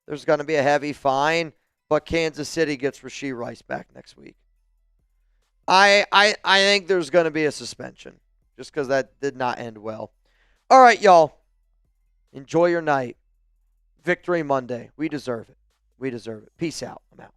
There's going to be a heavy fine, but Kansas City gets Rashee Rice back next week. I think there's going to be a suspension just because that did not end well. All right, y'all. Enjoy your night. Victory Monday. We deserve it. We deserve it. Peace out. I'm out.